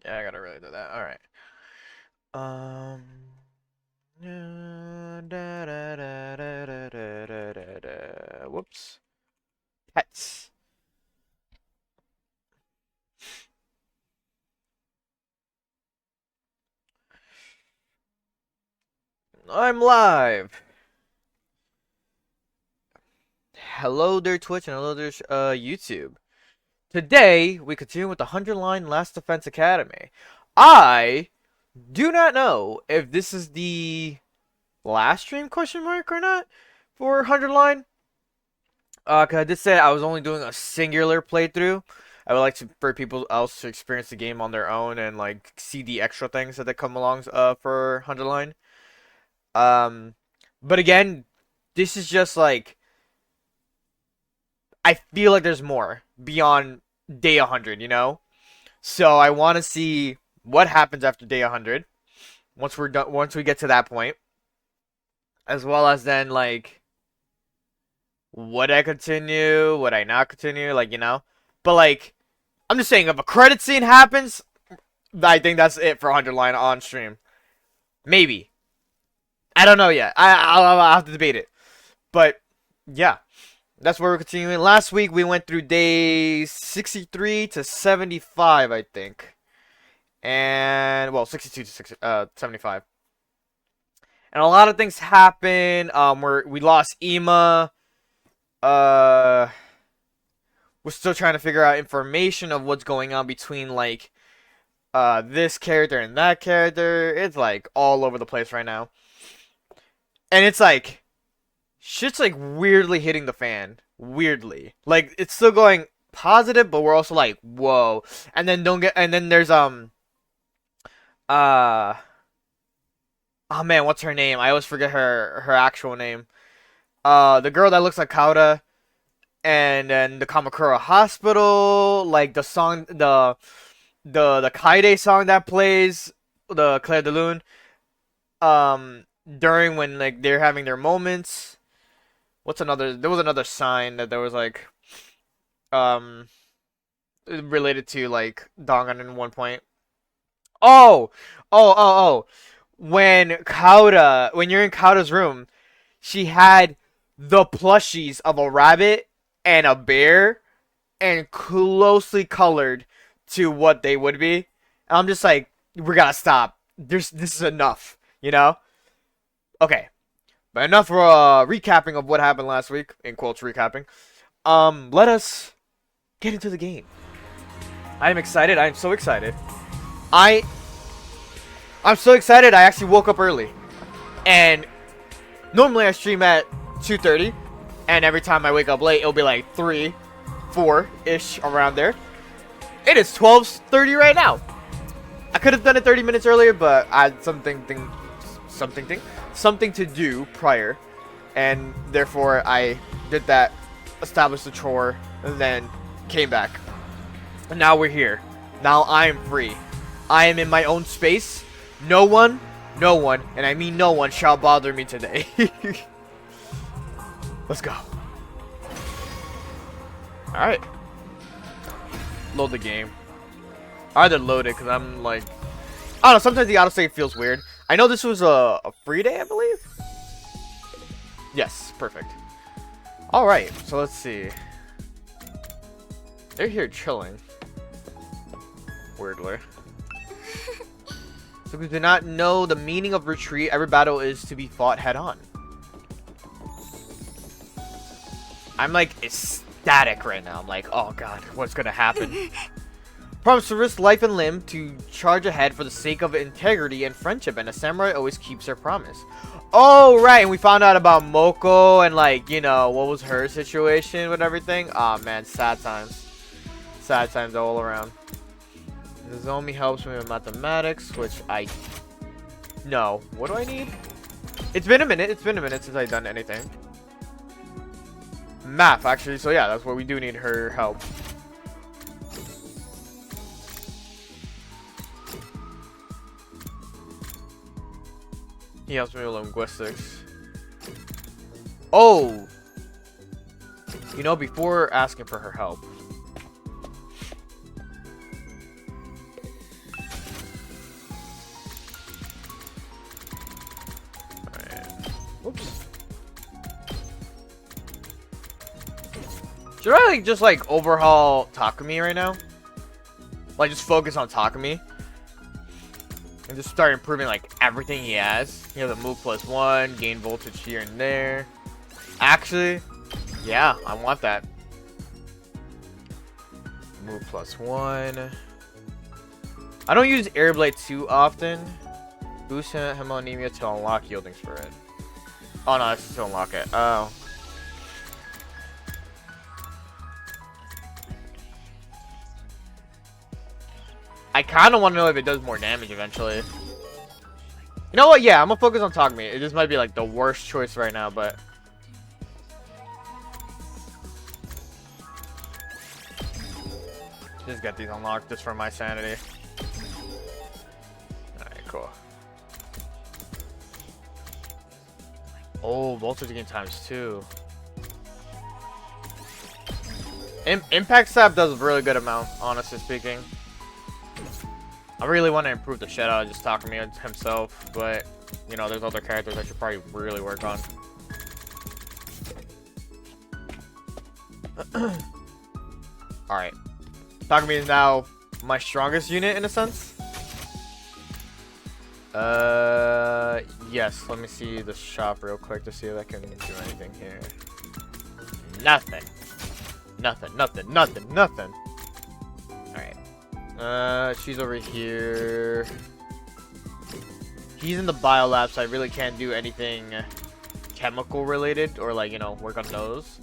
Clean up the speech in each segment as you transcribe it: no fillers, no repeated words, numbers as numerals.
Yeah, I gotta really do that. All right. Um. Whoops. Pets. I'm live. Hello there, Twitch, and hello there, YouTube. Today we continue with the 100 line Last Defense Academy. I do not know if this is the last stream question mark or not for 100 line. Cause I did say I was only doing a singular playthrough. I would like to for people else to experience the game on their own and like see the extra things that come along for 100 line. Um, but again, this is just like I feel like there's more beyond day 100, you know? So I want to see what happens after day 100 once we're done once we get to that point, as well as then like would I continue, would I not continue, like, you know? But like I'm just saying if a credit scene happens, I think that's it for 100 line on stream. Maybe. I don't know yet. I'll have to debate it. But yeah, that's where we're continuing. Last week we went through day 63 to 75, I think. And well, 62 to 75. And a lot of things happen. We lost Ema. Uh, we're still trying to figure out information of what's going on between like this character and that character. It's like all over the place right now. And it's like shit's like weirdly hitting the fan. Weirdly. Like it's still going positive, but we're also like, whoa. And then there's uh oh man, what's her name? I always forget her actual name. The girl that looks like Kauda, and then the Kamakura Hospital, like the song, the Kaide song that plays, the Claire de Lune, during when like they're having their moments. What's another? There was another sign that there was like, um, related to like Dangan in one point. Oh, oh. When you're in Kauda's room, she had the plushies of a rabbit and a bear and closely colored to what they would be. And I'm just like, we gotta stop. This is enough, you know? Okay. But enough for recapping of what happened last week, in quotes recapping. Let us get into the game. I am excited. I am so excited. I I'm so excited I actually woke up early. And normally I stream at 2:30, and every time I wake up late, it'll be like 3, 4-ish around there. It is 12:30 right now. I could have done it 30 minutes earlier, but I had something to do prior, and therefore I did that, established the chore, and then came back. And now we're here. Now I am free. I am in my own space. No one, and I mean no one, shall bother me today. Let's go. Alright. Load the game. I either load it because I'm like, I don't know, sometimes the autosave feels weird. I know this was a free day, I believe? Yes, perfect. Alright, so let's see. They're here chilling. Weirdly. So we do not know the meaning of retreat. Every battle is to be fought head on. I'm like ecstatic right now. I'm like, oh god, what's gonna happen? Promise to risk life and limb to charge ahead for the sake of integrity and friendship, and a samurai always keeps their promise. Oh right, and we found out about Moko and like, you know, what was her situation with everything. Oh man, sad times. Sad times all around. Nozomi helps me with mathematics, which I no. What do I need? It's been a minute since I've done anything. Math, actually, so yeah, that's where we do need her help. He helps me with linguistics. Oh! You know, before asking for her help, Should I like just like overhaul Takumi right now? Like just focus on Takumi and just start improving like everything he has. You know, the move +1, gain voltage here and there. Actually, yeah, I want that. Move +1. I don't use Air Blade too often. Boost Hemonemia to unlock Yielding Spirit. Oh no, that's to unlock it. Oh. I kind of want to know if it does more damage eventually. You know what? Yeah, I'm gonna focus on Takumi. It just might be like the worst choice right now, but just get these unlocked just for my sanity. Alright, cool. Oh, voltage gain ×2. Impact Stab does a really good amount, honestly speaking. I really want to improve the shit out of just Takumi himself, but you know, there's other characters I should probably really work on. Alright. Takumi is now my strongest unit in a sense. Yes, let me see the shop real quick to see if I can do anything here. Nothing. Nothing. Alright. She's over here. He's in the biolab, so I really can't do anything chemical related or like, you know, work on those.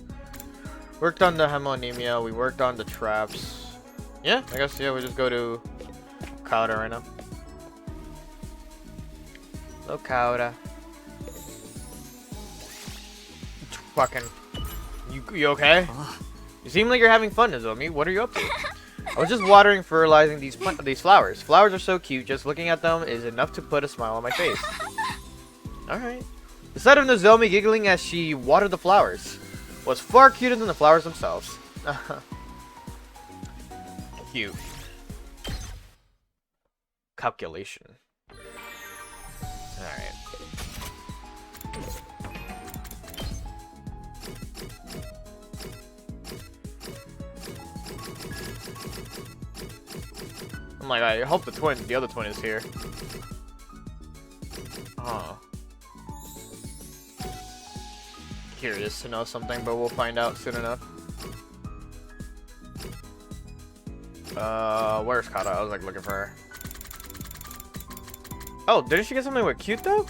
Worked on the Hemonemia, we worked on the traps. Yeah, I guess, yeah, we just go to Kauda right now. Hello, Kauda. Fucking. You okay? You seem like you're having fun, Nozomi. What are you up to? I was just watering, fertilizing these flowers. Flowers are so cute. Just looking at them is enough to put a smile on my face. Alright. The sight of Nozomi giggling as she watered the flowers was far cuter than the flowers themselves. Cute. Calculation. Alright. I'm like, I hope the other twin is here. Oh. Curious to know something, but we'll find out soon enough. Where's Kata? I was like looking for her. Oh, didn't she get something with cute though?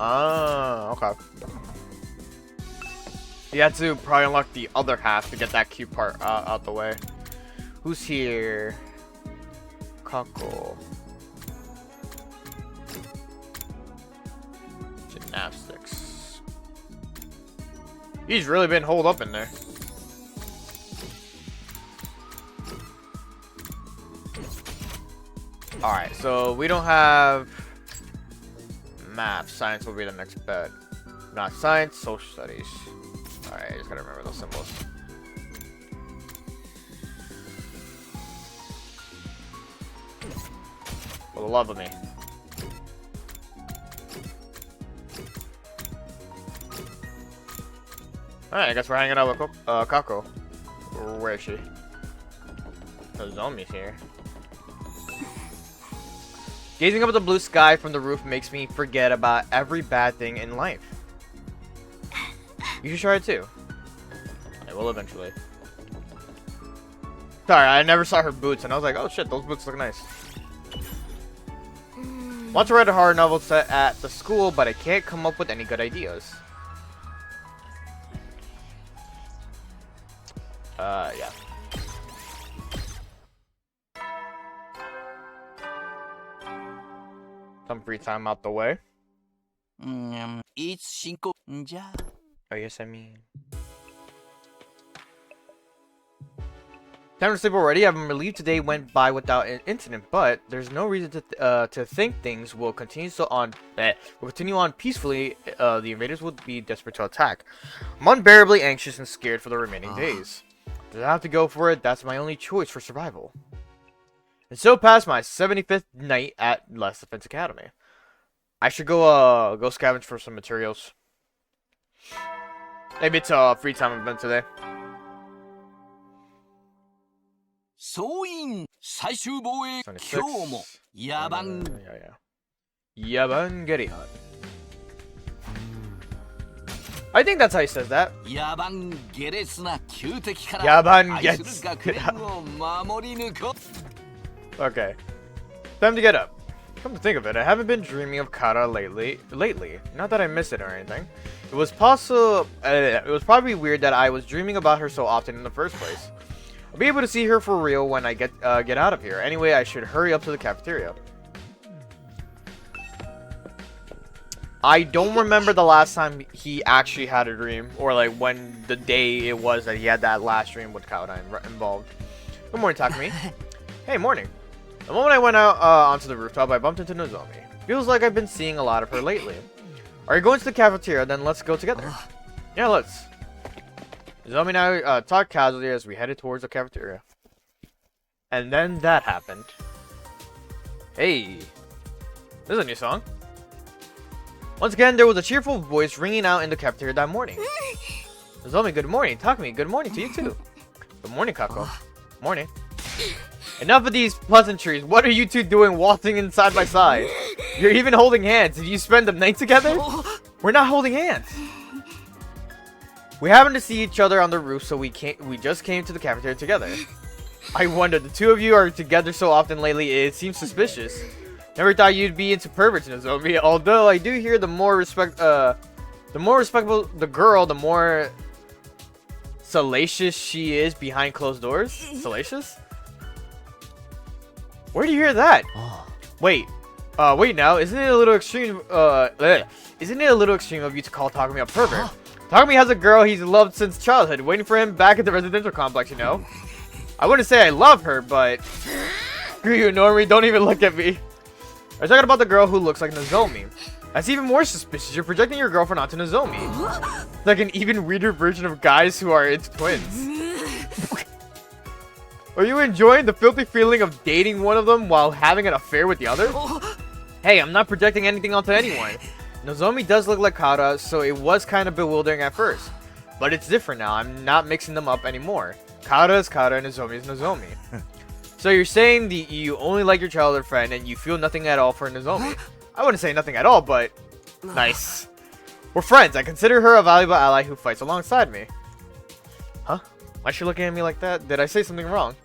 Ah, okay. You had to probably unlock the other half to get that cute part out the way. Who's here? Kako. Gymnastics. He's really been holed up in there. Alright, so we don't have math. Science will be the next bet. Not science, social studies. Alright, I just gotta remember those symbols. For the love of me. Alright, I guess we're hanging out with Kako. Where is she? The zombie's here. Gazing up at the blue sky from the roof makes me forget about every bad thing in life. You should try it too. I will eventually. Sorry, I never saw her boots and I was like, oh shit, those boots look nice. Want to write a horror novel set at the school, but I can't come up with any good ideas. Yeah. Some free time out the way. It's 5 ya. Oh, yes, I mean. Time to sleep already. I'm relieved today went by without an incident, but there's no reason to think things will continue on peacefully. The invaders will be desperate to attack. I'm unbearably anxious and scared for the remaining days. If I have to go for it, that's my only choice for survival. And so passed my 75th night at Last Defense Academy. I should go scavenge for some materials. Maybe it's a free time event today. 総員最終防衛今日も野蛮 Yabangerion. I think that's how he says that. 野蛮下劣な旧敵から野蛮愛する学園を守り抜こう Okay. Time to get up. Come to think of it, I haven't been dreaming of Kara lately. Not that I miss it or anything. It was probably weird that I was dreaming about her so often in the first place. I'll be able to see her for real when I get out of here. Anyway, I should hurry up to the cafeteria. I don't remember the last time he actually had a dream, or like when the day it was that he had that last dream with Kara involved. Good morning, Takumi. Hey, morning. The moment I went out onto the rooftop, I bumped into Nozomi. Feels like I've been seeing a lot of her lately. Are you going to the cafeteria? Then let's go together. Yeah, let's. Nozomi and I talked casually as we headed towards the cafeteria. And then that happened. Hey, this is a new song. Once again, there was a cheerful voice ringing out in the cafeteria that morning. Nozomi, good morning. Takumi, good morning to you too. Good morning, Kako. Morning. Enough of these pleasantries. What are you two doing waltzing in side by side? You're even holding hands. Did you spend the night together? We're not holding hands. We happened to see each other on the roof, so we just came to the cafeteria together. I wonder, the two of you are together so often lately, it seems suspicious. Never thought you'd be into perverts, Nozomi. Although I do hear the more respectable the girl, the more salacious she is behind closed doors. Salacious? Where do you hear that? Wait now, isn't it a little extreme of you to call Takumi a pervert? Takumi has a girl he's loved since childhood, waiting for him back at the residential complex, you know? I wouldn't say I love her, but screw you, Normie, don't even look at me. I'm talking about the girl who looks like Nozomi. That's even more suspicious. You're projecting your girlfriend onto Nozomi. Like an even weirder version of guys who are into twins. Are you enjoying the filthy feeling of dating one of them while having an affair with the other? Hey, I'm not projecting anything onto anyone. Nozomi does look like Kara, so it was kind of bewildering at first. But it's different now. I'm not mixing them up anymore. Kara is Kara and Nozomi is Nozomi. So you're saying you only like your childhood friend and you feel nothing at all for Nozomi? I wouldn't say nothing at all, but nice. We're friends. I consider her a valuable ally who fights alongside me. Huh? Why is she looking at me like that? Did I say something wrong?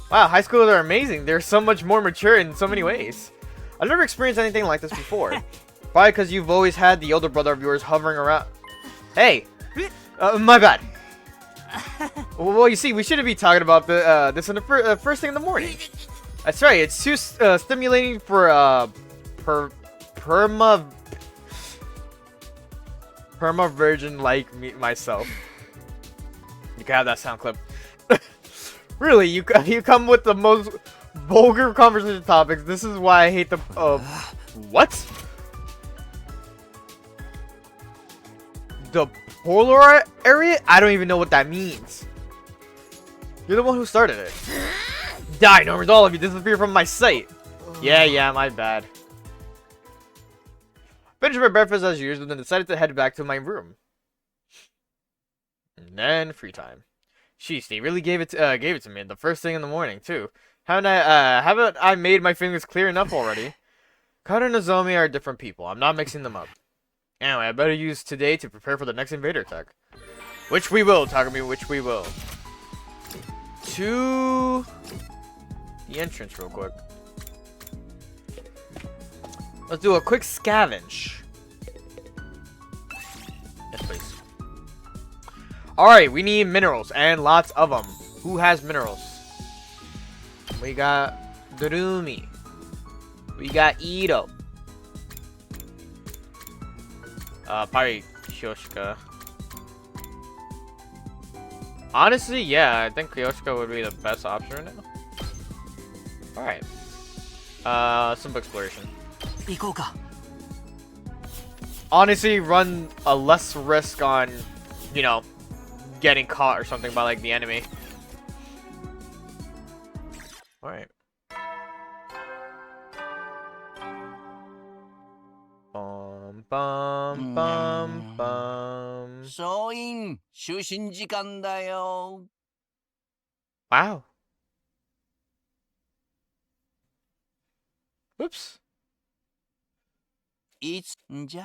Wow, high schoolers are amazing. They're so much more mature in so many ways. I've never experienced anything like this before. Probably because you've always had the older brother of yours hovering around. Hey! My bad. Well, you see, we shouldn't be talking about this in the first thing in the morning. That's right, it's too stimulating for perma virgin like myself. You can have that sound clip. Really, you come with the most vulgar conversation topics. This is why I hate the what? The polar area? I don't even know what that means. You're the one who started it. Die, Normers, all of you disappear from my sight. Yeah, my bad. Finished my breakfast as usual, then decided to head back to my room. And then free time. Jeez, they really gave it to me the first thing in the morning too. Haven't I made my feelings clear enough already? Kara and Nozomi are different people. I'm not mixing them up. Anyway, I better use today to prepare for the next invader attack. Which we will, Takumi, which we will. To the entrance real quick. Let's do a quick scavenge. Yes, please. Alright, we need minerals, and lots of them. Who has minerals? We got Durumi. We got Ito. Probably Kyoshika. Honestly, yeah, I think Kyoshika would be the best option right now. Alright. Simple exploration. Honestly, run a less risk on, you know, getting caught or something by like the enemy. Alright. Bum bum bum bum. 総員就寝時間だよ Wow. Whoops. いつんじゃ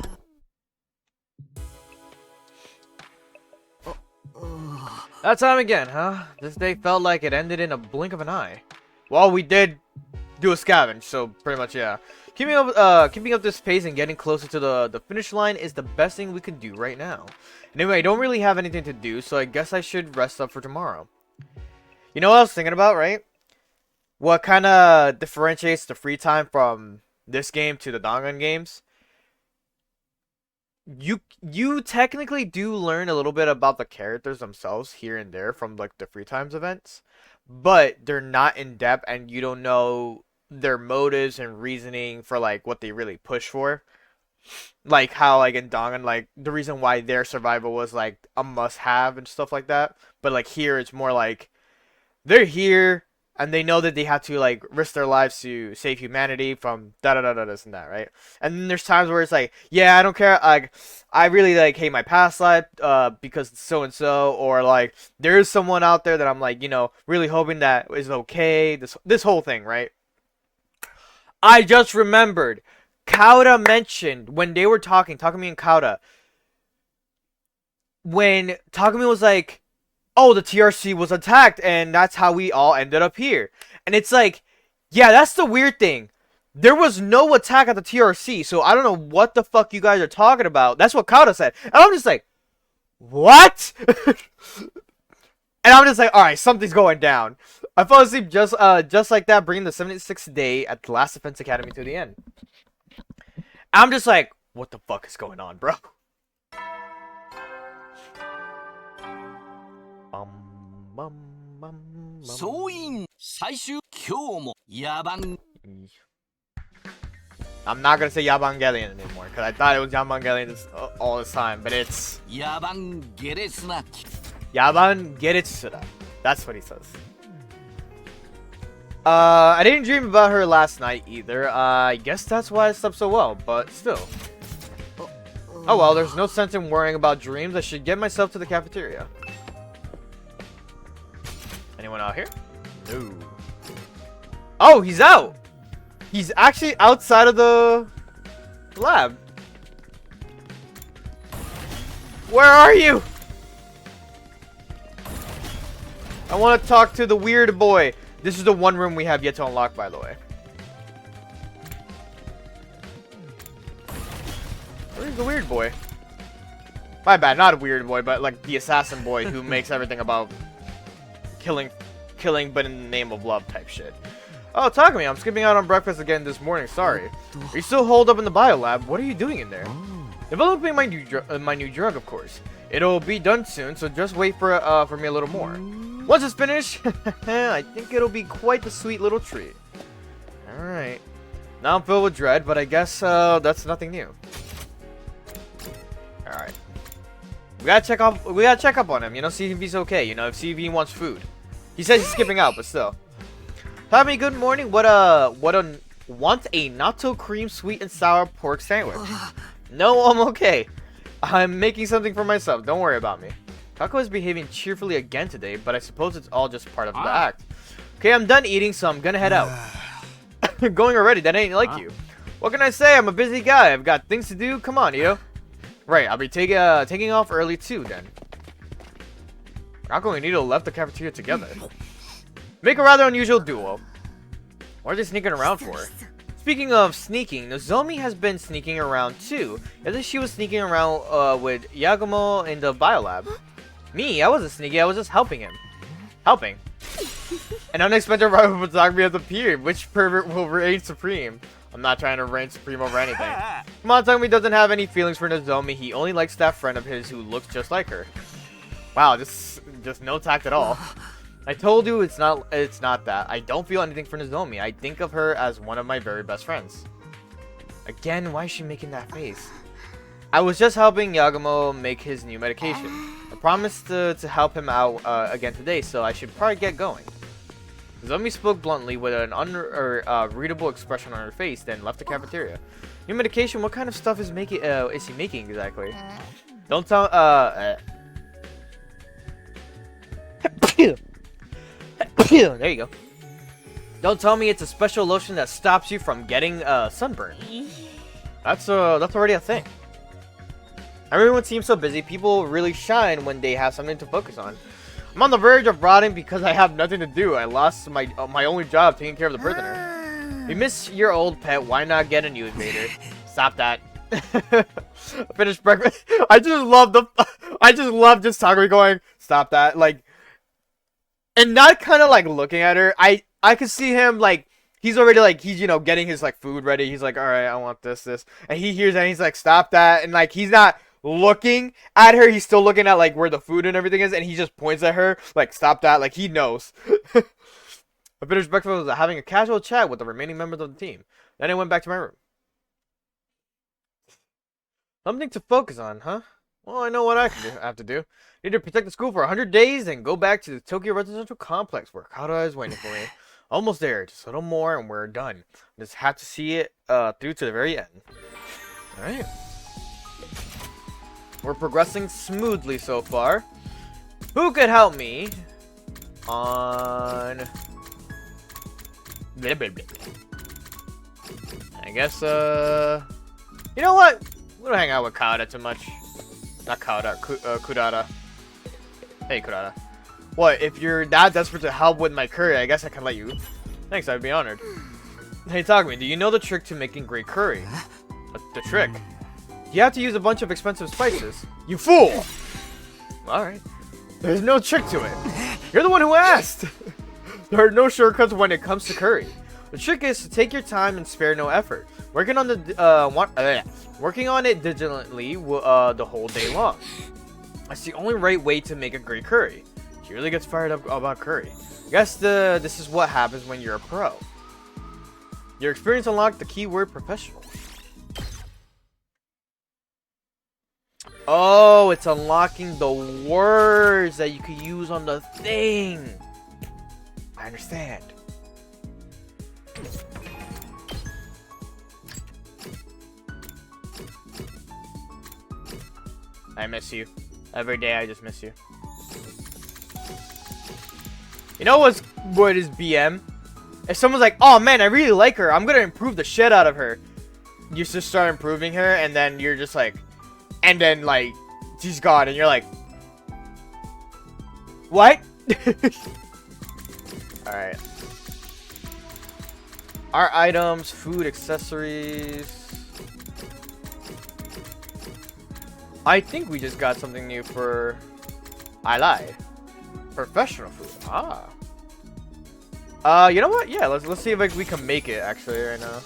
That time again, huh? This day felt like it ended in a blink of an eye. Well, we did do a scavenge, so pretty much, yeah. Keeping up this pace and getting closer to the finish line is the best thing we can do right now. Anyway, I don't really have anything to do, so I guess I should rest up for tomorrow. You know what I was thinking about, right? What kind of differentiates the free time from this game to the Dangan games? You technically do learn a little bit about the characters themselves here and there from like the free times events, but they're not in depth and you don't know their motives and reasoning for like what they really push for. Like how like in Dangan, like the reason why their survival was like a must have and stuff like that. But like here it's more like they're here and they know that they have to like risk their lives to save humanity from da da da da this and that, right? And then there's times where it's like, yeah, I don't care, like I really like hate my past life because so and so, or like there's someone out there that I'm like, you know, really hoping that is okay. This whole thing, right? I just remembered Kauda mentioned when they were talking, Takumi and Kauda, when Takumi was like, oh, the TRC was attacked, and that's how we all ended up here. And it's like, yeah, that's the weird thing. There was no attack at the TRC, so I don't know what the fuck you guys are talking about. That's what Kauda said. And I'm just like, what? And I'm just like, alright, something's going down. I fell asleep just like that, bringing the 76th day at the Last Defense Academy to the end. I'm just like, what the fuck is going on, bro? I'm 総員最終今日も野蛮 not gonna say Yabangelion anymore, because I thought it was Yabangelion all this time, but it's 野蛮下劣な Yabangeritsura. That's what he says. I didn't dream about her last night either. I guess that's why I slept so well, but still. Oh well, there's no sense in worrying about dreams. I should get myself to the cafeteria. Anyone out here? No. Oh, he's out! He's actually outside of the lab. Where are you? I want to talk to the weird boy. This is the one room we have yet to unlock, by the way. Where's the weird boy? My bad, not a weird boy, but like the assassin boy who makes everything about killing but in the name of love type shit. Oh, Takumi, I'm skipping out on breakfast again this morning, sorry. Are you still holed up in the biolab? What are you doing in there? Developing my new drug, of course. It'll be done soon, so just wait for me a little more. Once it's finished, I think it'll be quite the sweet little treat. Alright. Now I'm filled with dread, but I guess that's nothing new. Alright. We gotta check up on him, you know, see if he's okay, you know, see if he wants food. He says he's skipping out, but still. Tommy, good morning. Want a natto cream sweet and sour pork sandwich? No, I'm okay. I'm making something for myself. Don't worry about me. Kako is behaving cheerfully again today, but I suppose it's all just part of the act. Okay, I'm done eating, so I'm gonna head out. Going already? That ain't like you. What can I say? I'm a busy guy. I've got things to do. Come on, Ito. Right, I'll be taking off early too, then. Kako and Ito left the cafeteria together. Make a rather unusual duo. What are they sneaking around for? Speaking of sneaking, Nozomi has been sneaking around too. As if she was sneaking around with Yagumo in the biolab. Me, I wasn't sneaky, I was just helping him. Helping. An unexpected rival for Takumi has appeared. Which pervert will reign supreme? I'm not trying to reign supreme over anything. Come on, Takumi doesn't have any feelings for Nozomi. He only likes that friend of his who looks just like her. Wow, just no tact at all. I told you it's not that. I don't feel anything for Nozomi. I think of her as one of my very best friends. Again, why is she making that face? I was just helping Yagumo make his new medication. I promised to help him out again today, so I should probably get going. Nozomi spoke bluntly with an unreadable expression on her face, then left the cafeteria. New medication? What kind of stuff is he making exactly? Don't tell. There you go. Don't tell me it's a special lotion that stops you from getting sunburn. That's already a thing. Everyone seems so busy. People really shine when they have something to focus on. I'm on the verge of rotting because I have nothing to do. I lost my only job taking care of the prisoner. If you miss your old pet, why not get a new invader? Stop that. Finished breakfast. I just love just Takumi going, stop that, like, and not kind of like looking at her. I could see him like he's already like he's getting his like food ready. He's like, all right, I want this, and he hears that and he's like, stop that, and like he's not looking at her. He's still looking at like where the food and everything is, and he just points at her like, stop that, like he knows. I finished breakfast was having a casual chat with the remaining members of the team. Then I went back to my room. Something to focus on, huh? Well, I know what I have to do. Need to protect the school for 100 days and go back to the Tokyo Residential Complex where Kara is waiting for me. Almost there. Just a little more and we're done. Just have to see it through to the very end. Alright. We're progressing smoothly so far. Who could help me on... I guess, you know what? We don't hang out with Kawada too much. Not Kawada, Kurata. Hey, Kurata. What, if you're that desperate to help with my curry, I guess I can let you. Thanks, I'd be honored. Hey, Takumi, do you know the trick to making great curry? The trick? You have to use a bunch of expensive spices. You fool! Alright. There's no trick to it. You're the one who asked! There are no shortcuts when it comes to curry. The trick is to take your time and spare no effort. Working on it diligently the whole day long. That's the only right way to make a great curry. She really gets fired up about curry. I guess this is what happens when you're a pro. Your experience unlocked the keyword professional. Oh, it's unlocking the words that you could use on the thing. I understand. I miss you. Every day I just miss you. You know what is BM? If someone's like, oh man, I really like her, I'm gonna improve the shit out of her. You just start improving her and then you're just like, and then like, she's gone and you're like, what? Alright. Art items, food, accessories. I think we just got something new for... I lied. Professional food. Ah. You know what? Yeah, let's see if we can make it actually right now.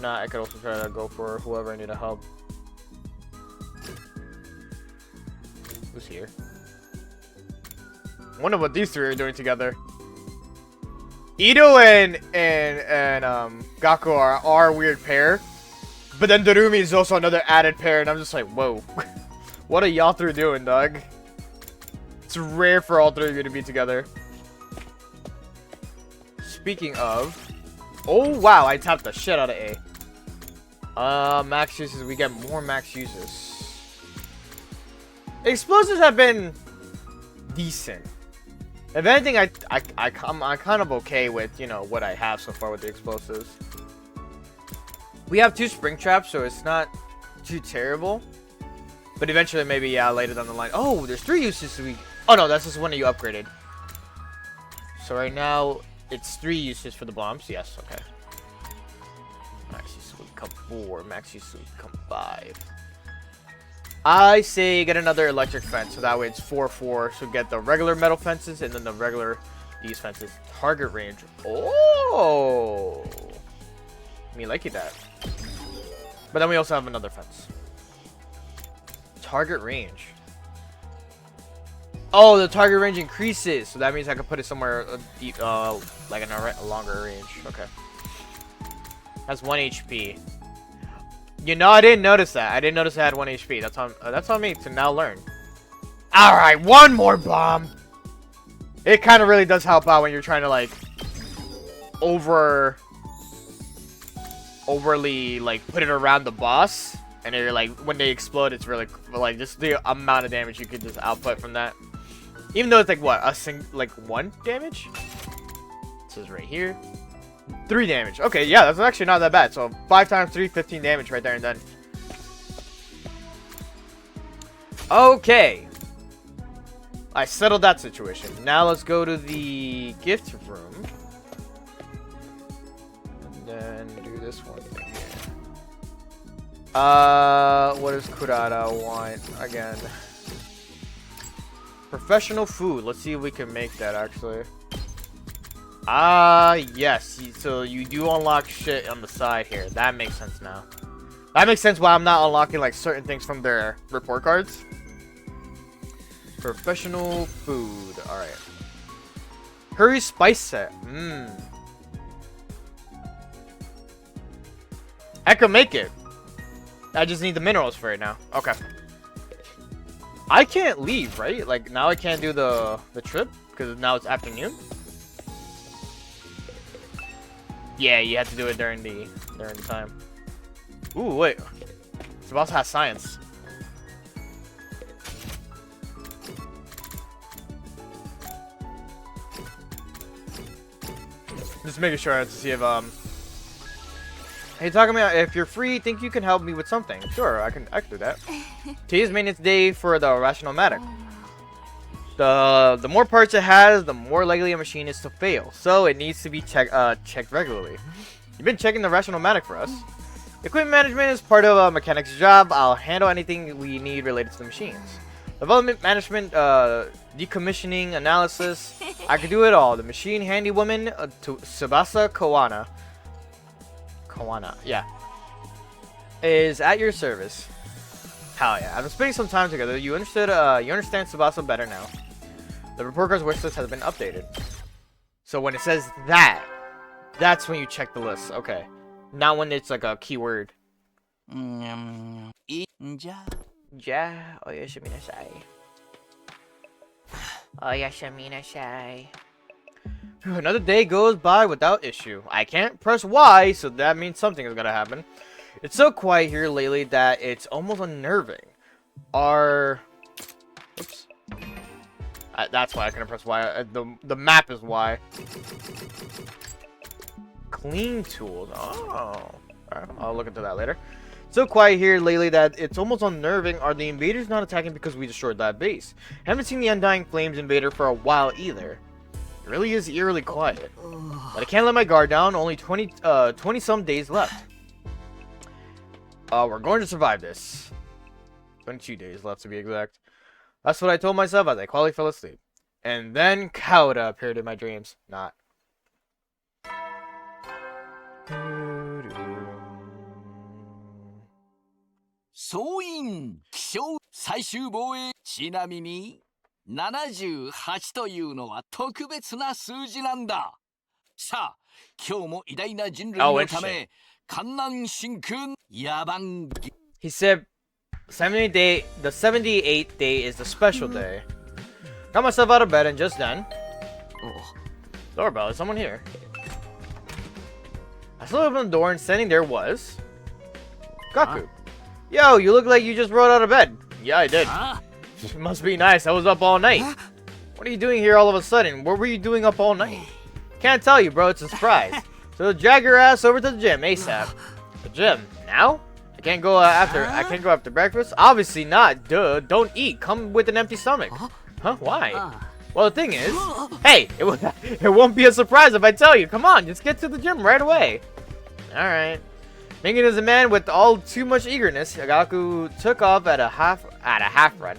Nah, I could also try to go for whoever I need to help. Who's here? I wonder what these three are doing together. Ito and Gaku are a weird pair. But then Darumi is also another added pair, and I'm just like, whoa. What are y'all three doing, dog? It's rare for all three of you to be together. Speaking of... Oh, wow, I tapped the shit out of A. Max uses, we get more max uses. Explosives have been decent. If anything, I'm kind of okay with, you know, what I have so far with the explosives. We have 2 spring traps, so it's not too terrible. But eventually, maybe, yeah, later down the line. Oh, there's 3 uses we... Oh, no, that's just one that you upgraded. So right now, it's 3 uses for the bombs. Yes, okay. Max use will become 4. Max use will become 5. I say get another electric fence, so that way it's 4-4. So get the regular metal fences, and then the regular... These fences. Target range. Oh! Me likey that. But then we also have another fence. Target range. Oh, the target range increases, so that means I can put it somewhere like in a longer range. Okay. That's 1 HP. You know, I didn't notice that. I didn't notice I had 1 HP. That's on me to now learn. All right, 1 more bomb. It kind of really does help out when you're trying to like overly like put it around the boss And they're like, when they explode, it's really like just the amount of damage you could just output from that. Even though it's like what, like 1 damage? It says right here. 3 damage. Okay, yeah, that's actually not that bad. So 5 times 3, 15 damage right there and then. Okay. I settled that situation. Now let's go to the gift room. And then do this one thing here. What does Kurata want again? Professional food. Let's see if we can make that actually. Yes. So you do unlock shit on the side here. That makes sense now. That makes sense why I'm not unlocking like certain things from their report cards. Professional food. Alright. Curry spice set. I can make it. I just need the minerals for it now. Okay. I can't leave, right? Like now I can't do the trip because now it's afternoon. Yeah, you have to do it during the time. Ooh, wait. Tsubasa has science. Just making sure to see if Hey, Takumi, if you're free, think you can help me with something? Sure, I can do that. Today's maintenance day for the Rational-Matic. The more parts it has, the more likely a machine is to fail. So it needs to be checked regularly. You've been checking the Rational-Matic for us. Equipment management is part of a mechanic's job. I'll handle anything we need related to the machines. Development management, decommissioning, analysis. I can do it all. The machine handywoman to Tsubasa Kawana. Yeah. Is at your service. Hell yeah. After spending some time together, you understand Tsubasa better now. The report card's wish list has been updated. So when it says that, that's when you check the list. Okay. Not when it's like a keyword. Ja, oyashiminasai. Oyashiminasai. Another day goes by without issue. I can't press Y, so that means something is gonna happen. It's so quiet here lately that it's almost unnerving. Oops. That's why I couldn't press Y. The map is Y. Clean tools. Oh. Alright, I'll look into that later. So quiet here lately that it's almost unnerving. Are the invaders not attacking because we destroyed that base? Haven't seen the Undying Flames invader for a while either. It really is eerily quiet. But I can't let my guard down. Only 20 some days left. We're going to survive this. 22 days left to be exact. That's what I told myself as I quietly fell asleep. And then Kauda appeared in my dreams. Not. Soin 気象最終防衛ちなみに78というのは特別な数字なんだ。さあ、今日も偉大な人類のため、観南神君野蛮。He said, the 78th day is the special day. Got myself out of bed and just then, doorbell, is someone here? I slid open the door and standing there was Gaku. Yo, you look like you just rolled out of bed. Yeah, I did. It must be nice. I was up all night. What are you doing here all of a sudden? What were you doing up all night? Can't tell you, bro. It's a surprise. So drag your ass over to the gym ASAP. The gym? Now? I can't go after breakfast? Obviously not. Duh. Don't eat. Come with an empty stomach. Huh? Why? Well, the thing is, hey, it won't be a surprise if I tell you. Come on, just get to the gym right away. All right. Thinking as a man with all too much eagerness, Gaku took off at a half run.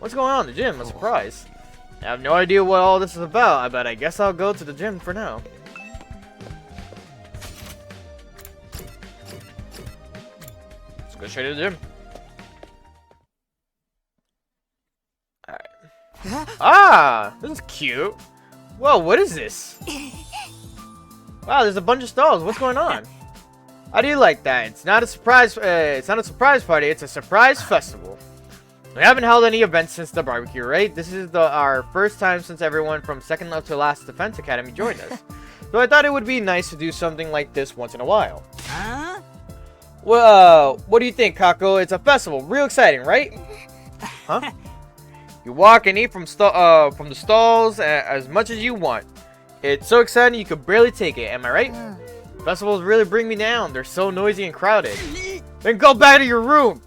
What's going on in the gym? A surprise. I have no idea what all this is about, but I guess I'll go to the gym for now. Let's go straight to the gym. Alright. Ah! This is cute. Whoa, what is this? Wow, there's a bunch of stalls. What's going on? How do you like that? It's not a surprise. It's not a surprise party. It's a surprise festival. We haven't held any events since the barbecue, right? This is our first time since everyone from second up to last Defense Academy joined us. So I thought it would be nice to do something like this once in a while. Well, what do you think, Kako? It's a festival. Real exciting, right? Huh? You walk and eat from the stalls as much as you want. It's so exciting you could barely take it. Am I right? Festivals really bring me down. They're so noisy and crowded. Then go back to your room.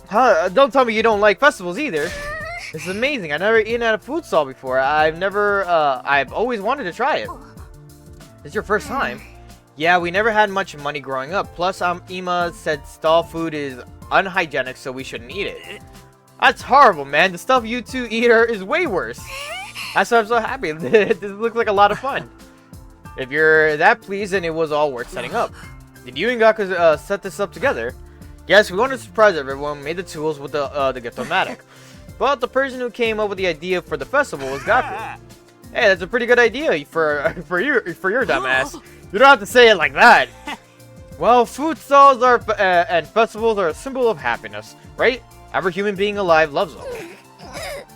Huh? Don't tell me you don't like festivals either. This is amazing. I've never eaten at a food stall before. I've always wanted to try it. It's your first time. Yeah, we never had much money growing up. Plus, Ima said stall food is unhygienic, so we shouldn't eat it. That's horrible, man. The stuff you two eat is way worse. That's why I'm so happy. This looks like a lot of fun. If you're that pleased, then it was all worth setting up. Did you and Gaku set this up together? Yes, we wanted to surprise everyone. Made the tools with the Gift-O-Matic. But the person who came up with the idea for the festival was Gaku. Hey, that's a pretty good idea for your dumbass. You don't have to say it like that. Well, food stalls and festivals are a symbol of happiness, right? Every human being alive loves them.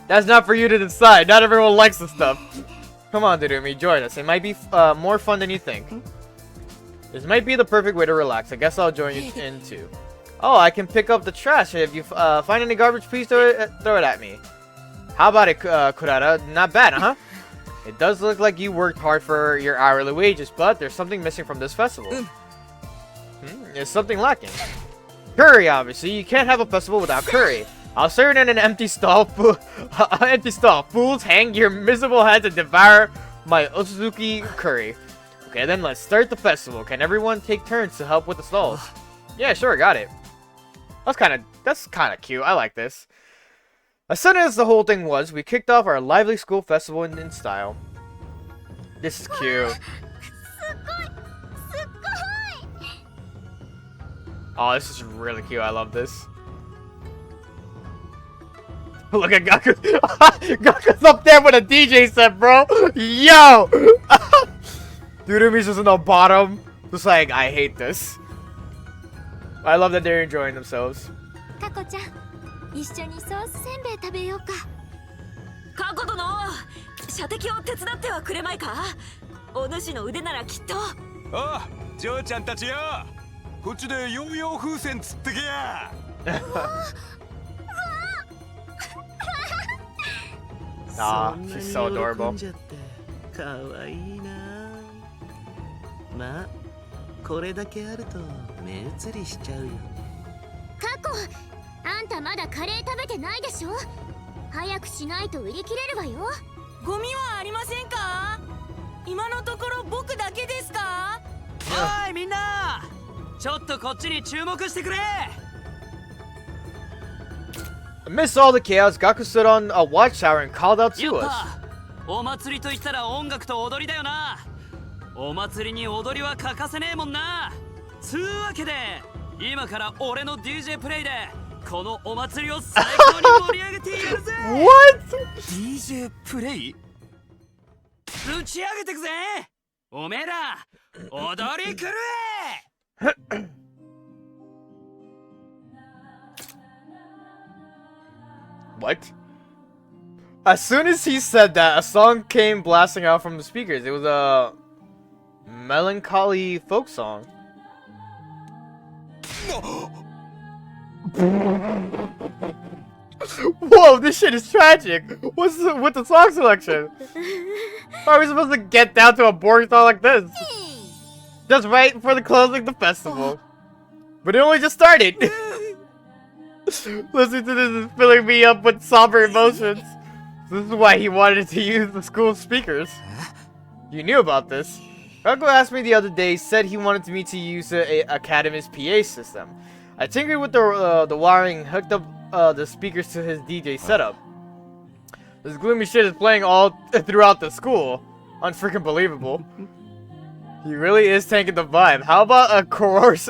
That's not for you to decide. Not everyone likes the stuff. Come on, Durumi, join us. It might be more fun than you think. This might be the perfect way to relax. I guess I'll join you in too. Oh, I can pick up the trash. If you find any garbage, please throw it at me. How about it, Kurata? Not bad, huh? It does look like you worked hard for your hourly wages, but there's something missing from this festival. There's something lacking. Curry, obviously. You can't have a festival without curry. I'll serve it in an empty stall. Empty stall. Fools, hang your miserable heads and devour my Otsutsuki curry. Okay, then let's start the festival. Can everyone take turns to help with the stalls? Yeah, sure, got it. That's kind of cute. I like this. As sudden as the whole thing was, we kicked off our lively school festival in style. This is cute. Oh, this is really cute. I love this. Look at Gaku. Gaku's up there with a DJ set, bro. Yo! Durumi's just in the bottom. Just like, I hate this. I love that they're enjoying themselves. Kako-chan, 一緒にソースせんべい食べようか。過去殿、射的を手伝ってはくれまいか。お主の腕ならきっと。ああ、嬢ちゃんたちよ。こっちでヨーヨー風船釣ってけや。Aw, she's so adorable. かわいいな。まあ、これだけあると目移りしちゃうよ。過去、あんたまだカレー食べてないでしょ。早くしないと売り切れるわよ。ゴミはありませんか。今のところ僕だけですか。おいみんな、ちょっとこっちに注目してくれ。Amidst all the chaos, Gaku stood on a watchtower and called out to us. お祭りと言ったら音楽と踊りだよな。お祭りに踊りは欠かせねえもんな。つうわけで、今から俺の DJ プレイでこのお祭りを最高に盛り上げてやるぜ。What? DJ プレイ？打ち上げてくぜ。おめえら踊り狂え。What? As soon as he said that, a song came blasting out from the speakers. It was a melancholy folk song. Whoa, this shit is tragic. What's with the song selection? How are we supposed to get down to a boring song like this? Just right for the closing of the festival. But it only just started. Listening to this is filling me up with somber emotions. This is why he wanted to use the school speakers. You knew about this. Uncle asked me the other day, said he wanted me to use the Academy's PA system. I tinkered with the wiring and hooked up the speakers to his DJ setup. This gloomy shit is playing all throughout the school. Unfreaking believable. He really is tanking the vibe. How about a course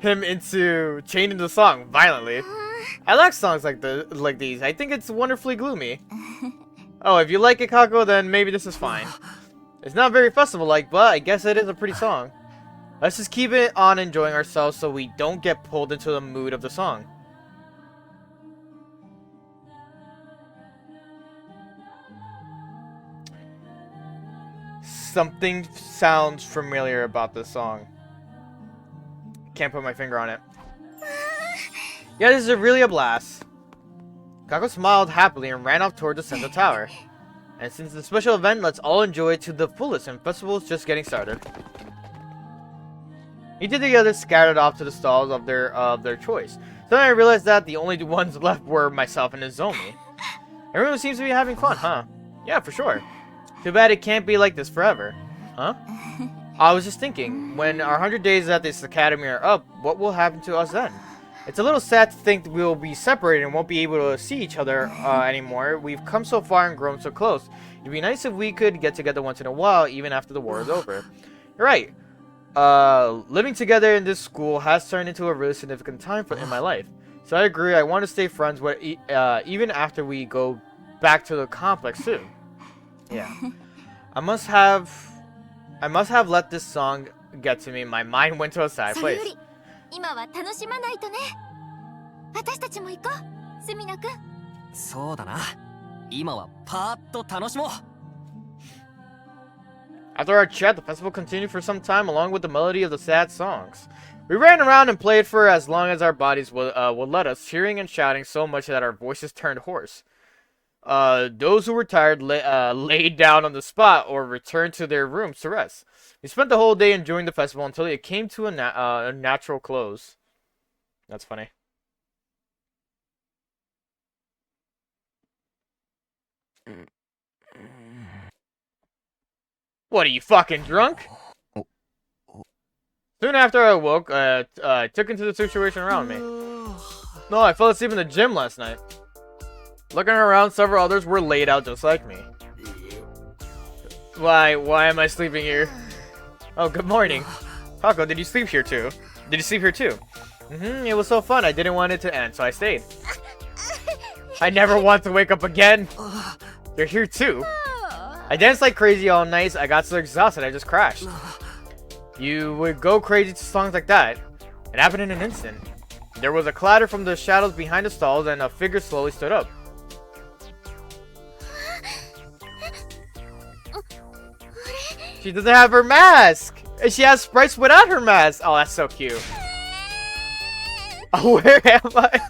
him into changing the song violently? I like songs like these. I think it's wonderfully gloomy. Oh, if you like it, Kako, then maybe this is fine. It's not very festival-like, but I guess it is a pretty song. Let's just keep it on enjoying ourselves so we don't get pulled into the mood of the song. Something sounds familiar about this song. can't put my finger on it. Yeah, this is really a blast. Kako smiled happily and ran off toward the central tower. And since the special event, let's all enjoy it to the fullest, and festival's just getting started. Each of the others scattered off to the stalls of their choice. Then I realized that the only ones left were myself and Nozomi. Everyone seems to be having fun, huh? Yeah, for sure. Too bad it can't be like this forever. Huh? I was just thinking, when our 100 days at this academy are up, what will happen to us then? It's a little sad to think that we will be separated and won't be able to see each other anymore. We've come so far and grown so close. It'd be nice if we could get together once in a while, even after the war is over. You're right. Living together in this school has turned into a really significant time in my life. So I agree, I want to stay friends with, even after we go back to the complex too. Yeah. I must have let this song get to me. My mind went to a sad place. 今は楽しまないとね。私たちも行こう、スミノくん。そうだな。今はパーッと楽しもう。 After our chat, the festival continued for some time along with the melody of the sad songs. We ran around and played for as long as our bodies would let us, cheering and shouting so much that our voices turned hoarse. Those who were tired laid down on the spot or returned to their rooms to rest. We spent the whole day enjoying the festival until it came to a natural close. That's funny. What, are you fucking drunk? Soon after I awoke, I took into the situation around me. No, I fell asleep in the gym last night. Looking around, several others were laid out just like me. Why am I sleeping here? Oh, good morning. Kako, did you sleep here too? Did you sleep here too? It was so fun, I didn't want it to end, so I stayed. I never want to wake up again. You're here too. I danced like crazy all night, I got so exhausted I just crashed. You would go crazy to songs like that. It happened in an instant. There was a clatter from the shadows behind the stalls and a figure slowly stood up. She doesn't have her mask! And she has sprites without her mask! Oh, that's so cute. Oh, where am I?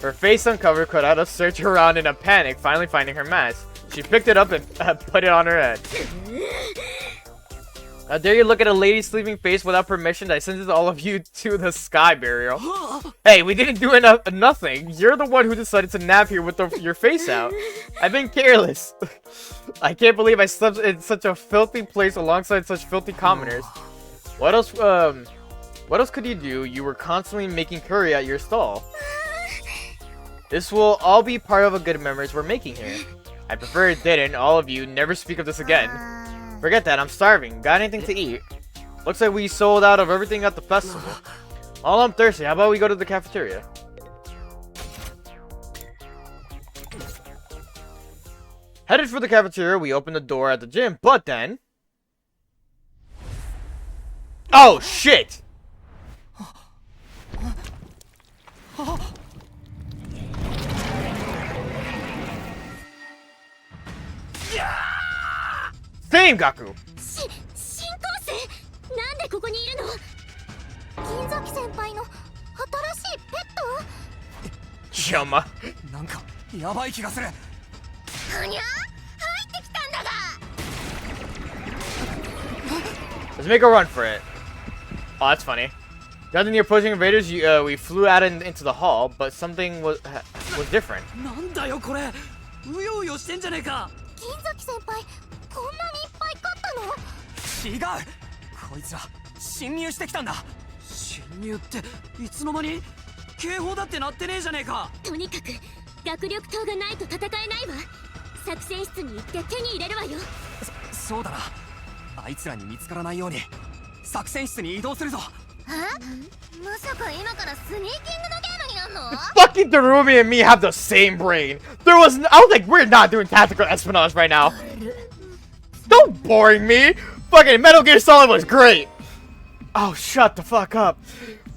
Her face uncovered, Korada searched around in a panic, finally finding her mask. She picked it up and put it on her head. How dare you look at a lady's sleeping face without permission? I sentenced all of you to the sky burial. Hey, we didn't do nothing. You're the one who decided to nap here with your face out. I've been careless. I can't believe I slept in such a filthy place alongside such filthy commoners. What else could you do? You were constantly making curry at your stall. This will all be part of a good memories we're making here. I prefer it didn't. All of you, never speak of this again. Forget that, I'm starving. Got anything to eat? Looks like we sold out of everything at the festival. All I'm thirsty. How about we go to the cafeteria? Headed for the cafeteria, we opened the door at the gym, but then... Oh, shit! Same, Gaku! 新興生なんでここにいるの金崎先輩の新しいペット Yama. なんかやばい気がする。ふにゃ入ってきたんだが Let's make a run for it. Oh, that's funny. Rather than the opposing invaders, we flew out into the hall, but something was different. なんだよこれ。うようよしてんじゃねえか。金崎先輩こんなにいっぱい買ったの違う。こいつら侵入してきたんだ。侵入っていつの間に？警報だって鳴ってねえじゃねえか。とにかく学力灯がないと戦えないわ作戦室に行って手に入れるわよそうだな。あいつらに見つからないように作戦室に移動するぞ。まさか今からスニーキングのゲームになんの Fucking Darumi and me have the same brain. I was like, we're not doing tactical espionage right now. Don't boring me. Fucking Metal Gear Solid was great. Oh, shut the fuck up.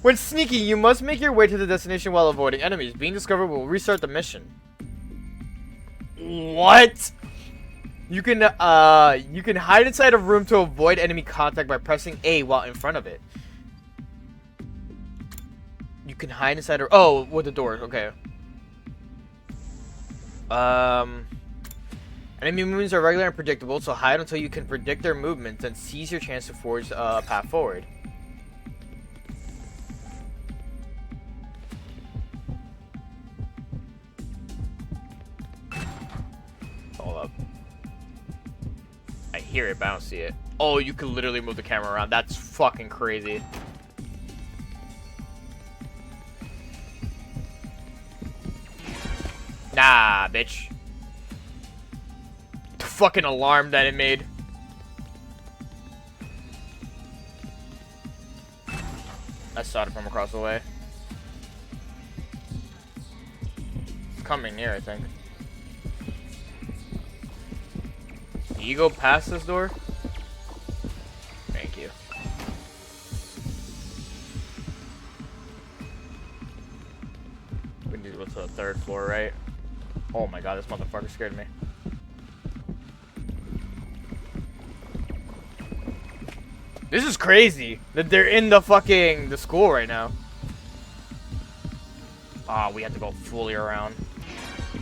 When sneaky, you must make your way to the destination while avoiding enemies. Being discovered will restart the mission. What? You can hide inside a room to avoid enemy contact by pressing A while in front of it. You can hide inside a... Oh, with the doors. Okay. Enemy movements are regular and predictable, so hide until you can predict their movements and seize your chance to forge a path forward. Hold up. I hear it, but I don't see it. Oh, you can literally move the camera around. That's fucking crazy. Nah, bitch. The fucking alarm that it made. I saw it from across the way. It's coming near, I think. Can you go past this door? Thank you. We need to go to the 3rd floor, right? Oh my god, this motherfucker scared me. This is crazy that they're in the school right now. Ah, we have to go fully around.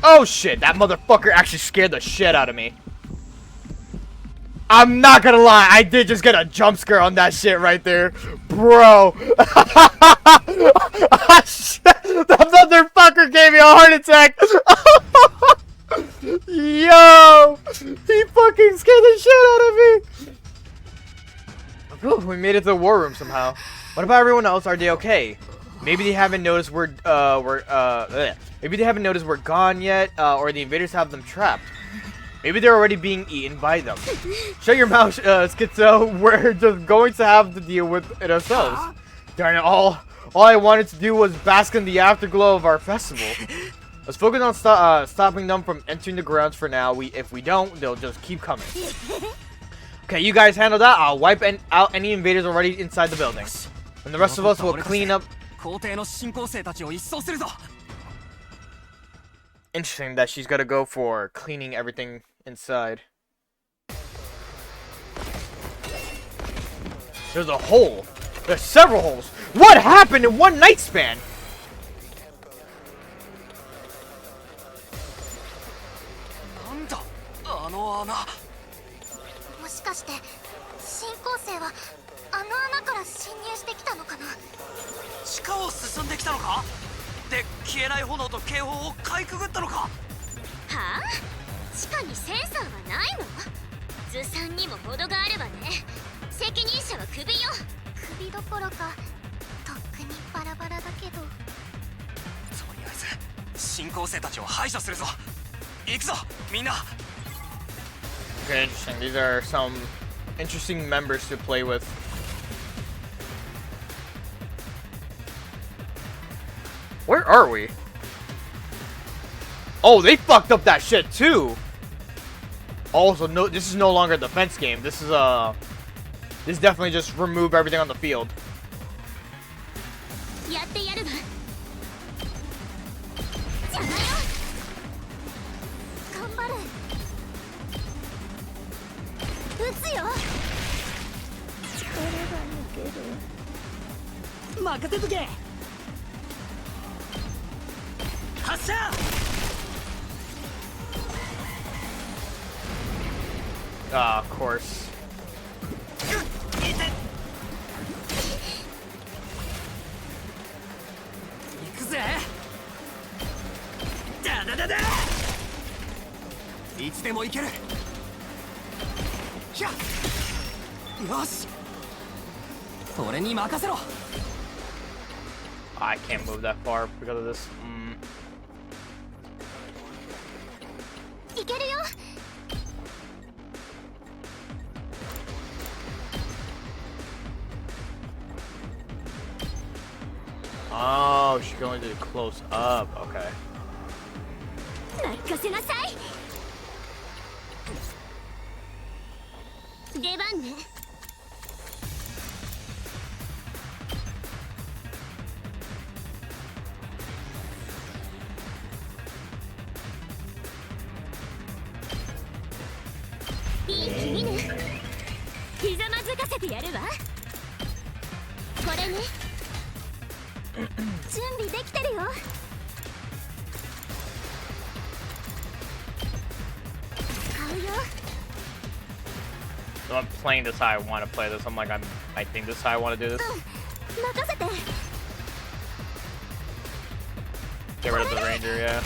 Oh shit, that motherfucker actually scared the shit out of me. I'm not gonna lie, I did just get a jump scare on that shit right there. Bro. That motherfucker gave me a heart attack. Yo. He fucking scared the shit out of me. Oh, we made it to the war room somehow. What about everyone else? Are they okay? Maybe they haven't noticed maybe they haven't noticed we're gone yet, or the invaders have them trapped. Maybe they're already being eaten by them. Shut your mouth, Schizo. We're just going to have to deal with it ourselves. Darn it, all I wanted to do was bask in the afterglow of our festival. Let's focus on stopping them from entering the grounds for now. If we don't, they'll just keep coming. Okay, you guys handle that. I'll wipe out any invaders already inside the building. And the rest of us will clean up. Interesting that she's gotta go for cleaning everything inside. There's a hole. There's several holes. What happened in one night span? Okay, interesting. These are some interesting members to play with. Where are we? Oh, they fucked up that shit too. Also, no, this is no longer a defense game. This is this definitely just remove everything on the field. Ah, of course. I can't move that far because of this. Oh, she can only do it close up. Okay. てやるわ。これね。準備できてるよ。使うよ。 So I'm playing this how I want to play this. I'm like, I think this is how I want to do this. 任せて。 Get rid of the ranger, yeah.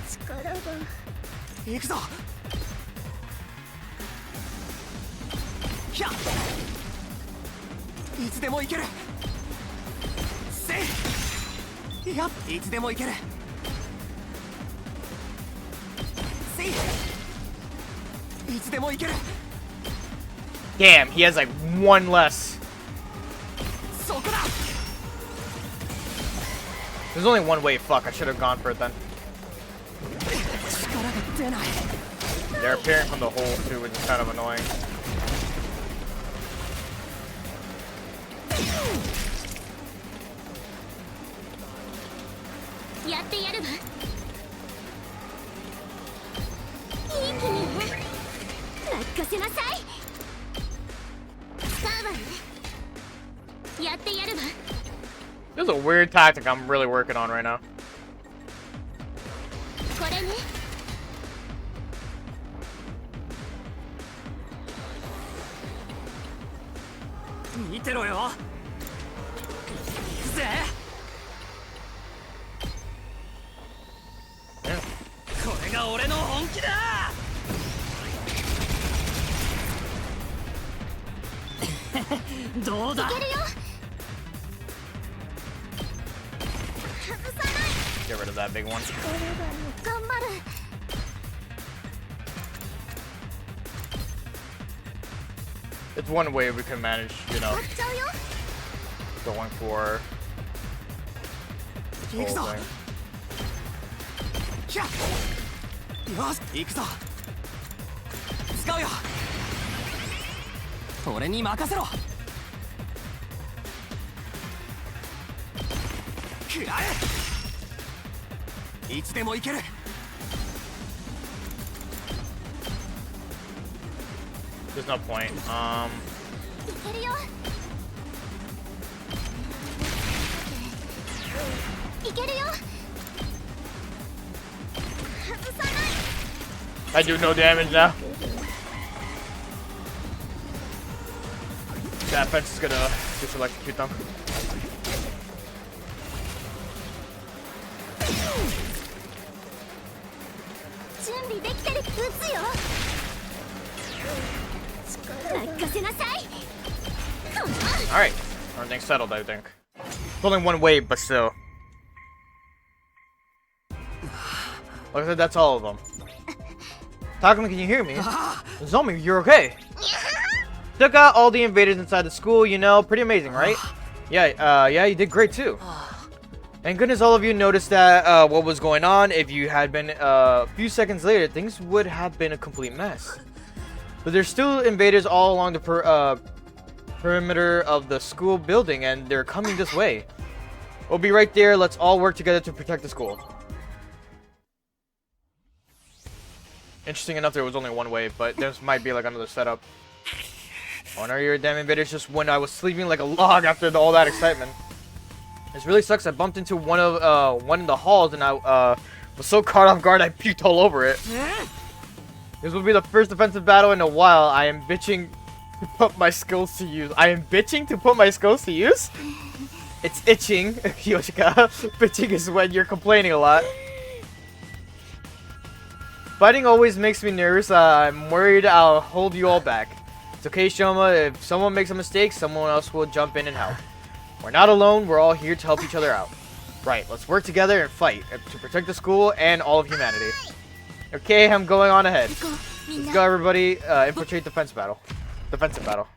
力が。行くぞ。ひゃっ。いつでも行ける。せい。やっ、いつでも行ける。せい。いつでも行ける。 Damn, he has like one less. そこだ。 There's only one way. Fuck, I should have gone for it then. 力が出ない。 They're appearing from the hole too, which is kind of annoying. Yeah, ってやるわ。いい気にね。任せなさい。使うわね。やってやるわ。 This is a weird tactic I'm really working on right now. これね。 見てろよ。行くぜ。これが俺の本気だ。どうだ。いけるよ。外さない。 Get rid of that big one. 頑張る。 It's one way we can manage, you know, 使っちゃうよ。 going for this 行く whole ぞ。 thing. ひゃっ。よし、行くぞ。使うよ。俺に任せろ。食らえ。いつでも行ける。 There's no point. いけるよ。いけるよ。外さない。 I do no damage now. That fence is gonna just electrocute them. 準備できてる。撃つよ。任せなさい。 Alright. Everything's settled, I think. It's only one wave, but still. Like I said, that's all of them. Takumi, can you hear me? Zombie, you're okay. Took out all the invaders inside the school, you know, pretty amazing, right? Yeah, yeah, you did great too. Thank goodness all of you noticed that what was going on. If you had been a few seconds later, things would have been a complete mess. But there's still invaders all along the perimeter of the school building, and they're coming this way. We'll be right there. Let's all work together to protect the school. Interesting enough, there was only one wave, but this might be like another setup. Oh no, you're a damn invaders just when I was sleeping like a log after all that excitement. This really sucks. I bumped into one in the halls, and I was so caught off guard I puked all over it. This will be the first defensive battle in a while. I am bitching to put my skills to use. I am bitching to put my skills to use? It's itching, Yoshika. Bitching is when you're complaining a lot. Fighting always makes me nervous. I'm worried I'll hold you all back. It's okay, Shoma. If someone makes a mistake, someone else will jump in and help. We're not alone. We're all here to help each other out. Right, let's work together and fight to protect the school and all of humanity. Okay, I'm going on ahead. Let's go, everybody. Infiltrate defensive battle. Defensive battle.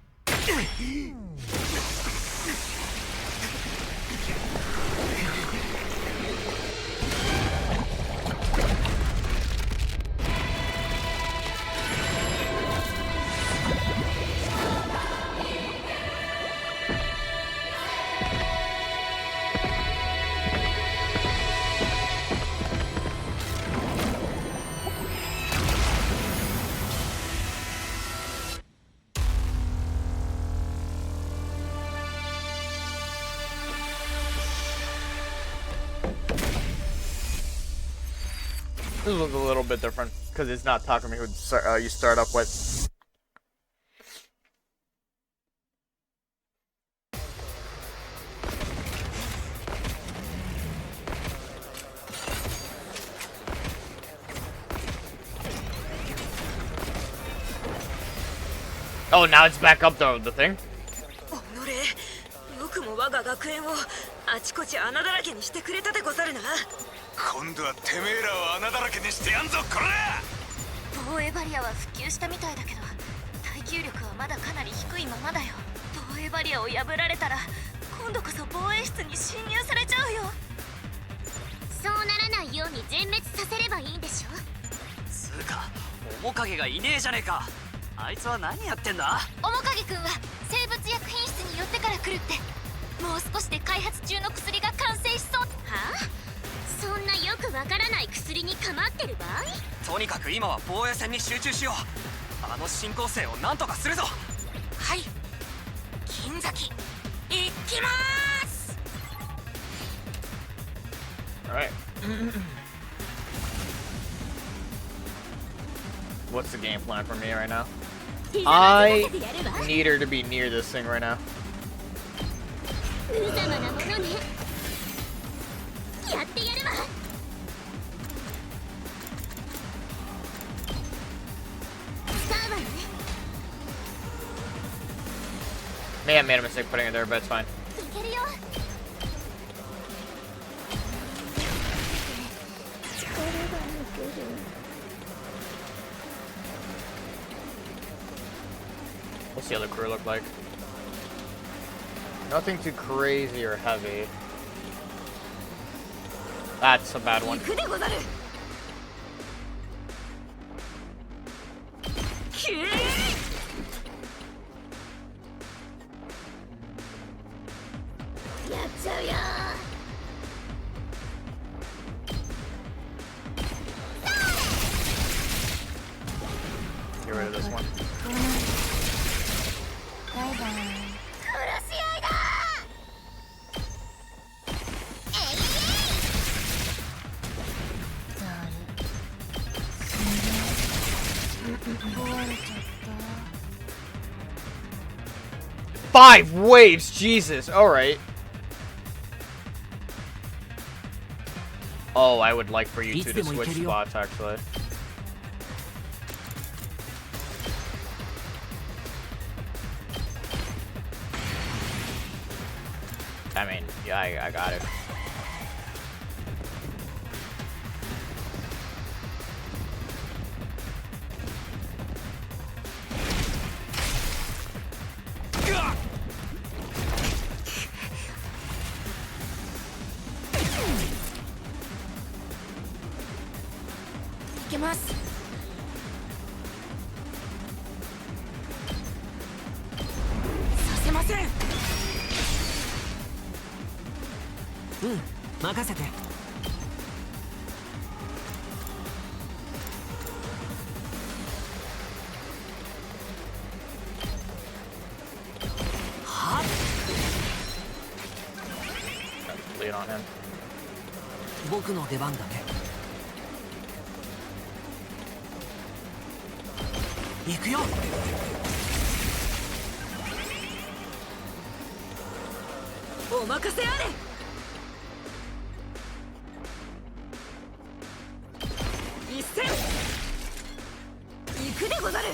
This one's a little bit different because it's not Takumi who you start up with. Oh, now it's back up though, the thing. おのれ、よくも我が学園をあちこち穴だらけにしてくれたでござるな。今度はてめえらを穴だらけにしてやんぞこら。防衛バリアは復旧したみたいだけど耐久力はまだかなり低いままだよ。防衛バリアを破られたら今度こそ防衛室に侵入されちゃうよ。そうならないように全滅させればいいんでしょ。つうか面影がいねえじゃねえか。あいつは何やってんだ。面影くんは生物薬品室に寄ってから来るって。もう少しで開発中の薬が完成しそう。はあ、そんなよくわからない薬にかまってる場合。とにかく今は防衛戦に集中しよう。あの進行生を何とかするぞ。はい、金崎行きまーす。 Alright. What's the game plan for me right now? I need her to be near this thing right now. 無様なものね。やってやるわ。使うわね。 May have made a mistake putting it there, but it's fine. いけるよ。 What's the other crew look like? Nothing too crazy or heavy. That's a bad one. 行くでござる。きー。 やっちゃうよ。 Get rid of this one. バイバイ。殺し合いだ。えいえい。ざる。壊れちゃった。 5 waves, Jesus. All right. Oh, I would like for you two to switch spots, actually. I mean, yeah, I got it. Lead on him. 僕の出番だね。行くよ。お任せあれ。一戦行くでござる。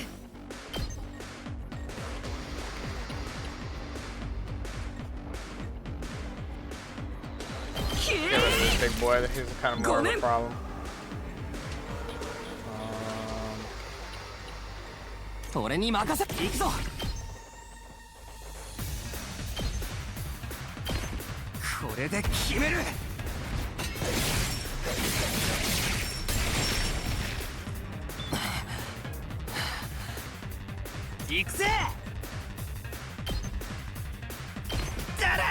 Get rid of this big boy. He's kind of more of a problem. 俺に任せ。行くぞ。これで決める。行くぜ。だら。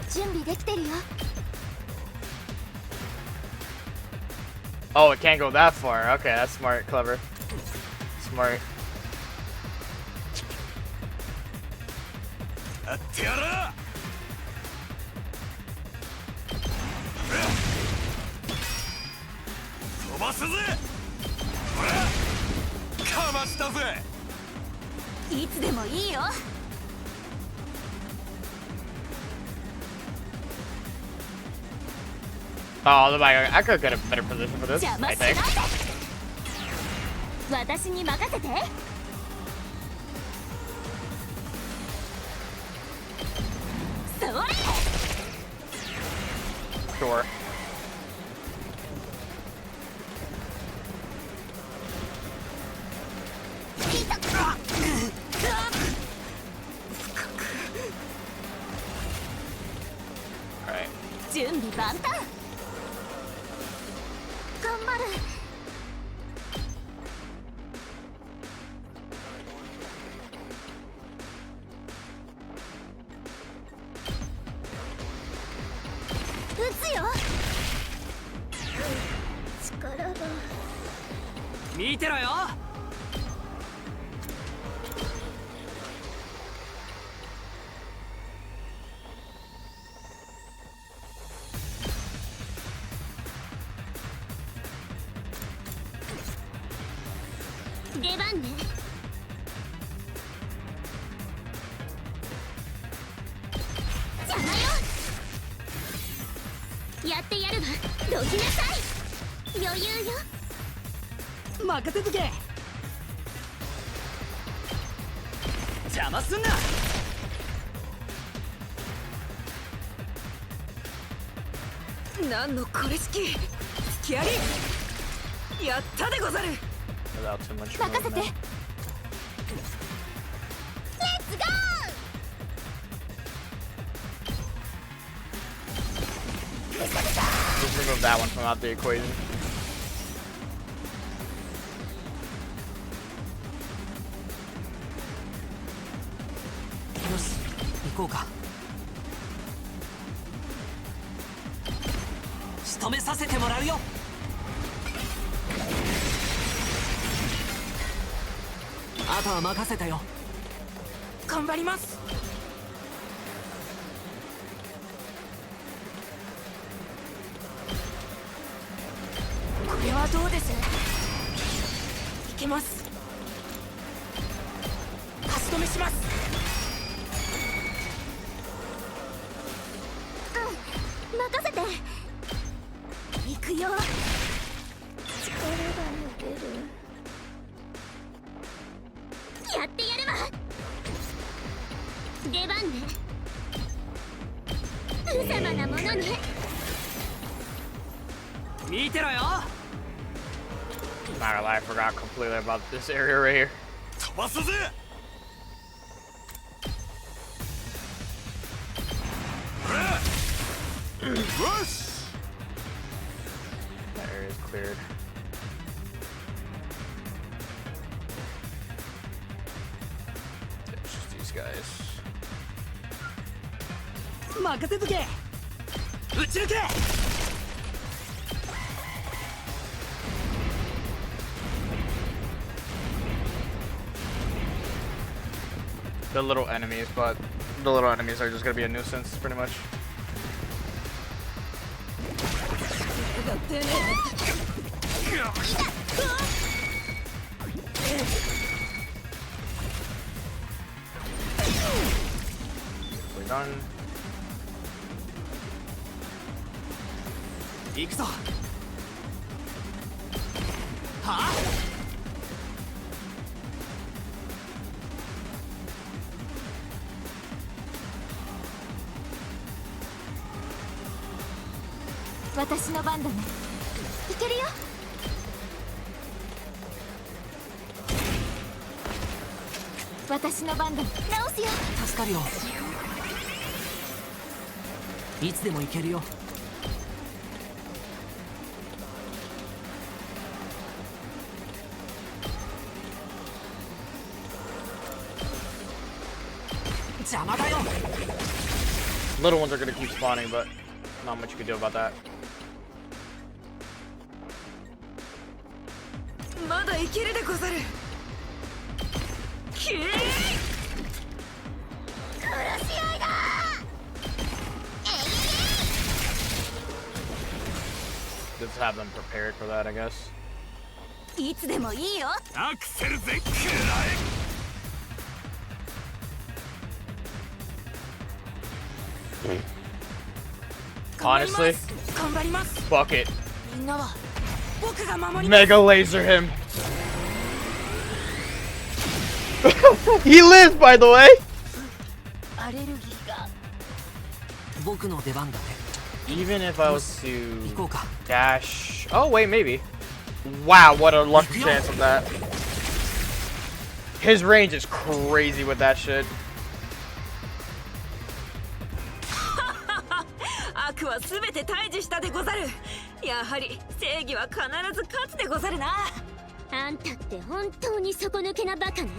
準備できてるよ。 Oh, it can't go that far. Okay, that's smart, clever. Smart. やってやる。飛ばすぜ。ほらかましたぜ。いつでもいいよ。Oh, I could get a better position for this, 邪魔 I しない think. で。私に任せて。それ。 Sure. Alright. 準備万端。頑張る。撃つよ。力が。見てろよ。出番ね。邪魔よ。やってやるわ。どきなさい。余裕よ。任せとけ。邪魔すんな。なんのこれしき。付き合い。やったでござる。 Without too much 任せて。 movement. レッツゴー。 Just remove that one from out the equation. よし、行こうか。仕留めさせてもらうよ。あとは任せたよ。頑張ります。これはどうです？いけます。足止めします。任せて。行くよ。力が抜ける。やってやるわ。出番ね。無様なものね。見てろよ。 Not gonna lie, I forgot completely about this area right here. 飛ばすぜ。ほらよし。 That area is cleared. It's just these guys. 任せとけ。撃ち抜け。 The little enemies, but the little enemies are just gonna be a nuisance, pretty much. だってね。 We're done. 行くぞ。はあ。 私の番だね。いけるよ。私の番だ。直すよ。助かるよ。いつでも行けるよ。邪魔だよ。 Little ones are gonna keep spawning, but not much you can do about that. まだいけるでござる。きーし合いだ。 Just have them prepared for that, I guess. いつでもいいよ。アクセルゼックライ Honestly, 頑張ります。 fuck it. みんなは僕が守ります。 Mega laser him. He lives, by the way. アレルギーが。僕の出番だね。 Even if I was 行 to こうか。 dash. Oh wait, maybe. Wow, what a lucky chance of that. His range is crazy with that shit. 悪はすべて退治したでござる。やはり正義は必ず勝つでござるな。あんたって本当に底抜けなバカね。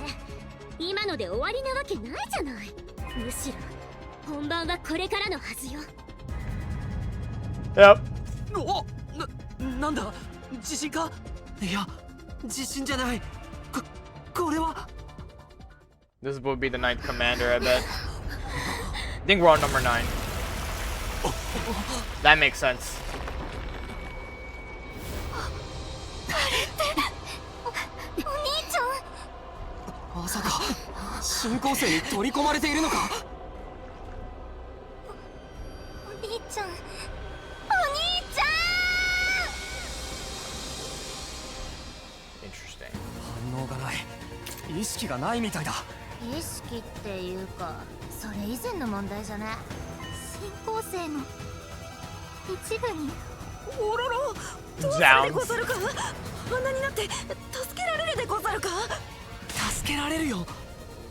今ので終わりなわけないじゃない。むしろ本番はこれからのはずよ。 Yep. おなんだ自信か。いや自信じゃない。これは This would be the 9th commander, I bet. I think we're on number 9. That makes sense. お兄ちゃん。まさか新構成に取り込まれているのか。お兄ちゃん。お兄ちゃん。 Interesting. 反応がない。意識がないみたいだ。意識っていうか、それ以前の問題じゃね。新構成の一部に。おろろ、どうするでござるか。あんなになって助けられるでござるか。助けられるよ。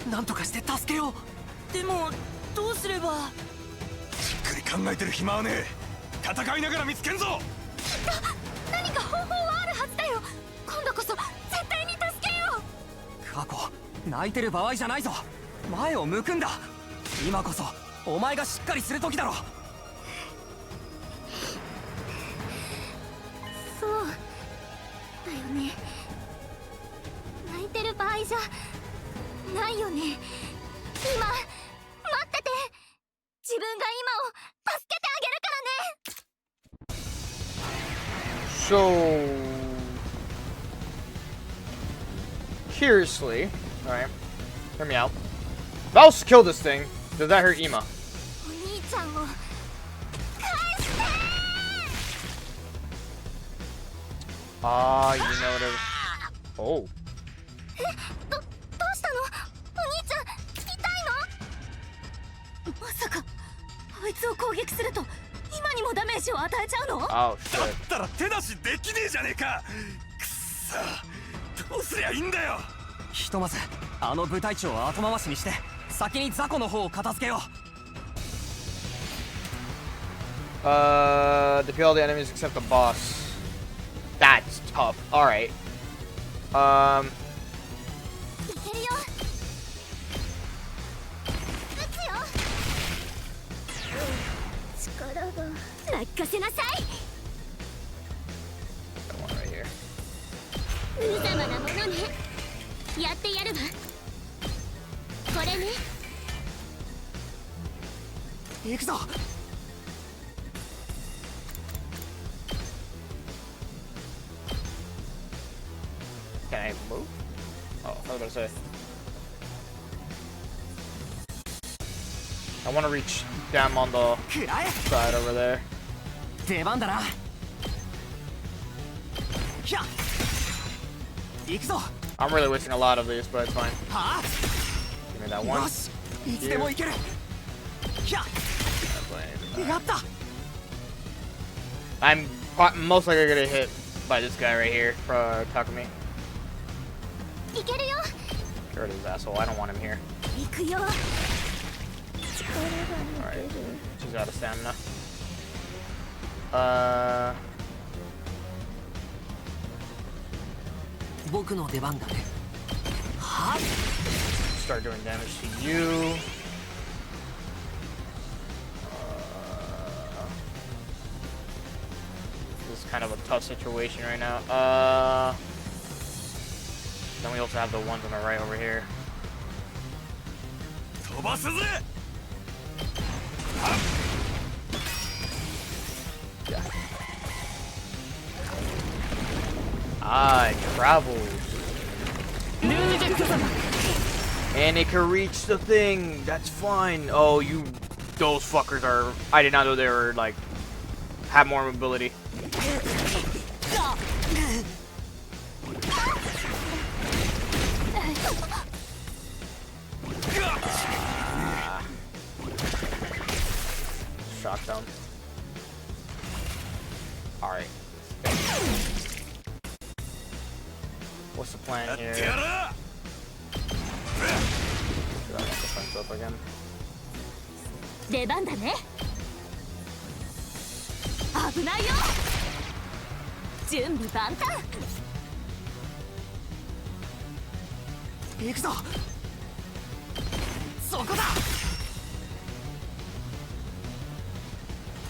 なんとかして助けよう。でもどうすれば。じっくり考えてる暇はねえ。戦いながら見つけんぞ。何か方法はあるはずだよ。今度こそ絶対に助けよう。過去泣いてる場合じゃないぞ。前を向くんだ。今こそお前がしっかりする時だろ。そうだよね。泣いてる場合じゃないよね。今待ってて。自分が今を助けてあげるからね。 So, curiously, alright, hear me out. If I was to kill this thing, does that hurt Ima? お兄ちゃんを返して。 Ah, you know what I... Oh. どうしたの？お兄ちゃん痛いの？まさかあいつを攻撃すると今にもダメージを与えちゃうの？ Oh, だ shit. ったら手出しできねえじゃねえか。くっさ、どうすりゃいいんだよ。ひとまずあの部隊長を後回しにして先に雑魚の方を片付けよう。Defeat all the enemies except the boss. That's tough. Alright. いけるよ。撃つよ。力が落下せなさい。 Got one right here. 無様なものね。やってやるわ。これね。行くぞ。 Can I move? Oh, I was about to say. I want to reach down on the くらえ。 side over there. 出番だな。ひゃ。行くぞ。 I'm really wasting a lot of these, but it's fine. はあ。 Give me that one. よし。いつでも行ける。ひゃ。 Not playing anything. やった。 I'm most likely gonna get hit by this guy right here for Takumi. いけるよ。 Get rid of this asshole. I don't want him here. 行くよ。 Alright. She's out of stamina. 僕の出番だね。はあ。 Start doing damage to you. This is kind of a tough situation right now. Then we also have the ones on the right over here. 飛ばすぜ。Yeah. Ah, it travels. And it can reach the thing. That's fine. Oh, those fuckers are. I did not know they were like have more mobility. Shock them. All right. What's the plan here? Should I want the fence up again? 出番だね。危ないよ。準備万端。行くぞ。そこだ。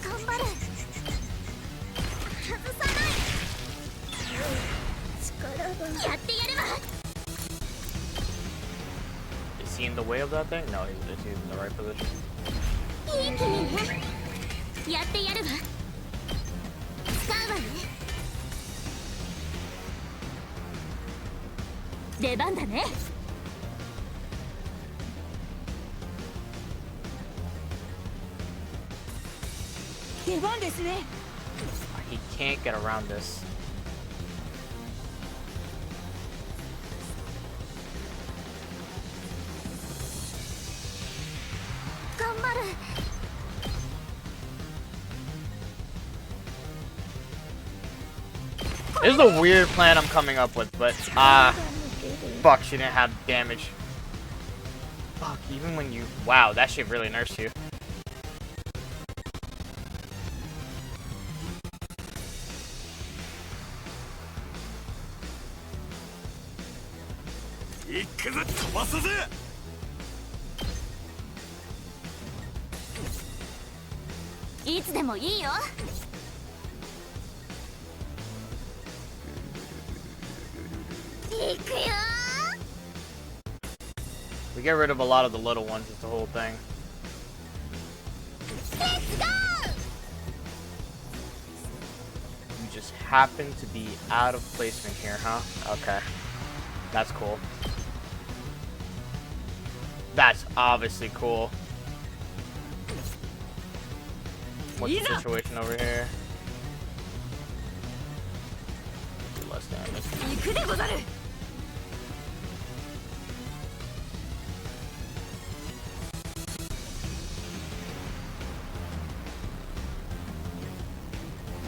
頑張れ。外さない。力が。やってやるわ。 Is he in the way of that thing? No, he's in the right position. いい気味ね。やってやるわ。使うわね。出番だね。出番ですね。He can't get around this. This is a weird plan I'm coming up with, but fuck, she didn't have damage. Fuck, even when you wow, that shit really nursed you. We get rid of a lot of the little ones, it's the whole thing. Let's go! You just happen to be out of placement here, huh? Okay. That's cool. That's obviously cool. What's the situation over here? Do less damage.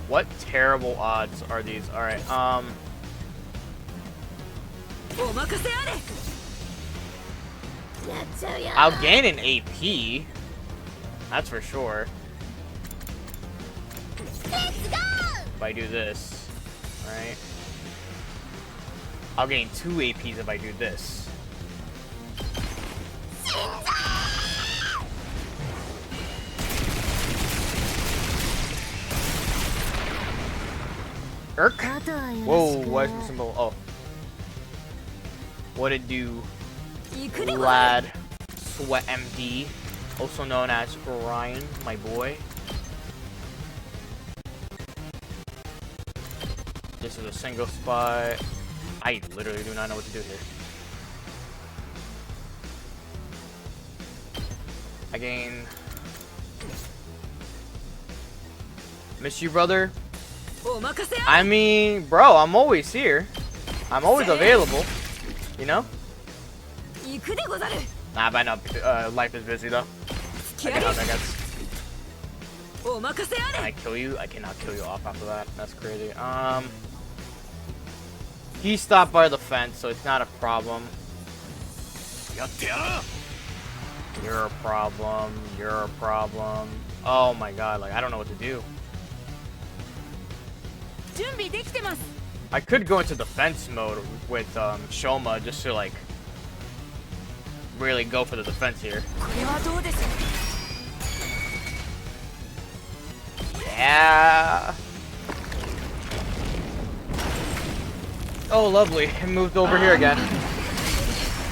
What terrible odds are these? Alright, I'll gain an AP. That's for sure. Let's go! If I do this, right? I'll gain 2 APs if I do this. Irk? Whoa, what's the symbol? Oh. What it do? Lad Sweat MD, also known as Ryan, my boy. This is a single spot. I literally do not know what to do here. I gain. Miss you, brother. I mean, bro, I'm always here. I'm always available. You know? Nah, but I know life is busy though. I get how that gets. Can I kill you? I cannot kill you off after that. That's crazy. He stopped by the fence, so it's not a problem. You're a problem. You're a problem. Oh my god, like I don't know what to do. I could go into defense mode with Shoma just to like really go for the defense here. Yeah. Oh, lovely. It moved over here again.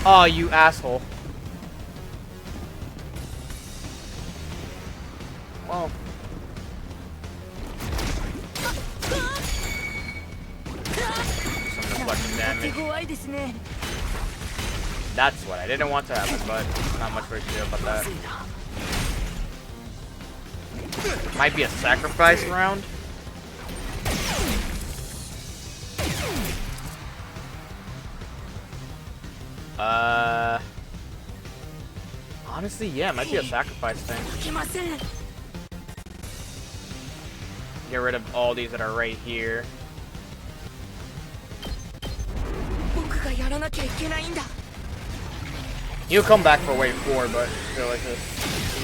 Oh, you asshole. Well. Some deflection damage. 怖いですね。 That's what I didn't want to happen, but not much we can do about that. Might be a sacrifice round. Honestly, yeah, it might be a sacrifice thing. 来ません。 Get rid of all these that are right here. 僕がやらなきゃいけないんだ。 He'll come back for wave 4, but I feel like there's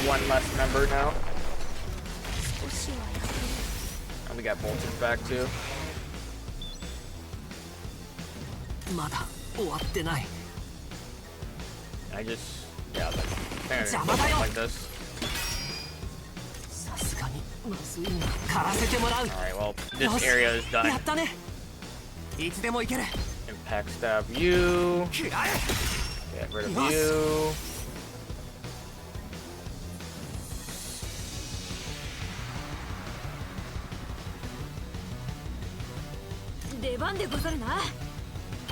one less member now. And we got Bolton back too. まだ終わってない。 I just, yeah, like, I think邪 I'm 魔だよ。 gonna like this. さすがにまずいな。狩らせてもらう。 Alright, well, this area is や done. ったね。いつでも行ける。 Impact stab you. くらえ。 Get rid of you.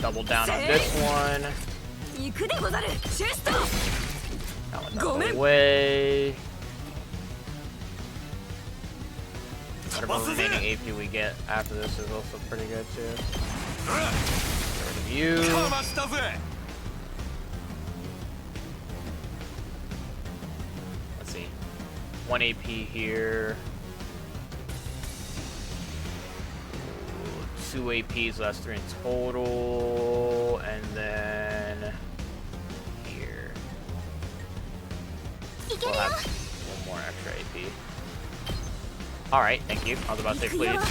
Double down on this one. 行くでござる。シュスト。 That one's out of the way. Whatever remaining AP we get after this is also pretty good too. Get rid of you. かましたぜ。 Let's see. 1 AP here. 2 APs, so that's 3 in total. And then here. We'll have 1 more extra AP. Alright, thank you. I was about to say please.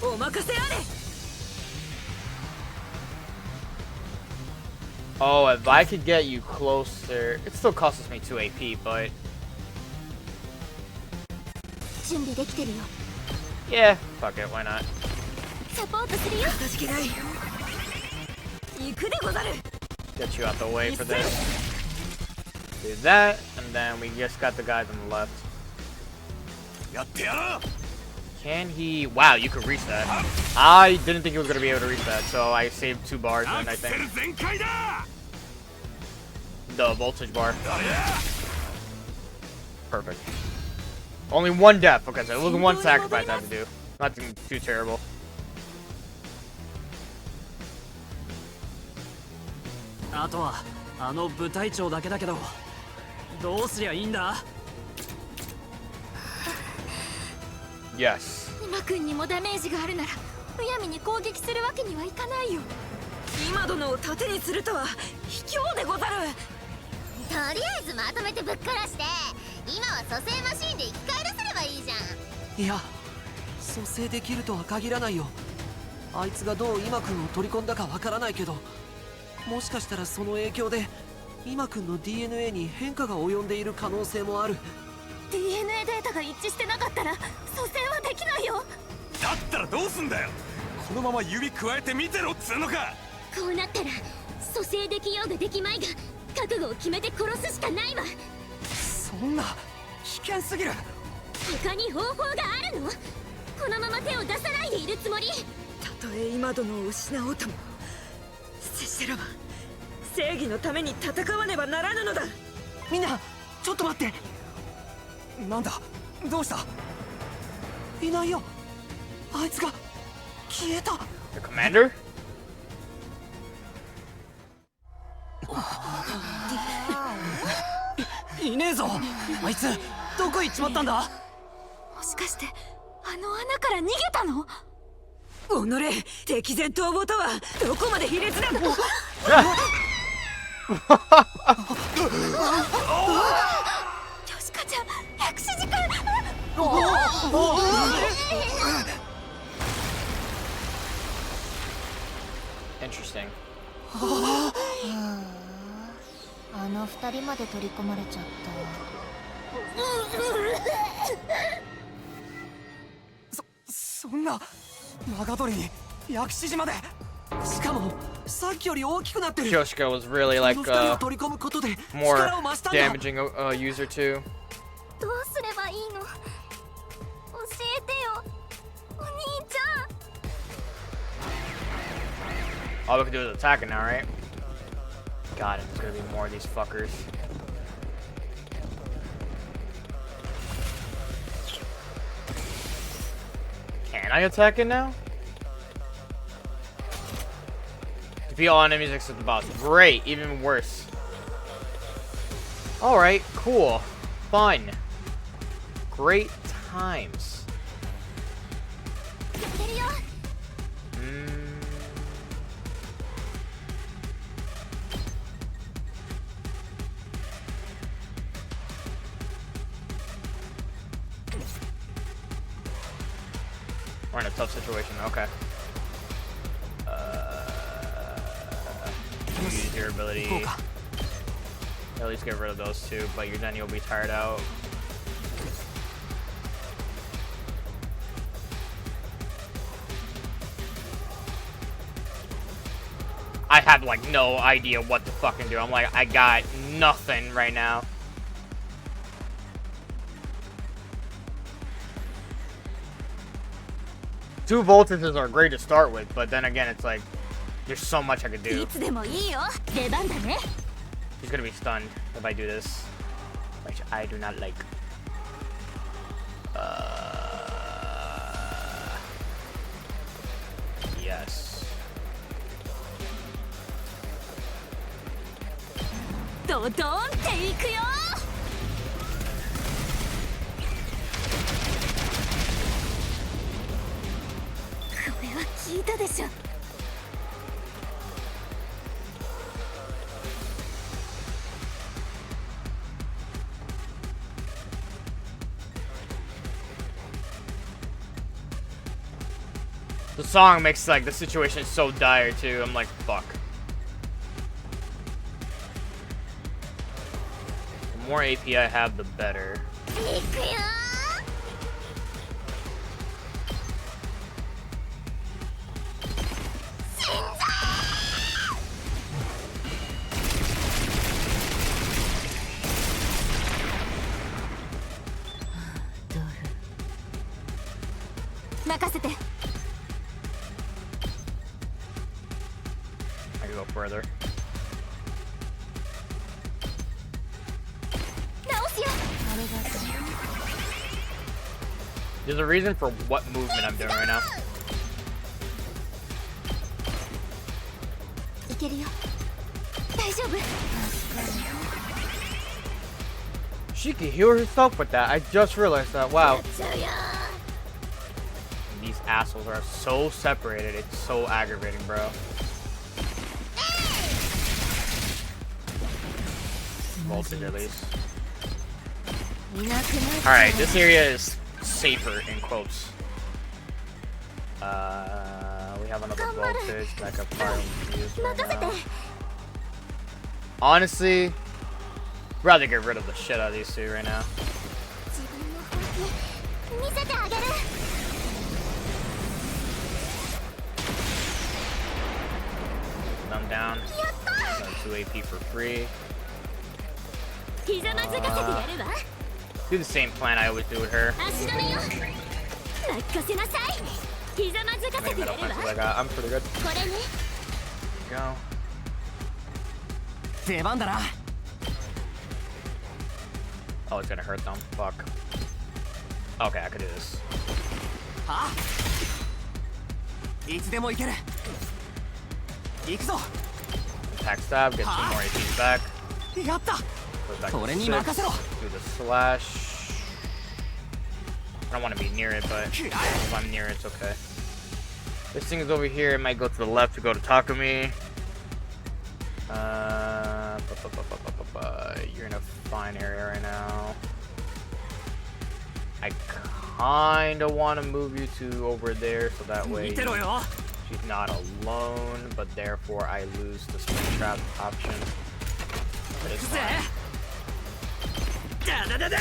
お任せあれ。 Oh, if I could get you closer, it still costs me 2 AP, but 準備できてるよ。 yeah, fuck it, why not? サポートするよ。かたじけない。行くでござる。 Get you out the way for this. Do that, and then we just got the guys on the left. やってやろう。 Can he? Wow, you could reach that. I didn't think he was gonna be able to reach that, so I saved 2 bars, ア and I クセル think 全開だ。 the voltage bar. だりゃ。 Perfect. Only 1 death. Okay, so it was 1 sacrifice I had to do. Nothing too terrible. あとはあの部隊長だけだけど、どうすりゃいいんだ？ Yes. 今くんにもダメージがあるならむやみに攻撃するわけにはいかないよ。今殿を盾にするとは卑怯でござる。とりあえずまとめてぶっ殺して今は蘇生マシーンで生き返らせればいいじゃん。いや、蘇生できるとは限らないよ。あいつがどう今くんを取り込んだかわからないけど、もしかしたらその影響で今くんの DNA に変化が及んでいる可能性もある。 DNA データが一致してなかったら蘇生はできないよ。だったらどうすんだよ。このまま指加えて見てろっつうのか。こうなったら蘇生できようができまいが覚悟を決めて殺すしかないわ。そんな危険すぎる。他に方法があるの？このまま手を出さないでいるつもり？たとえ今殿を失おうとも、拙者らは正義のために戦わねばならぬのだ。みんなちょっと待って。なんだ、どうした？いないよ。あいつが消えた。 The commander? いねえぞ。あいつどこ行っちまったんだ？もしかしてあの穴から逃げたの？おのれ、敵前逃亡とはどこまで卑劣なんだ。ヨシカちゃん、薬師寺君。 Interesting. あの二人まで取り込まれちゃった。そんな長鳥に薬師寺まで。しかもさっきより大きくなってる。 Shoshika was really like この二人を取り込むことで more 力を増したんだ。 damaging user too. どうすればいいの？教えてよ、お兄ちゃん。 All we can do is attack it now, right? God, there's gonna be more of these fuckers. Can I attack it now? Defeat all enemies except the boss. Great, even worse. Alright, cool. Fun. Great times. やってるよ。 We're in a tough situation. Okay. Use your ability. At least get rid of those two, but then you'll be tired out. I have like no idea what to fucking do. I'm like, I got nothing right now. Two voltages are great to start with, but then again, it's like, there's so much I could い do. つでもいいよ。出番だね。 He's gonna be stunned if I do this, which I do not like. Yes. ドドンっていくよ。これは聞いたでしょ。 The song makes like the situation so dire too. I'm like, fuck. The more AP I have, the better. いくよ。 任せて。 I can go further. 直すよ。 There's a reason for what movement I'm doing right now. いけるよ。大丈夫。 She can heal herself with that. I just realized that. Wow. ちゃうよ。 These assholes are so separated. It's so aggravating, bro. Voltage at least. いなくなっちゃう。 Alright, this area is safer in quotes. We have another voltage that I could probably use right 任せて。 now. Honestly, rather get rid of the shit out of these two right now. 自分の本気見せてあげる。 Thumb down. Another 2 AP for free. ひざまずかせてやるわ。 Do the same plan I always do with her. 足止めよ。任せなさい。ひざまずか How せ many てや metal る punches わ。 I got? I'm pretty good. これね。 Go. 出番だな。 Oh, it's gonna hurt them. Fuck. Okay, I could do this. ああ、いつでもいける。行くぞ。 Attack stab, get 2 more APs back. やった。 Goes back to 俺に 6. 任せろ。 Do the slash. I don't want to be near it, but if I'm near it, it's okay. This thing is over here. It might go to the left to go to Takumi. You're in a fine area right now. I kind of want to move you to over there so that way 見てろよ。 she's not alone, but therefore I lose the spring trap option. But it's ぜ fine. だだだだ。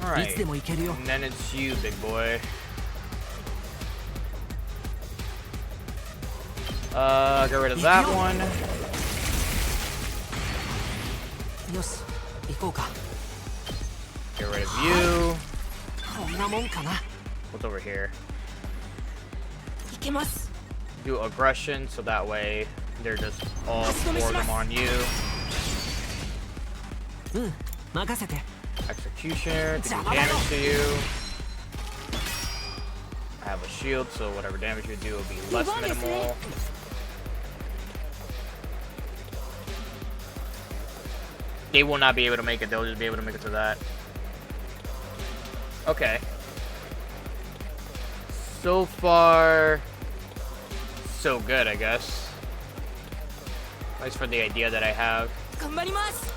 Alright, Alright. いつでも行けるよ。 And then it's you, big boy. Get rid of that one. よし、行こうか。 Get rid of you. こんなもんかな。 What's over here? いけます。 Do aggression, so that way they're just all 4 of them on you. うん、任せて。 Executioner to do damage to you. I have a shield, so whatever damage you do will be less minimal. They will not be able to make it, they'll just be able to make it to that. Okay. So far, so good, I guess. At least for the idea that I have. 頑張ります。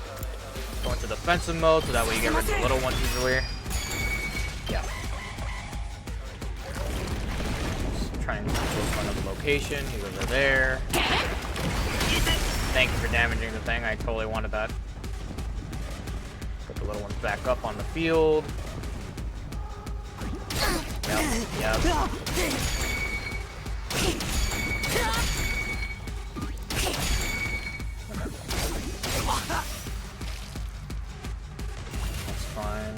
Go into defensive mode, so that way you get rid of the little ones usually. Yeah. Just try and find another location. He goes over there. Thank you for damaging the thing. I totally wanted that. Put the little ones back up on the field. Yep. That's fine.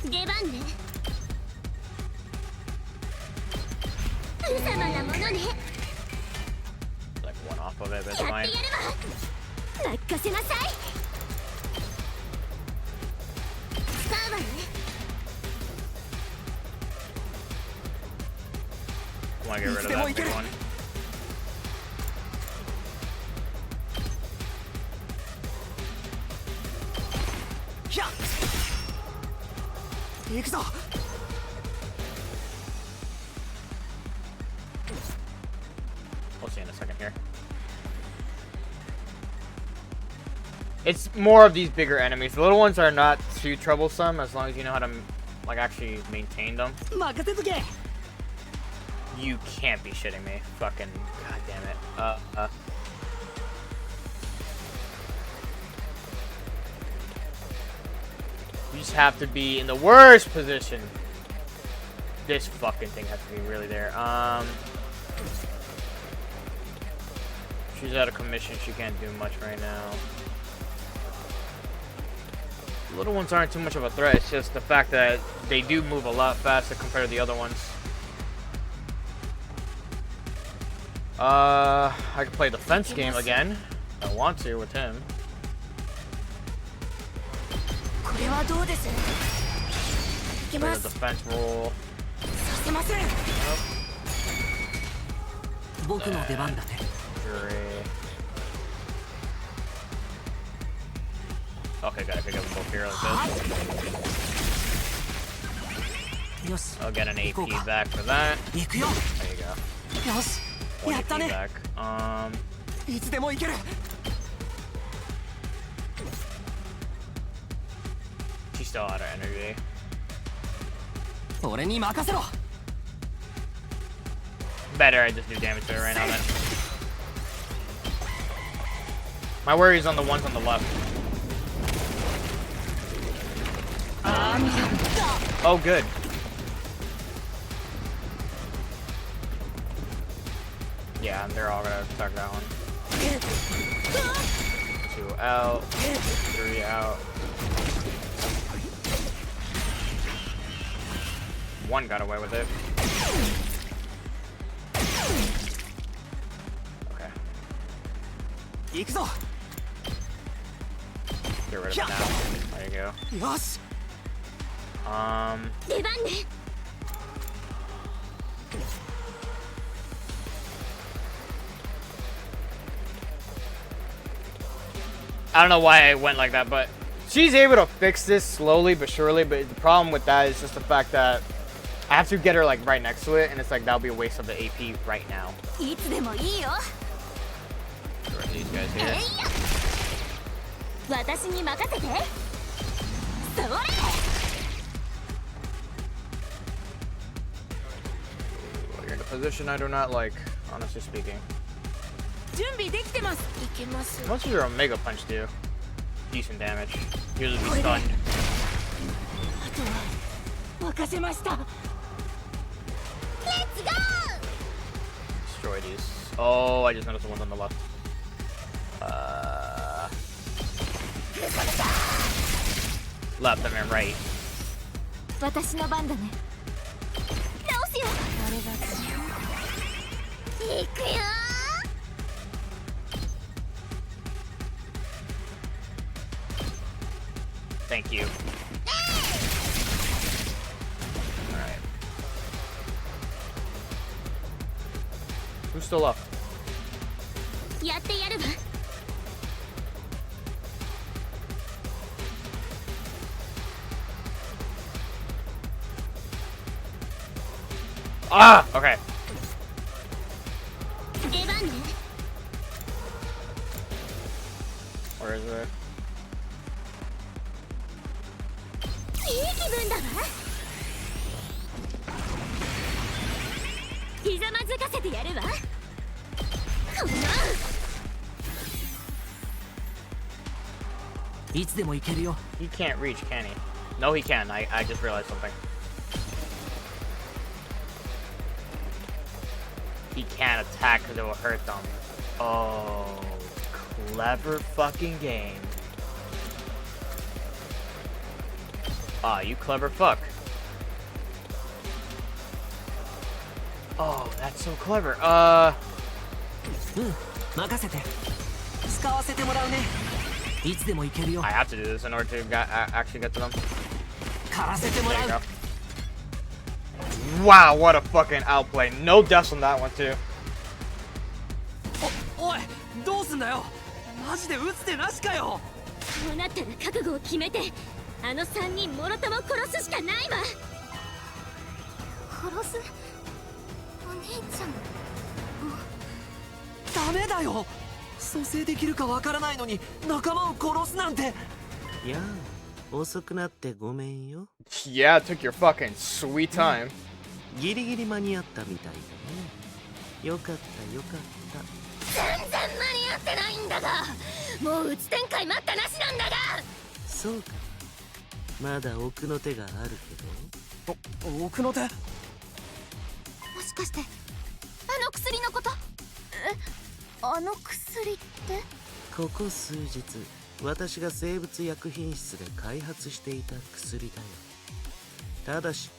出番ね。無様なものね。 Like one off of it, that's やって fine. やるわ。任せなさい。使うわね。 I want to get rid of that big one. Yeah. 行くぞ。 We'll see in a second here. It's more of these bigger enemies. The little ones are not too troublesome as long as you know how to like actually maintain them. 任せとけ。 You can't be shitting me. Fucking god damn it. You just have to be in the worst position. This fucking thing has to be really there. She's out of commission. She can't do much right now. The little ones aren't too much of a threat. It's just the fact that they do move a lot faster compared to the other ones. I could play the fence game again. I want to with him. これはどうです。いけ Play ま the す。 defense roll. させません。僕の出番だね。 Jury. Okay, good. I could get them both here like this. よし。 I'll get an 行こう AP か。 back for that. 行くよ。 There you go. よし。 One やった AP ね。 back. いつでも行ける。 She's still out of energy. 俺に任せろ。 Better I just do damage to her right now then. My worry is on the ones on the left. Oh, good. Yeah, they're all gonna attack that one. 2 out, 3 out. 1 got away with it. Okay, 行くぞ。 get rid of it now. There you go. よし。出番ね。 I don't know why I went like that, but she's able to fix this slowly but surely. But the problem with that is just the fact that I have to get her like right next to it, and it's like that'll be a waste of the AP right now. いつでもいいよ。 Get rid of these guys え here. いや。私に任せて。それ。 You're in a position I do not like, honestly speaking. 準備できていけます。 Most of your Omega Punch do decent damage. Usually be stunned. あとは任せました。 Destroy these. Oh, I just noticed the ones on the left. Left, I mean right. 私の番だね。直すよ。あれがいくよ。 Thank you. Alright. Who's still up? やってやるわ。 Ah! Okay. 出番ね。 Where is it? いい気分だわ。ひざまずかせてやるわ。このいつでも行けるよ。 He can't reach, can he? No, he can. I just realized something. He can't attack because it will hurt them. Oh, clever fucking game. Ah, you clever fuck. Oh, that's so clever. うん任せて。使わせてもらうね。いつでも行けるよ。 I have to do this in order to actually get to them. 狩らせても There ら you う。 go. Wow, what a fucking outplay. No deaths on that one, too. おいどうすんだよ。マジで撃つ手なしかよ。こうなったら覚悟を決めて、あの3人もろとも殺すしかないわ。殺す？お兄ちゃん。ダメだよ。蘇生できるかわからないのに仲間を殺すなんて。いやあ遅くなってごめんよ。 Yeah, it took your fucking sweet time. ギリギリ間に合ったみたいだね。よかったよかった。全然間に合ってないんだが、もう打つ展開待ったなしなんだが。そうか。まだ奥の手があるけど。奥の手。もしかしてあの薬のこと？あの薬って？ここ数日私が生物薬品室で開発していた薬だよ。ただし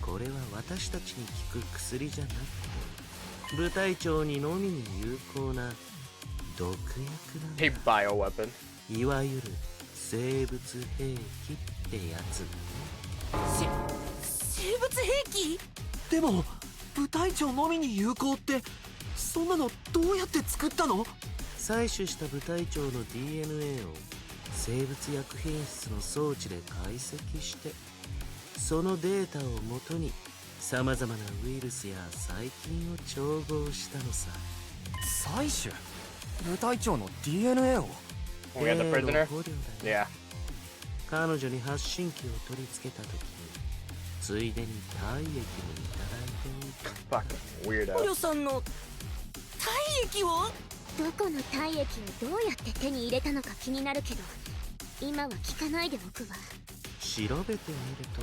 これは私たちに効く薬じゃなくて部隊長にのみに有効な毒薬 A なんだ。 bioweapon. いわゆる生物兵器ってやつだね。生物兵器？でも部隊長のみに有効ってそんなのどうやって作ったの？採取した部隊長の DNA を生物薬品室の装置で解析してそのデータをもとにさまざまなウイルスや細菌を調合したのさ。採取？部隊長の DNA を？ We got the prisoner? 捕虜だ Yeah. よ。彼女に発信機を取り付けた時についでに体液もいただいておいた。 Fucking 捕 weirdo. 虜さんの体液を？どこの体液をどうやって手に入れたのか気になるけど、今は聞かないでおくわ。調べてみると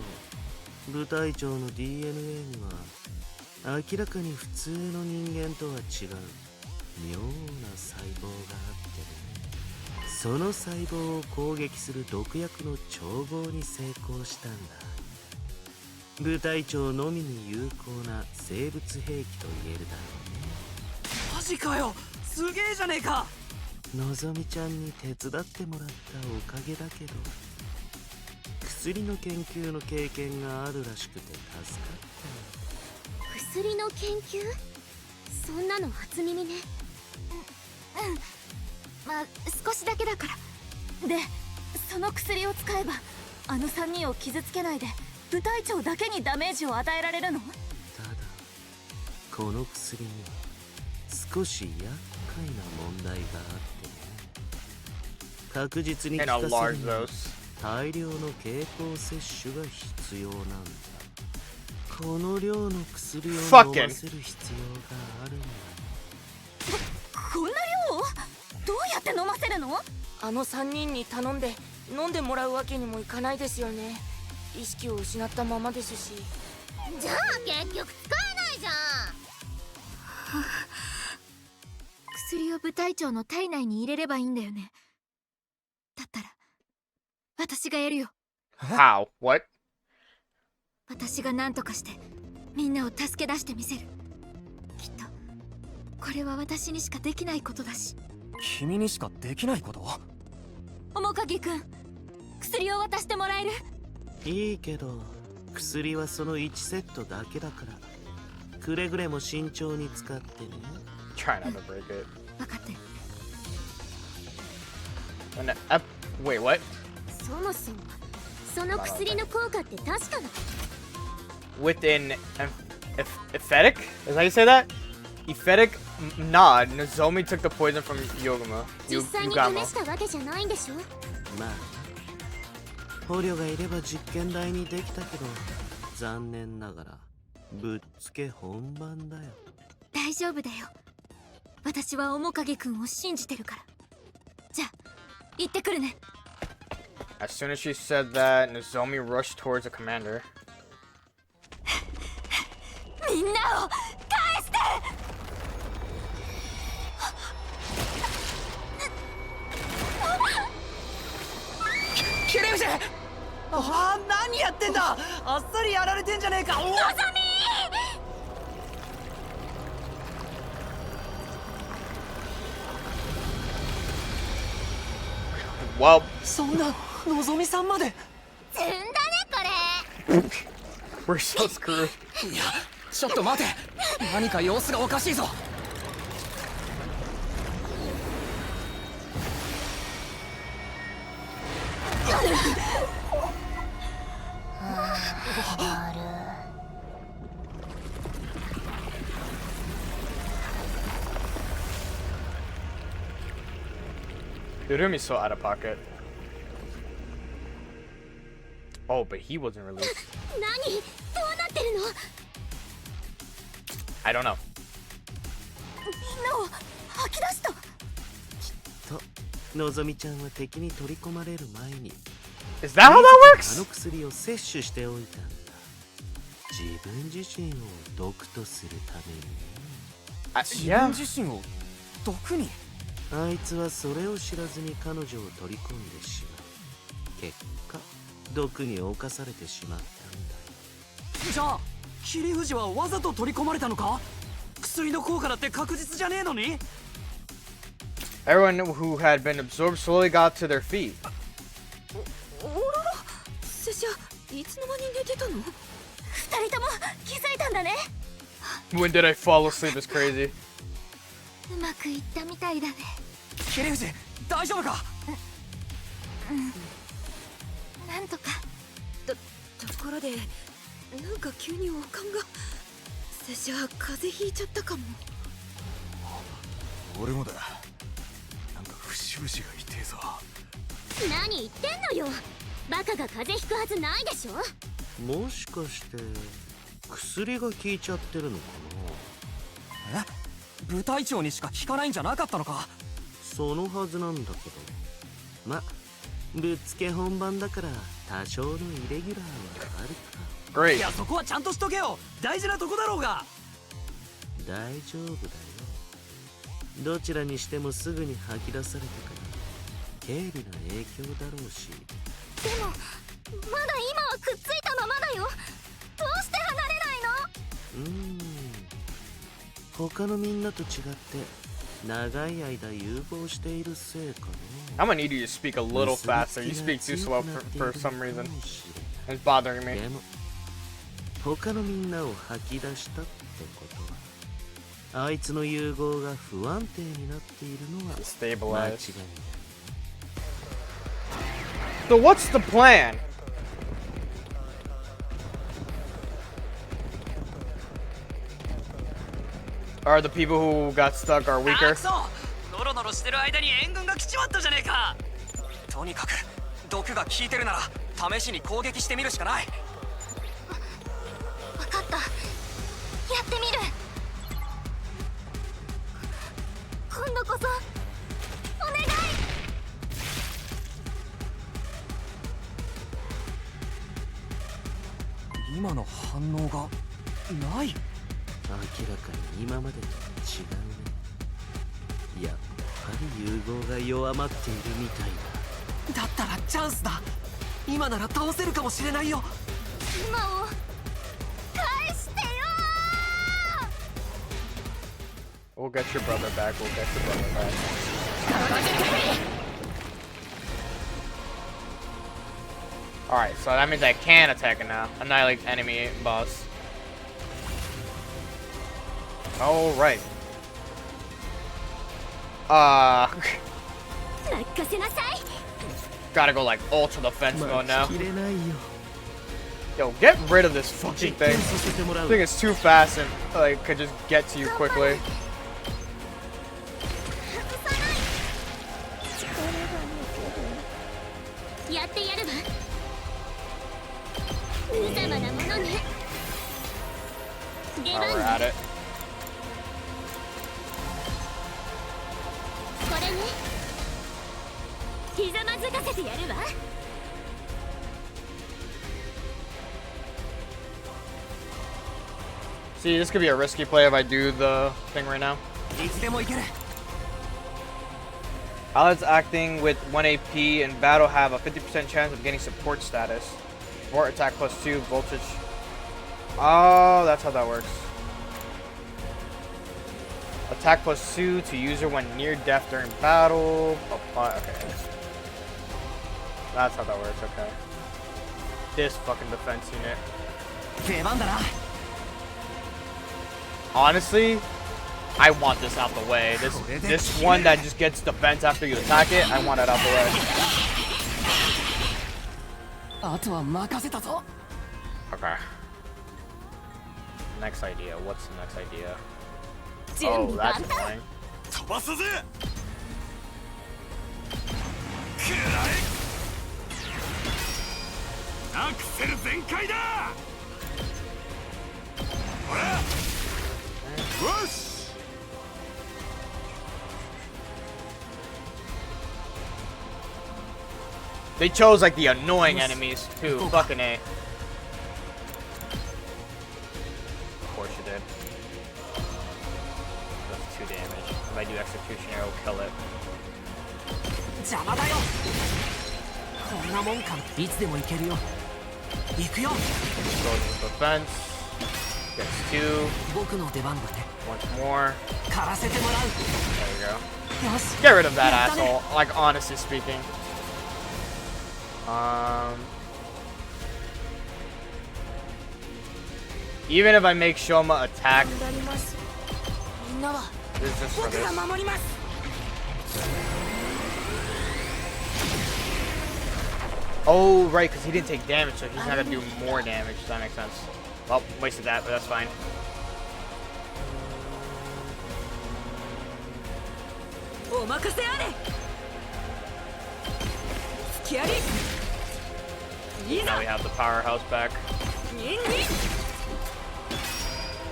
部隊長の DNA には明らかに普通の人間とは違う妙な細胞があってね。その細胞を攻撃する毒薬の調合に成功したんだ。部隊長のみに有効な生物兵器と言えるだろマジかよ。すげえじゃねえか。うね。のぞみちゃんに手伝ってもらったおかげだけど薬の研究の経験があるらしくて助かったよ。薬の研究？そんなの初耳ね。まあ少しだけだから。で、その薬を使えばあの3人を傷つけないで部隊長だけにダメージを与えられるの？ただこの薬には少し厄介な問題があってね。確実に効 And か a せ large るには dose. 大量の経口摂取が必要なんだ。この量の薬を飲ま Fucking せる必要があるんだ。こんな量？して飲ませるの？あの3人に頼んで飲んでもらうわけにもいかないですよね。意識を失ったままですし。じゃあ結局使えないじゃん。薬を部隊長の体内に入れればいいんだよね。だったら私がやるよ。 How? What? 私が何とかしてみんなを助け出してみせる。きっとこれは私にしかできないことだし。君にしかできないこと？面影くん、薬を渡してもらえる？いいけど薬はその1セットだけだからくれぐれも慎重に使ってね。 Try not to break it. 分かってる。Wait, what? そもそもその薬の効果って確かな？ With an Ephetic? Is that how you say that? Ephetic? Nah, Nozomi took the poison from Yogama. 実際に試 Yugamo. したわけじゃないんでしょ？まあ捕虜がいれば実験台にできたけど残念ながらぶっつけ本番だよ。大丈夫だよ。私は面影くんを信じてるから。じゃあ行ってくるね。 As soon as she said that, Nozomi rushed towards the commander. みんなを返して！キリウジ！ああ、何やってんだ！あっさりやられてんじゃねえか！のぞみWell, そんな、のぞみさんまで！ずんだねこれ。 we're so screwed. いや、ちょっと待て！何か様子がおかしいぞ！Urumi's so out of pocket. Oh, but he wasn't released. 何？どうなってるの？ I don't know. みんなを吐き出した。とのぞみちゃんは敵に取り込まれる前に Is that how that あ works? の薬を摂取しておいたんだ。自分自身を毒とするために。 Yeah. 自身を毒に？あいつはそれを知らずに彼女を取り込んでしまう。結果毒に侵されてしまったんだ。じゃあ桐藤はわざと取り込まれたのか？薬の効果だって確実じゃねえのに？ Everyone who had been absorbed slowly got to their feet. おらら、拙者いつの間に寝てたの？二人とも気づいたんだね。 When did I fall asleep? Is crazy. うまくいったみたいだね。桐藤、大丈夫か？なんとか。ところで、なんか急に悪感が。拙者風邪ひいちゃったかも。俺もだ。なんか節々が痛えぞ。何言ってんのよ。バカが風邪ひくはずないでしょ。もしかして薬が効いちゃってるのかな。え？部隊長にしか効かないんじゃなかったのか？そのはずなんだけど、ま、ぶっつけ本番だから多少のイレギュラーはあるか。Great. いやそこはちゃんとしとけよ。大事なとこだろうが。大丈夫だよ。どちらにしてもすぐに吐き出されてから軽微な影響だろうし。でもまだ今はくっついたままだよ。どうして離れないの？他のみんなと違って長い間融合しているせいかな。 I'm gonna need you to speak a little faster. You speak too slow for some reason. It's bothering me. でも他のみんなを吐き出したってことはあいつの融合が不安定になっているのは間違いない。 Stabilize. So what's the plan? Are the people who got stuck are weaker? ノロノロしてる間に援軍が来ちまったじゃねえか。とにかく毒が効いてるなら試しに攻撃してみるしかない。分かった。やってみる。今度こそお願い。今の反応がない。明らかに今までと違うね。やっぱり融合が弱まっているみたいだったらチャンスだ。今なら倒せるかもしれないよ。今を返してよ We'll get your brother back. We'll get your brother back. Alright, so that means I can attack it now. Annihilate enemy boss. Alright. 任せなさい Gotta go like ultra defense な。 mode ま now. あきれないよ。 Yo, get rid of this fucking 実 thing. 験させてもら I う。 think it's too fast and like could just get to you quickly. やってやるわ無様なものね出 Alright, 番 we're だ at it. これねひざまずかせてやるわ See, this could be a risky play if I do the thing right now. いつでもいける。 Allies acting with 1 AP in battle have a 50% chance of getting support status. Support attack plus 2 voltage. Oh, that's how that works. Attack plus 2 to user when near death during battle. Okay. That's how that works, okay. This fucking defense unit. 出番だな。 Honestly, I want this out the way. This one that just gets defense after you attack it, I want it out the way. あとは任せたぞ。 Okay. Next idea. What's the next idea? 準 Oh, 備 that's 万端 annoying. 飛ばすぜくらえアクセル全開だほらよし They chose like the annoying enemies too. Fucking A. Of course you did. That's 2 damage. If I do executioner, it'll kill it. 邪魔だよ。こんなもんか。いつでもいけるよ。行くよ。 Goes with defense. Gets 2. 僕の出番だね。 Once more. 狩らせてもらう。 There you go. よし。 Get rid of that asshole. Like honestly speaking. Even if I make Shoma attack, 頑張りますみんなは this is just for 僕が this. 守ります Oh, right, because he didn't take damage, so he's not gonna do more damage. Does that make sense? Well, wasted that, but that's fine. お任せあれ突きありい Now ざ we have the powerhouse back. ニンニン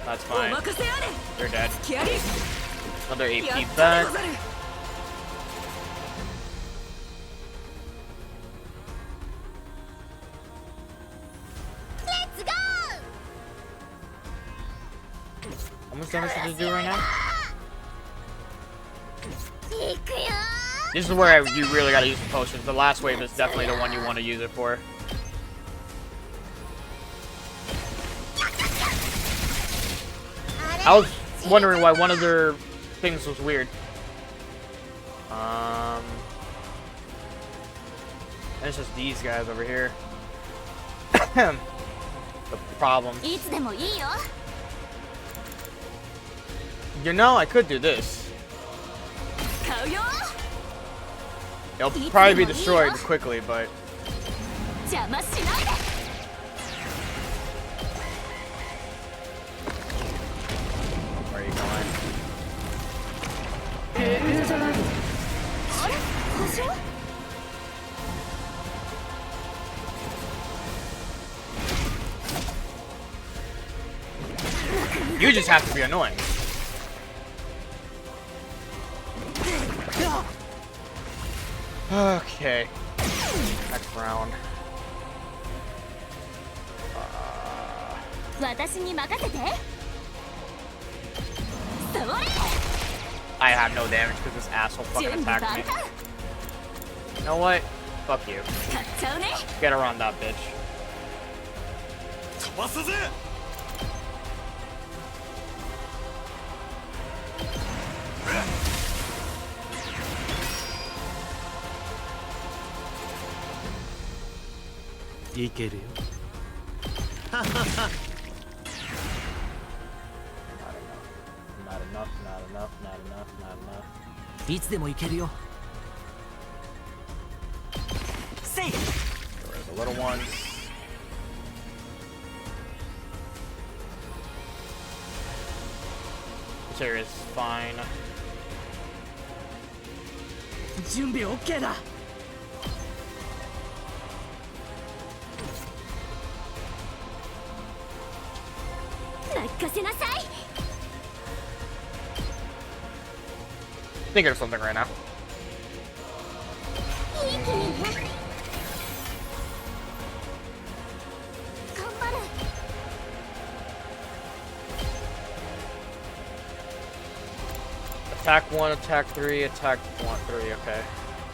That's お fine. 任せあれ You're dead. 突きあり Another や AP ったで back. ござる How much damage did he do right now? いくよ This is where you really gotta use the potions. The last wave is definitely the one you want to use it for. I was wondering why one of their things was weird. And it's just these guys over here. The problem. いつでもいいよ You know, I could do this. 使うよ It'll probably be destroyed quickly, but 邪魔しないで where are you going? あれ故障 You just have to be annoying. Okay. Next round. 私に任せて。それ。 I have no damage because this asshole fucking 準備 attacked 万 me. 端。 You know what? Fuck you. 買っちゃうね。 Get around that bitch. 飛ばすぜ。いけるよ。 Not enough, not enough, not enough, not enough. いつでも行けるよ。 Get rid of the little ones. This area is fine. 準備 OK だ。任せなさい。 Thinking of something right now. いい気にね。頑張れ。 Attack 1, attack 3, attack 1, 3, okay.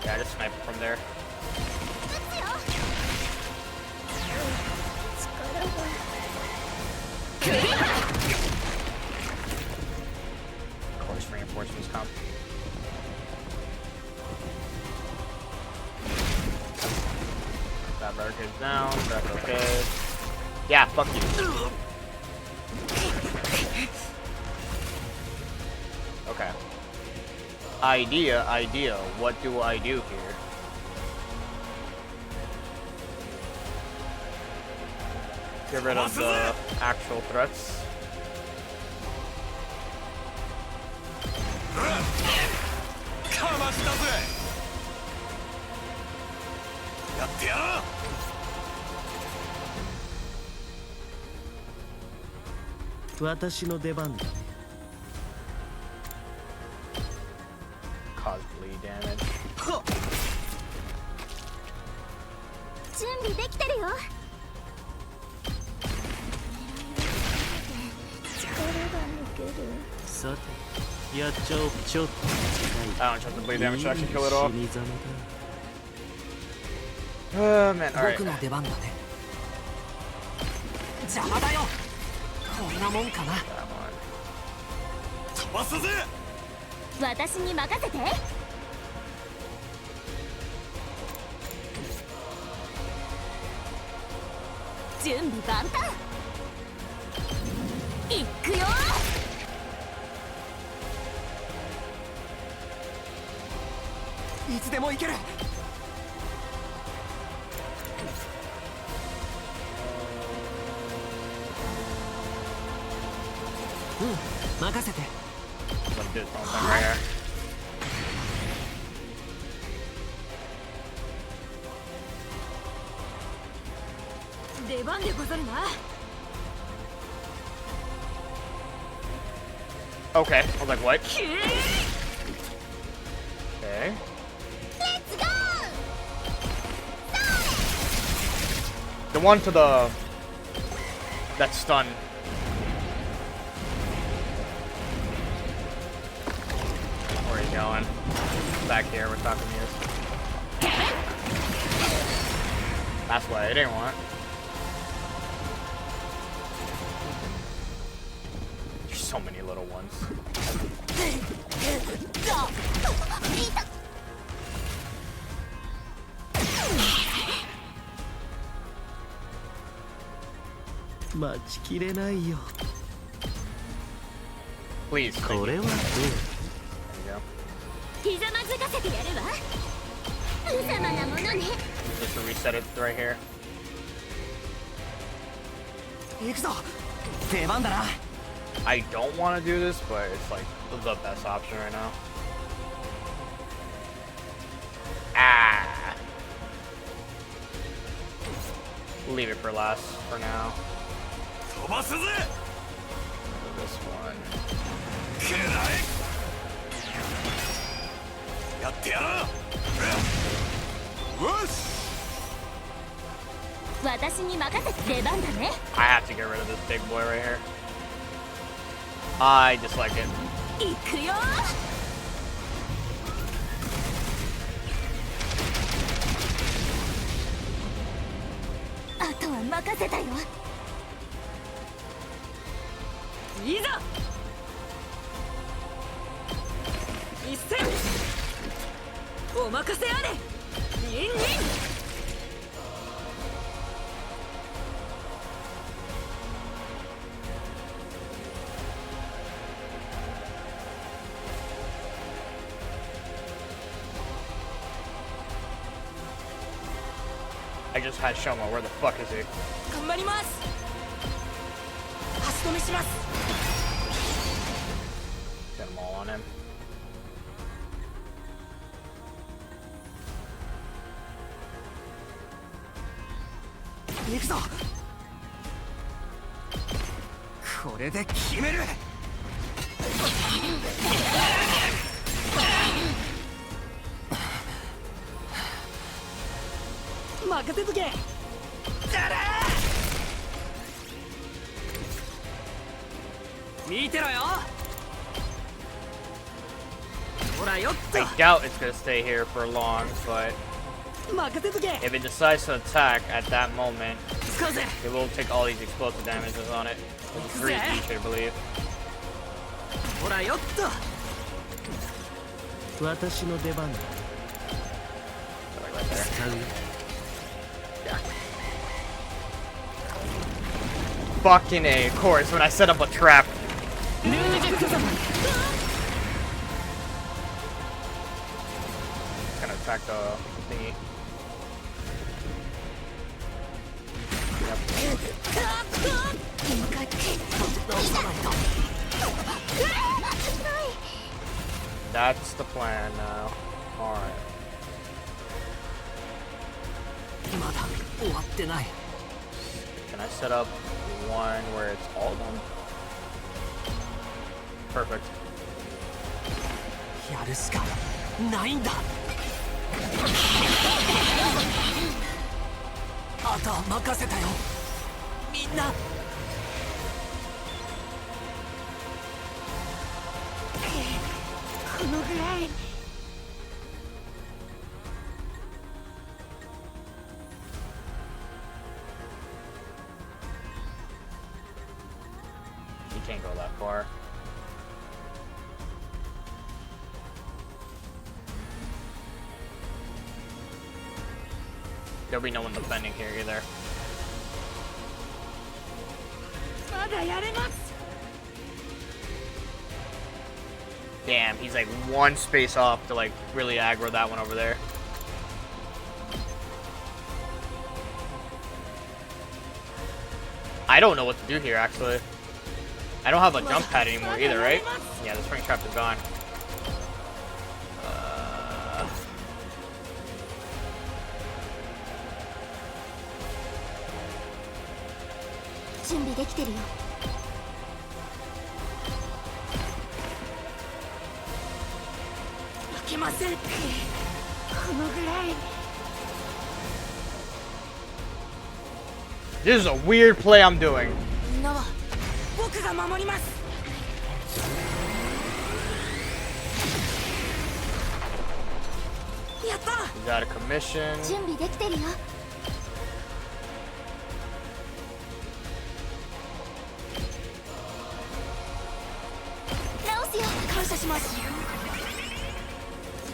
Yeah, just snipe it from there. 撃つよ。力が。 Of course, reinforcements come. That barricade's down, that's okay. Yeah, fuck you. Okay. Idea, what do I do here? Get rid of the actual threats. かましたぜ。やってやろう。 私の出番だ。 Cause bleed damage. 準備できてるよ。力が抜ける。さて、やっちゃおう。ちょっと I don't trust the bleed damage to actually kill it off. 死にざまだ。 Oh man, alright. 僕の出番だね。邪魔だよ。こんなもんかな。 That one. 飛ばすぜ。私に任せて。準備万端。いくよ。いつでも行ける。うん、任せて。 Let me do this one thing right here. 出番でござるな。 Okay, I was like, what? キュー Okay. レッツゴー。 The one to the... That stun. Where are you going? Back here, we're talking to you. That's what I didn't want. There's so many little ones. 待ちきれないよ。 Please, thank こ you. れはどう？ There you go. ひざまずかせてやるわ。無様なものね。 Just to reset it right here. 行くぞ。出番だな。 I don't want to do this, but it's like the best option right now. Ah. Leave it for last for now. 飛ばすぜ。 This one. けらえ。やってやろう。よし。私に任せて出番だね。 I have to get rid of this big boy right here. I dislike it. 行くよ。あとは任せたよ。いざ一戦お任せあれ。ニンニン。I just had Shoma. Where the fuck is he? 頑張ります。足止めします。 Get them all on him. 行くぞ。これで決める。任せとけ。見てろよ。ほらよっと。 I doubt it's gonna stay here for long, but 任せとけ。 if it decides to attack at that moment, 使うぜ。 it will take all these explosive damages on it. With 3 each, I believe. ほらよっと。私の出番だ。 Like right there. 使うよ。 Fucking A, of course, when I set up a trap. Gonna attack the thingy. That's the plan now. Alright. まだ終わってない。 Can I set up one where it's all done? Perfect. やるしかないんだ。あとは任せたよ。みんな。このぐらい。 You can't go that far. There'll be no one defending here either. まだやれます。 Damn, he's like one space off to like really aggro that one over there. I don't know what to do here actually. I don't have a jump pad anymore either, right? Yeah, the spring trap is gone. 준비 できてるよ。負けません。このぐらい。 This is a weird play I'm doing. みんなは僕が守ります。 やった。 He's out of commission. 準備できてるよ。直すよ。感謝します。い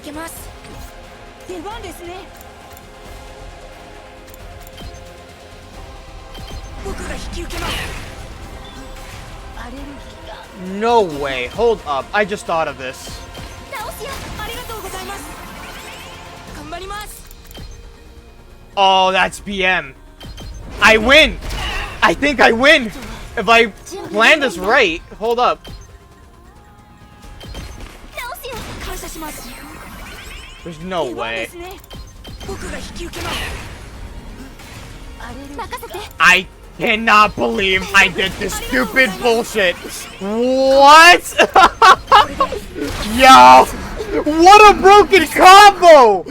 けます。出番ですね。僕が引き受けます。アレルギーが。 No way. Hold up. I just thought of this. 直すよ。ありがとうございます。頑張ります。 Oh, that's BM. I win. I think I win. If I plan this right. Hold up. 直すよ。感謝します。 There's no 出番で way. すね。僕が引き受けます。アレルギーが。任せて。 I cannot believe I did this stupid bullshit. What? Yo! What a broken combo!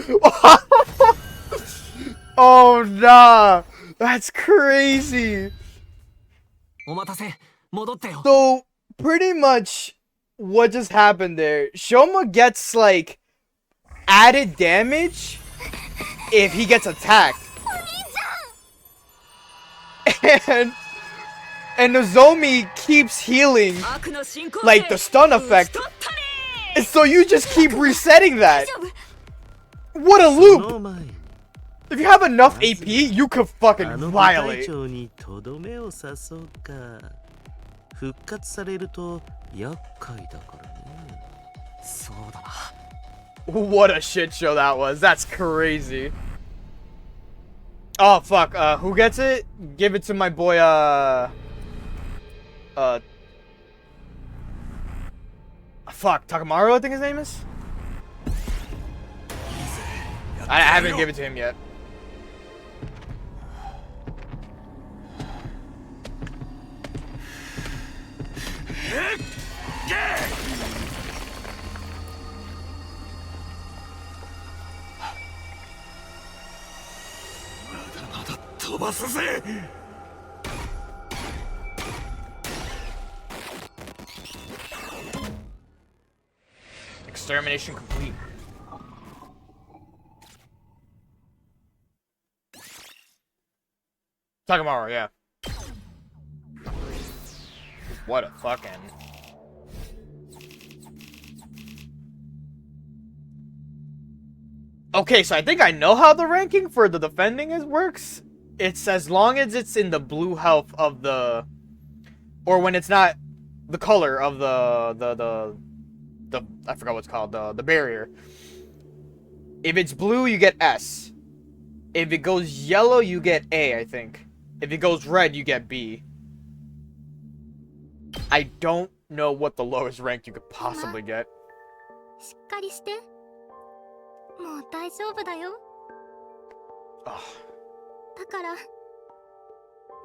Oh nah. That's crazy. お待たせ、戻ったよ。 So, pretty much what just happened there, Shoma gets, like, added damage if he gets attacked. And Nozomi keeps healing, like, the stun effect. And so you just keep resetting that. What a そ loop! の前 If you have enough AP, you could あ fucking の部隊 violate. 長にとどめを刺そうか。復活されると厄介だからね。そうだな。 What a shit show that was. That's crazy. Oh, fuck. Who gets it? Give it to my boy, fuck. Takamaru, I think his name is? I haven't given it to him yet. Extermination complete. Takamaru, yeah. What a fucking... Okay, so I think I know how the ranking for the defending works. It's as long as it's in the blue health of the... Or when it's not the color of the I forgot what's called, the barrier. If it's blue, you get S. If it goes yellow, you get A, I think. If it goes red, you get B. I don't know what the lowest rank you could possibly get. しっかりして。もう大丈夫だよ。 Ugh. だから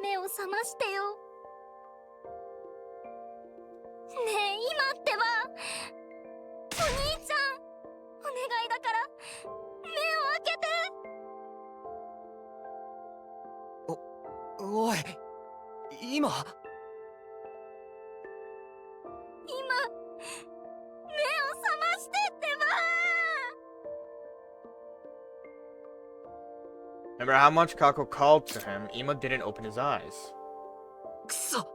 目を覚ましてよ。ねえ、今ってば。お兄ちゃん、お願いだから目を開けて。おい、今。今、目を覚ましてってば。 Remember how much Kako called to him, Ima didn't open his eyes. くそ。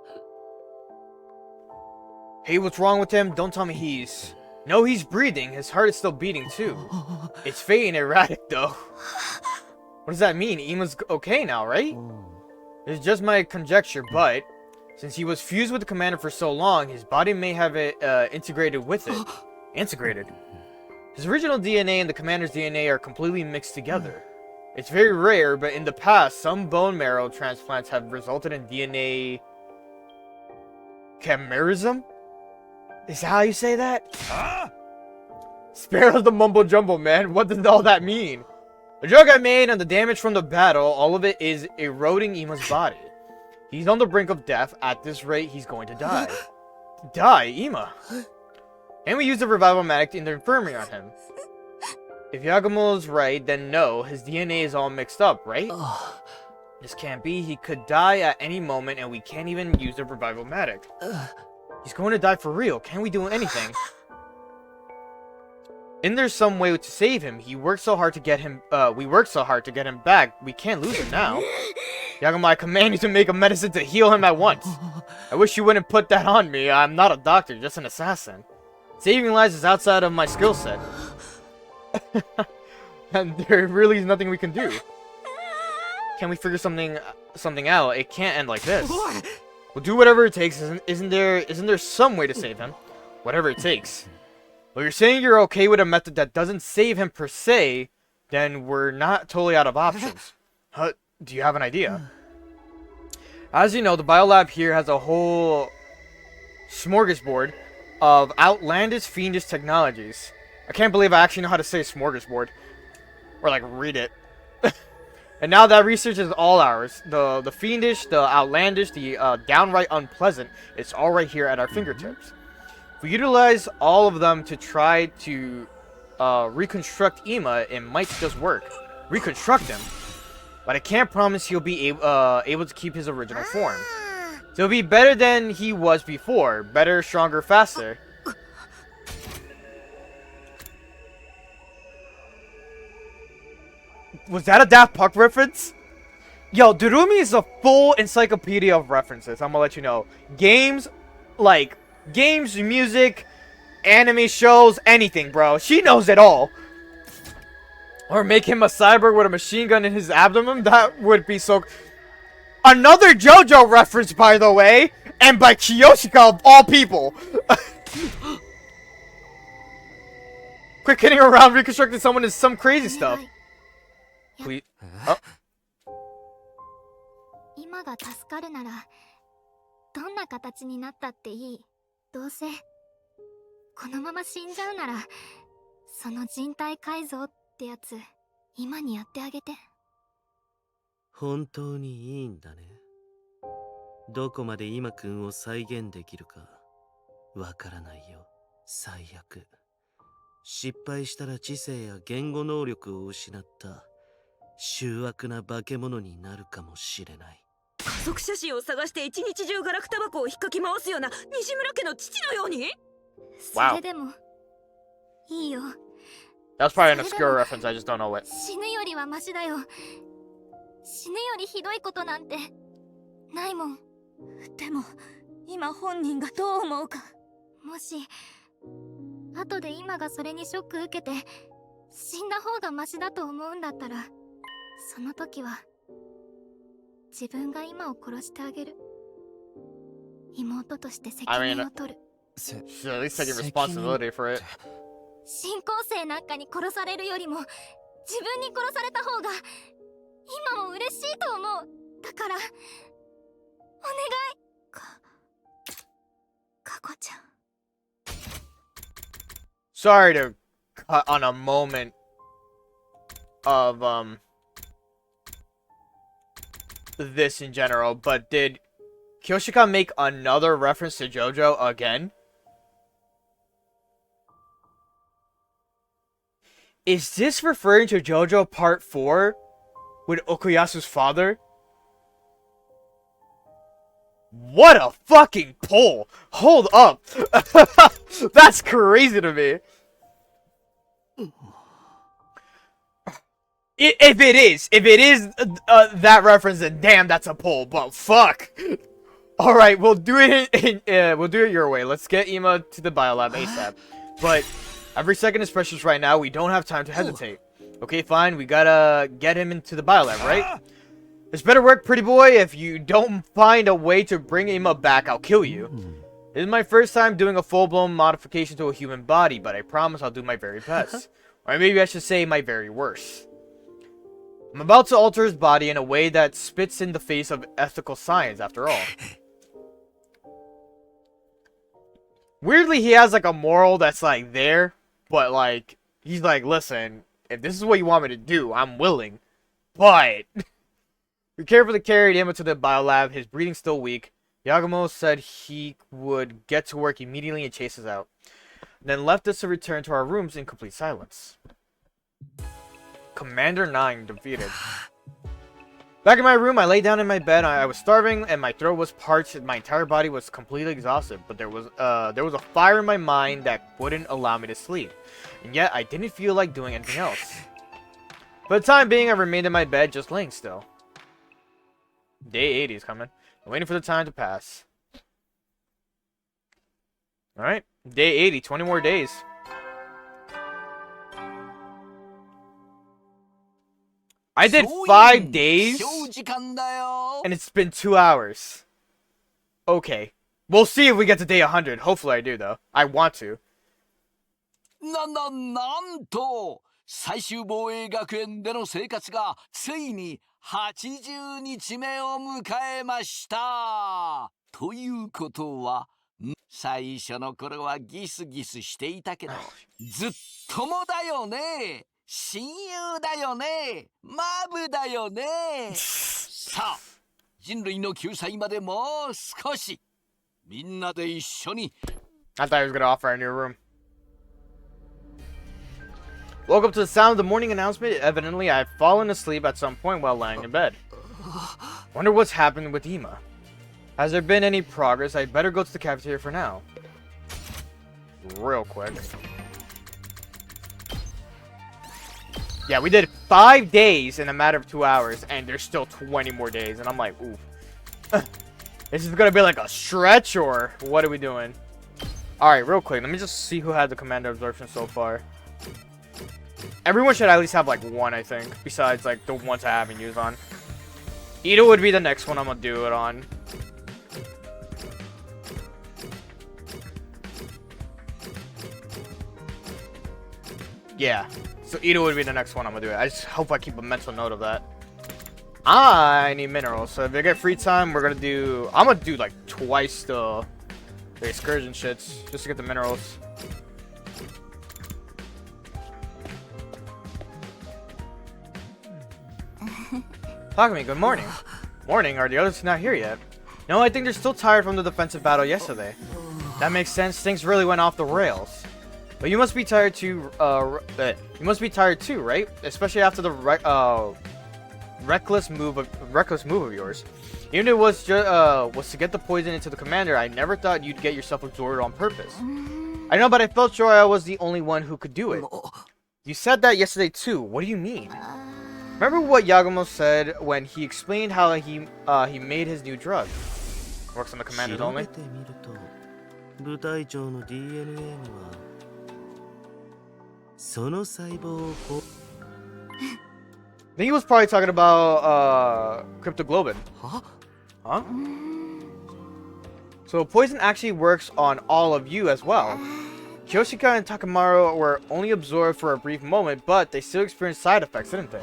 Hey, what's wrong with him? Don't tell me he's... No, he's breathing. His heart is still beating too. It's faint and erratic though. What does that mean? Ima's okay now, right? It's just my conjecture, but... Since he was fused with the commander for so long, his body may have it integrated with it. Integrated. His original DNA and the commander's DNA are completely mixed together. It's very rare, but in the past, some bone marrow transplants have resulted in DNA... chimerism? Is that how you say that? Huh? Sparrow's the mumbo jumbo, man. What does all that mean? The joke I made on the damage from the battle, all of it is eroding Ima's body. He's on the brink of death. At this rate, he's going to die. Die, Ima. And we use the revival medic in the infirmary on him. If Yagumo's right, then no, his DNA is all mixed up, right? This can't be. He could die at any moment, and we can't even use the revival medic. He's going to die for real. Can't we do anything? Isn't there some way to save him? He worked so hard to get him. We worked so hard to get him back. We can't lose him now. Yagumo, I command you to make a medicine to heal him at once. I wish you wouldn't put that on me. I'm not a doctor, just an assassin. Saving lives is outside of my skill set. And there really is nothing we can do. Can we figure something out? It can't end like this. We'll do whatever it takes. Isn't there some way to save him? Whatever it takes. Well, you're saying you're okay with a method that doesn't save him per se, then we're not totally out of options. Do you have an idea? As you know, the biolab here has a whole smorgasbord of outlandish, fiendish technologies. I can't believe I actually know how to say smorgasbord. Or, like, read it. And now that research is all ours. The fiendish, the outlandish, the downright unpleasant, it's all right here at our fingertips. If we utilize all of them to try to reconstruct Ima, it might just work. Reconstruct him? but I can't promise he'll be able to keep his original form. So he'll be better than he was before. Better, stronger, faster. Was that a Daft Punk reference? Yo, Durumi is a full encyclopedia of references. I'm gonna let you know. Games, music, anime shows, anything, bro. She knows it all. Or make him a cyborg with a machine gun in his abdomen. That would be so... Another JoJo reference, by the way. And by Kiyoshika of all people. Quit kidding around reconstructing someone is some crazy stuff. Please. Oh. 今が助かるならどんな形になったっていい。どうせこのまま死んじゃうならその人体改造ってやつ今にやってあげて。本当にいいんだね。どこまで今くんを再現できるかわからないよ。最悪失敗したら知性や言語能力を失った醜悪な化け物になるかもしれない。家族写真を探して一日中ガラクタ箱を引っかき回すような西村家の父のように。それでもいいよ。 That's probably an obscure reference, I just don't know it. 死ぬよりはマシだよ。死ぬよりひどいことなんてないもん。でも今本人がどう思うか。もし後で今がそれにショック受けて死んだ方がマシだと思うんだったらその時は自分が今を殺してあげる。妹として責任を取る。 She's at least taking responsibility for it. 新校生なんかに殺されるよりも自分に殺された方が今も嬉しいと思う。だからお願い。かこちゃん。 Sorry to cut on a moment of this in general, but did Kiyoshika make another reference to JoJo again? Is this referring to JoJo Part 4 with Okuyasu's father? What a fucking pull! Hold up! That's crazy to me. If it is that reference, then damn, that's a pull. But fuck. All right, we'll do it. We'll do it your way. Let's get Ima to the biolab ASAP. But every second is precious right now. We don't have time to hesitate. Okay, fine. We gotta get him into the biolab, right? This better work, pretty boy. If you don't find a way to bring Ima back, I'll kill you. This is my first time doing a full-blown modification to a human body, but I promise I'll do my very best. Or maybe I should say my very worst. I'm about to alter his body in a way that spits in the face of ethical science, after all. Weirdly, he has, like, a moral that's, like, there, but, like, he's like, listen, if this is what you want me to do, I'm willing. But we carefully carried him into the biolab, his breathing's still weak. Yagumo said he would get to work immediately and chase us out. Then left us to return to our rooms in complete silence. Commander 9 defeated. Back in my room, I lay down in my bed. I was starving and my throat was parched and my entire body was completely exhausted. But there was a fire in my mind that wouldn't allow me to sleep. And yet, I didn't feel like doing anything else. For the time being, I remained in my bed, just laying still. Day 80 is coming. I'm waiting for the time to pass. Alright, day 80, 20 more days. I did 5 days, and it's been 2 hours. Okay. We'll see if we get to day 100. Hopefully I do, though. I want to. なんと最終防衛学園での生活がついに80日目を迎えました。ということは最初の頃はギスギスしていたけどずっともだよね。親友だよね。マブだよね。さあ人類の救済までもう少しみんなで一緒に。 I thought he was gonna offer a new room. Woke up to the sound of the morning announcement. Evidently, I had fallen asleep at some point while lying in bed. Wonder what's happened with Ima. Has there been any progress? I'd better go to the cafeteria for now. Real quick. Yeah, we did 5 days in a matter of 2 hours, and there's still 20 more days, and I'm like, ooh. This is gonna be like a stretch, or what are we doing? Alright, real quick, let me just see who had the commander absorption so far. Everyone should at least have like one, I think, besides like the ones I haven't used on. Ito would be the next one I'm gonna do it on. Yeah. So Ito would be the next one I'm gonna do it. I just hope I keep a mental note of that. I need minerals, so if I get free time, I'm gonna do like twice the excursion shits just to get the minerals. Takumi, good morning. Morning? Are the others not here yet? No, I think they're still tired from the defensive battle yesterday. That makes sense. Things really went off the rails. But you must be tired too. Right? Especially after the reckless move of yours. Even if it was to get the poison into the commander, I never thought you'd get yourself absorbed on purpose. I know, but I felt sure I was the only one who could do it. You said that yesterday too. What do you mean? Remember what Yagumo said when he explained how he made his new drug? Works on the commanders only. 調べてみると部隊長の DNA にはその細胞をこ I think he was probably talking about Cryptoglobin. Huh? So poison actually works on all of you as well. Kyoshika and Takamaru were only absorbed for a brief moment, but they still experienced side effects, didn't they?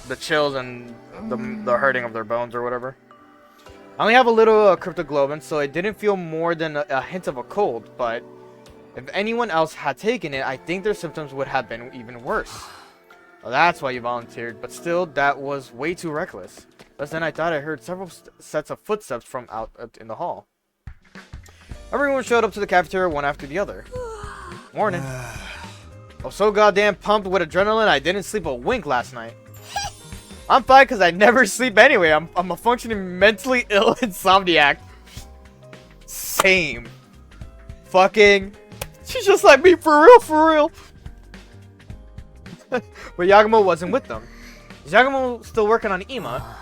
The chills and the hurting of their bones or whatever. I only have a little Cryptoglobin, so it didn't feel more than a hint of a cold, but if anyone else had taken it, I think their symptoms would have been even worse. Well, that's why you volunteered, but still, that was way too reckless. But then I thought I heard several sets of footsteps from out in the hall. Everyone showed up to the cafeteria one after the other. Morning. I was so goddamn pumped with adrenaline, I didn't sleep a wink last night. I'm fine because I never sleep anyway. I'm a functioning mentally ill insomniac. Same. Fucking. She's just like me, for real. But Yagumo wasn't with them. Is Yagumo still working on Ima?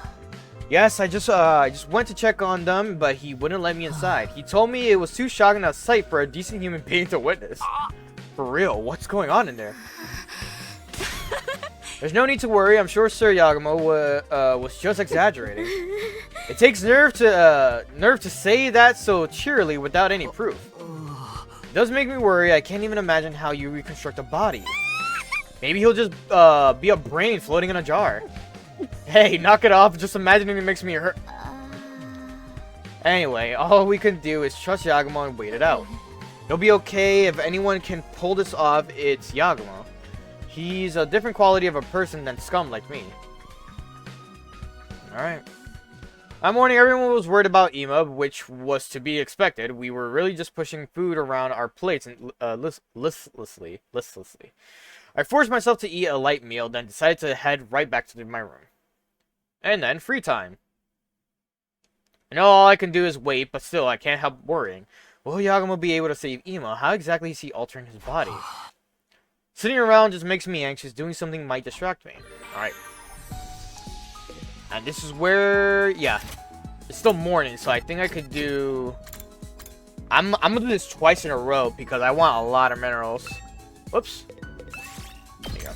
Yes, I just went to check on them, but he wouldn't let me inside. He told me it was too shocking a sight for a decent human being to witness. For real, what's going on in there? There's no need to worry. I'm sure Sir Yagumo was just exaggerating. It takes nerve to say that so cheerily without any proof. It does make me worry. I can't even imagine how you reconstruct a body. Maybe he'll just be a brain floating in a jar. Hey, knock it off. Just imagining it makes me hurt. Anyway, all we can do is trust Yagumo and wait it out. It'll be okay. If anyone can pull this off, it's Yagumo. He's a different quality of a person than scum like me. Alright. That morning, everyone was worried about Ima, which was to be expected. We were really just pushing food around our plates and listlessly. I forced myself to eat a light meal, then decided to head right back to my room. And then, free time. I know all I can do is wait, but still, I can't help worrying. Will Yagumo be able to save Ima? How exactly is he altering his body? Sitting around just makes me anxious. Doing something might distract me. Alright. And this is where... yeah. It's still morning, so I think I could do... I'm gonna do this twice in a row because I want a lot of minerals. Whoops. There you go.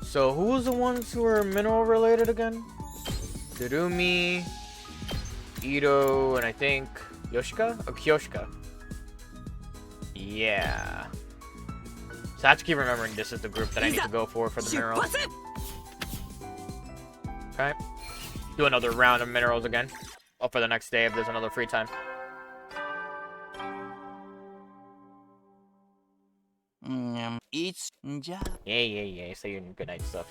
So, who was the ones who were mineral related again? Tsurumi, Ito, and I think Yoshika? Oh, Kyoshika. Yeah. So I have to keep remembering this is the group that I need to go for the minerals. Okay. Do another round of minerals again. Oh, for the next day if there's another free time. It's Yeah. Say your good night stuff.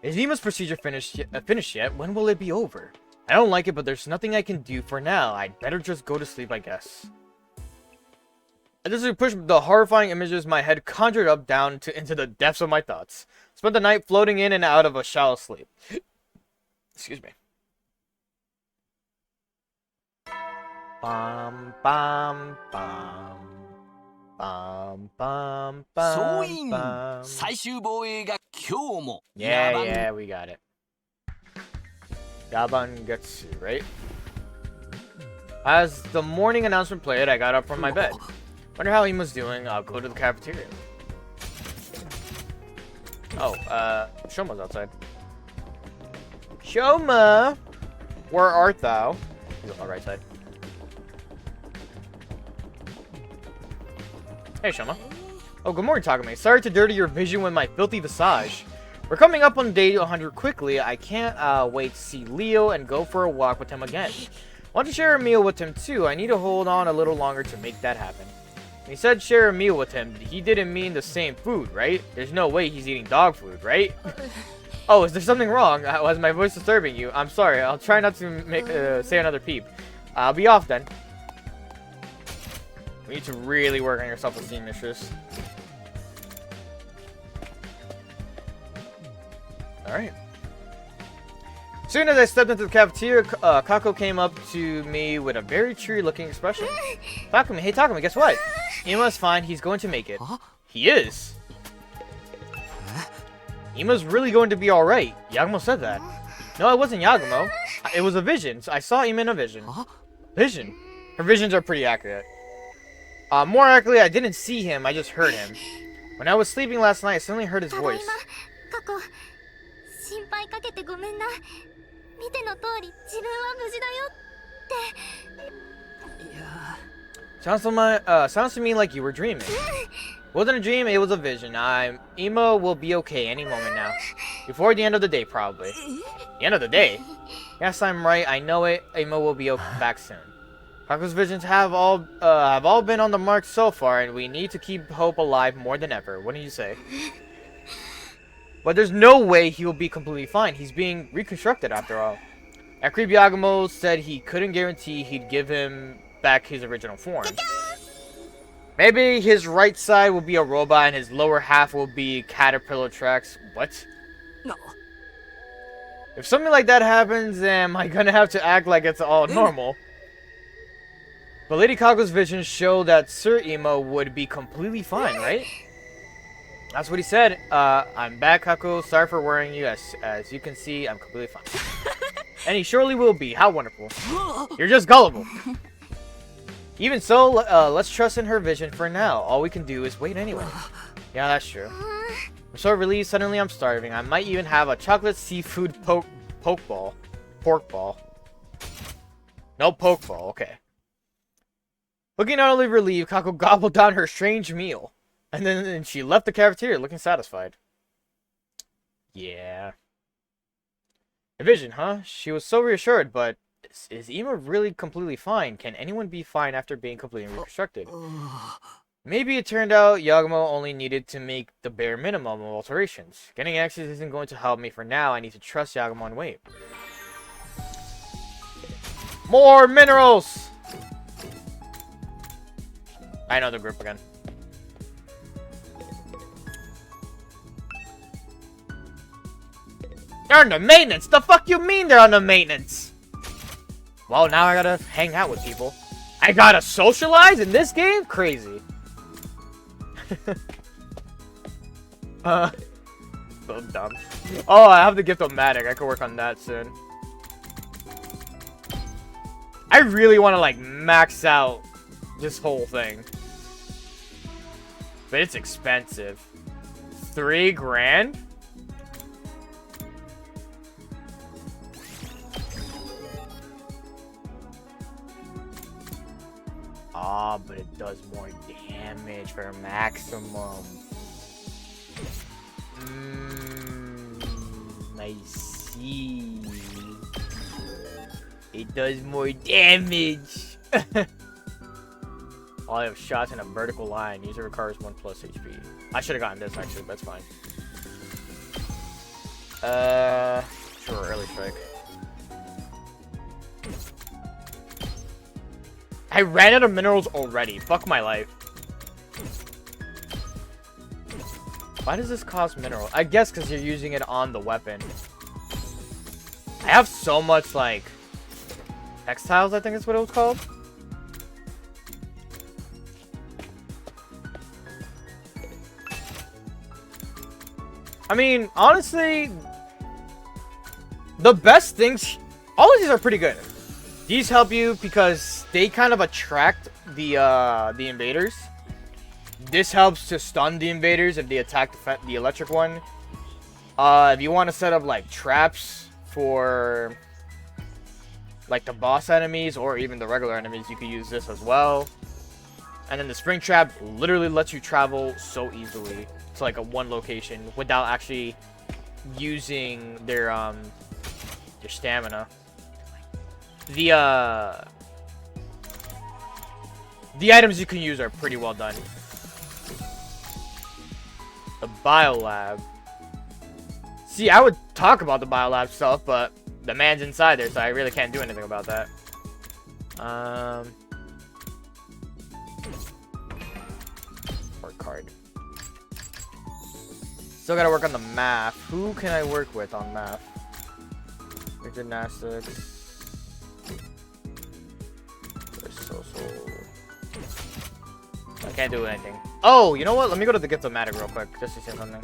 Is Ima's procedure finished yet? When will it be over? I don't like it, but there's nothing I can do for now. I'd better just go to sleep, I guess. I just pushed the horrifying images my head conjured up down into the depths of my thoughts. Spent the night floating in and out of a shallow sleep. Excuse me. Bum, bum, bum. Bum, bum, 総 bum, 員 bum. 最終防衛が今日も Yeah, 野蛮 yeah, we got it. Yabangetsu, right? As the morning announcement played, I got up from my bed. Wonder how Ima's doing. I'll go to the cafeteria. Oh, Shoma's outside. Shoma! Where art thou? He's on the right side. Hey, Shoma. Oh, good morning, Takumi. Sorry to dirty your vision with my filthy visage. We're coming up on day 100 quickly. I can't wait to see Leo and go for a walk with him again. Want to share a meal with him too. I need to hold on a little longer to make that happen. When he said share a meal with him, he didn't mean the same food, right? There's no way he's eating dog food, right? Oh, is there something wrong? Was my voice disturbing you? I'm sorry. I'll try not to make say another peep. I'll be off then. We need to really work on your self-esteem issues. Alright. As soon as I stepped into the cafeteria, Kako came up to me with a very cheery-looking expression. Takumi, hey Takumi, guess what? Ima's fine, he's going to make it. Huh? He is. Ima's really going to be alright. Yagumo said that. No, it wasn't Yagumo. It was a vision. I saw Ima in a vision. Huh? Vision? Her visions are pretty accurate. More accurately, I didn't see him, I just heard him. When I was sleeping last night, I suddenly heard his ただい voice. ま過去心配かけてごめんな見ての通り自分は無事だよ Sounds to me like you were dreaming. It wasn't a dream, it was a vision. Ima will be okay any moment now. Before the end of the day, probably. The end of the day? Yes, I'm right, I know it. Ima will be back soon. Kako's visions have all been on the mark so far, and we need to keep hope alive more than ever. What do you say? But there's no way he will be completely fine. He's being reconstructed after all. And Creepy Yagumo said he couldn't guarantee he'd give him back his original form. Maybe his right side will be a robot and his lower half will be caterpillar tracks. What? No. If something like that happens, am I gonna have to act like it's all normal? But Lady Kako's visions show that Sir Ima would be completely fine, right? That's what he said. I'm back, Kako. Sorry for worrying you. As you can see, I'm completely fine. And he surely will be. How wonderful. You're just gullible. Even so, let's trust in her vision for now. All we can do is wait anyway. Yeah, that's true. I'm so relieved. Suddenly I'm starving. I might even have a chocolate seafood pork ball. No poke ball. Okay. Looking not only relieved, Kako gobbled down her strange meal. And then she left the cafeteria looking satisfied. Yeah. A vision, huh? She was so reassured, but is Ima really completely fine? Can anyone be fine after being completely reconstructed? Maybe it turned out Yagumo only needed to make the bare minimum of alterations. Getting access isn't going to help me for now. I need to trust Yagumo and wait. More minerals! I know the group again. They're on the maintenance! The fuck you mean they're on the maintenance? Well, now I gotta hang out with people. I gotta socialize in this game? Crazy. So dumb. Oh, I have the Gift-O-Matic. I could work on that soon. I really want to, like, max out this whole thing. But it's expensive. 3 grand? Ah, but it does more damage for maximum. I see. It does more damage. All I have shots in a vertical line. User recovers 1+ HP. I should have gotten this actually, but that's fine. Sure, early strike. I ran out of minerals already. Fuck my life. Why does this cost mineral? I guess because you're using it on the weapon. I have so much, like, textiles, I think is what it was called. I mean, honestly, the best things, all of these are pretty good. These help you because they kind of attract the invaders. This helps to stun the invaders if they attack the electric one. If you want to set up like traps for like the boss enemies or even the regular enemies, you can use this as well. And then the spring trap literally lets you travel so easily to like a one location without actually using their stamina. The items you can use are pretty well done. The biolab. See, I would talk about the biolab stuff, but the man's inside there, so I really can't do anything about that. Work card. Still gotta work on the math. Who can I work with on math? Gymnastics. Social. I can't do anything. Oh, you know what? Let me go to the Gift-O-Matic real quick, just to see something.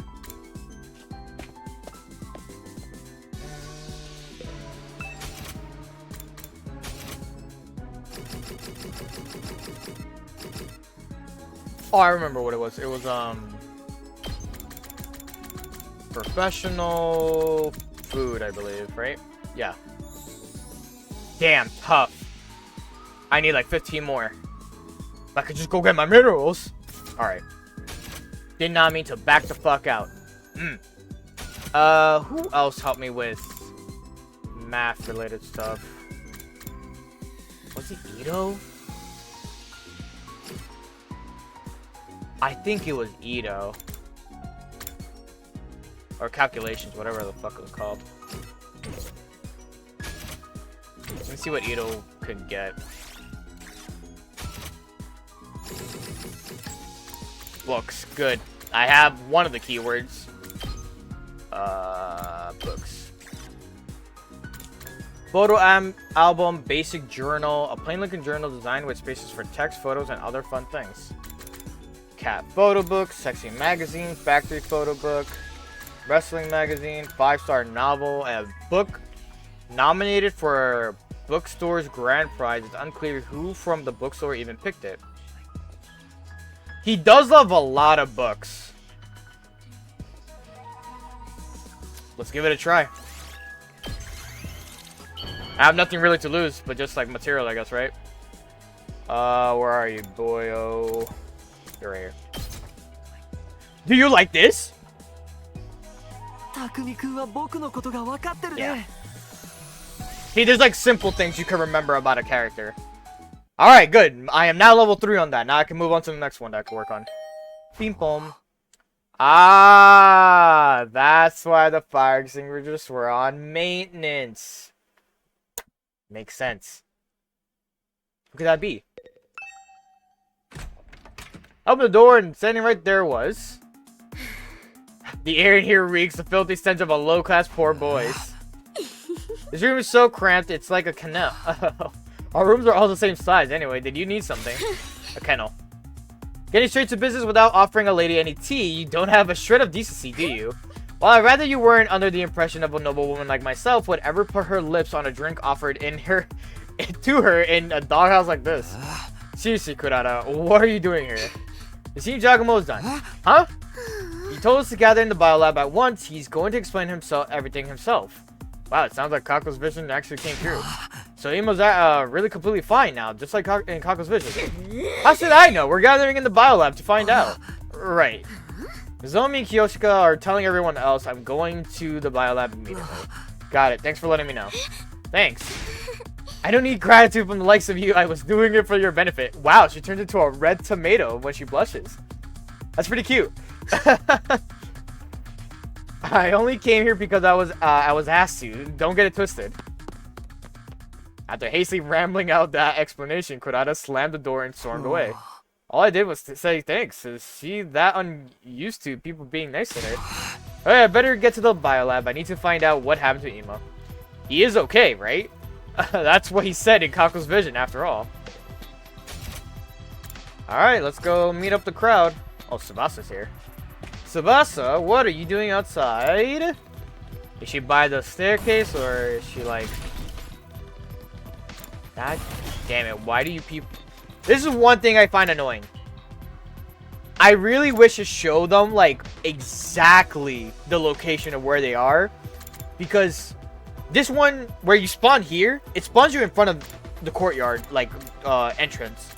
Oh, I remember what it was. It was, professional food, I believe, right? Yeah. Damn, tough. I need like 15 more. If I could just go get my minerals. Alright. Did not mean to back the fuck out. Who else helped me with math related stuff? Was it Ito? I think it was Ito. Or calculations, whatever the fuck it was called. Let me see what Ito could get. Books, good. I have one of the keywords. Books. Photo album, basic journal, a plain looking journal designed with spaces for text, photos, and other fun things. Cat photo book, sexy magazine, factory photo book, wrestling magazine, 5-star novel, a book nominated for bookstore's grand prize. It's unclear who from the bookstore even picked it. He does love a lot of books. Let's give it a try. I have nothing really to lose, but just like material, I guess, right? Where are you, boyo? You're right here. Do you like this? Yeah. Hey, there's like simple things you can remember about a character. Alright, good. I am now level 3 on that. Now I can move on to the next one that I can work on. Beam boom. Ah, that's why the fire extinguishers were on maintenance. Makes sense. Who could that be? Open the door and standing right there was... The air in here reeks the filthy stench of a low-class poor boys. This room is so cramped, it's like a canal. Our rooms are all the same size anyway. Did you need something? A kennel. Getting straight to business without offering a lady any tea, you don't have a shred of decency, do you? Well, I'd rather you weren't under the impression of a noble woman like myself would ever put her lips on a drink offered to her in a doghouse like this. Seriously, Kurata, what are you doing here? It seems Giacomo's done. Huh? He told us to gather in the biolab at once. He's going to explain everything himself. Wow, it sounds like Kako's vision actually came true. So Imo's really completely fine now, just like in Kako's vision. How should I know? We're gathering in the biolab to find out. Right. Zomi and Kiyoshika are telling everyone else I'm going to the biolab immediately. Got it. Thanks for letting me know. Thanks. I don't need gratitude from the likes of you. I was doing it for your benefit. Wow, she turns into a red tomato when she blushes. That's pretty cute. I only came here because I was asked to. Don't get it twisted. After hastily rambling out that explanation, Kurata slammed the door and stormed away. All I did was say thanks. Is she that unused to people being nice to her? Alright, I better get to the biolab. I need to find out what happened to Ima. He is okay, right? That's what he said in Kako's vision, after all. Alright, let's go meet up the crowd. Oh, Tsubasa's here. Tsubasa, what are you doing outside? Is she by the staircase, or is she like... God damn it, why do you people... This is one thing I find annoying. I really wish to show them, like, exactly the location of where they are. Because this one, where you spawn here, it spawns you in front of the courtyard, like, entrance.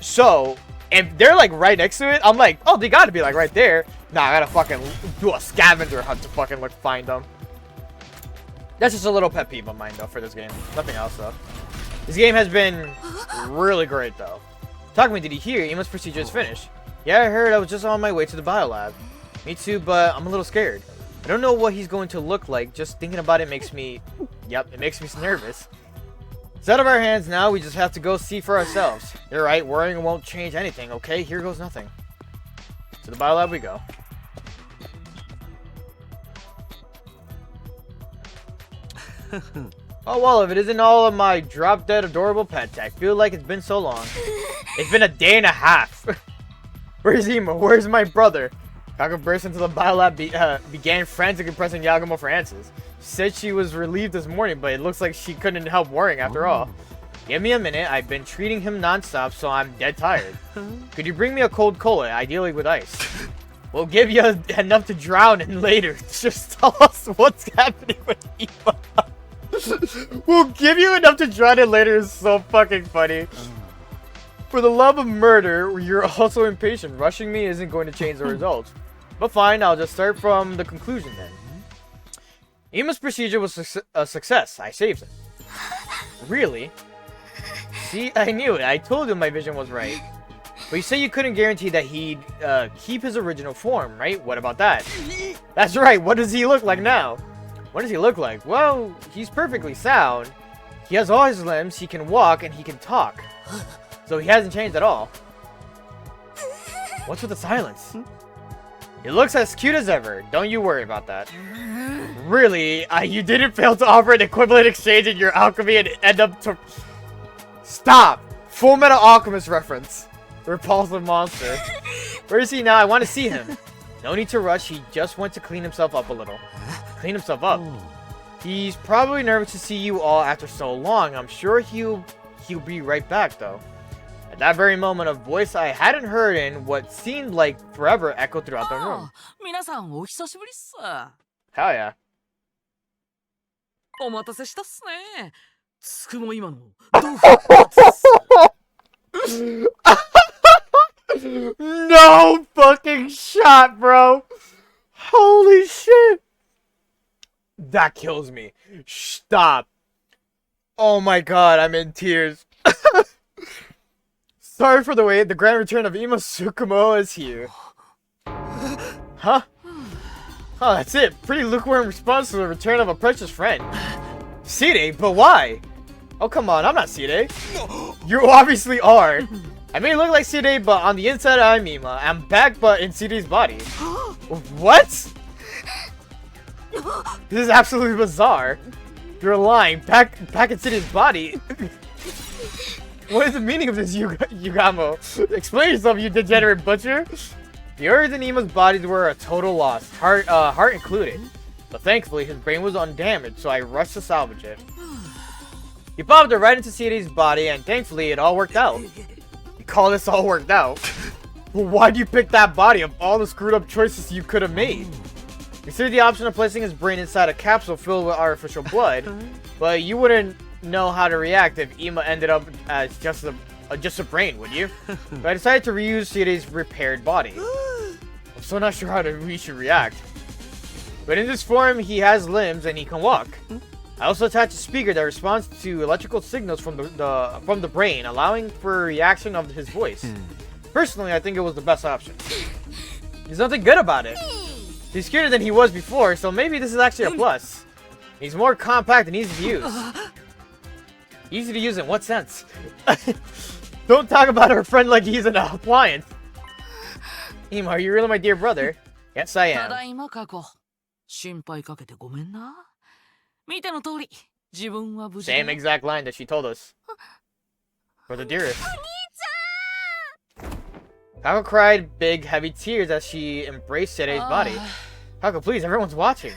So, and they're, like, right next to it. I'm like, oh, they gotta be, like, right there. Nah, I gotta fucking do a scavenger hunt to fucking, like, find them. That's just a little pet peeve of mine, though, for this game. Nothing else, though. This game has been really great, though. Takumi, did you hear? Ima's procedure is finished. Yeah, I heard. I was just on my way to the biolab. Me too, but I'm a little scared. I don't know what he's going to look like. Just thinking about it makes me... Yep, it makes me nervous. It's out of our hands now. We just have to go see for ourselves. You're right. Worrying won't change anything, okay? Here goes nothing. To the biolab we go. Oh, well, if it isn't all of my drop-dead adorable pets, I feel like it's been so long. It's been a day and a half. Where's Ima? Where's my brother? Kako burst into the biolab, began frantically pressing Yagumo for answers. She said she was relieved this morning, but it looks like she couldn't help worrying after all. Give me a minute. I've been treating him non-stop, so I'm dead tired. Could you bring me a cold cola, ideally with ice? We'll give you enough to drown in later. Just tell us what's happening with Ima. We'll give you enough to drown in later is so fucking funny. For the love of murder, you're also impatient. Rushing me isn't going to change the results. But fine, I'll just start from the conclusion then. Ima's procedure was a success. I saved him. Really? See, I knew it. I told him my vision was right. But you say you couldn't guarantee that he'd keep his original form, right? What about that? That's right. What does he look like now? What does he look like? Well, he's perfectly sound. He has all his limbs, he can walk, and he can talk. So he hasn't changed at all. What's with the silence? He looks as cute as ever. Don't you worry about that. Really? You didn't fail to offer an equivalent exchange in your alchemy and end up to... Stop! Full Metal Alchemist reference. Repulsive monster. Where is he now? I want to see him. No need to rush. He just went to clean himself up a little. Clean himself up? He's probably nervous to see you all after so long. I'm sure he'll be right back, though. At that very moment, a voice I hadn't heard in what seemed like forever echoed throughout the room. 皆さんお久しぶりっす。 Hell yeah. お待たせしたっすね。つくも今の。No fucking shot, bro. Holy shit. That kills me. Stop. Oh my god, I'm in tears. Sorry for the wait. The grand return of Ima Tsukumo is here. Huh? Oh, that's it. Pretty lukewarm response to the return of a precious friend. Side, but why? Oh, come on. I'm not Side. You obviously are. I may look like Side, but on the inside, I'm Ima. I'm back, but in Side's body. What? This is absolutely bizarre. You're lying. Back in Side's body. What is the meaning of this, Yugamo? Explain yourself, you degenerate butcher. The organs in Ima's bodies were a total loss, heart included. But thankfully, his brain was undamaged, so I rushed to salvage it. He popped it right into Side's body, and thankfully, it all worked out. You call this all worked out? Well, why'd you pick that body of all the screwed up choices you could have made? Consider the option of placing his brain inside a capsule filled with artificial blood, but you wouldn't know how to react if Ima ended up as just a brain, would you? So I decided to reuse Side's repaired body. I'm still not sure how we should react. But in this form, he has limbs and he can walk. I also attached a speaker that responds to electrical signals from the brain, allowing for a reaction of his voice. Personally, I think it was the best option. There's nothing good about it. He's cuter than he was before, so maybe this is actually a plus. He's more compact and easy to use. Easy to use in what sense? Don't talk about her friend like he's an appliance. Ima, are you really my dear brother? Yes, I た am. だいま過去心配かけてごめんな見ての通り自分は無事だ Same exact line that she told us. Brother dearest. Kako cried big, heavy tears as she embraced Serei's body. Kako, please, everyone's watching.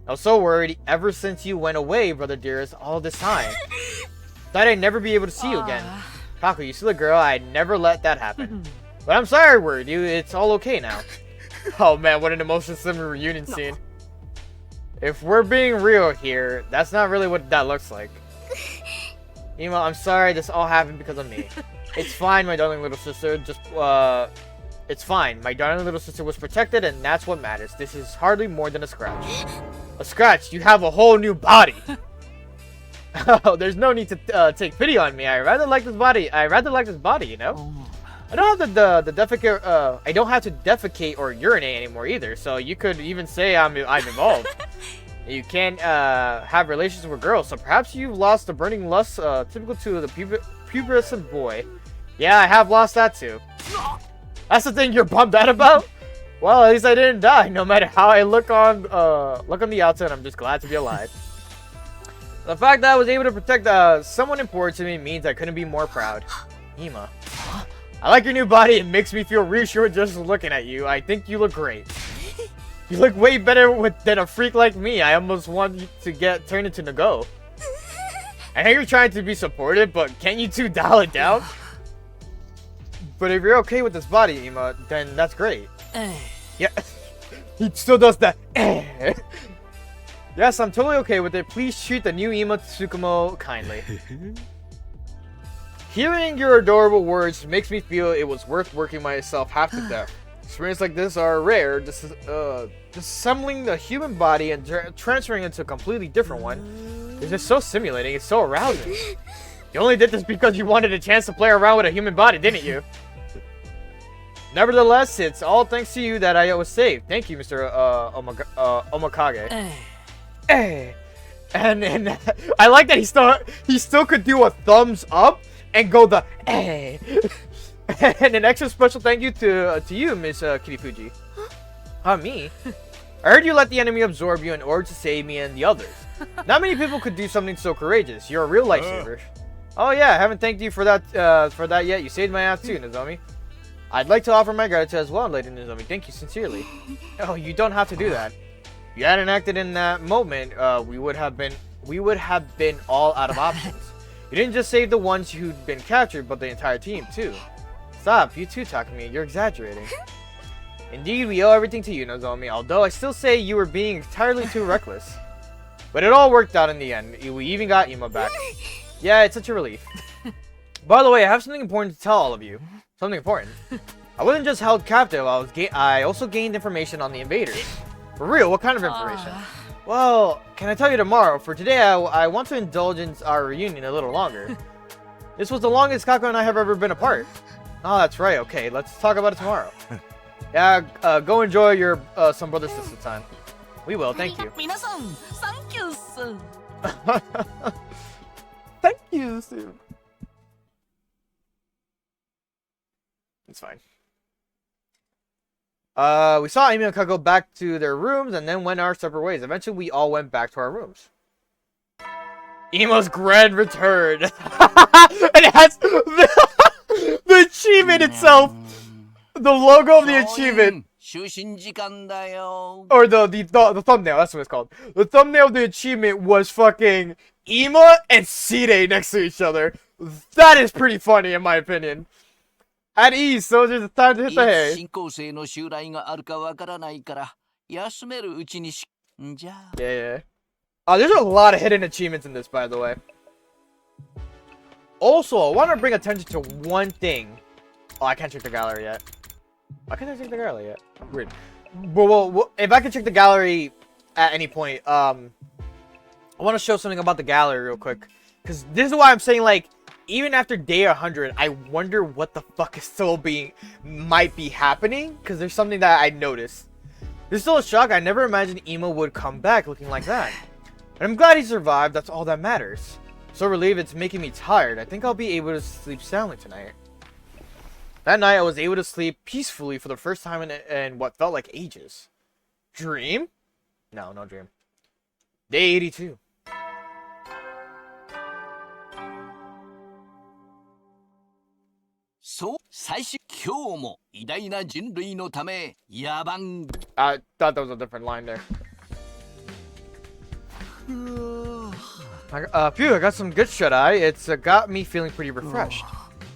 I was so worried ever since you went away, brother dearest, all this time. Thought I'd never be able to see you again. Kako, you still a girl, I'd never let that happen. But I'm sorry I worried you, it's all okay now. Oh man, what an emotion-swimming reunion scene. If we're being real here, that's not really what that looks like. Ima, I'm sorry this all happened because of me. It's fine, my darling little sister, it's fine. My darling little sister was protected and that's what matters. This is hardly more than a scratch. A scratch? You have a whole new body! Oh, there's no need to take pity on me. I rather like this body, you know? I don't have I don't have to defecate or urinate anymore either, so you could even say I'm involved. You can't have relations with girls, so perhaps you've lost the burning lust typical to the pubescent boy. Yeah, I have lost that too. That's the thing you're bummed out about? Well, at least I didn't die. No matter how I look on the outside, I'm just glad to be alive. The fact that I was able to protect someone important to me means I couldn't be more proud. Ima. I like your new body. It makes me feel reassured just looking at you. I think you look great. You look way better than a freak like me. I almost want you to get turned into Nago. I know you're trying to be supportive, but can't you two dial it down? But if you're okay with this body, Ima, then that's great. Yeah, he still does that. Yes, I'm totally okay with it. Please treat the new Ima Tsukumo kindly. Hearing your adorable words makes me feel it was worth working myself half to death. Experiences like this are rare. Disassembling the human body and transferring it into a completely different one is just so stimulating. It's so arousing. You only did this because you wanted a chance to play around with a human body, didn't you? Nevertheless, it's all thanks to you that I was saved. Thank you, Mr. Omakage. And I like that he still could do a thumbs up and go the and an extra special thank you to you, Miss Kirifuji. Me? I heard you let the enemy absorb you in order to save me and the others. Not many people could do something so courageous. You're a real lifesaver. Oh yeah, I haven't thanked you for that yet. You saved my ass too, Nozomi. I'd like to offer my gratitude as well, Lady Nozomi. Thank you sincerely. Oh, you don't have to do that. If you hadn't acted in that moment, we would have been all out of options. You didn't just save the ones who'd been captured, but the entire team too. Stop, you too, Takumi. You're exaggerating. Indeed, we owe everything to you, Nozomi, although I still say you were being entirely too reckless. But it all worked out in the end. We even got Ima back. Yeah, it's such a relief. By the way, I have something important to tell all of you. Something important. I wasn't just held captive, I also gained information on the invaders. For real, what kind of information? Well, can I tell you tomorrow? For today, I want to indulge in our reunion a little longer. This was the longest Kako and I have ever been apart. Oh, that's right. Okay, let's talk about it tomorrow. Yeah, go enjoy your some brother sister time. We will. Thank you. 皆さん、thank you, sir. Thank you, Sue. It's fine. We saw Amy and Kako go back to their rooms and then went our separate ways. Eventually, we all went back to our rooms. Emo's grand return. And it has the achievement itself. The logo of the achievement. 就寝時間だよ Or the thumbnail, that's what it's called. The thumbnail of the achievement was fucking Ima and Sire next to each other. That is pretty funny in my opinion. At ease, soldiers, it's time to hit the いつ hay. 新構成の襲来があるかわからないから休めるうちにんじゃ Yeah. There's a lot of hidden achievements in this, by the way. Also, I want to bring attention to one thing. Oh, I can't check the gallery yet. Why can't I check the gallery yet? Weird. Well, if I can check the gallery at any point, I want to show something about the gallery real quick. Because this is why I'm saying, like, even after day 100, I wonder what the fuck is still might be happening. Because there's something that I noticed. There's still a shock. I never imagined Imo would come back looking like that. And I'm glad he survived. That's all that matters. So relieved it's making me tired. I think I'll be able to sleep soundly tonight. That night, I was able to sleep peacefully for the first time in what felt like ages. Dream? No, no dream. Day 82. So, 最終今日も偉大な人類のため野蛮 I thought that was a different line there. Phew, I got some good shut-eye. It's got me feeling pretty refreshed.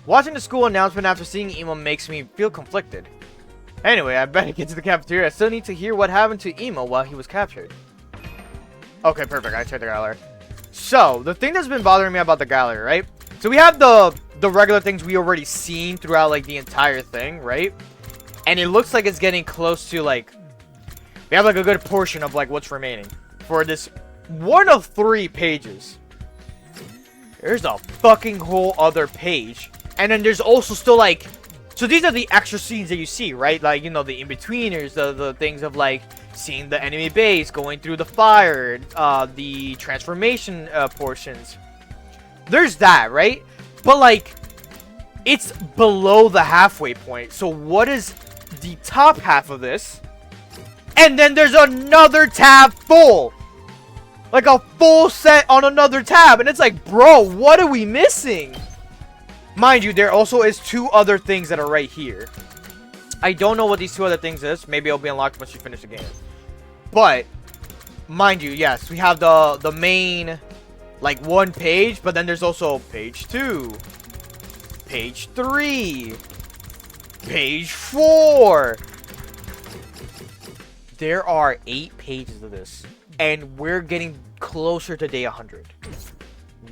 Watching the school announcement after seeing Imo makes me feel conflicted. Anyway, I better get to the cafeteria. I still need to hear what happened to Imo while he was captured. Okay, perfect. I checked the gallery. So, the thing that's been bothering me about the gallery, right? So we have the regular things we already seen throughout, like, the entire thing, right? And it looks like it's getting close to, like... We have, like, a good portion of, like, what's remaining. For this one of 3 pages. There's a fucking whole other page. And then there's also still, like... So these are the extra scenes that you see, right? Like, you know, the in-betweeners, the things of, like, seeing the enemy base, going through the fire, the transformation portions. There's that, right? But, like, it's below the halfway point. So what is the top half of this? And then there's another tab full. Like a full set on another tab. And it's like, bro, what are we missing? Mind you, there also is 2 other things that are right here. I don't know what these 2 other things is. Maybe it'll be unlocked once you finish the game. But, mind you, yes, we have the main, like, 1 page. But then there's also page 2. Page 3. Page 4. There are 8 pages of this. And we're getting closer to day 100.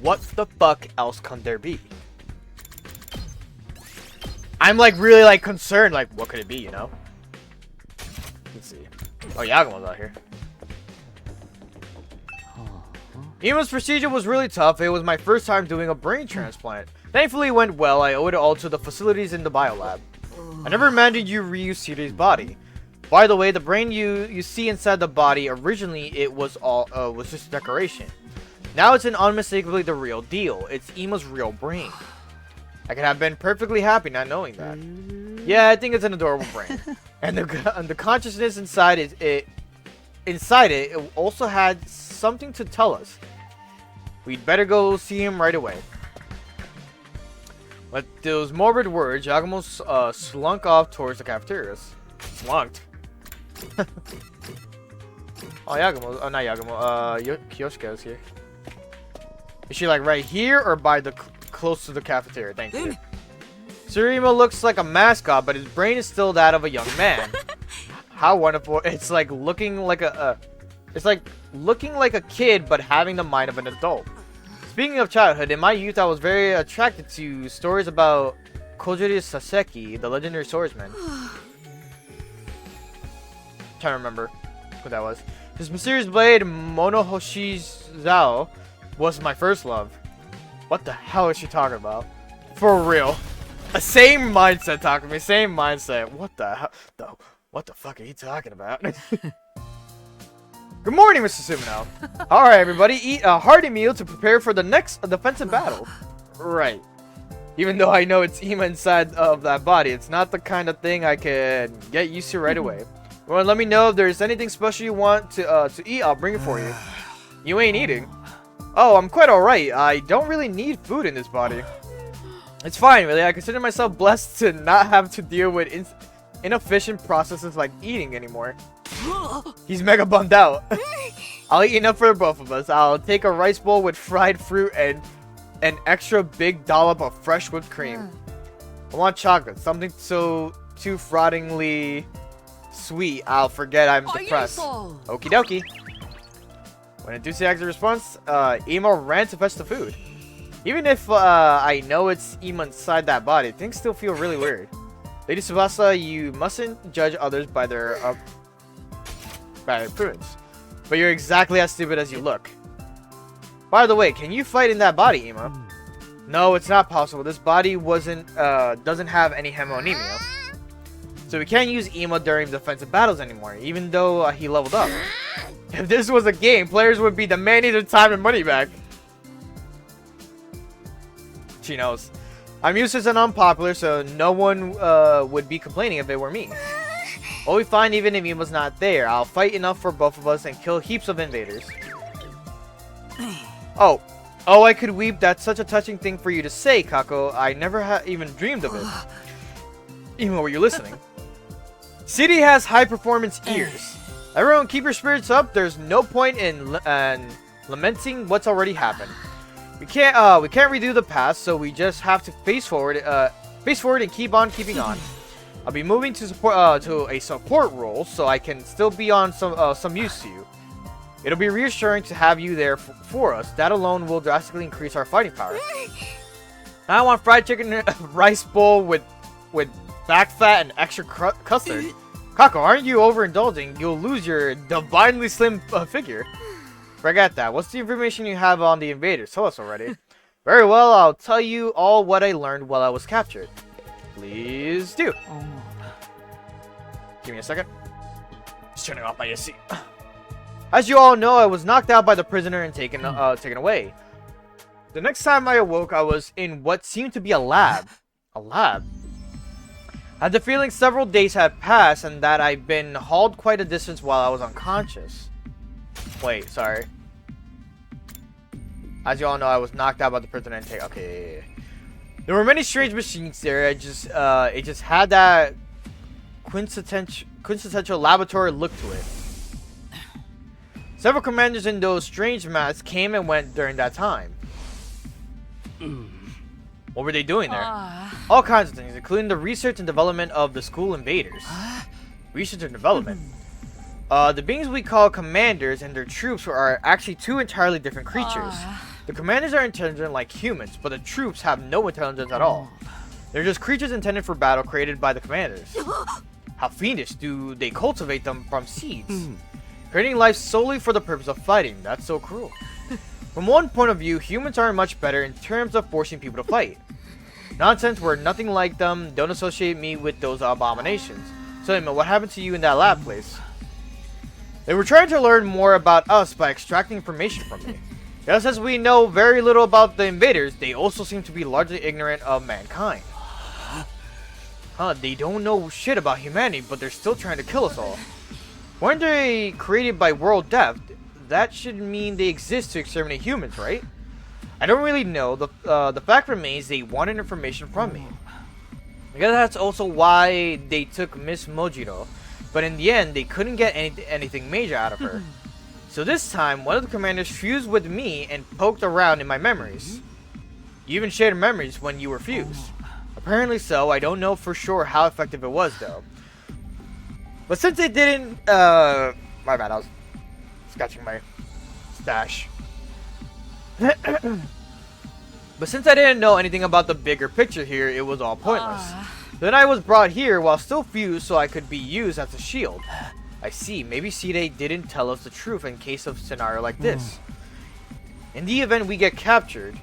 What the fuck else can there be? I'm, like, really, like, concerned. Like, what could it be, you know? Let's see. Oh, Yagumo's out here. Imo's procedure was really tough. It was my first time doing a brain transplant. Thankfully, it went well. I owe it all to the facilities in the biolab. I never imagined you reuse Siri's body. By the way, the brain you see inside the body, originally it was just decoration. Now it's unmistakably the real deal. It's Imo's real brain. I could have been perfectly happy not knowing that. Yeah, I think it's an adorable brain. And the consciousness inside it also had something to tell us. We'd better go see him right away. With those morbid words, Yagumo slunk off towards the cafeterias. Slunked. Oh, Yagumo. Oh, not Yagumo. Kyoshika is here. Is she, like, right here or by the close to the cafeteria? Thank you. Tsurima looks like a mascot, but his brain is still that of a young man. How wonderful. It's like looking like it's like looking like a kid, but having the mind of an adult. Speaking of childhood, in my youth, I was very attracted to stories about Kojiri Saseki, the legendary swordsman. Trying to remember who that was. His mysterious blade, Monohoshi Zao, was my first love. What the hell is she talking about? For real. Same mindset, Takumi. Same mindset. What the hell? What the fuck are you talking about? Good morning, Mr. Sumino. Alright, everybody. Eat a hearty meal to prepare for the next defensive battle. Right. Even though I know it's Ima inside of that body, it's not the kind of thing I can get used to right away. Well, let me know if there's anything special you want to eat. I'll bring it for you. You ain't eating. Oh, I'm quite alright. I don't really need food in this body. It's fine, really. I consider myself blessed to not have to deal with inefficient processes like eating anymore. He's mega bummed out. I'll eat enough for both of us. I'll take a rice bowl with fried fruit and an extra big dollop of fresh whipped cream. I want chocolate. Something so too frottingly sweet, I'll forget I'm depressed. Okie dokie. When enthusiastic response, Imo ran to fetch the food. Even if I know it's Imo inside that body, things still feel really weird. Lady Tsubasa, you mustn't judge others by their appearance. But you're exactly as stupid as you look. By the way, can you fight in that body, Imo? No, it's not possible. This body doesn't have any hemonimia. So we can't use Imo during defensive battles anymore, even though he leveled up. If this was a game, players would be demanding their time and money back. She knows. I'm useless and unpopular, so no one would be complaining if it were me. We'll be fine even if Ima's not there. I'll fight enough for both of us and kill heaps of invaders. Oh, I could weep. That's such a touching thing for you to say, Kako. I never even dreamed of it. Ima, were you listening? CD has high-performance ears. Everyone, keep your spirits up. There's no point in lamenting what's already happened. We can't redo the past, so we just have to face forward and keep on keeping on. I'll be moving to support to a support role, so I can still be on some use to you. It'll be reassuring to have you there for us. That alone will drastically increase our fighting power. I want fried chicken rice bowl with back fat and extra custard. Kako, aren't you overindulging? You'll lose your divinely slim figure. Forget that. What's the information you have on the invaders? Tell us already. Very well, I'll tell you all what I learned while I was captured. Please do. Give me a second. Just turning off my AC. As you all know, I was knocked out by the prisoner and taken away. The next time I awoke, I was in what seemed to be a lab. A lab? I had the feeling several days had passed and that I'd been hauled quite a distance while I was unconscious. Wait, sorry. As you all know, I was knocked out by the prisoner and taken. Okay. There were many strange machines there. It just had that quintessential laboratory look to it. Several commanders in those strange masks came and went during that time. What were they doing there? All kinds of things, including the research and development of the school invaders. Research and development. The beings we call commanders and their troops are actually two entirely different creatures. The commanders are intelligent like humans, but the troops have no intelligence at all. They're just creatures intended for battle created by the commanders. How fiendish do they cultivate them from seeds? Creating life solely for the purpose of fighting. That's so cruel. From one point of view, humans aren't much better in terms of forcing people to fight. Nonsense, we're nothing like them. Don't associate me with those abominations. So, Emma, what happened to you in that lab place? They were trying to learn more about us by extracting information from me. Just as we know very little about the invaders, they also seem to be largely ignorant of mankind. They don't know shit about humanity, but they're still trying to kill us all. Weren't they created by world death? That should mean they exist to exterminate humans, right? I don't really know. The fact remains they wanted information from me. I guess that's also why they took Miss Mojiro. But in the end, they couldn't get anything major out of her. So this time, one of the commanders fused with me and poked around in my memories. You even shared memories when you were fused. Apparently so. I don't know for sure how effective it was, though. But since it didn't, my bad, I was scratching my stash. But since I didn't know anything about the bigger picture here, it was all pointless. Then I was brought here while still fused so I could be used as a shield. I see, maybe Side didn't tell us the truth in case of a scenario like this. In the event we got captured,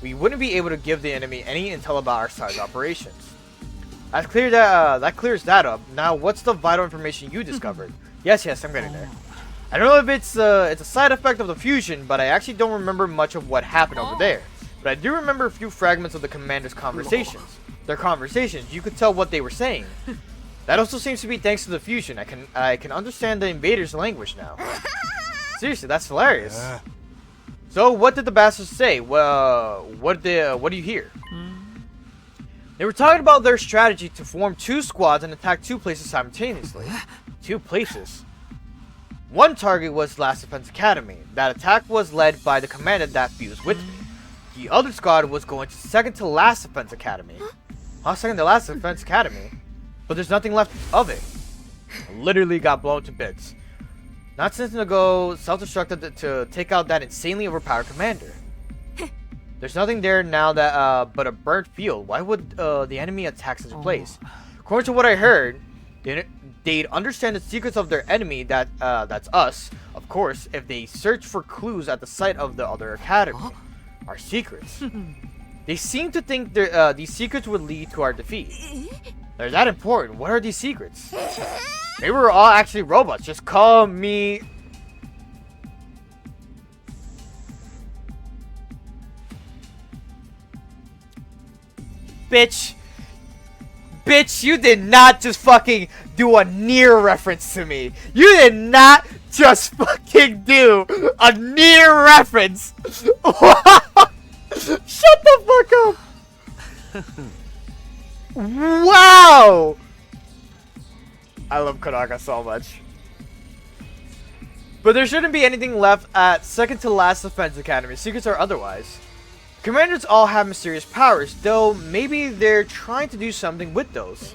we wouldn't be able to give the enemy any intel about our side's operations. That clears that up. Now, what's the vital information you discovered? Yes, I'm getting there. I don't know if it's a side effect of the fusion, but I actually don't remember much of what happened over there. But I do remember a few fragments of the commander's conversations. Their conversations, you could tell what they were saying. That also seems to be thanks to the fusion. I can understand the invaders' language now. Seriously, that's hilarious. So, what did the bastards say? Well, what do you hear? They were talking about their strategy to form two squads and attack two places simultaneously. Two places. One target was Last Defense Academy. That attack was led by the commander that fused with me. The other squad was going to second to Last Defense Academy. Second to Last Defense Academy? But there's nothing left of it. It literally got blown to bits. Not since ago, self-destructed to take out that insanely overpowered commander. There's nothing there now that but a burnt field. Why would the enemy attack such a place? According to what I heard, they'd understand the secrets of their enemy, that's us, of course, if they search for clues at the site of the other academy. Our secrets. They seem to think these secrets would lead to our defeat. They're that important. What are these secrets? They were all actually robots. Just call me... bitch. Bitch, you did not just fucking do a Nier reference to me. You did not just fucking do a Nier reference. Shut the fuck up. Wow. I love Konaka so much. But there shouldn't be anything left at second to last defense academy, secrets or otherwise. Commanders all have mysterious powers, though maybe they're trying to do something with those.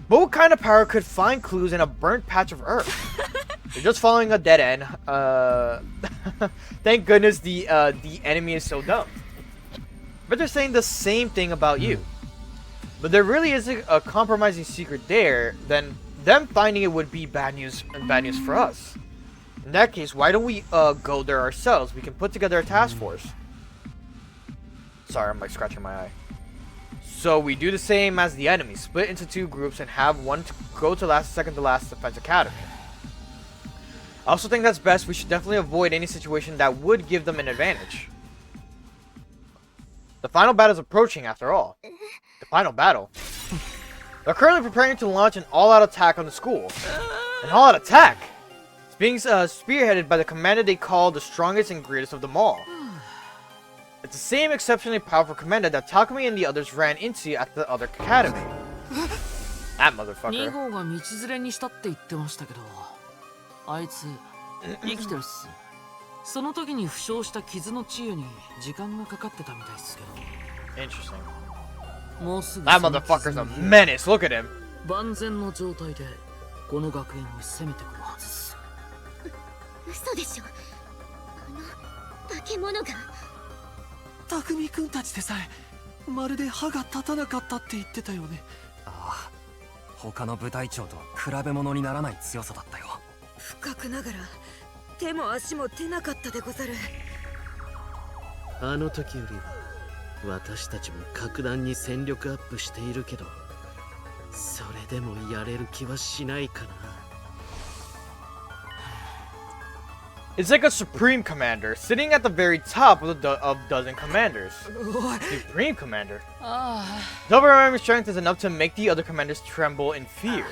But what kind of power could find clues in a burnt patch of earth? They're just following a dead end. Thank goodness the enemy is so dumb. But they're saying the same thing about you. But there really isn't a compromising secret there, then them finding it would be bad news and bad news for us. In that case, why don't we go there ourselves? We can put together a task force. Sorry, I'm like scratching my eye. So we do the same as the enemy, split into 2 groups and have one to go to second to last defense academy. I also think that's best. We should definitely avoid any situation that would give them an advantage. The final battle is approaching after all. The final battle. They're currently preparing to launch an all-out attack on the school. An all-out attack? It's being spearheaded by the commander they call the strongest and greatest of them all. It's the same exceptionally powerful commander that Takumi and the others ran into at the other academy. That motherfucker. 2号が道連れにしたって言ってましたけど、あいつ生きてるっす。その時に負傷した傷の治癒に時間がかかってたみたいですけど。Interesting. もうすぐ That motherfucker's a menace. Look at him. 万全の状態でこの学園を攻めてくるはずっす。嘘でしょ。化け物が。匠君たちでさえまるで歯が立たなかったって言ってたよね。ああ、他の部隊長と比べ物にならない強さだったよ。不覚ながら手も足も出なかったでござる。あの時よりは私たちも格段に戦力アップしているけど、それでもやれる気はしないかな。It's like a supreme commander sitting at the very top of dozen commanders. Supreme commander. Double remembering strength is enough to make the other commanders tremble in fear.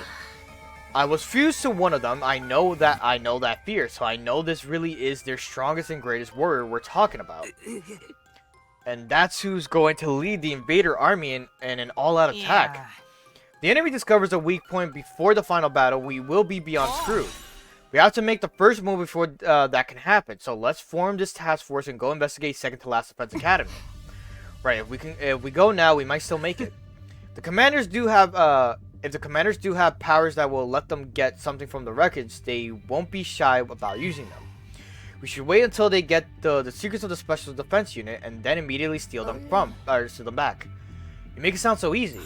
I was fused to one of them. I know that fear, so I know this really is their strongest and greatest warrior we're talking about. And that's who's going to lead the invader army in an all-out attack. The enemy discovers a weak point before the final battle. We will be beyond screwed. We have to make the first move before that can happen. So let's form this task force and go investigate second to last defense academy. Right, if we go now, we might still make it. The commanders do have if the commanders do have powers that will let them get something from the wreckage, they won't be shy about using them. We should wait until they get the secrets of the special defense unit and then immediately steal them back. You make it sound so easy.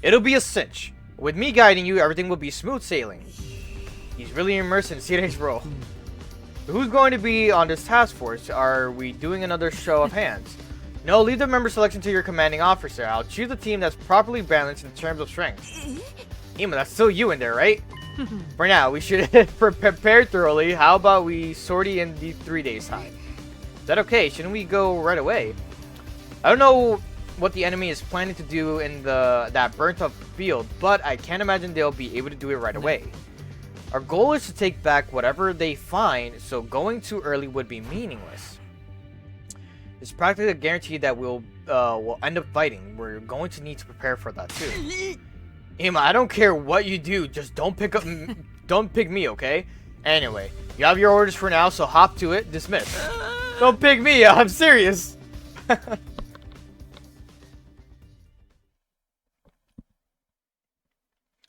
It'll be a cinch. With me guiding you, everything will be smooth sailing. He's really immersed in CNA's role. So who's going to be on this task force? Are we doing another show of hands? No, leave the member selection to your commanding officer. I'll choose a team that's properly balanced in terms of strength. Ima, that's still you in there, right? For now, we should prepare thoroughly. How about we sortie in the 3 days time? Is that okay? Shouldn't we go right away? I don't know what the enemy is planning to do in that burnt up field, but I can't imagine they'll be able to do it right away. Our goal is to take back whatever they find, so going too early would be meaningless. It's practically a guarantee that we'll end up fighting. We're going to need to prepare for that too. Ima, I don't care what you do, just don't pick me, okay? Anyway, you have your orders for now, so hop to it. Dismiss. Don't pick me, I'm serious.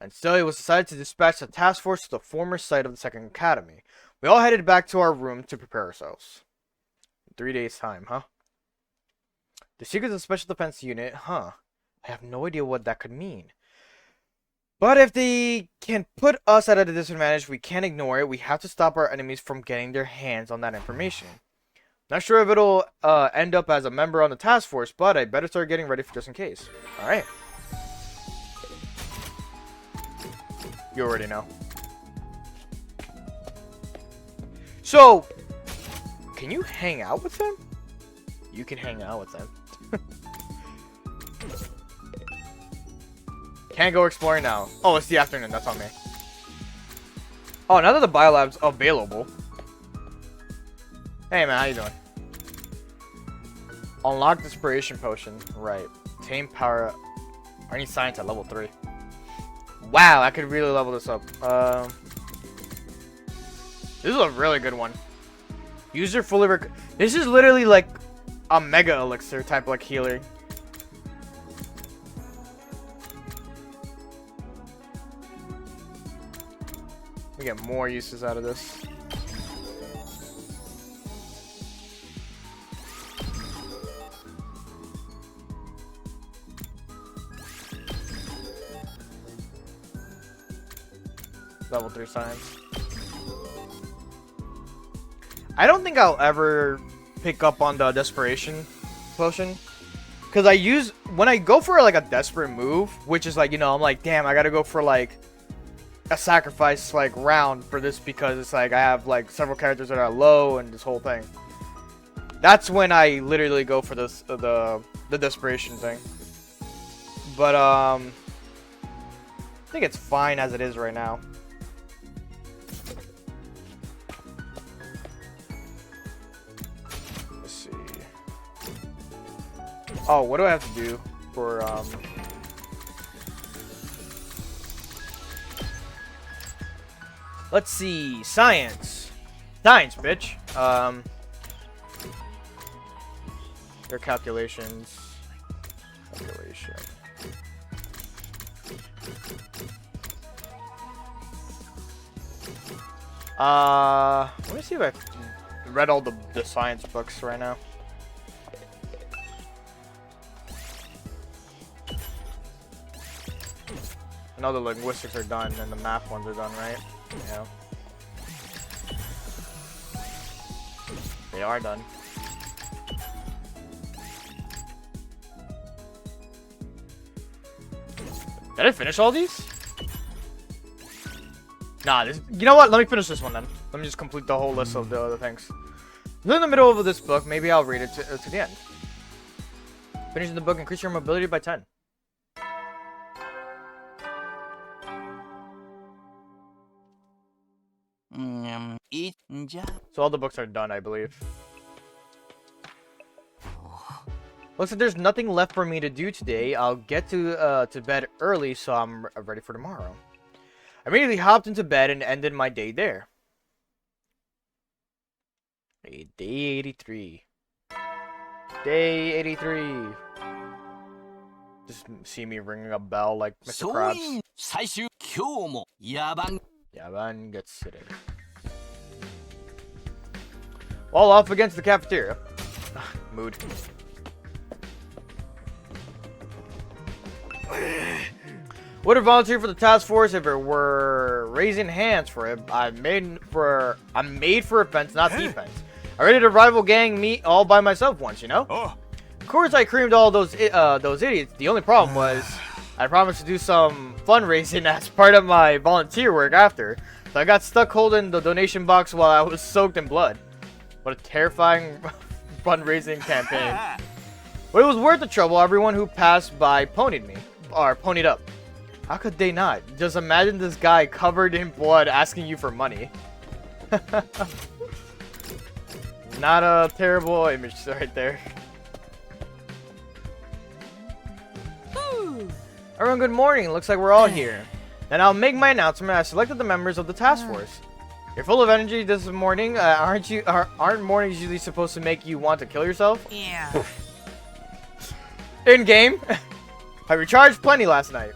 And so it was decided to dispatch a task force to the former site of the second academy. We all headed back to our room to prepare ourselves. 3 days time, huh? The secrets of the special defense unit, huh? I have no idea what that could mean. But if they can put us at a disadvantage, we can't ignore it. We have to stop our enemies from getting their hands on that information. Not sure if it'll end up as a member on the task force, but I better start getting ready for just in case. Alright. You already know. So, can you hang out with them? You can hang out with them. Can't go exploring now. Oh, it's the afternoon. That's on me. Oh, now that the biolab's available. Hey, man. How you doing? Unlock Desperation Potion. Right. Tame Power. I need Science at level 3. Wow, I could really level this up. This is a really good one. User fully this is literally like a mega elixir type like healer. We get more uses out of this. Level 3 science. I don't think I'll ever pick up on the Desperation Potion. Because when I go for like a desperate move, which is like, you know, I'm like, damn, I gotta go for like a sacrifice like round for this because it's like I have like several characters that are low and this whole thing. That's when I literally go for this the desperation thing. But I think it's fine as it is right now. Let's see. Oh, what do I have to do for let's see, science, bitch. Their calculations. Calculation. Let me see if I read all the science books right now. I know the linguistics are done and the math ones are done, right? Yeah. They are done. Did I finish all these? Nah, this, you know what? Let me finish this one then. Let me just complete the whole list of the other things. In the middle of this book, maybe I'll read it to the end. Finishing the book, increase your mobility by 10. So all the books are done, I believe. Looks like there's nothing left for me to do today. I'll get to bed early, so I'm ready for tomorrow. I immediately hopped into bed and ended my day there. Day 83. Day 83. Just see me ringing a bell like Mr. Krabs. Yaban gets sitting. All off against the cafeteria. Mood. Would have volunteered for the task force if it were raising hands for it. I'm made for offense, not defense. I raided a rival gang meet all by myself once, you know? Oh. Of course I creamed all those idiots. The only problem was I promised to do some fundraising as part of my volunteer work after. So I got stuck holding the donation box while I was soaked in blood. What a terrifying fundraising campaign. But it was worth the trouble. Everyone who passed by ponied me. Or ponied up. How could they not? Just imagine this guy covered in blood asking you for money. Not a terrible image right there. Everyone, good morning. Looks like we're all here. Then I'll make my announcement. I selected the members of the task force. You're full of energy this morning. Aren't mornings usually supposed to make you want to kill yourself? Yeah. In game. I recharged plenty last night.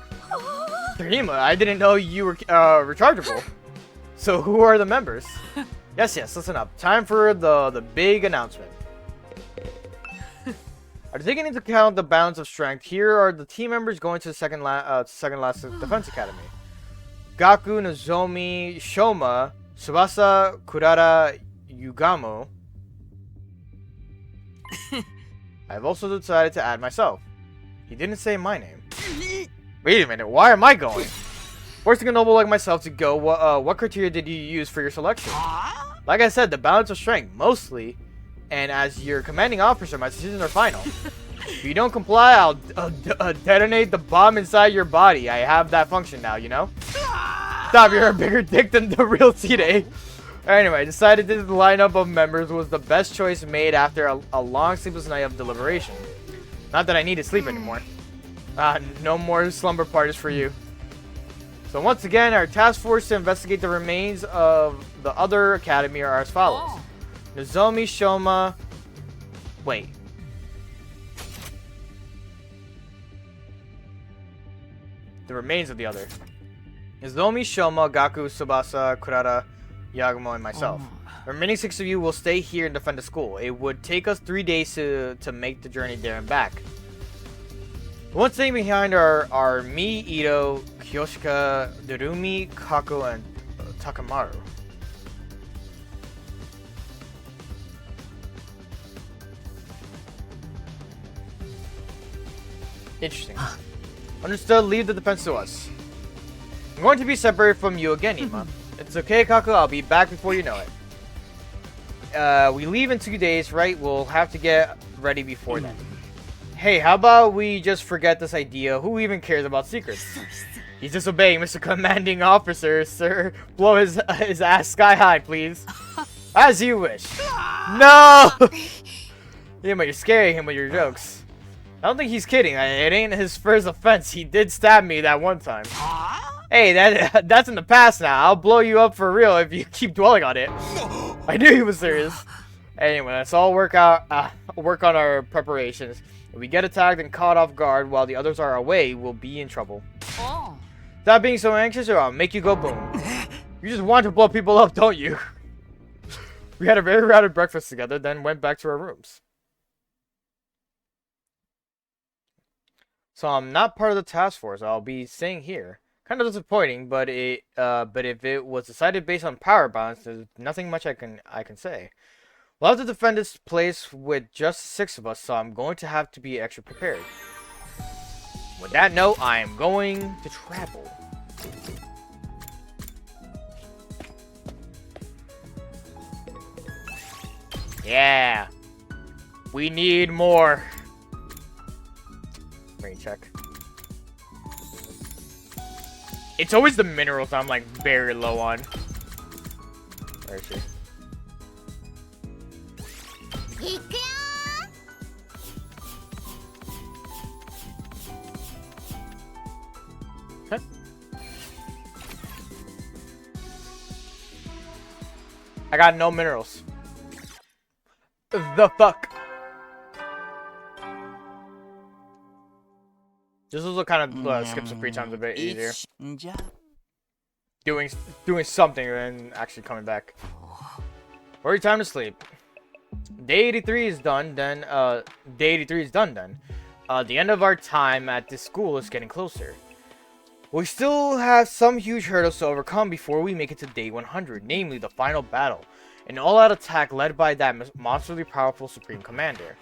Rima, I didn't know you were rechargeable. So who are the members? Yes, listen up. Time for the big announcement. Are taking into account the balance of strength, here are the team members going to the second last defense academy. Gaku, Nozomi, Shoma, Tsubasa, Kurara, Yugamo. I've also decided to add myself. He didn't say my name. Wait a minute, why am I going? Forcing a noble like myself to go, what criteria did you use for your selection? Like I said, the balance of strength, mostly. And as your commanding officer, my decisions are final. If you don't comply, I'll detonate the bomb inside your body. I have that function now, you know? Stop, you're a bigger dick than the real Tide. Anyway, I decided that the lineup of members was the best choice made after a long sleepless night of deliberation. Not that I need to sleep anymore. No more slumber parties for you. So once again, our task force to investigate the remains of the other academy are as follows. Nozomi, Shoma... Wait. The remains of the other. Nozomi, Shoma, Gaku, Tsubasa, Kurata, Yagumo, and myself. The remaining 6 of you will stay here and defend the school. It would take us 3 days to make the journey there and back. The ones staying behind are me, Ito, Kyoshika, Durumi, Kako, and Takamaru. Interesting. Understood, leave the defense to us. I'm going to be separated from you again, Ima. It's okay, Kako, I'll be back before you know it. We leave in 2 days, right? We'll have to get ready before then. Hey, how about we just forget this idea? Who even cares about secrets? He's disobeying, Mr. Commanding Officer, sir. Blow his ass sky high, please. As you wish. No! Yeah, but you're scaring him with your jokes. I don't think he's kidding. It ain't his first offense. He did stab me that one time. Hey, that's in the past now. I'll blow you up for real if you keep dwelling on it. I knew he was serious. Anyway, let's all work on our preparations. If we get attacked and caught off guard while the others are away, we'll be in trouble. Stop being so anxious or I'll make you go boom. You just want to blow people up, don't you? We had a very rowdy breakfast together, then went back to our rooms. So I'm not part of the task force. I'll be staying here. Kind of disappointing, but if it was decided based on power balance, there's nothing much I can say. We'll have to defend this place with just 6 of us, so I'm going to have to be extra prepared. With that note, I am going to travel. Yeah. We need more. Rain check. It's always the minerals I'm like very low on. Where is she? Huh? I got no minerals. The fuck? This will kind of skip some free times a bit easier. Doing something and actually coming back. Already time to sleep. Day 83 is done. Then day 83 is done. Then the end of our time at this school is getting closer. We still have some huge hurdles to overcome before we make it to day 100, namely the final battle, an all-out attack led by that monstrously powerful Supreme Commander.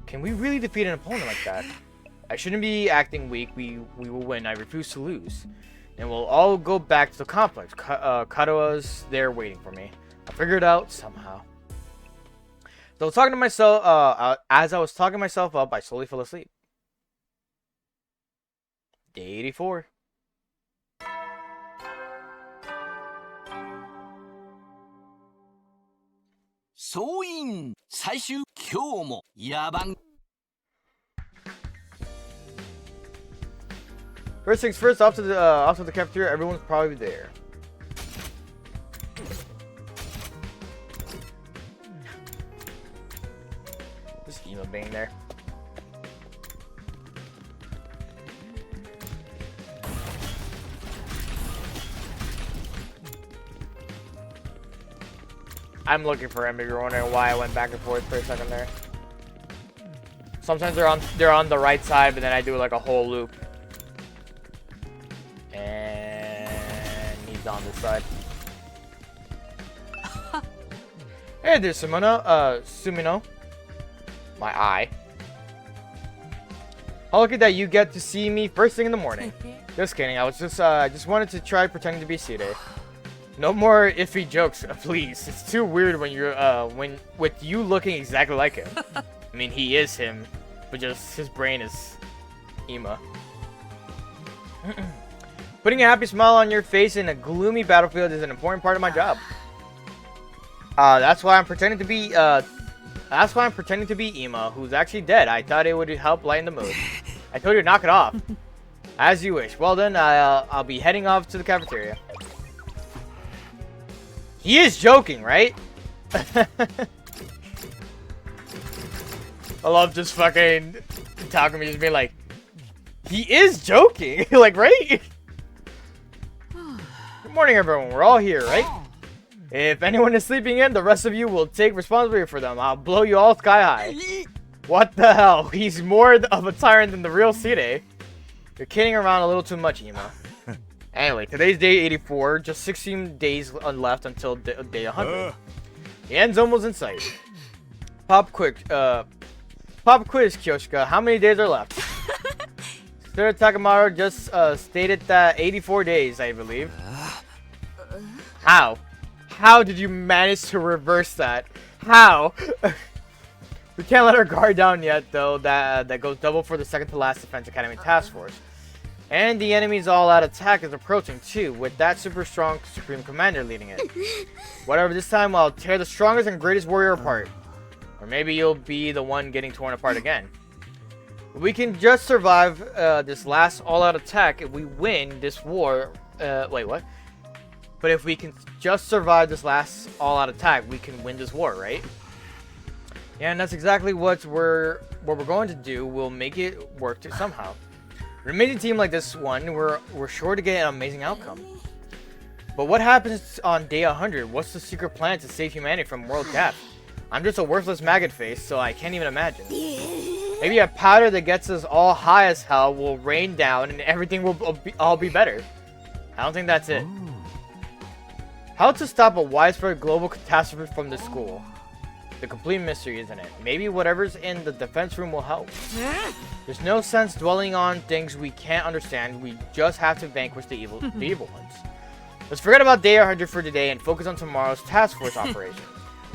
Can we really defeat an opponent like that? I shouldn't be acting weak. We will win. I refuse to lose. And we'll all go back to the complex. Katoa's there waiting for me. I'll figure it out somehow. So talking to myself, as I was talking myself up, I slowly fell asleep. Day 84. First things first, off to the cafeteria. Everyone's probably there. Just Ema being there. I'm looking for him if you're wondering why I went back and forth for a second there. Sometimes they're on the right side, but then I do like a whole loop. And he's on this side. Hey there, Sumino. My eye. How lucky that you get to see me first thing in the morning. Just kidding. I just wanted to try pretending to be Side. No more iffy jokes, please. It's too weird when you're with you looking exactly like him. I mean, he is him. but just his brain is Ima. Putting a happy smile on your face in a gloomy battlefield is an important part of my job. That's why I'm pretending to be Ima, who's actually dead. I thought it would help lighten the mood. I told you to knock it off. As you wish. Well then, I'll be heading off to the cafeteria. He is joking, right? I love just fucking Takumi just being like, he is joking, like, right? Good morning, everyone. We're all here, right? If anyone is sleeping in, the rest of you will take responsibility for them. I'll blow you all sky high. What the hell? He's more of a tyrant than the real Side. You're kidding around a little too much, Ima. Anyway, today's day 84. Just 16 days left until day 100. The end's almost in sight. Pop quiz, Kyoshika. How many days are left? Sir Takamaru just stated that 84 days, I believe. How? How did you manage to reverse that? How? We can't let our guard down yet, though. That goes double for the second to last Defense Academy task force. And the enemy's all-out attack is approaching, too, with that super strong Supreme Commander leading it. Whatever, this time I'll tear the strongest and greatest warrior apart. Or maybe you'll be the one getting torn apart again. We can just survive this last all-out attack if we win this war. Wait, what? But if we can just survive this last all-out attack, we can win this war, right? Yeah, and that's exactly what we're going to do. We'll make it work somehow. An amazing team like this one, we're sure to get an amazing outcome. But what happens on day 100? What's the secret plan to save humanity from world death? I'm just a worthless maggot face, so I can't even imagine. Maybe a powder that gets us all high as hell will rain down and everything will all be better. I don't think that's it. How to stop a widespread global catastrophe from the school? The complete mystery, isn't it? Maybe whatever's in the defense room will help. There's no sense dwelling on things we can't understand. We just have to vanquish the evil ones. Let's forget about day 100 for today and focus on tomorrow's task force operation.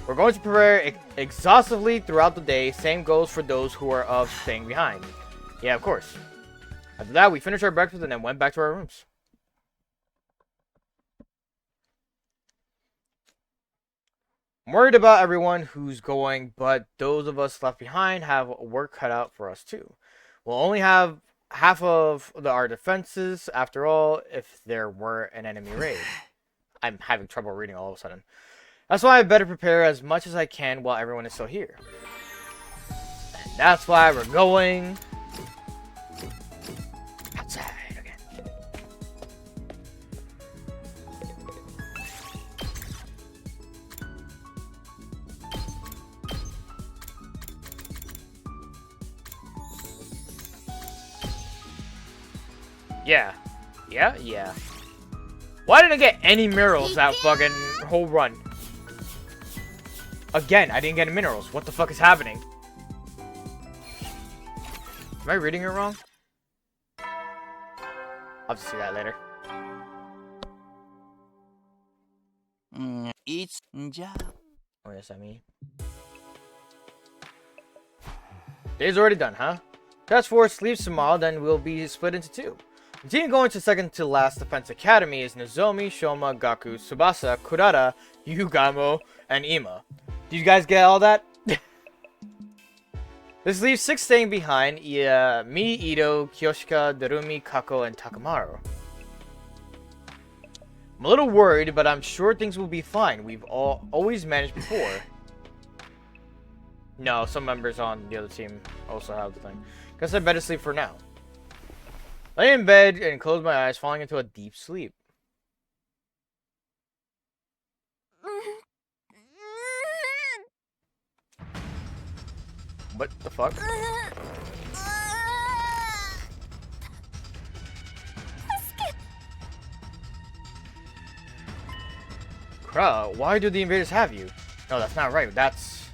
We're going to prepare exhaustively throughout the day. Same goes for those who are of staying behind. Yeah, of course. After that, we finished our breakfast and then went back to our rooms. I'm worried about everyone who's going, but those of us left behind have work cut out for us too. We'll only have half of our defenses, after all, if there were an enemy raid. I'm having trouble reading all of a sudden. That's why I better prepare as much as I can while everyone is still here. And that's why we're going outside again. Yeah. Why didn't I get any minerals that fucking whole run? Again, I didn't get minerals. What the fuck is happening? Am I reading it wrong? I'll just see that later. It's job. Oh, yes, I mean. Day's already done, huh? Task Force leaves tomorrow, then we'll be split into two. The team going to second to last Defense Academy is Nozomi, Shoma, Gaku, Tsubasa, Kurata, Yugamo, and Ima. Do you guys get all that? This leaves 6 staying behind. Me, Ito, Kyoshika, Darumi, Kako, and Takamaru. I'm a little worried, but I'm sure things will be fine. We've always managed before. No, some members on the other team also have the thing. Guess I better sleep for now. Lay in bed and close my eyes, falling into a deep sleep. What the fuck? Kra, why do the invaders have you? No, that's not right. That's...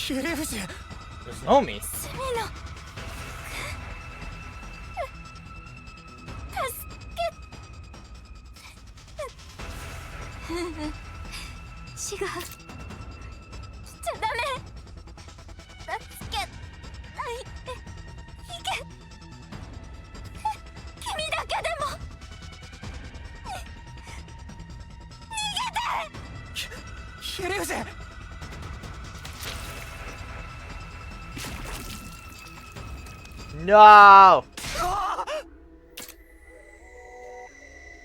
There's Nomi. No!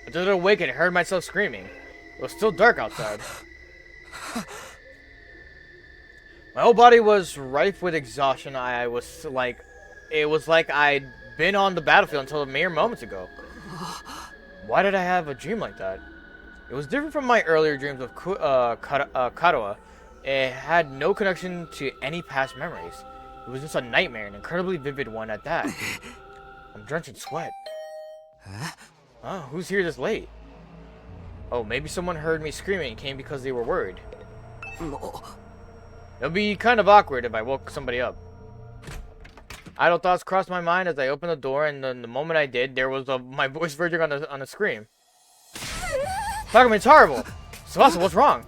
I just awakened and heard myself screaming. It was still dark outside. My whole body was rife with exhaustion. It was like I'd been on the battlefield until a mere moments ago. Why did I have a dream like that? It was different from my earlier dreams of Karawa. It had no connection to any past memories. It was just a nightmare, an incredibly vivid one at that. I'm drenched in sweat. Huh? Who's here this late? Oh, maybe someone heard me screaming and came because they were worried. It'll be kind of awkward if I woke somebody up. Idle thoughts crossed my mind as I opened the door, and then the moment I did, there was my voice verging on a scream. Takumi, it's horrible! Tsubasa, what's wrong?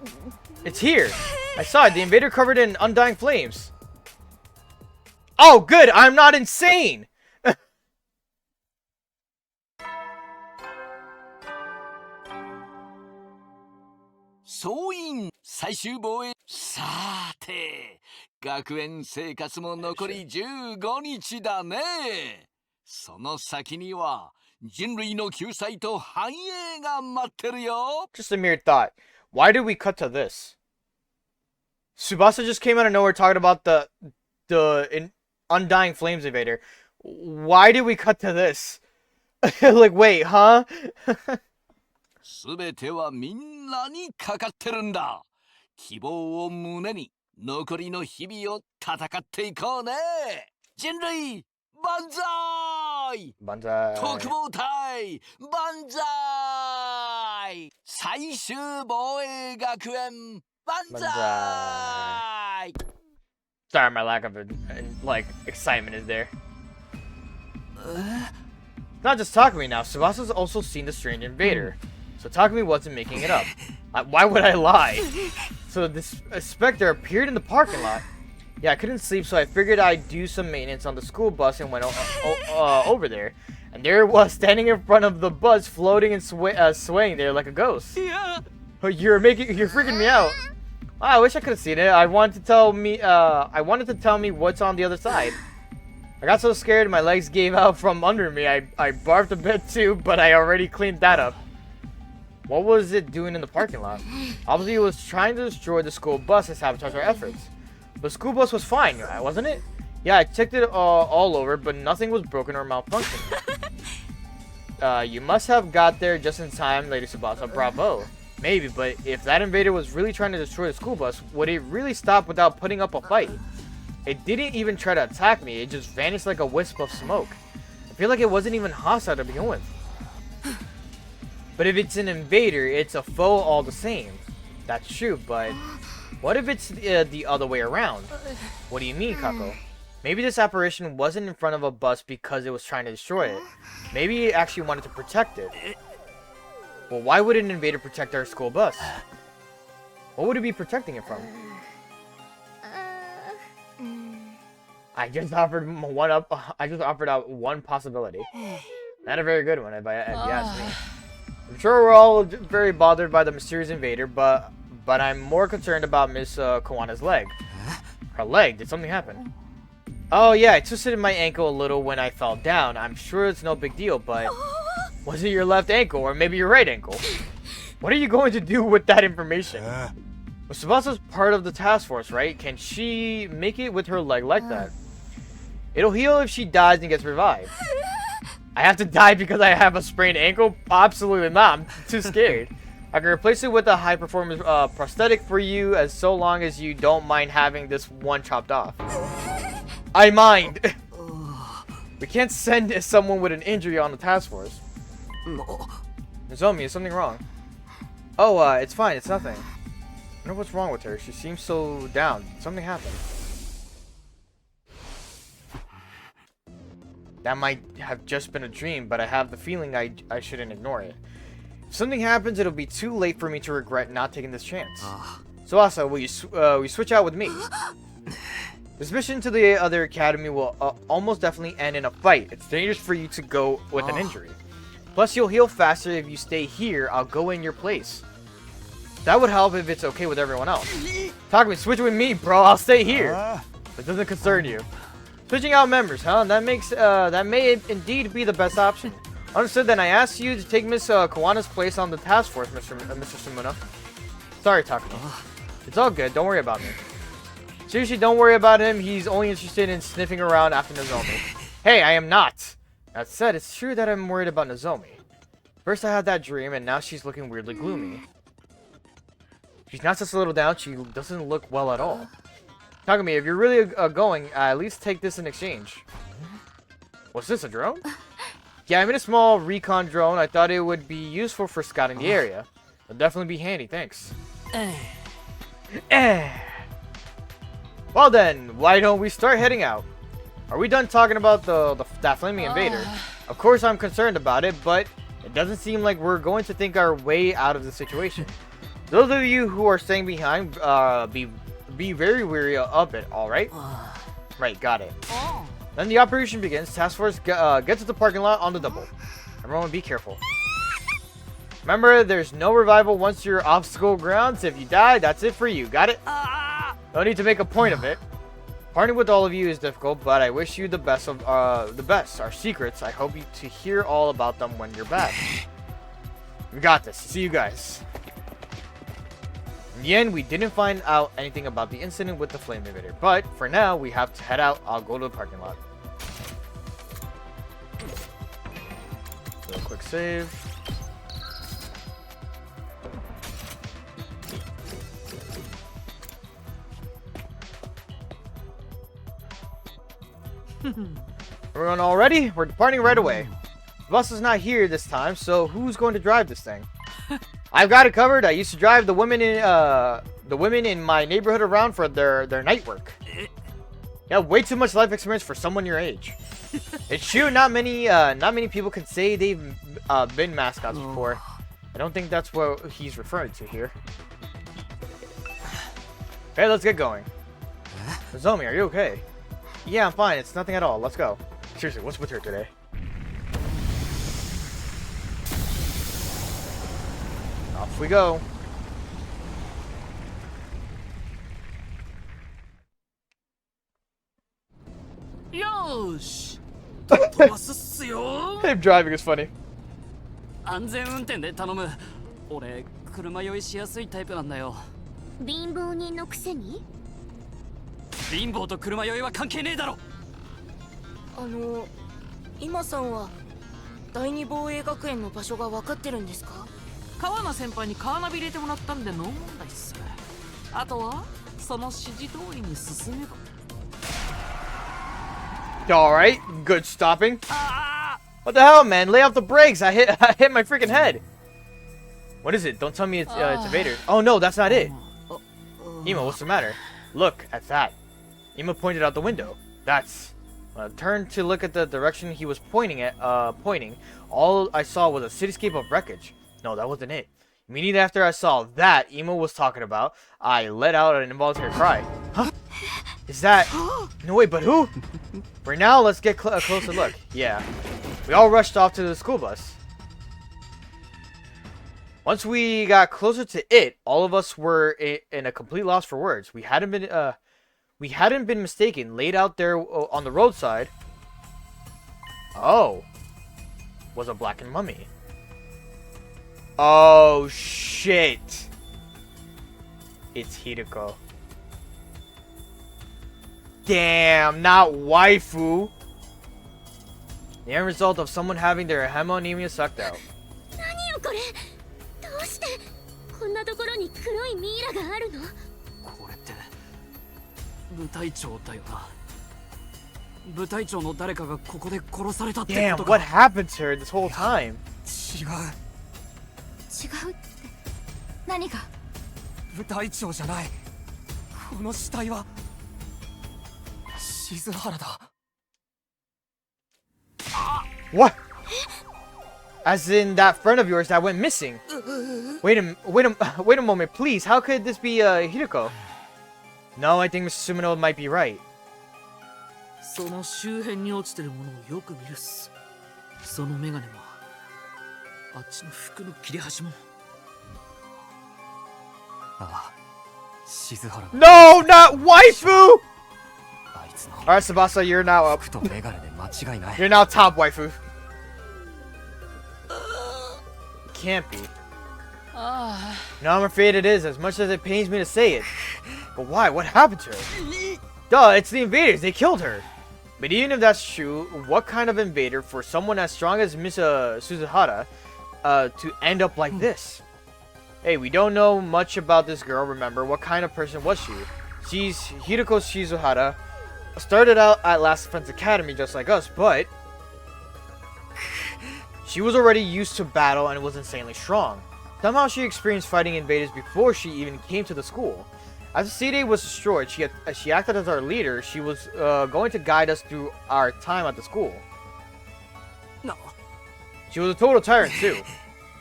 It's here! I saw it, the invader covered in undying flames. Oh, good! I'm not insane! 総員最終防衛。さーて、学園生活も残り15日だね。その先には人類の救済と繁栄が待ってるよ。 Just a mere thought. Why did we cut to this? Tsubasa just came out of nowhere talking about the undying flames invader. Why did we cut to this? Like, wait, huh? すべてはみんなにかかってるんだ。希望を胸に残りの日々を戦っていこうね。人類万歳！万歳！特防隊万歳！最終防衛学園万歳！ Sorry, my lack of excitement is there. Not just Takumi now. Tsubasa's also seen the strange invader. So Takumi wasn't making it up. Why would I lie? So this specter appeared in the parking lot. Yeah, I couldn't sleep, so I figured I'd do some maintenance on the school bus and went over there. And there it was, standing in front of the bus, floating and swaying there like a ghost. Yeah. Oh, you're freaking me out. Oh, I wish I could have seen it. I wanted to tell me what's on the other side. I got so scared my legs gave out from under me. I barfed a bit too, but I already cleaned that up. What was it doing in the parking lot? Obviously, it was trying to destroy the school bus and sabotage our efforts. The school bus was fine, wasn't it? Yeah, I checked it all over, but nothing was broken or malfunctioning. You must have got there just in time, Lady Tsubasa. Bravo. Maybe, but if that invader was really trying to destroy the school bus, would it really stop without putting up a fight? It didn't even try to attack me. It just vanished like a wisp of smoke. I feel like it wasn't even hostile to begin with. But if it's an invader, it's a foe all the same. That's true, but what if it's the other way around? What do you mean, Kako? Maybe this apparition wasn't in front of a bus because it was trying to destroy it. Maybe it actually wanted to protect it. Well, why would an invader protect our school bus? What would it be protecting it from? I just offered out one possibility. Not a very good one, if you ask me. I'm sure we're all very bothered by the mysterious invader, but I'm more concerned about Miss Kawana's leg. Her leg? Did something happen? Oh yeah, I twisted my ankle a little when I fell down. I'm sure it's no big deal, but was it your left ankle or maybe your right ankle? What are you going to do with that information? Well, Tsubasa's part of the task force, right? Can she make it with her leg like that? It'll heal if she dies and gets revived. I have to die because I have a sprained ankle? Absolutely not. I'm too scared. I can replace it with a high-performance prosthetic for you as so long as you don't mind having this one chopped off. I mind! We can't send someone with an injury on the task force. Nozomi, is something wrong? Oh, it's fine. It's nothing. I wonder what's wrong with her. She seems so down. Something happened. That might have just been a dream, but I have the feeling I shouldn't ignore it. If something happens, it'll be too late for me to regret not taking this chance. So Asa, will you switch out with me? This mission to the other academy will almost definitely end in a fight. It's dangerous for you to go with an injury. Plus, you'll heal faster if you stay here. I'll go in your place. That would help if it's okay with everyone else. Takumi, switch with me, bro. I'll stay here. It doesn't concern you. Switching out members, huh? That may indeed be the best option. Understood. Then I asked you to take Miss Kawana's place on the task force, Mr. Sumuna. Sorry, Takumi. It's all good. Don't worry about me. Seriously, don't worry about him. He's only interested in sniffing around after Nozomi. Hey, I am not. That said, it's true that I'm worried about Nozomi. First I had that dream, and now she's looking weirdly gloomy. She's not just a little down. She doesn't look well at all. Takumi, if you're really going, at least take this in exchange. What's this, a drone? Yeah, I made a small recon drone. I thought it would be useful for scouting the area. It'll definitely be handy, thanks. Well then, why don't we start heading out? Are we done talking about that flaming invader? Of course I'm concerned about it, but it doesn't seem like we're going to think our way out of the situation. Those of you who are staying behind, be very wary of it, alright? Right, got it. Then the operation begins. Task Force gets to the parking lot on the double. Everyone be careful. Remember, there's no revival once you're off school grounds. If you die, that's it for you. Got it? No need to make a point of it. Partnering with all of you is difficult, but I wish you the best of the best. Our secrets, I hope you to hear all about them when you're back. We got this. See you guys. In the end, we didn't find out anything about the incident with the flame invader, but for now, we have to head out. I'll go to the parking lot. Do a quick save. Everyone all ready? We're departing right away. The bus is not here this time, so who's going to drive this thing? I've got it covered. I used to drive the women in my neighborhood around for their night work. Yeah, way too much life experience for someone your age. It's true, not many people can say they've been mascots before. I don't think that's what he's referring to here. Okay, let's get going. Nozomi, are you okay? Yeah, I'm fine. It's nothing at all. Let's go. Seriously, what's with her today? Off we go. Yosh. Him driving is funny. 安全運転で頼む。俺、車酔いしやすいタイプなんだよ。貧乏人のくせに？貧乏と車酔いは関係ねえだろ。今さんは第二防衛学園の場所が分かってるんですか？川名先輩にカーナビ入れてもらったんでノー問題っす。あとはその指示通りに進めば。Alright, good stopping. What the hell, man? Lay off the brakes. I hit my freaking head. What is it? Don't tell me it's invaders. Oh no, that's not it. Ima, what's the matter? Look at that. Ima pointed out the window. That's... turned to look at the direction he was pointing. All I saw was a cityscape of wreckage. No, that wasn't it. Immediately after I saw that Ima was talking about, I let out an involuntary cry. Huh? Is that... No, wait, but who? For now, let's get a closer look. Yeah. We all rushed off to the school bus. Once we got closer to it, all of us were in a complete loss for words. We hadn't been mistaken. Laid out there on the roadside. Oh. Was a blackened mummy. Oh, shit. It's Hideko. Damn, not waifu. The end result of someone having their hemonemia sucked out. 何よこれ？どうしてこんなところに黒いミイラがあるの？これって部隊長だよな。部隊長の誰かがここで殺されたってこと Damn, what happened to her this whole time? 違う。違うって何が？部隊長じゃない。この死体は静原だ。What? As in that friend of yours that went missing. Wait a moment, please. How could this be Hideko? No, I think Mr. Sumino might be right. その周辺に落ちてるものをよく見るっす。そのメガネも、あっちの服の切れ端も。ああ、静原。 No, not waifu! あいつの Alright, Tsubasa, you're now up. 服とメガネで間違いない。 You're now top waifu. Can't be. No, I'm afraid it is, as much as it pains me to say it. But why? What happened to her? Duh, it's the invaders. They killed her. But even if that's true, what kind of invader for someone as strong as Miss Suzuhara to end up like this? Hey, we don't know much about this girl, remember. What kind of person was she? She's Hiroko Shizuhara. Started out at Last Defense Academy just like us, but she was already used to battle and was insanely strong. Somehow she experienced fighting invaders before she even came to the school. As the C-Day was destroyed, she acted as our leader. She was going to guide us through our time at the school. No. She was a total tyrant too.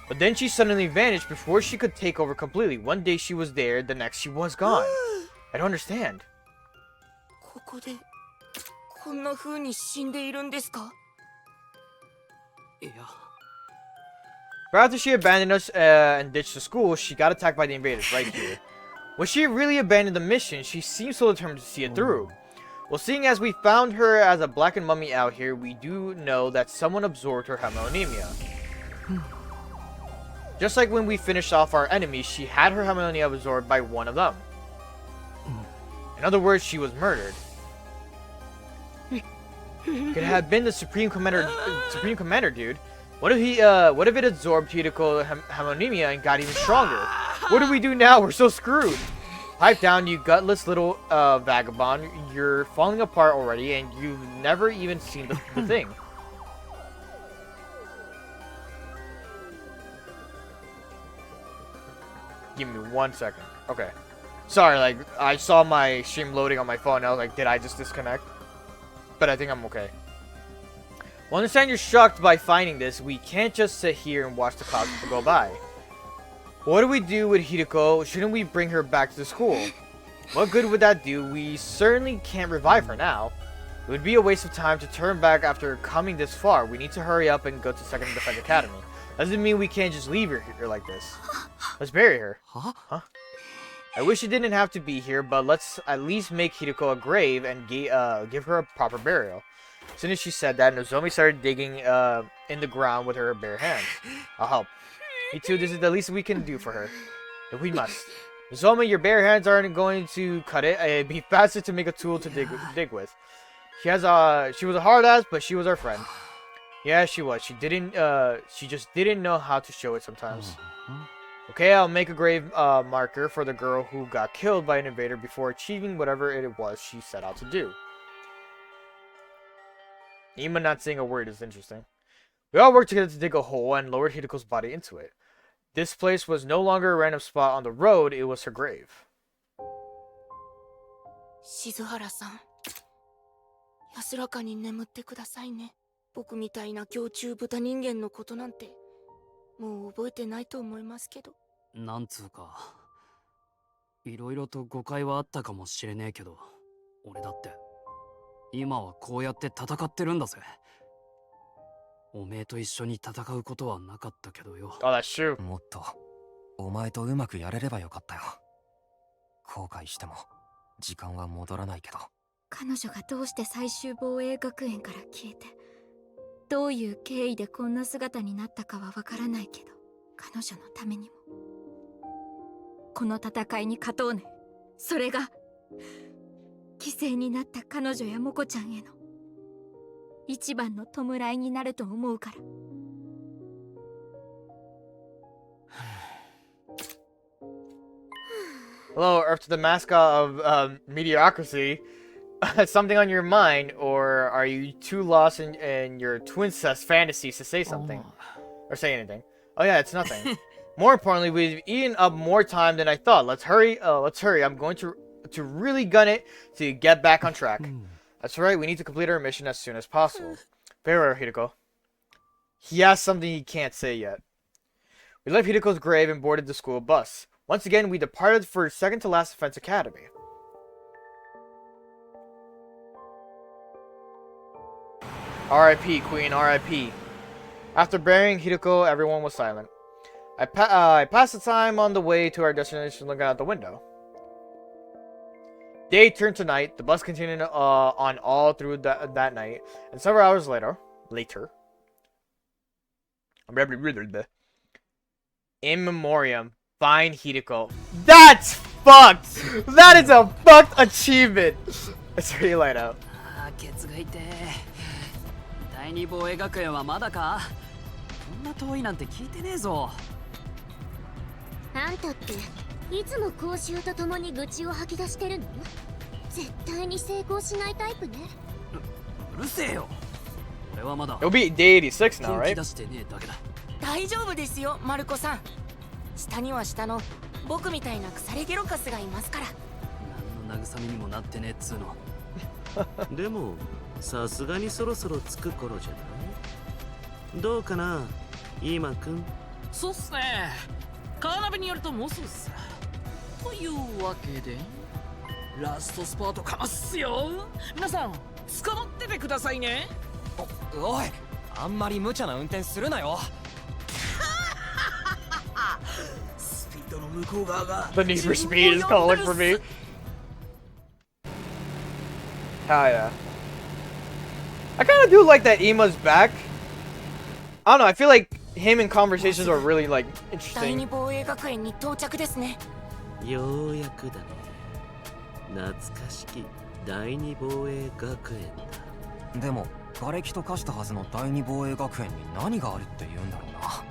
But then she suddenly vanished before she could take over completely. One day she was there, the next she was gone. I don't understand. ここでこんな風に死んでいるんですか？いや。 But after she abandoned us and ditched the school, she got attacked by the invaders right here. When she really abandoned the mission, she seemed so determined to see it through. Well, seeing as we found her as a blackened mummy out here, we do know that someone absorbed her Hamiltonia. Just like when we finished off our enemies, she had her Hamiltonia absorbed by one of them. In other words, she was murdered. Could have been the Supreme Commander, dude. What if it absorbed Hiroko Hamiltonia and got even stronger? What do we do now? We're so screwed. Pipe down, you gutless little vagabond. You're falling apart already, and you've never even seen the thing. Give me 1 second. Okay. Sorry, like, I saw my stream loading on my phone, and I was like, did I just disconnect? But I think I'm okay. Well, I understand you're shocked by finding this. We can't just sit here and watch the clouds go by. What do we do with Hiroko? Shouldn't we bring her back to the school? What good would that do? We certainly can't revive her now. It would be a waste of time to turn back after coming this far. We need to hurry up and go to Second Defense Academy. Doesn't mean we can't just leave her here like this. Let's bury her. Huh? I wish it didn't have to be here, but let's at least make Hiroko a grave and give her a proper burial. As soon as she said that, Nozomi started digging in the ground with her bare hands. I'll help. Me too, this is the least we can do for her. But we must. Nozomi, your bare hands aren't going to cut it. It'd be faster to make a tool to dig with. She was a hard ass, but she was our friend. Yeah, she was. She just didn't know how to show it sometimes. Okay, I'll make a grave marker for the girl who got killed by an invader before achieving whatever it was she set out to do. Ima not saying a word is interesting. We all worked together to dig a hole and lowered Hideko's body into it. This place was no longer a random spot on the road, it was her grave. 静原さん、安らかに眠ってくださいね。僕みたいな胸中豚人間のことなんてもう覚えてないと思いますけど。なんつうか、いろいろと誤解はあったかもしれねえけど、俺だって今はこうやって戦ってるんだぜ。おめえと一緒に戦うことはなかったけどよ。Oh, that's true. もっとお前とうまくやれればよかったよ。後悔しても時間は戻らないけど。彼女がどうして最終防衛学園から消えて、どういう経緯でこんな姿になったかはわからないけど、彼女のためにもこの戦いに勝とうね。それが犠牲になった彼女やモコちゃんへの一番の弔いになると思うから。Hello, Earth to the mascot of mediocrity. Something on your mind, or are you too lost in your twincest fantasies to say something? Or say anything? Oh yeah, it's nothing. More importantly, we've eaten up more time than I thought. Let's hurry. I'm going to really gun it to get back on track. That's right, we need to complete our mission as soon as possible. Very well, Hideko. He has something he can't say yet. We left Hideko's grave and boarded the school bus. Once again, we departed for Second to Last Defense Academy. R.I.P. Queen, R.I.P. After burying Hideko, everyone was silent. I pass the time on the way to our destination looking out the window. Day turned to night. The bus continued on all through that night, and several hours later, in memoriam, find Hideko. That's fucked. That is a fucked achievement. It's really light out. ケツが痛い。第二防衛学園はまだか？こんな遠いなんて聞いてねえぞ。あんたっていつも講習とともに愚痴を吐き出してるの？絶対に成功しないタイプね。うるせえよ。俺はまだ。 It'll be day 86 now, 本 right? 気出してねえだけだ。大丈夫ですよマルコさん。下には下の僕みたいな腐れゲロカスがいますから。何の慰めにもなってねえっつうの。でもさすがにそろそろ着く頃じゃないどうかな今くん。そうっすね。カーナビによるともうすぐっす。というわけでラストスパートかますよ。皆さん捕まっててくださいね。おい、あんまり無茶な運転するなよ。スピードの向こう側が The Need for Speed is calling for me. Hell yeah. I kind of do like that Ima's back. I don't know, I feel like him in conversations are really like 第 interesting. 二防衛学園に到着ですね。ようやくだね。懐かしき第二防衛学園だ。でも瓦礫と化したはずの第二防衛学園に何があるって言うんだろうな。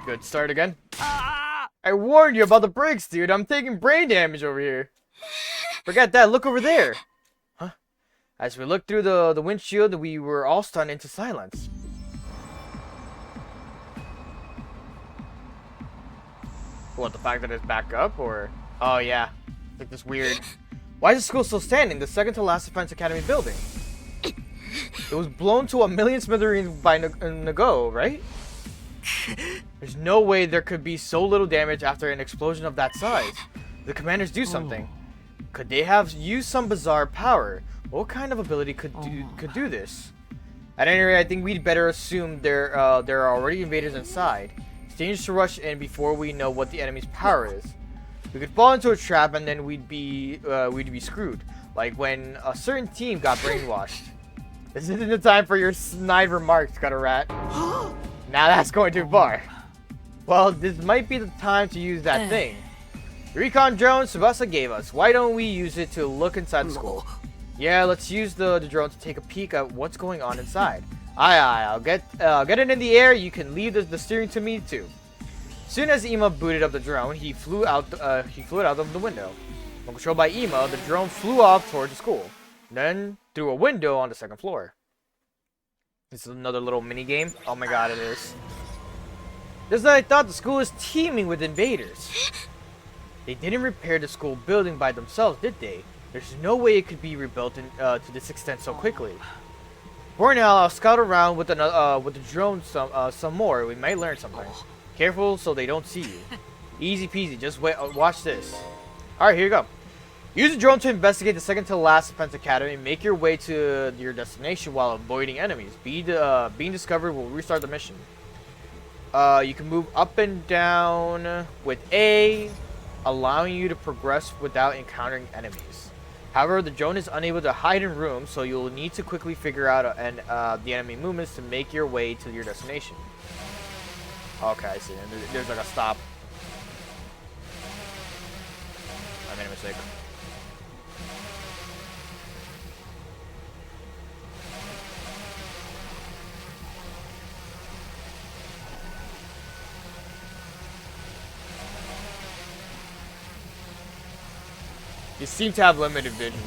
Good, start again. I warned you about the brakes, dude. I'm taking brain damage over here. Forget that, look over there. Huh? As we looked through the windshield, we were all stunned into silence. What, the fact that it's back up, or? Oh yeah, like this weird. Why is the school still standing? The second to last Defense Academy building. It was blown to a million smithereens by Nago, right? There's no way there could be so little damage after an explosion of that size. The commanders do something. Could they have used some bizarre power? What kind of ability could do this? At any rate, I think we'd better assume there are already invaders inside. It's dangerous to rush in before we know what the enemy's power is. We could fall into a trap and then we'd be screwed. Like when a certain team got brainwashed. This isn't the time for your snide remarks, Gutter Rat. Now that's going too far. Well, this might be the time to use that thing. The recon drone Tsubasa gave us. Why don't we use it to look inside the school? Yeah, let's use the drone to take a peek at what's going on inside. Aye, I'll get it in the air. You can leave the steering to me too. Soon as Ima booted up the drone, he flew out of the window. When controlled by Ima, the drone flew off towards the school, then through a window on the second floor. This is another little mini game. Oh my god, it is. Just like I thought, the school is teeming with invaders. They didn't repair the school building by themselves, did they? There's no way it could be rebuilt to this extent so quickly. For now, I'll scout around with the drone some more. We might learn something. Careful so they don't see you. Easy peasy. Just wait. Watch this. All right, here you go. Use the drone to investigate the second to last Defense Academy. Make your way to your destination while avoiding enemies. Being discovered will restart the mission. You can move up and down with A, allowing you to progress without encountering enemies. However, the drone is unable to hide in rooms, so you'll need to quickly figure out the enemy movements to make your way to your destination. Okay, I see. And there's like a stop. I made a mistake. You seem to have limited vision.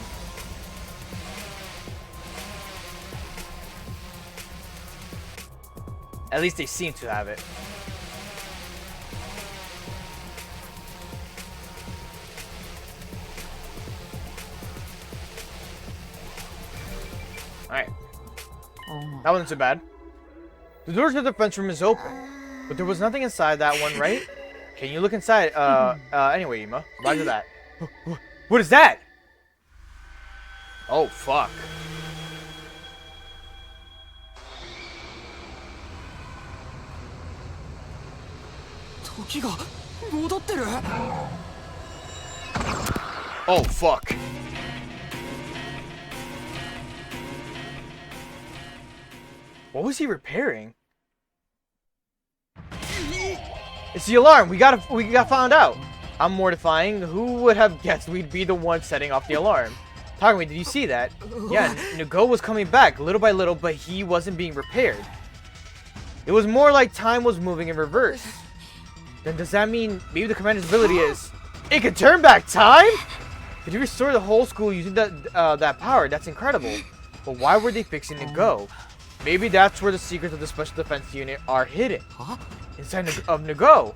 At least they seem to have it. Alright. That wasn't too bad. The door to the defense room is open, but there was nothing inside that one, right? Can you look inside? Anyway, Ima, roger that. What is that? Oh, fuck. 時が戻ってる。 Oh fuck. What was he repairing? It's the alarm. We got found out. I'm mortifying. Who would have guessed we'd be the one setting off the alarm? Takumi, did you see that? Yeah, Nago was coming back little by little, but he wasn't being repaired. It was more like time was moving in reverse. Then does that mean maybe the commander's ability is it can turn back time? Did he restore the whole school using that power? That's incredible. But why were they fixing Nago? Maybe that's where the secrets of the Special Defense Unit are hidden. Inside of Nago.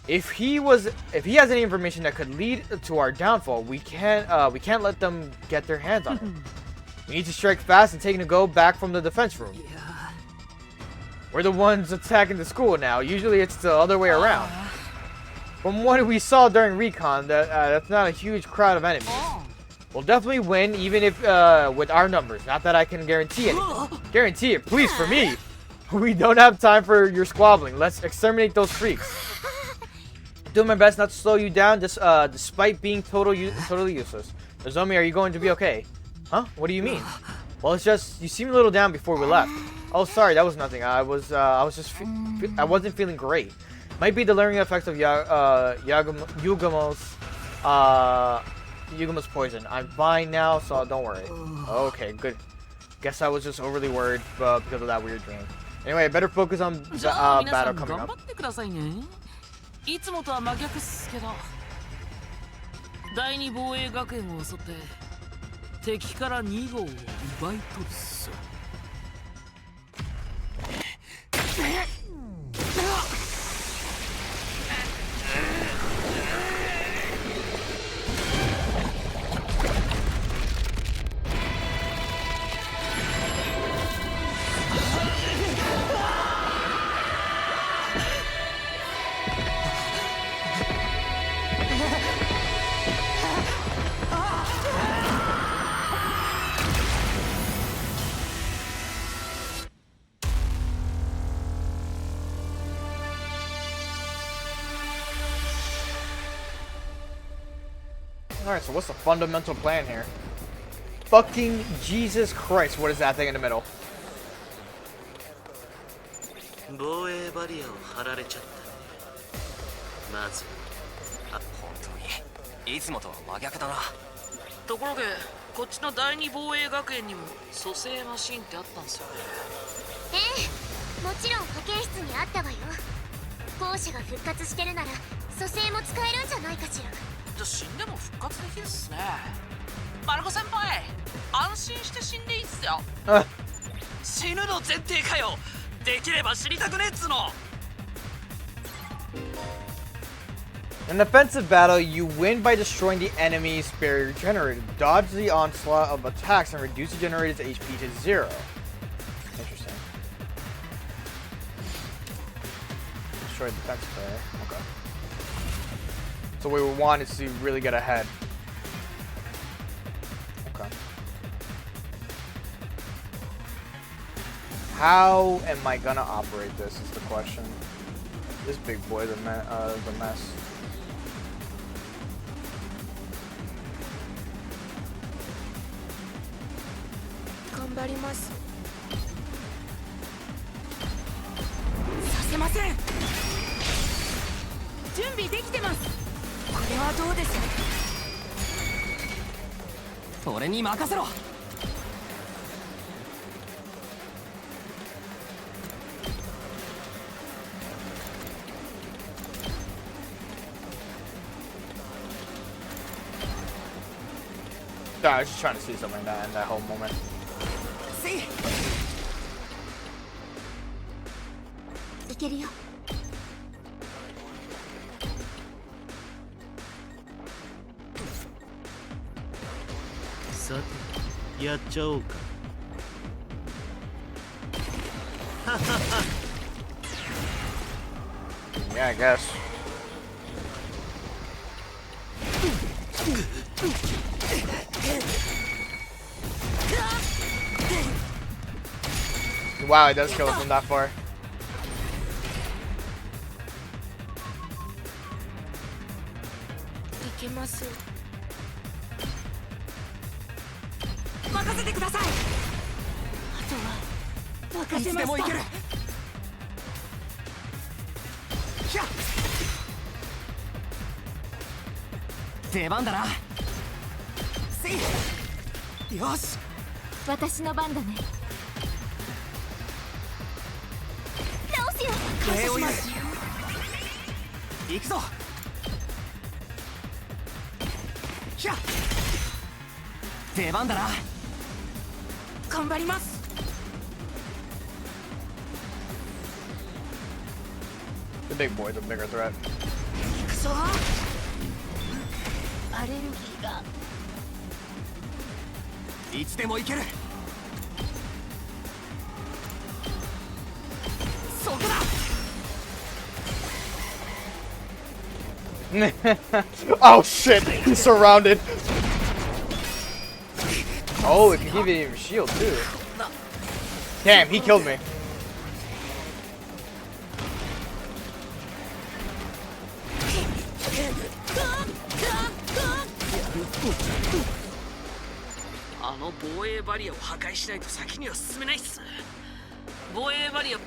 If he has any information that could lead to our downfall, we can't let them get their hands on it. We need to strike fast and take Nago back from the defense room. We're the ones attacking the school now. Usually it's the other way around. From what we saw during recon, that's not a huge crowd of enemies. We'll definitely win, even if with our numbers. Not that I can guarantee anything. Guarantee it, please, for me. We don't have time for your squabbling. Let's exterminate those freaks. Doing my best not to slow you down, despite being totally useless. Nozomi, are you going to be okay? Huh? What do you mean? Well, it's just you seemed a little down before we left. Oh, sorry, that was nothing. I wasn't feeling great. Might be the learning effects of Yugumo's poison. I'm fine now, so don't worry. Okay, good. Guess I was just overly worried because of that weird dream. Anyway, I better focus on battle coming up. いつもとは真逆っすけど、第二防衛学園を襲って敵から2号を奪い取るっす。Alright, so what's the fundamental plan here? Fucking Jesus Christ, what is that thing in the middle? 防衛バリアを張られちゃったね。まず、本当にいつもとは真逆だな。ところで、こっちの第二防衛学園にも蘇生マシンってあったんすよね。ええ、もちろん保健室にあったわよ。講師が復活してるなら蘇生も使えるんじゃないかしら。じゃあ死んでも復活できるっすね。マルコ先輩、安心して死んでいいっすよ。死ぬの前提かよ。できれば死にたくねえっつの。In an offensive battle, you win by destroying the enemy's barrier generator, dodge the onslaught of attacks, and reduce the generator's HP to 0. Interesting. Destroy the defense barrier. Okay. So what we want is to really get ahead. Okay. How am I gonna operate this is the question. This big boy, the mess. 頑張ります。させません。準備できてます。これはどうです？俺に任せろ。I was just trying to see something in that whole moment. See? いけるよ。さて、やっちゃおうか。Yeah, I guess. Wow, it does kill him from that far. けます。任せてください。あとは任せました。いつでもいける。ひゃっ、出番だな。せい、よし、私の番だね。直すよ。礼を言う。行くぞ。ひゃっ、出番だな。頑張ります。 The big boy's a bigger threat. 行くぞ。アレルギーが。いつでもいける。そこだ。Oh shit! He's surrounded. Oh, it can give you shield too. Damn, he killed me. No 防衛バリアを破壊しないと先には進めないっす。防衛バリアやっ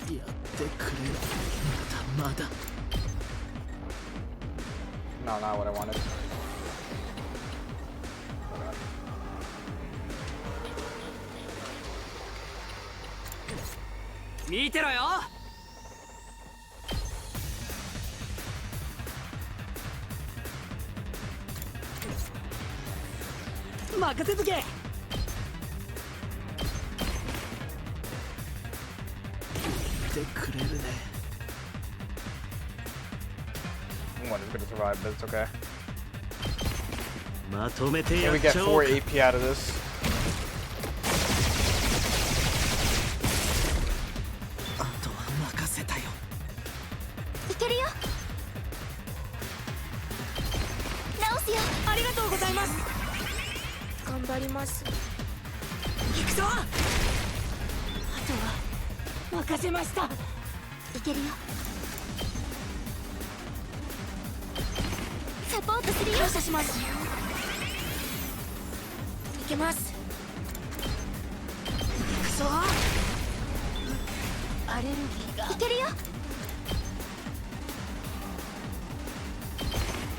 てくれ。まだまだ。 No, not what I wanted. 見てろよ。任せとけ。言ってくれるね。 One is gonna survive, but it's okay. まとめて Yeah, や we っ get ちゃおう。 4 AP out of this. あとは任せたよ。いけるよ。直すよ。ありがとうございます。頑張ります。行くぞ。あとは任せました。いけるよ。サポートするよ。感謝します。いけます。行くぞ。アレルギーが。いけるよ。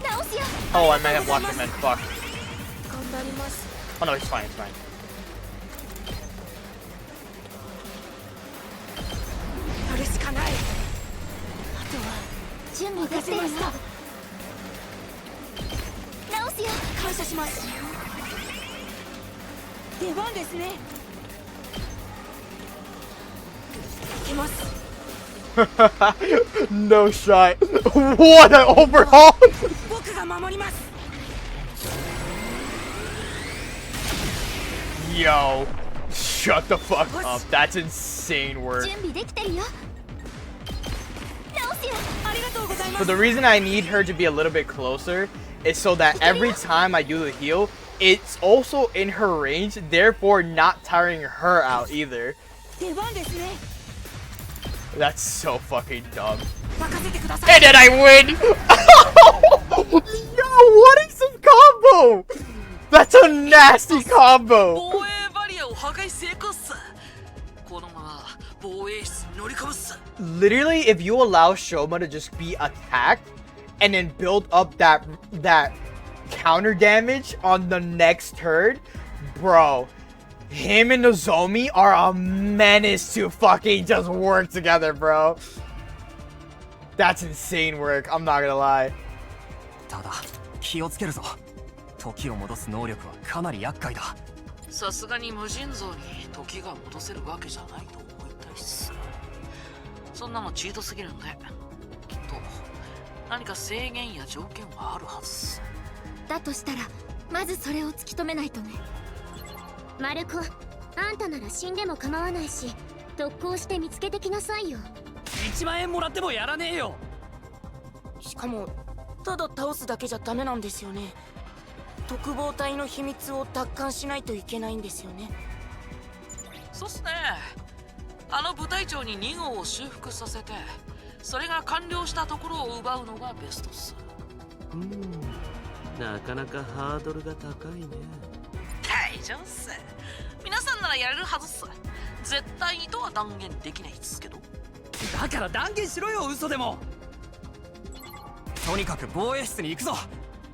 直すよ。 Oh, I may have blocked him in. Fuck. 頑張ります。 Oh no, he's fine, he's fine. やるしかない。あとは準備できてるよ。直すよ。感謝します。出番ですね。いけます。 No shot. What an overhaul! 僕が守ります。 Yo, shut the fuck up. That's insane work. 準備できてるよ。直すよ。ありがとうございま So す。 the reason I need her to be a little bit closer is so that every time I do the heal, it's also in her range, therefore not tiring her out either. 出番ですね。 That's so fucking dumb. 任せてください。 And then I win! Yo, what is some combo? That's a nasty combo! 防衛バリアを破壊成功っす。このまま防衛室に乗り込むっす。 Literally, if you allow Shoma to just be attacked and then build up that counter damage on the next turn, bro, him and Nozomi are a menace to fucking just work together, bro. That's insane work, I'm not gonna lie. ただ気をつけるぞ。時を戻す能力はかなり厄介だ。さすがに無尽蔵に時が戻せるわけじゃないと思いたいっす。そんなのチートすぎるんで、きっと何か制限や条件はあるはずっす。だとしたらまずそれを突き止めないとね。マルコ、あんたなら死んでも構わないし、特攻して見つけてきなさいよ。1万円もらってもやらねえよ。しかもただ倒すだけじゃダメなんですよね。特防隊の秘密を奪還しないといけないんですよね。そうっすね。あの部隊長に2号を修復させて、それが完了したところを奪うのがベストっす。なかなかハードルが高いね。大丈夫っす。皆さんならやれるはずっす。絶対にとは断言できないですけど。だから断言しろよ、嘘でも。とにかく防衛室に行くぞ。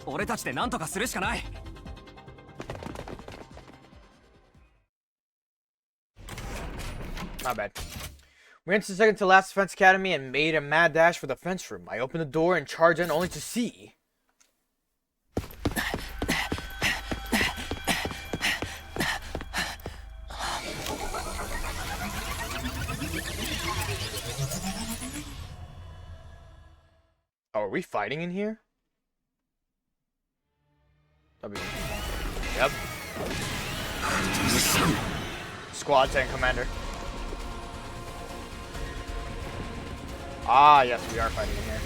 俺たちで何とかするしかない。My bad. We entered the second to last defense academy and made a mad dash for the fence room. I opened the door and charged in only to see. Oh, are we fighting in here? Yep. Squad 10 commander. Ah, yes, we are fighting in here.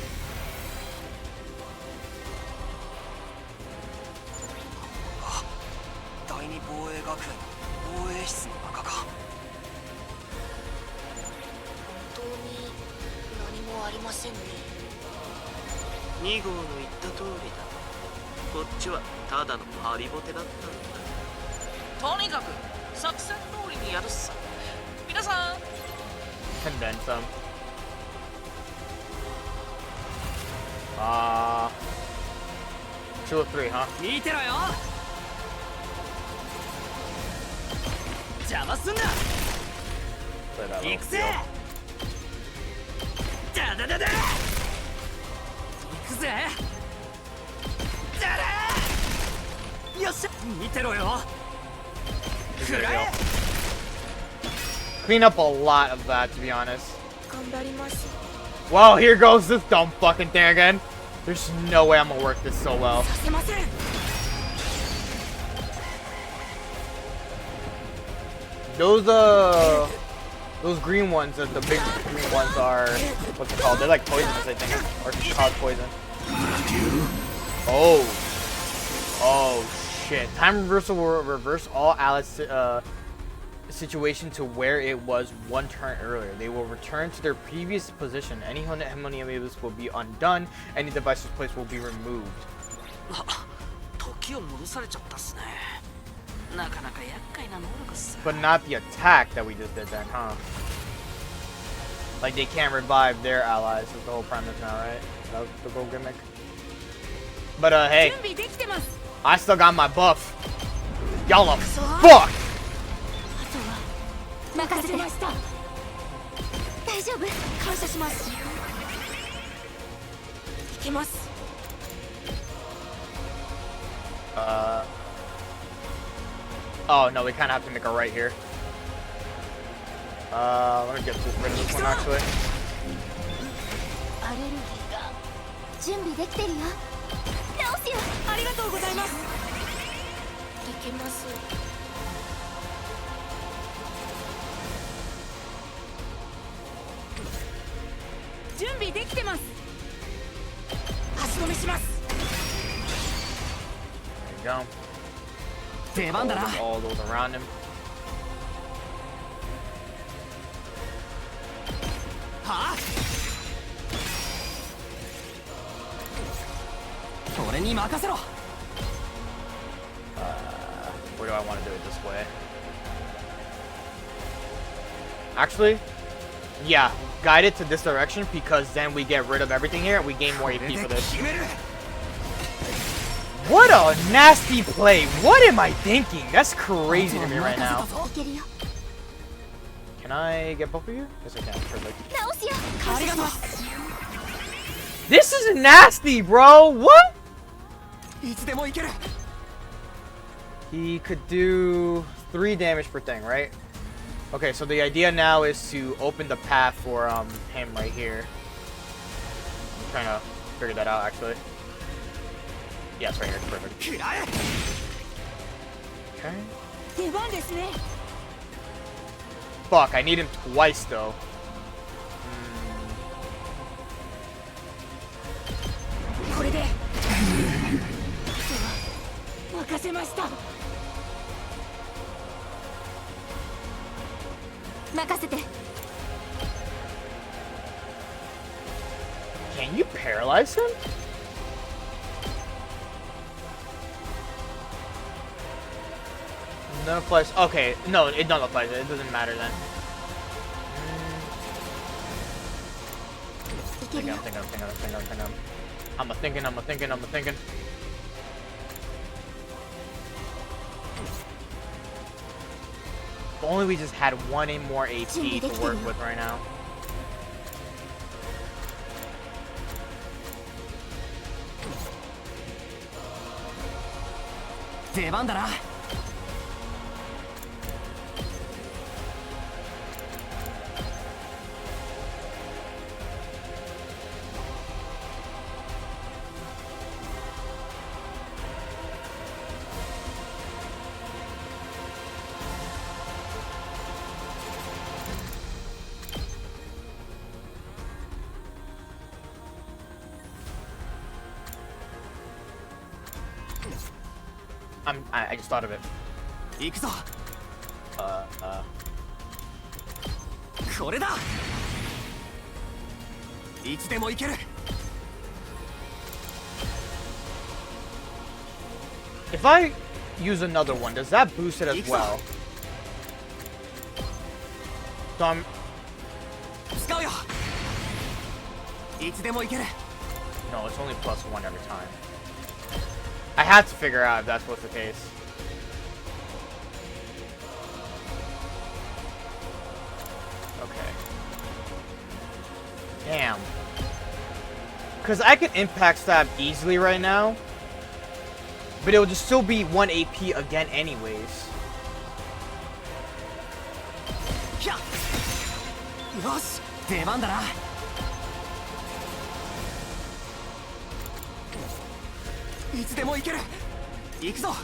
Nigo 2号の言った通りだ。こっちはただのハリボテだったんだ。とにかく作戦通りにやるっす。皆さん And then some. 2 of 3, huh? 見てろよ。邪魔すんな。 Play that 行 little くぜ。 field. ダダダダ。行くぜ。ダダ。よっしゃ。見てろよ。 There you go. Clean up a lot of that, to be honest. 頑張ります。 Well, here goes this dumb fucking thing again. There's no way I'm gonna work this so well. させません。 Those green ones, the big green ones are, what's it called? They're like poisonous, I think, or cause poison. Oh. Oh, shit. Time reversal will reverse all allies situation to where it was one turn earlier. They will return to their previous position. Any Harmonious will be undone. Any devices placed will be removed. 時を戻されちゃったっすね。なかなか厄介な能力っす。 But not the attack that we just did then, huh? Like they can't revive their allies. That's the whole premise now, right? That was the whole gimmick. But hey, 準備できてます。 I still got my buff. Y'all are fucked. 任せました。大丈夫。感謝します。行きます。 Oh no, we kind of have to make a right here. Let me get rid of this one actually. アレルギーが準備できてるよ。直すよ。ありがとうございます。いけます。 準備できてます。足止めします。 There you go. 出番だな。 All those around him. はあ。俺に任せろ。 Where do I want to do it this way? Actually, yeah, guide it to this direction because then we get rid of everything here and we gain more AP for this. What a nasty play. What am I thinking? That's crazy to me right now. Can I get both of you? Yes, I can. Perfect. 直すよ。ありがとう。 This is nasty, bro. What? いつでもいける。 He could do 3 damage per thing, right? Okay, so the idea now is to open the path for him right here. I'm trying to figure that out actually. Yes, right here. Perfect. Okay. 出番ですね。 Fuck, I need him twice though. これで。任せました。任せて。Can you paralyze him? No applies. Okay, no, it don't apply. It doesn't matter then. I'm thinking. If only we just had one more AP to work with right now. I just thought of it. これだ。いつでも行ける。If I use another one, does that boost it as well? So I'm... 使うよ。いつでも行ける。 No, it's only +1 every time. I had to figure out if that's what's the case. Okay. Damn. Because I can impact stab easily right now. But it will just still be 1 AP again anyways. よし、出番だな。いつでも行ける。行くぞ。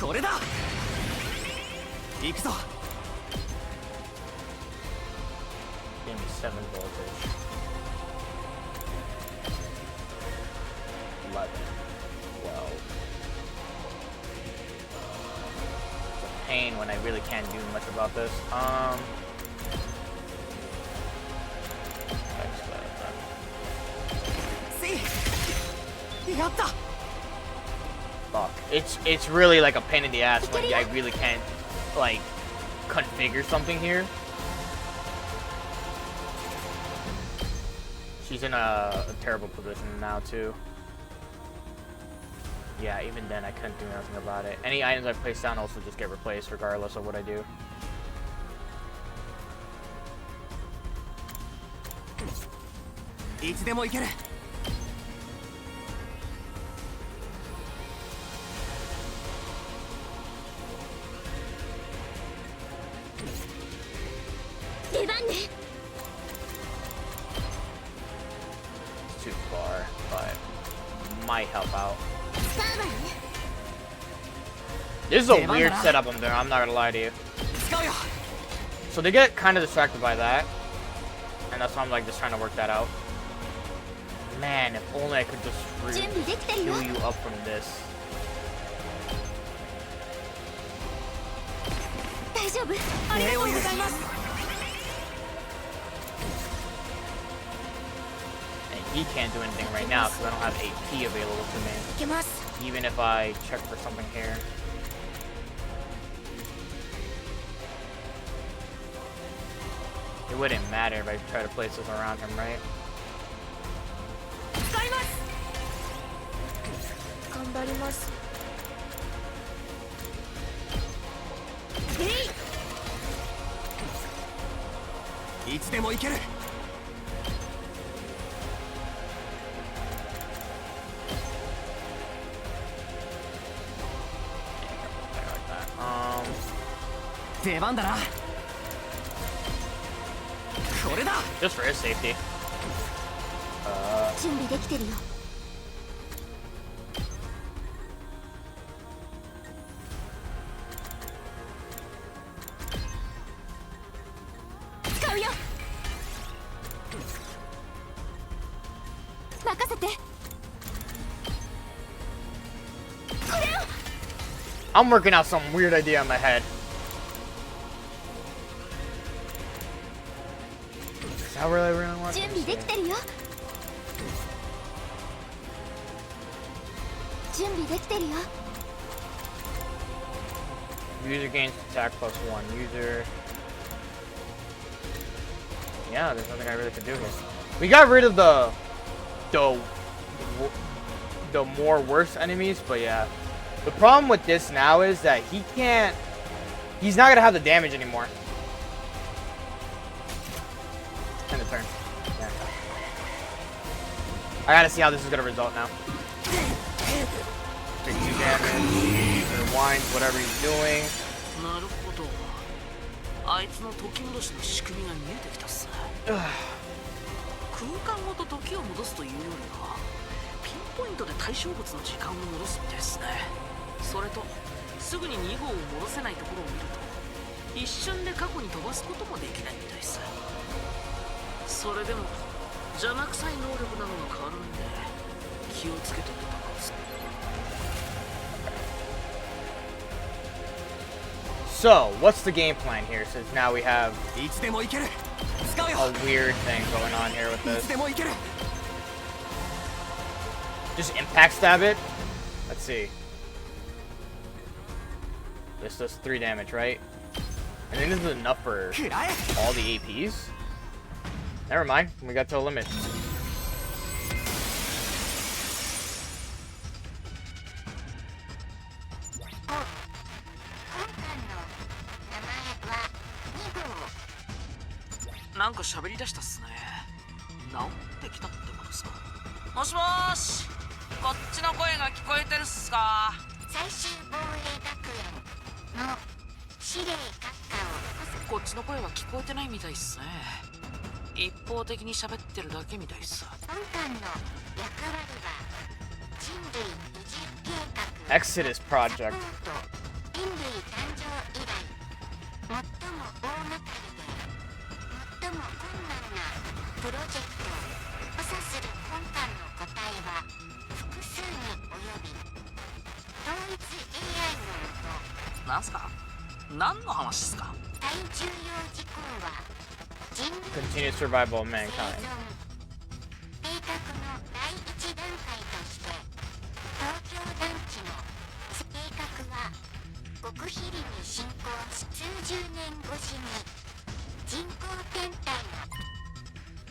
これだ。行くぞ。Give me 7 voltage. 11. 12. It's a pain when I really can't do much about this. See? やった。 Fuck. It's really like a pain in the ass when I really can't like configure something here. She's in a terrible position now too. Yeah, even then I couldn't do nothing about it. Any items I place down also just get replaced regardless of what I do. Too far, but might help out. This is a weird setup I'm doing, I'm not gonna lie to you. So they get kind of distracted by that. And that's why I'm like just trying to work that out. Man, if only I could just heal you up from this. And he can't do anything right now because I don't have AP available to me. Even if I check for something here. It wouldn't matter if I try to place this around him, right? Just for his safety. I'm working out some weird idea in my head. Is that what I really want? 準備できてるよ。 User gains attack +1. User. Yeah, there's nothing I really can do here. We got rid of the more worse enemies, but yeah. The problem with this now is that he's not gonna have the damage anymore. End of turn. Yeah. I gotta see how this is gonna result now. Take 2 damage, rewinds whatever he's doing. なるほど。あいつの時戻しの仕組みが見えてきたっす。空間ごと時を戻すというよりは、ピンポイントで対象物の時間を戻すみたいですね。それと、すぐに2号を戻せないところを見ると、一瞬で過去に飛ばすこともできないみたいです。それでも、邪魔くさい能力なのが変わるんで、気をつけて戦うっす。 So, what's the game plan here? Since now we have a weird thing going on here with this. Just impact stab it? Let's see. This does 3 damage, right? I think this is enough for all the APs. Never mind, we got to a limit. Like 喋り出したっすね。治ってきたってことですか。もしもーし、こっちの声が聞こえてるっすか。最終防衛学園の司令閣下を。こっちの声は聞こえてないみたいっすね。一方的に喋ってるだけみたいっす。本艦の役割は人類維持計画 Exodus Project. 人類誕生以来最も大掛かりで最も困難なプロジェクトを補佐する本艦の個体は複数に及び統一 AI のもとなんすか。何の話っすか。最重要事項は人類 Continued survival of 生 mankind. 存計画の第一段階として東京団地の計画は極秘裏に進行し数十年越しに人工天体の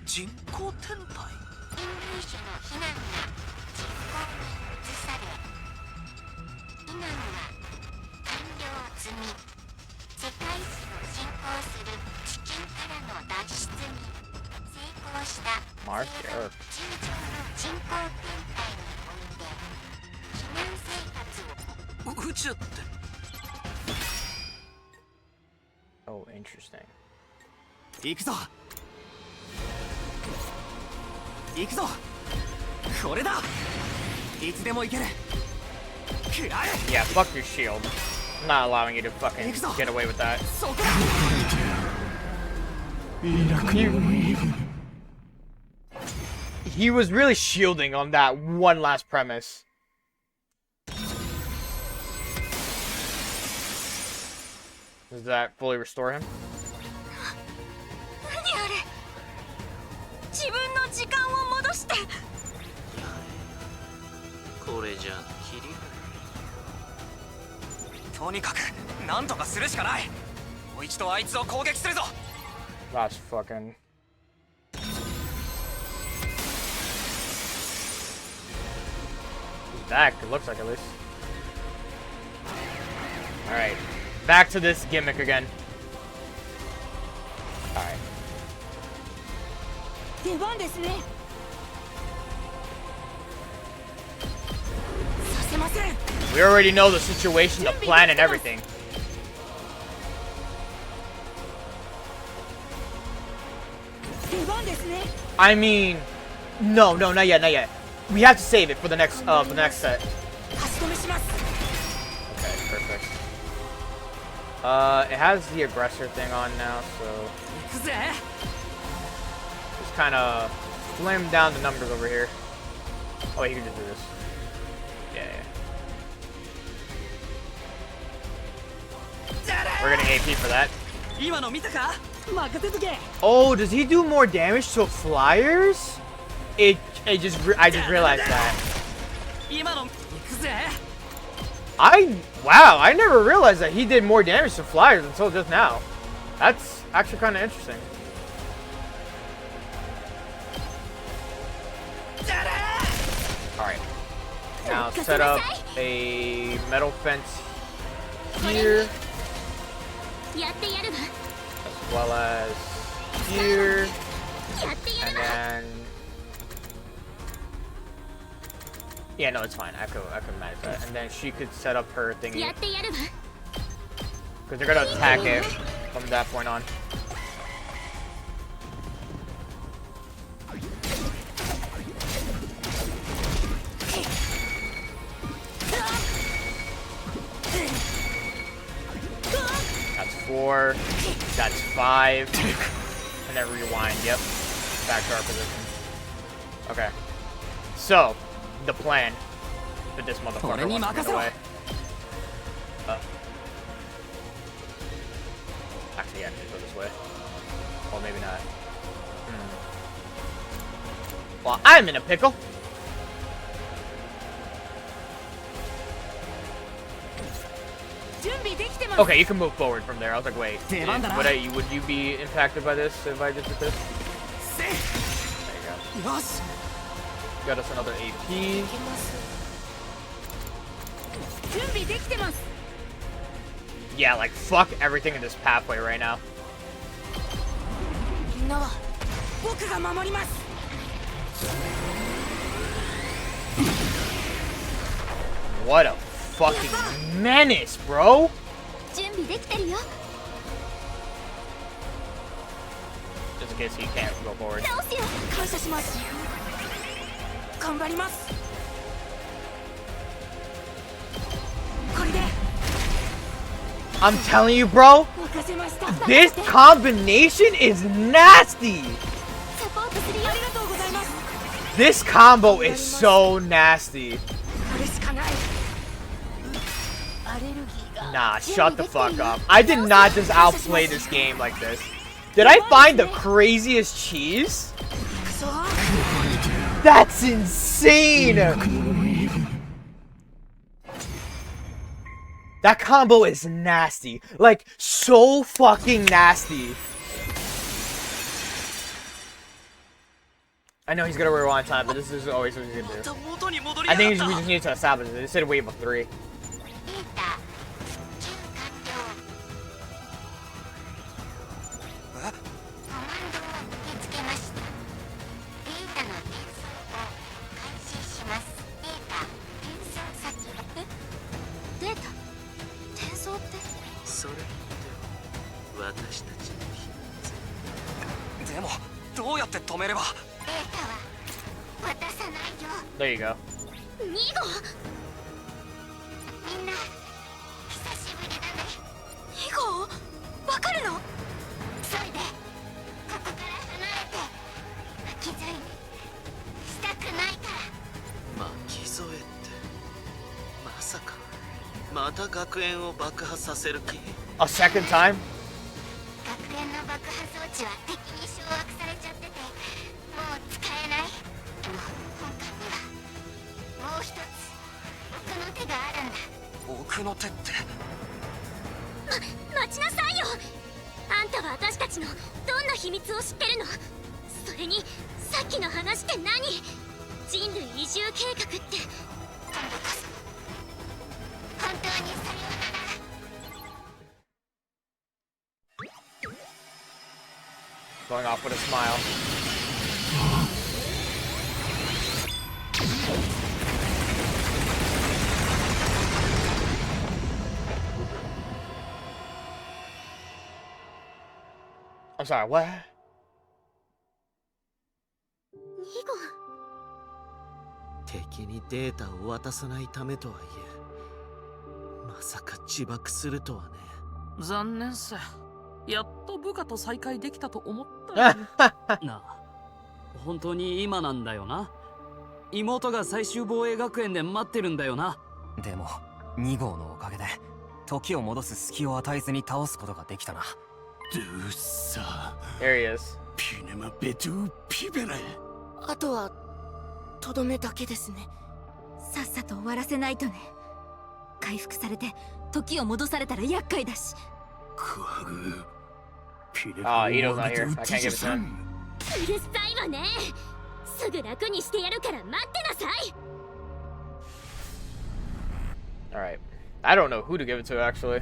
人工天体。人類種の避難が実行に移され避難は完了済み世界史の進行する地球からの脱出に成功したMark 通常の人工天体において避難生活を宇宙って。Oh, interesting. 行くぞ行くぞこれだいつでも行ける食らえ Yeah, fuck your shield. I'm not allowing you to fucking get away with that. そこだ He was really shielding on that one last premise. Does that fully restore him? 何あれ。自分の時間を戻して。これじゃキリがない。とにかく何とかするしかないもう一度あいつを攻撃するぞ That's fucking... He's back, it looks like at least. Alright. Back to this gimmick again. Alright. 出番ですね。させません。 We already know the situation, the plan, and everything. I mean, no, not yet, not yet. We have to save it for the next set. Okay, perfect. It has the aggressor thing on now, so just kind of slim down the numbers over here. Oh, you can just do this. Yeah. We're getting AP for that. Oh, does he do more damage to flyers? I just realized that. Wow, I never realized that he did more damage to flyers until just now. That's actually kind of interesting. Alright. Now set up a metal fence here. As well as here. And then... Yeah, no, it's fine. I could manage that. And then she could set up her thingy. Because they're going to attack it from that point on. That's 4. That's 5. And then rewind. Yep. Back to our position. Okay. So, the plan for this motherfucker wants to run away. Actually, yeah, I should go this way. Or maybe not. Well, I'm in a pickle. Okay, you can move forward from there. I was like, wait, would you be impacted by this if I just did this? There you go. Got us another AP. Yeah, like fuck everything in this pathway right now. What a fucking menace, bro! Just in case he can't go forward. I'm telling you, bro, this combination is nasty. This combo is so nasty. Nah, shut the fuck up. I did not just outplay this game like this. Did I find the craziest cheese? That's insane! That combo is nasty. Like, so fucking nasty. I know he's gonna rewind time, but this is always what he's gonna do. I think we just need to establish it. They said wave of 3. There you go. A second time? Going off with a smile. I'm sorry, what?残念さ。やっと部下と再会できたと思ったよ。なあ、本当に今なんだよな。妹が最終防衛学園で待ってるんだよな。でも2号のおかげで時を戻す隙を与えずに倒すことができたな。There he is. あとはとどめだけですね。さっさと終わらせないとね。回復されて時を戻されたら厄介だし。Oh, Ito's not here. I can't give it to him. うるさいわね。すぐ楽にしてやるから待ってなさい。 Alright. I don't know who to give it to, actually.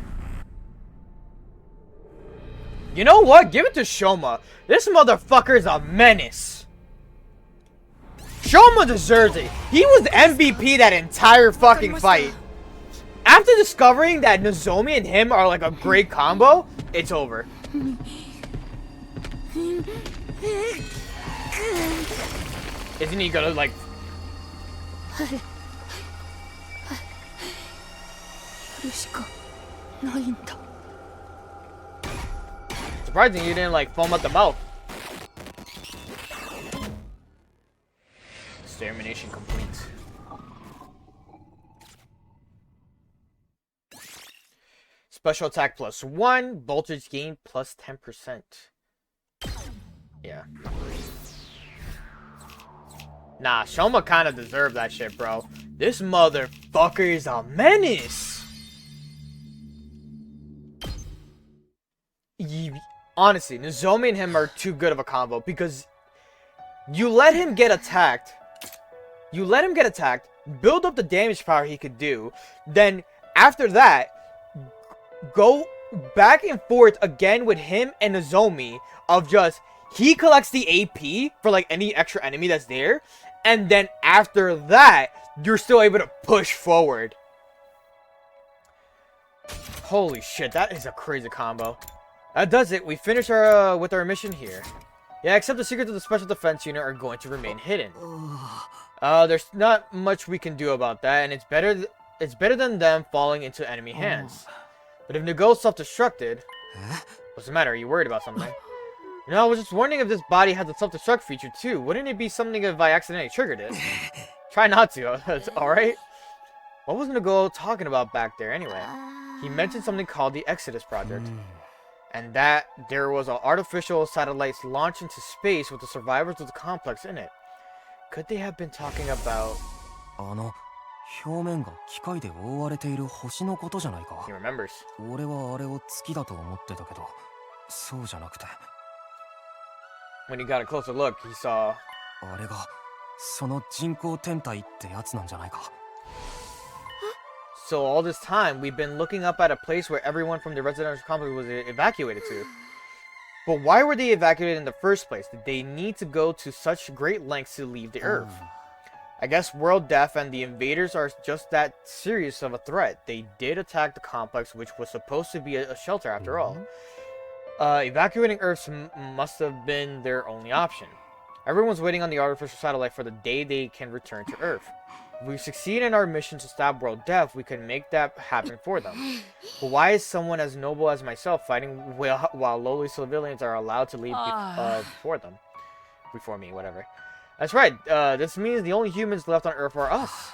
You know what? Give it to Shoma. This motherfucker is a menace. Shoma deserves it. He was the MVP that entire fucking fight. After discovering that Nozomi and him are like a great combo, it's over. Isn't he gonna like... Surprising you didn't like foam at the mouth. Extermination complete. Special attack +1, voltage gain +10%. Yeah. Nah, Shoma kind of deserved that shit, bro. This motherfucker is a menace. Honestly, Nozomi and him are too good of a combo because you let him get attacked. Build up the damage power he could do. Then, after that, go back and forth again with him and Nozomi of just, he collects the AP for like any extra enemy that's there. And then after that, you're still able to push forward. Holy shit, that is a crazy combo. That does it. We finished our with our mission here. Yeah, except the secrets of the Special Defense Unit are going to remain hidden. There's not much we can do about that, and it's better than them falling into enemy hands. But if Nago self-destructed... What's the matter? Are you worried about something? You know, I was just wondering if this body has a self-destruct feature too. Wouldn't it be something if I accidentally triggered it? Try not to. That's alright. What was Nago talking about back there anyway? He mentioned something called the Exodus Project. And that there was an artificial satellite launched into space with the survivors of the complex in it. Could they have been talking about... He remembers. When he got a closer look, he saw... So all this time, we've been looking up at a place where everyone from the residential complex was evacuated to. But why were they evacuated in the first place? Did they need to go to such great lengths to leave the Earth? I guess World Death and the invaders are just that serious of a threat. They did attack the complex, which was supposed to be a shelter after all. Evacuating Earth must have been their only option. Everyone's waiting on the artificial satellite for the day they can return to Earth. If we succeed in our mission to stop World Death, we can make that happen for them. But why is someone as noble as myself fighting while lowly civilians are allowed to leave before me, whatever. That's right, this means the only humans left on Earth are us.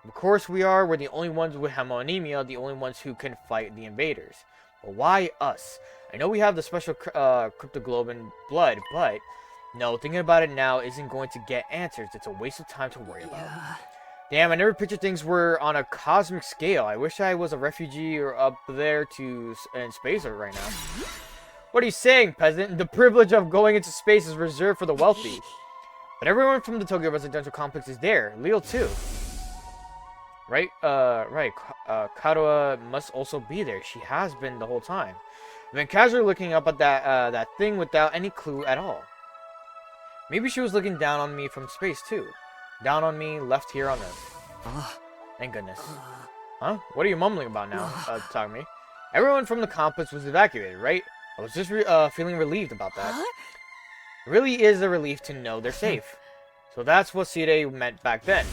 Of course we are, we're the only ones with hemonemia, the only ones who can fight the invaders. But why us? I know we have the special cryptoglobin blood, but no, thinking about it now isn't going to get answers. It's a waste of time to worry about. Damn, I never pictured things were on a cosmic scale. I wish I was a refugee or up there in space right now. What are you saying, peasant? The privilege of going into space is reserved for the wealthy. But everyone from the Tokyo residential complex is there. Leo too. Right? Right. Kadoa must also be there. She has been the whole time. I've been casually looking up at that thing without any clue at all. Maybe she was looking down on me from space too. Down on me, left here on Earth. Thank goodness. Huh? What are you mumbling about now, Takumi? Everyone from the complex was evacuated, right? I was just feeling relieved about that. It really is a relief to know they're safe. So that's what Sire meant back then.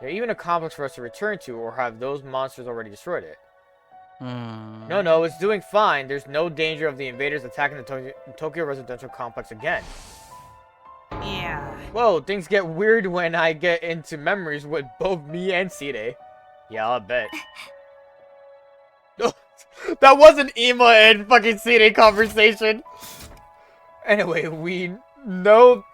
There even a complex for us to return to, or have those monsters already destroyed it? No, it's doing fine. There's no danger of the invaders attacking the Tokyo residential complex again. Yeah. Whoa, things get weird when I get into memories with both me and Sire. Yeah, I'll bet. That wasn't Ima and fucking Sire conversation. Anyway, we know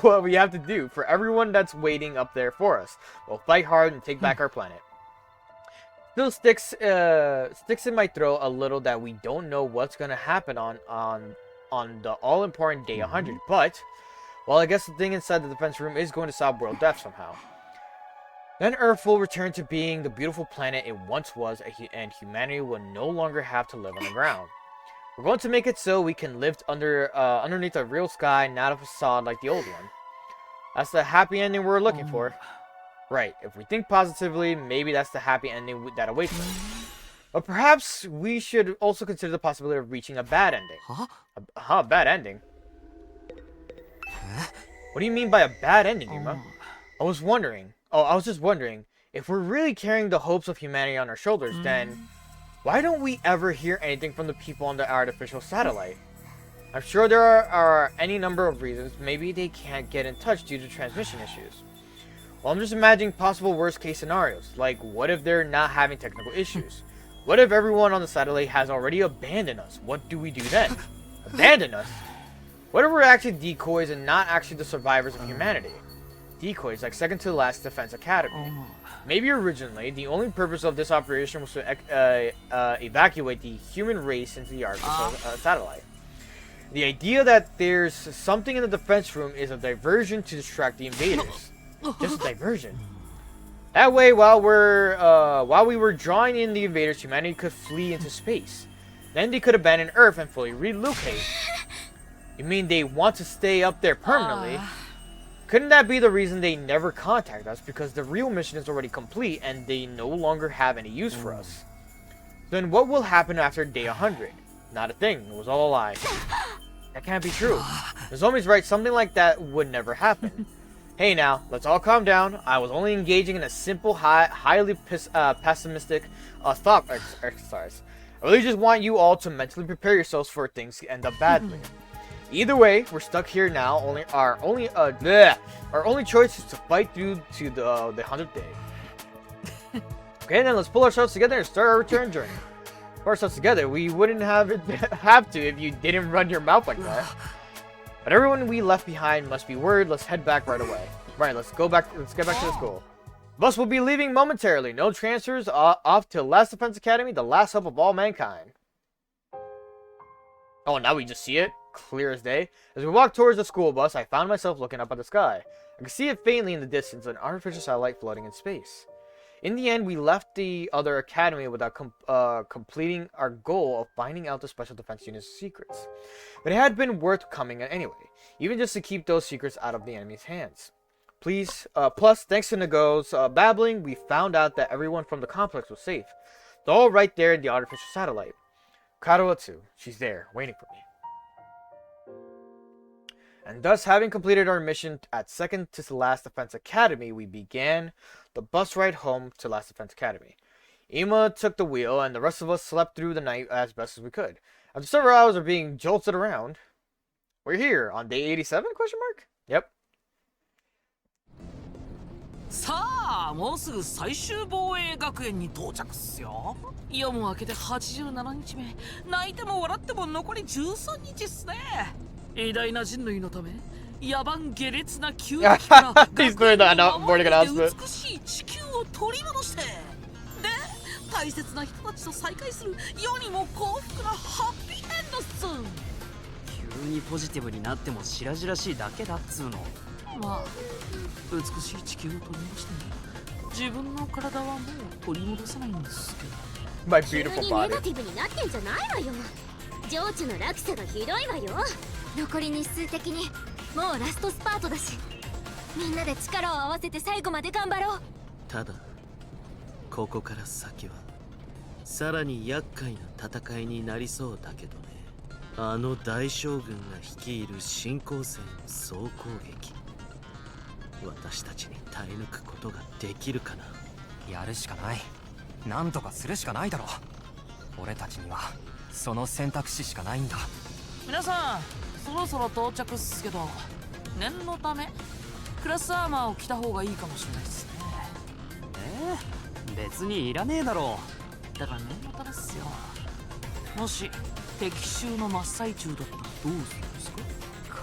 what we have to do for everyone that's waiting up there for us. We'll fight hard and take back our planet. Still sticks in my throat a little that we don't know what's gonna happen on the all-important day 100. But, well, I guess the thing inside the defense room is going to stop world death somehow. Then Earth will return to being the beautiful planet it once was, and humanity will no longer have to live on the ground. We're going to make it so we can live underneath a real sky, not a facade like the old one. That's the happy ending we're looking for. Right, if we think positively, maybe that's the happy ending that awaits us. But perhaps we should also consider the possibility of reaching a bad ending. A bad ending? What do you mean by a bad ending, Yuma? I was just wondering, if we're really carrying the hopes of humanity on our shoulders, then why don't we ever hear anything from the people on the artificial satellite? I'm sure there are any number of reasons. Maybe they can't get in touch due to transmission issues. Well, I'm just imagining possible worst-case scenarios, like what if they're not having technical issues? What if everyone on the satellite has already abandoned us? What do we do then? Abandon us? What if we're actually decoys and not actually the survivors of humanity? Decoys, like second to the last Defense Academy. Maybe originally, the only purpose of this operation was to evacuate the human race into the artificial satellite. The idea that there's something in the defense room is a diversion to distract the invaders. Just a diversion. That way, while we were drawing in the invaders, humanity could flee into space. Then they could abandon Earth and fully relocate. You mean they want to stay up there permanently? Couldn't that be the reason they never contact us? Because the real mission is already complete and they no longer have any use for us. Then what will happen after day 100? Not a thing. It was all a lie. That can't be true. Nozomi's right. Something like that would never happen. Hey now, let's all calm down. I was only engaging in a simple, highly pessimistic thought exercise. I really just want you all to mentally prepare yourselves for things to end up badly. Either way, we're stuck here now. Our only choice is to fight through to the 100th day. Okay, then let's pull ourselves together and start our return journey. Pull ourselves together. We wouldn't have to if you didn't run your mouth like that. But everyone we left behind must be worried. Let's head back right away. Right, let's get back to the school. Bus will be leaving momentarily. No transfers. Off to Last Defense Academy, the last hope of all mankind. Oh, now we just see it. Clear as day. As we walked towards the school bus, I found myself looking up at the sky. I could see it faintly in the distance, an artificial satellite floating in space. In the end, we left the other academy without completing our goal of finding out the Special Defense Unit's secrets. But it had been worth coming anyway, even just to keep those secrets out of the enemy's hands. Plus, thanks to Nago's babbling, we found out that everyone from the complex was safe. They're all right there in the artificial satellite. Karuo too. She's there, waiting for me. And thus, having completed our mission at second to Last Defense Academy, we began the bus ride home to Last Defense Academy. Ima took the wheel, and the rest of us slept through the night as best as we could. After several hours of being jolted around, we're here on day 87? Yep. さあもうすぐ最終防衛学園に到着っすよ。夜も明けて87日目、泣いても笑っても残り13日っすね。偉大な人類のため野蛮下劣な旧敵から学園を守り美しい地球を取り戻して、で大切な人たちと再会する世にも幸福なハッピーエンドっす。急にポジティブになっても白々しいだけだっつうの。まあ美しい地球を取り戻しても自分の体はもう取り戻せないんですけど。My beautiful body. 急にネガティブになってんじゃないわよ。情緒の落差がひどいわよ。残り日数的にもうラストスパートだし、みんなで力を合わせて最後まで頑張ろう。ただここから先はさらに厄介な戦いになりそうだけどね。あの大将軍が率いる新攻勢の総攻撃、私たちに耐え抜くことができるかな。やるしかない。なんとかするしかないだろう。俺たちにはその選択肢しかないんだ。皆さんそろそろ到着っすけど、念のためクラスアーマーを着た方がいいかもしれないですね。別にいらねえだろう。だから念のためっすよ。もし敵襲の真っ最中だったらどうするんですか？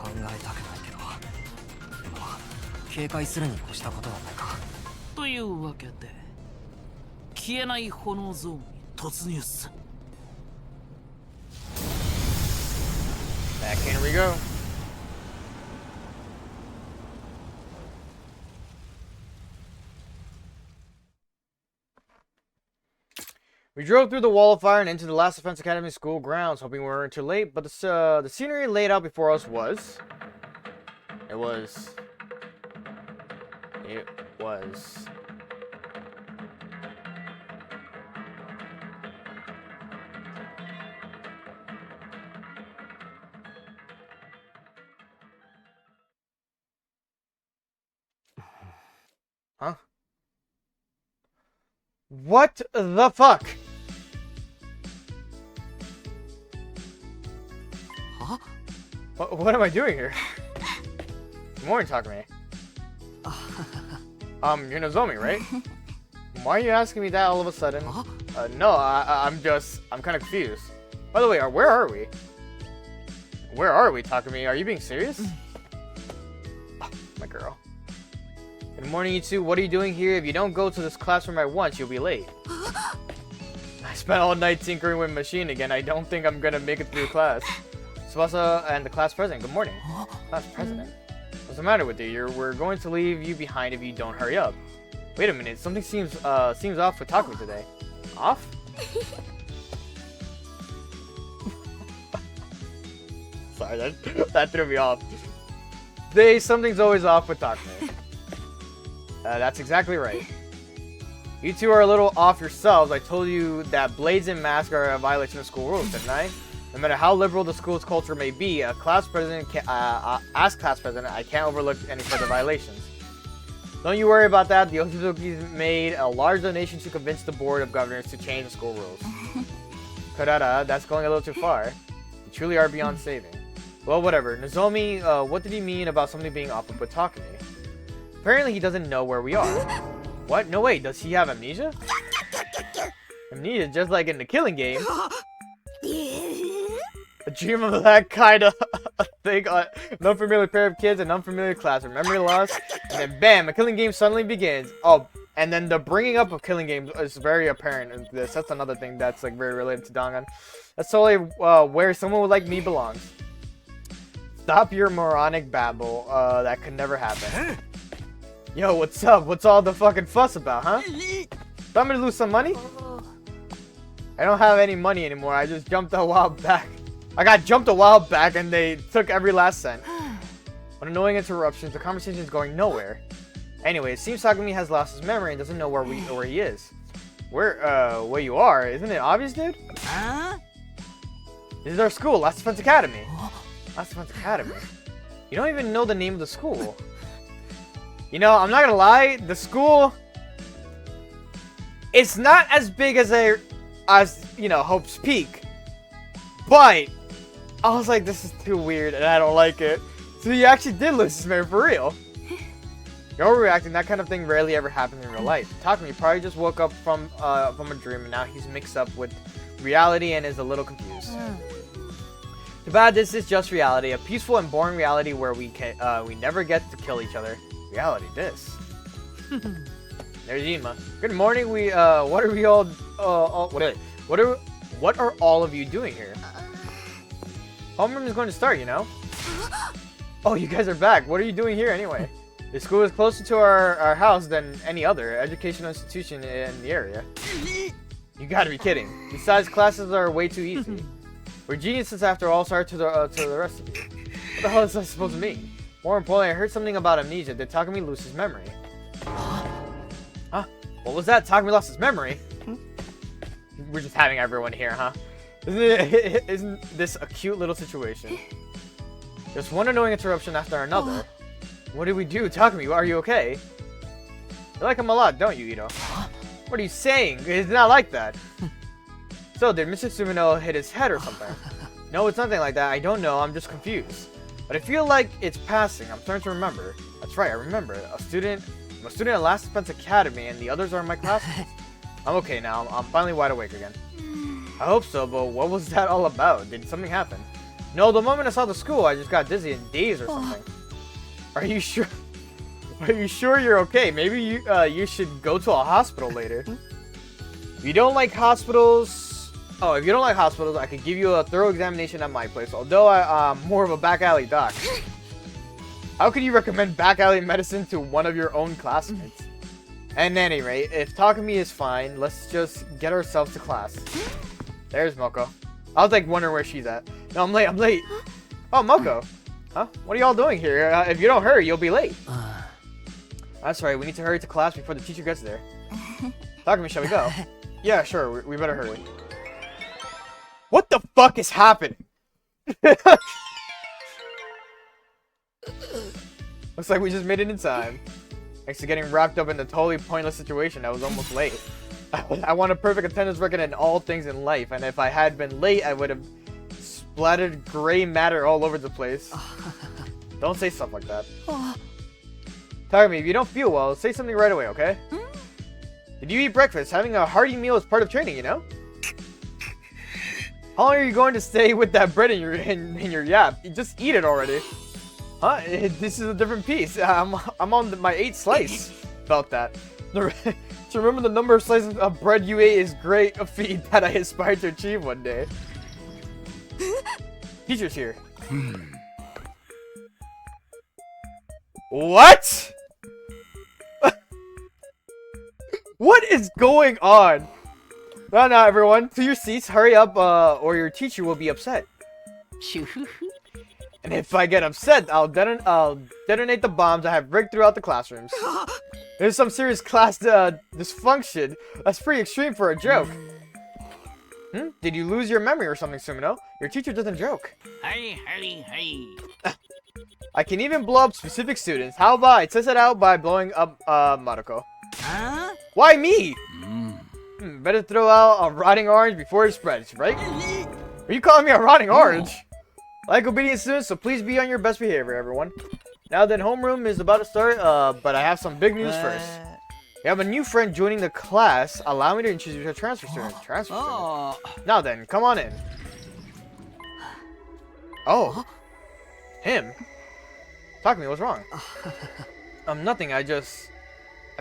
考えたくない。警戒するに越したことはないか。というわけで消えない炎ゾーンに突入っす。 Back in we go. We drove through the wall of fire and into the Last Defense Academy school grounds, hoping we weren't too late, but the scenery laid out before us was... It was... Huh? What the fuck? Huh? What am I doing here? Good morning, Takumi. You're Nozomi, right? Why are you asking me that all of a sudden? Huh? No, I'm kind of confused. By the way, where are we? Where are we, Takumi? Are you being serious? Oh, my girl. Good morning, you two. What are you doing here? If you don't go to this classroom at once, you'll be late. I spent all night tinkering with machine again. I don't think I'm gonna make it through class. Tsubasa and the class president. Good morning. Class president? What's the matter with you? We're going to leave you behind if you don't hurry up. Wait a minute. Something seems off with Takumi today. Off? Sorry, that threw me off. Something's always off with Takumi. That's exactly right. You two are a little off yourselves. I told you that blades and masks are a violation of school rules, didn't I? No matter how liberal the school's culture may be, as class president, I can't overlook any further violations. Don't you worry about that. The Otsuzukis made a large donation to convince the board of governors to change the school rules. Karada, that's going a little too far. You truly are beyond saving. Well, whatever. Nozomi, what did he mean about something being off with Takumi? Apparently he doesn't know where we are. What? No way, does he have amnesia? Amnesia, just like in the Killing Game. A dream of that kind of thing. An unfamiliar pair of kids, an unfamiliar classroom, memory loss, and then bam, a Killing Game suddenly begins. Oh, and then the bringing up of Killing Games is very apparent in this. That's another thing that's like very related to Dangan. That's totally where someone like me belongs. Stop your moronic babble. That could never happen. Yo, what's up? What's all the fucking fuss about, huh? Want me to lose some money? I don't have any money anymore. I just jumped a while back. I got jumped a while back and they took every last cent. What annoying interruptions. The conversation is going nowhere. Anyway, it seems Takumi has lost his memory and doesn't know where he is. Where you are? Isn't it obvious, dude? This is our school, Last Defense Academy. Last Defense Academy? You don't even know the name of the school. You know, I'm not gonna lie, the school, it's not as big as you know, Hope's Peak, but I was like, this is too weird and I don't like it. So he actually did lose his memory for real. You're overreacting. That kind of thing rarely ever happens in real life. Takumi probably just woke up from a dream and now he's mixed up with reality and is a little confused. Too bad this is just reality, a peaceful and boring reality where we never get to kill each other. Reality, this. There's Ima. Good morning. What are we all? What are all of you doing here? Homeroom is going to start, you know. Oh, you guys are back. What are you doing here anyway? The school is closer to our house than any other educational institution in the area. You gotta be kidding. Besides, classes are way too easy. We're geniuses after all. Sorry to the rest of you. What the hell is that supposed to mean? More importantly, I heard something about amnesia. Did Takumi lose his memory? Huh? What was that? Takumi lost his memory? We're just having everyone here, huh? Isn't this a cute little situation? Just one annoying interruption after another. What did we do? Takumi, are you okay? You like him a lot, don't you, Ito? What are you saying? It's not like that. So, did Mr. Sumino hit his head or something? No, it's nothing like that. I don't know. I'm just confused. But I feel like it's passing. I'm starting to remember. That's right, I remember. I'm a student at Last Defense Academy, and the others are in my classmates. I'm okay now. I'm finally wide awake again. I hope so, but what was that all about? Did something happen? No, the moment I saw the school, I just got dizzy and dazed or something. Are you sure? Are you sure you're okay? Maybe you should go to a hospital later. If you don't like hospitals... Oh, if you don't like hospitals, I could give you a thorough examination at my place. Although I'm more of a back alley doc. How could you recommend back alley medicine to one of your own classmates? At any rate, if Takumi is fine, let's just get ourselves to class. There's Moko. I was like wondering where she's at. No, I'm late. Oh, Moko. Huh? What are y'all doing here? If you don't hurry, you'll be late. That's right, we need to hurry to class before the teacher gets there. Takumi, shall we go? Yeah, sure, we better hurry. What the fuck is happening? Looks like we just made it in time. Thanks to getting wrapped up in a totally pointless situation, I was almost late. I want a perfect attendance record in all things in life, and if I had been late, I would have splattered gray matter all over the place. Don't say stuff like that. Takumi, if you don't feel well, say something right away, okay? Did you eat breakfast? Having a hearty meal is part of training, you know? How long are you going to stay with that bread in your yap? You just eat it already. Huh? This is a different piece. I'm on my 8th slice. Felt that. To remember the number of slices of bread you ate is great a feat that I aspire to achieve one day. Teacher's here. What? What is going on? No, everyone. To your seats. Hurry up, or your teacher will be upset. And if I get upset, I'll detonate the bombs I have rigged throughout the classrooms. There's some serious class dysfunction. That's pretty extreme for a joke. Did you lose your memory or something, Sumino? Your teacher doesn't joke. Hey. I can even blow up specific students. How about I test it out by blowing up Maruko? Huh? Why me? Better throw out a rotting orange before it spreads, right? Are you calling me a rotting orange? I like obedient students, so please be on your best behavior, everyone. Now then, homeroom is about to start, but I have some big news first. We have a new friend joining the class. Allow me to introduce a transfer student. Now then, come on in. Oh. Him? Talk to me, what's wrong? Nothing, I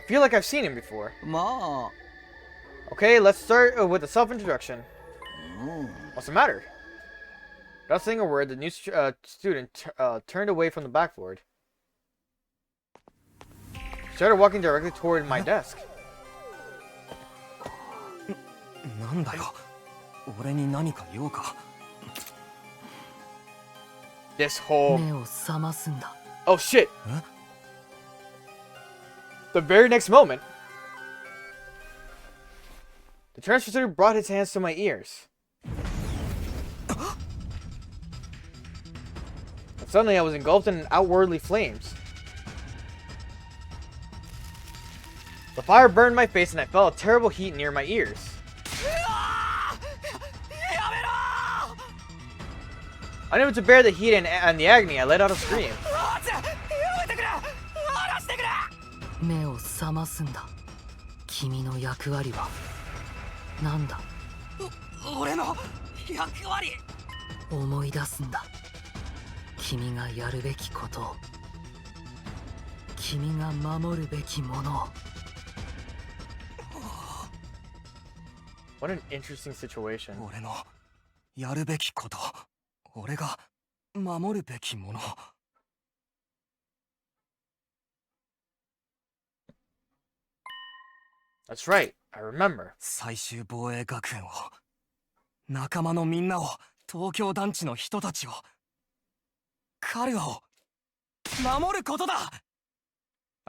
feel like I've seen him before. Okay, let's start with a self-introduction. What's the matter? Without saying a word, the new student turned away from the blackboard. Started walking directly toward my desk. This whole... Oh shit! Huh? The very next moment, the transfer student brought his hands to my ears. And suddenly I was engulfed in outwardly flames. The fire burned my face and I felt a terrible heat near my ears. Unable to bear the heat and the agony, I let out a scream. What an interesting situation. That's right, I remember.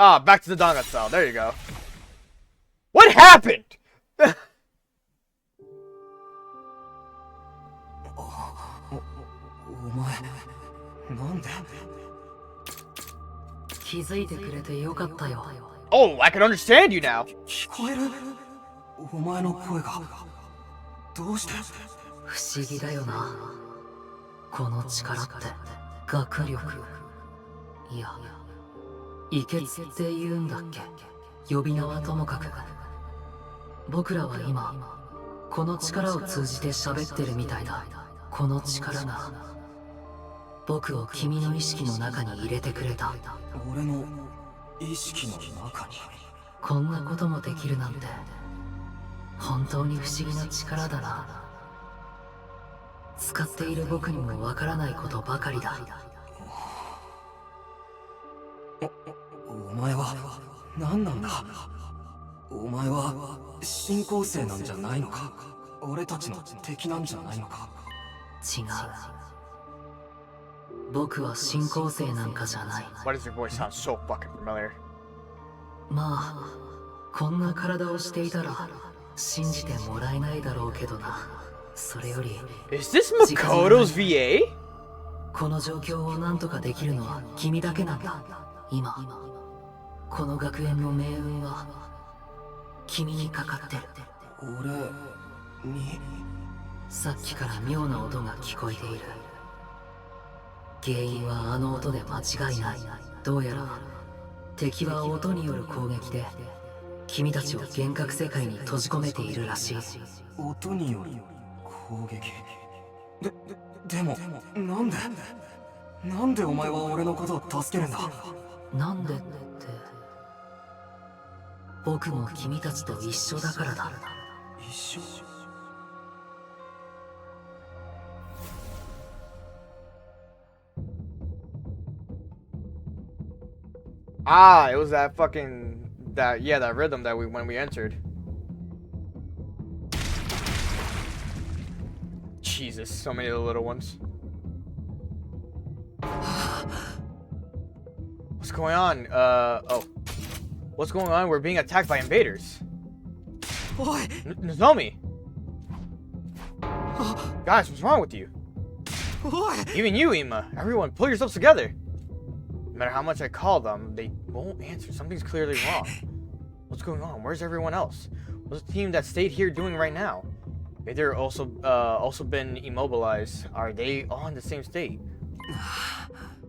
Ah, back to the Dangatsu. There you go. What happened? Oh, I can understand you now. 不思議だよな。この力って学力。いや、秘訣って言うんだっけ。呼び名はともかく。僕らは今この力を通じて喋ってるみたいだ。この力が僕を君の意識の中に入れてくれた。俺の意識の中に。こんなこともできるなんて本当に不思議な力だな。使っている僕にもわからないことばかりだ。お前は何なんだ。お前は新興生なんじゃないのか。俺たちの敵なんじゃないのか。違う。僕は新興生なんかじゃない。 Why does your voice sound so fucking familiar? まあこんな体をしていたら信じてもらえないだろうけどな。それより Is this Makoto's VA? この状況を何とかできるのは君だけなんだ。今この学園の命運は君にかかってる。俺に。さっきから妙な音が聞こえている。原因はあの音で間違いない。どうやら敵は音による攻撃で君たちを幻覚世界に閉じ込めているらしい。音による攻撃。でもなんでお前は俺のことを助けるんだ。なんでって僕も君たちと一緒だからだ。一緒。Ah, it was that fucking that rhythm that when we entered. Jesus, so many of the little ones. What's going on? Oh. What's going on? We're being attacked by invaders. Nozomi! Guys, what's wrong with you? Even you, Ima. Everyone, pull yourselves together. No matter how much I call them, they won't answer. Something's clearly wrong. What's going on? Where's everyone else? What's the team that stayed here doing right now? Maybe they're also been immobilized. Are they all in the same state?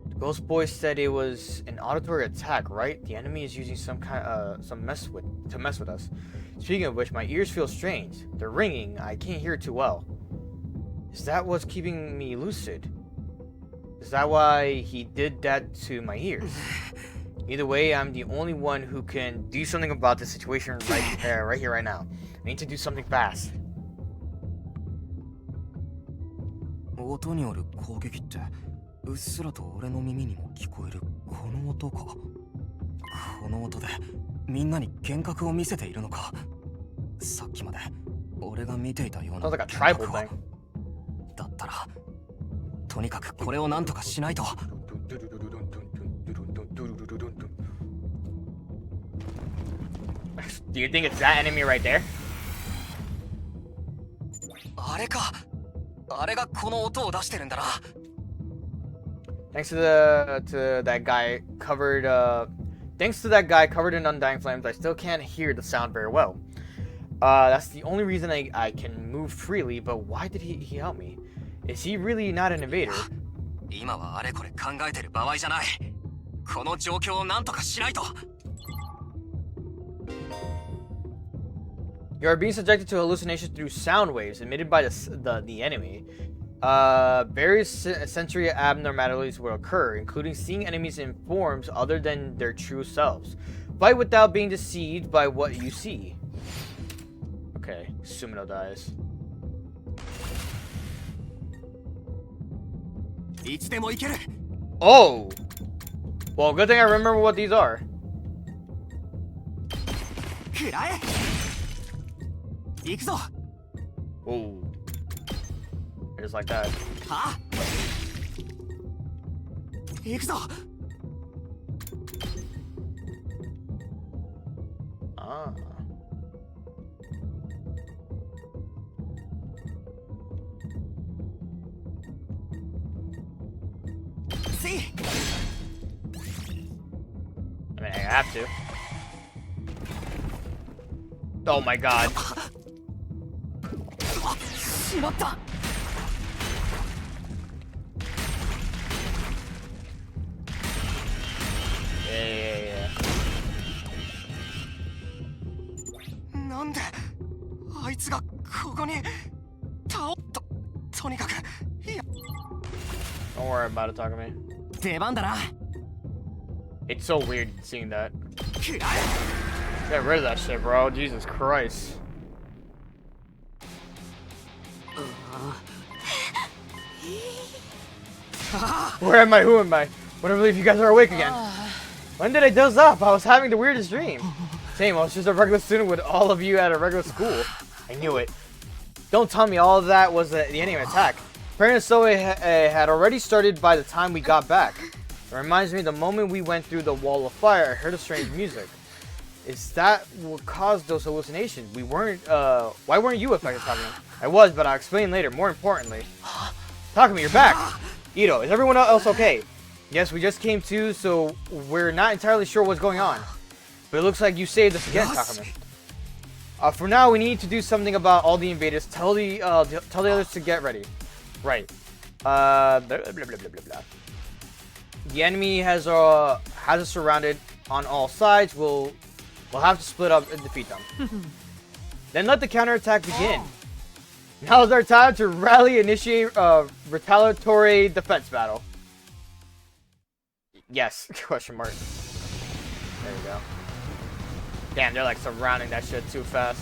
The Ghost Boy said it was an auditory attack, right? The enemy is using some kind to mess with us. Speaking of which, my ears feel strange. They're ringing. I can't hear too well. Is that what's keeping me lucid? Is that why he did that to my ears? Either way, I'm the only one who can do something about the situation right here, right now. I need to do something fast. 音による攻撃ってうっすらと俺の耳にも聞こえるこの音か。この音でみんなに幻覚を見せているのか。さっきまで俺が見ていたような。Sounds like a tribal thing. だったらとにかくこれをなんとかしないと。Do you think it's that enemy right there? あれか。あれがこの音を出してるんだな。Thanks to that guy covered in undying flames, I still can't hear the sound very well. That's the only reason I can move freely, but why did he help me? Is he really not an invader? 今はあれこれ考えてる場合じゃない。この状況をなんとかしないと。You are being subjected to hallucinations through sound waves emitted by the enemy. Various sensory abnormalities will occur, including seeing enemies in forms other than their true selves. Fight without being deceived by what you see. Okay, Sumino dies. いつでも行ける。Oh! Well, good thing I remember what these are. くらえ。行くぞ。Oh. Just like that. はあ。行くぞ。Ah. See? I mean, I have to. Oh my god. しまった。Yeah. なんであいつがここにとにかくいや。 Don't worry about it, talk to me. 出番だな。It's so weird seeing that. Get rid of that shit, bro. Jesus Christ. Where am I? Who am I? What I believe you guys are awake again. When did I doze off? I was having the weirdest dream. Same, I was just a regular student with all of you at a regular school. I knew it. Don't tell me all of that was the enemy attack. Apparently Zoe had already started by the time we got back. It reminds me the moment we went through the wall of fire, I heard a strange music. Is that what caused those hallucinations? We weren't, why weren't you affected, Takumi? I was, but I'll explain later. More importantly. Takumi, you're back! Ito, is everyone else okay? Yes, we just came to, so we're not entirely sure what's going on. But it looks like you saved us again, Takumi. For now, we need to do something about all the invaders. Tell the others to get ready. Right. Blah, blah, blah, blah, blah, blah. The enemy has us surrounded on all sides. We'll have to split up and defeat them. Then let the counterattack begin. Now is our time to rally, initiate retaliatory defense battle. Yes, question mark. There you go. Damn, they're like surrounding that shit too fast.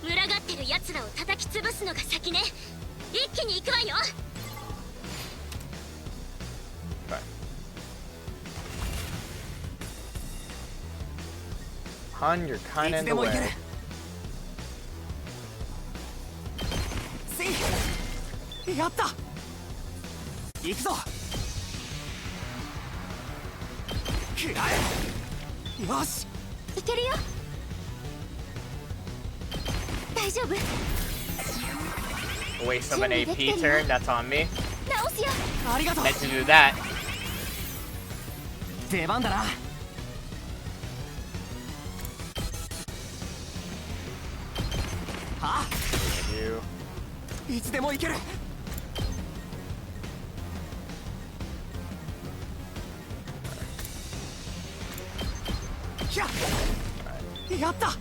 群がってる奴らを叩き潰すのが先ね。一気に行くわよ。Han, you're kinda in the way. See? やった。行くぞ。くらえ。よし。いけるよ。大丈夫。Waste of an AP turn, that's on me. 直すよ。ありがとう。 Meant to do that. 出番だな。はあ。いつでも行ける。やった。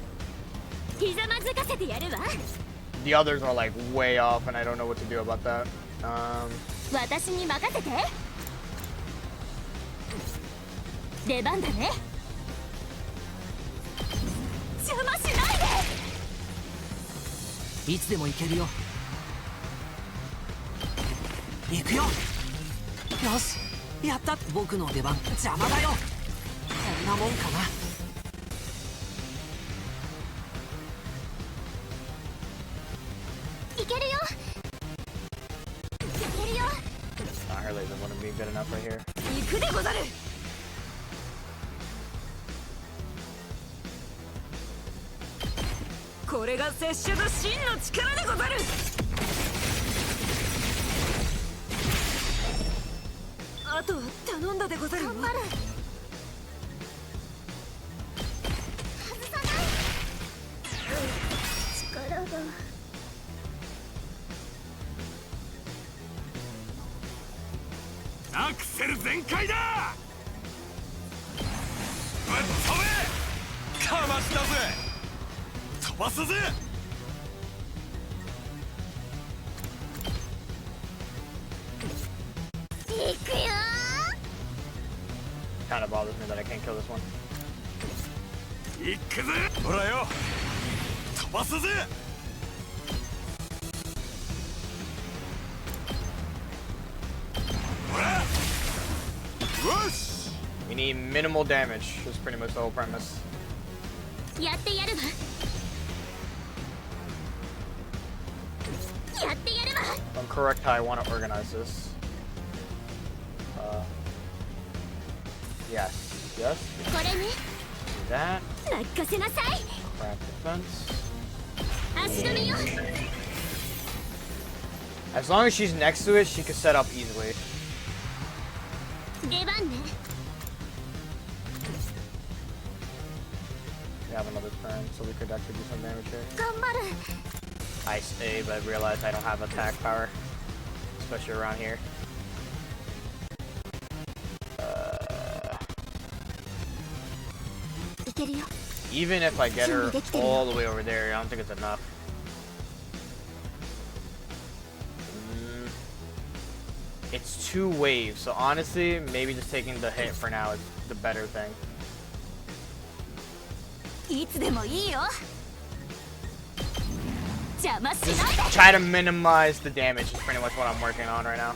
ひざまずかせてやるわ。The others are like way off, and I don't know what to do about that. 私に任せて。出番だね。邪魔しないで。いつでも行けるよ。行くよ。よし、やった。僕の出番。邪魔だよ。こんなもんかな。いけるよ。いけるよ。Her laser wouldn't be good enough right here. 行くでござる。これが拙者の真の力でござる。あとは頼んだでござるよ。頑張る。外さない。力が。アクセル全開だ。ぶっ飛べ。かましたぜ。飛ばすぜ。行くよ。Kind of bothers me that I can't kill this one. 行くぜ。ほらよ。飛ばすぜ。ほら。よし。We need minimal damage. That's pretty much the whole premise. やってやるわ。やってやるわ。If I'm correct how I want to organize this. Yes. Yes. これね。 Do that. 任せなさい。 Craft defense. 足止めよ。 As long as she's next to it, she can set up easily. 出番ね。 We have another turn, so we could actually do some damage here. 頑張る。 I stay, but I realized I don't have attack power, especially around here. けるよ。 Even if I get her all the way over there, I don't think it's enough. It's 2 waves, so honestly, maybe just taking the hit for now is the better thing. いつでもいいよ。邪魔しないで。 Try to minimize the damage is pretty much what I'm working on right now.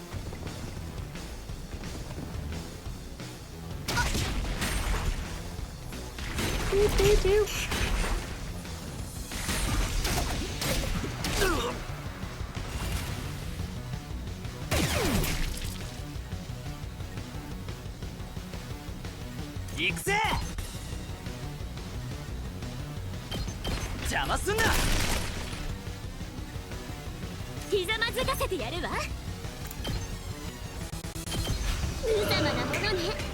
Ikse! 邪魔すんな。ひざまずかせてやるわ。無様なものね。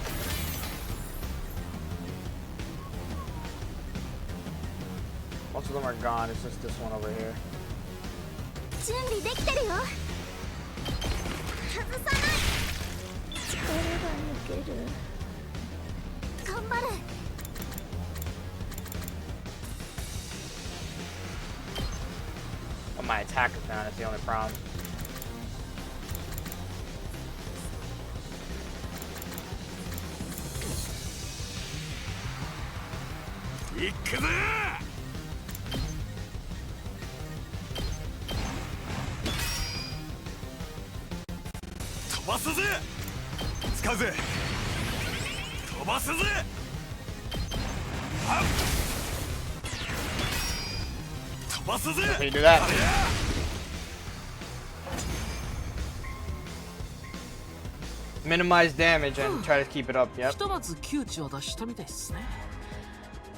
Most of them are gone, it's just this one over here. 準備できてるよ。外さない。力が抜ける。頑張れ。 But my attack is down, that's the only problem. Can you do that? Minimize damage and try to keep it up, yep. ひとまず窮地を脱したみたいっすね。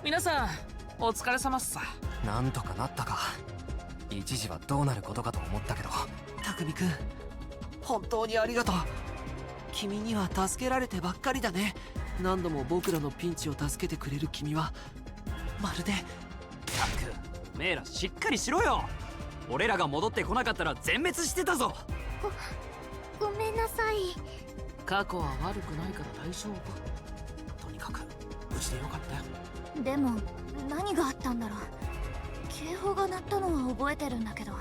皆さんお疲れ様っす。なんとかなったか。一時はどうなることかと思ったけど。匠くん、本当にありがとう。君には助けられてばっかりだね。何度も僕らのピンチを助けてくれる君はまるで。たく、メイラしっかりしろよ。俺らが戻ってこなかったら全滅してたぞ。ごめんなさい。過去は悪くないから大丈夫。とにかく無事でよかったよ。でも何があったんだろう。警報が鳴ったのは覚えてるんだけど、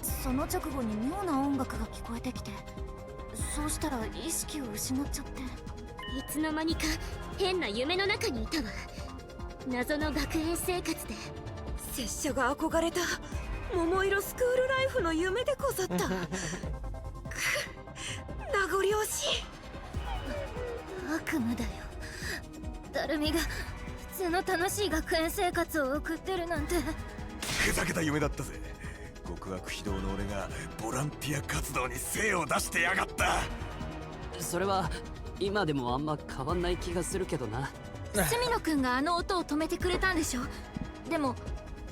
その直後に妙な音楽が聞こえてきて、そうしたら意識を失っちゃって。いつの間にか変な夢の中にいたわ。謎の学園生活で拙者が憧れた桃色スクールライフの夢でござった。名残惜しい。悪夢だよ。だるみが普通の楽しい学園生活を送ってるなんて。ふざけた夢だったぜ。極悪非道の俺がボランティア活動に精を出してやがった。それは今でもあんま変わんない気がするけどな。隅野くんがあの音を止めてくれたんでしょ。でも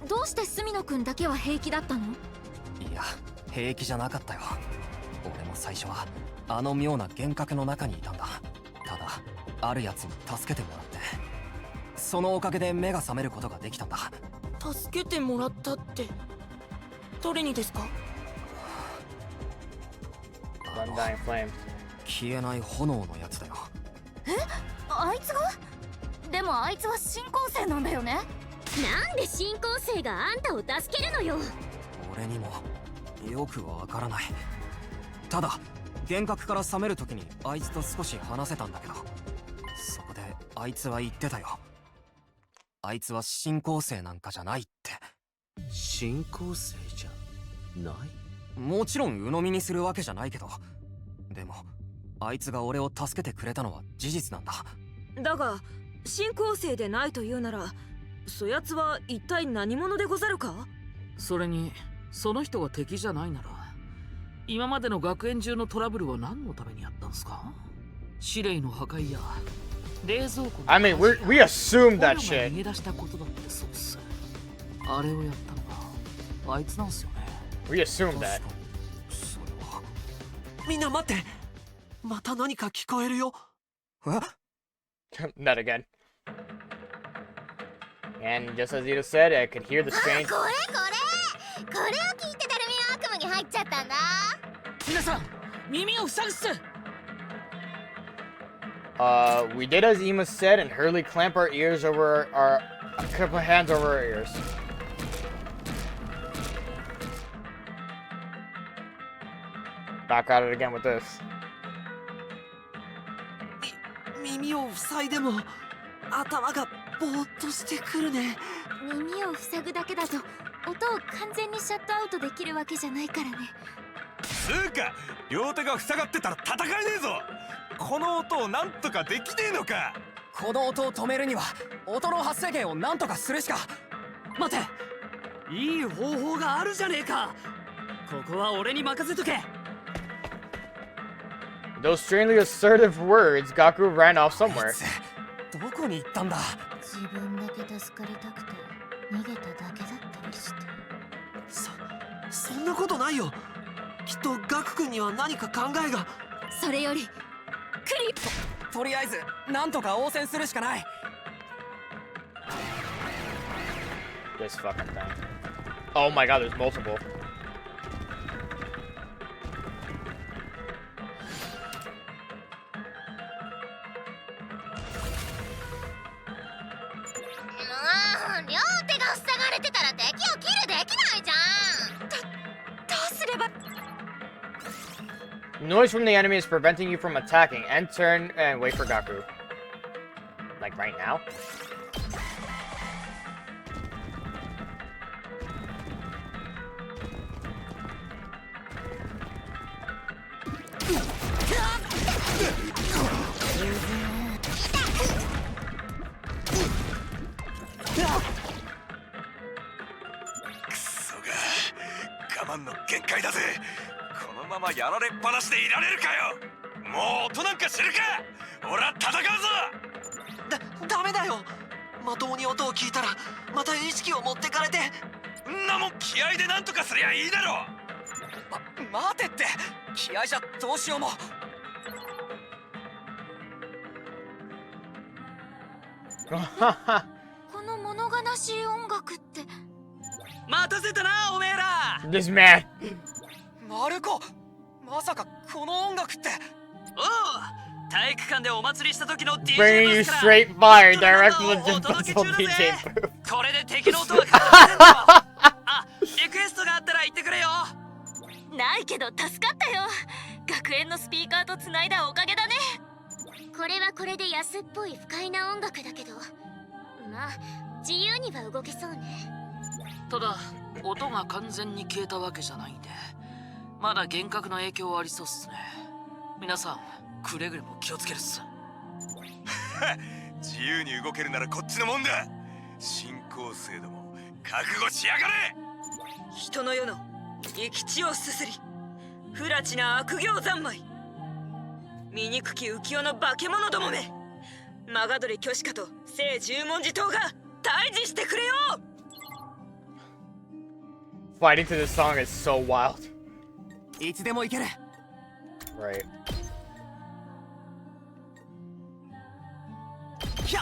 どうして隅野くんだけは平気だったの？いや、平気じゃなかったよ。俺も最初はあの妙な幻覚の中にいたんだ。ただあるやつに助けてもらって、そのおかげで目が覚めることができたんだ。助けてもらったって誰にですか？Undying Flame。消えない炎のやつだよ。え？あいつが？でもあいつは新興生なんだよね。なんで新興生があんたを助けるのよ。俺にもよくわからない。ただ幻覚から覚めるときにあいつと少し話せたんだけど、そこであいつは言ってたよ。あいつは新興生なんかじゃないって。新興生じゃない？もちろん鵜呑みにするわけじゃないけど、でもあいつが俺を助けてくれたのは事実なんだ。だが新興生でないというなら、そやつは一体何者でござるか？それにその人が敵じゃないなら、今までの学園中のトラブルは何のためにやったんすか？司令の破壊や冷蔵庫の I mean, we assumed that 逃 shit. げ出したことだってそうっす。あれをやったのがあいつなんすよね。 We assumed that. みんな待って、また何か聞こえるよ。Not again. And just as Ito said, I could hear the strange. これを聞いてだるみの悪夢に入っちゃったんだ。皆さん耳を塞ぐっす。We did as Ema said and hurriedly clamp our ears over our Put my hands over her ears. Back at it again with this. 耳を塞いでも頭がぼーっとしてくるね。耳を塞ぐだけだと音を完全にシャットアウトできるわけじゃないからね。つうか両手が塞がってたら戦えねえぞ。この音をなんとかできねえのか。この音を止めるには音の発生源を何とかするしか。待て、いい方法があるじゃねえか。ここは俺に任せとけ。 Those strangely assertive words, Gaku ran off somewhere. どこに行ったんだ。自分だけ助かりたくて逃げただけだったりして。そんなことないよ。きっとガク君には何か考えが。それよりクリとりあえずなんとか応戦するしかない。 This fucking thing. Oh my god, there's multiple. Noise from the enemy is preventing you from attacking. End turn and wait for Gaku. Like right now? Kusoga, 我慢の限界だぜ。このままやられっぱなしでいられるかよ。もう音なんか知るか。俺は戦うぞ。ダメだよ。まともに音を聞いたらまた意識を持ってかれて。んなもん気合でなんとかすりゃいいだろ。待てって。気合じゃどうしようも。この物悲しい音楽って。待たせたなおめえら。 This man. マルコ、まさかこの音楽って。おう、体育館でお祭りした時の DJ Bringing you ブースから straight fire direct お from the 届け Jimbuzzo 中だぜ DJ booth. これで敵の音が確認せんだろ。あ、リクエストがあったら言ってくれよ。ないけど助かったよ。学園のスピーカーとつないだおかげだね。これはこれで安っぽい不快な音楽だけど、まあ自由には動けそうね。ただ音が完全に消えたわけじゃないんで、まだ幻覚の影響はありそうっすね。皆さんくれぐれも気をつけるっす。自由に動けるならこっちのもんだ。新興生ども覚悟しやがれ。人の世の生き地をすすり、不埒な悪行三昧、醜き浮世の化け物どもめ、マガドリ巨子家と聖十文字島が退治してくれよ。 Fighting to this song is so wild. いつでも行ける。 Right. ひゃ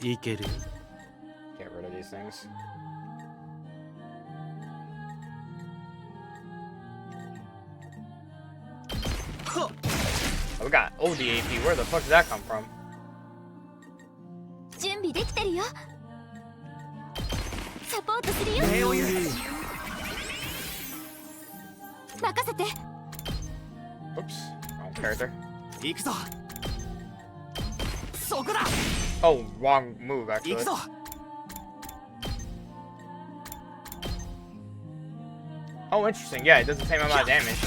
いける。 Get rid of these things. Oh, we got OD AP. Where the fuck did that come from? 準備できてるよ。サポートするよ。礼を言う。任せて。 Oops. Wrong character. 行くぞ。そこだ。 Oh, wrong move 行 actually. くぞ。 Oh, interesting. Yeah, it doesn't take my amount of damage.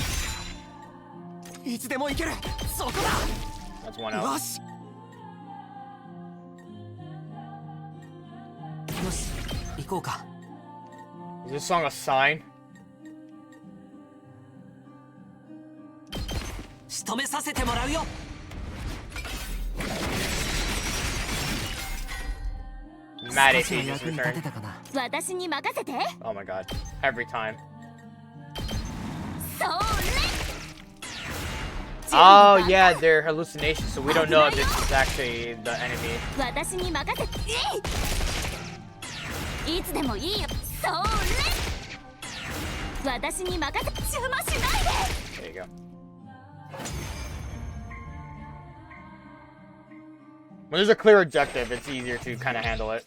いつでも行ける。そこだ。 That's one out. よし。よし、行こうか。 Is this song a sign? 仕留めさせてもらうよ。 Mad 少 AP しは just 役に立て returned. たかな。私に任せて。 Oh my god. Every time. それ。 Oh yeah, they're hallucinations, so we don't know if this is actually the enemy. 私に任せて。いつでもいいよ。それ。私に任せ。邪魔しないで。 There you go. When there's a clear objective, it's easier to kind of handle it.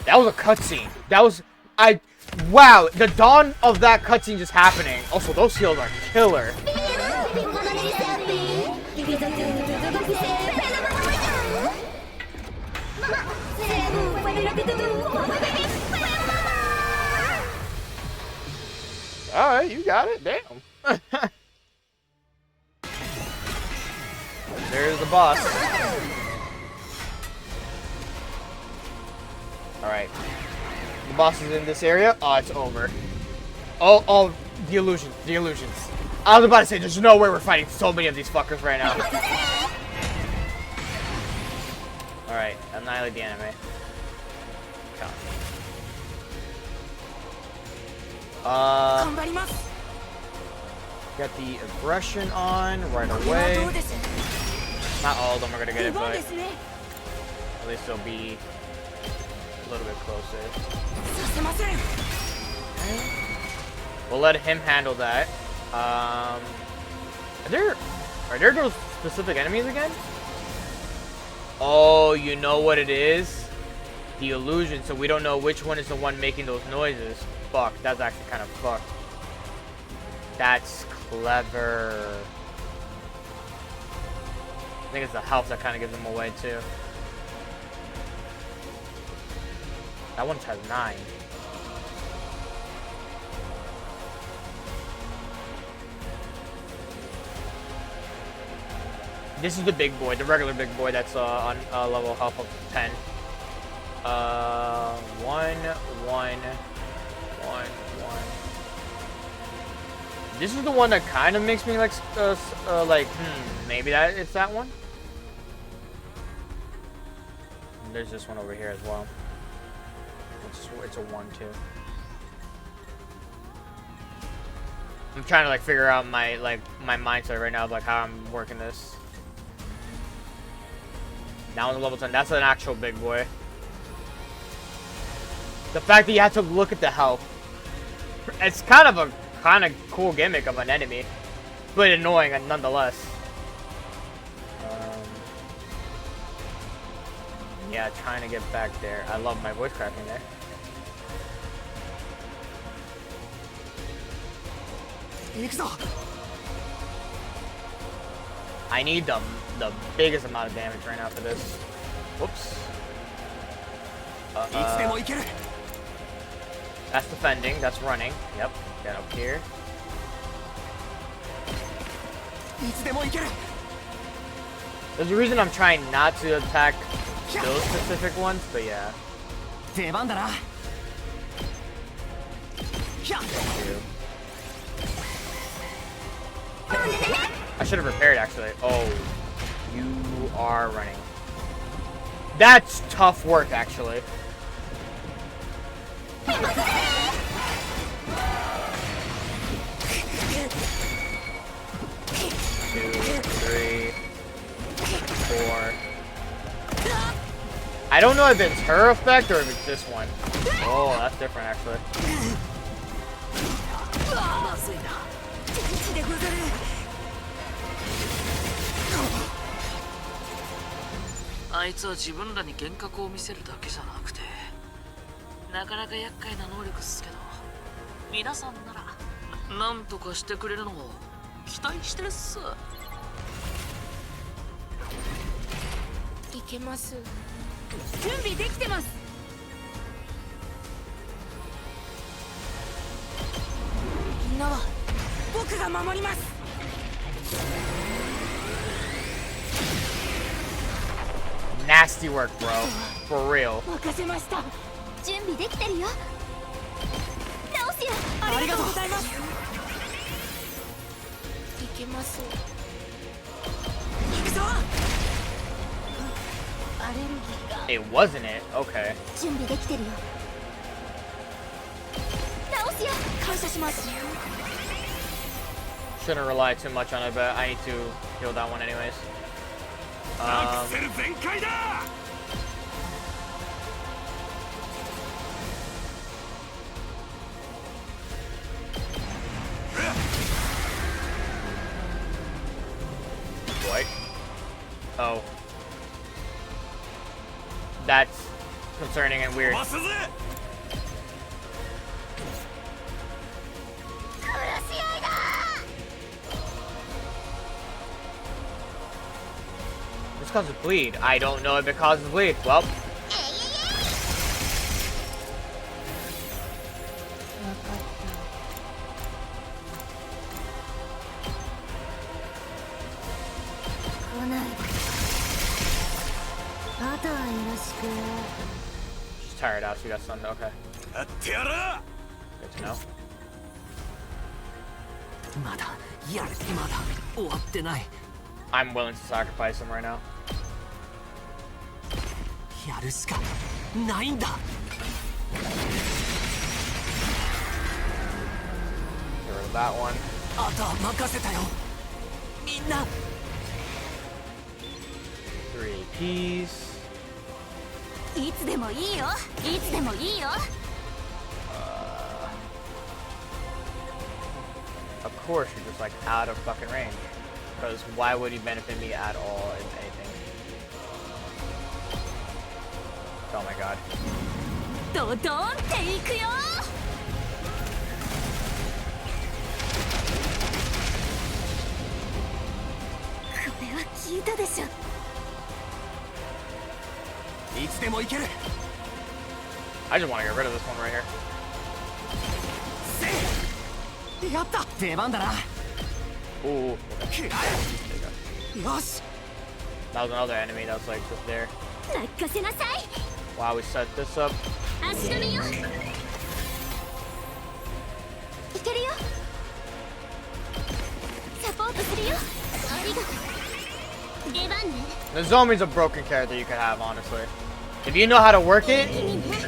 That was a cutscene. That was... Wow, the dawn of that cutscene just happening. Also, those heals are killer. Alright, you got it. Damn. There's the boss. Alright. The boss is in this area. Oh, it's over. Oh, the illusions. The illusions. I was about to say, there's no way we're fighting so many of these fuckers right now. Alright, annihilate the enemy. Get the aggression on right away. Not all of them are gonna get it, but at least they'll be a little bit closer. Okay. We'll let him handle that. Are there those specific enemies again? Oh, you know what it is? The illusion, so we don't know which one is the one making those noises. Fuck, that's actually kind of fucked. That's clever. I think it's the health that kind of gives them away too. That one has 9. This is the big boy, the regular big boy that's on level health of 10. 1, 1, 1, 1. This is the one that kind of makes me like, maybe it's that one. And there's this one over here as well. It's a 1, 2. I'm trying to like figure out my mindset right now of like how I'm working this. Now on level 10, that's an actual big boy. The fact that you have to look at the health, it's kind of cool gimmick of an enemy, but annoying nonetheless. Yeah, trying to get back there. I love my voice cracking there. I need the biggest amount of damage right now for this. Whoops. That's defending. That's running. Yep. Get up here. There's a reason I'm trying not to attack those specific ones, but yeah. I should have repaired actually. Oh, you are running. That's tough work actually. 2, 3, 4. I don't know if it's her effect or if it's this one. Oh, that's different actually. あいつは自分らに幻覚を見せるだけじゃなくて、なかなか厄介な能力っすけど、皆さんならなんとかしてくれるのを期待してるっす。いけます。準備できてます。みんなは僕が守ります。 Nasty work, bro. For real. 任せました。準備できてるよ。直すよ。ありがとうございます。いけます。行くぞ。アレルギーが。 It wasn't it. Okay. 準備できてるよ。直すよ。感謝します。shouldn't rely too much on it, but I need to heal that one anyways. What? Oh. That's concerning and weird. This causes bleed. I don't know if it causes bleed. Well. She's tired out. She got stunned. Okay. Good to know. まだ終わってない。 I'm willing to sacrifice him right now. やるしかないんだ。 Get rid of that one. あとは任せたよ。みんな。 3 Ps. いつでもいいよ。いつでもいいよ。 Of course, you're just like out of fucking range. Because why would he benefit me at all, if anything? Oh my god. ドドンっていくよ。これは効いたでしょ。いつでもいける。 I just want to get rid of this one right here. やった。出番だな。 Ooh. よし。 That was another enemy that was like just there. 任せなさい。 Wow, we set this up. 足止めよ。いけるよ。サポートするよ。ありがとう。出番ね。 Nozomi's a broken character you could have, honestly. If you know how to work it,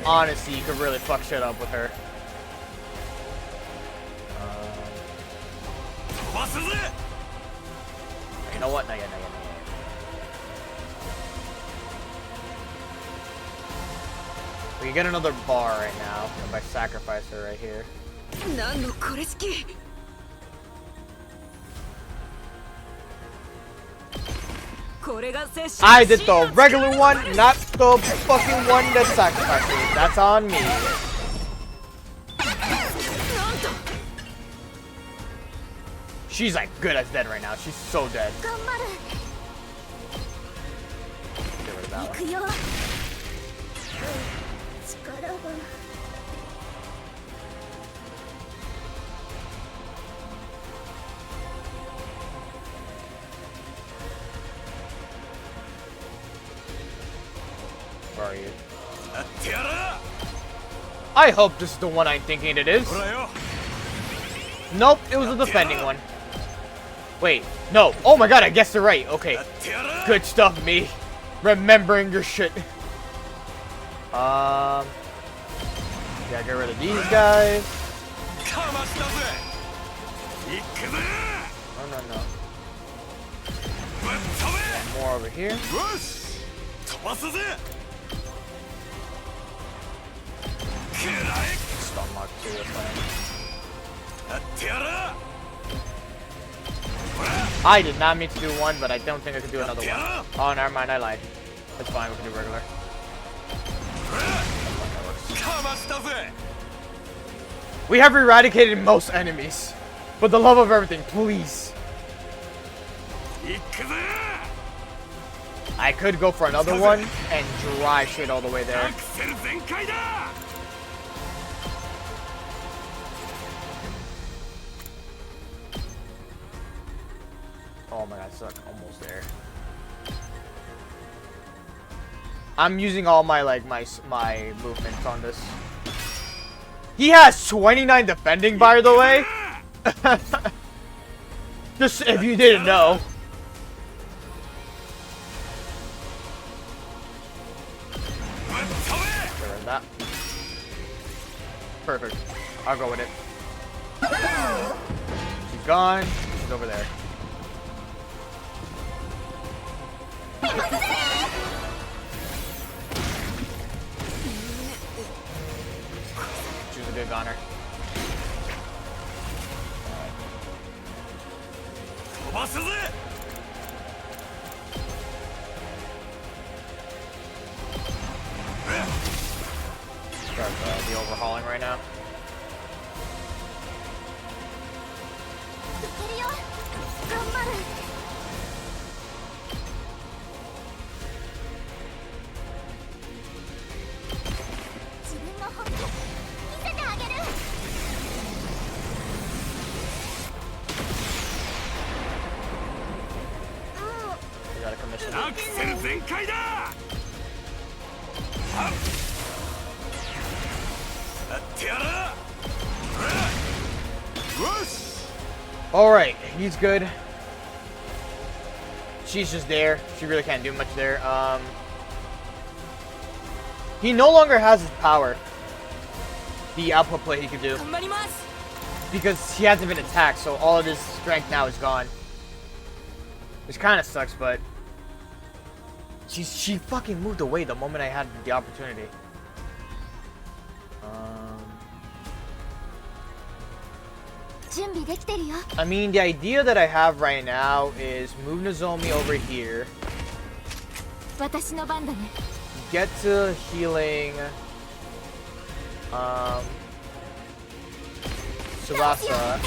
honestly, you could really fuck shit up with her. You know what? Not yet. We can get another bar right now if I sacrifice her right here. 何のこれしき。これが摂取。 I did the regular one, not the fucking one that sacrifices. That's on me. She's like good as dead right now. She's so dead. 頑張る。 Get rid of that 行 one. くよ。力が。 Where are you? I hope this is the one I'm thinking it is. Nope, it was a defending one. Wait, no. Oh my god, I guess they're right. Okay. Good stuff, me. Remembering your shit. Yeah, get rid of these guys. No. One more over here. Stun lock too, that's fine. I did not mean to do one, but I don't think I can do another one. Oh, never mind, I lied. It's fine, we can do regular. We have eradicated most enemies. For the love of everything, please. I could go for another one and drive shit all the way there. Oh my god, it's like almost there. I'm using all my like my movements on this. He has 29 defending, by the way. Just if you didn't know. Get rid of that. Perfect. I'll go with it. She's gone. she's over there. She's a good goner. Start the overhauling right now. いけるよ頑張る 自分の本気見せてあげる We got a commission. アクセル全開だ。やってやる。よし。 Alright, he's good. She's just there. She really can't do much there. He no longer has his power. The output play he could do. Because he hasn't been attacked, so all of his strength now is gone. Which kind of sucks, but... She fucking moved away the moment I had the opportunity. I mean, the idea that I have right now is move Nozomi over here. Get to healing Tsubasa.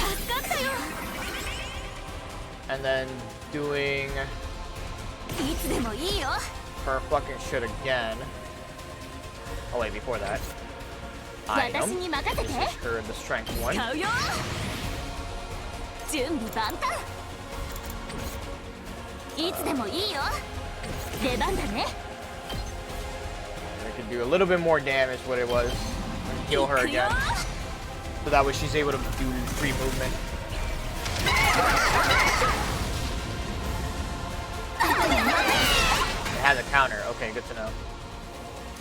And then doing her fucking shit again. Oh wait, before that. Item. This is her the strength one. 準備万端いつでもいいよ出番だね I could do a little bit more damage what it was and heal her again. So that way she's able to do free movement. It has a counter. Okay, good to know.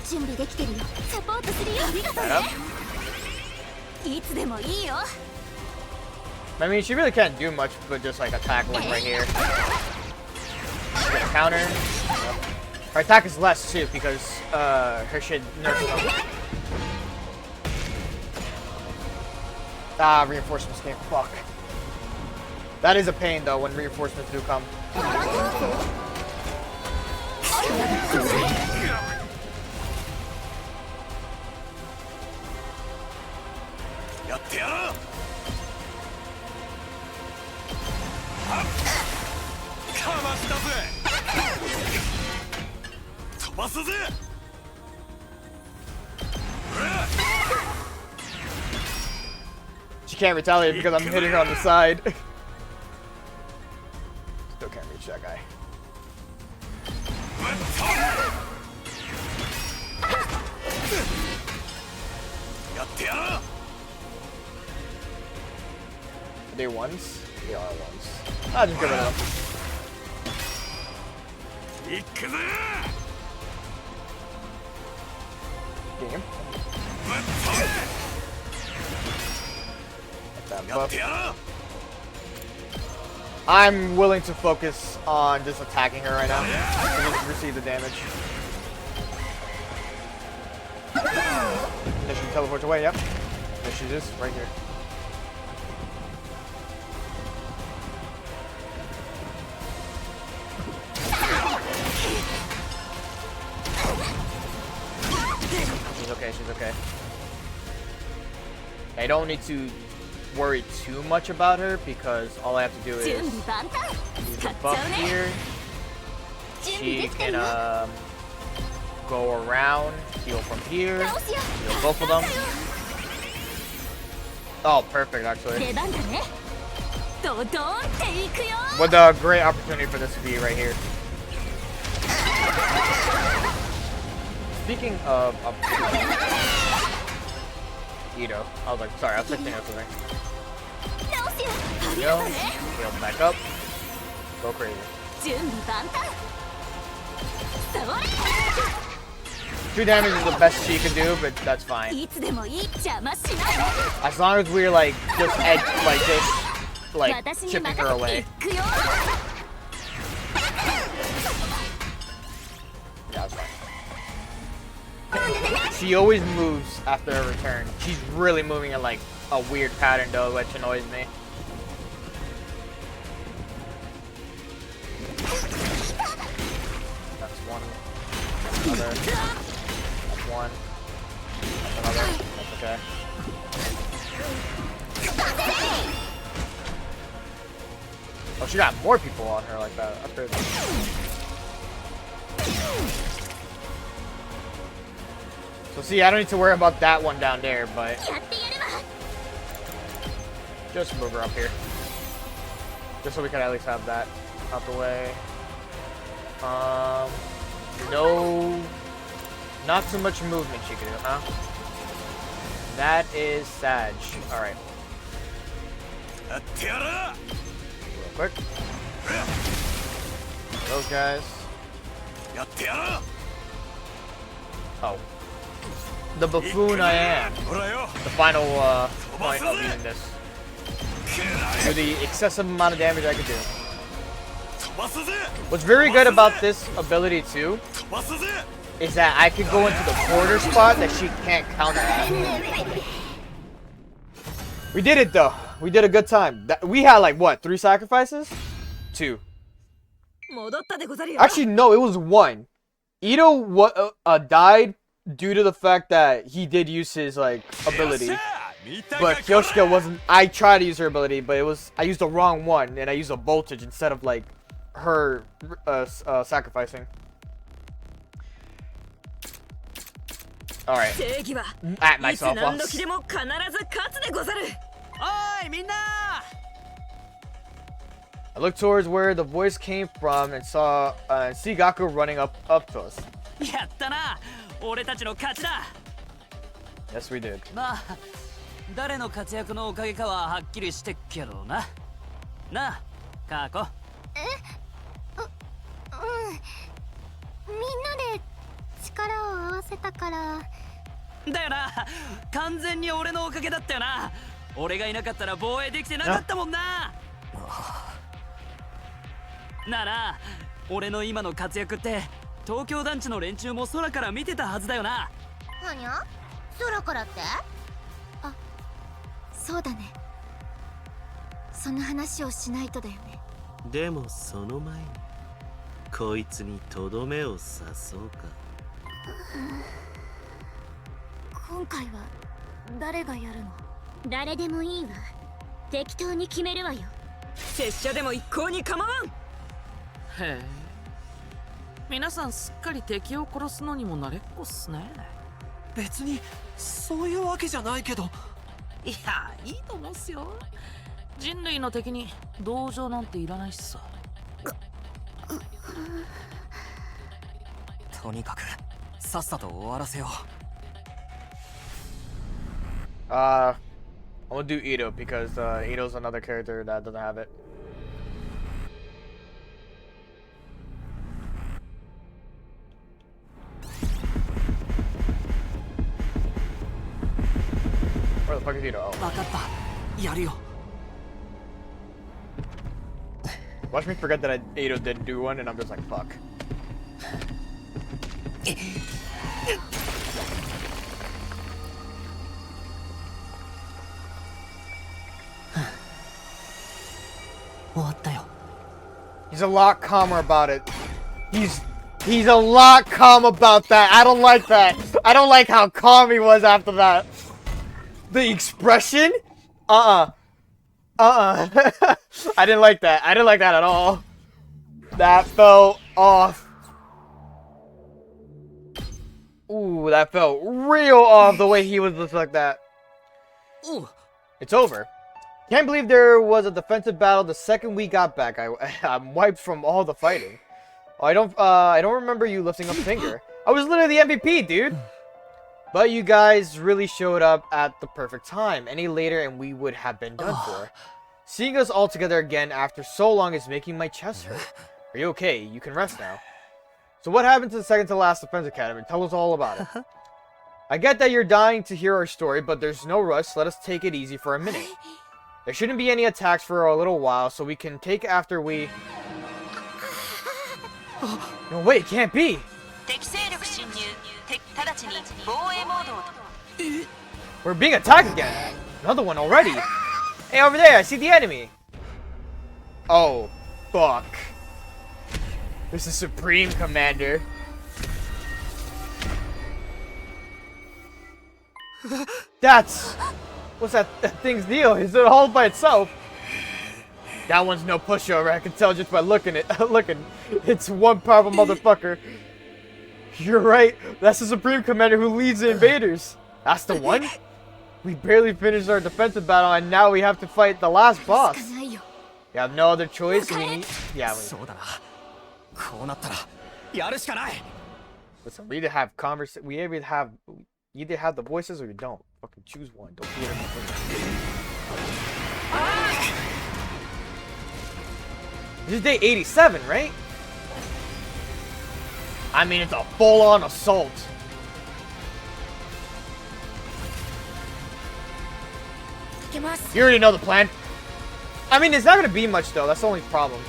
準備できてるよサポートするよありがとうねいつでもいいよ I mean, she really can't do much but just like attack like right here. Get a counter. Her attack is less too because her shit nerfs them. Ah, reinforcements came. Fuck. That is a pain though when reinforcements do come. She can't retaliate because I'm hitting her on the side. Still can't reach that guy. Are they ones? They are ones. I'll just get rid of them. Game. That buff. I'm willing to focus on just attacking her right now. So just receive the damage. Does she teleport away? Yep. There she is, right here. She's okay, she's okay. I don't need to worry too much about her because all I have to do is use the buff here. She can go around, heal from here, heal both of them. Oh, perfect actually. What a great opportunity for this to be right here. Speaking of Ito, I was like, sorry, I was thinking of something. There we go. Heal back up. Go crazy. 2 damage is the best she can do, but that's fine. As long as we're like just edge like this like chipping her away. Yeah, that's fine. She always moves after a return. She's really moving in like a weird pattern though, which annoys me. That's one. Another. That's one. That's another. That's okay. Oh, she got more people on her like that. That's crazy. So see, I don't need to worry about that one down there, but just move her up here. Just so we can at least have that out the way. No, not too much movement she can do, huh? That is Sag. Alright. Real quick. Those guys. Oh. The buffoon I am. The final point of using this. Do the excessive amount of damage I could do. What's very good about this ability too is that I could go into the quarter spot that she can't counter at. We did it though. We did a good time. We had like what, 3 sacrifices? 2. Actually no, it was 1. Ito died due to the fact that he did use his like ability. But Kyoshika wasn't. I tried to use her ability, but I used the wrong one, and I used a voltage instead of like her sacrificing. All right. At myself. I looked towards where the voice came from and saw Shigaku running up to us. Yes, we did. 誰の活躍のおかげかははっきりしてっけどな。なあ、カーコ。みんなで力を合わせたから。だよな。完全に俺のおかげだったよな。俺がいなかったら防衛できてなかったもんな。なあなあ、俺の今の活躍って東京団地の連中も空から見てたはずだよな。はにゃ？空からって？そうだね。その話をしないとだよね。でもその前にこいつにとどめを刺そうか。今回は誰がやるの？誰でもいいわ。適当に決めるわよ。拙者でも一向に構わん。へえ。皆さんすっかり敵を殺すのにも慣れっこっすね。別にそういうわけじゃないけど。いや、いいと思うっすよ。人類の敵に同情なんていらないしさ。とにかくさっさと終わらせよう。I'm gonna do Ito because Ito's another character that doesn't have it. Where the fuck is Ito? Oh. わかった。やるよ。Watch me forget that Ito didn't do one, and I'm just like, fuck. He's a lot calmer about it. He's a lot calm about that. I don't like that. I don't like how calm he was after that. The expression? I didn't like that. I didn't like that at all. That felt off. Ooh, that felt real off the way he was just like that. Ooh. It's over. Can't believe there was a defensive battle the second we got back. I'm wiped from all the fighting. Oh, I don't remember you lifting up a finger. I was literally the MVP, dude. But you guys really showed up at the perfect time. Any later and we would have been done for. Seeing us all together again after so long is making my chest hurt. Are you okay? You can rest now. So what happened to the second to last Defense Academy? Tell us all about it. I get that you're dying to hear our story, but there's no rush. Let us take it easy for a minute. There shouldn't be any attacks for a little while, so we can take after we... No, wait, it can't be! We're being attacked again! Another one already! Hey, over there, I see the enemy! Oh, fuck. This is Supreme Commander. That's... What's that thing's deal? Is it all by itself? That one's no pushover, I can tell just by looking. It's one powerful motherfucker. You're right, that's the Supreme Commander who leads the invaders. That's the one? We barely finished our defensive battle and now we have to fight the last boss. You have no other choice and you need... Yeah, listen, we either have you either have the voices or you don't. Fucking choose one. Don't be it. This is day 87, right? I mean, it's a full-on assault. You already know the plan. I mean, it's not gonna be much though. That's the only problem.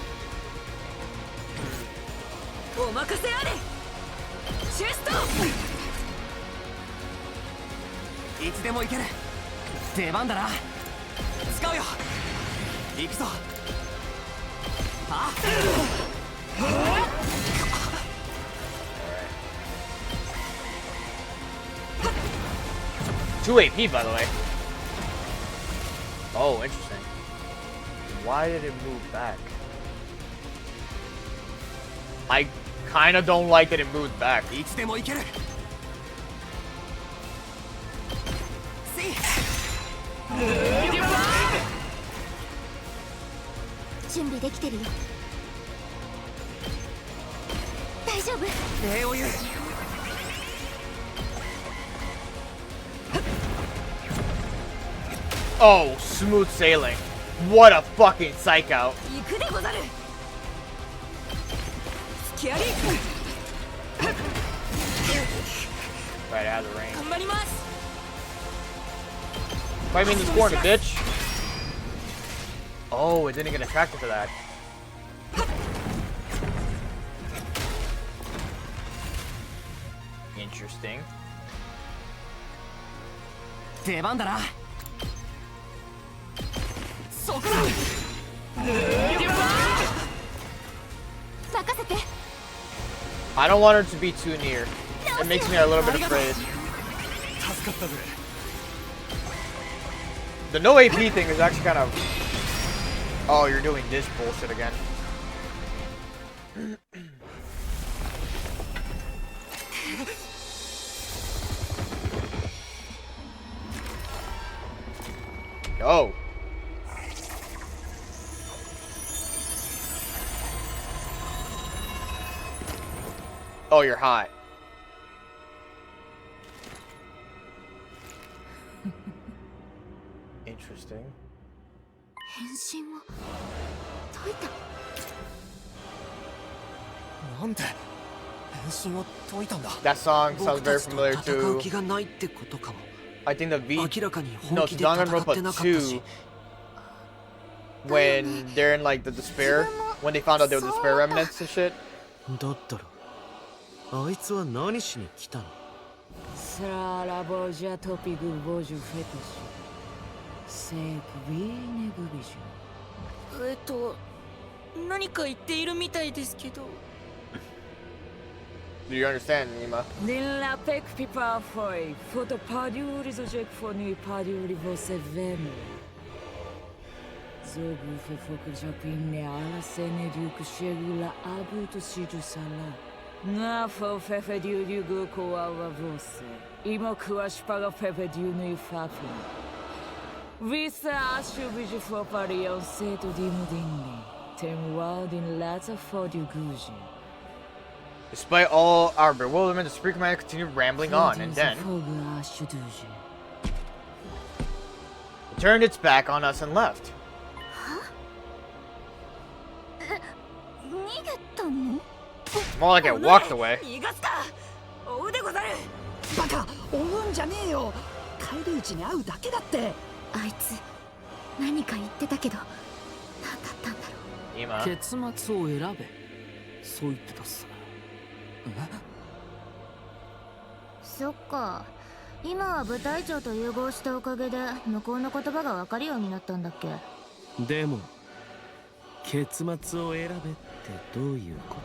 Two AP, by the way. Oh, interesting. Why did it move back? I kind of don't like that it moved back. Oh, smooth sailing. What a fucking psych out. Right out of the range. Fight me in this corner, bitch. Oh, it didn't get attracted to that. Interesting. I don't want her to be too near. It makes me a little bit afraid. The no AP thing is actually kind of... Oh, you're doing this bullshit again. Oh. Oh, you're hot. Interesting. That song sounds very familiar to... I think the V... No, it's Danganronpa 2. When they're in like the despair. When they found out there were despair remnants and shit. Do you understand, Nima? Nella pek pipa foi, foto padiuri zojek foni padiuri você vemo. Zogu fe foku japin ne ala sene duke shegula abu to shiju sala. Na fo fefe diu gu ko awa você. Imo kuwa spaga fefe diu nui fafi. Visa ashu biju fo parion seto dimudinni. Tem waldin lata fo diu guji. Despite all our bewilderment, the Supreme Commander continued rambling on, and then... it turned its back on us and left. More like it walked away. 何か言ってたけど何だったんだろう。今結末を選べ、そう言ってたっす。そっか、今は部隊長と融合したおかげで向こうの言葉が分かるようになったんだっけ。でも結末を選べってどういうこ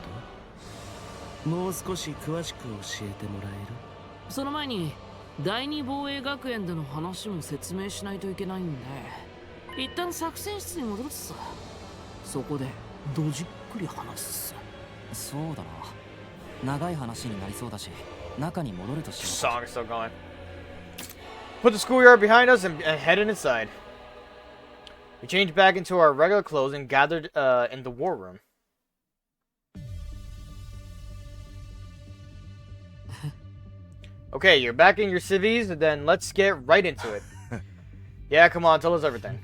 と？もう少し詳しく教えてもらえる？その前に第二防衛学園での話も説明しないといけないんで、一旦作戦室に戻るっす。そこでどじっくり話すっす。そうだな、長い話になりそうだし、中に戻るとしよう。 Song is still going. Put the schoolyard behind us and headed inside. We changed back into our regular clothes and gathered in the war room. Okay, you're back in your civvies, then let's get right into it. Yeah, come on, tell us everything.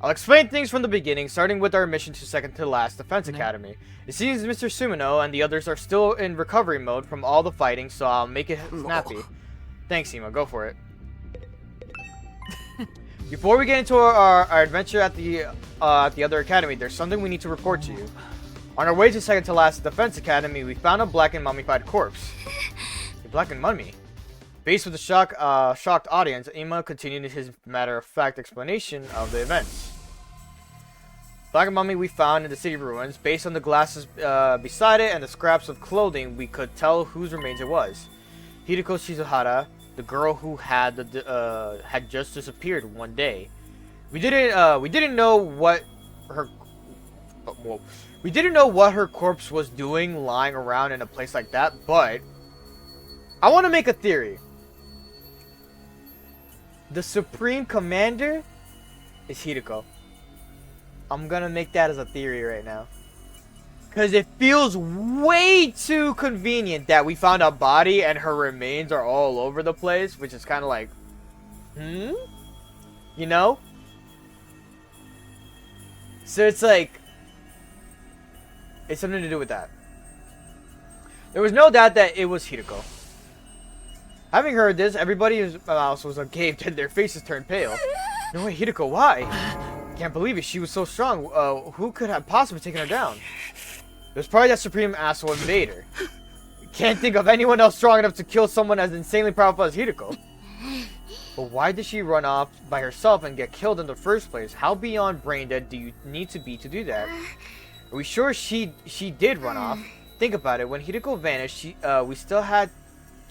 I'll explain things from the beginning, starting with our mission to second to last Defense Academy. It seems Mr. Sumino and the others are still in recovery mode from all the fighting, so I'll make it snappy. Thanks, Ema, go for it. Before we get into our adventure at the other academy, there's something we need to report to you. On our way to second to last Defense Academy, we found a blackened mummified corpse. A blackened mummy? Faced with a shocked audience, Ema continued his matter-of-fact explanation of the events. Blackened mummy we found in the city ruins. Based on the glasses beside it and the scraps of clothing, we could tell whose remains it was. Hideko Shizuhara, the girl who had just disappeared one day. We didn't know what her corpse was doing lying around in a place like that, but I want to make a theory. The Supreme Commander is Hideko. I'm gonna make that as a theory right now. Because it feels way too convenient that we found a body and her remains are all over the place, which is kind of like, You know? So it's like, it's something to do with that. There was no doubt that it was Hideko. Having heard this, everybody's mouth was agaped and their faces turned pale. No way, Hideko, why? Can't believe it, she was so strong. Who could have possibly taken her down? It was probably that supreme asshole invader. Can't think of anyone else strong enough to kill someone as insanely powerful as Hideko. But why did she run off by herself and get killed in the first place? How beyond brain dead do you need to be to do that? Are we sure she did run off? Think about it, when Hideko vanished, we still had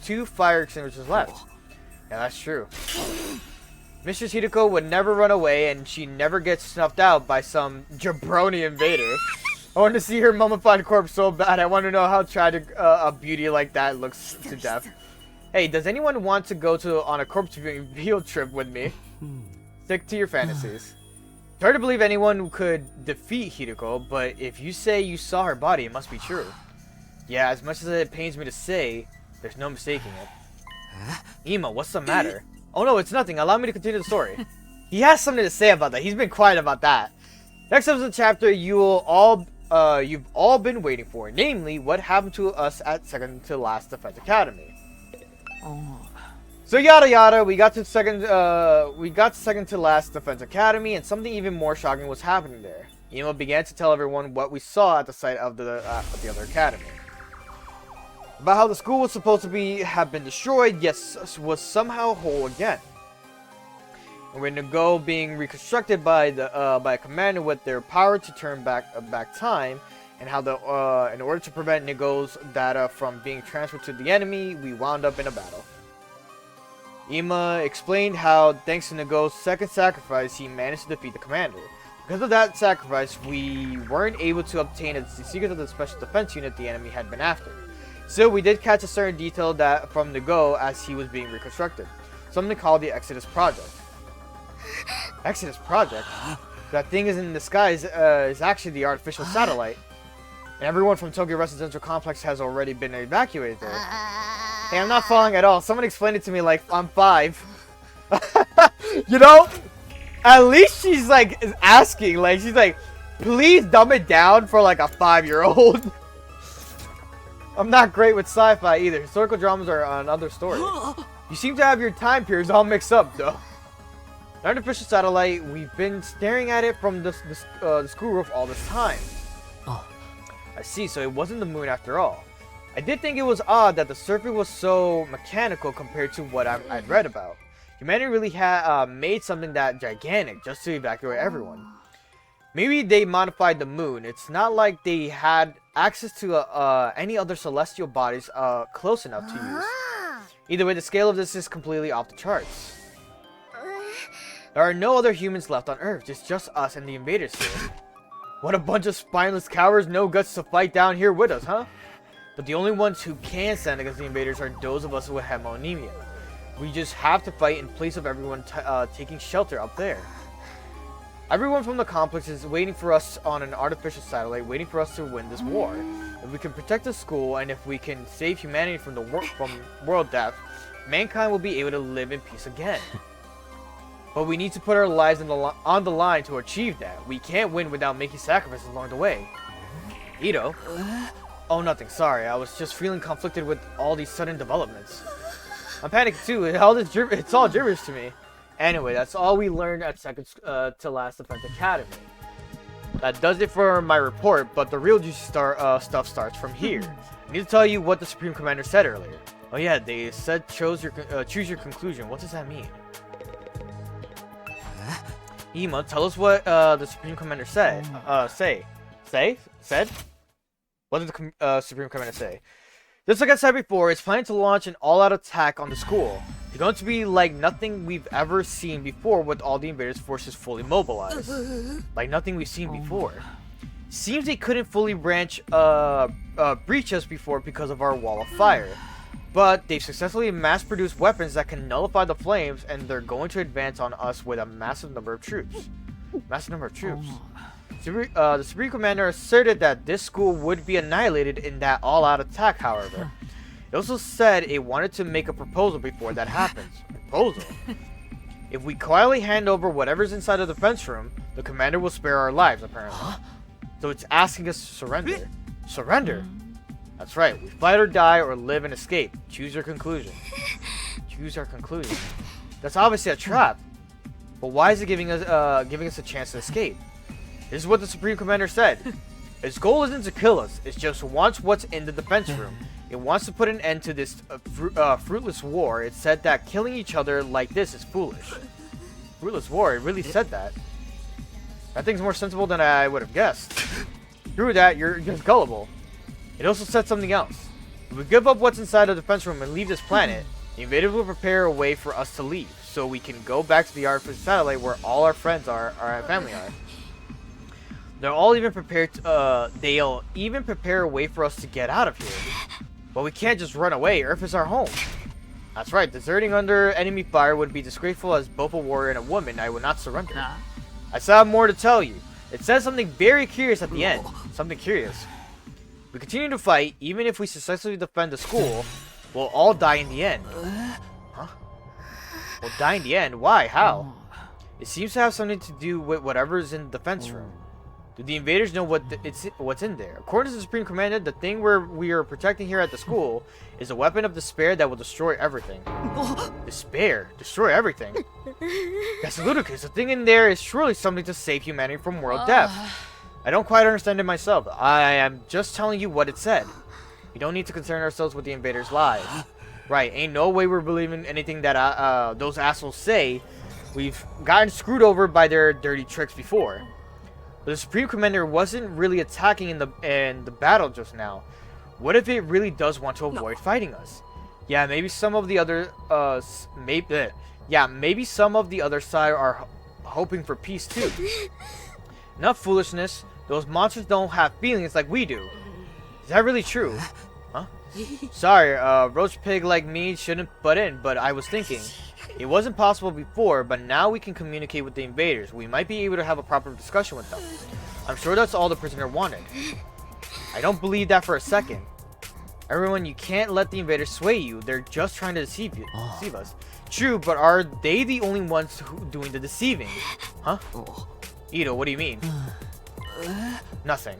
2 fire extinguishers left. Yeah, that's true. Mistress Hideko would never run away, and she never gets snuffed out by some jabroni invader. I want to see her mummified corpse so bad. I want to know how tragic a beauty like that looks to death. Hey, does anyone want to go on a corpse viewing field trip with me? Stick to your fantasies. It's hard to believe anyone could defeat Hideko, but if you say you saw her body, it must be true. Yeah, as much as it pains me to say, there's no mistaking it. Ema, what's the matter? Oh no, it's nothing. Allow me to continue the story. He has something to say about that. He's been quiet about that. Next up is the chapter you've all been waiting for, namely what happened to us at second to last Defense Academy. So yada yada, we got to second to last Defense Academy, and something even more shocking was happening there. Ema began to tell everyone what we saw at the site of the other academy. About how the school was supposed to have been destroyed, yet was somehow whole again. And with Nago being reconstructed by a commander with their power to turn back time, and how in order to prevent Nago's data from being transferred to the enemy, we wound up in a battle. Ema explained how, thanks to Nago's second sacrifice, he managed to defeat the commander. Because of that sacrifice, we weren't able to obtain the secret of the special defense unit the enemy had been after. Still, we did catch a certain detail from Nago as he was being reconstructed. Something called the Exodus Project. Exodus Project? That thing is in the sky is actually the artificial satellite. And everyone from Tokyo Residential Complex has already been evacuated there. Hey, I'm not following at all. Someone explained it to me like I'm 5. You know? At least she's like asking. Like, she's like, please dumb it down for like a 5-year-old. I'm not great with sci-fi either. Historical dramas are another story. You seem to have your time periods all mixed up, though. An artificial satellite. We've been staring at it from the school roof all this time. Oh. I see, so it wasn't the moon after all. I did think it was odd that the surface was so mechanical compared to what I'd read about. Humanity really had made something that gigantic just to evacuate everyone. Maybe they modified the moon. It's not like they had access to any other celestial bodies close enough to use. Either way, the scale of this is completely off the charts. There are no other humans left on Earth. It's just us and the invaders here. What a bunch of spineless cowards, no guts to fight down here with us, huh? But the only ones who can stand against the invaders are those of us with hemonemia. We just have to fight in place of everyone taking shelter up there. Everyone from the complex is waiting for us on an artificial satellite, waiting for us to win this war. If we can protect the school and if we can save humanity from world death, mankind will be able to live in peace again. But we need to put our lives on the line to achieve that. We can't win without making sacrifices along the way. Ito? Oh, nothing. Sorry. I was just feeling conflicted with all these sudden developments. I'm panicking too. It's all gibberish to me. Anyway, that's all we learned at second to last Defense Academy. That does it for my report, but the real juicy stuff starts from here. I need to tell you what the Supreme Commander said earlier. Oh yeah, they said choose your conclusion. What does that mean? Ima, tell us what the Supreme Commander said. Said? What did the Supreme Commander say? Just like I said before, it's planning to launch an all-out attack on the school. It's going to be like nothing we've ever seen before with all the invaders' forces fully mobilized. Like nothing we've seen before. Seems they couldn't fully breach us before because of our wall of fire. But they've successfully mass-produced weapons that can nullify the flames, and they're going to advance on us with a massive number of troops. The Supreme Commander asserted that this school would be annihilated in that all-out attack, however. It also said it wanted to make a proposal before that happens. Proposal? If we quietly hand over whatever's inside of the defense room, the commander will spare our lives, apparently. So it's asking us to surrender. Surrender? That's right. We fight or die or live and escape. Choose your conclusion. Choose our conclusion. That's obviously a trap. But why is it giving us a chance to escape? This is what the Supreme Commander said. Its goal isn't to kill us. It just wants what's in the defense room. It wants to put an end to this fruitless war. It said that killing each other like this is foolish. Fruitless war? It really said that. That thing's more sensible than I would have guessed. Through that, you're just gullible. It also said something else. If we give up what's inside the defense room and leave this planet, the invaders will prepare a way for us to leave, so we can go back to the artificial satellite where all our friends are, our family are. They'll even prepare a way for us to get out of here. But we can't just run away. Earth is our home. That's right. Deserting under enemy fire would be disgraceful. As both a warrior and a woman, I would not surrender. I still have more to tell you. It says something very curious at the end. Something curious. We continue to fight, even if we successfully defend the school, we'll all die in the end. Huh? We'll die in the end? Why? How? It seems to have something to do with whatever's in the defense room. Do the invaders know what's in there? According to the Supreme Commander, the thing we are protecting here at the school is a weapon of despair that will destroy everything. Despair? Destroy everything? That's ludicrous. The thing in there is surely something to save humanity from world death. I don't quite understand it myself. I am just telling you what it said. We don't need to concern ourselves with the invaders' lives. Right, ain't no way we're believing anything that those assholes say. We've gotten screwed over by their dirty tricks before. But the Supreme Commander wasn't really attacking in the battle just now. What if it really does want to avoid fighting us? Yeah, maybe some of the other maybe some of the other side are hoping for peace too. Enough foolishness. Those monsters don't have feelings like we do. Is that really true? Huh? Sorry, roach pig like me shouldn't butt in, but I was thinking. It wasn't possible before, but now we can communicate with the invaders. We might be able to have a proper discussion with them. I'm sure that's all the prisoner wanted. I don't believe that for a second. Everyone, you can't let the invaders sway you. They're just trying to deceive us. True, but are they the only ones doing the deceiving? Huh? Ito, what do you mean? Nothing.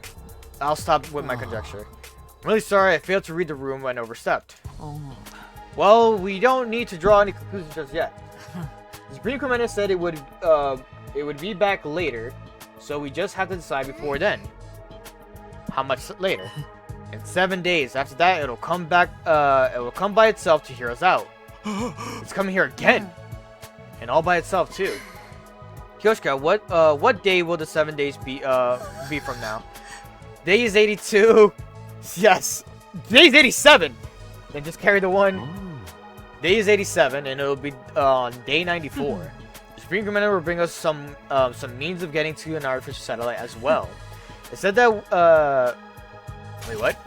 I'll stop with my conjecture. I'm really sorry I failed to read the room when overstepped. Well, we don't need to draw any conclusions just yet. The Supreme Commander said it would be back later, so we just have to decide before then. How much later? In 7 days. After that, it'll come back. It will come by itself to hear us out. It's coming here again, and all by itself too. Kyoshka, what day will the 7 days be from now? Day is 82. Yes. Day is 87. Then just carry the one. Day is 87, and it'll be on day 94. The Supreme Commander will bring us some means of getting to an artificial satellite as well. It said that wait, what?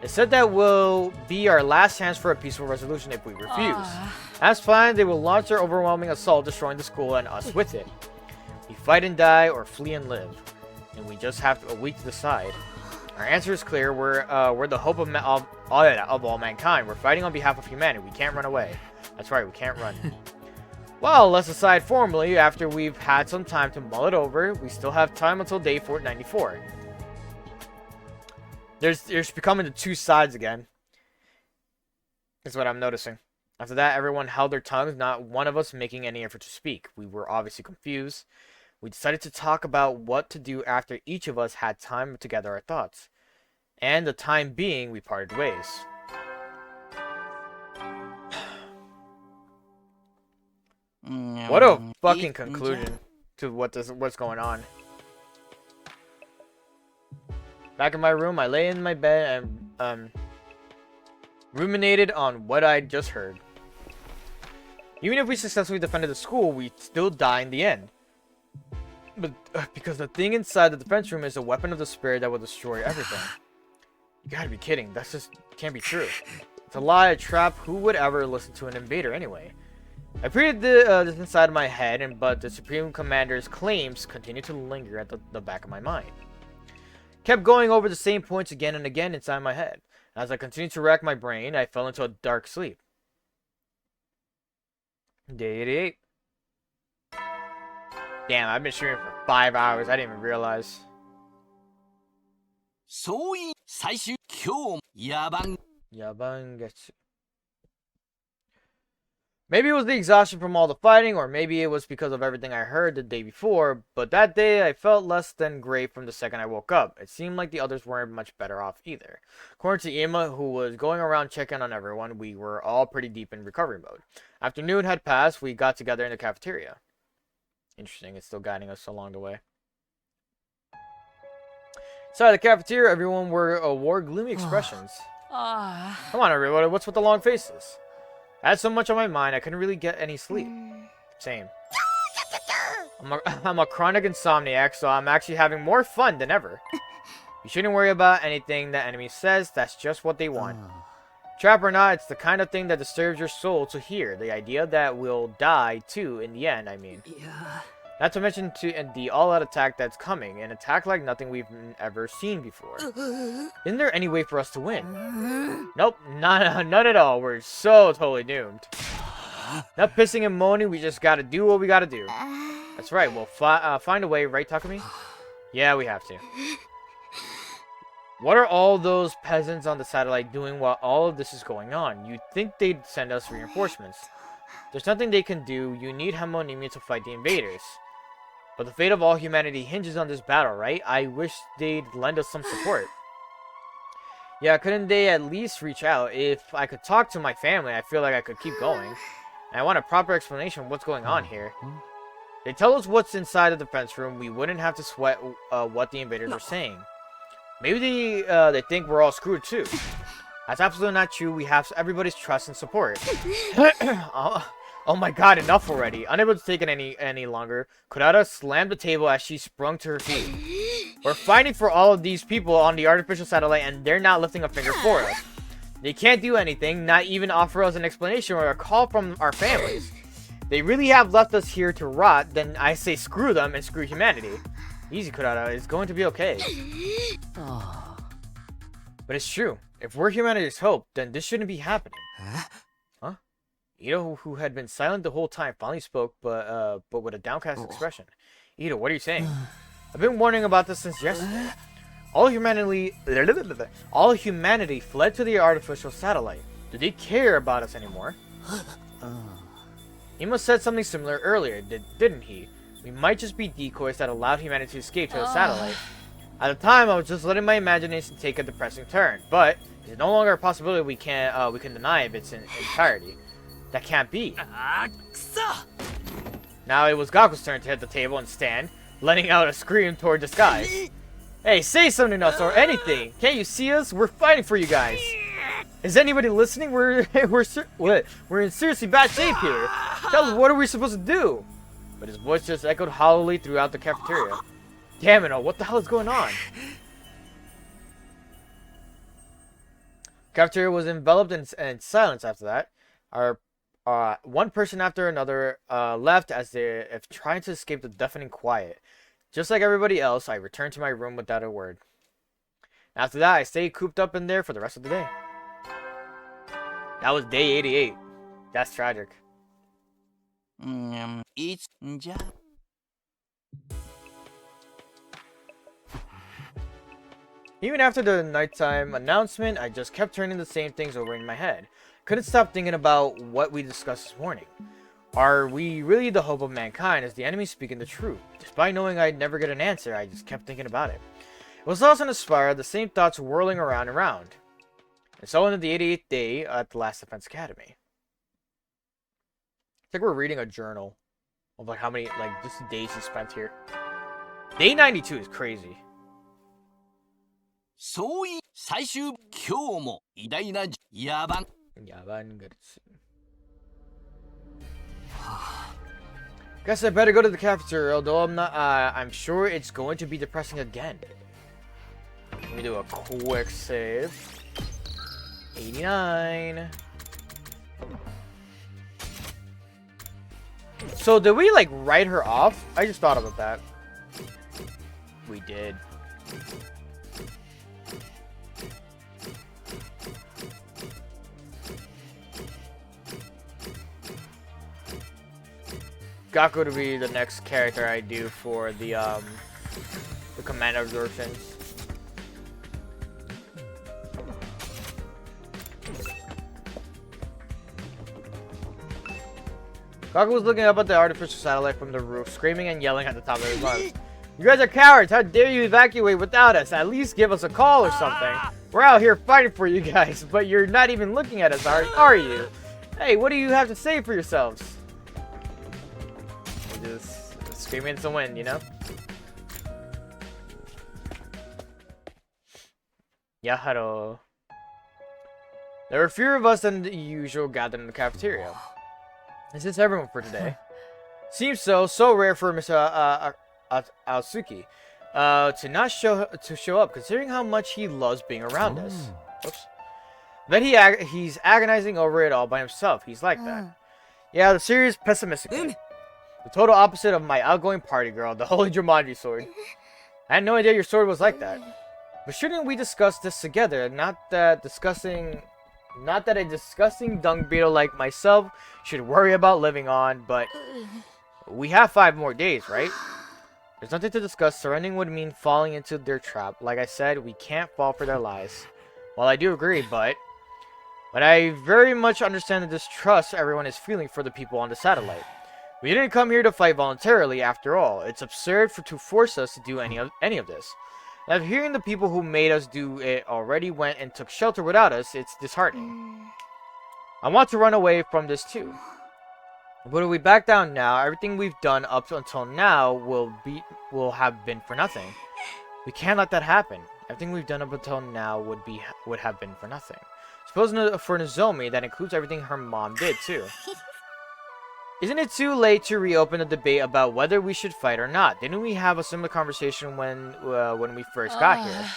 It said that will be our last chance for a peaceful resolution if we refuse. As planned, they will launch their overwhelming assault, destroying the school and us with it. We fight and die, or flee and live, and we just have a week to decide. Our answer is clear. We're the hope of all mankind. We're fighting on behalf of humanity. We can't run away. That's right, we can't run. Well, let's decide formally after we've had some time to mull it over. We still have time until day 494. There's becoming the two sides again. Is what I'm noticing. After that, everyone held their tongues, not one of us making any effort to speak. We were obviously confused. We decided to talk about what to do after each of us had time to gather our thoughts. And the time being, we parted ways. What a fucking conclusion to what's going on. Back in my room, I lay in my bed and ruminated on what I'd just heard. Even if we successfully defended the school, we'd still die in the end. But because the thing inside the defense room is a weapon of the spirit that will destroy everything. You gotta be kidding. That just can't be true. It's a lie, a trap. Who would ever listen to an invader anyway? I repeated this inside of my head, but the Supreme Commander's claims continued to linger at the back of my mind. Kept going over the same points again and again inside my head. As I continued to rack my brain, I fell into a dark sleep. Day 88. Damn, I've been streaming for 5 hours. I didn't even realize. Yabangetsu. Maybe it was the exhaustion from all the fighting, or maybe it was because of everything I heard the day before, but that day I felt less than great from the second I woke up. It seemed like the others weren't much better off either. According to Ima, who was going around checking on everyone, we were all pretty deep in recovery mode. After noon had passed, we got together in the cafeteria. Interesting, it's still guiding us along the way. Inside the cafeteria, everyone wore gloomy expressions. Come on, everybody, what's with the long faces? I had so much on my mind, I couldn't really get any sleep. Same. I'm a chronic insomniac, so I'm actually having more fun than ever. You shouldn't worry about anything the enemy says, that's just what they want. Trap or not, it's the kind of thing that disturbs your soul to hear. The idea that we'll die, too, in the end, I mean. Yeah. Not to mention the all-out attack that's coming, an attack like nothing we've ever seen before. Isn't there any way for us to win? Nope, none at all. We're so totally doomed. Not pissing and moaning, we just gotta do what we gotta do. That's right, we'll find a way, right, Takumi? Yeah, we have to. What are all those peasants on the satellite doing while all of this is going on? You'd think they'd send us reinforcements. There's nothing they can do. You need Hamonimia to fight the invaders. But the fate of all humanity hinges on this battle, right? I wish they'd lend us some support. Yeah, couldn't they at least reach out? If I could talk to my family, I feel like I could keep going. And I want a proper explanation of what's going on here. They tell us what's inside the defense room. We wouldn't have to sweat what the invaders are saying. Maybe they think we're all screwed too. That's absolutely not true. We have everybody's trust and support. Oh my god, enough already. Unable to take it any longer, Kurata slammed the table as she sprung to her feet. We're fighting for all of these people on the artificial satellite, and they're not lifting a finger for us. They can't do anything, not even offer us an explanation or a call from our families. They really have left us here to rot, then I say screw them and screw humanity. Easy, Kurata, it's going to be okay. But it's true. If we're humanity's hope, then this shouldn't be happening. Huh? Ito, who had been silent the whole time, finally spoke, but with a downcast expression. Ito, what are you saying? I've been warning about this since yesterday. All humanity fled to the artificial satellite. Do they care about us anymore? Emo said something similar earlier, didn't he? We might just be decoys that allowed humanity to escape to the satellite. At the time, I was just letting my imagination take a depressing turn, but it's no longer a possibility we can deny of its entirety. That can't be. Now it was Gaku's turn to hit the table and stand, letting out a scream toward the skies. Hey, say something to us or anything! Can't you see us? We're fighting for you guys! Is anybody listening? We're in seriously bad shape here. Tell us, what are we supposed to do? But his voice just echoed hollowly throughout the cafeteria. Damn it all, what the hell is going on? Cafeteria was enveloped in silence after that. One person after another left as if trying to escape the deafening quiet. Just like everybody else, I returned to my room without a word. After that, I stayed cooped up in there for the rest of the day. That was day 88. That's tragic. Even after the nighttime announcement, I just kept turning the same things over in my head. Couldn't stop thinking about what we discussed this morning. Are we really the hope of mankind? Is the enemy speaking the truth? Despite knowing I'd never get an answer, I just kept thinking about it. It was lost in a spiral, the same thoughts whirling around and around. And so ended the 88th day at the Last Defense Academy. It's like we're reading a journal of like how many, like, just the days he spent here. Day 92 is crazy. そうい最終今日も偉大な野蛮 Guess I better go to the cafeteria, although I'm sure it's going to be depressing again. Let me do a quick save. 89. So did we like write her off? I just thought about that. We did. Gaku to be the next character I do for the command absorptions. Gaku was looking up at the artificial satellite from the roof, screaming and yelling at the top of his lungs. You guys are cowards! How dare you evacuate without us? At least give us a call or something. We're out here fighting for you guys, but you're not even looking at us, are you? Hey, what do you have to say for yourselves? Just screaming into the wind, you know? Yaharo. There were fewer of us than the usual gathered in the cafeteria. Is this everyone for today? Seems so rare for Mr. Aosuki to not show up, considering how much he loves being around us. Oops. But he's agonizing over it all by himself. He's like that. Yeah, the serious pessimistic. The total opposite of my outgoing party girl, the Holy Jumanji sword. I had no idea your sword was like that. But shouldn't we discuss this together? Not that a disgusting dung beetle like myself should worry about living on, but we have 5 more days, right? There's nothing to discuss. Surrendering would mean falling into their trap. Like I said, we can't fall for their lies. Well, I do agree, but I very much understand the distrust everyone is feeling for the people on the satellite. We didn't come here to fight voluntarily, after all. It's absurd to force us to do any of this. After hearing the people who made us do it already went and took shelter without us, it's disheartening. I want to run away from this too. But if we back down now, everything we've done up until now will have been for nothing. We can't let that happen. Everything we've done up until now would have been for nothing. Suppose for Nozomi, that includes everything her mom did too. Isn't it too late to reopen the debate about whether we should fight or not? Didn't we have a similar conversation when we first got here?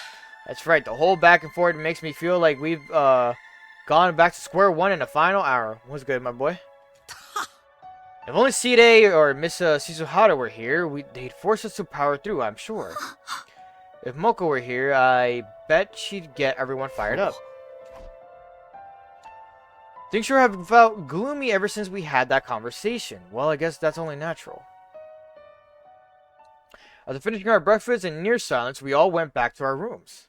That's right, the whole back and forth makes me feel like we've gone back to square one in the final hour. What's good, my boy? If only Side or Miss Shizuhara were here, they'd force us to power through, I'm sure. If Moko were here, I bet she'd get everyone fired up. Things sure have felt gloomy ever since we had that conversation. Well, I guess that's only natural. After finishing our breakfast in near silence, we all went back to our rooms.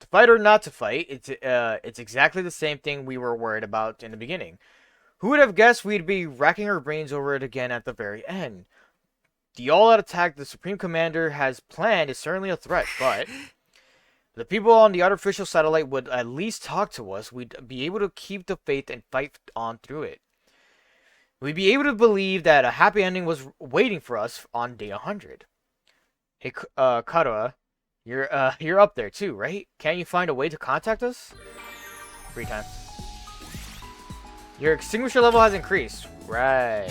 To fight or not to fight, it's exactly the same thing we were worried about in the beginning. Who would have guessed we'd be racking our brains over it again at the very end? The all-out attack the Supreme Commander has planned is certainly a threat, but the people on the artificial satellite would at least talk to us. We'd be able to keep the faith and fight on through it. We'd be able to believe that a happy ending was waiting for us on day 100. Hey, Karuha, you're up there too, right? Can't you find a way to contact us? Free time. Your extinguisher level has increased. Right.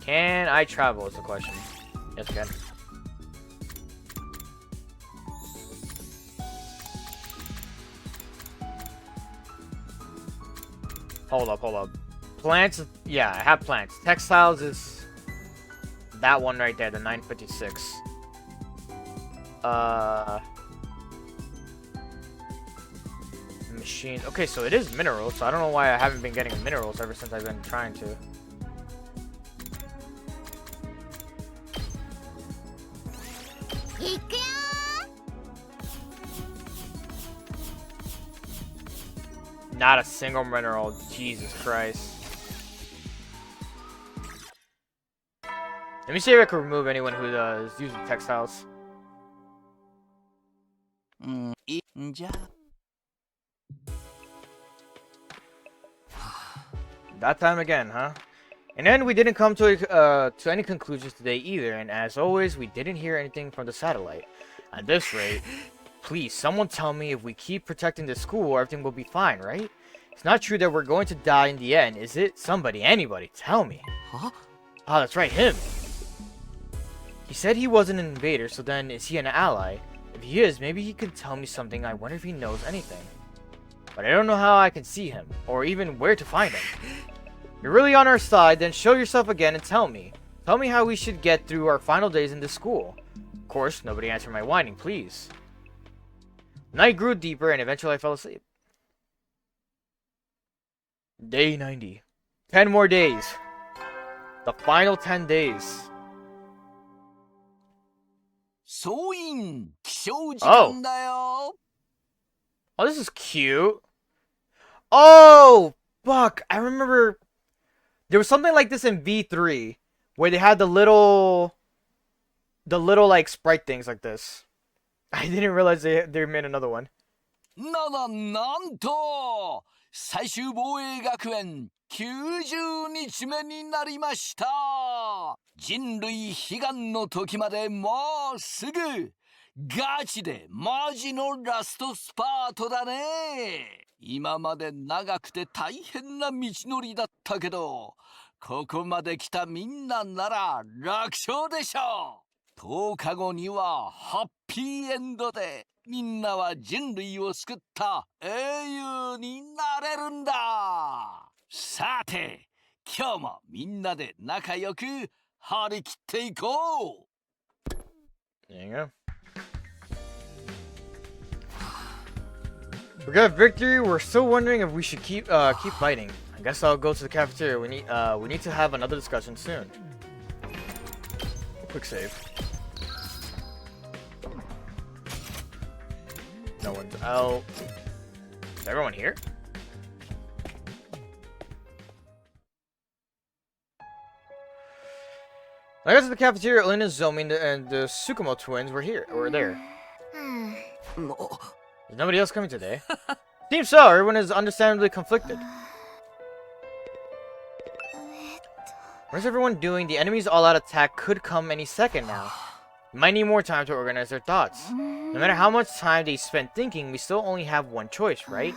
Can I travel is the question. Yes, I can. Hold up. Plants, yeah, I have plants. Textiles is that one right there, the 956. Machine. Okay, so it is minerals, so I don't know why I haven't been getting minerals ever since I've been trying to. Not a single mineral. Jesus Christ. Let me see if I can remove anyone who is using textiles. That time again, huh? And then we didn't come to any conclusions today either, and as always, we didn't hear anything from the satellite. At this rate, please, someone tell me if we keep protecting the school, everything will be fine, right? It's not true that we're going to die in the end, is it? Somebody, anybody, tell me. Huh? Oh, that's right, him. He said he wasn't an invader, so then is he an ally? If he is, maybe he could tell me something. I wonder if he knows anything. But I don't know how I can see him, or even where to find him. If you're really on our side, then show yourself again and tell me. Tell me how we should get through our final days in this school. Of course, nobody answered my whining, please. Night grew deeper, and eventually I fell asleep. Day 90. 10 more days. The final 10 days. Oh, this is cute. Oh, fuck. I remember there was something like this in V3 where they had the little like sprite things like this. I didn't realize they made another one. なんと最終防衛学園90日目になりました。人類悲願の時までもうすぐ。ガチでマジのラストスパートだね。今まで長くて大変な道のりだったけど、ここまで来たみんななら楽勝でしょう。10日後にはハッピーエンドでみんなは人類を救った英雄になれるんだ。さて、今日もみんなで仲良く張り切っていこう。There you go. We got victory. We're still wondering if we should keep fighting. I guess I'll go to the cafeteria. We need to have another discussion soon. Quick save. No one's out. Is everyone here? I got to the cafeteria. Lin and Zomi and the Tsukumo twins were here. Were there. Is nobody else coming today? Seems so. Everyone is understandably conflicted. What is everyone doing? The enemy's all-out attack could come any second now. We might need more time to organize their thoughts. No matter how much time they spend thinking, we still only have one choice, right?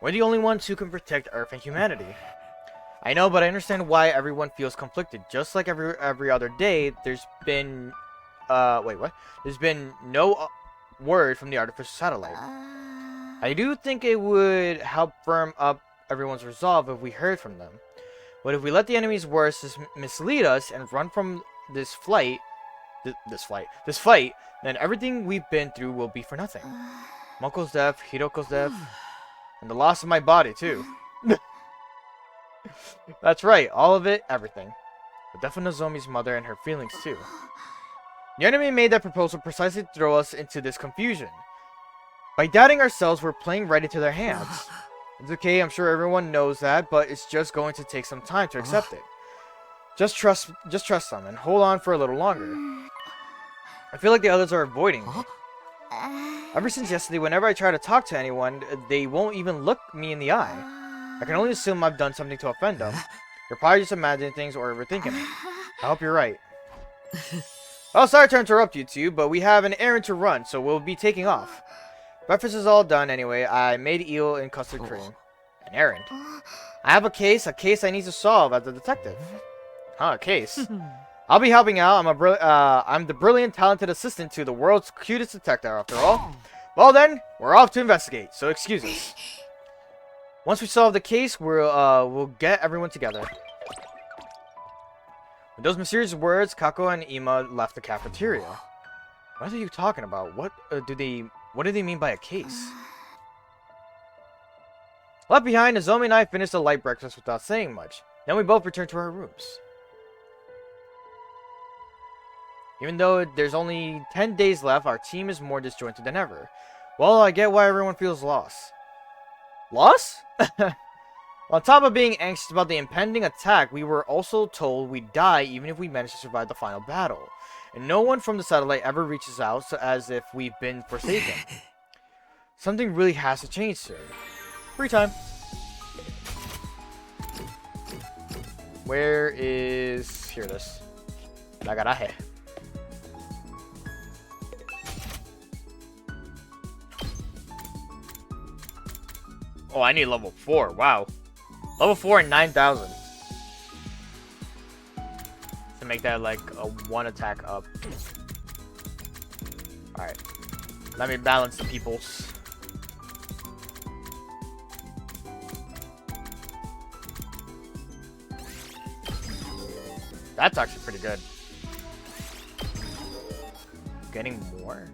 We're the only ones who can protect Earth and humanity. I know, but I understand why everyone feels conflicted. Just like every other day, there's been... wait, what? There's been no word from the artificial satellite. I do think it would help firm up everyone's resolve if we heard from them. But if we let the enemy's words mislead us and run from this fight, then everything we've been through will be for nothing. Moko's death, Hiroko's death, and the loss of my body too. That's right, all of it, everything. but definitely Nozomi's mother and her feelings too. The enemy made that proposal precisely to throw us into this confusion. By doubting ourselves, we're playing right into their hands. It's okay, I'm sure everyone knows that, but it's just going to take some time to accept it. Just trust them and hold on for a little longer. I feel like the others are avoiding me. Ever since yesterday, whenever I try to talk to anyone, they won't even look me in the eye. I can only assume I've done something to offend them. You're probably just imagining things or overthinking it. I hope you're right. Oh, sorry to interrupt you two, but we have an errand to run, so we'll be taking off. Breakfast is all done anyway. I made eel and custard cream. An errand? I have a case I need to solve as a detective. Huh, a case? I'll be helping out. I'm the brilliant, talented assistant to the world's cutest detective, after all. Well then, we're off to investigate, so excuse us. Once we solve the case, we'll get everyone together. With those mysterious words, Kako and Ima left the cafeteria. What are you talking about? What do they mean by a case? Left behind, Nozomi and I finished a light breakfast without saying much. Then we both returned to our rooms. Even though there's only 10 days left, our team is more disjointed than ever. Well, I get why everyone feels lost. Lost? On top of being anxious about the impending attack, we were also told we'd die even if we managed to survive the final battle. And no one from the satellite ever reaches out, so as if we've been forsaken. Something really has to change soon. Free time. Where is... Here it is. La garaje. Oh, I need level 4. Wow. Level 4 and 9,000. To make that like a 1 attack up. Alright. Let me balance the peoples. That's actually pretty good. Getting more.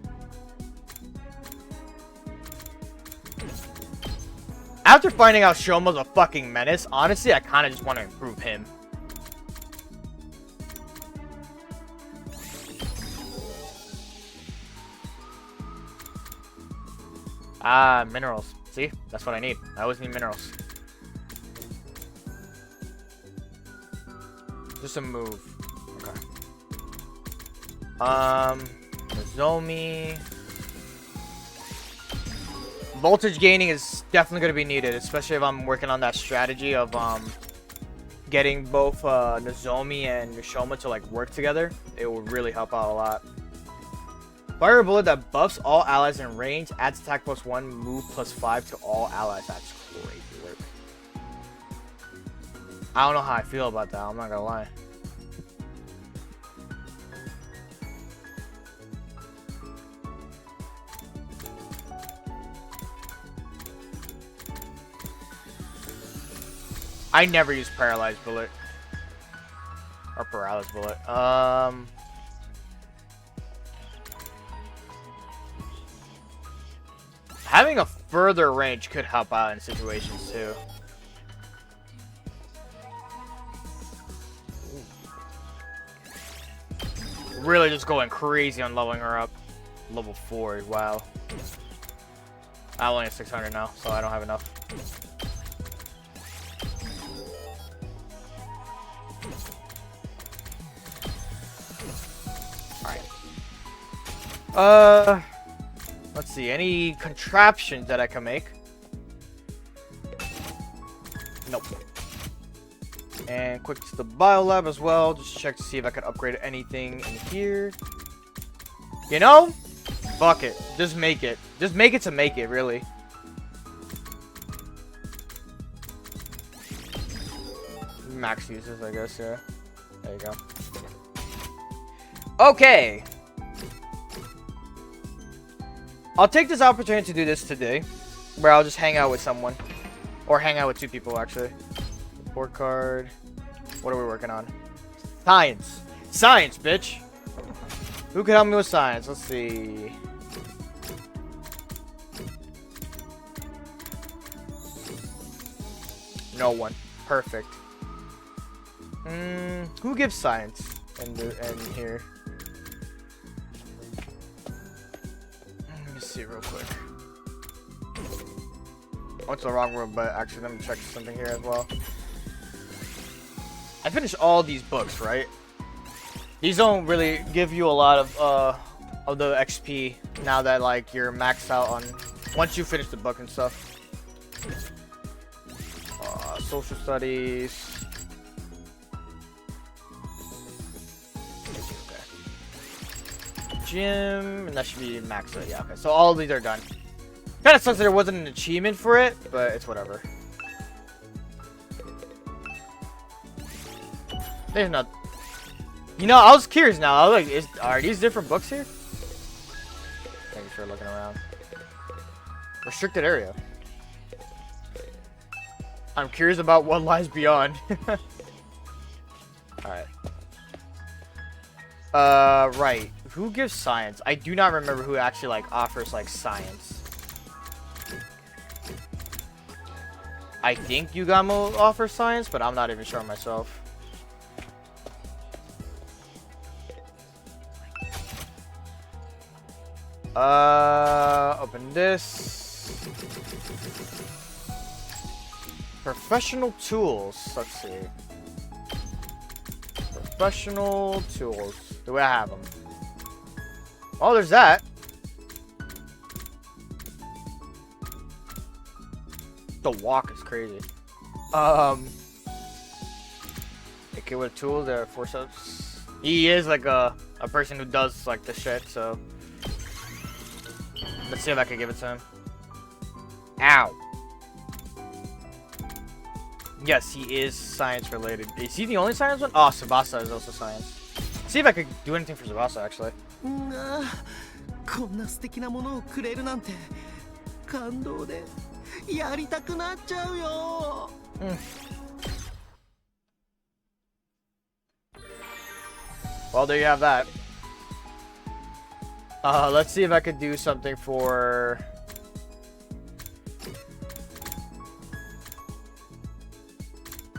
After finding out Shoma's a fucking menace, honestly, I kind of just want to improve him. Ah, minerals. See? That's what I need. I always need minerals. Just a move. Okay. Nozomi. Voltage gaining is definitely going to be needed, especially if I'm working on that strategy of getting both Nozomi and Shoma to like work together. It will really help out a lot. Fire a bullet that buffs all allies in range, adds attack +1, move +5 to all allies. That's crazy work. I don't know how I feel about that, I'm not gonna lie. I never use Paralyzed Bullet. Or Paralyzed Bullet. Having a further range could help out in situations too. Really just going crazy on leveling her up. Level 4, wow. I only have 600 now, so I don't have enough. Alright. Let's see, any contraptions that I can make? Nope. And quick to the biolab as well, just check to see if I can upgrade anything in here. You know? Fuck it. Just make it. Just make it to make it, really. Max uses, I guess, yeah. There you go. Okay. I'll take this opportunity to do this today, where I'll just hang out with someone. Or hang out with 2 people, actually. Report card. What are we working on? Science. Science, bitch. Who can help me with science? Let's see. No one. Perfect. Who gives science in here? Let me see real quick. What's the wrong room? But actually, let me check something here as well. I finished all these books, right? These don't really give you a lot of the XP now that like you're maxed out on once you finish the book and stuff. Social studies. Okay. Gym, and that should be maxed out. Yeah, okay. So all of these are done. Kind of sucks that there wasn't an achievement for it, but it's whatever. There's not. You know, I was curious now. I was like, are these different books here? Making sure looking around. Restricted area. I'm curious about what lies beyond. Alright. Right. Who gives science? I do not remember who actually, like, offers, like, science. I think Yugamo offers science, but I'm not even sure myself. Open this. Professional tools. Let's see. Professional tools. Do I have them? Oh, there's that. The walk is crazy. Okay, with tools, there are forceps. He is like a person who does like the shit, so let's see if I can give it to him. Ow. Yes, he is science related. Is he the only science one? Oh, Tsubasa is also science. See if I could do anything for Tsubasa, actually. こんな素敵なものをくれるなんて感動でやりたくなっちゃうよ。Well, there you have that. Let's see if I could do something for.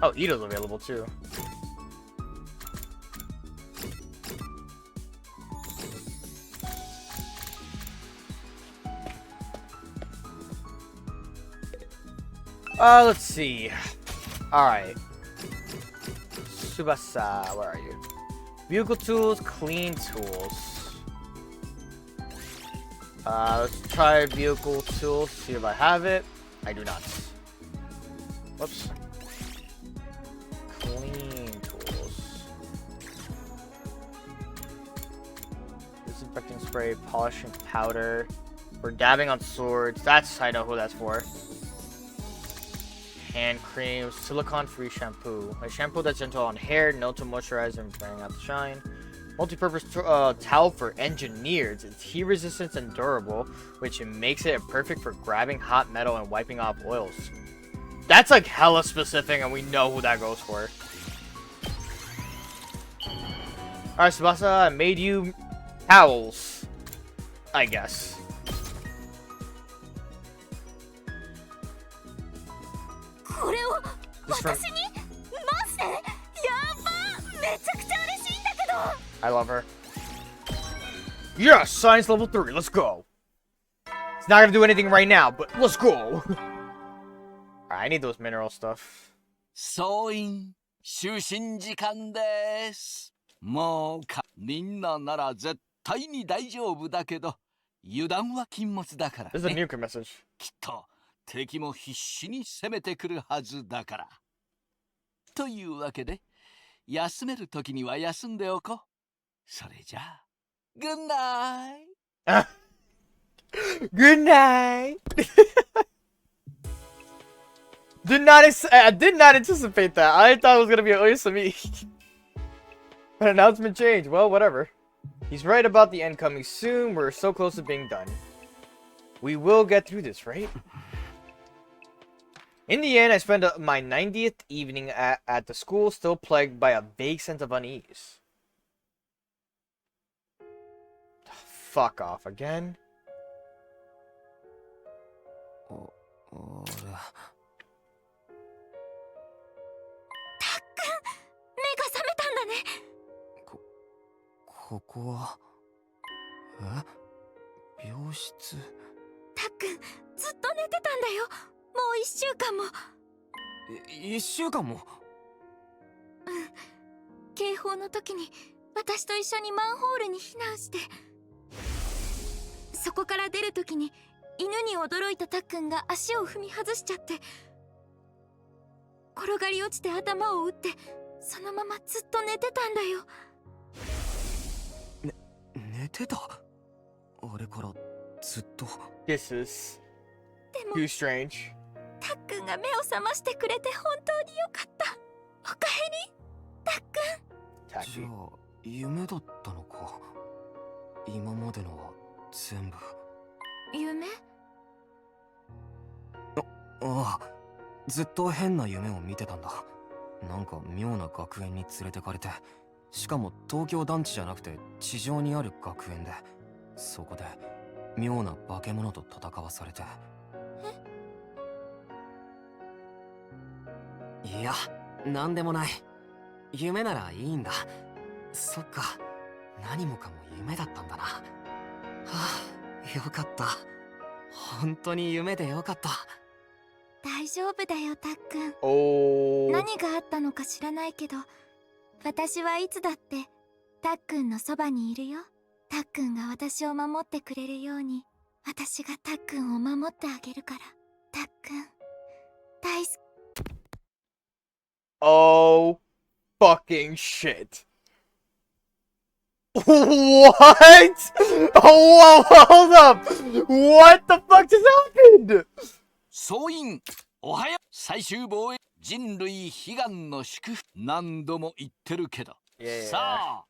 Oh, Ito's available too. Let's see. Alright. Tsubasa, where are you? Vehicle tools, clean tools. Let's try vehicle tools, see if I have it. I do not. Whoops. Clean tools. Disinfecting spray, polishing powder. For dabbing on swords. I know who that's for. Hand cream, silicone-free shampoo. A shampoo that's gentle on hair, known to moisturize and bring out the shine. Multi-purpose towel for engineers. It's heat resistant and durable, which makes it perfect for grabbing hot metal and wiping off oils. That's like hella specific, and we know who that goes for. Alright, Tsubasa, I made you towels, I guess. I love her. Yes, science level 3. Let's go. It's not gonna do anything right now, but let's go. Alright, I need those mineral stuff. 総員就寝時間です。もうみんななら絶対に大丈夫だけど、油断は禁物だからね。This is a nuke message. きっと敵も必死に攻めてくるはずだから。というわけで、休めるときには休んでおこう。それじゃあ、Good night! Good night! I did not anticipate that. I thought it was gonna be an Oyasumi. But announcement changed. Well, whatever. He's right about the end coming soon. We're so close to being done. We will get through this, right? In the end, I spent my 90th evening at the school, still plagued by a vague sense of unease. Fuck off again. たっくん、目ここは病室。たっくんずっと寝てたんだよ。もう1週間も。1週間も。警報の時に私と一緒にマンホールに避難して、そこから出る時に犬に驚いたたっくんが足を踏み外しちゃって、転がり落ちて頭を打って、そのままずっと寝てたんだよ。寝てた？あれからずっと。This is でも too strange. たっくんが目を覚ましてくれて本当によかった。おかえり、たっくん。じゃあ夢だったのか。今までのは全部。夢？ああ、ずっと変な夢を見てたんだ。なんか妙な学園に連れてかれて、しかも東京団地じゃなくて地上にある学園で、そこで妙な化け物と戦わされて。いや、なんでもない。夢ならいいんだ。そっか、何もかも夢だったんだな。はあ、よかった。本当に夢でよかった。大丈夫だよ、たっくん。Oh. 何があったのか知らないけど、私はいつだってたっくんのそばにいるよ。たっくんが私を守ってくれるように、私がたっくんを守ってあげるから。たっくん大好き。 Oh fucking shit. What? Oh, hold up. What the fuck just happened? 総員おはよう。最終防衛、人類悲願の祝福。何度も言ってるけど、さあ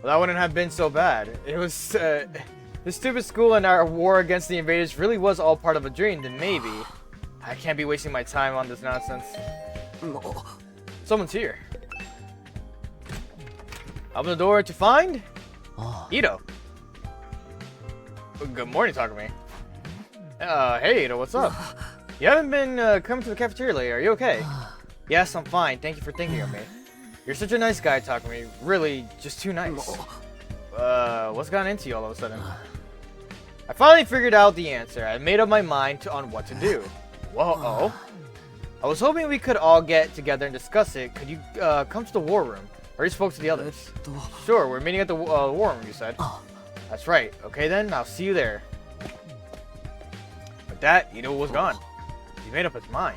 Well, that wouldn't have been so bad. It was, the stupid school and our war against the invaders really was all part of a dream, then maybe. I can't be wasting my time on this nonsense. Someone's here. Open the door to find Ito. Good morning, Takumi. Hey Ito, what's up? You haven't been coming to the cafeteria lately, are you okay? Yes, I'm fine. Thank you for thinking of me. You're such a nice guy, Takumi. Really, just too nice. What's gotten into you all of a sudden? I finally figured out the answer. I made up my mind on what to do. Whoa, I was hoping we could all get together and discuss it. Could you come to the war room? I already spoke to the others. Sure, we're meeting at the war room, you said. That's right. Okay then, I'll see you there. With that, Ito was gone. He made up his mind.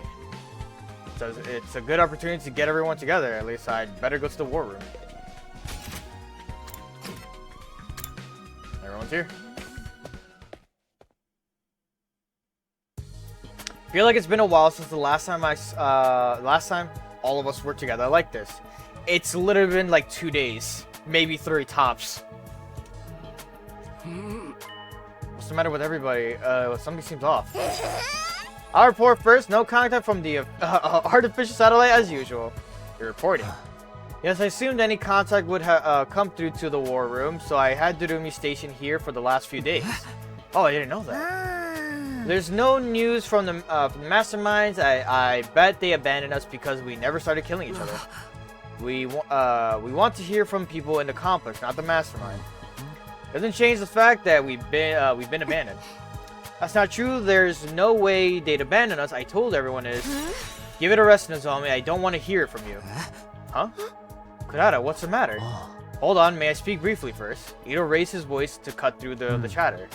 So it's a good opportunity to get everyone together. At least I'd better go to the war room. Everyone's here. Feel like it's been a while since the last time all of us were together like this. It's literally been like 2 days, maybe 3 tops. What's the matter with everybody? Something seems off. I'll report first. No contact from the artificial satellite as usual. You're reporting. Yes, I assumed any contact would have come through to the war room, so I had Durumi stationed here for the last few days. Oh, I didn't know that. There's no news from the masterminds. I bet they abandoned us because we never started killing each other. We want to hear from people in the complex, not the mastermind. Doesn't change the fact that we've been abandoned. That's not true. There's no way they'd abandon us. I told everyone is. Give it a rest, Nozomi. I don't want to hear it from you. Huh? Kurata, what's the matter? Hold on, may I speak briefly first? Ito raised his voice to cut through the chatter.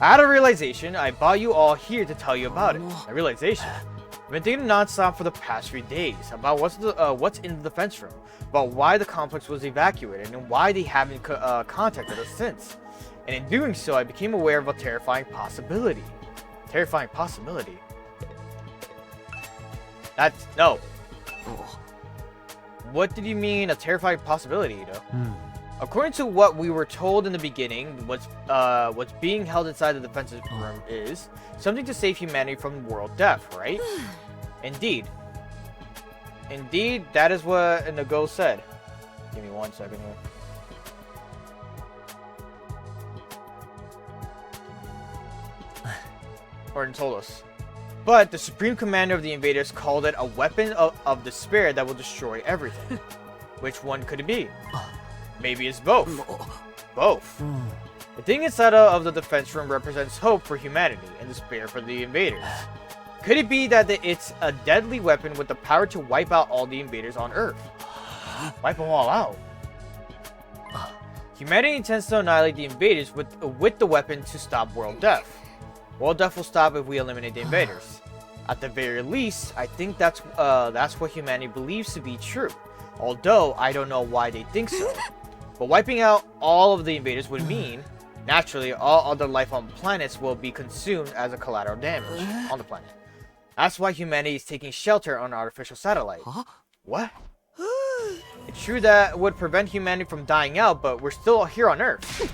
I had a realization. I brought you all here to tell you about it. A realization? I've been thinking non-stop for the past few days about what's in the defense room, about why the complex was evacuated, and why they haven't contacted us since. And in doing so, I became aware of a terrifying possibility. Terrifying possibility? That's... no. What did you mean, a terrifying possibility, Ito? According to what we were told in the beginning, what's being held inside the defensive room is something to save humanity from world death, right? Indeed. Indeed, that is what Nago said. Give me 1 second here. or told us. But the Supreme Commander of the invaders called it a weapon of despair that will destroy everything. Which one could it be? Maybe it's both. Both. The thing inside of the defense room represents hope for humanity and despair for the invaders. Could it be that it's a deadly weapon with the power to wipe out all the invaders on Earth? Wipe them all out. Humanity intends to annihilate the invaders with the weapon to stop world death. World death will stop if we eliminate the invaders. At the very least, I think that's what humanity believes to be true. Although, I don't know why they think so. But wiping out all of the invaders would mean, naturally, all other life on planets will be consumed as a collateral damage on the planet. That's why humanity is taking shelter on an artificial satellite. What? It's true that would prevent humanity from dying out, but we're still here on Earth.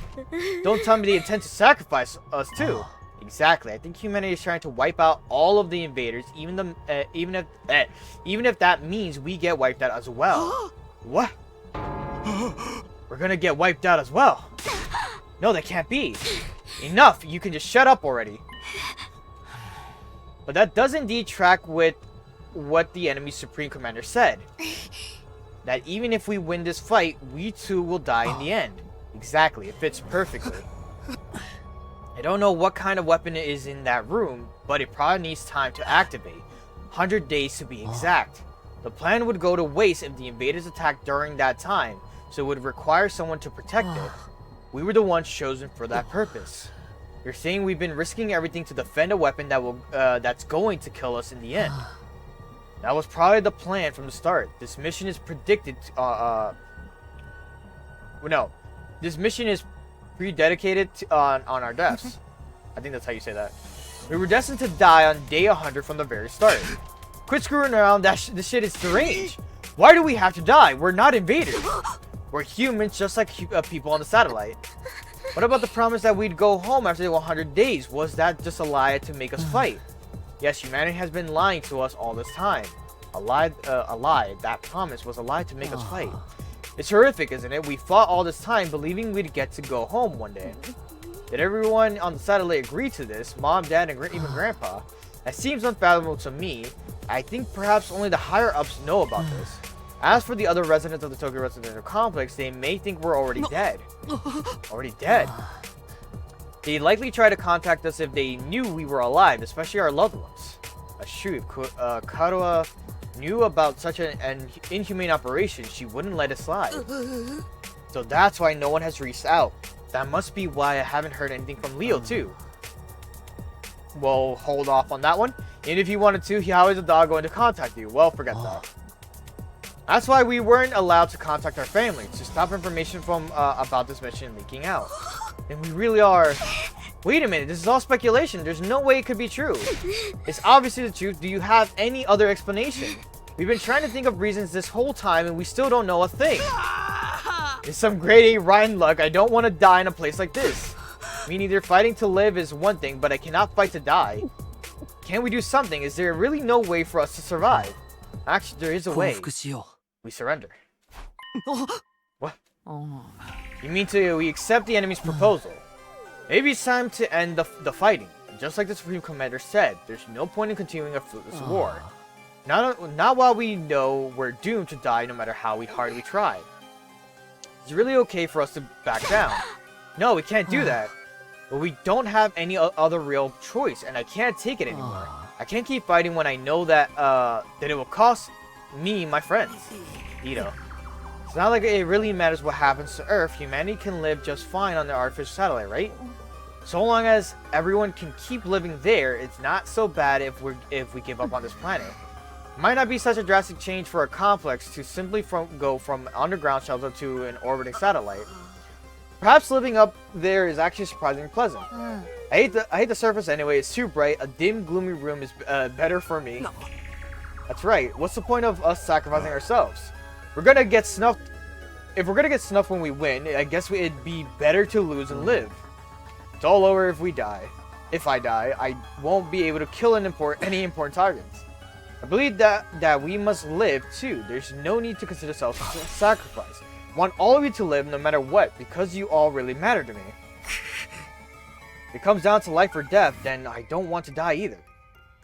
Don't tell me they intend to sacrifice us too. Exactly. I think humanity is trying to wipe out all of the invaders, even if that means we get wiped out as well. What? We're gonna get wiped out as well. No, that can't be. Enough. You can just shut up already. But that does indeed track with what the enemy's Supreme Commander said. That even if we win this fight, we too will die in the end. Exactly, it fits perfectly. I don't know what kind of weapon it is in that room, but it probably needs time to activate. 100 days to be exact. The plan would go to waste if the invaders attacked during that time, so it would require someone to protect it. We were the ones chosen for that purpose. You're saying we've been risking everything to defend a weapon that's going to kill us in the end. That was probably the plan from the start. This mission is predicted this mission is prededicated on our deaths. I think that's how you say that. We were destined to die on day 100 from the very start. Quit screwing around, this shit is deranged. Why do we have to die? We're not invaders. We're humans just like people on the satellite. What about the promise that we'd go home after the 100 days? Was that just a lie to make us fight? Yes, humanity has been lying to us all this time. A lie. That promise was a lie to make us fight. It's horrific, isn't it? We fought all this time believing we'd get to go home one day. Did everyone on the satellite agree to this? Mom, Dad, and even Grandpa? That seems unfathomable to me. I think perhaps only the higher-ups know about this. As for the other residents of the Tokyo Residential Complex, they may think we're already dead. Already dead? They'd likely try to contact us if they knew we were alive, especially our loved ones. That's true. If Karuha knew about such an inhumane operation, she wouldn't let it slide. So that's why no one has reached out. That must be why I haven't heard anything from Leo, too. Well, hold off on that one. And if he wanted to, how is the dog going to contact you? Well, forget that. That's why we weren't allowed to contact our family, to stop information from about this mission leaking out. And we really are... Wait a minute, this is all speculation. There's no way it could be true. It's obviously the truth. Do you have any other explanation? We've been trying to think of reasons this whole time and we still don't know a thing. It's some grade A Ryan luck. I don't want to die in a place like this. Meaning they're fighting to live is one thing, but I cannot fight to die. Can't we do something? Is there really no way for us to survive? Actually, there is a way. We surrender. What? You mean we accept the enemy's proposal? Maybe it's time to end the fighting. Just like the Supreme Commander said, there's no point in continuing a fruitless war. Not while we know we're doomed to die no matter how hard we try. It's really okay for us to back down. No, we can't do that. But we don't have any other real choice, and I can't take it anymore. I can't keep fighting when I know that it will cost me my friends. Ito. It's not like it really matters what happens to Earth. Humanity can live just fine on the artificial satellite, right? So long as everyone can keep living there, it's not so bad if we give up on this planet. It might not be such a drastic change for a complex to simply go from an underground shelter to an orbiting satellite. Perhaps living up there is actually surprisingly pleasant. I hate the surface anyway. It's too bright. A dim, gloomy room is better for me. No. That's right. What's the point of us sacrificing ourselves? We're gonna get snuffed. If we're gonna get snuffed when we win, I guess it'd be better to lose and live. It's all over if we die. If I die, I won't be able to kill any important targets. I believe that we must live too. There's no need to consider self-sacrifice. I want all of you to live no matter what, because you all really matter to me. If it comes down to life or death, then I don't want to die either.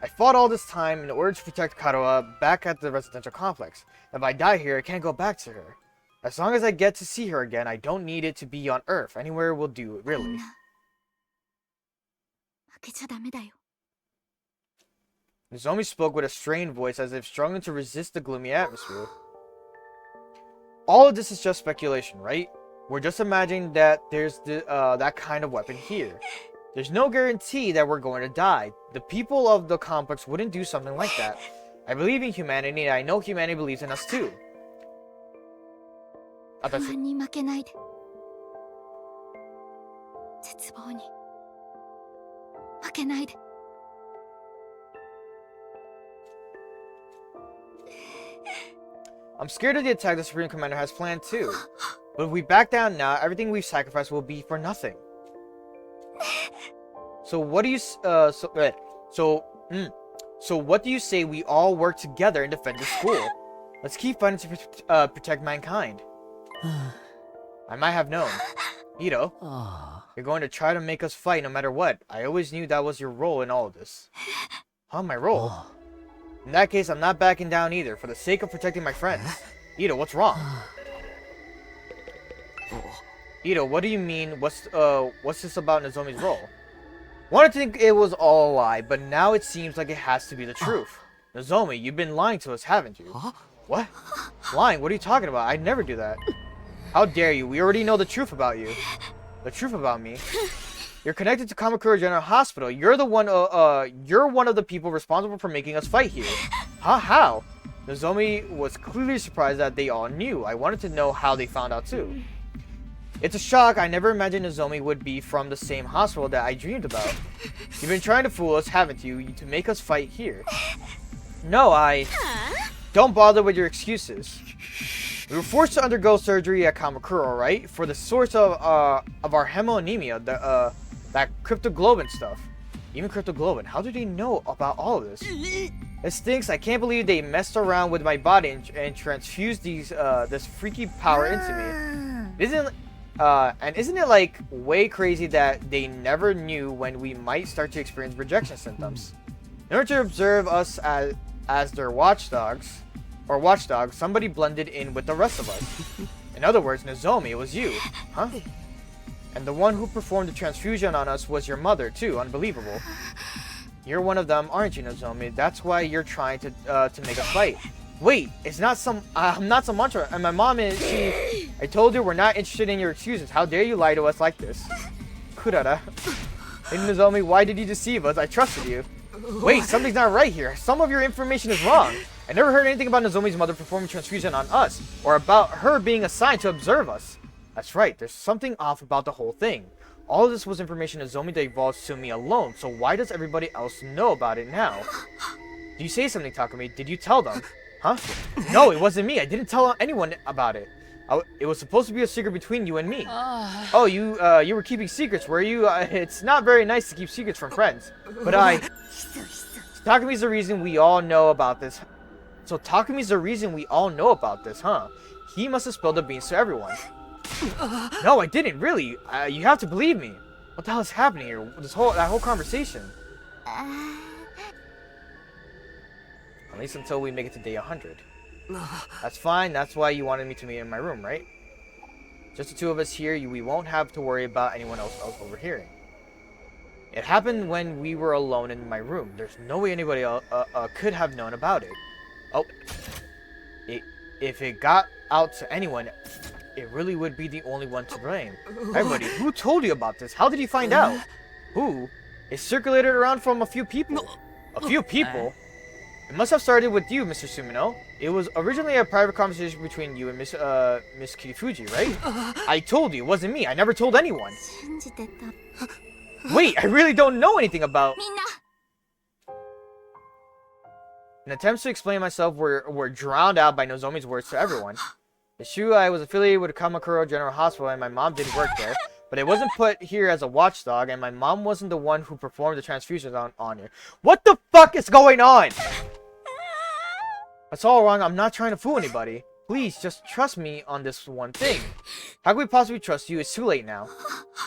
I fought all this time in order to protect Karoa back at the residential complex. If I die here, I can't go back to her. As long as I get to see her again, I don't need it to be on Earth. Anywhere will do, really. 負けちゃダメだよ。 Nozomi spoke with a strained voice as if struggling to resist the gloomy atmosphere. All of this is just speculation, right? We're just imagining that there's that kind of weapon here. There's no guarantee that we're going to die. The people of the complex wouldn't do something like that. I believe in humanity, and I know humanity believes in us too. 不安に負けないで。絶望に負けないで。 I'm scared of the attack the Supreme Commander has planned too. But if we back down now, everything we've sacrificed will be for nothing. So what do you so what do you say we all work together and defend the school? Let's keep fighting to protect mankind. I might have known. Ito, you're going to try to make us fight no matter what. I always knew that was your role in all of this. Huh, my role? In that case, I'm not backing down either, for the sake of protecting my friends. Ito, what's wrong? Ito, what do you mean? What's this about Nozomi's role? Wanted to think it was all a lie, but now it seems like it has to be the truth. Nozomi, you've been lying to us, haven't you? What? Lying? What are you talking about? I'd never do that. How dare you? We already know the truth about you. The truth about me. You're connected to Kamakura General Hospital. You're one of the people responsible for making us fight here. Huh? How? Nozomi was clearly surprised that they all knew. I wanted to know how they found out too. It's a shock. I never imagined Nozomi would be from the same hospital that I dreamed about. You've been trying to fool us, haven't you, to make us fight here? No, Don't bother with your excuses. We were forced to undergo surgery at Kamakura, right? For the source of our hemoanemia, that cryptoglobin stuff. Even cryptoglobin. How do they know about all of this? It stinks. I can't believe they messed around with my body and transfused this freaky power into me. Isn't it like way crazy that they never knew when we might start to experience rejection symptoms? In order to observe us as their watchdogs, somebody blended in with the rest of us. In other words, Nozomi, it was you. Huh? And the one who performed the transfusion on us was your mother, too. Unbelievable. You're one of them, aren't you, Nozomi? That's why you're trying to make us fight. Wait, it's not some... I'm not some mantra. And my mom is... I told her we're not interested in your excuses. How dare you lie to us like this? Kurara. Hey, Nozomi, why did you deceive us? I trusted you. Wait, something's not right here. Some of your information is wrong. I never heard anything about Nozomi's mother performing transfusion on us, or about her being assigned to observe us. That's right, there's something off about the whole thing. All of this was information Nozomi divulged to me alone, so why does everybody else know about it now? Did you say something, Takumi? Did you tell them? Huh? No, it wasn't me. I didn't tell anyone about it. It was supposed to be a secret between you and me. Oh, you were keeping secrets, were you? It's not very nice to keep secrets from friends. But Takumi's the reason we all know about this. So Takumi's the reason we all know about this, huh? He must have spilled the beans to everyone. No, I didn't, really. You have to believe me. What the hell is happening here? That whole conversation. At least until we make it to day 100. That's fine. That's why you wanted me to meet in my room, right? Just the two of us here. We won't have to worry about anyone else overhearing. It happened when we were alone in my room. There's no way anybody else could have known about it. Oh. If it got out to anyone, it really would be the only one to blame. Everybody, who told you about this? How did you find out? Who? It circulated around from a few people. A few people? It must have started with you, Mr. Sumino. It was originally a private conversation between you and Miss Kirifuji, right? I told you, it wasn't me. I never told anyone. Wait, I really don't know anything about... In attempts to explain myself were drowned out by Nozomi's words to everyone. It's true I was affiliated with Kamakura General Hospital and my mom did work there, but it wasn't put here as a watchdog and my mom wasn't the one who performed the transfusions on you. What the fuck is going on? That's all wrong. I'm not trying to fool anybody. Please, just trust me on this one thing. How can we possibly trust you? It's too late now.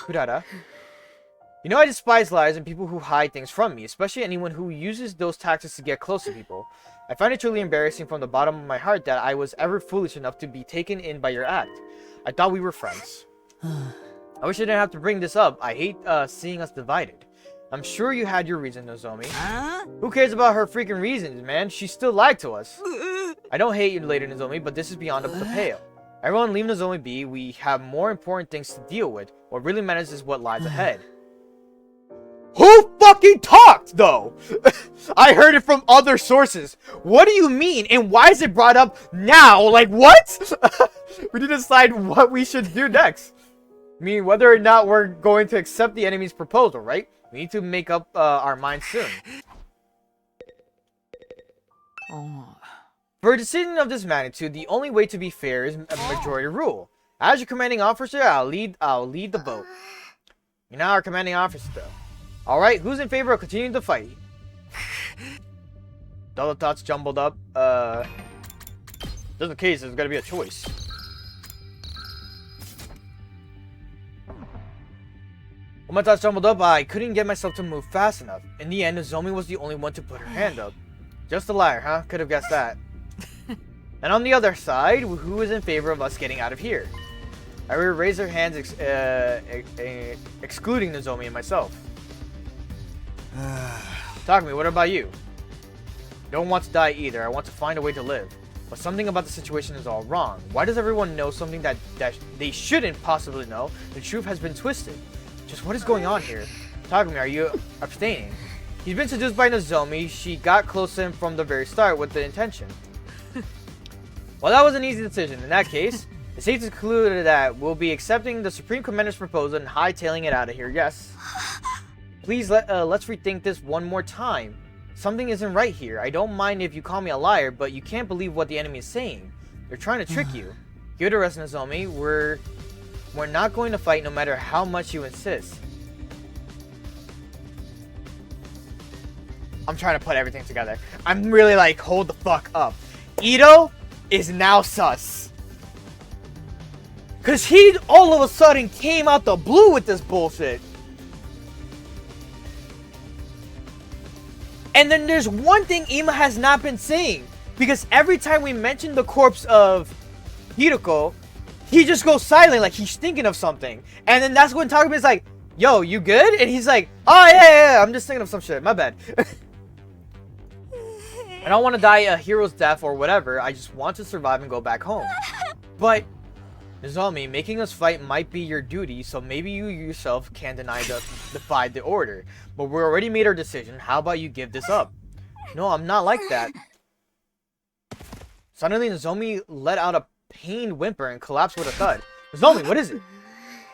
Kurara. You know I despise lies and people who hide things from me, especially anyone who uses those tactics to get close to people. I find it truly embarrassing from the bottom of my heart that I was ever foolish enough to be taken in by your act. I thought we were friends. I wish I didn't have to bring this up. I hate seeing us divided. I'm sure you had your reason, Nozomi. Who cares about her freaking reasons, man? She still lied to us. I don't hate you later, Nozomi, but this is beyond the pale. Everyone leave Nozomi be. We have more important things to deal with. What really matters is what lies ahead. Who fucking talked, though? I heard it from other sources. What do you mean? And why is it brought up now? Like, what? We need to decide what we should do next. I mean, whether or not we're going to accept the enemy's proposal, right? We need to make up our minds soon. For a decision of this magnitude, the only way to be fair is a majority rule. As your commanding officer, I'll lead the vote. You're not our commanding officer, though. Alright, who's in favor of continuing the fight? All the thoughts jumbled up. Just in case, there's gotta be a choice. When my thoughts jumbled up, I couldn't get myself to move fast enough. In the end, Nozomi was the only one to put her hand up. Just a liar, huh? Could have guessed that. And on the other side, who is in favor of us getting out of here? I would raise their hands, excluding Nozomi and myself. Talk to me, what about you? Don't want to die either. I want to find a way to live. But something about the situation is all wrong. Why does everyone know something that they shouldn't possibly know? The truth has been twisted. Just what is going on here? Talk to me, are you abstaining? He's been seduced by Nozomi. She got close to him from the very start with the intention. Well, that was an easy decision. In that case, it's safe to conclude that we'll be accepting the Supreme Commander's proposal and hightailing it out of here, yes. Please, let's rethink this one more time. Something isn't right here. I don't mind if you call me a liar, but you can't believe what the enemy is saying. They're trying to trick you. Give it a rest, Nozomi. We're not going to fight no matter how much you insist. I'm trying to put everything together. I'm really like, hold the fuck up. Ito is now sus. Because he all of a sudden came out the blue with this bullshit. And then there's one thing Ima has not been saying. Because every time we mention the corpse of Hiroko, he just goes silent like he's thinking of something. And then that's when Takumi is like, yo, you good? And he's like, oh yeah, I'm just thinking of some shit. My bad. I don't want to die a hero's death or whatever. I just want to survive and go back home. But Nozomi, making us fight might be your duty, so maybe you yourself can't defy the order. But we already made our decision. How about you give this up? No, I'm not like that. Suddenly, Nozomi let out a pained whimper and collapsed with a thud. Nozomi, what is it?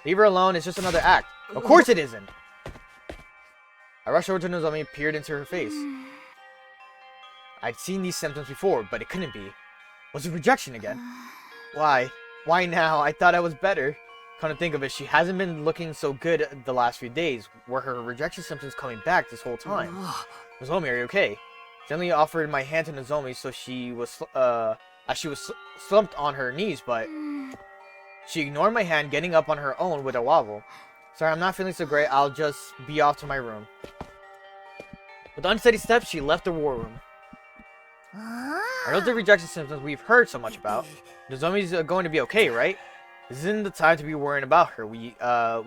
Leave her alone. It's just another act. Of course it isn't. I rushed over to Nozomi and peered into her face. I'd seen these symptoms before, but it couldn't be. Was it rejection again? Why? Why now? I thought I was better. Come to think of it, she hasn't been looking so good the last few days. Were her rejection symptoms coming back this whole time? Nozomi, are you okay? Gently offered my hand to Nozomi, so she was, as she was slumped on her knees, but she ignored my hand, getting up on her own with a wobble. Sorry, I'm not feeling so great. I'll just be off to my room. With unsteady steps, she left the war room. Are those the rejection symptoms we've heard so much about? Nozomi's going to be okay, right? This isn't the time to be worrying about her. We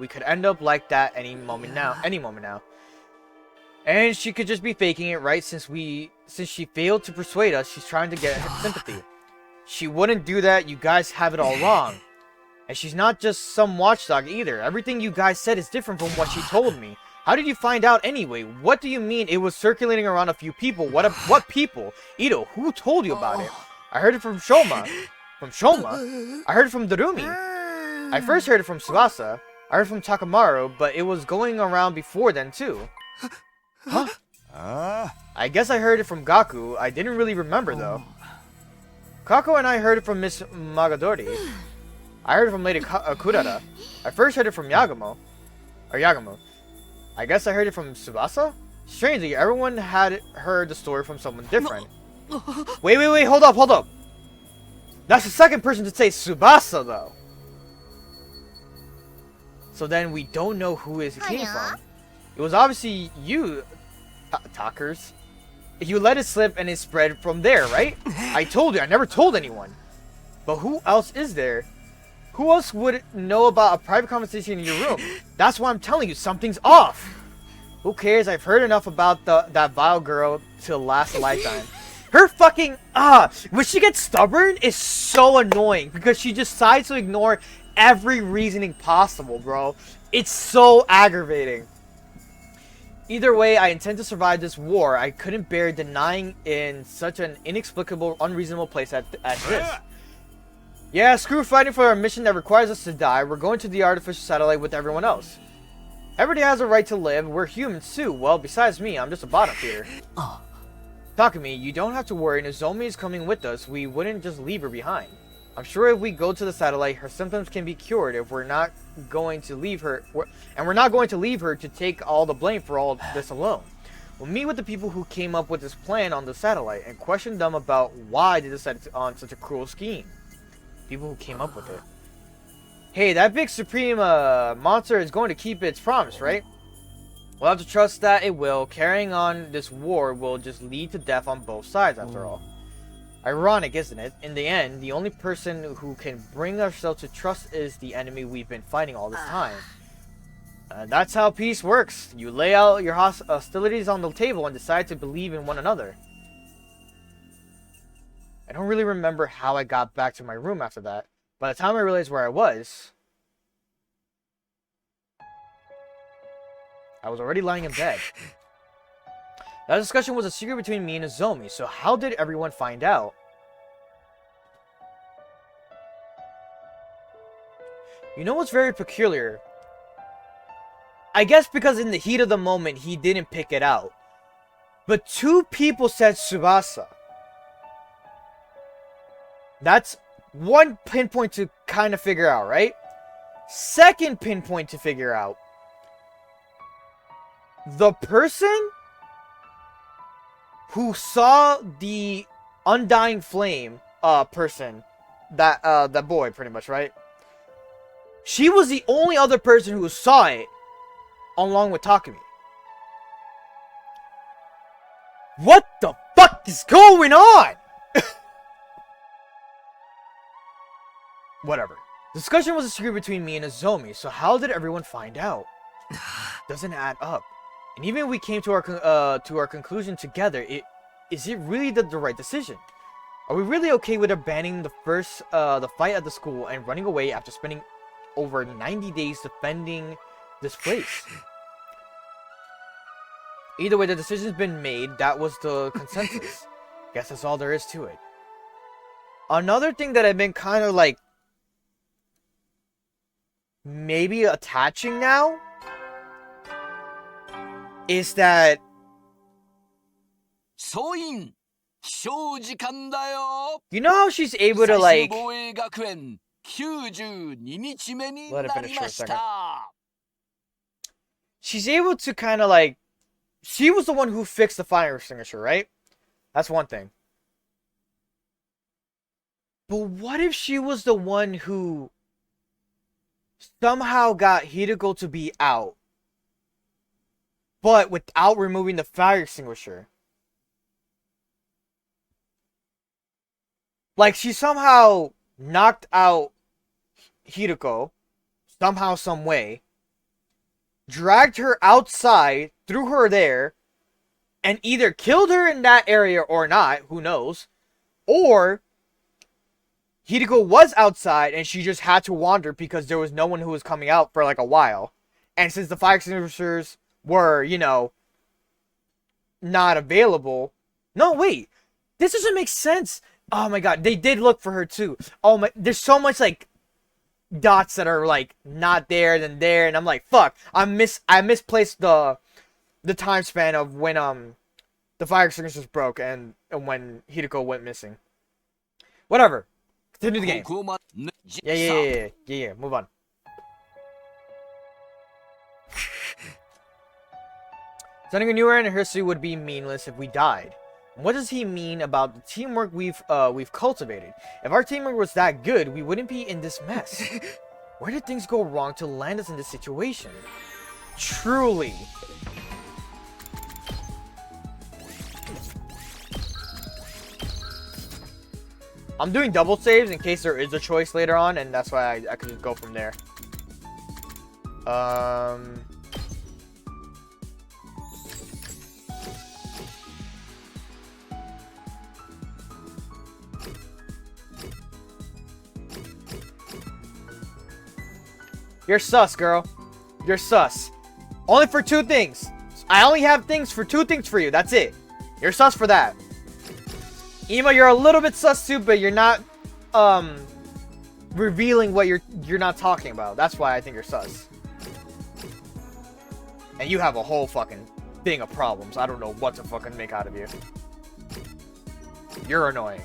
could end up like that any moment now. And she could just be faking it, right? Since she failed to persuade us, she's trying to get sympathy. She wouldn't do that. You guys have it all wrong. And she's not just some watchdog either. Everything you guys said is different from what she told me. How did you find out anyway? What do you mean it was circulating around a few people? What people? Ito, who told you about it? I heard it from Shoma. From Shoma? I heard it from Darumi. I first heard it from Tsubasa. I heard it from Takamaru, but it was going around before then too. Huh? I guess I heard it from Gaku. I didn't really remember though. Kako and I heard it from Miss Magadori. I heard it from Lady Kurara. I first heard it from Yagamo. I guess I heard it from Tsubasa? Strangely, everyone had heard the story from someone different. Wait, hold up. That's the second person to say Tsubasa, though. So then we don't know who it came from. It was obviously you, Talkers. You let it slip and it spread from there, right? I told you, I never told anyone. But who else is there? Who else would know about a private conversation in your room? That's why I'm telling you, something's off. Who cares? I've heard enough about that vile girl to last a lifetime. Her fucking, when she gets stubborn, is so annoying because she just decides to ignore every reasoning possible, bro. It's so aggravating. Either way, I intend to survive this war. I couldn't bear denying in such an inexplicable, unreasonable place as this. Yeah, screw fighting for a mission that requires us to die. We're going to the artificial satellite with everyone else. Everybody has a right to live. We're humans too. Well, besides me, I'm just a bottom feeder. Takumi, you don't have to worry. Nozomi is coming with us. We wouldn't just leave her behind. I'm sure if we go to the satellite, her symptoms can be cured. If we're not going to leave her, we're not going to leave her to take all the blame for all this alone. We'll meet with the people who came up with this plan on the satellite and question them about why they decided on such a cruel scheme. People who came up with it. Hey, that big supreme monster is going to keep its promise, right? We'll have to trust that it will. Carrying on this war will just lead to death on both sides, after all. Ironic, isn't it? In the end, the only person who can bring ourselves to trust is the enemy we've been fighting all this time. That's how peace works. You lay out your hostilities on the table and decide to believe in one another. I don't really remember how I got back to my room after that. By the time I realized where I was already lying in bed. That discussion was a secret between me and Nozomi, so how did everyone find out? You know what's very peculiar? I guess because in the heat of the moment, he didn't pick it out. But 2 people said Tsubasa. That's one pinpoint to kind of figure out, right? Second pinpoint to figure out. The person who saw the undying flame person, that boy pretty much, right? She was the only other person who saw it along with Takumi. What the fuck is going on? Whatever. Discussion was a secret between me and Nozomi, so how did everyone find out? Doesn't add up. And even if we came to our conclusion together, is it really the right decision? Are we really okay with abandoning the fight at the school and running away after spending over 90 days defending this place? Either way, the decision's been made. That was the consensus. Guess that's all there is to it. Another thing that I've been kind of like maybe attaching now is that you know how she's able to like let it finish for a second. She's able to kind of like, she was the one who fixed the fire extinguisher, right? That's one thing. But what if she was the one who somehow got Hideko to be out, but without removing the fire extinguisher? Like, she somehow knocked out Hideko, somehow, some way, dragged her outside, threw her there, and either killed her in that area or not, who knows, or Hideko was outside and she just had to wander because there was no one who was coming out for like a while. And since the fire extinguishers were, you know, not available. No, wait. This doesn't make sense. Oh my god, they did look for her too. Oh my, there's so much like dots that are like not there, then there, and I'm like, fuck. I misplaced the time span of when the fire extinguishers broke and when Hideko went missing. Whatever. Continue the game. Yeah. Move on. Sending a new era in history would be meaningless if we died. What does he mean about the teamwork we've cultivated? If our teamwork was that good, we wouldn't be in this mess. Where did things go wrong to land us in this situation? Truly, I'm doing double saves in case there is a choice later on, and that's why I could just go from there. You're sus, girl. You're sus. Only for 2 things. I only have things for 2 things for you. That's it. You're sus for that. Ema, you're a little bit sus too, but you're not revealing what you're not talking about. That's why I think you're sus. And you have a whole fucking thing of problems. I don't know what to fucking make out of you. You're annoying.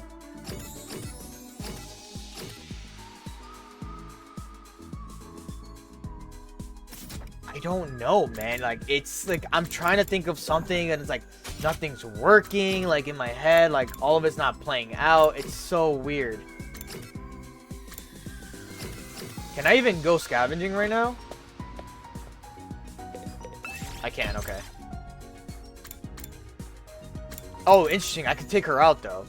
I don't know, man. Like, it's like I'm trying to think of something and it's like nothing's working, like in my head, like all of it's not playing out. It's so weird. Can I even go scavenging right now? I can, okay. Oh, interesting. I can take her out though.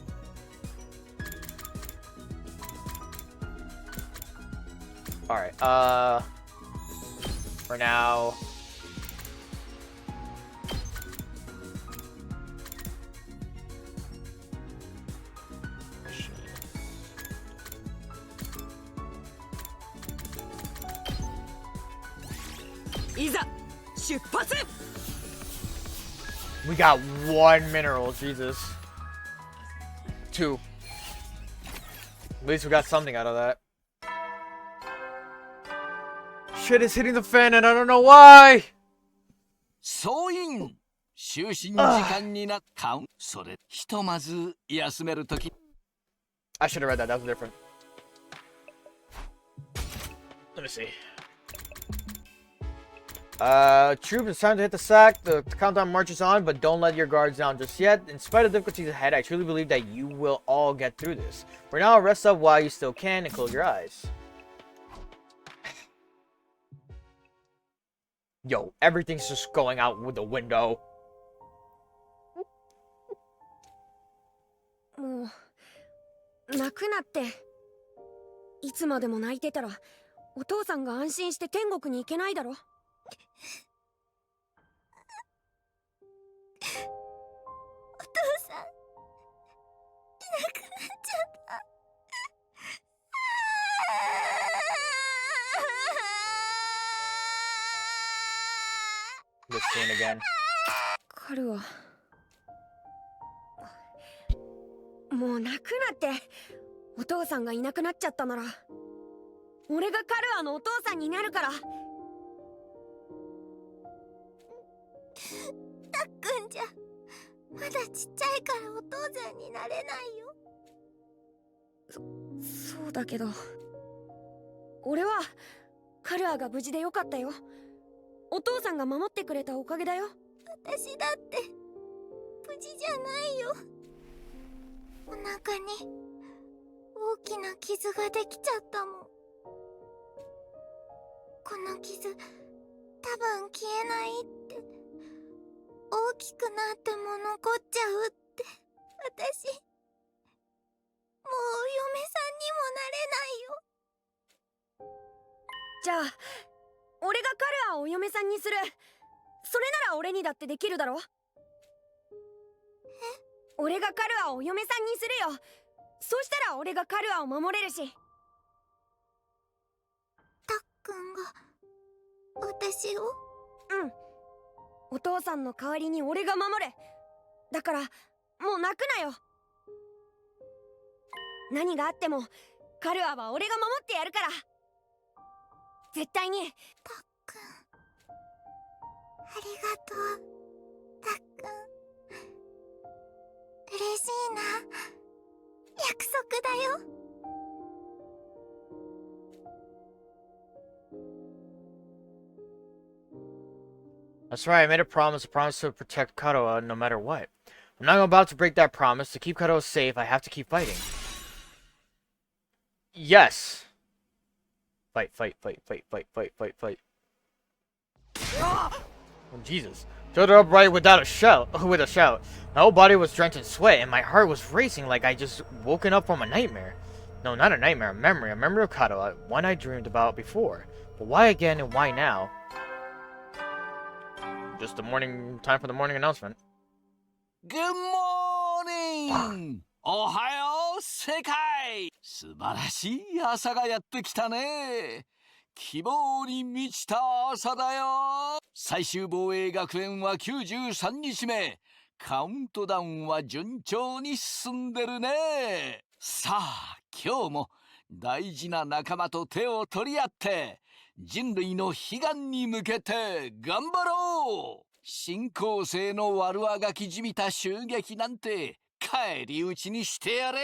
Alright, for now. We got 1 mineral, Jesus. 2. At least we got something out of that. Shit is hitting the fan and I don't know why! 総員就寝時間になったそれひとまず休めるとき I should have read that, that was different. Let me see. Troops, it's time to hit the sack. The countdown marches on, but don't let your guards down just yet. In spite of difficulties ahead, I truly believe that you will all get through this. For now, rest up while you still can and close your eyes. Yo, everything's just going out with the window. もう泣くなって。いつまでも泣いてたらお父さんが安心して天国に行けないだろ。お父さんいなくなっちゃった。 This scene again. カルはもう泣くなって。お父さんがいなくなっちゃったなら俺がカルアのお父さんになるから。たっくんじゃまだちっちゃいからお父さんになれないよ。そうだけど俺はカルアが無事でよかったよ。お父さんが守ってくれたおかげだよ。私だって無事じゃないよ。お腹に大きな傷ができちゃったもん。この傷多分消えないって、大きくなっても残っちゃうって。私もうお嫁さんにもなれないよ。じゃあ俺がカルアをお嫁さんにする。それなら俺にだってできるだろ。俺がカルアをお嫁さんにするよ。そしたら俺がカルアを守れるし。たっくんが私を？うん。お父さんの代わりに俺が守る。だからもう泣くなよ。何があってもカルアは俺が守ってやるから。絶対に。たっくんありがとう。たっくん嬉しいな。約束だよ。That's right, I made a promise to protect Kadoa no matter what. I'm not about to break that promise. To keep Kadoa safe, I have to keep fighting. Yes. Fight, fight, fight, fight, fight, fight, fight, fight. Oh, Jesus. Stood upright with a shout. My whole body was drenched in sweat, and my heart was racing like I just woken up from a nightmare. No, not a nightmare, a memory of Kato, one I dreamed about before. But why again and why now? Just the morning, time for the morning announcement. Good morning! おはよう世界！素晴らしい朝がやってきたね。希望に満ちた朝だよ。最終防衛学園は93日目。カウントダウンは順調に進んでるね。さあ、今日も大事な仲間と手を取り合って人類の悲願に向けて頑張ろう。新構成の悪あがきじみた襲撃なんて返り討ちにしてやれ。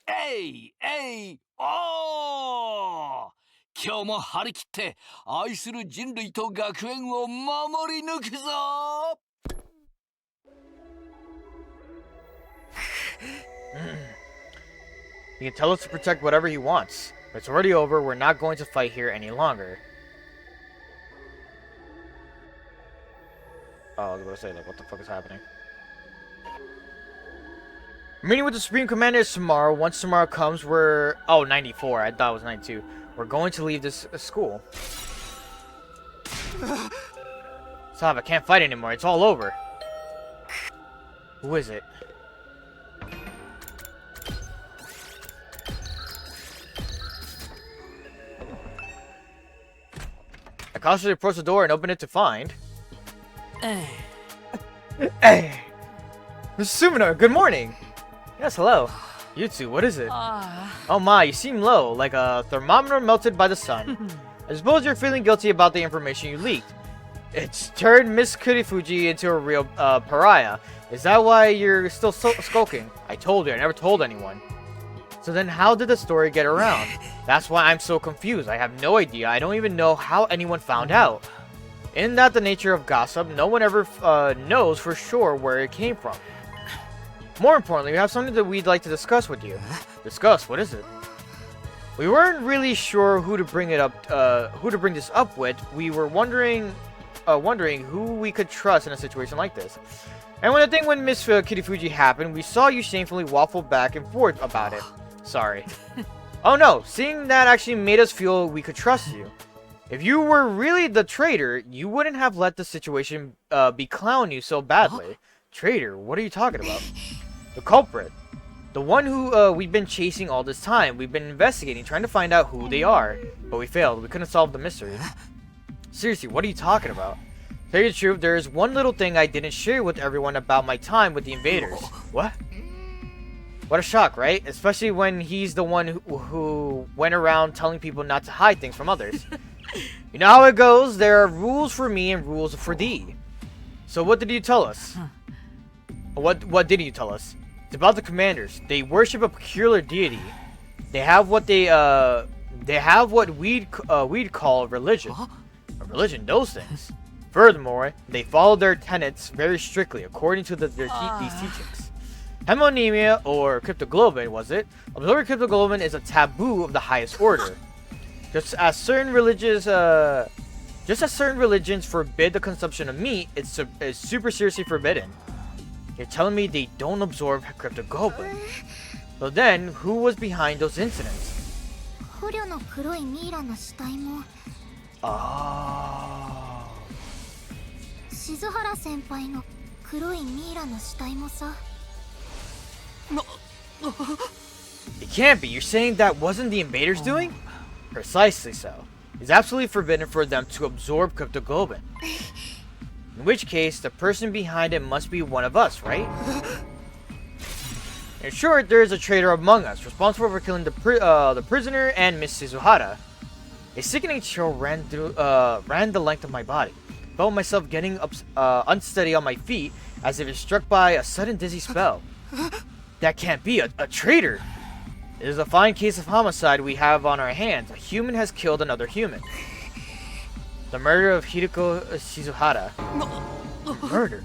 えいえいおー。今日も張り切って愛する人類と学園を守り抜くぞ。He can tell us to protect whatever he wants. But it's already over. We're not going to fight here any longer. Oh, I was going to say, like, what the fuck is happening? Meeting with the Supreme Commander is tomorrow. Once tomorrow comes, we're... Oh, 94. I thought it was 92. We're going to leave this school. Stop, I can't fight anymore. It's all over. Who is it? I cautiously approached the door and opened it to find... Hey! Mr. Sumino, good morning! Yes, hello. You two, what is it? Oh my, you seem low, like a thermometer melted by the sun. I suppose you're feeling guilty about the information you leaked. It's turned Miss Kirifuji into a real pariah. Is that why you're still skulking? I told you, I never told anyone. So then how did the story get around? That's why I'm so confused. I have no idea. I don't even know how anyone found out. Isn't that the nature of gossip? No one ever knows for sure where it came from. More importantly, we have something that we'd like to discuss with you. Discuss? What is it? We weren't really sure who to bring this up with. We were wondering who we could trust in a situation like this. And when Miss Kirifuji happened, we saw you shamefully waffle back and forth about it. Sorry. Oh no, seeing that actually made us feel we could trust you. If you were really the traitor, you wouldn't have let the situation beclown you so badly. Traitor? What are you talking about? The culprit. The one who we've been chasing all this time. We've been investigating, trying to find out who they are. But we failed. We couldn't solve the mystery. Seriously, what are you talking about? Tell you the truth, there is one little thing I didn't share with everyone about my time with the invaders. What? What a shock, right? Especially when he's the one who went around telling people not to hide things from others. You know how it goes. There are rules for me and rules for thee. So what did you tell us? What did you tell us? It's about the commanders. They worship a peculiar deity. They have what we'd call a religion. A religion, those things. Furthermore, they follow their tenets very strictly according to these teachings. Hemonimia, or cryptoglobin, was it? Observing cryptoglobin is a taboo of the highest order. Just as certain religions forbid the consumption of meat, it's super seriously forbidden. You're telling me they don't absorb cryptoglobin? So then, who was behind those incidents? Oh. 静原先輩の黒いミイラの死体もさ。 It can't be. You're saying that wasn't the invaders doing? Precisely so. It's absolutely forbidden for them to absorb cryptoglobin. In which case, the person behind it must be one of us, right? In short, there is a traitor among us, responsible for killing the prisoner and Miss Shizuhara. A sickening chill ran the length of my body. I felt myself getting unsteady on my feet, as if struck by a sudden dizzy spell. That can't be a traitor! It is a fine case of homicide we have on our hands. A human has killed another human. The murder of Hideko Shizuhara. Murder.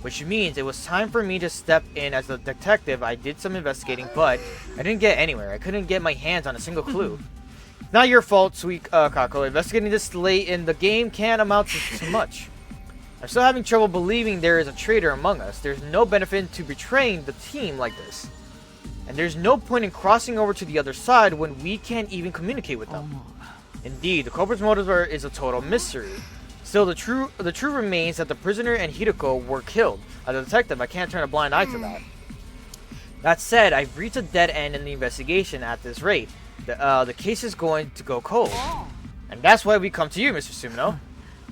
Which means it was time for me to step in as a detective. I did some investigating, but I didn't get anywhere. I couldn't get my hands on a single clue. Not your fault, sweet Kako. Investigating this late in the game can't amount to much. I'm still having trouble believing there is a traitor among us. There's no benefit to betraying the team like this. And there's no point in crossing over to the other side when we can't even communicate with them. Indeed, the culprit's motives is a total mystery. Still, the truth remains that the prisoner and Hideko were killed. As a detective, I can't turn a blind eye to that. That said, I've reached a dead end in the investigation at this rate. The case is going to go cold. And that's why we come to you, Mr. Sumino.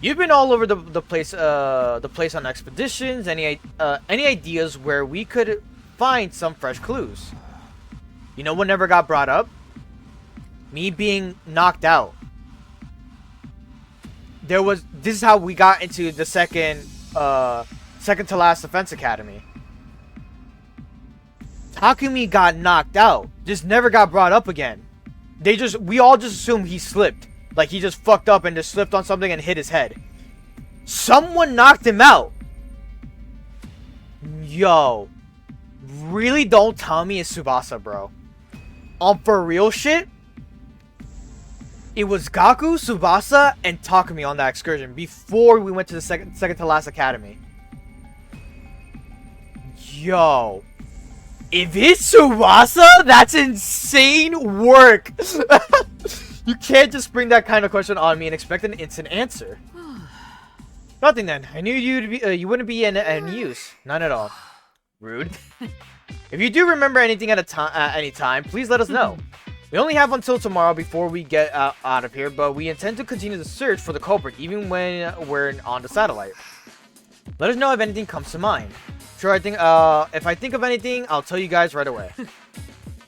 You've been all over the place on expeditions. Any ideas where we could find some fresh clues? You know what never got brought up? Me being knocked out. This is how we got into the second to last defense academy. Takumi got knocked out. Just never got brought up again. We all just assumed he slipped. Like he just fucked up and just slipped on something and hit his head. Someone knocked him out. Yo. Really don't tell me it's Tsubasa, bro. For real shit? It was Gaku, Tsubasa, and Takumi on that excursion before we went to the second to last academy. Yo. If it's Tsubasa, that's insane work. You can't just spring that kind of question on me and expect an instant answer. Nothing then. I knew you wouldn't be in use. None at all. Rude. If you do remember anything at any time, please let us know. We only have until tomorrow before we get out of here, but we intend to continue the search for the culprit even when we're on the satellite. Let us know if anything comes to mind. Sure, if I think of anything, I'll tell you guys right away.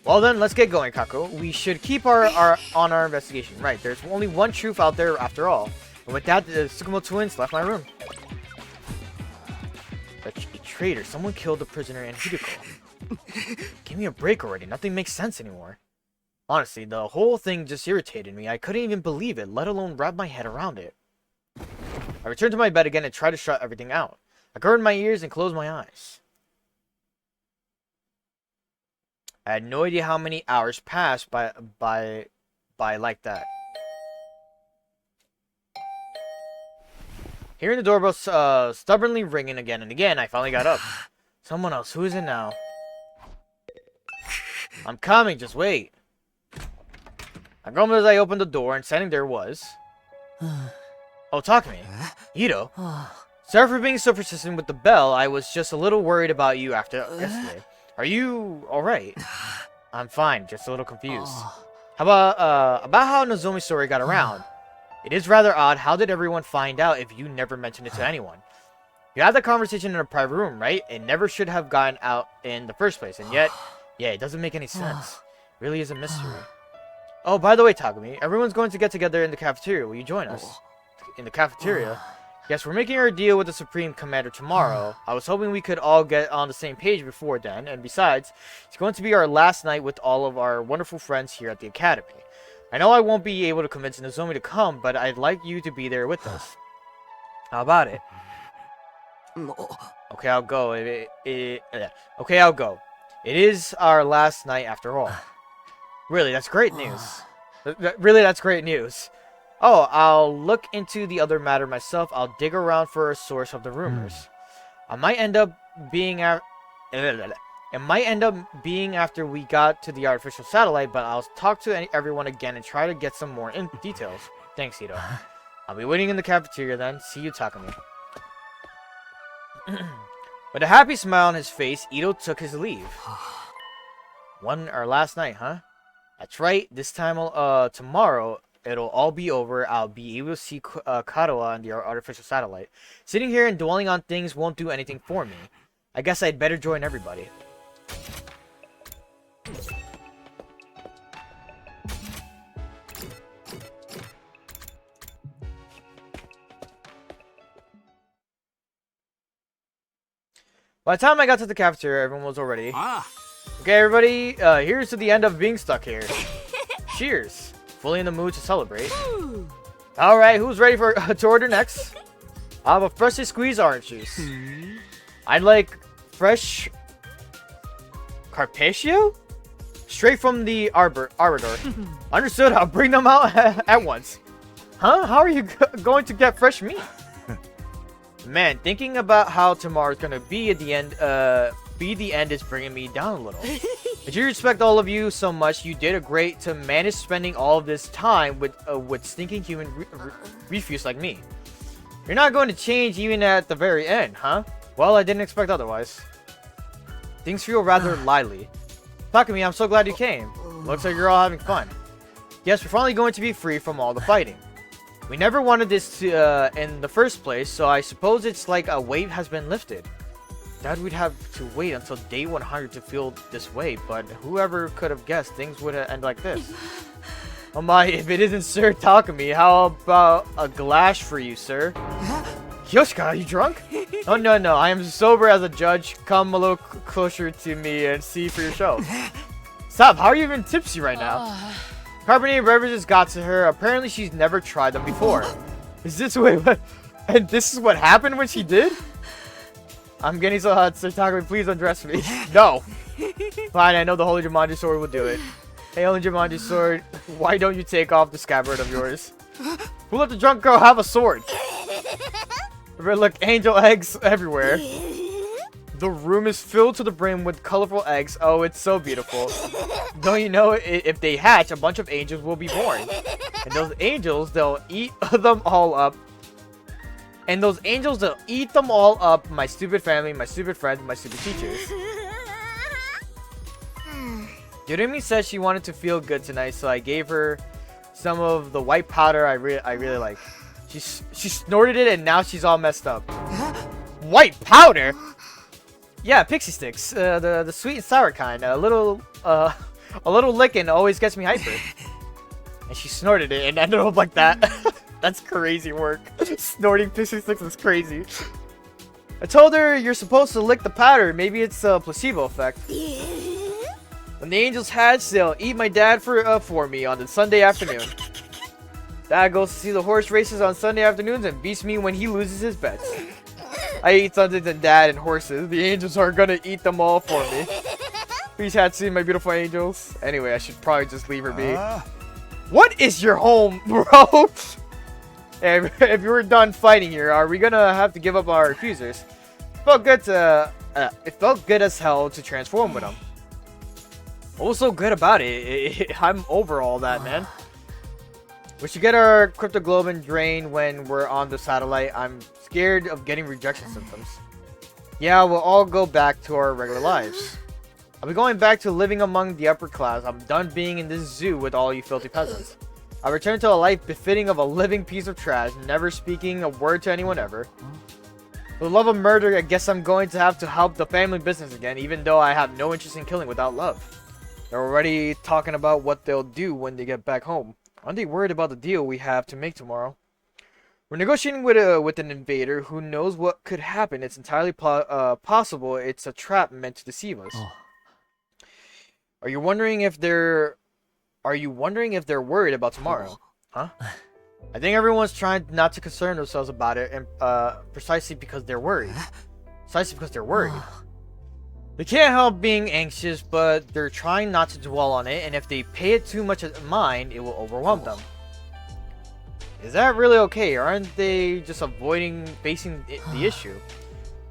Well then, let's get going, Kako. We should keep our investigation. Right, there's only one truth out there after all. And with that, the Tsukumo twins left my room. A traitor. Someone killed the prisoner and Hideko. Give me a break already. Nothing makes sense anymore. Honestly, the whole thing just irritated me. I couldn't even believe it, let alone wrap my head around it. I returned to my bed again and tried to shut everything out. I covered my ears and closed my eyes. I had no idea how many hours passed by like that. Hearing the doorbell stubbornly ringing again and again, I finally got up. Someone else. Who is it now? I'm coming. Just wait. I grumbled as I opened the door, and standing there was... Oh, Takumi. Ito. Sorry for being so persistent with the bell. I was just a little worried about you after yesterday. Are you alright? I'm fine, just a little confused. How about how Nozomi's story got around? It is rather odd. How did everyone find out if you never mentioned it to anyone? You had that conversation in a private room, right? It never should have gotten out in the first place, and yet, yeah, it doesn't make any sense. It really is a mystery. Oh, by the way, Takumi, everyone's going to get together in the cafeteria. Will you join us? In the cafeteria? Yes, we're making our deal with the Supreme Commander tomorrow. I was hoping we could all get on the same page before then, and besides, it's going to be our last night with all of our wonderful friends here at the Academy. I know I won't be able to convince Nozomi to come, but I'd like you to be there with us. How about it? Okay, I'll go. Okay, I'll go. It is our last night after all. Really, that's great news. Really, that's great news. Oh, I'll look into the other matter myself. I'll dig around for a source of the rumors. It might end up being after we got to the artificial satellite, but I'll talk to everyone again and try to get some more details. Thanks, Ito. I'll be waiting in the cafeteria then. See you, Takumi. With a happy smile on his face, Ito took his leave. Our last night, huh? That's right. This time, tomorrow, it'll all be over. I'll be able to see Karawa on the artificial satellite. Sitting here and dwelling on things won't do anything for me. I guess I'd better join everybody. By the time I got to the cafeteria, everyone was already. Okay, everybody, here's to the end of being stuck here. Cheers. Fully in the mood to celebrate. Alright, who's ready to order next? I'll have a freshly squeezed orange juice. I'd like fresh Carpaccio? Straight from the arbor. Understood, I'll bring them out at once. Huh? How are you going to get fresh meat? Man, thinking about how tomorrow's gonna be at the end, is bringing me down a little. I do respect all of you so much. You did a great to manage spending all of this time with stinking human refuse like me. You're not going to change even at the very end, huh? Well, I didn't expect otherwise. Things feel rather lively. Takumi, I'm so glad you came. Looks like you're all having fun. Yes, we're finally going to be free from all the fighting. We never wanted this to, in the first place, so I suppose it's like a weight has been lifted. Dad, we'd have to wait until day 100 to feel this way, but whoever could have guessed things would end like this. Oh my, if it isn't Sir Takumi, how about a glass for you, sir? Yoshika, are you drunk? Oh no, I am sober as a judge. Come a little closer to me and see for yourself. Stop, how are you even tipsy right now? Carbonated beverages got to her. Apparently she's never tried them before. Is this what? And this is what happened when she did? I'm getting so hot, Sir Takumi, please undress me. No. Fine, I know the Holy Jumanji sword will do it. Hey, Holy Jumanji sword, why don't you take off the scabbard of yours? Who let the drunk girl have a sword? Look, angel eggs everywhere. The room is filled to the brim with colorful eggs. Oh, it's so beautiful. Don't you know, if they hatch, a bunch of angels will be born. And those angels, they'll eat them all up. My stupid family, my stupid friends, my stupid teachers. Yurimi said she wanted to feel good tonight, so I gave her some of the white powder I really like. She snorted it, and now she's all messed up. White powder? Yeah, pixie sticks, the sweet and sour kind. A little licking always gets me hyper. And she snorted it and ended up like that. That's crazy work. Snorting pixie sticks is crazy. I told her you're supposed to lick the powder. Maybe it's a placebo effect. When the angels hatch, they'll eat my dad for me on the Sunday afternoon. Dad goes to see the horse races on Sunday afternoons and beats me when he loses his bets. I eat something than dad and horses. The angels are gonna eat them all for me. Please Hatsu, my beautiful angels. Anyway, I should probably just leave her be. What is your home, bro? If you're done fighting here, are we gonna have to give up our accusers? It felt good as hell to transform with them. What was so good about it? I'm over all that, man. We should get our cryptoglobin drained when we're on the satellite. I'm scared of getting rejection symptoms. Yeah, we'll all go back to our regular lives. I'll be going back to living among the upper class. I'm done being in this zoo with all you filthy peasants. I'll return to a life befitting of a living piece of trash, never speaking a word to anyone ever. For the love of murder, I guess I'm going to have to help the family business again, even though I have no interest in killing without love. They're already talking about what they'll do when they get back home. Aren't they worried about the deal we have to make tomorrow? We're negotiating with an invader who knows what could happen. It's entirely possible it's a trap meant to deceive us. Are you wondering if they're worried about tomorrow? Huh? I think everyone's trying not to concern themselves about it, and precisely because they're worried. They can't help being anxious, but they're trying not to dwell on it, and if they pay it too much mind, it will overwhelm them. Is that really okay? Aren't they just avoiding facing the issue?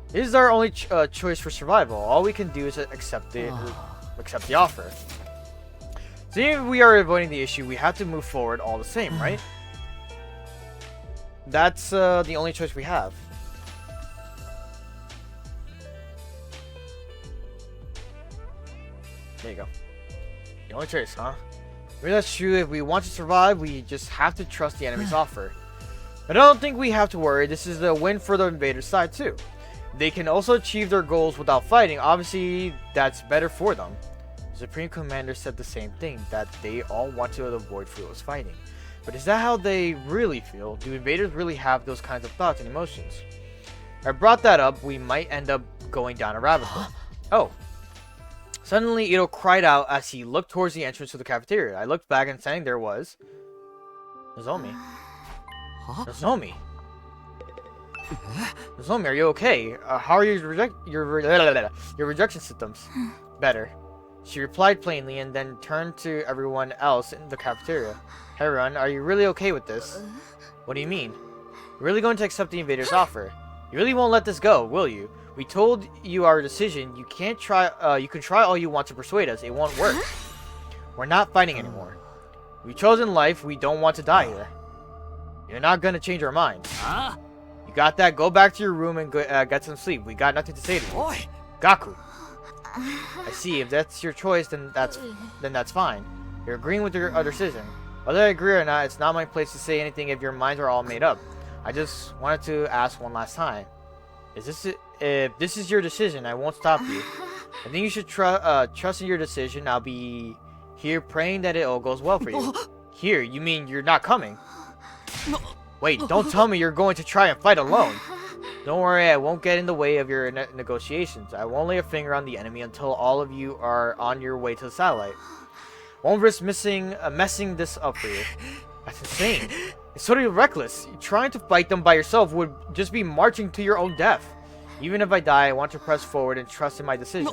This is our only choice for survival. All we can do is accept the offer. So even if we are avoiding the issue, we have to move forward all the same, right? That's the only choice we have. There you go. The only choice, huh? Really, that's true. If we want to survive, we just have to trust the enemy's offer. But I don't think we have to worry. This is a win for the invader's side, too. They can also achieve their goals without fighting. Obviously, that's better for them. The Supreme Commander said the same thing, that they all want to avoid fruitless fighting. But is that how they really feel? Do invaders really have those kinds of thoughts and emotions? If I brought that up, we might end up going down a rabbit hole. Oh. Suddenly, Ito cried out as he looked towards the entrance to the cafeteria. I looked back and standing there was... Nozomi. Nozomi. Nozomi, are you okay? How are your rejection symptoms? Better. She replied plainly and then turned to everyone else in the cafeteria. Hey, Run, are you really okay with this? What do you mean? You're really going to accept the invader's offer? You really won't let this go, will you? We told you our decision. You can't try. You can try all you want to persuade us. It won't work. We're not fighting anymore. We've chosen life. We don't want to die here. You're not gonna change our minds. Huh? You got that? Go back to your room and get some sleep. We got nothing to say to you. Oi! Gaku. I see. If that's your choice, then that's fine. You're agreeing with your decision. Whether I agree or not, it's not my place to say anything if your minds are all made up. I just wanted to ask one last time. If this is your decision, I won't stop you. I think you should trust in your decision. I'll be here praying that it all goes well for you. Here, you mean you're not coming? Wait, don't tell me you're going to try and fight alone. Don't worry, I won't get in the way of your negotiations. I won't lay a finger on the enemy until all of you are on your way to the satellite. Won't risk messing this up for you. That's insane. It's totally reckless. Trying to fight them by yourself would just be marching to your own death. Even if I die, I want to press forward and trust in my decision.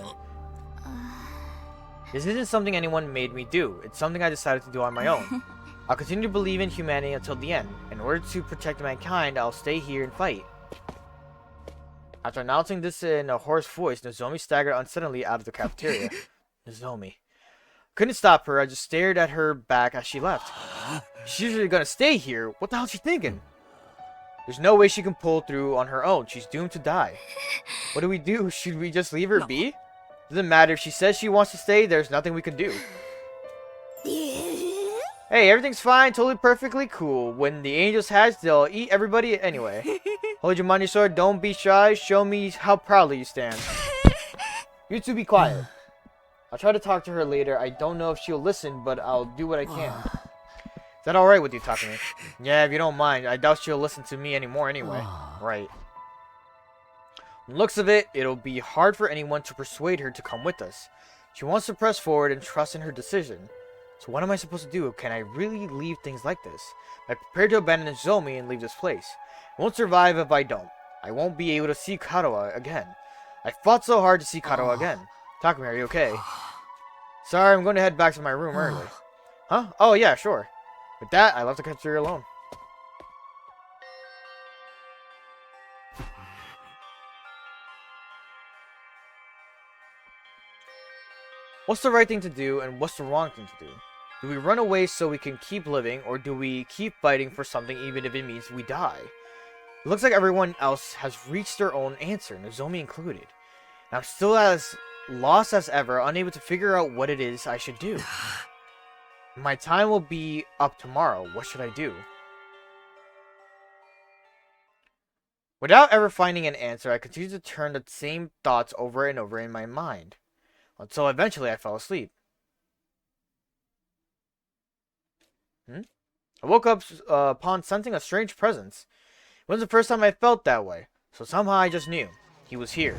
This isn't something anyone made me do. It's something I decided to do on my own. I'll continue to believe in humanity until the end. In order to protect mankind, I'll stay here and fight. After announcing this in a hoarse voice, Nozomi staggered unsteadily out of the cafeteria. Nozomi. Couldn't stop her. I just stared at her back as she left. She's usually gonna stay here. What the hell is she thinking? There's no way she can pull through on her own. She's doomed to die. What do we do? Should we just leave her be? Doesn't matter. If she says she wants to stay, there's nothing we can do. Hey, everything's fine. Totally perfectly cool. When the angels hatch, they'll eat everybody anyway. Hold your money, sword. Don't be shy. Show me how proudly you stand. You two be quiet. I'll try to talk to her later. I don't know if she'll listen, but I'll do what I can. Is that alright with you, Takumi? Yeah, if you don't mind. I doubt she'll listen to me anymore anyway. Right. From the looks of it, it'll be hard for anyone to persuade her to come with us. She wants to press forward and trust in her decision. So what am I supposed to do? Can I really leave things like this? I'm prepared to abandon Nozomi and leave this place. I won't survive if I don't. I won't be able to see Karawa again. I fought so hard to see Karawa again. Takumi, are you okay? Sorry, I'm going to head back to my room early. Huh? Oh, yeah, sure. With that, I left the cafeteria alone. What's the right thing to do, and what's the wrong thing to do? Do we run away so we can keep living, or do we keep fighting for something even if it means we die? It looks like everyone else has reached their own answer, Nozomi included. And I'm still as lost as ever, unable to figure out what it is I should do. My time will be up tomorrow. What should I do? Without ever finding an answer, I continued to turn the same thoughts over and over in my mind, until eventually I fell asleep. I woke up upon sensing a strange presence. It wasn't the first time I felt that way, so somehow I just knew. He was here.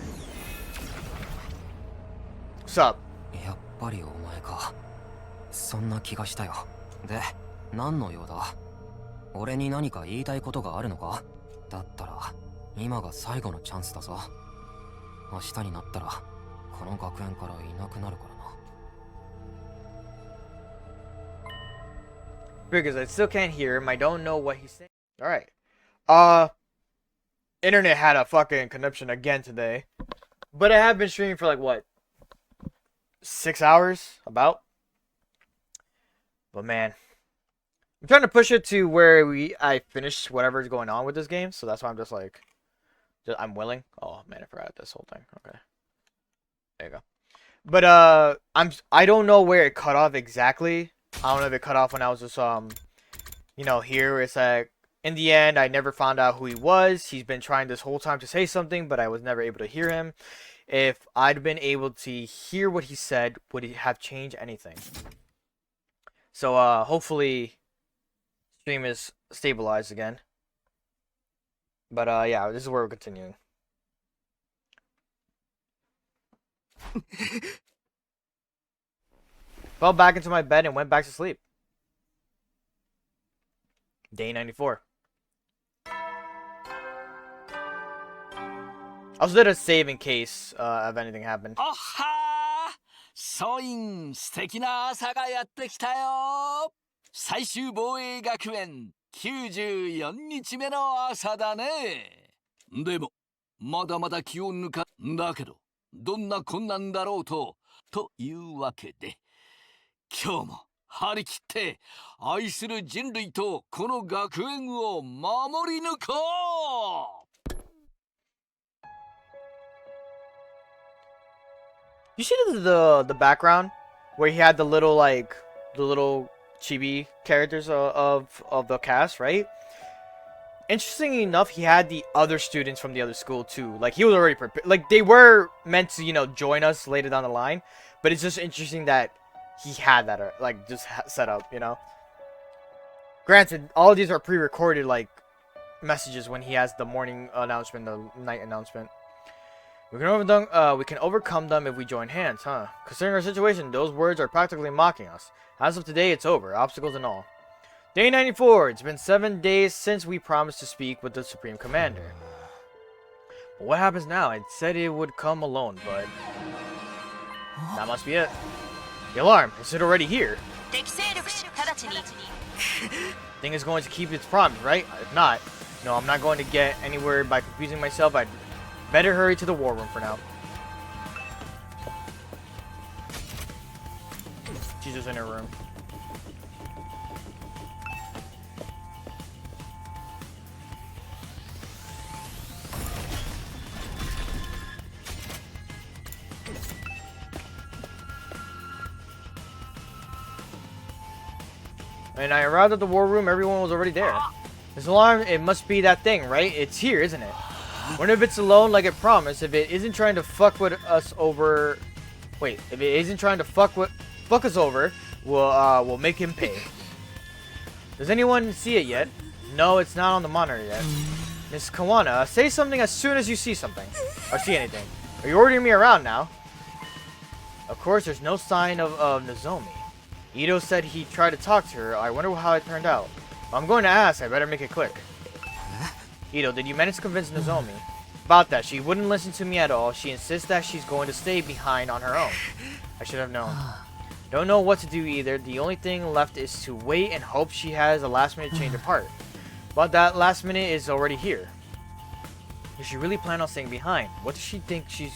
What's up? やっぱりお前か。そんな気がしたよ。で、何の用だ？俺に何か言いたいことがあるのか？だったら、今が最後のチャンスだぞ。明日になったら、この学園からいなくなるからな。Because I still can't hear him. I don't know what he's saying. Alright. Internet had a fucking conniption again today. But I have been streaming for like, what? 6 hours? About? But man. I'm trying to push it to where I finish whatever's going on with this game. So that's why I'm just like... I'm willing. Oh man, I forgot this whole thing. Okay. There you go. But I don't know where it cut off exactly. I don't know if it cut off when I was just you know, here it's like in the end I never found out who he was. He's been trying this whole time to say something, but I was never able to hear him. If I'd been able to hear what he said, would it have changed anything? So hopefully stream is stabilized again. But yeah, this is where we're continuing. Fell back into my bed and went back to sleep. Day 94. I also did a save in case of anything happened. おっはーソイン素敵な朝がやってきたよ最終防衛学園94日目の朝だねでもまだまだ気を抜かんだけどどんな困難だろうというわけで今日も張り切って愛する人類とこの学園を守り抜こう。 You see the background where he had the little chibi characters of the cast, right? Interestingly enough, he had the other students from the other school too. Like he was already prepared. Like they were meant to, you know, join us later down the line. But it's just interesting that he had that like just set up, you know. Granted, all of these are pre-recorded like messages when he has the morning announcement, the night announcement. We can overcome them if we join hands, huh? Considering our situation, those words are practically mocking us. As of today, it's over, obstacles and all. Day 94. It's been 7 days since we promised to speak with the Supreme Commander. But what happens now? It said it would come alone, but that must be it. The alarm. Is it already here? Thing is going to keep its promise, right? If not, no, I'm not going to get anywhere by confusing myself. I'd better hurry to the war room for now. She's just in her room. And I arrived at the war room, everyone was already there. This alarm, it must be that thing, right? It's here, isn't it? Wonder if it's alone like it promised. If it isn't trying to fuck with us over... Wait, if it isn't trying to fuck us over, we'll make him pay. Does anyone see it yet? No, it's not on the monitor yet. Miss Kawana, say something as soon as you see something. Or see anything. Are you ordering me around now? Of course, there's no sign of Nozomi. Ito said he tried to talk to her. I wonder how it turned out. If I'm going to ask, I better make it quick. Ito, did you manage to convince Nozomi? About that, she wouldn't listen to me at all. She insists that she's going to stay behind on her own. I should have known. Don't know what to do either. The only thing left is to wait and hope she has a last minute change of heart. But that last minute is already here. Does she really plan on staying behind? What does she think she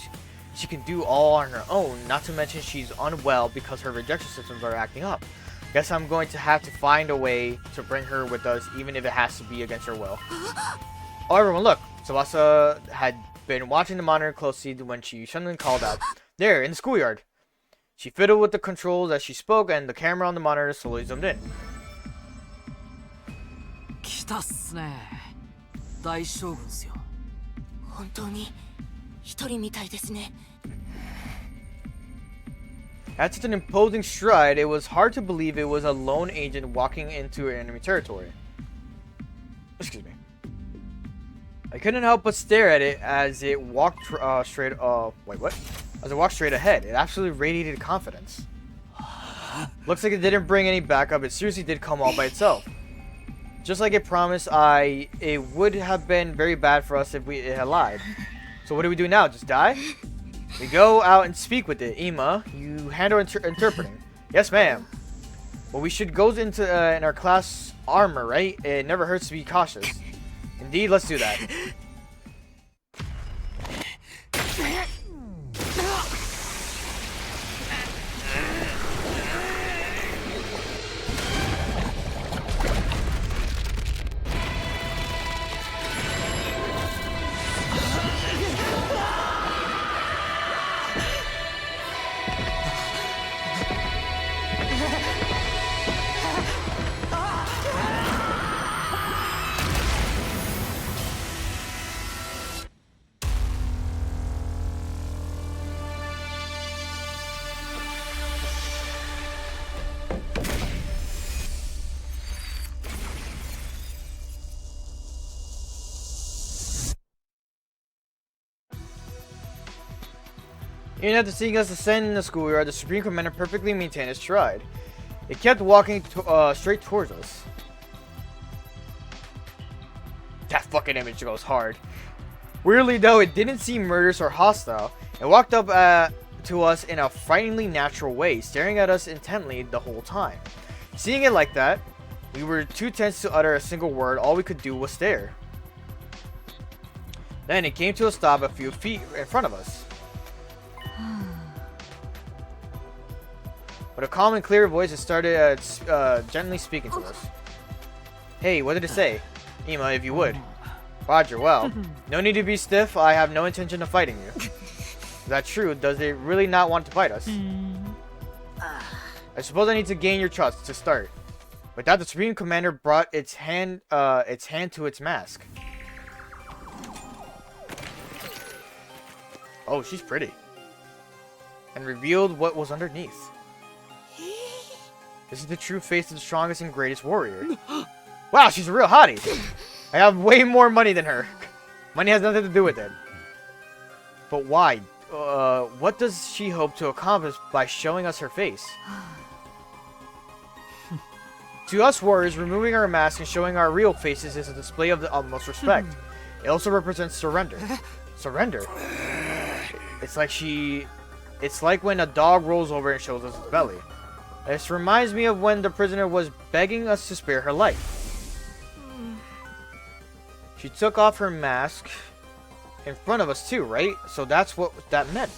can do all on her own? Not to mention she's unwell because her rejection symptoms are acting up. Guess I'm going to have to find a way to bring her with us, even if it has to be against her will. Oh, everyone, look! Tsubasa had been watching the monitor closely when she suddenly called out. There, in the schoolyard. She fiddled with the controls as she spoke, and the camera on the monitor slowly zoomed in. 来たっすね。大将軍っすよ。本当に一人みたいですね。 At such an imposing stride, it was hard to believe it was a lone agent walking into enemy territory. Excuse me. I couldn't help but stare at it as it walked straight. Wait, what? As it walked straight ahead, it absolutely radiated confidence. Looks like it didn't bring any backup. It seriously did come all by itself. Just like it promised, it would have been very bad for us if it had lied. So what do we do now? Just die? We go out and speak with it. Ima, you handle interpreting. Yes, ma'am. Well, we should go into in our class armor, right? It never hurts to be cautious. Indeed, let's do that. Even after seeing us ascend in the schoolyard, the Supreme Commander perfectly maintained his stride. It kept walking straight towards us. That fucking image goes hard. Weirdly though, it didn't seem murderous or hostile. It walked up to us in a frighteningly natural way, staring at us intently the whole time. Seeing it like that, we were too tense to utter a single word. All we could do was stare. Then it came to a stop a few feet in front of us. With a calm and clear voice, it started gently speaking to us. Hey, what did it say? Ima, if you would. Roger, well, no need to be stiff. I have no intention of fighting you. Is that true? Does it really not want to fight us? I suppose I need to gain your trust to start. With that, the Supreme Commander brought its hand to its mask. Oh, she's pretty. And revealed what was underneath. This is the true face of the strongest and greatest warrior. Wow, she's a real hottie. I have way more money than her. Money has nothing to do with it. But why? What does she hope to accomplish by showing us her face? To us warriors, removing our masks and showing our real faces is a display of the utmost respect. It also represents surrender. Surrender? It's like when a dog rolls over and shows us its belly. This reminds me of when the prisoner was begging us to spare her life. She took off her mask in front of us too, right? So that's what that meant.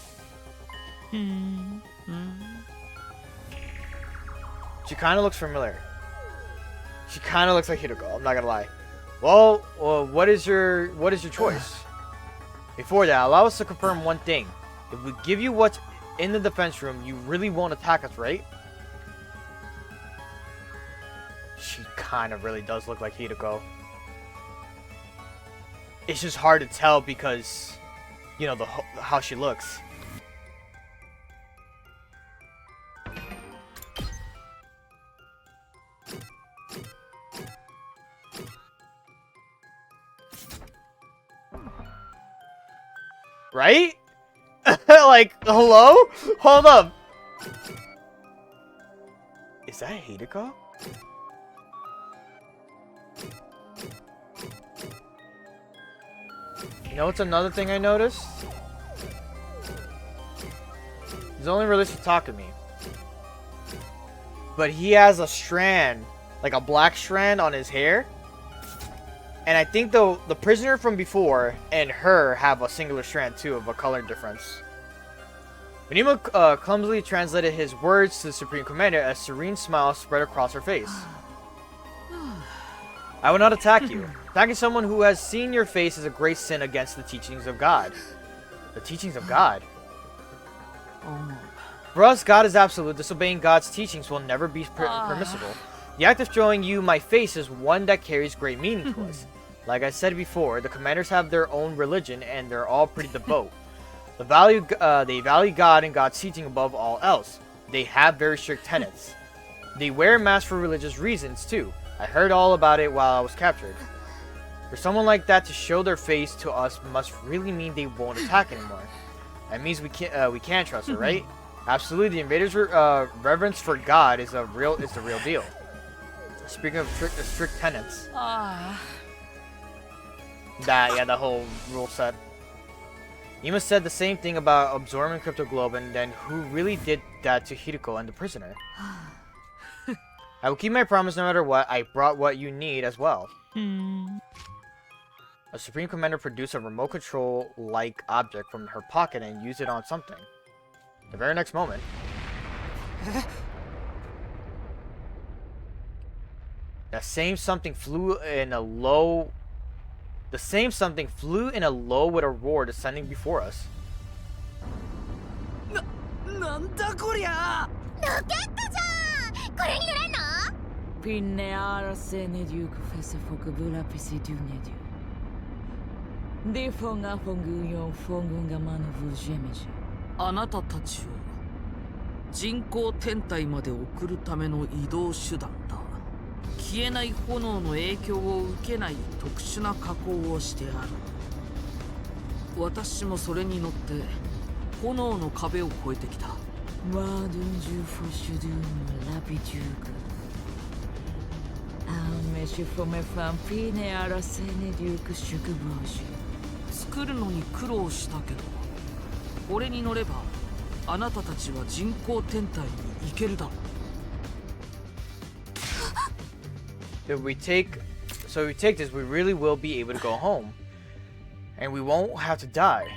She kind of looks familiar. She kind of looks like Hideko, I'm not gonna lie. Well, what is your choice? Before that, allow us to confirm one thing. If we give you what's in the defense room, you really won't attack us, right? She kind of really does look like Hideko. It's just hard to tell because, you know, how she looks. Right? Like, hello? Hold up. Is that Hideko? You know what's another thing I noticed? He's only released to talk to me. But he has a strand, like a black strand on his hair. And I think the prisoner from before and her have a singular strand too of a color difference. Minima clumsily translated his words to the Supreme Commander. A serene smile spread across her face. I will not attack you. Attacking someone who has seen your face is a great sin against the teachings of God. The teachings of God? For us, God is absolute. Disobeying God's teachings will never be permissible. The act of showing you my face is one that carries great meaning to us. Like I said before, the commanders have their own religion and they're all pretty devout. They value God and God's teaching above all else. They have very strict tenets. They wear masks for religious reasons too. I heard all about it while I was captured. For someone like that to show their face to us must really mean they won't attack anymore. That means we can't trust her, right? Absolutely, the invaders' reverence for God is the real deal. Speaking of strict tenets. The whole rule set. Ima said the same thing about absorbing Crypto Globe, and then who really did that to Hideko and the prisoner? I will keep my promise no matter what. I brought what you need as well. A Supreme Commander produced a remote control-like object from her pocket and used it on something. The very next moment... The same something flew in a low with a roar descending before us. なんだこりゃロケットじゃんこれに乗れんの Pineara Seneduc Fesifoc Bulapisi Dunedu Defonga Fonguyon Fongungamanu Vujemeji あなたたちを人工天体まで送るための移動手段だ。消えない炎の影響を受けない特殊な加工をしてある。私もそれに乗って炎の壁を越えてきた。ワードンジュフシュドゥンラピジュークアメシュフォメファンピーネアラセネデュークシュクボーシュ作るのに苦労したけど、これに乗ればあなたたちは人工天体に行けるだろう。If we take this, we really will be able to go home. And we won't have to die.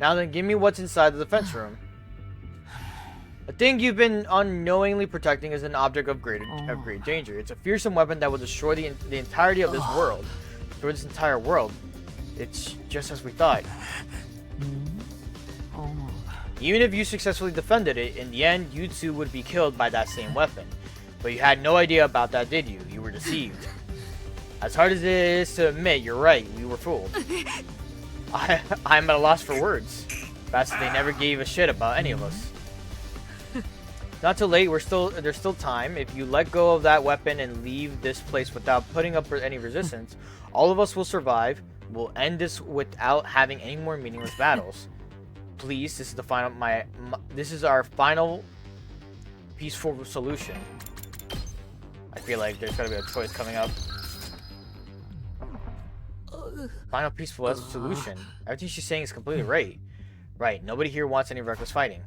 Now then, give me what's inside the defense room. A thing you've been unknowingly protecting is an object of great danger. It's a fearsome weapon that will destroy the entirety of this world. Destroy this entire world. It's just as we thought. Even if you successfully defended it, in the end, you two would be killed by that same weapon. But you had no idea about that, did you? You were deceived. As hard as it is to admit, you're right. We were fooled. I'm at a loss for words. Perhaps they never gave a shit about any of us. Not too late. There's still time. If you let go of that weapon and leave this place without putting up any resistance, all of us will survive. We'll end this without having any more meaningless battles. Please, this is the final. This is our final peaceful solution. I feel like there's gotta be a choice coming up. Final peaceful solution. Everything she's saying is completely right. Right. Nobody here wants any reckless fighting.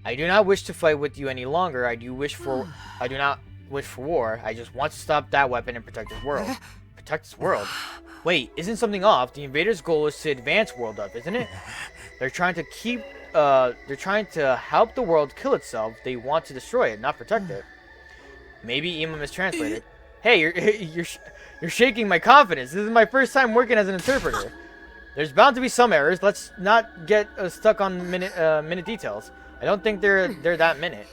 I do not wish to fight with you any longer. I do not wish for war. I just want to stop that weapon and protect this world. Protect this world? Wait, isn't something off? The invaders' goal is to advance World Up, isn't it? They're trying to help the world kill itself. They want to destroy it, not protect it. Maybe Ima mistranslated. Hey, you're shaking my confidence. This is my first time working as an interpreter. There's bound to be some errors. Let's not get stuck on minute details. I don't think they're that minute.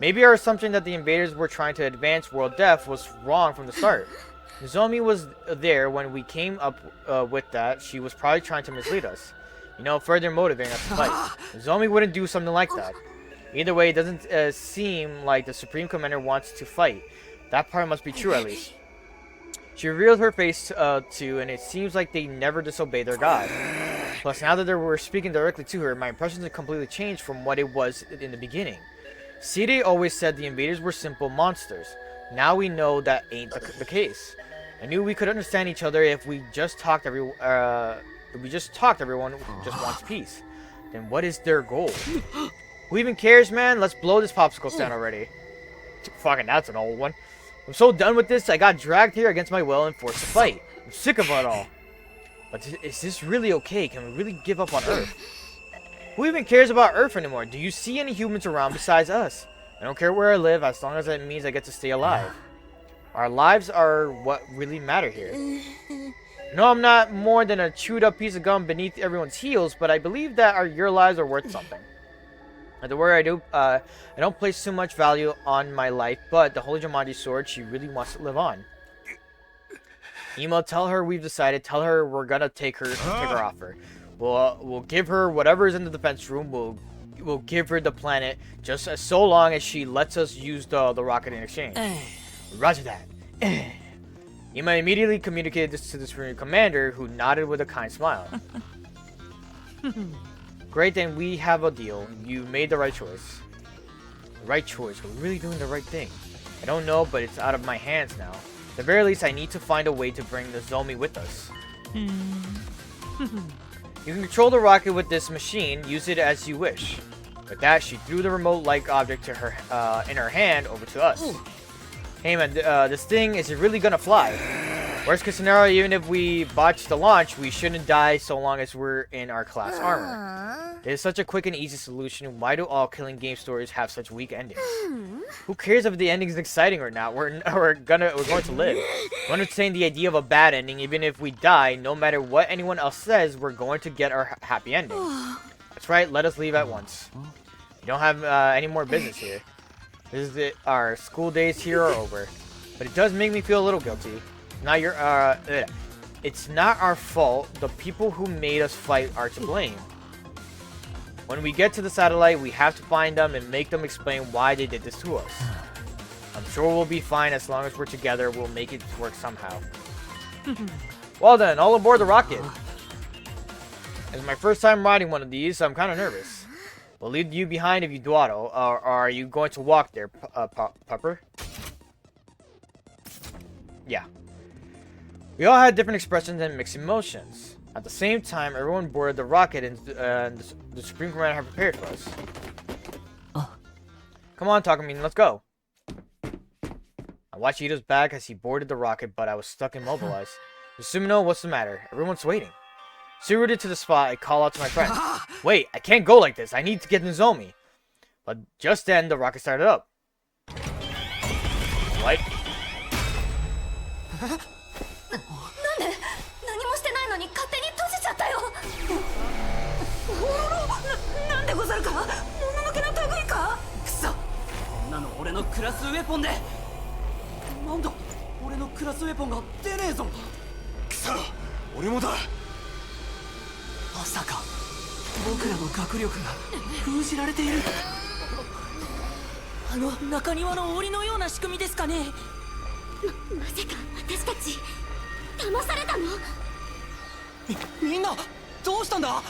Maybe our assumption that the invaders were trying to advance world death was wrong from the start. Nozomi was there when we came up with that. She was probably trying to mislead us. You know, further motivating us to fight. Nozomi wouldn't do something like that. Either way, it doesn't seem like the Supreme Commander wants to fight. That part must be true, at least. She revealed her face too, and it seems like they never disobey their god. Plus, now that we're speaking directly to her, my impressions have completely changed from what it was in the beginning. Side always said the invaders were simple monsters. Now we know that ain't the case. I knew we could understand each other if we just talked. Everyone just wants peace. Then what is their goal? Who even cares, man? Let's blow this popsicle stand already. Fucking, that's an old one. I'm so done with this. I got dragged here against my will and forced to fight. I'm sick of it all. But is this really okay? Can we really give up on Earth? Who even cares about Earth anymore? Do you see any humans around besides us? I don't care where I live as long as it means I get to stay alive. Our lives are what really matter here. No, I'm not more than a chewed up piece of gum beneath everyone's heels, but I believe that your lives are worth something. At the word I don't place too much value on my life, but the Holy Jumanji sword, she really wants to live on. Ima, tell her we've decided. Tell her we're gonna take her offer. We'll give her whatever is in the defense room. We'll give her the planet just so long as she lets us use the rocket in exchange. Roger that. Ima immediately communicated this to the Supreme Commander, who nodded with a kind smile. Great, then we have a deal. You made the right choice. The right choice. We're really doing the right thing. I don't know, but it's out of my hands now. At the very least, I need to find a way to bring Nozomi with us. You can control the rocket with this machine. Use it as you wish. With that, she threw the remote-like object to her in her hand over to us. Hey man, this thing, is it really gonna fly? Worst case scenario, even if we botch the launch, we shouldn't die so long as we're in our class armor. It is such a quick and easy solution. Why do all killing game stories have such weak endings? Who cares if the ending is exciting or not? We're going to live. We understand the idea of a bad ending. Even if we die, no matter what anyone else says, we're going to get our happy ending. That's right. Let us leave at once. You don't have any more business here. This is it. Our school days here are over. But it does make me feel a little guilty. It's not our fault. The people who made us fight are to blame. When we get to the satellite, we have to find them and make them explain why they did this to us. I'm sure we'll be fine as long as we're together. We'll make it work somehow. Well then, all aboard the rocket. It's my first time riding one of these, so I'm kind of nervous. We'll leave you behind if you dawdle, or are you going to walk there, Pupper? Yeah. We all had different expressions and mixed emotions. At the same time, everyone boarded the rocket and the Supreme Commander had prepared for us. Come on, Takamine, let's go. I watched Ito's back as he boarded the rocket, but I was stuck immobilized. Sumino, what's the matter? Everyone's waiting. Rooted to the spot, I call out to my friend. Wait, I can't go like this. I need to get Nozomi. But just then, the rocket started up. What? 何もしてないのに勝手に閉じちゃったよ。なんでござるか。もののけの類か。くそ。こんなの俺のクラスウェポンで。なんだ。俺のクラスウェポンが出ねえぞ。くそ。俺もだ。まさか僕らの学力が封じられている。あの中庭の檻のような仕組みですかね。まさか私たち騙されたの？みんなどうしたんだ。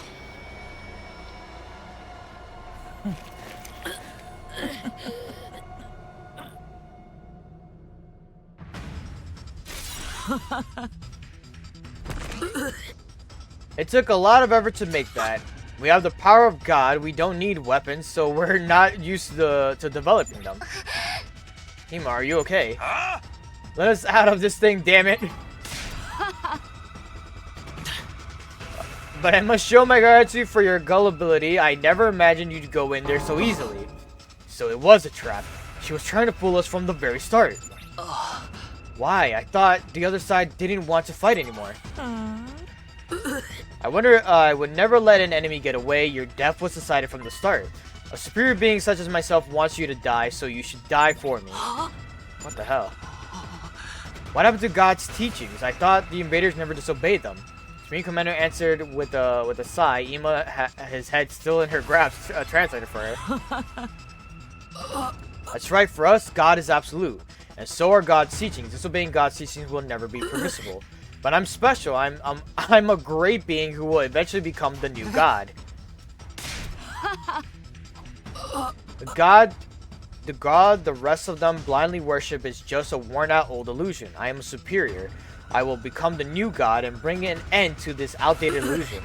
It took a lot of effort to make that. We have the power of God, we don't need weapons, so we're not used to developing them. Hima, are you okay? Let us out of this thing, damn it! But I must show my gratitude for your gullibility. I never imagined you'd go in there so easily. So it was a trap. She was trying to fool us from the very start. Why? I thought the other side didn't want to fight anymore. I wonder, I would never let an enemy get away. Your death was decided from the start. A superior being such as myself wants you to die, so you should die for me. What the hell? What happened to God's teachings? I thought the invaders never disobeyed them. Supreme Commander answered with a sigh. Ima, his head still in her grasp, translated for her. That's right, for us, God is absolute. And so are God's teachings. Disobeying God's teachings will never be permissible. But I'm special. I'm a great being who will eventually become the new God. The God the rest of them blindly worship is just a worn-out old illusion. I am a superior. I will become the new God and bring an end to this outdated illusion.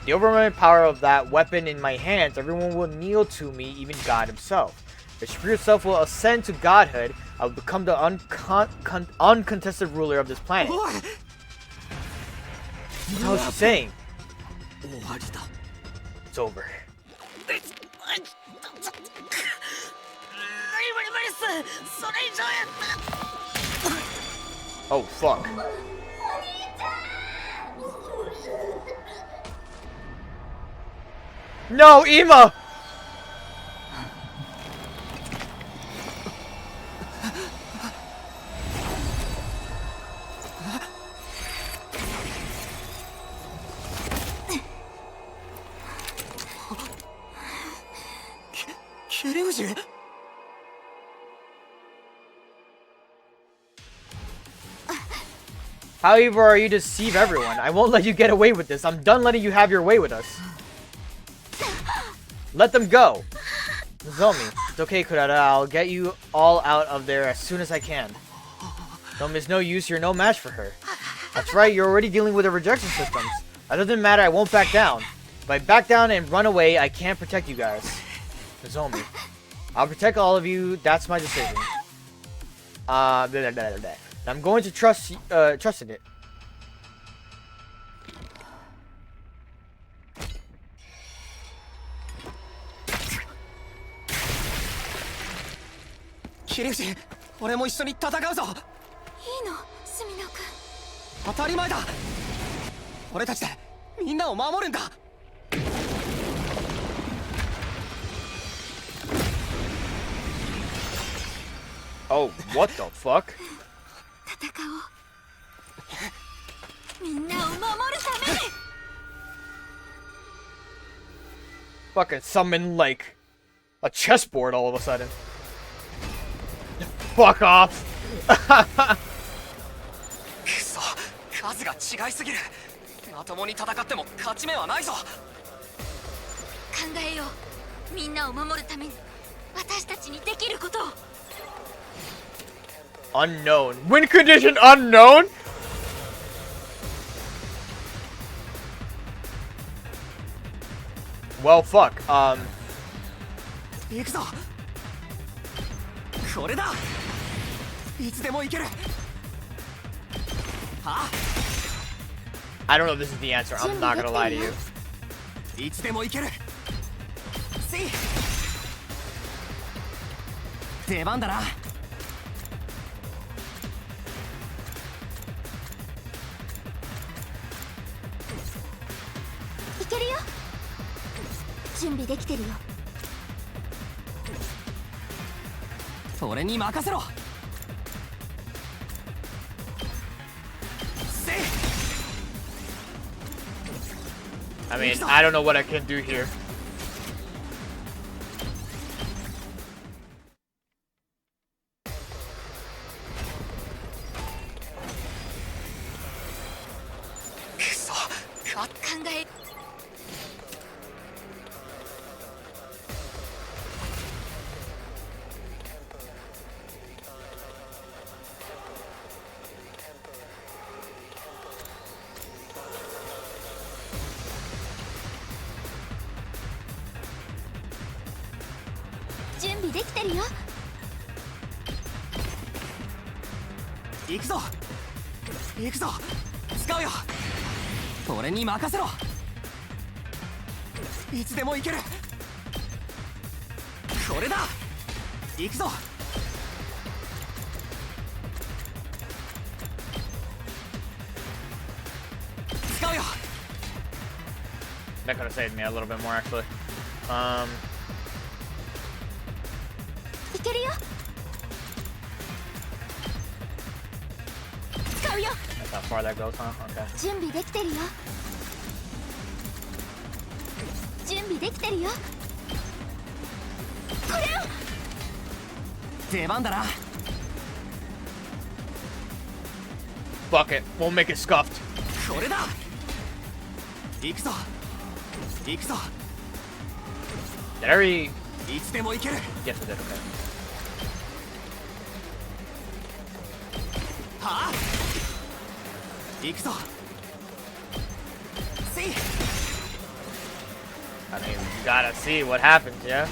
The overwhelming power of that weapon in my hands, everyone will kneel to me, even God himself. The superior self will ascend to godhood. I will become the uncontested ruler of this planet. What the hell is she saying? It's over. Oh, fuck. No, Ima! How evil are you to deceive everyone? I won't let you get away with this. I'm done letting you have your way with us. Let them go. Nozomi, it's okay, Kurata. I'll get you all out of there as soon as I can. Nozomi, it's no use. You're no match for her. That's right. You're already dealing with the rejection systems. That doesn't matter. I won't back down. If I back down and run away, I can't protect you guys. Nozomi, I'll protect all of you. That's my decision. I'm going to trust in it. Kiryu-jin, 俺も一緒に戦うぞ。いいの、スミノ君。当たり前だ。俺たちでみんなを守るんだ。Oh, what the fuck? 戦おう。みんなを守るために。Fucking summon like a chessboard all of a sudden. Fuck off. くそ、数が違いすぎる。まともに戦っても勝ち目はないぞ。考えよう。みんなを守るために私たちにできることを。Unknown. Win condition unknown? Well, fuck. 行くぞ。これだ。いつでも行ける。は I don't know if this is the answer. I'm not gonna lie to you. いつでも行ける。せい。出番だな。いけるよ。準備できてるよ。俺に任せろ。せい。 I mean, I don't know what I can do here.行くぞ。行くぞ。使うよ。俺に任せろ。いつでも行ける。これだ。行くぞ。使うよ。 That could have saved me a little bit more, actually. いけるよ。使うよ。 That's how far that goes, huh? Okay. 準備できてるよ。準備できてるよ。これを。出番だな。 Fuck it. We'll make it scuffed. これだ。行くぞ。行くぞ。 Did I already... いつでも行ける。 Yes, I did. Okay. はあ。行くぞ。せい。 I mean, you gotta see what happens, yeah?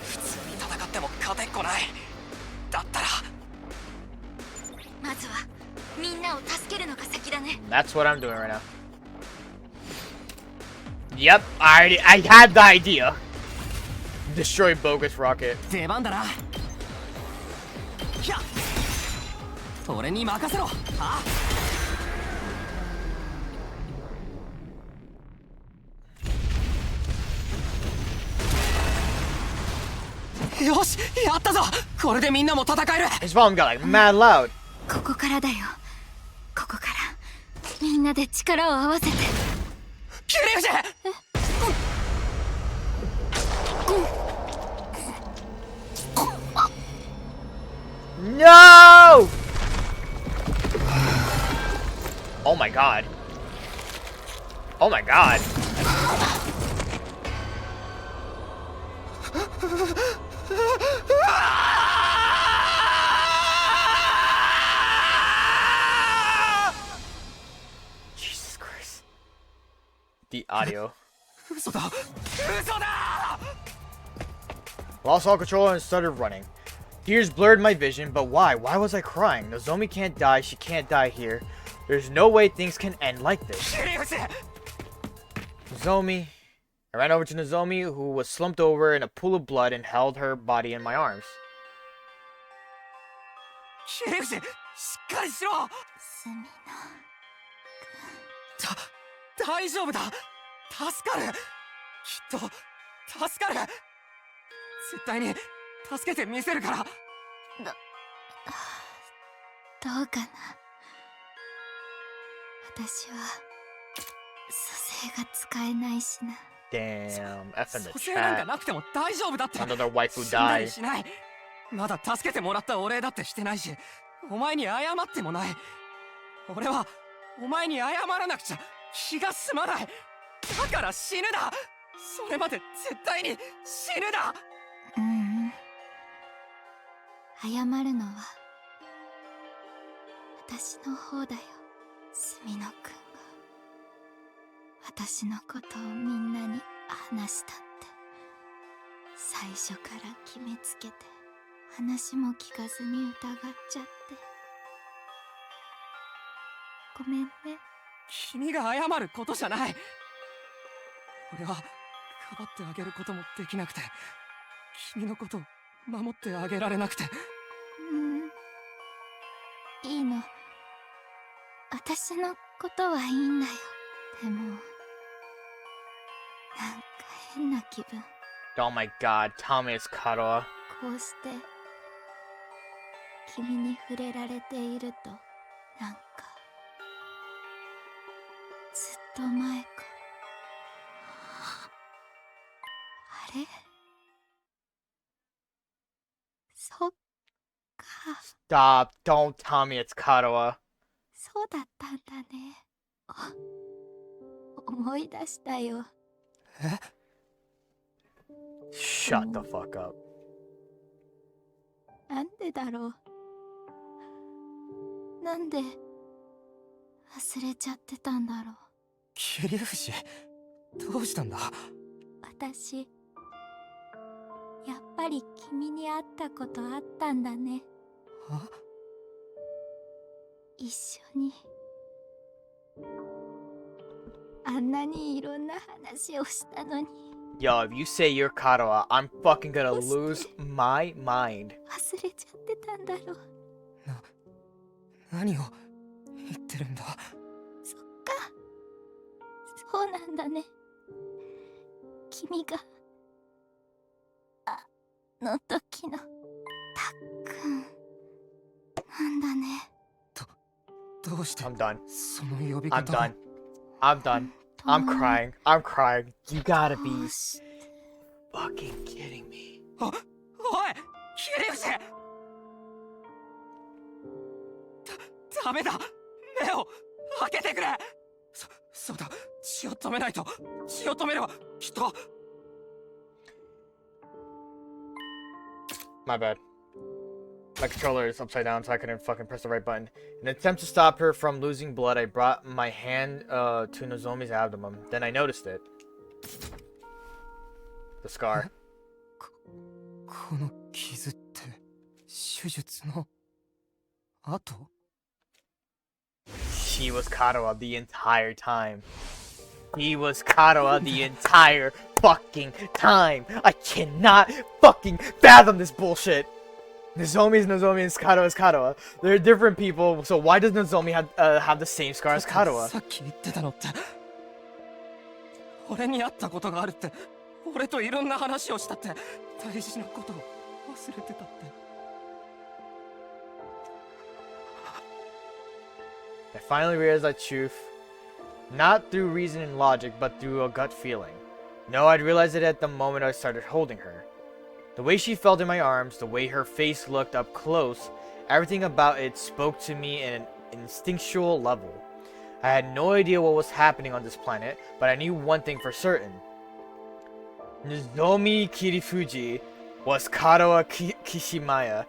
普通に戦っても勝てっこない。だったら。まずはみんなを助けるのが先だね。 That's what I'm doing right now. Yep, I had the idea. Destroy bogus rocket. 出番だな。ひゃ。俺に任せろ。はあ。よし、やったぞ。これでみんなも戦える。 His volume got like mad loud. ここからだよ。ここからみんなで力を合わせて。キリフジ。No! Oh my god. Oh my god. Jesus Christ. The audio. 嘘だ。嘘だ。 Lost all control and started running. Tears blurred my vision, but why? Why was I crying? Nozomi can't die, she can't die here. There's no way things can end like this. Nozomi. I ran over to Nozomi, who was slumped over in a pool of blood, and held her body in my arms. キリフジ、しっかりしろ。大丈夫だ。助かる。きっと助かる。絶対に助けてみせるから。どうかな。私は蘇生が使えないしな。 Damn, F in the 蘇生なんか chat. なくても大丈夫だって。 Another waifu 死んだり died. しない。まだ助けてもらったお礼だってしてないし、お前に謝ってもない。俺はお前に謝らなくちゃ気が済まない。だから死ぬだ。それまで絶対に死ぬだ。謝るのは私の方だよ、墨野くんが。私のことをみんなに話したって最初から決めつけて話も聞かずに疑っちゃってごめんね。君が謝ることじゃない。俺はかばってあげることもできなくて、君のことを守ってあげられなくて。いいの。私のことはいいんだよ。でもなんか変な気分。 Oh my god, tell me it's Katoa. こうして君に触れられているとなんかずっと前からあれそっか。 Stop, don't tell me it's Katoa. そうだったんだね。思い出したよ。Shut the fuck up. なんでだろう。なんで忘れちゃってたんだろう。桐生どうしたんだ。私やっぱり君に会ったことあったんだね。一緒にあんなにいろんな話をしたのに。 Yo, if you say you're Katoa, I'm fucking gonna lose my mind. 忘れちゃってたんだろう。何を言ってるんだ。そっか、そうなんだね。君があの時のたっくんなんだね。どうして I'm done. その呼び I'm 方を。 done. I'm done. I'm crying. I'm crying. You gotta be fucking kidding me. おい桐生ダメだ。目を開けてくれ。そうだ、血を止めないと。血を止めればきっと。 My bad. My controller is upside down, so I couldn't fucking press the right button. In an attempt to stop her from losing blood, I brought my hand to Nozomi's abdomen. Then I noticed it. The scar. この傷って手術の後？ He was Katoa the entire time. He was Katoa the entire fucking time. I cannot fucking fathom this bullshit. Nozomi is Nozomi and Katoa is Katoa. They're different people, so why does Nozomi have the same scar as Katoa? さっき言ってたのって、俺に会ったことがあるって、俺といろんな話をしたって、大事なことを忘れてたって。 I finally realized that truth, not through reason and logic, but through a gut feeling. No, I'd realized it at the moment I started holding her. The way she felt in my arms, the way her face looked up close, everything about it spoke to me in an instinctual level. I had no idea what was happening on this planet, but I knew one thing for certain. Nozomi Kirifuji was Katoa Kishimaya.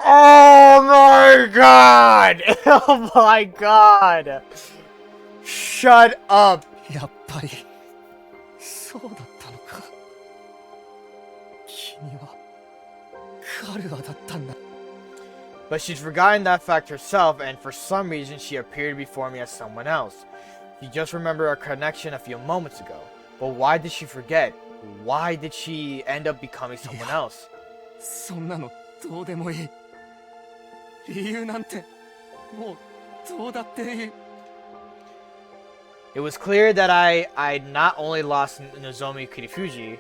Oh my god! Oh my god! Shut up! やっぱりそうだったのか。君はカルアだったんだ。 But she'd forgotten that fact herself, and for some reason she appeared before me as someone else. She just remembered our connection a few moments ago. But why did she forget? Why did she end up becoming someone else? そんなのどうでもいい。理由なんてもうどうだっていい。 It was clear that I'd not only lost Nozomi Kirifuji,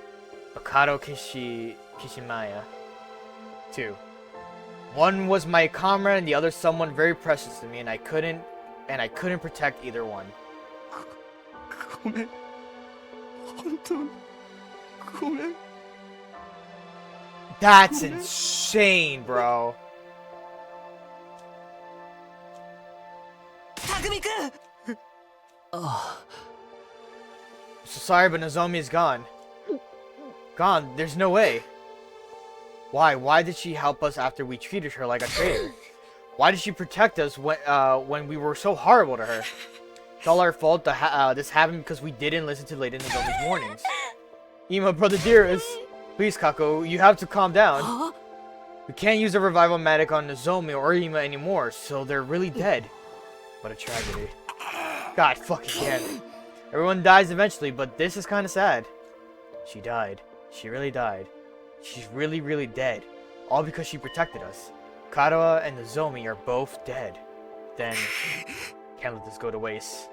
but Kato Kishimaya too. One was my comrade and the other someone very precious to me, and I couldn't protect either one. ごめん。本当にごめん。 That's insane, bro. 匠くん。So sorry, but Nozomi is gone. Gone. There's no way. Why? Why did she help us after we treated her like a traitor? Why did she protect us when we were so horrible to her? It's all our fault. This happened because we didn't listen to Lady Nozomi's warnings. Ima, brother dearest. Please, Kako, you have to calm down. We can't use a revival medic on Nozomi or Ima anymore, so they're really dead. What a tragedy. God fucking damn. Everyone dies eventually, but this is kind of sad. She died. She really died. She's really, really dead. All because she protected us. Karawa and Nozomi are both dead. Then, can't let this go to waste.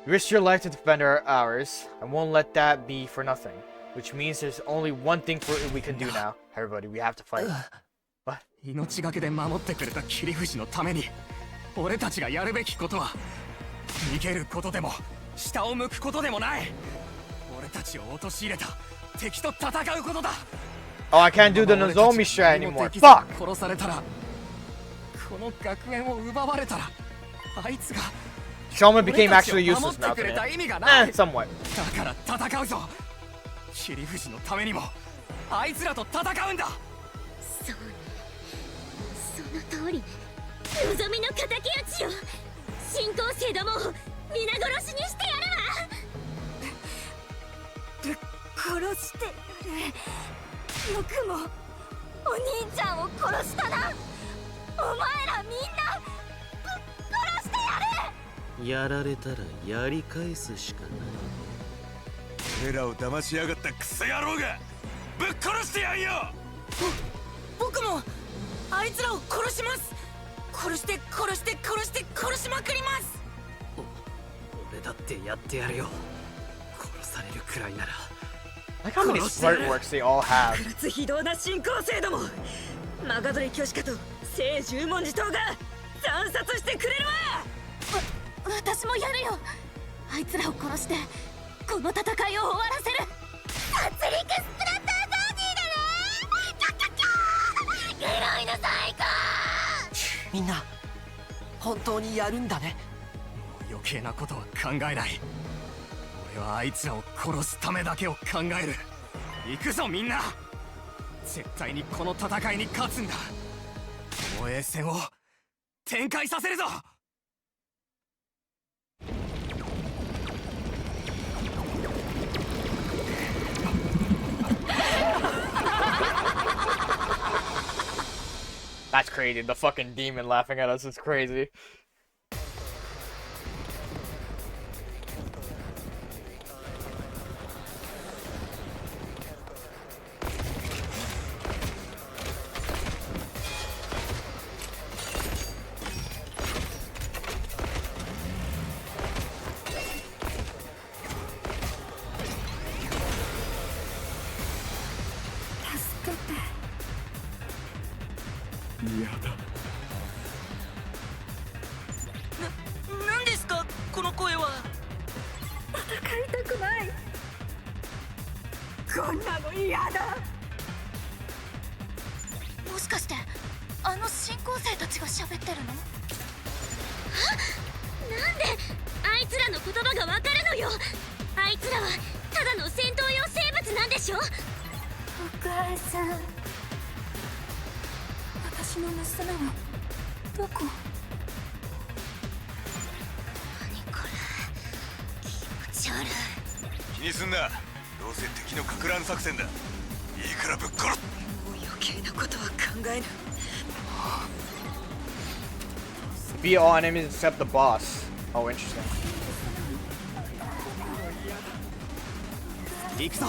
You risked your life to defend ours. I won't let that be for nothing. Which means there's only one thing we can do now. Everybody, we have to fight. What? 命がけで守ってくれた切藤のために俺たちがやるべきことは逃げることでも下を向くことでもない俺たちを陥れた敵と戦うことだ Oh, I can't do the Nozomi strat anymore. Fuck! 殺されたらこの学園を奪われたらあいつが Shoma became actually useless now today. Somewhat. だから戦うぞ切藤のためにもあいつらと戦うんだそうその通り望みの敵討ちよ新校生どもを皆殺しにしてやるわ殺してやるよくもお兄ちゃんを殺したなお前らみんな殺してやるやられたらやり返すしかない俺らを騙しやがったクソ野郎がぶっ殺してやんよ僕もあいつらを殺します殺して殺して殺して殺しまくります俺だってやってやるよ殺されるくらいなら Like how many smart works they all have. 狂つ非道な新校生どもマガドレ巨子と聖十文字党が惨殺してくれるわ私もやるよあいつらを殺してこの戦いを終わらせる殺戮スプラッターザーティーだねキャッキャッキャーエロいの最高みんな本当にやるんだね余計なことは考えない俺はあいつらを殺すためだけを考える行くぞみんな絶対にこの戦いに勝つんだ防衛戦を展開させるぞThat's crazy. The fucking demon laughing at us is crazy.何ですかこの声は戦いたくないこんなの嫌だもしかしてあの新校生たちが喋ってるのなんであいつらの言葉がわかるのよあいつらはただの戦闘用生物なんでしょお母さん私の娘はどこ何これ気持ち悪い気にすんなどうせ敵のかく乱作戦だいいからぶっ殺すもう余計なことは考えぬ Beat all enemies except the boss. Oh, interesting. 行くぞ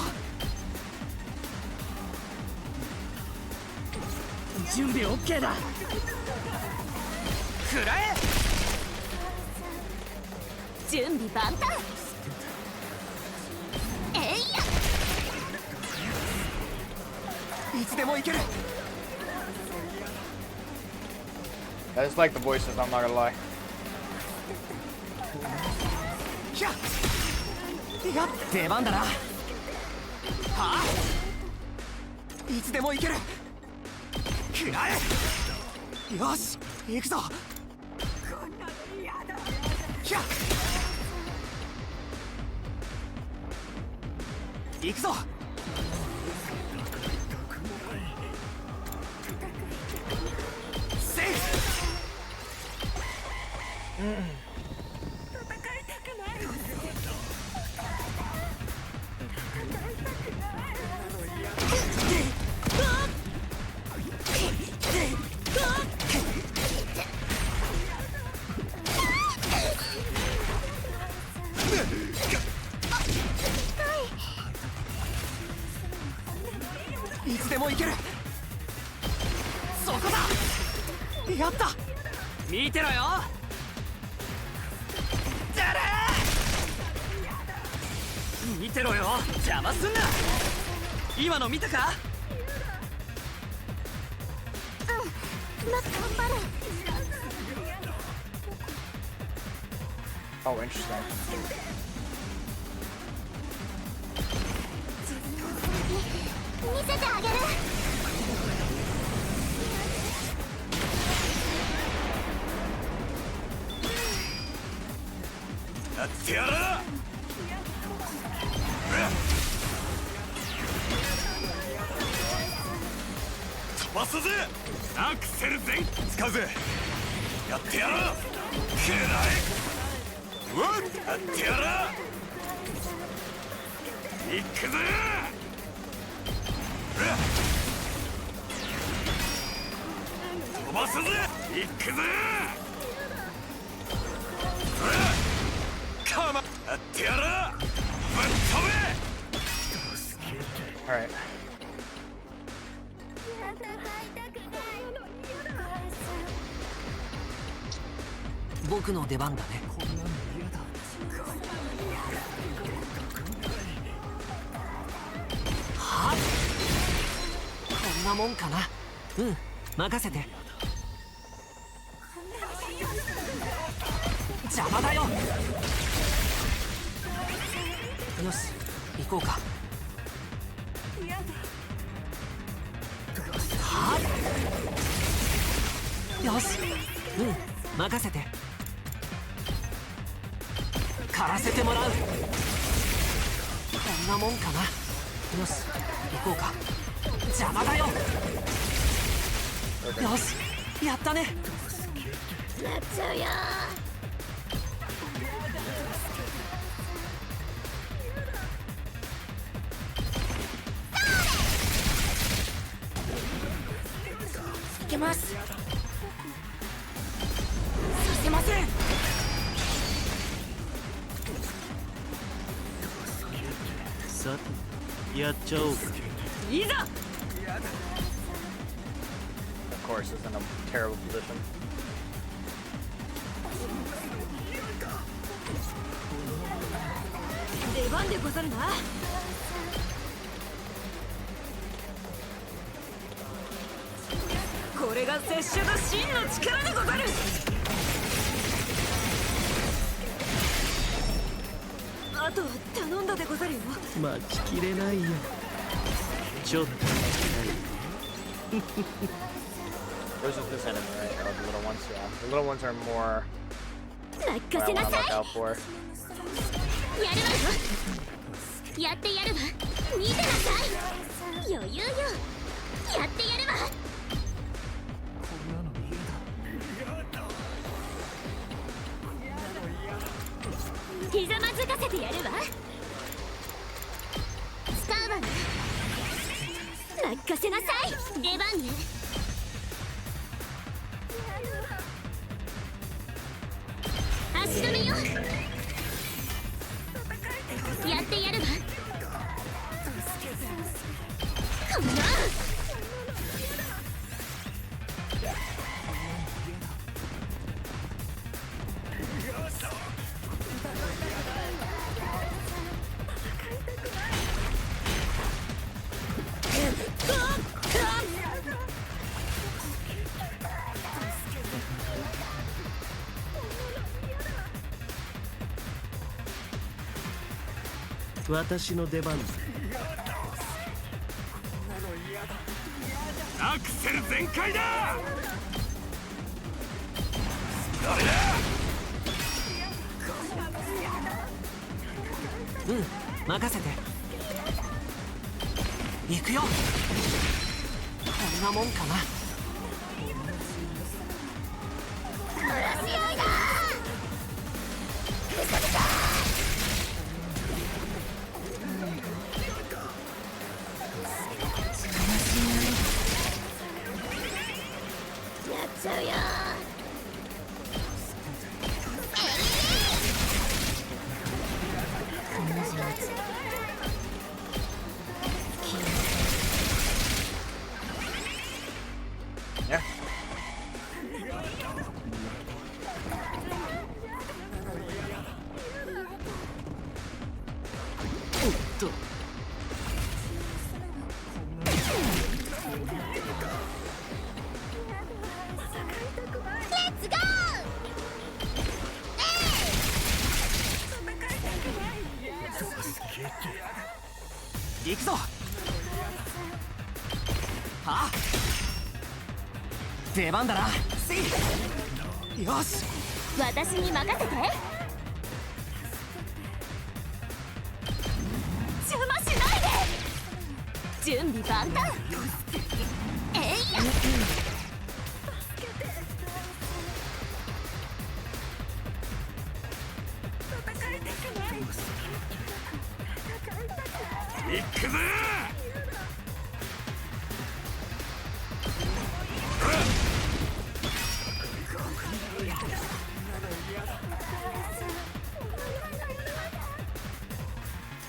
準備 OK だ食らえ準備万端えいやいつでも行ける I just like the voices, I'm not gonna lie. ひゃいや出番だなはあいつでも行ける食らえよし行くぞこんなの嫌だひゃ行くぞセーフいつでも行ける。そこだ。やった。見てろよ。だれ見てろよ、邪魔すんな。今の見たか。頑張る。 Oh, interesting. 見せてあげる。やってやる。飛ばすぜ。アクセル全使うぜ。やってやる。けない。やってやる。行くぜ。飛ばすぜ。行くぜ。カマやってやる。ぶっ飛べ。 All right. 僕の出番だね。はあ、こんなもんかな。うん、任せて。邪魔だよ。よし、行こうか。はあ、よし、うん、任せて。狩らせてもらう。こんなもんかな。よし、行こうか。邪魔だよ。よし、やったね。やっちゃうよ。いけます。させません。さてやっちゃおうか。いざ。 Of course, it's in a terrible position. 出番でござるな。これが拙者の真の力でござる。あとは頼んだでござるよ。待ちきれないよ。ちょっと Versus this enemy, right? Oh, the little ones, yeah. The little ones are more what I 任せ want な to さ look い。 out for. やるわよ。やってやるわ。見てなさい。余裕よ。やってやるわ。ひざまずかせてやるわ。使うわね。任せなさい。出番ね。足止めよ。やってやるわ。こんな。私の出番だ。アクセル全開だ。誰だ。うん、任せて。行くよ。こんなもんかな。殺し合いだ。やっちゃうよ。Yeah. Let's go! 行くぞ。はあ、出番だな。せい。よし、私に任せて。邪魔しないで。準備万端。えいや。行くぜ。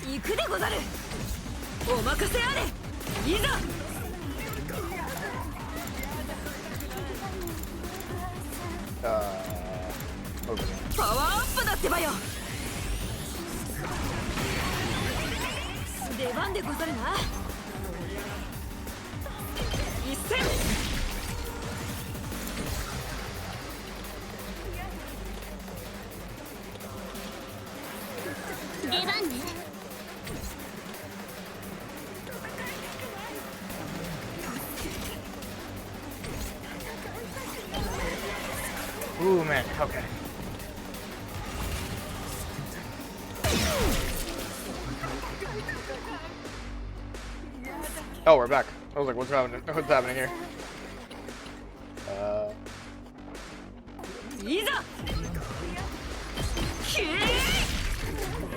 行くでござる。お任せあれ。いざ。パワーアップだってばよ。出番でござるな。一戦。出番ね。Ooh, man. Okay. Oh, we're back. I was like, what's happening? What's happening here?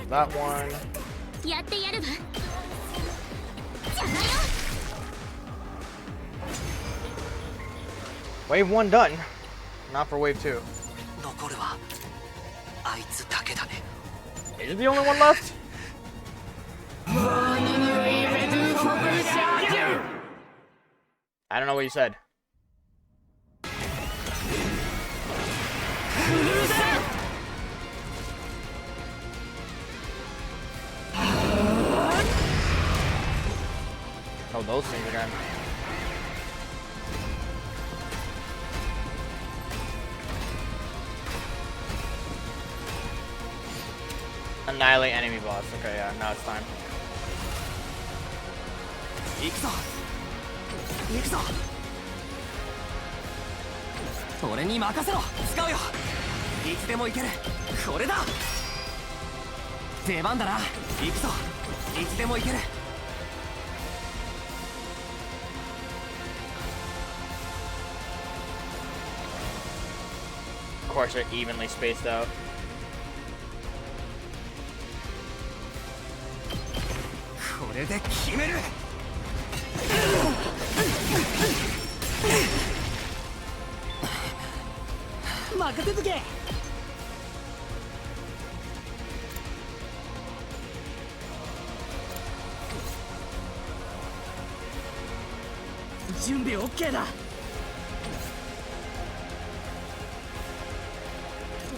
That one. やってやるわ。Wave 1 done. Not for wave 2. 残るはあいつだけだね。 Is it the only one left? I don't know what you said. Oh, those things again. Annihilate enemy boss. Okay, yeah, now it's time. 行くぞ。行くぞ。俺に任せろ。使うよ。いつでも行ける。これだ。出番だな。行くぞ。いつでも行ける。Of course, they're evenly spaced out. これで決める。任せとけ。準備 OK だ。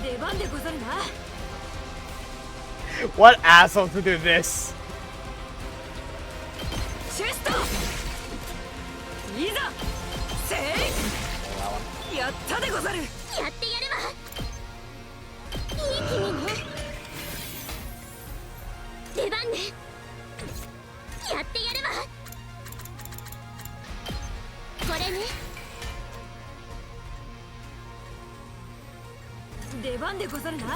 出番でござるな。 What asshole to do this? チェスト。いざ。せい。やったでござる。やってやるわ。いい気味ね。出番ね。やってやるわ。これね。出番でござるな。行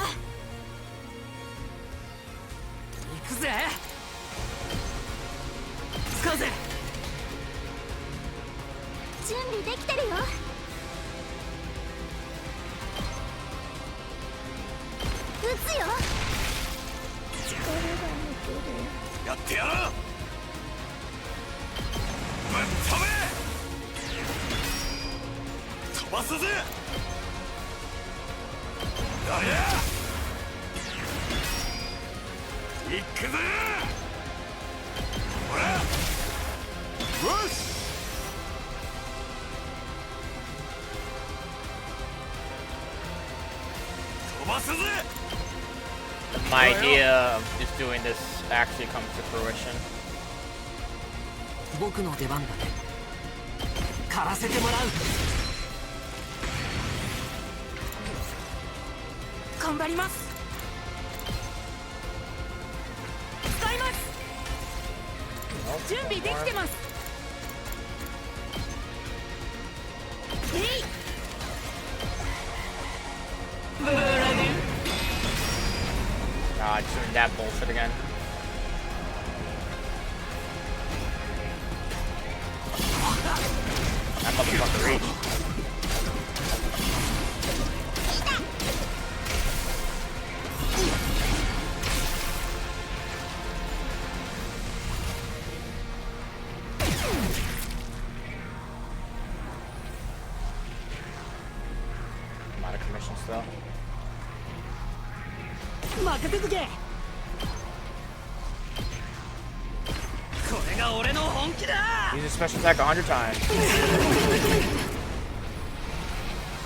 くぜ。使うぜ。準備できてるよ。撃つよ。やってやろう。ぶっ飛べ。飛ばすぜ。ありゃ。行くぜ。ほらよし。飛ばすぜ。 My idea of just doing this actually comes to fruition. 僕の出番だね。狩らせてもらう。頑張ります。使います。準備できてます。えい。God, doing that bullshit again. That motherfucker reached. I'm out of commission still. 任せとけ。これが俺の本気だ。 Use a special attack 100 times.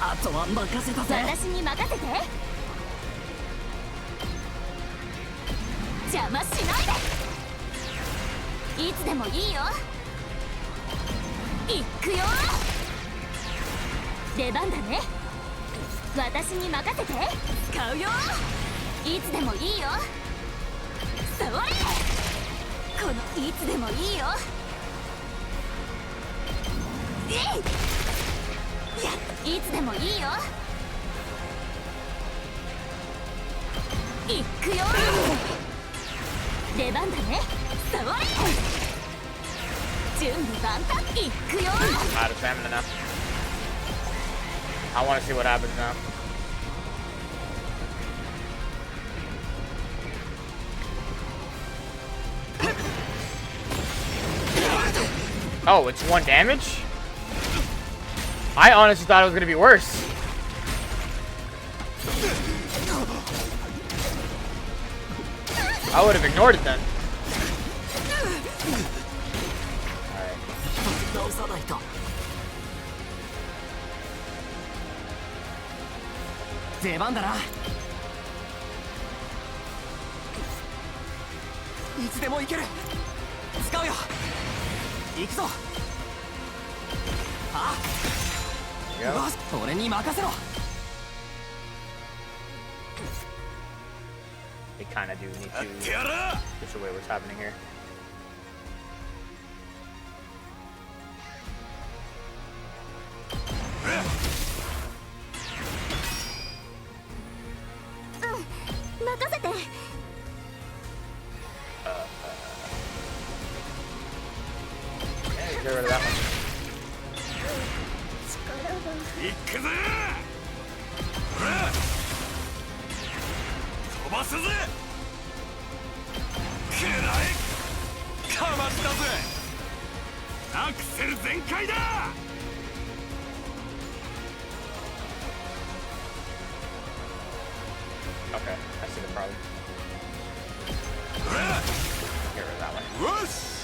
あとは任せたぜ。私に任せて。邪魔しないで。いつでもいいよ。行くよ。出番だね。私に任せて。使うよ。いつでもいいよ。それ。このいつでもいいよ。いつでもいいよ。行くよ。出番だね。それ。準備万端。行くよ。 Out of stamina now. I want to see what happens now. Oh, it's 1 damage? I honestly thought it was gonna be worse. I would have ignored it then. Alright. 直さないと。出番だな。いつでもいける。使うよ。行くぞ。あ、よし、俺に任せろ。 They kind of do need to push away what's happening here. Get rid of that one. 行くぜ。ほら飛ばすぜ。くらえ。かましたぜ。アクセル全開だ。 Okay, I see the problem. Get rid of that one. よし。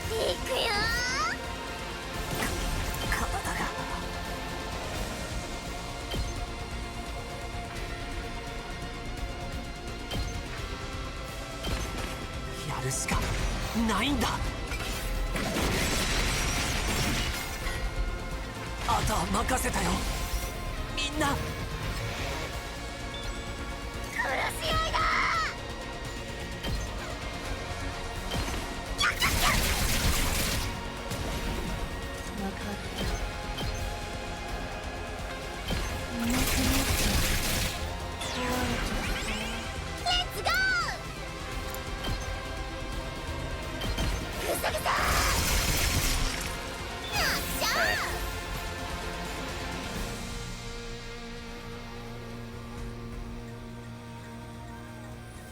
行くよ。体が。やるしかないんだ。あとは任せたよ。みんな。殺し合いだ。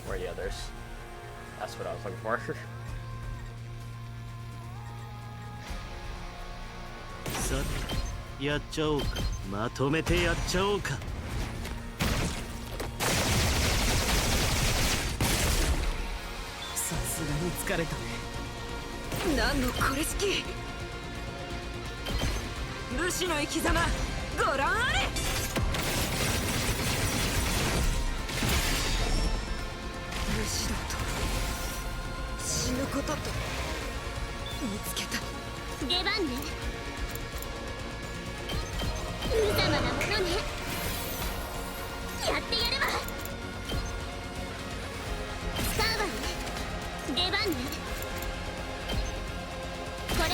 Where are the others? That's what I was looking for. さてやっちゃおうか。まとめてやっちゃおうか。さすがに疲れたね。何のこれしき。武士の生き様ご覧あれ。武士道と死ぬことと見つけた。出番ね。無様なものね。やってやるわ。使うわね。出番ね。これね。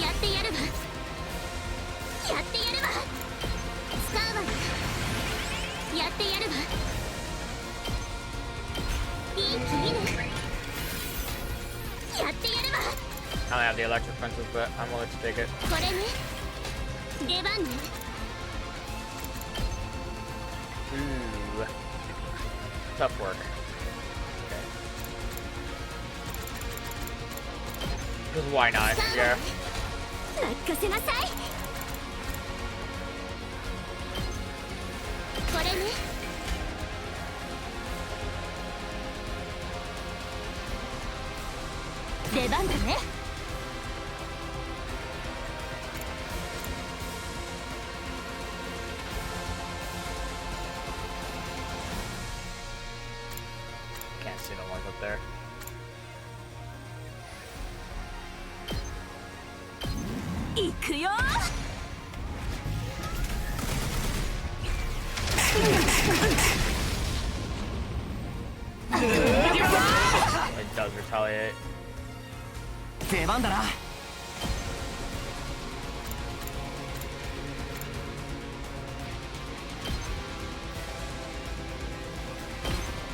やってやるわ。やってやるわ。使うわね。やってやるわ。いい気味ね。やってやるわ。I don't have the electric fences, but I'm willing to take it. これね。出番ね。Ooh. Tough work. Okay. Because why not? Yeah. 任せなさい。これね。出番だね。Can't see no ones up there. 行くよ。It does retaliate. 出番だな。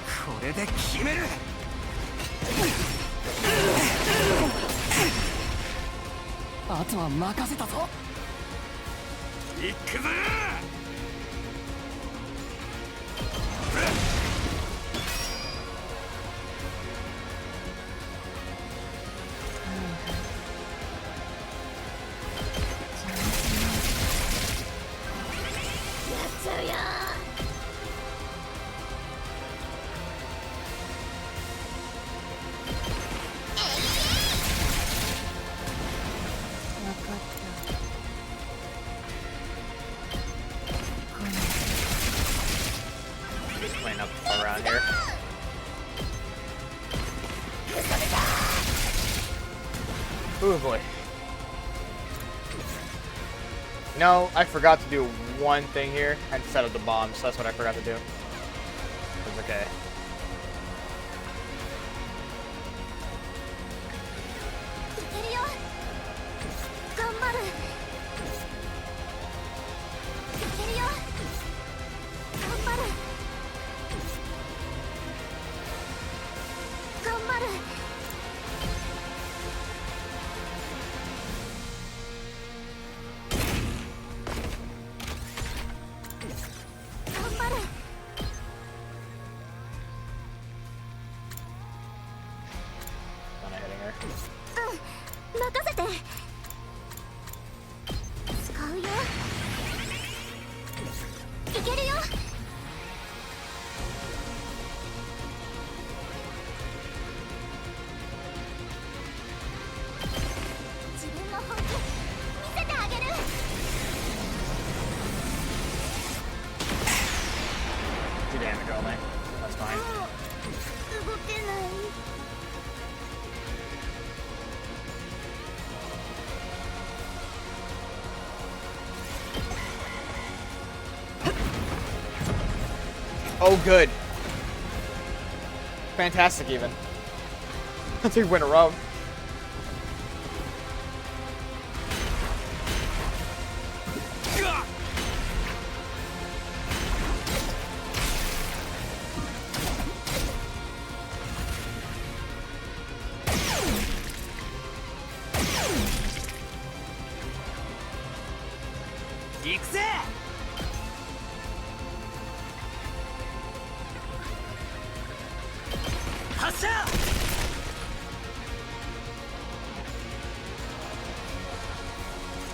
これで決める。あとは任せたぞ。行くぞ。やっちゃうよ。分かった。Just clean up around here. Oh boy. No, I forgot to do one thing here. I had to set up the bombs, so that's what I forgot to do. It's okay. いけるよ。頑張る。いけるよ。頑張る。頑張る。頑張る。Not hitting her. うん、任せて。使うよ。いけるよ。自分の本気見せてあげる。 2 damage only. That's fine. 動けない。 Oh, good. Fantastic, even. 2 win a row.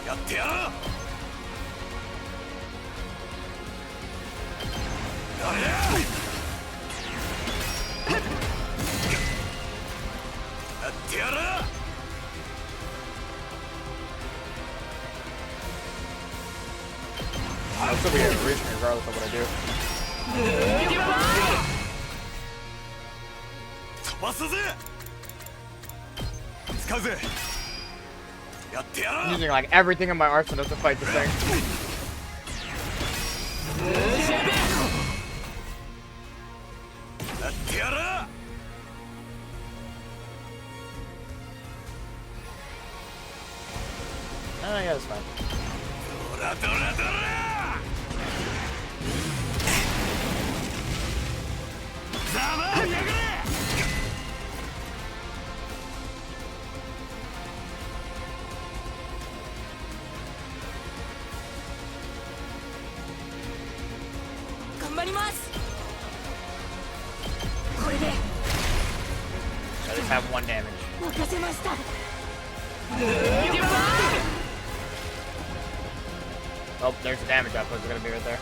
やってやろう。やってやろう。I'll still be able to reach me regardless of what I do. 飛ばすぜ。使うぜ。やってやろう。 I'm using like everything in my arsenal to fight this thing. やってやろう。 Oh yeah, that's fine. ドラドラドラ。ざまあやがれ。頑張ります。これで I just have 1 damage. 任せました。 Oh, there's the damage output. It's gonna be right there.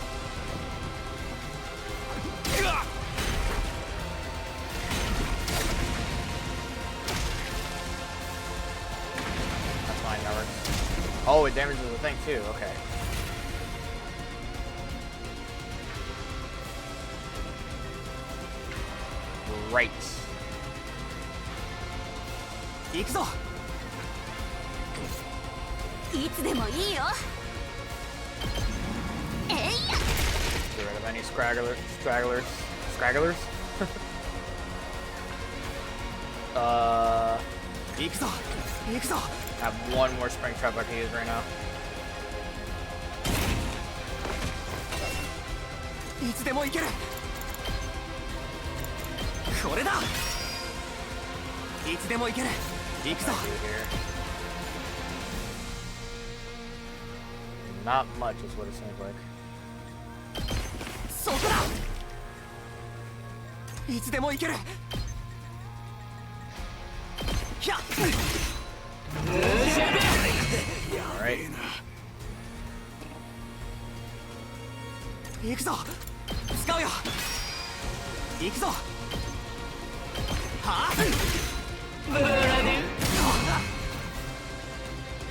That's fine, that works. Oh, it damages the thing too. Okay. Great. 行くぞ。いつでもいいよ。えいや。 Get rid of any stragglers.行くぞ。行くぞ。 I have 1 more spring trap I can use right now. いつでも行ける。これだ。いつでも行ける。行くぞ。 Not much is what it seems like. そこだ。いつでも行ける。ひゃっ。 Alright. 行くぞ。使うよ。行くぞ。はあ。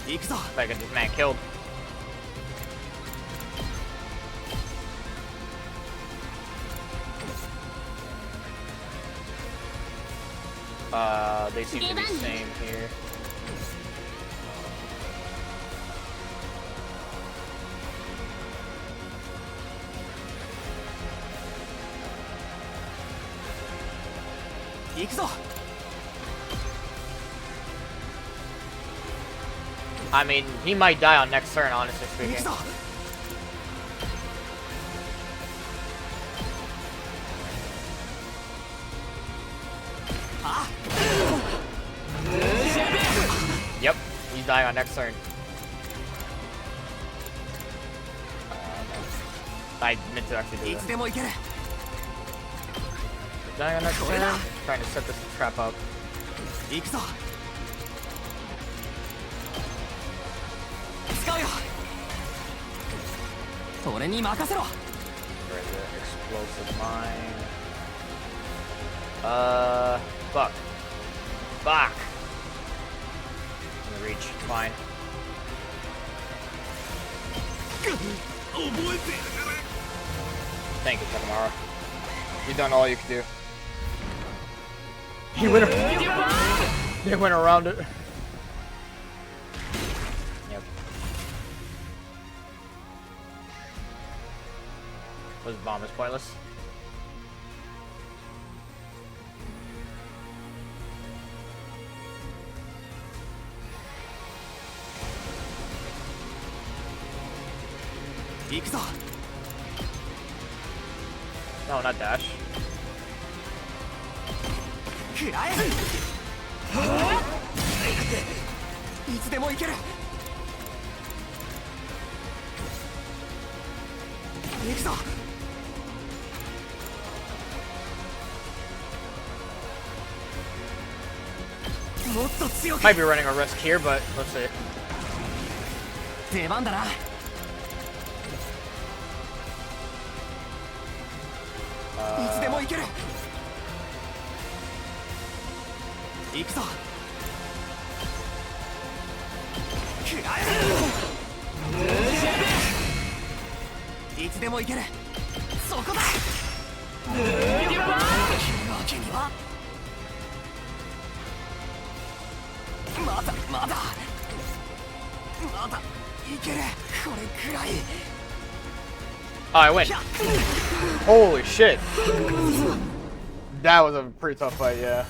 行くぞ。If I get this man killed. They seem to be the same here. I mean, he might die on next turn, honestly speaking. Yep, he's dying on next turn. I meant to actually do that. Dying on next turn, trying to set this trap up. Where's the explosive mine? Fuck. Fuck! I'm gonna reach, fine. Thank you, Takamaru. You've done all you can do. He went they went around it. Yep. This bomb is pointless. No, not dash. Might be running a risk here, but let's see. 出番だな。いつでも行ける。行くぞ。食らえ。いつでも行ける。そこだ。君のわけには。まだまだいける。これくらい。Oh, I win. Holy shit. That was a pretty tough fight, yeah.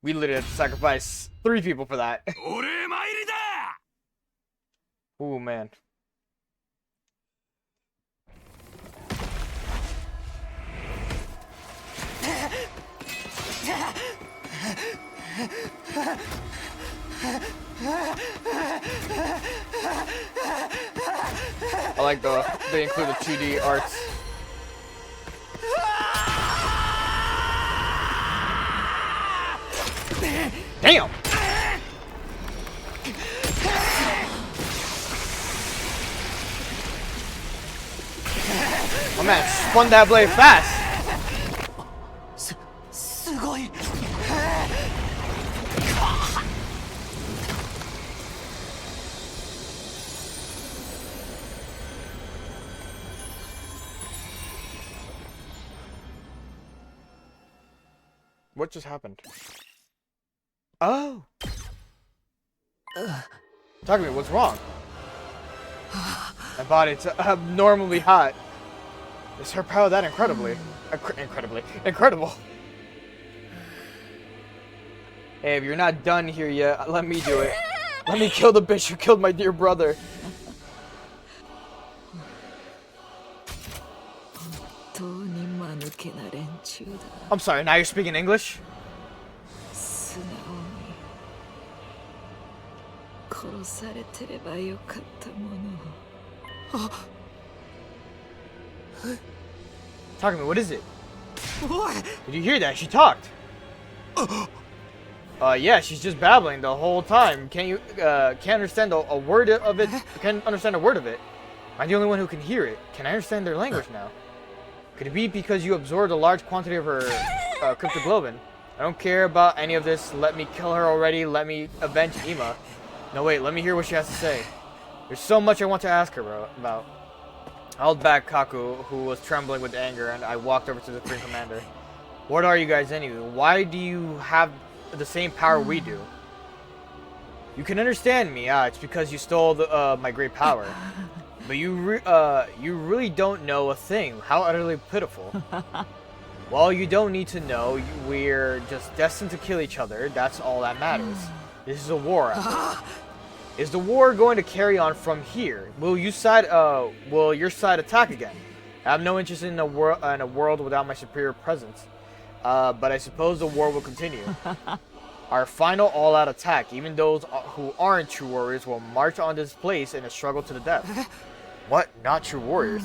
We literally had to sacrifice 3 people for that. Ooh, man. I like they include the 2D arts. Damn! Oh man, spun that blade fast. すごい。What just happened? Oh! Talk to me, what's wrong? My body's abnormally hot. Is her power that incredibly? Incredible. Hey, if you're not done here yet, let me do it. Let me kill the bitch who killed my dear brother. I'm sorry, now you're speaking English? Talk to me, what is it? Did you hear that? She talked. Yeah, she's just babbling the whole time. Can't understand a word of it? Can't understand a word of it. I'm the only one who can hear it. Can I understand their language now? Could it be because you absorbed a large quantity of her cryptoglobin? I don't care about any of this. Let me kill her already. Let me avenge Ima. No, wait. Let me hear what she has to say. There's so much I want to ask her about. I held back Kaku, who was trembling with anger, and I walked over to the Supreme Commander. What are you guys anyway? Why do you have the same power we do? You can understand me. It's because you stole my great power. But you really don't know a thing. How utterly pitiful. Well, you don't need to know. We're just destined to kill each other. That's all that matters. This is a war. Is the war going to carry on from here? Will your side attack again? I have no interest in a world without my superior presence. But I suppose the war will continue. Our final all-out attack. Even those who aren't true warriors will march on this place in a struggle to the death. What? Not true warriors?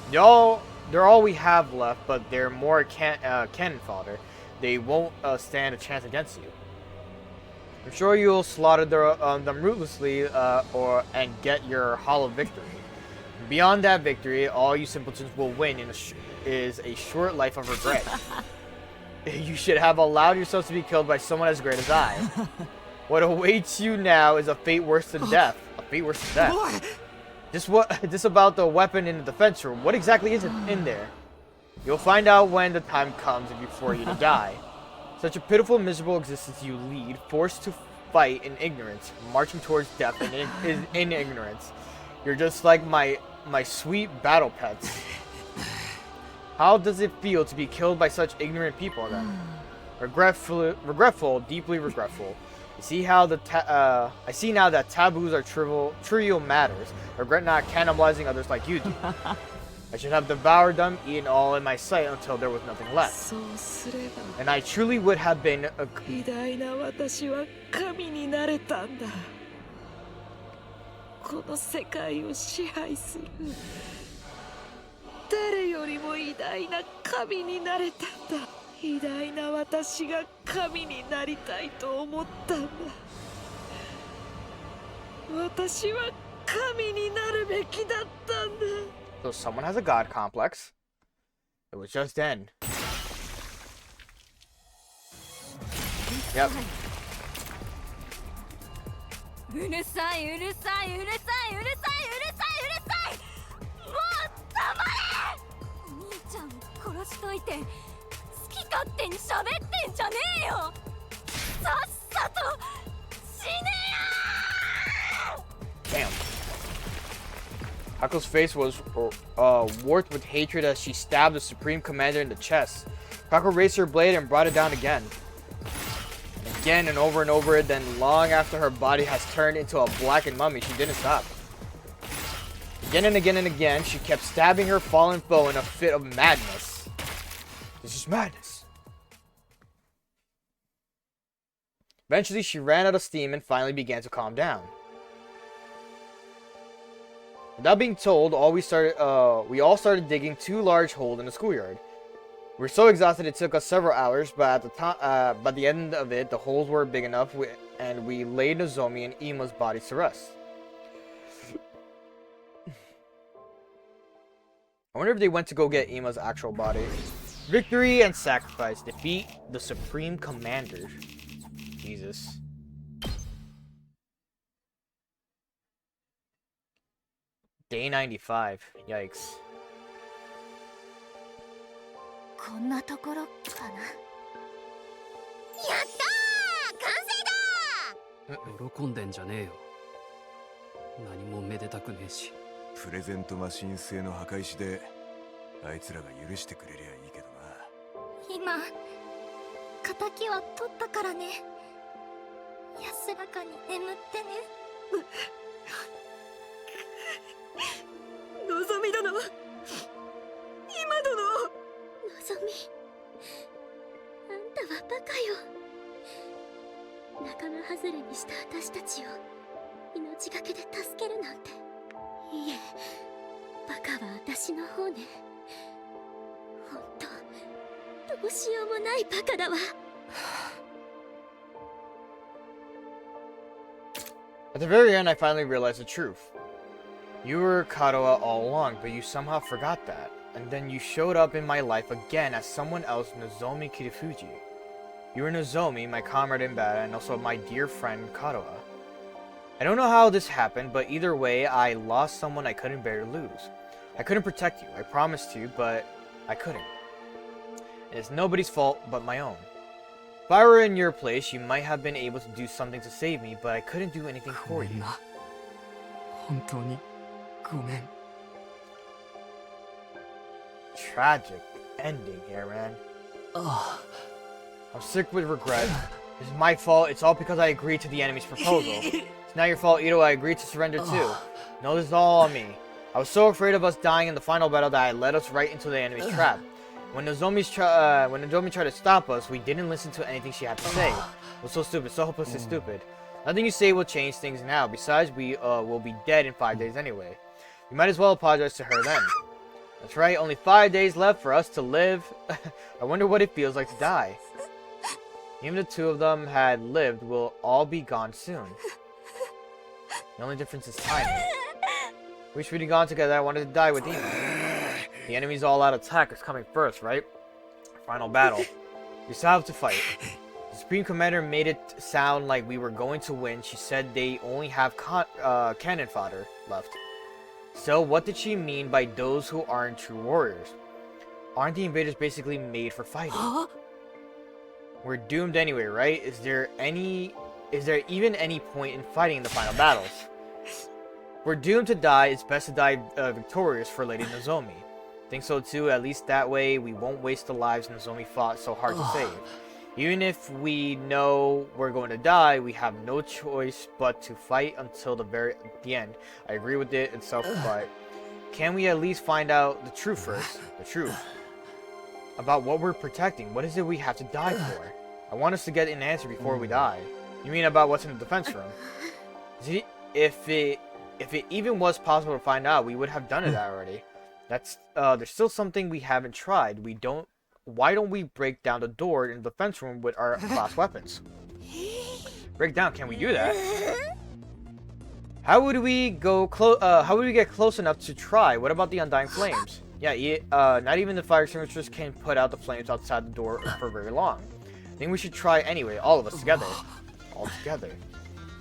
They're all we have left, but they're more cannon fodder. They won't stand a chance against you. I'm sure you'll slaughter them ruthlessly and get your hollow victory. Beyond that victory, all you simpletons will win is a short life of regret. You should have allowed yourselves to be killed by someone as great as I. What awaits you now is a fate worse than death. A fate worse than death. This about the weapon in the defense room. What exactly is it in there? You'll find out when the time comes for you to die. Such a pitiful, miserable existence you lead, forced to fight in ignorance, marching towards death in ignorance. You're just like my sweet battle pets. How does it feel to be killed by such ignorant people then? Regretful, deeply regretful. I see now that taboos are trivial matters. I regret not cannibalizing others like you do. I should have devoured them, eaten all in my sight until there was nothing left. And I truly would have been a... 私は神になるべきだったんだ。 So someone has a god complex. It was just then. Yep. うるさいうるさいうるさいうるさいうるさいうるさい。もう黙れ。兄ちゃん殺しといて好き勝手に喋ってんじゃねえよ。さっさと死ねよ。 Damn. Hako's face was warped with hatred as she stabbed the Supreme Commander in the chest. Hako raised her blade and brought it down again. Again and over, then long after her body has turned into a blackened mummy, she didn't stop. Again and again and again, she kept stabbing her fallen foe in a fit of madness. This is madness. Eventually, she ran out of steam and finally began to calm down. Without being told, we all started digging 2 large holes in the schoolyard. We were so exhausted it took us several hours, but by the end of it, the holes were big enough, and we laid Nozomi and Ima's bodies to rest. I wonder if they went to go get Ima's actual body. Victory and sacrifice. Defeat the Supreme Commander. Jesus. Day 95. Yikes. こんなところかな。やったー！完成だ！喜んでんじゃねえよ。何もめでたくねえし。プレゼントマシン製の墓石であいつらが許してくれりゃいいけどな。今仇は取ったからね。安らかに眠ってね。のぞみ殿、今殿。のぞみ、あんたはバカよ。仲間外れにした私たちを命がけで助けるなんて。いえ、バカは私の方ね。ほんとどうしようもないバカだわ。At the very end, I finally realized the truth. You were Kadoa all along, but you somehow forgot that. And then you showed up in my life again as someone else, Nozomi Kirifuji. You were Nozomi, my comrade in battle, and also my dear friend Kadoa. I don't know how this happened, but either way, I lost someone I couldn't bear to lose. I couldn't protect you, I promised to, but I couldn't. It's nobody's fault but my own. If I were in your place, you might have been able to do something to save me, but I couldn't do anything for you. 本当にごめん。 Tragic ending here, man. I'm sick with regret. It's my fault. It's all because I agreed to the enemy's proposal. It's not your fault, Ito. I agreed to surrender too. No, this is all on me. I was so afraid of us dying in the final battle that I led us right into the enemy's trap. When Nozomi tried to stop us, we didn't listen to anything she had to say. It was so stupid, so hopelessly stupid. Nothing you say will change things now. Besides, we will be dead in 5 days anyway. You might as well apologize to her then. That's right, only 5 days left for us to live. I wonder what it feels like to die. Even if the 2 of them had lived, we'll all be gone soon. The only difference is timing. Wish we'd gone together. I wanted to die with Ina. The enemy's all-out attack is coming first, right? Final battle. We still have to fight. The Supreme Commander made it sound like we were going to win. She said they only have cannon fodder left. So what did she mean by those who aren't true warriors? Aren't the invaders basically made for fighting? We're doomed anyway, right? Is there even any point in fighting in the final battles? We're doomed to die. It's best to die victorious for Lady Nozomi. Think so too. At least that way we won't waste the lives Nozomi fought so hard to save. Even if we know we're going to die, we have no choice but to fight until the end. I agree with it itself, but can we at least find out the truth first? The truth about what we're protecting. What is it we have to die for? I want us to get an answer before we die. You mean about what's in the defense room? If it even was possible to find out, we would have done it already. There's still something we haven't tried. Why don't we break down the door in the defense room with our class weapons? Break down, can we do that? How would we go how would we get close enough to try? What about the Undying Flames? Yeah, not even the fire extinguishers can put out the flames outside the door for very long. I think we should try anyway, all of us together. All together.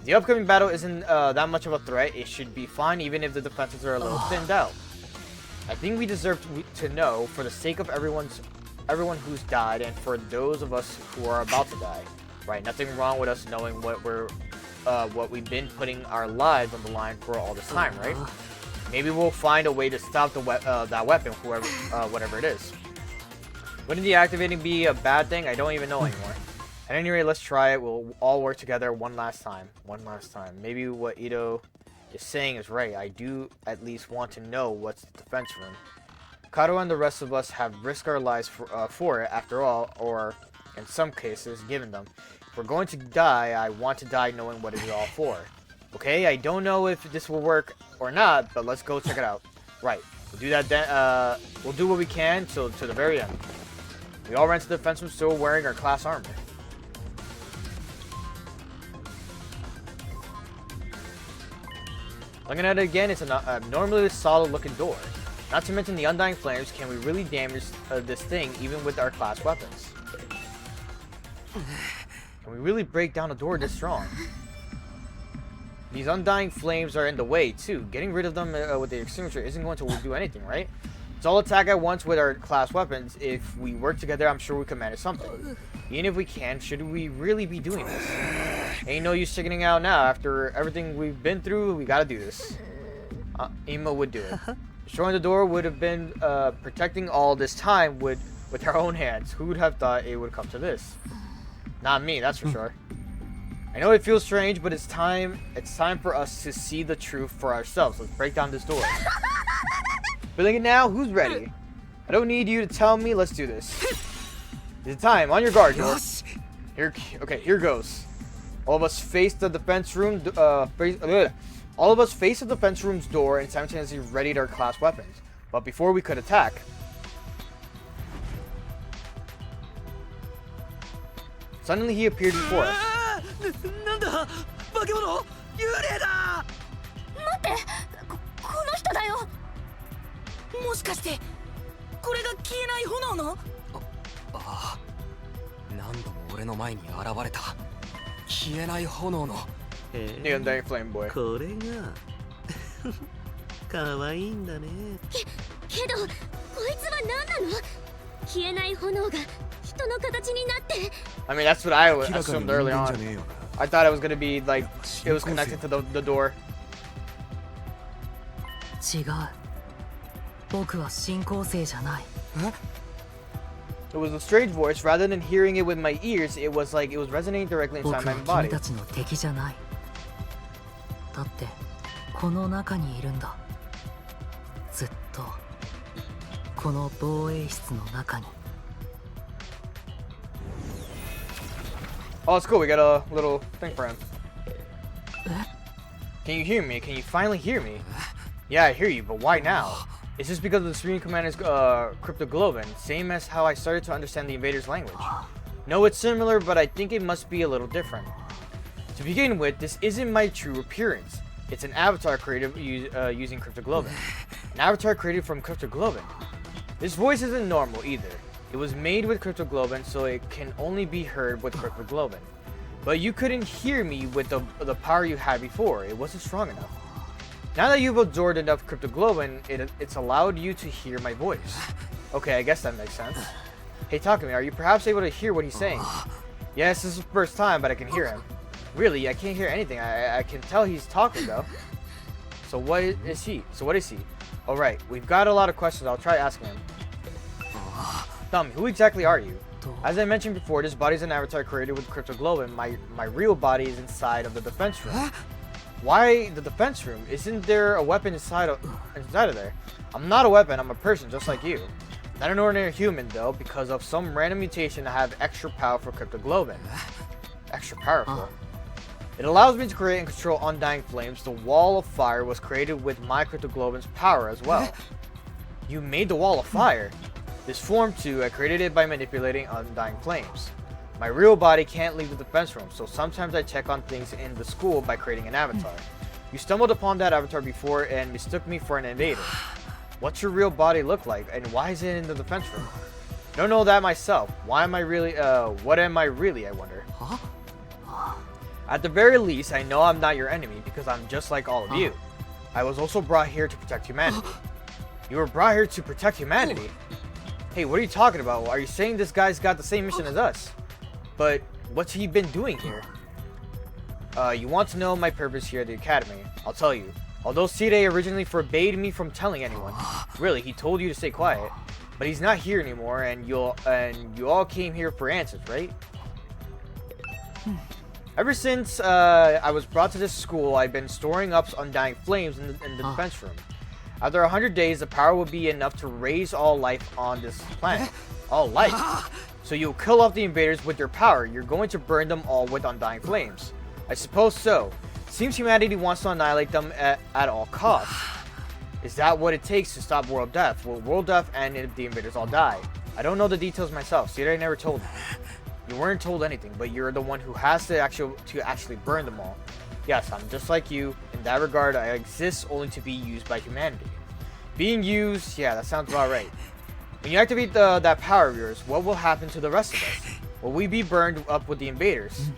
The upcoming battle isn't that much of a threat. It should be fine even if the defenses are a little thinned out. I think we deserve to know, for the sake of everyone who's died and for those of us who are about to die. Right, nothing wrong with us knowing what we've been putting our lives on the line for all this time, right? Maybe we'll find a way to stop that weapon, whatever it is. Wouldn't deactivating be a bad thing? I don't even know anymore. At any rate, let's try it. We'll all work together one last time. One last time. Maybe what Ito is saying is right. I do at least want to know what's the defense room. Kato and the rest of us have risked our lives for it, after all, or in some cases, given them. If we're going to die, I want to die knowing what it is all for. Okay, I don't know if this will work or not, but let's go check it out. Right, we'll do that then. We'll do what we can to the very end. We all ran to the defense room still wearing our class armor. Looking at it again, it's an abnormally solid looking door. Not to mention the Undying Flames. Can we really damage this thing even with our class weapons? Can we really break down a door this strong? These Undying Flames are in the way too. Getting rid of them with the extinguisher isn't going to do anything, right? Let's all attack at once with our class weapons. If we work together, I'm sure we can manage something. Even if we can, should we really be doing this? Ain't no use chickening out now. After everything we've been through, we gotta do this. Ima would do it. Destroying the door would have been protecting all this time with our own hands. Who would have thought it would come to this? Not me, that's for sure. I know it feels strange, but it's time for us to see the truth for ourselves. Let's break down this door. Feeling it now? Who's ready? I don't need you to tell me. Let's do this. It's time. On your guard. Okay, here goes. All of us face the defense room. All of us face the defense room's door and simultaneously readied our class weapons. But before we could attack, suddenly he appeared before us. 待ってこの人だよもしかしてこれが消えない炎のああ何度も俺の前に現れた消えない炎の The Undying Flame Boy. これが可愛いんだねけどこいつは何なの消えない炎が人の形になって I mean, that's what I assumed early on. I thought it was gonna be like it was connected to the door. 違う僕は新興生じゃない It was a strange voice. Rather than hearing it with my ears, it was like it was resonating directly inside 僕 my は君 body. たちの敵じゃないだってこの中にいるんだずっとこの防衛室の中に Oh, it's cool. We got a little thing for him. Can you hear me? Can you finally hear me? Yeah, I hear you, but why now? It's just because of the Supreme Commander's cryptoglobin, same as how I started to understand the invader's language. No, it's similar, but I think it must be a little different. To begin with, this isn't my true appearance. It's an avatar created using cryptoglobin. An avatar created from cryptoglobin. This voice isn't normal either. It was made with cryptoglobin, so it can only be heard with cryptoglobin. But you couldn't hear me with the power you had before. It wasn't strong enough. Now that you've absorbed enough cryptoglobin, it's allowed you to hear my voice. Okay, I guess that makes sense. Hey Takumi, are you perhaps able to hear what he's saying? Yes, this is the first time, but I can hear him. Really, I can't hear anything. I can tell he's talking though. So what is he? Alright, we've got a lot of questions. I'll try asking him. Tell me, who exactly are you? As I mentioned before, this body is an avatar created with cryptoglobin. My real body is inside of the defense room. Why the defense room? Isn't there a weapon inside of there? I'm not a weapon, I'm a person just like you. Not an ordinary human though, because of some random mutation I have extra power for cryptoglobin. Extra powerful. It allows me to create and control Undying Flames. The Wall of Fire was created with my cryptoglobin's power as well. You made the Wall of Fire? This form too, I created it by manipulating Undying Flames. My real body can't leave the defense room, so sometimes I check on things in the school by creating an avatar. You stumbled upon that avatar before and mistook me for an invader. What's your real body look like, and why is it in the defense room? Don't know that myself. Why am I really, what am I really, I wonder? At the very least, I know I'm not your enemy because I'm just like all of you. I was also brought here to protect humanity. You were brought here to protect humanity? Hey, what are you talking about? Are you saying this guy's got the same mission as us? But what's he been doing here? You want to know my purpose here at the Academy? I'll tell you. Although Sirei originally forbade me from telling anyone, really, he told you to stay quiet. But he's not here anymore, and you all came here for answers, right? Ever since I was brought to this school, I've been storing up undying flames in the defense room. After 100 days, the power will be enough to raise all life on this planet. All life. So you'll kill off the invaders with your power. You're going to burn them all with undying flames. I suppose so. Seems humanity wants to annihilate them at all costs. Is that what it takes to stop world death? Will world death end if the invaders all die? I don't know the details myself. Sirei never told me. You weren't told anything, but you're the one who has to actually burn them all. Yes, I'm just like you. In that regard, I exist only to be used by humanity. Being used, yeah, that sounds about right. When you activate that power of yours, what will happen to the rest of us? Will we be burned up with the invaders?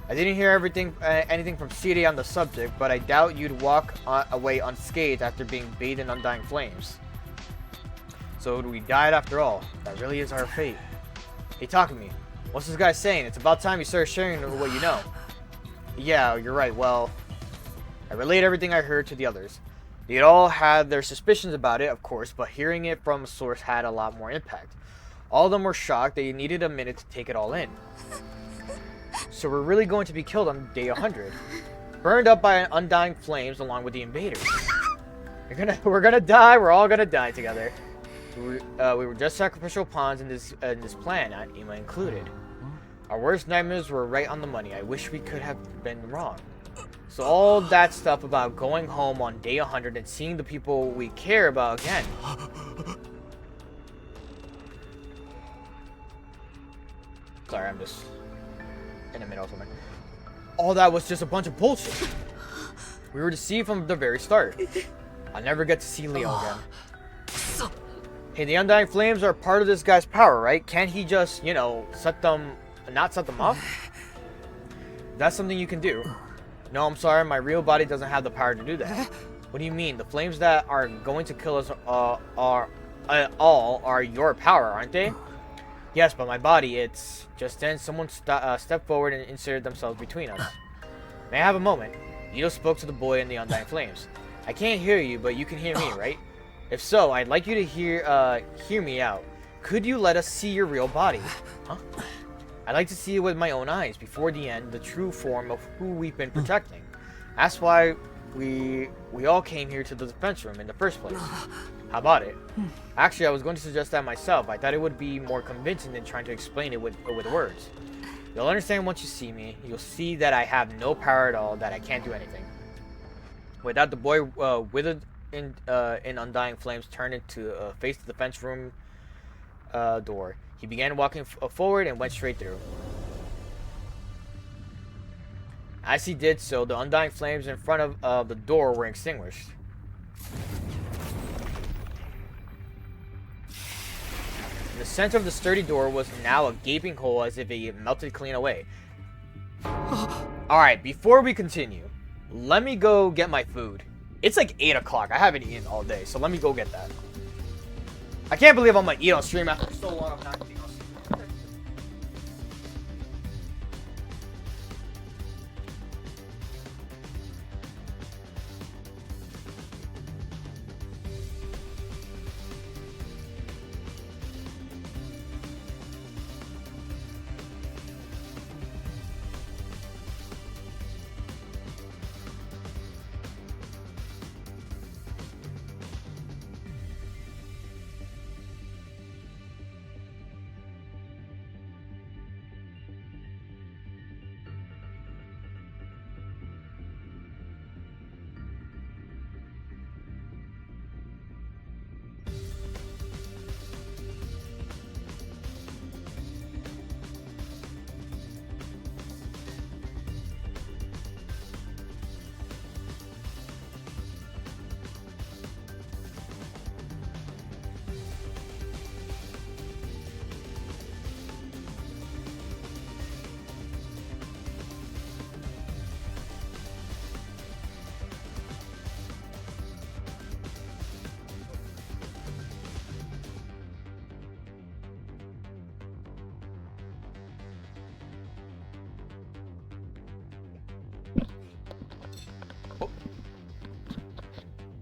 I didn't hear anything from Sirei on the subject, but I doubt you'd walk away unscathed after being bathed in undying flames. So we died after all. That really is our fate. Hey, talk to me. What's this guy saying? It's about time you started sharing what you know. Yeah, you're right. Well, I relayed everything I heard to the others. They all had their suspicions about it, of course, but hearing it from a source had a lot more impact. All of them were shocked. They needed a minute to take it all in. So we're really going to be killed on day 100. Burned up by undying flames along with the invaders. We're gonna die. We're all gonna die together. We were just sacrificial pawns in this plan, Ima included. Our worst nightmares were right on the money. I wish we could have been wrong. So all that stuff about going home on day 100 and seeing the people we care about again. Sorry, I'm just in the middle of something. All that was just a bunch of bullshit. We were deceived from the very start. I'll never get to see Leo again. Hey, the undying flames are part of this guy's power, right? Can't he just, you know, not set them off? That's something you can do. No, I'm sorry, my real body doesn't have the power to do that. What do you mean? The flames that are going to kill us are your power, aren't they? Yes, but my body, it's... Just then, someone stepped forward and inserted themselves between us. May I have a moment? Ito spoke to the boy in the undying flames. I can't hear you, but you can hear me, right? If so, I'd like you to hear me out. Could you let us see your real body? Huh? I'd like to see it with my own eyes before the end, the true form of who we've been protecting. That's why we all came here to the defense room in the first place. How about it? Actually, I was going to suggest that myself. I thought it would be more convincing than trying to explain it with words. You'll understand once you see me. You'll see that I have no power at all, that I can't do anything. With that, the boy withered in undying flames turned into face the defense room door. He began walking forward and went straight through. As he did so, the undying flames in front of the door were extinguished. In the center of the sturdy door was now a gaping hole as if it melted clean away. Alright, before we continue, let me go get my food. It's like 8 o'clock. I haven't eaten all day, so let me go get that. I can't believe I'm gonna eat on stream after so long of not eating on stream.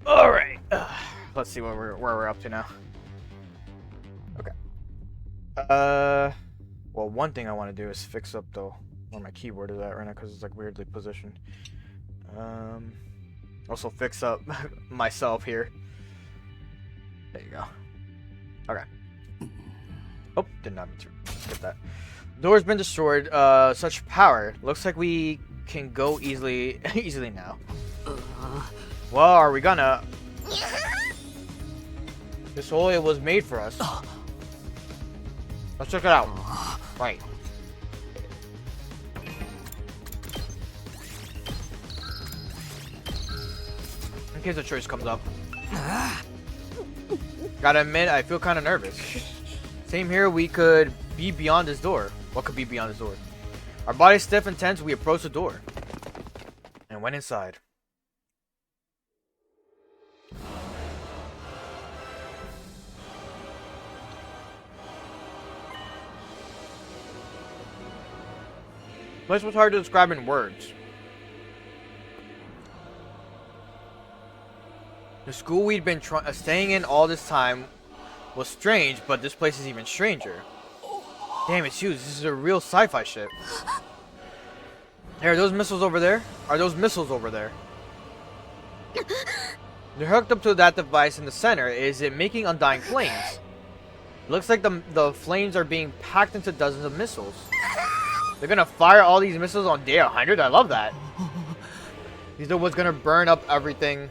Alright. Let's see where we're up to now. Okay. Well, one thing I want to do is fix up though where my keyboard is at right now because it's like weirdly positioned. Also fix up myself here. There you go. Okay. Oh, did not mean to get that. Door's been destroyed. Such power. Looks like we can go easily now. Well, are we gonna? This hole was made for us. Let's check it out. Right. In case a choice comes up. Gotta admit, I feel kind of nervous. Same here, we could be beyond this door. What could be beyond this door? Our bodies stiff and tense, we approached the door. And went inside. The place was hard to describe in words. The school we'd been staying in all this time was strange, but this place is even stranger. Damn, it's huge. This is a real sci-fi ship. Hey, are those missiles over there? Are those missiles over there? They're hooked up to that device in the center. Is it making undying flames? Looks like the flames are being packed into dozens of missiles. They're gonna fire all these missiles on day 100? I love that. These are what's gonna burn up everything.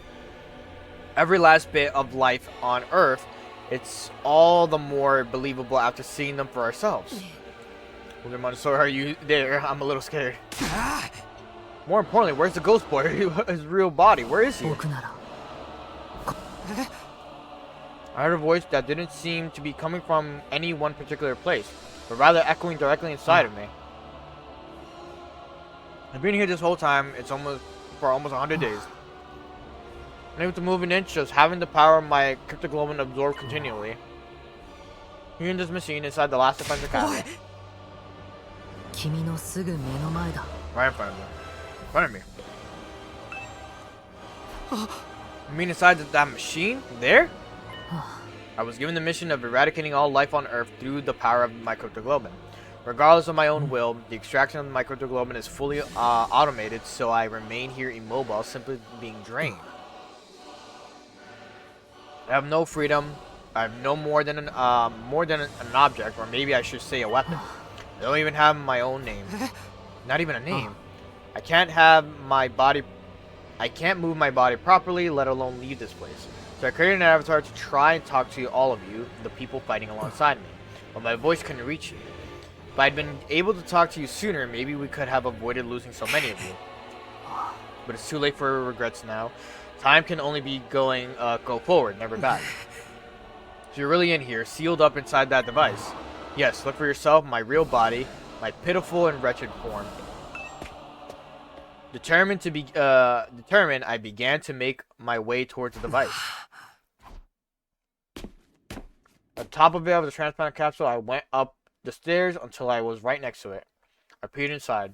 Every last bit of life on Earth. It's all the more believable after seeing them for ourselves. So are you there? I'm a little scared. More importantly, where's the ghost boy? His real body. Where is he? I heard a voice that didn't seem to be coming from any one particular place, but rather echoing directly inside of me. I've been here this whole time. It's almost 100 days. Unable to move an inch, just having the power of my cryptoglobin absorb continually. Here in this machine inside the last defense academy. Right in front of me. In front of me. You mean inside that machine? There? I was given the mission of eradicating all life on Earth through the power of my cryptoglobin. Regardless of my own will, the extraction of my cryptoglobin is fully automated, so I remain here immobile, simply being drained. I have no freedom. I have no more than an object, or maybe I should say a weapon. I don't even have my own name. Not even a name. I can't move my body properly, let alone leave this place. So I created an avatar to try and talk to all of you, the people fighting alongside me. But my voice couldn't reach you. If I'd been able to talk to you sooner, maybe we could have avoided losing so many of you. But it's too late for regrets now. Time can only be go forward, never back. So you're really in here, sealed up inside that device. Yes, look for yourself, my real body, my pitiful and wretched form. Determined, I began to make my way towards the device. At the top of it of the transplant capsule, I went up the stairs until I was right next to it. I peered inside.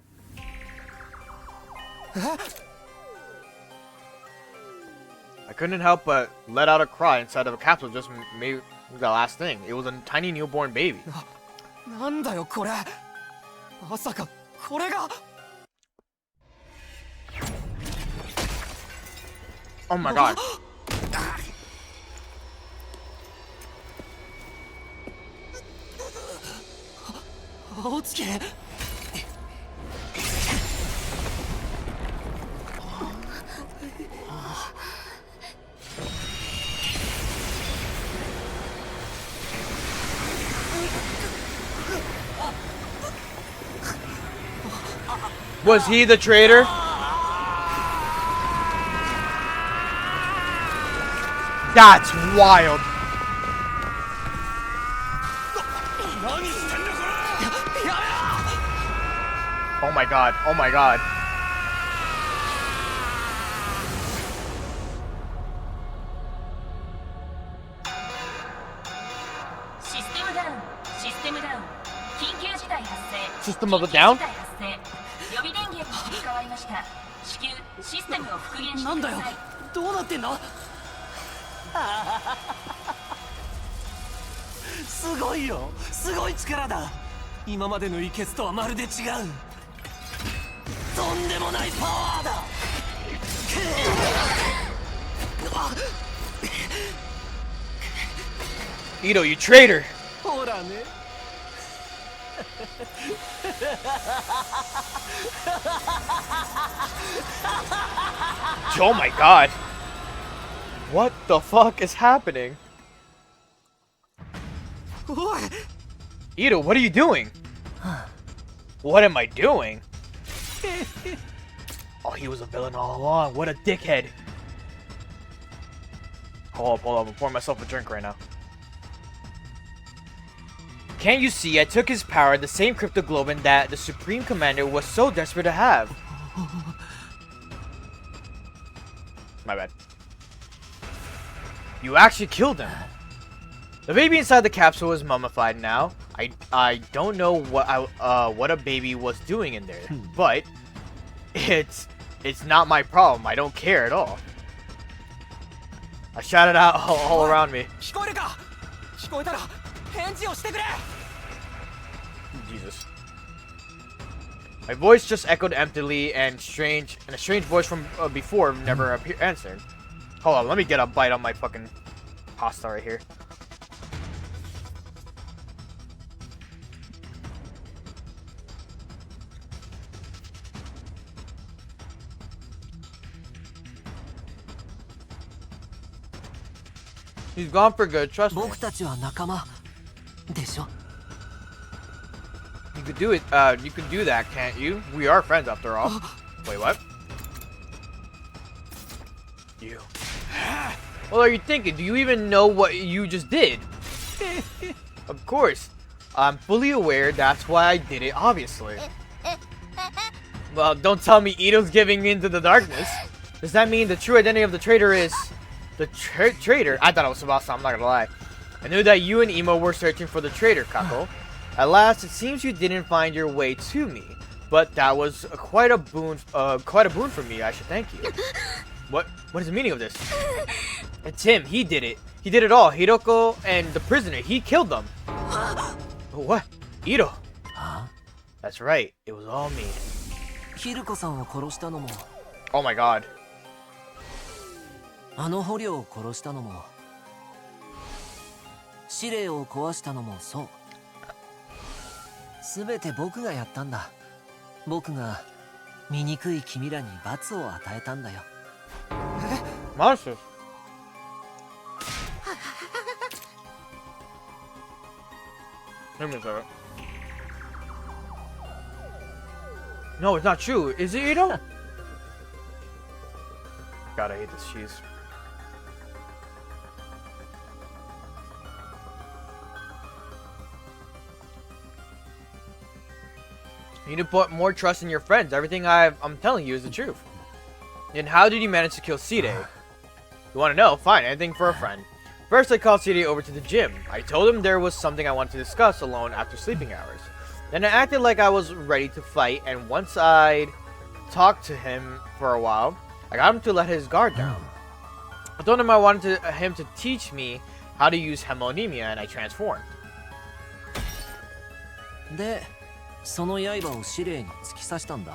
I couldn't help but let out a cry inside of a capsule. Just made the last thing. It was a tiny newborn baby. Oh my god. Was he the traitor? That's wild. Oh my god. Oh my god. System of a down? なんだよ、どうなってんだ。すごいよ、すごい力だ。今までのイケツとはまるで違う。とんでもないパワーだ。Ito, you traitor! ほらね。Oh my god! What the fuck is happening? Ito, what are you doing? What am I doing? Oh, he was a villain all along. What a dickhead. Hold up. I'm pouring myself a drink right now. Can't you see I took his power, the same Cryptoglobin that the Supreme Commander was so desperate to have? My bad. You actually killed him. The baby inside the capsule is mummified now. I don't know what a baby was doing in there, but it's not my problem. I don't care at all. I shouted out all around me. Jesus. My voice just echoed emptily, and a strange voice from before never answered. Hold on, let me get a bite on my fucking pasta right here. He's gone for good, trust me. 僕たちは仲間でしょ。 You could do it. You could do that, can't you? We are friends after all. Wait, what? You. What are you thinking? Do you even know what you just did? Of course. I'm fully aware. That's why I did it, obviously. Well, don't tell me Ito's giving into the darkness. Does that mean the true identity of the traitor is... The traitor? I thought it was Tsubasa, I'm not gonna lie. I knew that you and Imo were searching for the traitor, Kako. At last, it seems you didn't find your way to me. But that was quite a boon for me. I should thank you. What is the meaning of this? It's him. He did it. He did it all. Hiroko and the prisoner. He killed them. What? Ito. That's right. It was all me. ヒルコさんを殺したのも、 Oh my god. あの捕虜を殺したのも、司令を壊したのもそう。すべて僕がやったんだ。僕が醜い君らに罰を与えたんだよ。Monsters. Let me say it. No, it's not true. Is it, Ito? God, I hate this cheese. You need to put more trust in your friends. Everything I'm telling you is the truth. And how did you manage to kill Side? You want to know? Fine, anything for a friend. First, I called Side over to the gym. I told him there was something I wanted to discuss alone after sleeping hours. Then I acted like I was ready to fight, and once I'd talked to him for a while, I got him to let his guard down. I told him I wanted him to teach me how to use Hemonemia, and I transformed. で、その刃を司令に突き刺したんだ。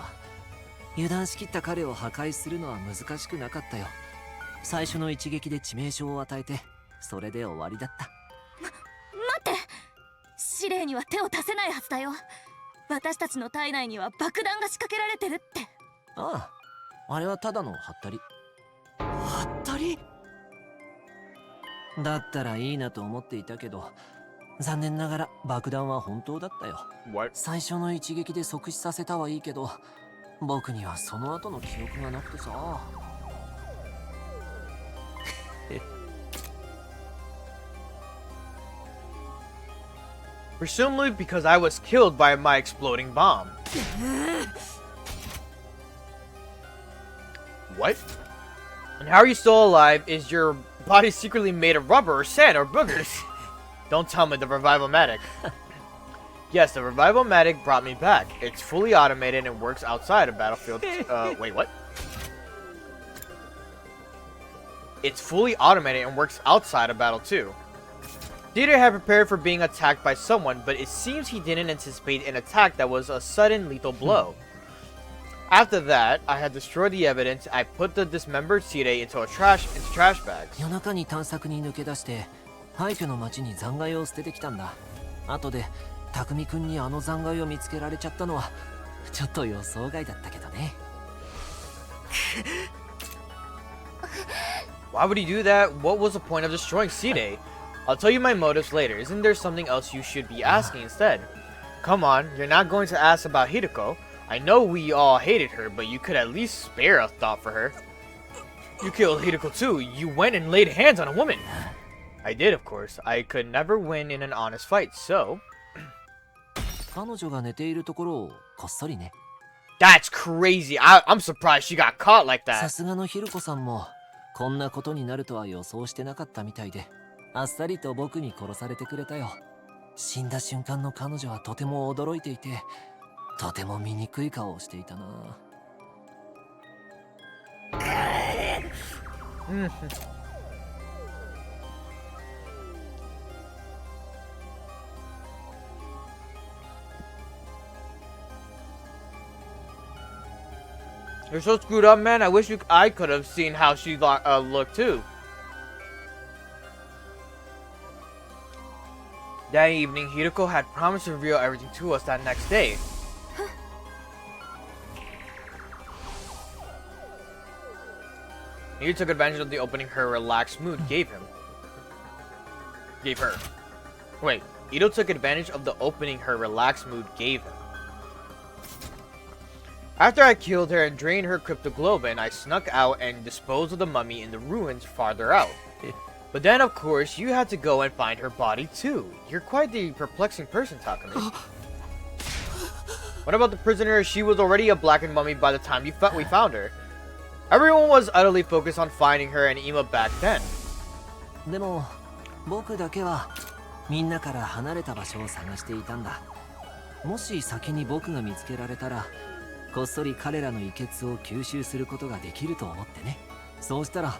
油断しきった彼を破壊するのは難しくなかったよ。最初の一撃で致命傷を与えて、それで終わりだった。待って、司令には手を出せないはずだよ。私たちの体内には爆弾が仕掛けられてるって。ああ、あれはただのハッタリ。ハッタリ？だったらいいなと思っていたけど、残念ながら爆弾は本当だったよ。最初の一撃で即死させたはいいけど、僕にはその後の記憶がなくてさ。Presumably because I was killed by my exploding bomb. What? And how are you still alive? Is your body secretly made of rubber or sand or boogers? Don't tell me the Revival-matic. Yes, the Revival-matic brought me back. It's fully automated and works outside of Battlefield. Wait, what? It's fully automated and works outside of battle too. Theater had prepared for being attacked by someone, but it seems he didn't anticipate an attack that was a sudden lethal blow. After that, I had destroyed the evidence. I put the dismembered Sire into trash bags. 夜中に探索に抜け出して廃墟の町に残骸を捨ててきたんだ。後で匠くんにあの残骸を見つけられちゃったのはちょっと予想外だったけどね。Why would he do that? What was the point of destroying Sire? I'll tell you my motives later. Isn't there something else you should be asking instead? Come on, you're not going to ask about Hideko. I know we all hated her, but you could at least spare a thought for her. You killed Hideko too. You went and laid hands on a woman. I did, of course. I could never win in an honest fight, so... 彼女が寝ているところをこっそりね。That's crazy. I'm surprised she got caught like that. さすがのヒルコさんもこんなことになるとは予想してなかったみたいで、あっさりと僕に殺されてくれたよ。死んだ瞬間の彼女はとても驚いていて、とても醜い顔をしていたな。You're so screwed up, man. I wish I could have seen how she looked too. That evening, Hideko had promised to reveal everything to us that next day. He took advantage of the opening her relaxed mood gave her. Wait, Ito took advantage of the opening her relaxed mood gave him. After I killed her and drained her cryptoglobin, I snuck out and disposed of the mummy in the ruins farther out. But then, of course, you had to go and find her body too. You're quite the perplexing person, Takumi. What about the prisoner? She was already a blackened mummy by the time we found her. Everyone was utterly focused on finding her and Ima back then. でも僕だけはみんなから離れた場所を探していたんだ。もし先に僕が見つけられたら、こっそり彼らの遺血を吸収することができると思ってね。そうしたら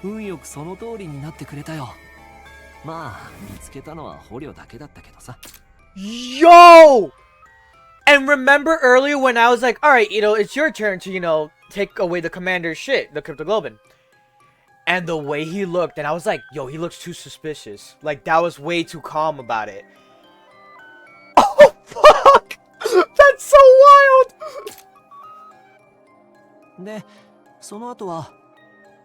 運よくその通りになってくれたよ。まあ見つけたのは捕虜だけだったけどさ。Yo! And remember earlier when I was like, alright, it's your turn to, take away the commander's shit, the cryptoglobin. And the way he looked, and I was like, yo, he looks too suspicious. Like, that was way too calm about it. Oh, fuck! That's so wild! で、その後は、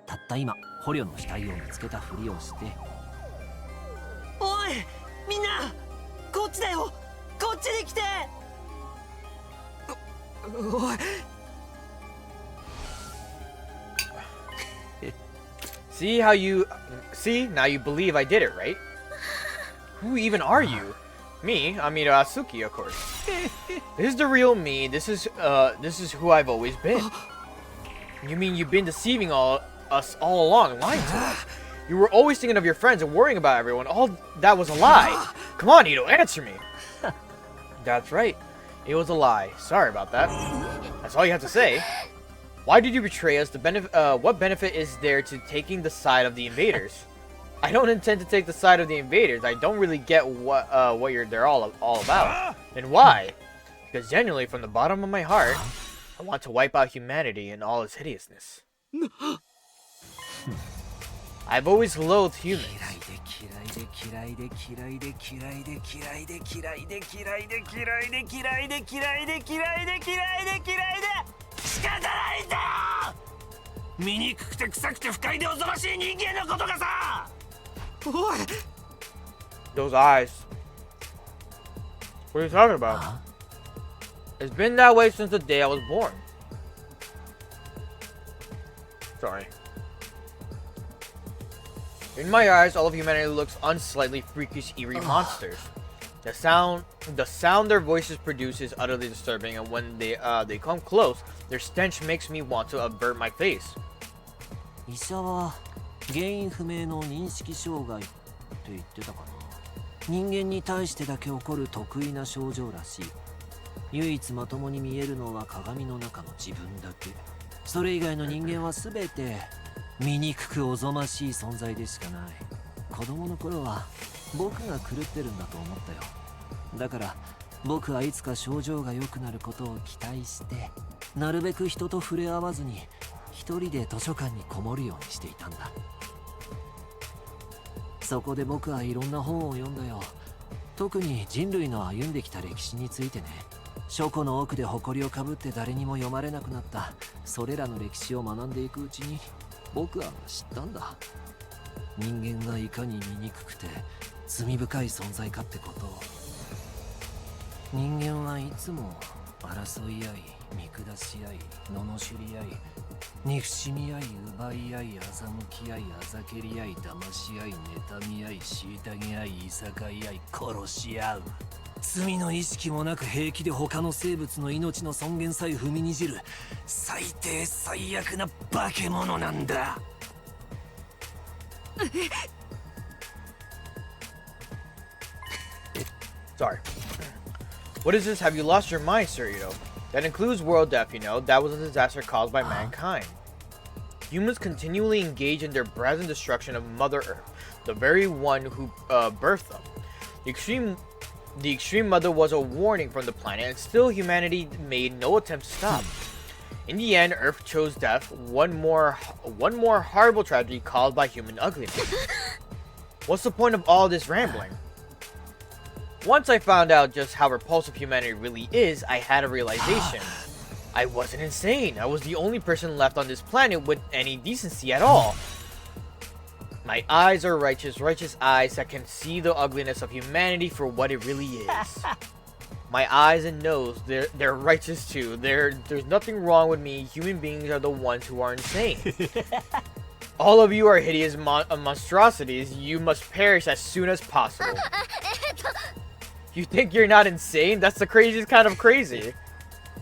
たった今、捕虜の死体を見つけたふりをして。おい、みんな、こっちだよ、こっちに来て。おい。See, now you believe I did it, right? Who even are you? Me, Amira Asuki, of course. This is the real me. This is who I've always been. You mean you've been deceiving us all along, lying to us? You were always thinking of your friends and worrying about everyone. All that was a lie. Come on, Ito, answer me. That's right. It was a lie. Sorry about that. That's all you have to say. Why did you betray us? What benefit is there to taking the side of the invaders? I don't intend to take the side of the invaders. I don't really get what they're all about. And why? Because genuinely, from the bottom of my heart, I want to wipe out humanity in all its hideousness. I've always loathed humans. Those eyes. What are you talking about? It's been that way since the day I was born. Sorry. In my eyes, all of humanity looks unslightly freakish, eerie monsters. The sound their voices produce is utterly disturbing, and when they come close, their stench makes me want to avert my face. 医者は原因不明の認識障害って言ってたかな。人間に対してだけ起こる得意な症状らしい。唯一まともに見えるのは鏡の中の自分だけ。それ以外の人間は全て醜くおぞましい存在でしかない。子供の頃は僕が狂ってるんだと思ったよ。だから僕はいつか症状が良くなることを期待して、なるべく人と触れ合わずに一人で図書館にこもるようにしていたんだ。そこで僕はいろんな本を読んだよ。特に人類の歩んできた歴史についてね。書庫の奥で埃をかぶって誰にも読まれなくなったそれらの歴史を学んでいくうちに、僕は知ったんだ。人間がいかに醜くて罪深い存在かってことを。人間はいつも争い合い、見下し合い、罵り合い、憎しみ合い、奪い合い、欺き合い、あざけり合い、騙し合い、妬み合い、虐げ合い、いさかい合い、殺し合う。罪の意識もなく平気で他の生物の命の尊厳さえ踏みにじる最低最悪な化け物なんだ。Sorry. What is this? Have you lost your mind, Surito? That includes world death, you know. That was a disaster caused by mankind. Humans continually engage in their brazen destruction of Mother Earth, the very one who birthed them. The extreme mother was a warning from the planet, and still humanity made no attempt to stop. In the end, Earth chose death, one more horrible tragedy caused by human ugliness. What's the point of all this rambling? Once I found out just how repulsive humanity really is, I had a realization. I wasn't insane. I was the only person left on this planet with any decency at all. My eyes are righteous eyes that can see the ugliness of humanity for what it really is. My eyes and nose, they're righteous too. There's nothing wrong with me. Human beings are the ones who are insane. All of you are hideous monstrosities. You must perish as soon as possible. You think you're not insane? That's the craziest kind of crazy.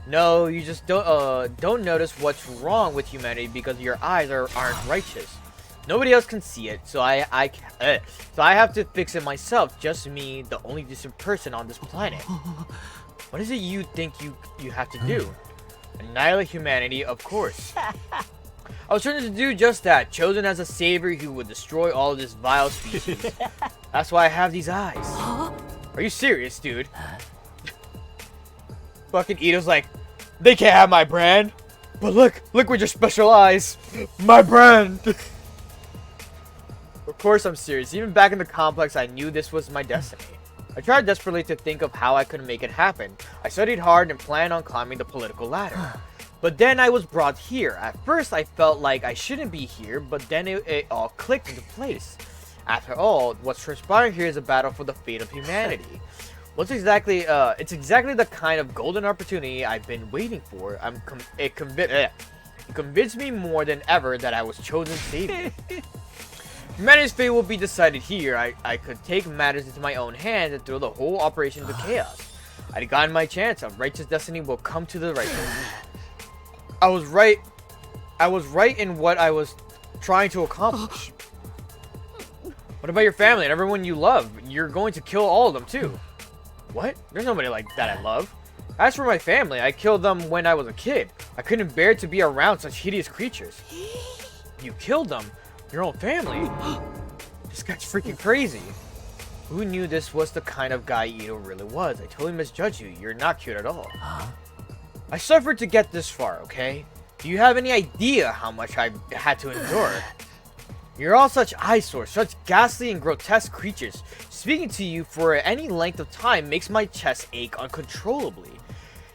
No, you just don't notice what's wrong with humanity because your eyes aren't righteous. Nobody else can see it, so I have to fix it myself. Just me, the only decent person on this planet. What is it you think you have to do? Annihilate humanity, of course. I was trying to do just that, chosen as a savior who would destroy all of this vile species. That's why I have these eyes. Are you serious, dude? Fucking Ito's like, they can't have my brand. But look with your special eyes. My brand. Of course I'm serious. Even back in the complex, I knew this was my destiny. I tried desperately to think of how I could make it happen. I studied hard and planned on climbing the political ladder. But then I was brought here. At first, I felt like I shouldn't be here, but then it all clicked into place. After all, what's transpiring here is a battle for the fate of humanity. It's exactly the kind of golden opportunity I've been waiting for. It convinced me more than ever that I was chosen savior. Humanity's fate will be decided here. I could take matters into my own hands and throw the whole operation into chaos. I'd gotten my chance. A righteous destiny will come to the righteous. I was right in what I was trying to accomplish. What about your family and everyone you love? You're going to kill all of them too. What? There's nobody like that I love. As for my family, I killed them when I was a kid. I couldn't bear to be around such hideous creatures. You killed them? Your own family? This guy's freaking crazy. Who knew this was the kind of guy Ito really was? I totally misjudged you. You're not cute at all. I suffered to get this far, okay? Do you have any idea how much I had to endure? You're all such eyesores, such ghastly and grotesque creatures. Speaking to you for any length of time makes my chest ache uncontrollably.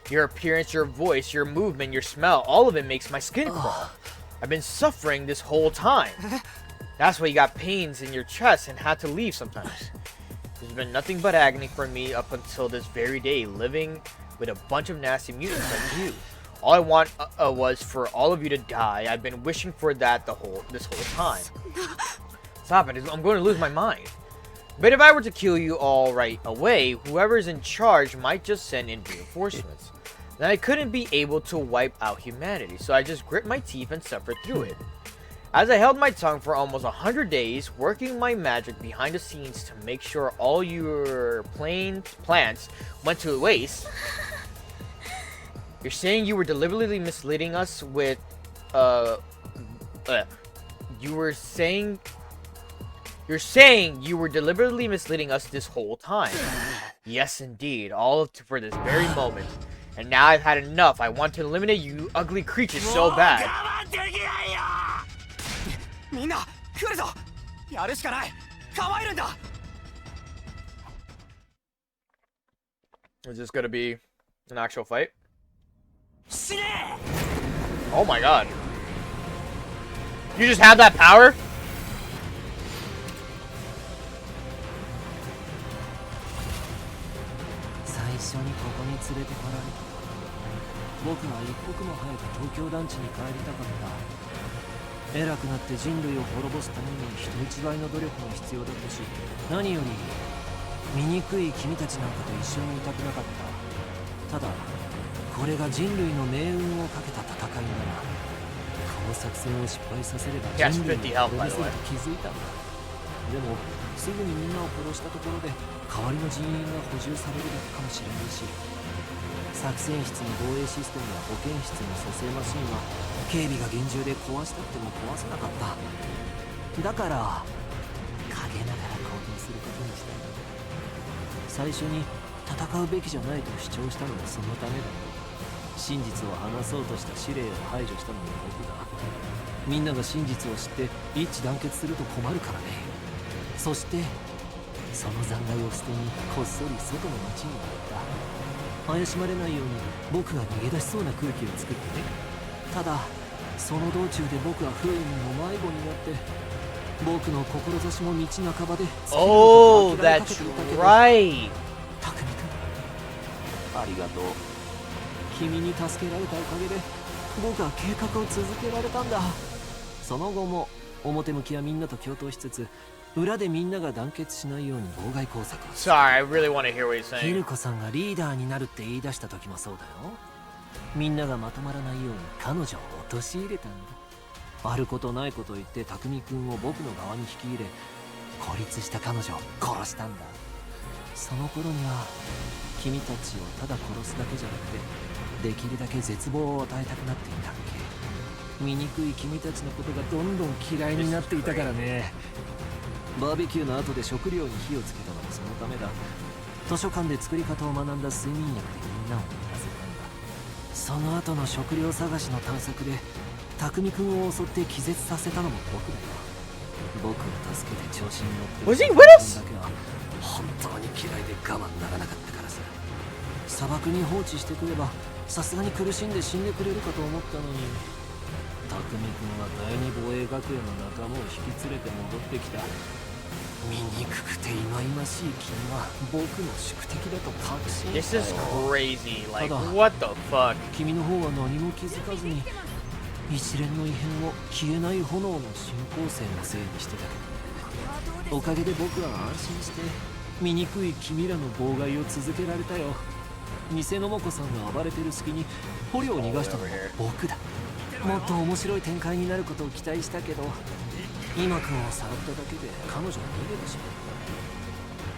Your appearance, your voice, your movement, your smell, all of it makes my skin crawl. I've been suffering this whole time. That's why you got pains in your chest and had to leave sometimes. There's been nothing but agony for me up until this very day, living with a bunch of nasty mutants like you. All I want was for all of you to die. I've been wishing for that this whole time. Stop it, I'm going to lose my mind. But if I were to kill you all right away, whoever's in charge might just send in reinforcements. Then I couldn't be able to wipe out humanity, so I just grit my teeth and suffered through it. As I held my tongue for almost 100 days, working my magic behind the scenes to make sure all your plans went to waste. You're saying you were deliberately misleading us with You're saying you were deliberately misleading us this whole time. Yes, indeed. All for this very moment. And now I've had enough. I want to eliminate you ugly creatures so bad. みんな来るぞ。やるしかない。構えるんだ。 Is this gonna be an actual fight? Oh my god. You just have that power? 最初にここに連れてこられた。僕は一刻も早く東京団地に帰りたかった。偉くなって人類を滅ぼすために人一倍の努力が必要だったし、何より醜い君たちなんかと一緒にいたくなかった。ただこれが人類の命運をかけた戦いなら、この作戦を失敗させれば人類を滅ぼせると気づいたんだ。でもすぐにみんなを殺したところで代わりの人員が補充されるかもしれないし、作戦室の防衛システムや保健室の蘇生マシンは警備が厳重で壊したくても壊せなかった。だから陰ながら行動することにしたんだ。最初に戦うべきじゃないと主張したのもそのためだ。真実を話そうとした司令を排除したのも僕だ。みんなが真実を知って一致団結すると困るからね。そしてその残骸を捨てにこっそり外の町に行った。怪しまれないように僕が逃げ出しそうな空気を作ってね。ただその道中で僕は不運にも迷子になって、僕の志も道半ばで Oh, that's right. 匠君、ありがとう。君に助けられたおかげで僕は計画を続けられたんだ。その後も表向きはみんなと共闘しつつ、裏でみんなが団結しないように妨害工作を。 Sorry, I really want to hear what he's saying. ヒルコさんがリーダーになるって言い出した時もそうだよ。みんながまとまらないように彼女を陥れたんだ。あることないこと言って匠君を僕の側に引き入れ、孤立した彼女を殺したんだ。その頃には君たちをただ殺すだけじゃなくて、できるだけ絶望を与えたくなっていたっけ。醜い君たちのことがどんどん嫌いになっていたからね。バーベキューの後で食料に火をつけたのもそのためだ。図書館で作り方を学んだ睡眠薬でみんなを寝かせたんだ。その後の食料探しの探索で匠君を襲って気絶させたのも僕だよ。僕を助けて調子に乗ってだけは本当に嫌いで我慢ならなかったからさ。砂漠に放置してくればさすがに苦しんで死んでくれるかと思ったのに、匠君は第二防衛学園の仲間を引き連れて戻ってきた。醜くて忌々しい君は僕の宿敵だと確信したよ。 This is crazy. Like, what the fuck? 君の方は何も気づかずに一連の異変を消えない炎の進行線のせいにしてたけど、おかげで僕は安心して醜い君らの妨害を続けられたよ。偽のもこさんが暴れてる隙に捕虜を逃がしたのも僕だ。もっと面白い展開になることを期待したけど、今君をさらっただけで彼女は逃げてしまっ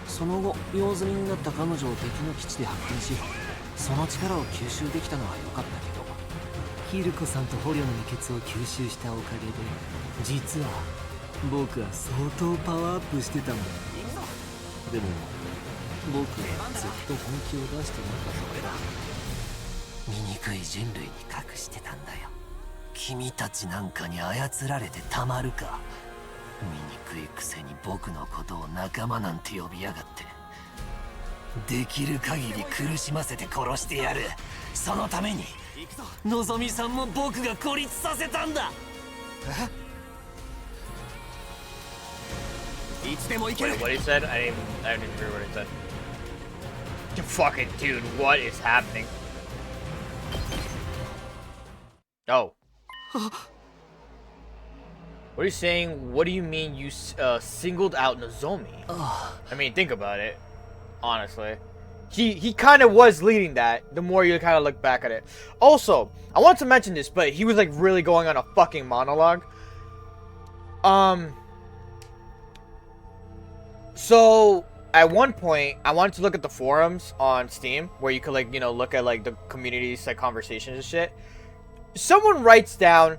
た。その後用済みになった彼女を敵の基地で発見し、その力を吸収できたのは良かったけど、ヒルコさんと捕虜の秘訣を吸収したおかげで実は僕は相当パワーアップしてたんだ。でも僕はずっと本気を出してなかった。醜い人類に隠してたんだよ。君たちなんかに操られてたまるか。醜いくせに僕のことを仲間なんて呼びやがって。できる限り苦しませて殺してやる。そのためにのぞみさんも僕が孤立させたんだ。いつでも行ける。 Wait, what he said? I didn't even hear what he said. Fucking dude, what is happening? Oh. What are you saying? What do you mean you singled out Nozomi? I mean, think about it. Honestly. He kind of was leading that, the more you kind of look back at it. Also, I want to mention this, but he was like really going on a fucking monologue. So, at one point, I wanted to look at the forums on Steam, where you could like, you know, look at like the community's like conversations and shit. Someone writes down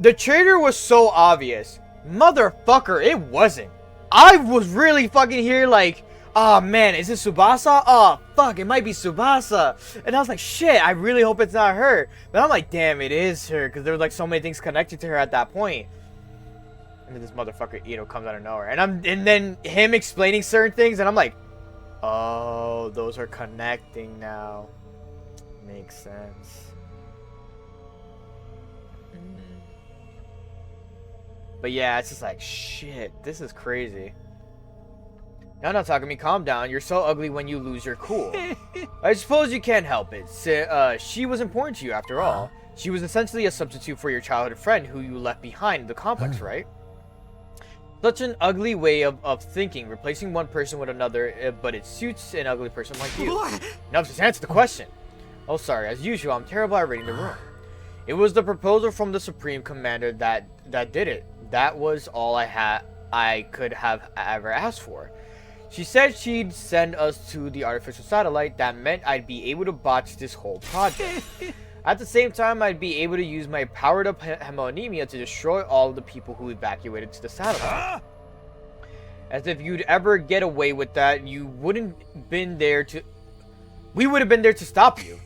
The traitor was so obvious. Motherfucker, it wasn't. I was really fucking here like, oh man, is it Tsubasa? Oh fuck, it might be Tsubasa. And I was like, shit, I really hope it's not her. But I'm like, damn, it is her, because there was like so many things connected to her at that point. And then this motherfucker Ito comes out of nowhere, and then him explaining certain things, and I'm like, oh, those are connecting now. Makes sense. But yeah, it's just like, shit, this is crazy. No, Takumi, calm down. You're so ugly when you lose your cool. I suppose you can't help it. She was important to you after all. She was essentially a substitute for your childhood friend who you left behind in the complex, right? Such an ugly way of thinking, replacing one person with another, but it suits an ugly person like you. Now just answer the question. Oh, sorry. As usual, I'm terrible at reading the room. It was the proposal from the Supreme Commander that did it. That was all I could have ever asked for. She said she'd send us to the artificial satellite. That meant I'd be able to botch this whole project. At the same time, I'd be able to use my powered-up hemonemia to destroy all of the people who evacuated to the satellite. As if you'd ever get away with that, we would have been there to stop you.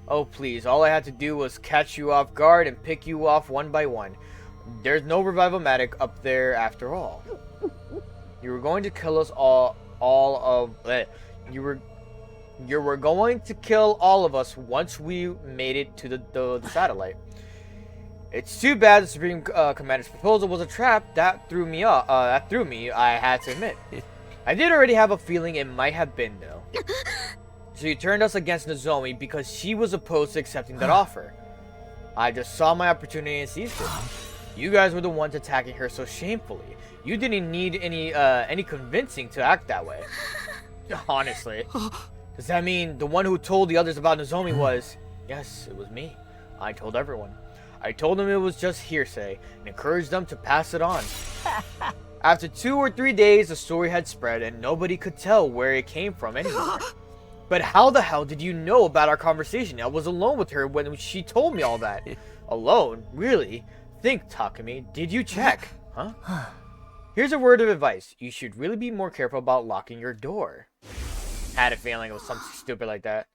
Oh, please, all I had to do was catch you off guard and pick you off one by one. There's no Revival-matic up there after all. You were going to kill us you were going to kill all of us once we made it to the satellite. It's too bad the Supreme Commander's proposal was a trap. That threw me, I had to admit. I did already have a feeling it might have been, though. So you turned us against Nozomi because she was opposed to accepting that offer. I just saw my opportunity and seized it. You guys were the ones attacking her so shamefully. You didn't need any convincing to act that way. Honestly. Does that mean the one who told the others about Nozomi was... Yes, it was me. I told everyone. I told them it was just hearsay and encouraged them to pass it on. After 2 or 3 days, the story had spread and nobody could tell where it came from anymore. But how the hell did you know about our conversation? I was alone with her when she told me all that. Alone? Really? Think, Takumi. Did you check? Huh? Here's a word of advice. You should really be more careful about locking your door. Had a feeling it was something stupid like that.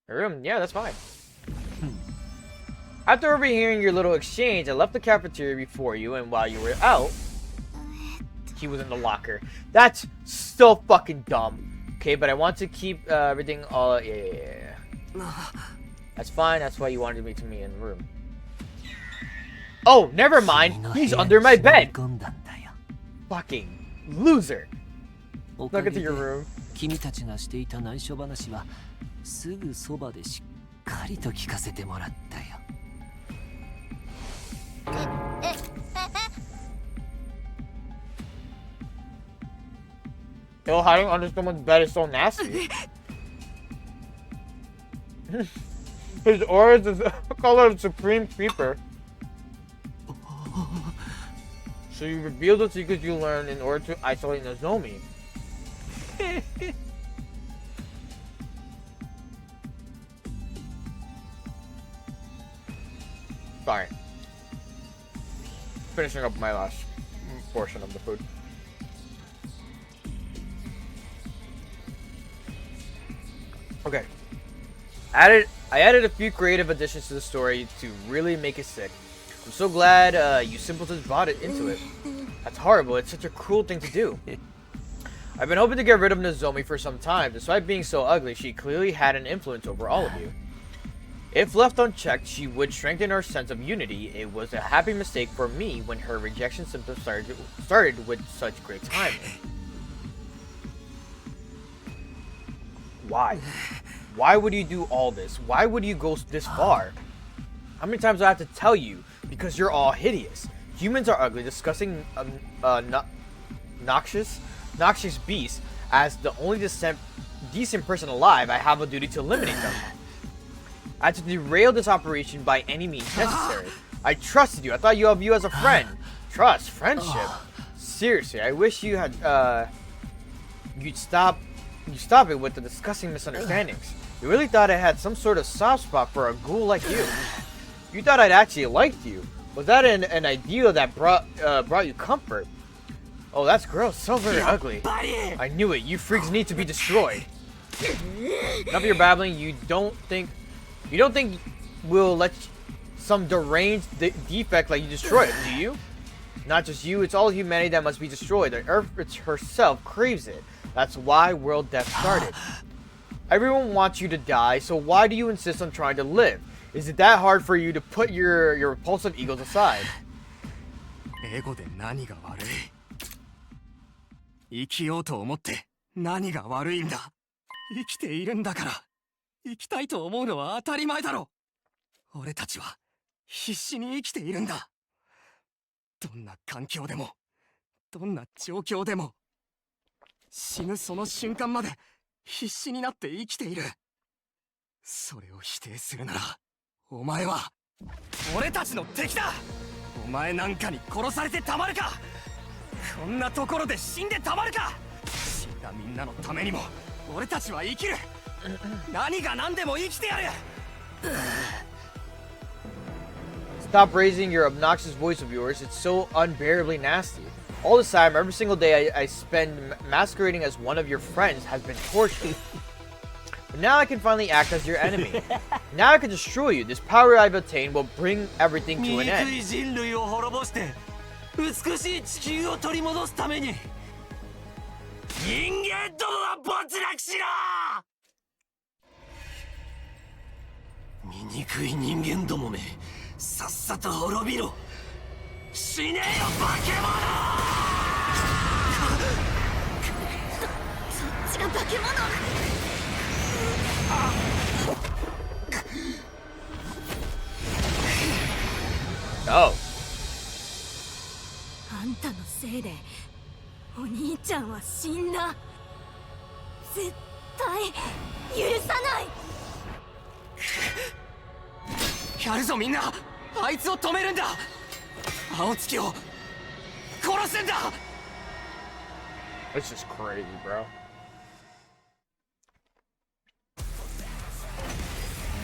Room? Yeah, that's fine. After overhearing your little exchange, I left the cafeteria before you, and while you were out, he was in the locker. That's so fucking dumb. Okay, but I want to keep everything all... Yeah. That's fine. That's why you wanted me to meet in the room. Oh, never mind. He's under my bed. Fucking loser. Look into your room. 君たちがしていた内緒話はすぐそばでしっかりと聞かせてもらったよ。Yo, hiding under someone's bed is so nasty. His aura is the color of Supreme Creeper. So you reveal the secrets you learned in order to isolate Nozomi. Sorry. Finishing up my last portion of the food. Okay. I added a few creative additions to the story to really make it sick. I'm so glad you simpletons brought it into it. That's horrible. It's such a cruel thing to do. I've been hoping to get rid of Nozomi for some time. Despite being so ugly, she clearly had an influence over all of you. If left unchecked, she would strengthen our sense of unity. It was a happy mistake for me when her rejection symptoms started with such great timing. Why? Why would you do all this? Why would you go this far? How many times do I have to tell you? Because you're all hideous. Humans are ugly, disgusting, noxious beasts. As the only decent person alive, I have a duty to eliminate them. I had to derail this operation by any means necessary. I trusted you. I thought of you as a friend. Trust, friendship. Seriously, I wish you had you'd stop it with the disgusting misunderstandings. You really thought I had some sort of soft spot for a ghoul like you. You thought I'd actually liked you. Was that an ideal that brought you comfort? Oh, that's gross. So very ugly. I knew it. You freaks need to be destroyed. Enough of your babbling. You don't think we'll let some deranged defect like you destroy it, do you? Not just you, it's all humanity that must be destroyed. The Earth herself craves it. That's why world death started. Everyone wants you to die, so why do you insist on trying to live? Is it that hard for you to put your repulsive egos aside? エゴで何が悪い？生きようと思って何が悪いんだ？生きているんだから、生きたいと思うのは当たり前だろ。俺たちは必死に生きているんだ。どんな環境でも、どんな状況でも、死ぬその瞬間まで必死になって生きている。それを否定するなら、お前は俺たちの敵だ。お前なんかに殺されてたまるか。こんなところで死んでたまるか。死んだみんなのためにも俺たちは生きる。何が何でも生きてやる。Stop raising your obnoxious voice of yours. It's so unbearably nasty. All this time, every single day I spend masquerading as one of your friends has been torture. But now I can finally act as your enemy. Now I can destroy you. This power I've attained will bring everything to an end. 人類を滅ぼして美しい地球を取り戻すために人間どもは没落しろ。醜い人間どもめ、さっさと滅びろ。死ねよ化け物。そっちが化け物。Oh. あんたのせいでお兄ちゃんは死んだ。絶対許さない。やるぞみんな。あいつを止めるんだ。青月を殺すんだ。 It's just crazy, bro.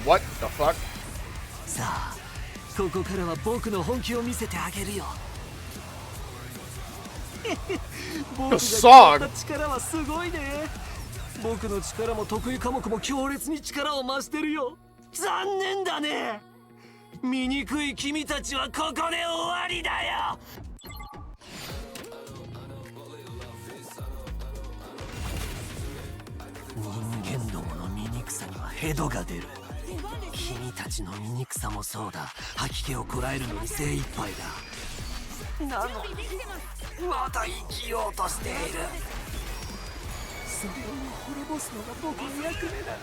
What the fuck? さあ、ここからは僕の本気を見せてあげるよ。僕が使った力はすごいね。僕の力も得意科目も強烈に力を増してるよ。残念だね。醜い君たちはここで終わりだよ。人間どもの醜さにはヘドが出る。君たちの醜さもそうだ。吐き気をこらえるのに精一杯だ。なのにまだ生きようとしている。それを滅ぼすのが僕の役目なんだ。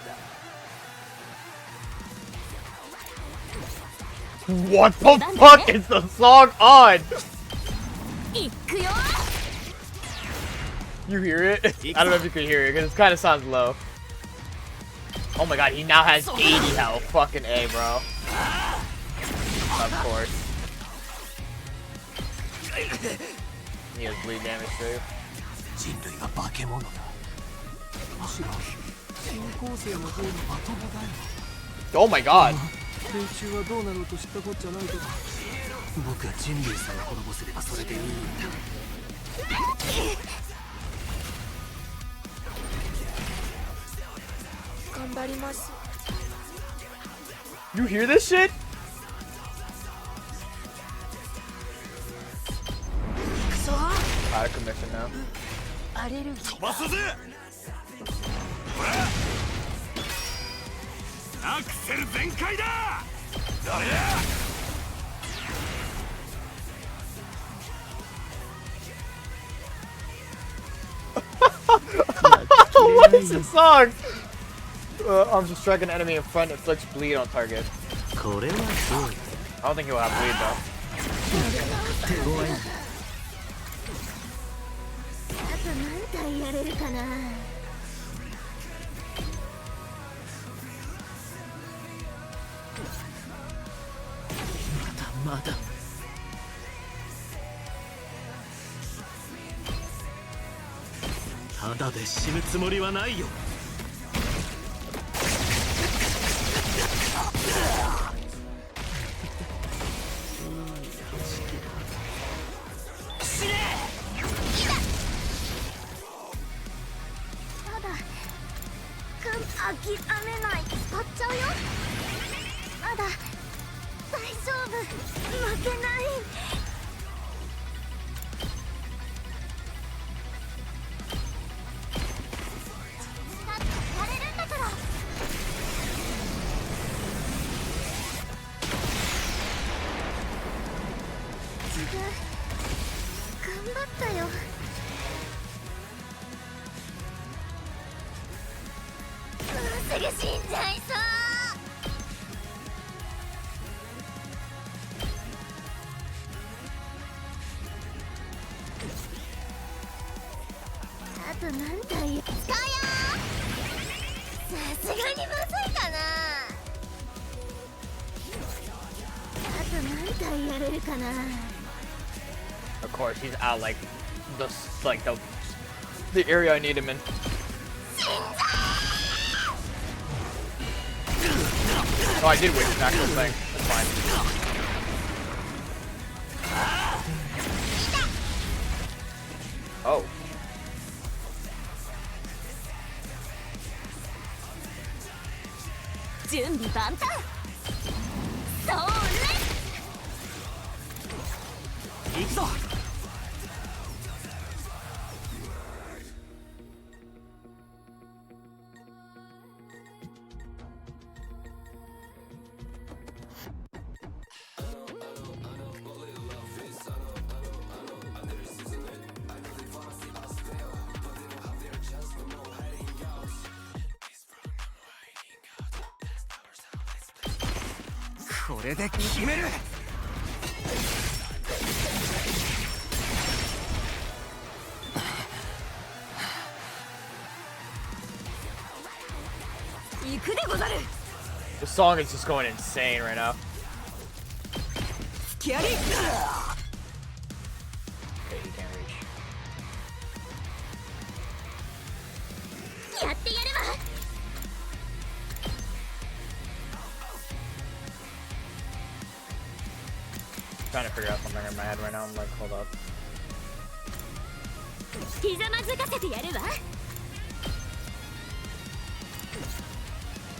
What the fuck is the song on? You hear it? I don't know if you can hear it because it kind of sounds low. Oh my god, he now has 80 health. Fucking A, bro. Of course. He has bleed damage too. 人類は化け物だ。むしろ高校生の方のまともだよ。 Oh my god. 連中はどうなろうと知ったこっちゃないけど、僕は人類さえ滅ぼせればそれでいいんだ。頑張ります。 You hear this shit? Out of commission now. アレルギー。飛ばすぜ。アクセル全開だ。誰や。What is this song? Arms will strike an enemy in front and inflicts bleed on target. I don't think he'll have bleed though. あと何回やれるかな。まだただで死ぬつもりはないよ。負けない。だってやれるんだから。頑張ったよ。もうすぐ死んじゃいそう。あと何体使うよ。さすがにむずいかな。あと何体やれるかな。Of course, he's out like the area I need him in. Oh, I did win the actual thing. That's fine. Oh.これで決める。行くでござる。 The song is just going insane right now. キャリー。 Okay, he can't reach. やってやるわ。 Trying to figure out something in my head right now. I'm like, hold up. ひざまずかせてやるわ。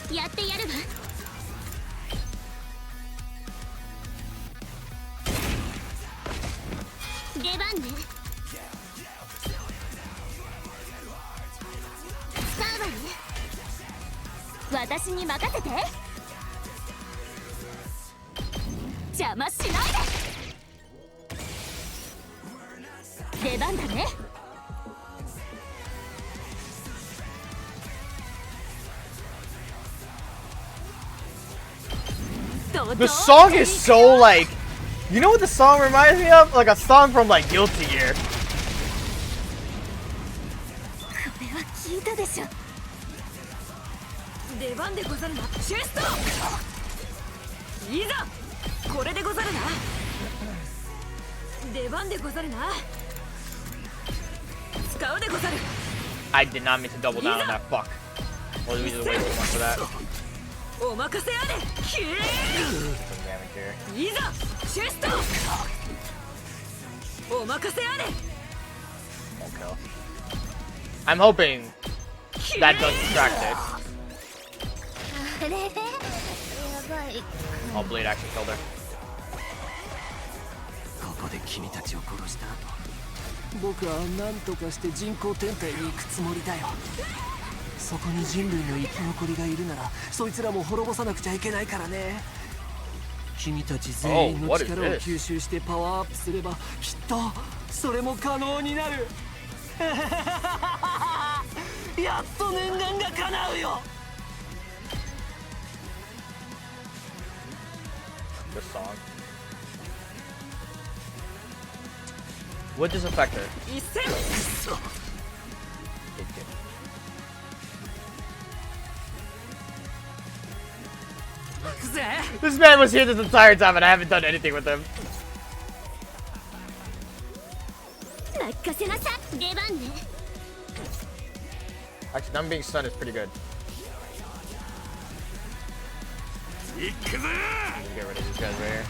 やってやるわ。出番ね。使うわね。私に任せて。邪魔しないで。出番だね。 The song is so like, you know what the song reminds me of? Like a song from like Guilty Gear. これは聞いたでしょ。出番でござるな。チェスト。いざ。これでござるな。出番でござるな。使うでござる。 I did not mean to double down on that. Fuck. Well, we just wait too much for that. お任せあれ。キー。 Some damage here. いざ。チェスト。お任せあれ。 Won't kill. I'm hoping that does distract it. あれやばい。 Oh, Blade actually killed her. ここで君たちを殺した後、僕は何とかして人工天体に行くつもりだよ。そこに人類の生き残りがいるなら、そいつらも滅ぼさなくちゃいけないからね。君たち全員の力を吸収してパワーアップすれば、きっとそれも可能になる。やっと念願が叶うよ。 This song. Would this affect her? This man was here this entire time and I haven't done anything with him. 任せなさい。出番ね。 Actually, them being stunned is pretty good. Just get rid of these guys right here.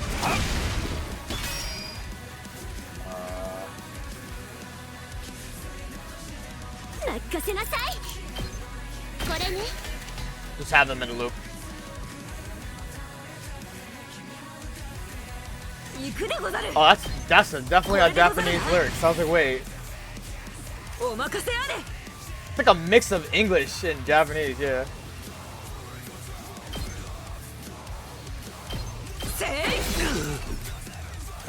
任せなさい。これね。 Just have them in a loop. Oh, that's definitely a Japanese lyric. Sounds like, wait. It's like a mix of English and Japanese, yeah.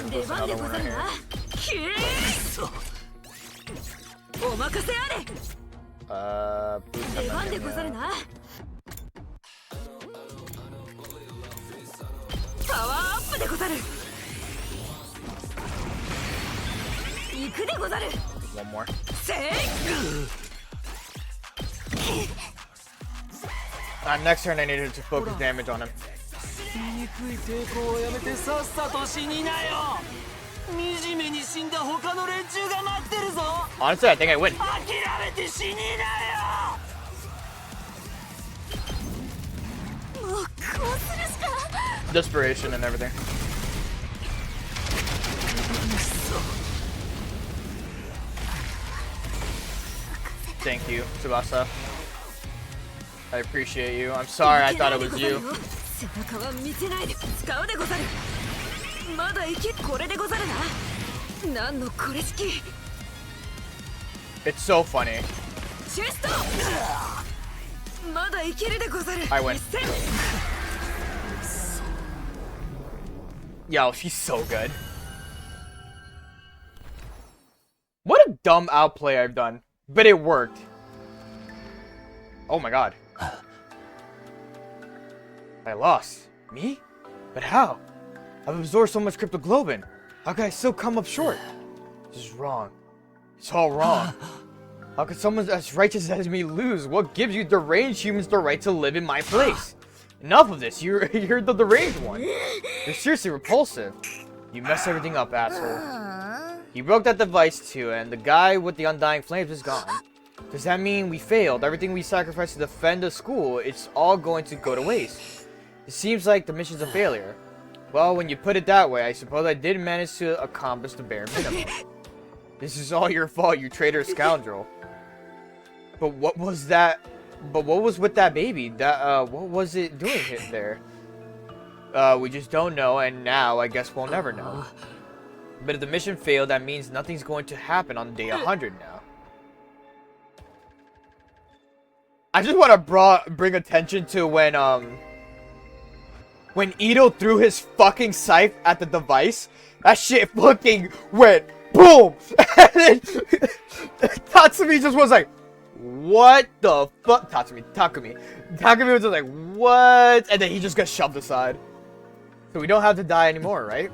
There's another one right here. One more. Next turn I needed to focus damage on him. Honestly, I think I win. Desperation and everything. Thank you, Tsubasa. I appreciate you. I'm sorry I thought it was you. It's so funny. I win. Yo, she's so good. What a dumb outplay I've done. But it worked. Oh my god. I lost. Me? But how? I've absorbed so much cryptoglobin. How could I still come up short? This is wrong. It's all wrong. How could someone as righteous as me lose? What gives you deranged humans the right to live in my place? Enough of this. You're the deranged one. You're seriously repulsive. You messed everything up, asshole. You broke that device too, and the guy with the undying flames is gone. Does that mean we failed? Everything we sacrificed to defend the school, it's all going to go to waste. It seems like the mission's a failure. Well, when you put it that way, I suppose I did manage to accomplish the bare minimum. This is all your fault, you traitor scoundrel. But what was that? But what was with that baby? That what was it doing there? We just don't know, and now I guess we'll never know. But if the mission failed, that means nothing's going to happen on day 100 now. I just want to bring attention to when Ito threw his fucking scythe at the device. That shit fucking went boom! And then Tatsumi just was like, what the fuck? Takumi was just like, what? And then he just got shoved aside. So we don't have to die anymore, right?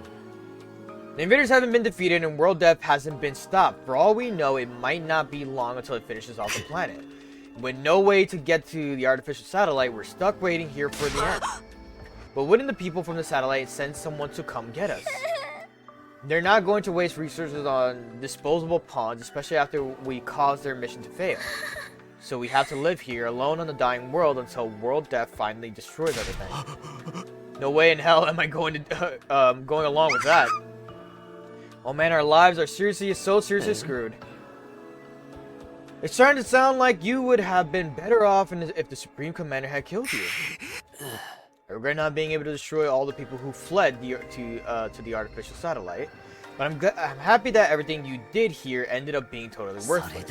The invaders haven't been defeated and world death hasn't been stopped. For all we know, it might not be long until it finishes off the planet. With no way to get to the artificial satellite, we're stuck waiting here for the end. But wouldn't the people from the satellite send someone to come get us? They're not going to waste resources on disposable pawns, especially after we caused their mission to fail. So we have to live here alone on the dying world until world death finally destroys everything. No way in hell am I going along with that. Oh man, our lives are so seriously screwed. It's starting to sound like you would have been better off if the Supreme Commander had killed you. I regret not being able to destroy all the people who fled to the artificial satellite, but I'm happy that everything you did here ended up being totally worthless.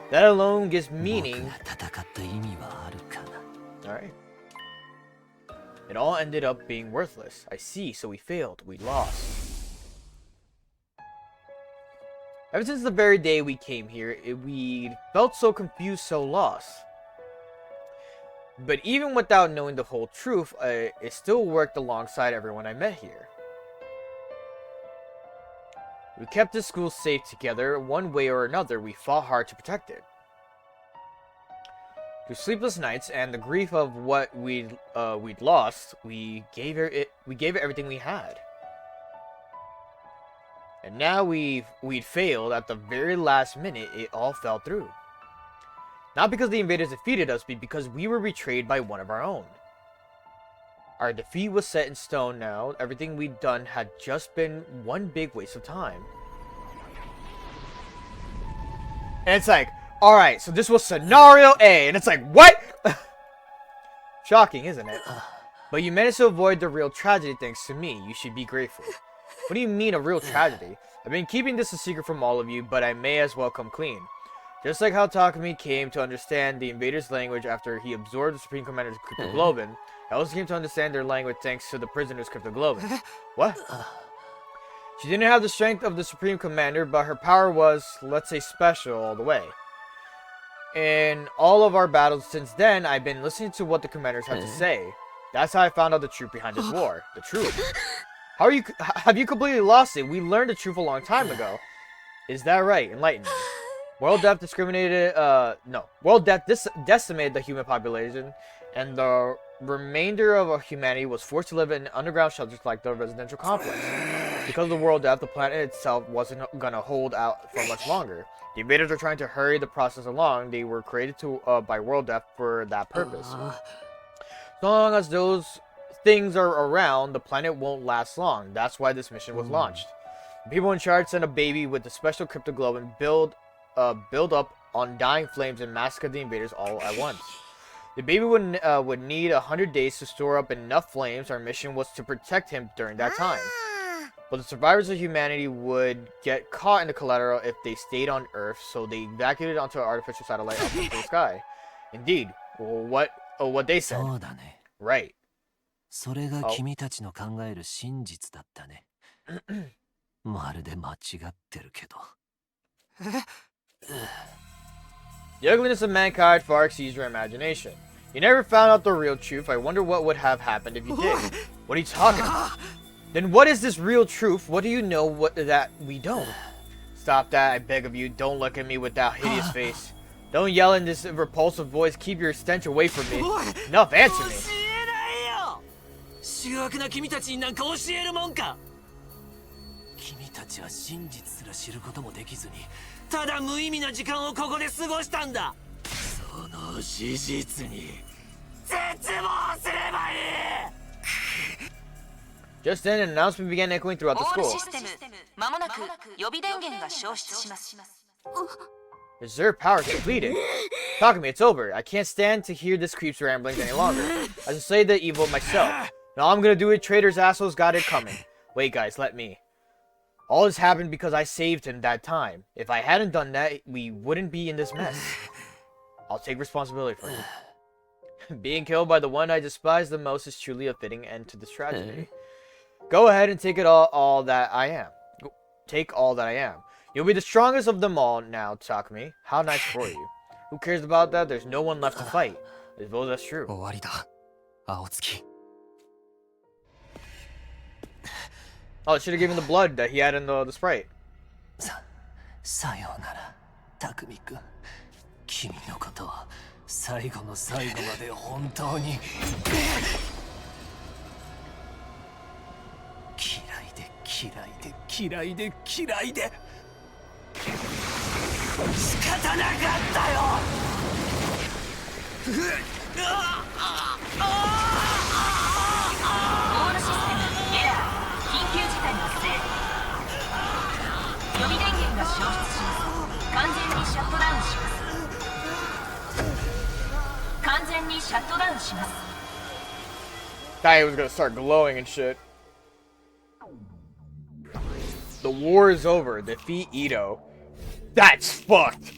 That alone gives meaning. Alright. It all ended up being worthless. I see, so we failed. We lost. Ever since the very day we came here, we felt so confused, so lost. But even without knowing the whole truth, it still worked alongside everyone I met here. We kept the school safe together. One way or another, we fought hard to protect it. Through sleepless nights and the grief of what we'd lost, we gave it everything we had. And now we'd failed at the very last minute. It all fell through. Not because the invaders defeated us, but because we were betrayed by one of our own. Our defeat was set in stone now. Everything we'd done had just been one big waste of time. And it's like, alright, so this was scenario A. And it's like, what? Shocking, isn't it? But you managed to avoid the real tragedy thanks to me. You should be grateful. What do you mean, a real tragedy? I've been keeping this a secret from all of you, but I may as well come clean. Just like how Takumi came to understand the invaders' language after he absorbed the Supreme Commander's cryptoglobin, I also came to understand their language thanks to the prisoner's cryptoglobin. What? She didn't have the strength of the Supreme Commander, but her power was, let's say, special all the way. In all of our battles since then, I've been listening to what the commanders have to say. That's how I found out the truth behind this war. The truth. Have you completely lost it? We learned the truth a long time ago. Is that right? Enlighten me. World death decimated the human population, and the remainder of humanity was forced to live in underground shelters like the residential complex. Because of the world death, the planet itself wasn't gonna hold out for much longer. The invaders are trying to hurry the process along. They were created by world death for that purpose. So long as those things are around, the planet won't last long. That's why this mission was launched. The people in charge sent a baby with the special cryptoglobin build up on dying flames and massacre the invaders all at once. The baby would need 100 days to store up enough flames. Our mission was to protect him during that time. But the survivors of humanity would get caught in the collateral if they stayed on Earth, so they evacuated onto an artificial satellite up into the sky. Indeed, what they said. Right. それが君たちの考える真実だったね。まるで間違ってるけど。The ugliness of mankind far exceeds your imagination. You never found out the real truth. I wonder what would have happened if you did. What are you talking about? Then what is this real truth? What do you know that we don't? Stop that, I beg of you. Don't look at me with that hideous face. Don't yell in this repulsive voice. Keep your stench away from me. Enough, answer me. 醜悪な君たちになんか教えるもんか。君たちは真実すら知ることもできずに、ただ無意味な時間をここで過ごしたんだ。その事実に絶望すればいい。 Just then, an announcement began echoing throughout the school. Reserve power completed. Takumi, it's over. I can't stand to hear this creep's ramblings any longer. I should slay the evil myself. Now I'm gonna do it. Traitors, assholes, got it coming. Wait, guys, let me. All this happened because I saved him that time. If I hadn't done that, we wouldn't be in this mess. I'll take responsibility for it. Being killed by the one I despise the most is truly a fitting end to this tragedy. Go ahead and take it all that I am. Take all that I am. You'll be the strongest of them all now, Takumi. How nice for you. Who cares about that? There's no one left to fight. I suppose that's true. 終わりだ、青月。 Oh, I should have given the blood that he had in the Sprite. さようなら、匠君。君のことを最後の最後まで本当に嫌いで仕方なかったよ。オールシステムエラー緊急事態発生予備電源が消失します完全にシャットダウンします完全にシャットダウンします Guy was gonna start glowing and shit. The war is over. Defeat Ito. That's fucked.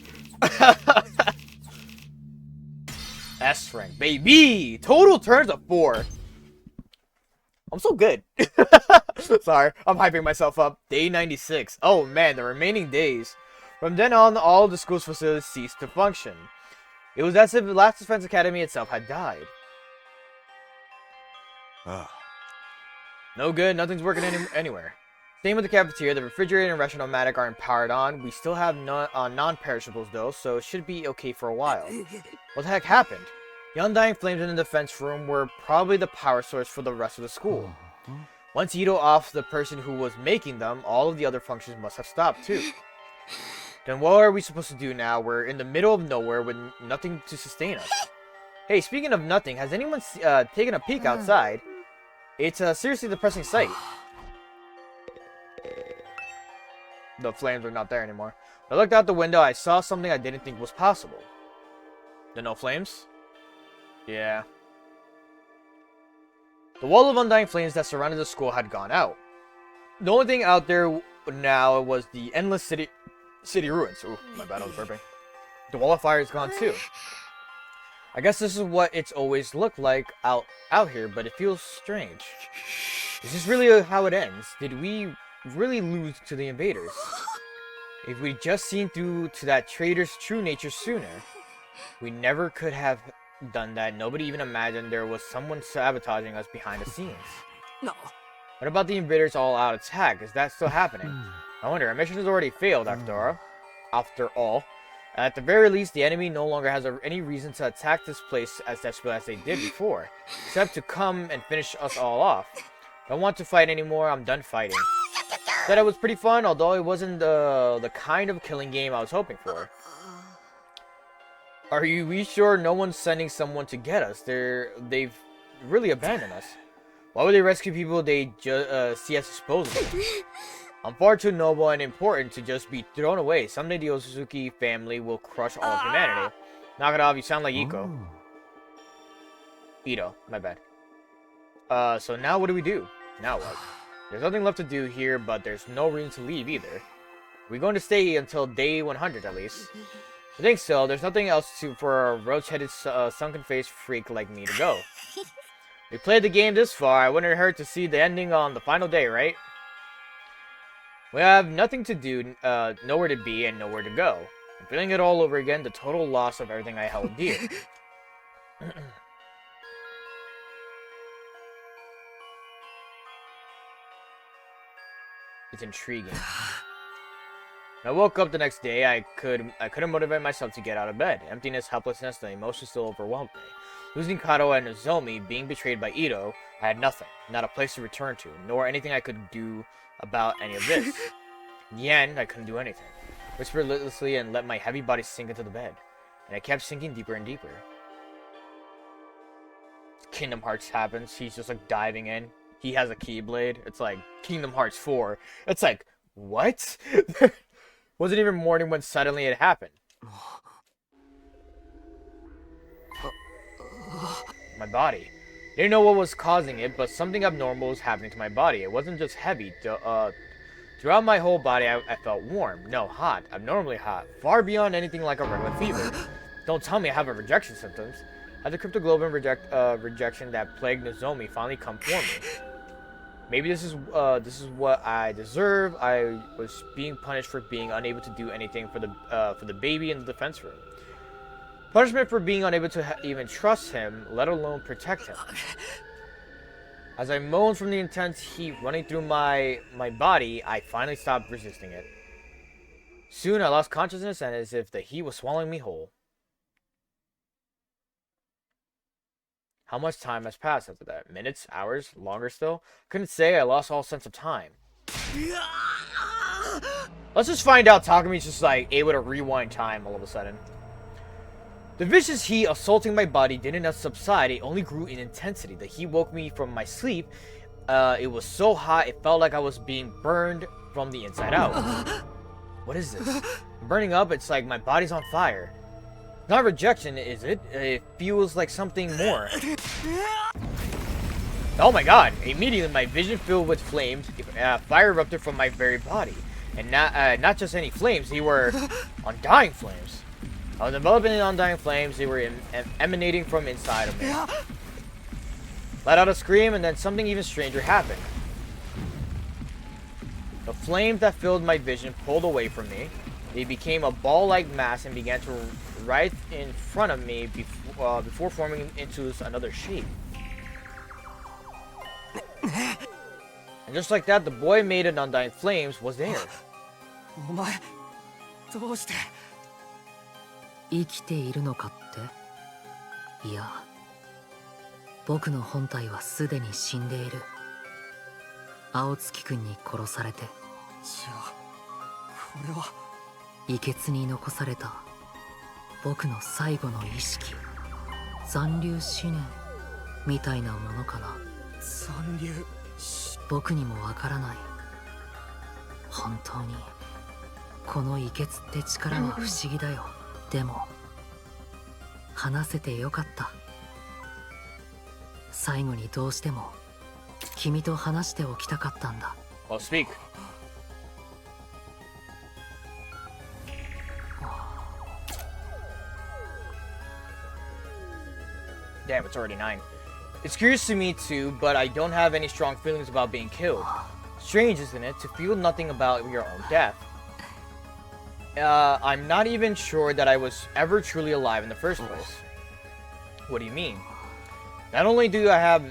S rank, baby. Total turns of 4. I'm so good. Sorry, I'm hyping myself up. Day 96. Oh man, the remaining days. From then on, all of the school's facilities ceased to function. It was as if the Last Defense Academy itself had died. No good, nothing's working anywhere. Same with the cafeteria, the refrigerator and restaurant-o-matic aren't powered on. We still have non-perishables though, so it should be okay for a while. What the heck happened? The undying flames in the defense room were probably the power source for the rest of the school. Once Ito off the person who was making them, all of the other functions must have stopped too. Then what are we supposed to do now? We're in the middle of nowhere with nothing to sustain us. Hey, speaking of nothing, has anyone taken a peek outside? It's a seriously depressing sight. The flames are not there anymore. When I looked out the window, I saw something I didn't think was possible. The no flames? Yeah. The wall of undying flames that surrounded the school had gone out. The only thing out there now was the endless city ruins. Ooh, my bad, I was burping. The wall of fire is gone too. I guess this is what it's always looked like out here, but it feels strange. Is this really how it ends? Did we really lose to the invaders? If we'd just seen through to that traitor's true nature sooner, we never could have done that. Nobody even imagined there was someone sabotaging us behind the scenes. No. What about the invaders all-out attack? Is that still happening? I wonder. Our mission has already failed after all. At the very least, the enemy no longer has any reason to attack this place as desperately as they did before, except to come and finish us all off. I don't want to fight anymore. I'm done fighting. Said it was pretty fun, although it wasn't the kind of killing game I was hoping for. Are we sure no one's sending someone to get us? They've really abandoned us. Why would they rescue people they see as disposable? I'm far too noble and important to just be thrown away. Someday the Otsutsuki family will crush all of humanity. Knock it off, you sound like Iko. Ito, my bad. So now what do we do? Now what? There's nothing left to do here, but there's no reason to leave either. We're going to stay until day 100 at least. I think so. There's nothing else for a roach-headed, sunken-faced freak like me to go. We played the game this far. I wouldn't hurt to see the ending on the final day, right? We have nothing to do, nowhere to be, and nowhere to go. I'm feeling it all over again, the total loss of everything I held dear. It's intriguing. When I woke up the next day, I couldn't motivate myself to get out of bed. Emptiness, helplessness, the emotions still overwhelmed me. Losing Kato and Nozomi, being betrayed by Ito, I had nothing. Not a place to return to, nor anything I could do about any of this. In the end, I couldn't do anything. Whispered listlessly and let my heavy body sink into the bed. And I kept sinking deeper and deeper. Kingdom Hearts happens. He's just like diving in. He has a Keyblade. It's like Kingdom Hearts 4. It's like, what? Wasn't even morning when suddenly it happened. My body. Didn't know what was causing it, but something abnormal was happening to my body. It wasn't just heavy. Throughout my whole body, I felt warm. No, hot. Abnormally hot. Far beyond anything like a regular fever. Don't tell me I have rejection symptoms. Had the cryptoglobin rejection that plagued Nozomi finally come for me. Maybe this is what I deserve. I was being punished for being unable to do anything for the baby in the defense room. Punishment for being unable to even trust him, let alone protect him. As I moaned from the intense heat running through my body, I finally stopped resisting it. Soon I lost consciousness, and as if the heat was swallowing me whole. How much time has passed after that? Minutes? Hours? Longer still? Couldn't say. I lost all sense of time. Let's just find out Takami's just like able to rewind time all of a sudden. The vicious heat assaulting my body didn't subside, it only grew in intensity. The heat woke me from my sleep. It was so hot, it felt like I was being burned from the inside out. What is this? I'm burning up, it's like my body's on fire. Not rejection, is it? It feels like something more. Oh my god! Immediately my vision filled with flames, fire erupted from my very body. And not just any flames, they were undying flames. I was enveloped in undying flames, they were emanating from inside of me. Let out a scream, and then something even stranger happened. The flames that filled my vision pulled away from me. They became a ball-like mass and began to right in front of me before forming into another shape. And just like that, the boy made in undying flames was there. お前どうして生きているのかって？いや、僕の本体はすでに死んでいる。青月くんに殺されて。じゃあこれは遺血に残された僕の最後の意識、残留思念みたいなものかな。残留。僕にもわからない。本当にこの遺血って力は不思議だよ。でも話せてよかった。最後にどうしても君と話しておきたかったんだ。Well, speak. Damn, it's already 9. It's curious to me too, but I don't have any strong feelings about being killed. Strange, isn't it, to feel nothing about your own death? I'm not even sure that I was ever truly alive in the first place. What do you mean? Not only do I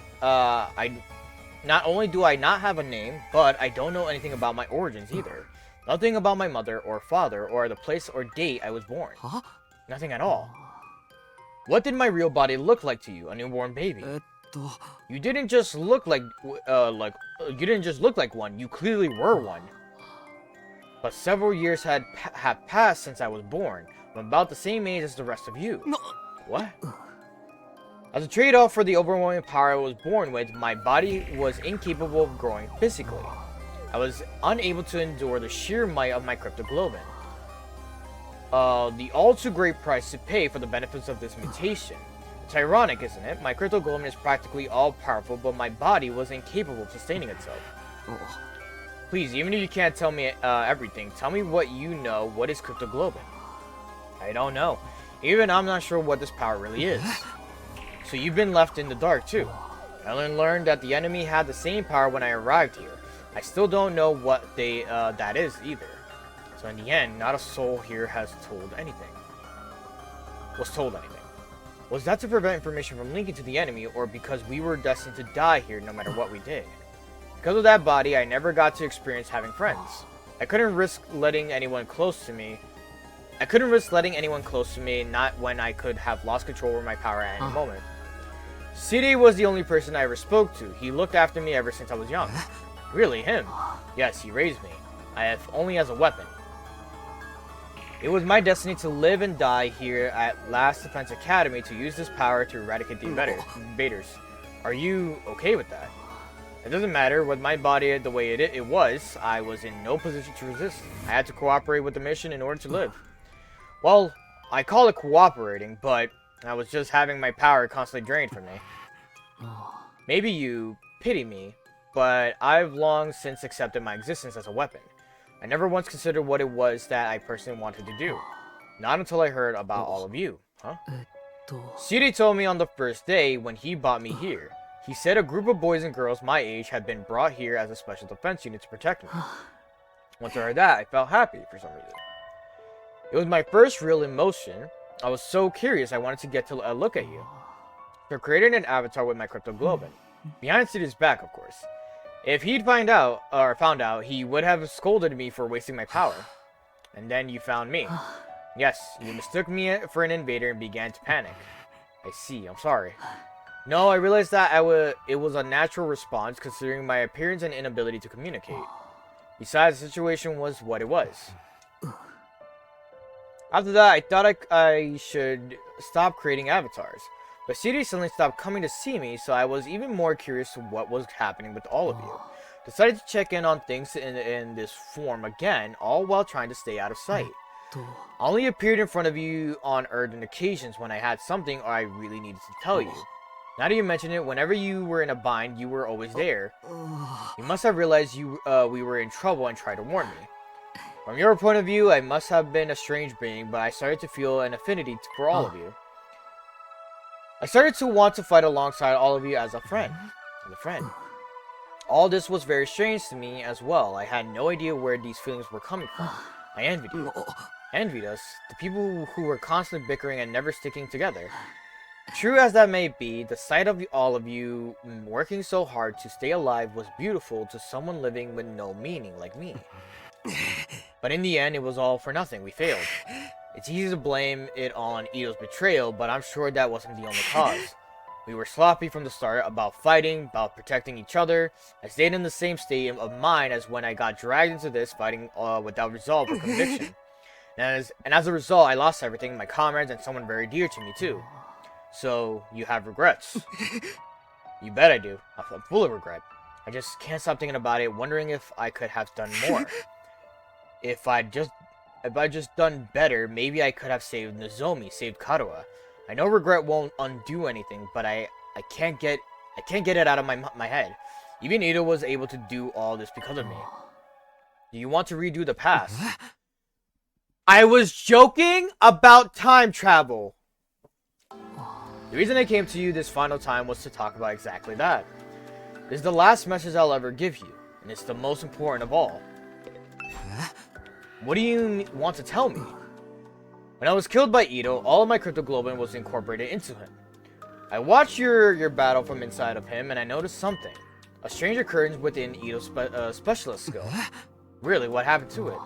not have a name, but I don't know anything about my origins either. Nothing about my mother or father or the place or date I was born. Nothing at all. What did my real body look like to you, a newborn baby? You didn't just look like one. You clearly were one. But several years have passed since I was born. I'm about the same age as the rest of you. What? As a trade-off for the overwhelming power I was born with, my body was incapable of growing physically. I was unable to endure the sheer might of my cryptoglobin. The all-too-great price to pay for the benefits of this mutation. It's ironic, isn't it? My cryptoglobin is practically all-powerful, but my body was incapable of sustaining itself. Please, even if you can't tell me everything, tell me what you know. What is cryptoglobin? I don't know. Even I'm not sure what this power really is. So you've been left in the dark too. I only learned that the enemy had the same power when I arrived here. I still don't know what that is either. So in the end, not a soul here was told anything. Was that to prevent information from linking to the enemy, or because we were destined to die here no matter what we did? Because of that body, I never got to experience having friends. I couldn't risk letting anyone close to me, not when I could have lost control over my power at any moment. City was the only person I ever spoke to. He looked after me ever since I was young. Really, him? Yes, he raised me. Only as a weapon. It was my destiny to live and die here at Last Defense Academy to use this power to eradicate the invaders. Are you okay with that? It doesn't matter with my body the way it was. I was in no position to resist. I had to cooperate with the mission in order to live. Well, I call it cooperating, but I was just having my power constantly drained from me. Maybe you pity me, but I've long since accepted my existence as a weapon. I never once considered what it was that I personally wanted to do. Not until I heard about all of you. Huh? City told me on the first day when he brought me here. He said a group of boys and girls my age had been brought here as a special defense unit to protect me. Once I heard that, I felt happy for some reason. It was my first real emotion. I was so curious I wanted to get a look at you. So I created an avatar with my cryptoglobin. Behind City's back, of course. If he'd found out, he would have scolded me for wasting my power. And then you found me. Yes, you mistook me for an invader and began to panic. I see, I'm sorry. No, I realized that it was a natural response considering my appearance and inability to communicate. Besides, the situation was what it was. After that, I thought I should stop creating avatars. But City suddenly stopped coming to see me, so I was even more curious to what was happening with all of you. Decided to check in on things in this form again, all while trying to stay out of sight. I only appeared in front of you on urgent occasions when I had something or I really needed to tell you. Now that you mention it, whenever you were in a bind, you were always there. You must have realized we were in trouble and tried to warn me. From your point of view, I must have been a strange being, but I started to feel an affinity for all of you. I started to want to fight alongside all of you as a friend. All this was very strange to me as well. I had no idea where these feelings were coming from. I envied you. Envied us, the people who were constantly bickering and never sticking together. True as that may be, the sight of all of you working so hard to stay alive was beautiful to someone living with no meaning like me. But in the end, it was all for nothing. We failed. It's easy to blame it on Ito's betrayal, but I'm sure that wasn't the only cause. We were sloppy from the start about fighting, about protecting each other. I stayed in the same state of mind as when I got dragged into this, fighting without resolve or conviction. And as a result, I lost everything, my comrades, and someone very dear to me too. So, you have regrets. You bet I do. I'm full of regret. I just can't stop thinking about it, wondering if I could have done more. If I'd just done better, maybe I could have saved Nozomi, saved Karuha. I know regret won't undo anything, but I can't get it out of my head. Even Ito was able to do all this because of me. Do you want to redo the past? I was joking about time travel. The reason I came to you this final time was to talk about exactly that. This is the last message I'll ever give you, and it's the most important of all. What do you want to tell me? When I was killed by Ito, all of my cryptoglobin was incorporated into him. I watched your battle from inside of him, and I noticed something. A strange occurrence within Ito's specialist skill. Really, what happened to it?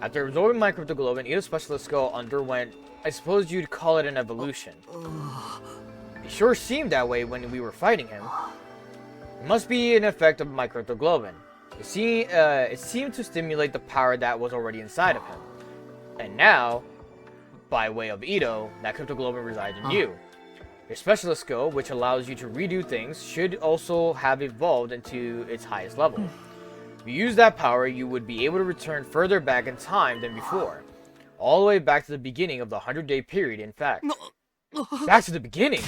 After absorbing my cryptoglobin, Ito's specialist skill underwent, I suppose you'd call it an evolution. It sure seemed that way when we were fighting him. It must be an effect of my cryptoglobin. It seemed to stimulate the power that was already inside of him. And now, by way of Ito, that cryptoglobin resides in you. Your specialist skill, which allows you to redo things, should also have evolved into its highest level. If you use that power, you would be able to return further back in time than before. All the way back to the beginning of the 100-day period, in fact. Back to the beginning?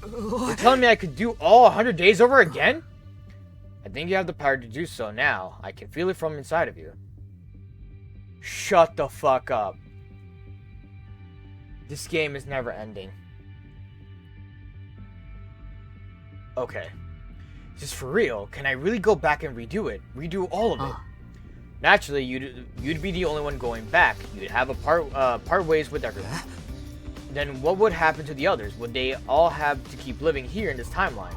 You're telling me I could do all 100 days over again? I think you have the power to do so now. I can feel it from inside of you. Shut the fuck up. This game is never ending. Okay. Just for real, can I really go back and redo it? Redo all of it? Naturally, you'd be the only one going back. You'd have a part ways with everyone. Then what would happen to the others? Would they all have to keep living here in this timeline?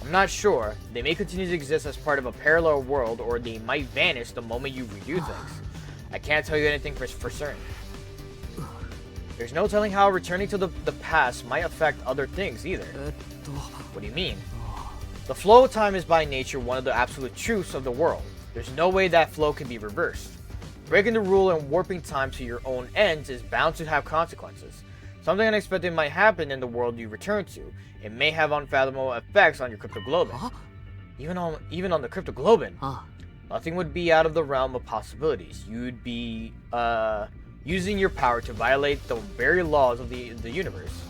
I'm not sure. They may continue to exist as part of a parallel world, or they might vanish the moment you redo things. I can't tell you anything for certain. There's no telling how returning to the past might affect other things either. What do you mean? The flow of time is by nature one of the absolute truths of the world. There's no way that flow can be reversed. Breaking the rule and warping time to your own ends is bound to have consequences. Something unexpected might happen in the world you return to. It may have unfathomable effects on your cryptoglobin. Even on the cryptoglobin. Nothing would be out of the realm of possibilities. You'd be using your power to violate the very laws of the universe.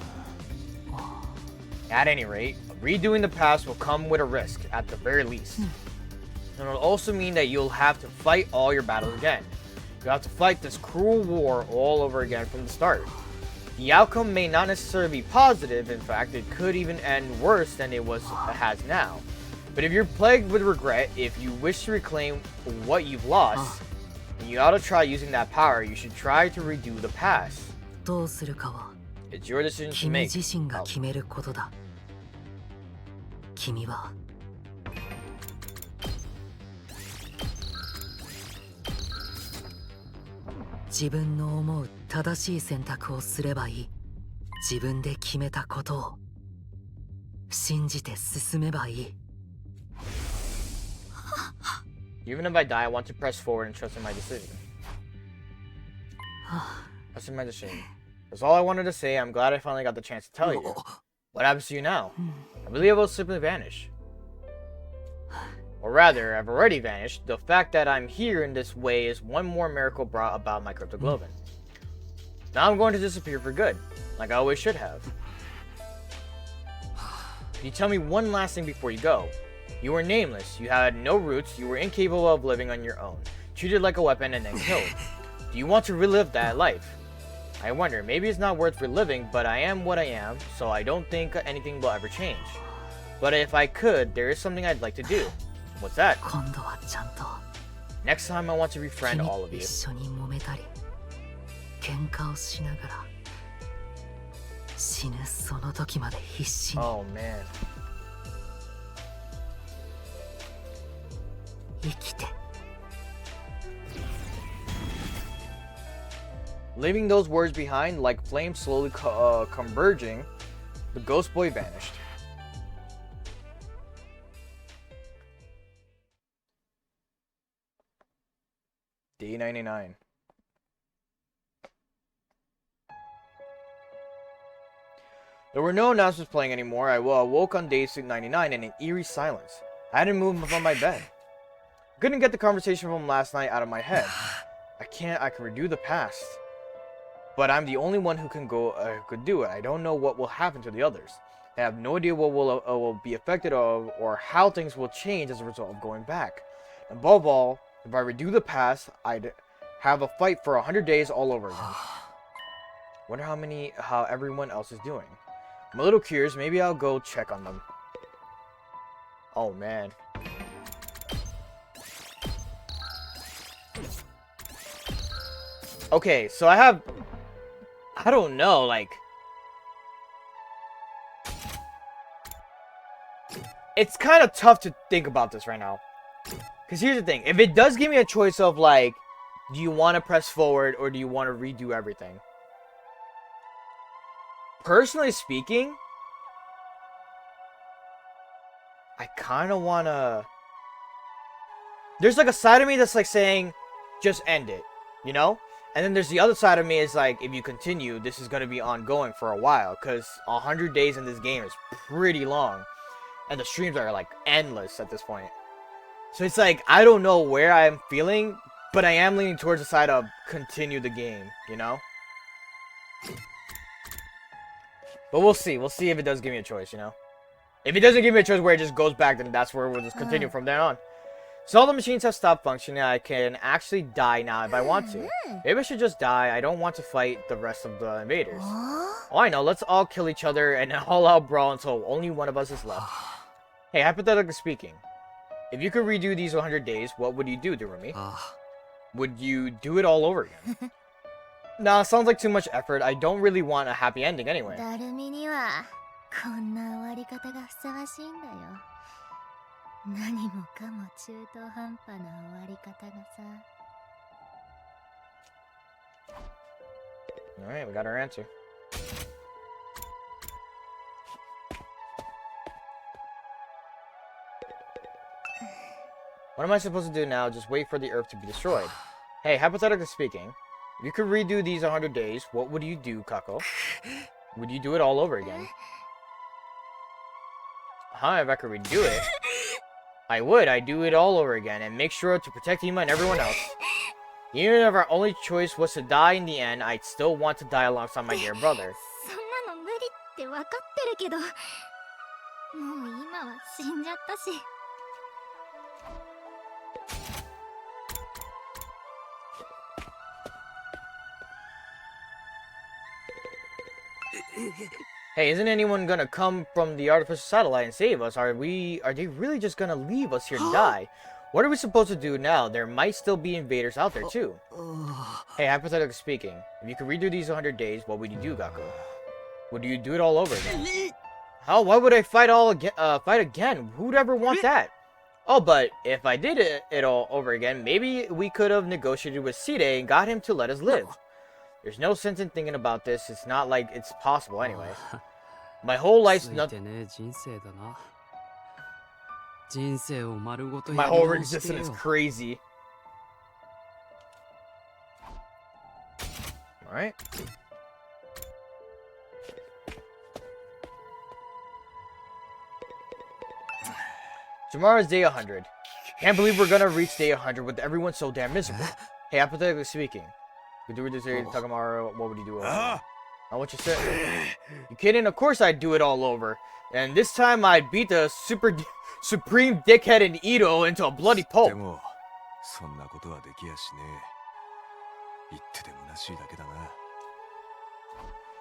At any rate, redoing the past will come with a risk, at the very least. And it'll also mean that you'll have to fight all your battles again. You'll have to fight this cruel war all over again from the start. The outcome may not necessarily be positive. In fact, it could even end worse than it has now. But if you're plagued with regret, if you wish to reclaim what you've lost, then you ought to try using that power. You should try to redo the past. どうするかは It's your decision to 君 make. 自身が決めることだ。君は自分の思う正しい選択をすればいい。自分で決めたことを信じて進めばいい。 Even if I die, I want to press forward and trust in my decision. Trust in my decision. That's all I wanted to say. I'm glad I finally got the chance to tell you. What happens to you now? I believe I will simply vanish. Or rather, I've already vanished. The fact that I'm here in this way is one more miracle brought about my cryptoglobin. Now I'm going to disappear for good, like I always should have. Can you tell me one last thing before you go? You were nameless, you had no roots, you were incapable of living on your own, treated like a weapon and then killed. Do you want to relive that life? I wonder, maybe it's not worth reliving, but I am what I am, so I don't think anything will ever change. But if I could, there is something I'd like to do. What's that? 今度はちゃんと Next time I want to befriend all of you. 一緒に揉めたり喧嘩をしながら死ぬその時まで必死に Oh man. 生きて Leaving those words behind, like flames slowly converging, the ghost boy vanished. Day 99. There were no announcements playing anymore. I awoke on day 99 in an eerie silence. I hadn't moved from my bed. I couldn't get the conversation from last night out of my head. I can redo the past. But I'm the only one who could do it. I don't know what will happen to the others. I have no idea what will be affected of or how things will change as a result of going back. And above all, if I redo the past, I'd have a fight for 100 days all over again. Wonder how everyone else is doing. I'm a little curious. Maybe I'll go check on them. Oh man. Okay, so I don't know, like, it's kind of tough to think about this right now. Because here's the thing. If it does give me a choice of, like, do you want to press forward or do you want to redo everything? Personally speaking, I kind of want to... There's, like, a side of me that's, like, saying, just end it, you know? And then there's the other side of me is, like, if you continue, this is going to be ongoing for a while. Because 100 days in this game is pretty long. And the streams are, like, endless at this point. So it's like, I don't know where I'm feeling, but I am leaning towards the side of continue the game, you know? But we'll see. We'll see if it does give me a choice, you know? If it doesn't give me a choice where it just goes back, then that's where we'll just continue from there on. So all the machines have stopped functioning. I can actually die now if I want to. Maybe I should just die. I don't want to fight the rest of the invaders. Oh, I know. Let's all kill each other and all-out brawl until only one of us is left. Hey, hypothetically speaking, if you could redo these 100 days, what would you do, Durumi? Would you do it all over again? Nah, sounds like too much effort. I don't really want a happy ending anyway. ダルミにはこんな終わり方がふさわしいんだよ。何もかも中途半端な終わり方がさ。Alright, we got our answer. What am I supposed to do now? Just wait for the Earth to be destroyed. Hey, hypothetically speaking, if you could redo these 100 days, what would you do, Kako? Would you do it all over again? If I could redo it, I would. I'd do it all over again and make sure to protect Ima and everyone else. Even if our only choice was to die in the end, I'd still want to die alongside my dear brother. そんなの無理ってわかってるけど、もう今は死んじゃったし。Hey, isn't anyone gonna come from the artificial satellite and save us? Are they really just gonna leave us here to die? What are we supposed to do now? There might still be invaders out there too. Hey, hypothetically speaking, if you could redo these 100 days, what would you do, Gaku? Would you do it all over again? How? Why would I fight again? Who'd ever want that? Oh, but if I did it all over again, maybe we could have negotiated with Side and got him to let us live. There's no sense in thinking about this. It's not like it's possible anyway. My whole life's nothing. My whole existence is crazy. Alright. Tomorrow's day 100. Can't believe we're gonna reach day 100 with everyone so damn miserable. Hey, hypothetically speaking, if we do this area tomorrow, what would you do? Not what you said. You kidding? Of course I'd do it all over. And this time I'd beat the supreme dickhead in Ito into a bloody pulp.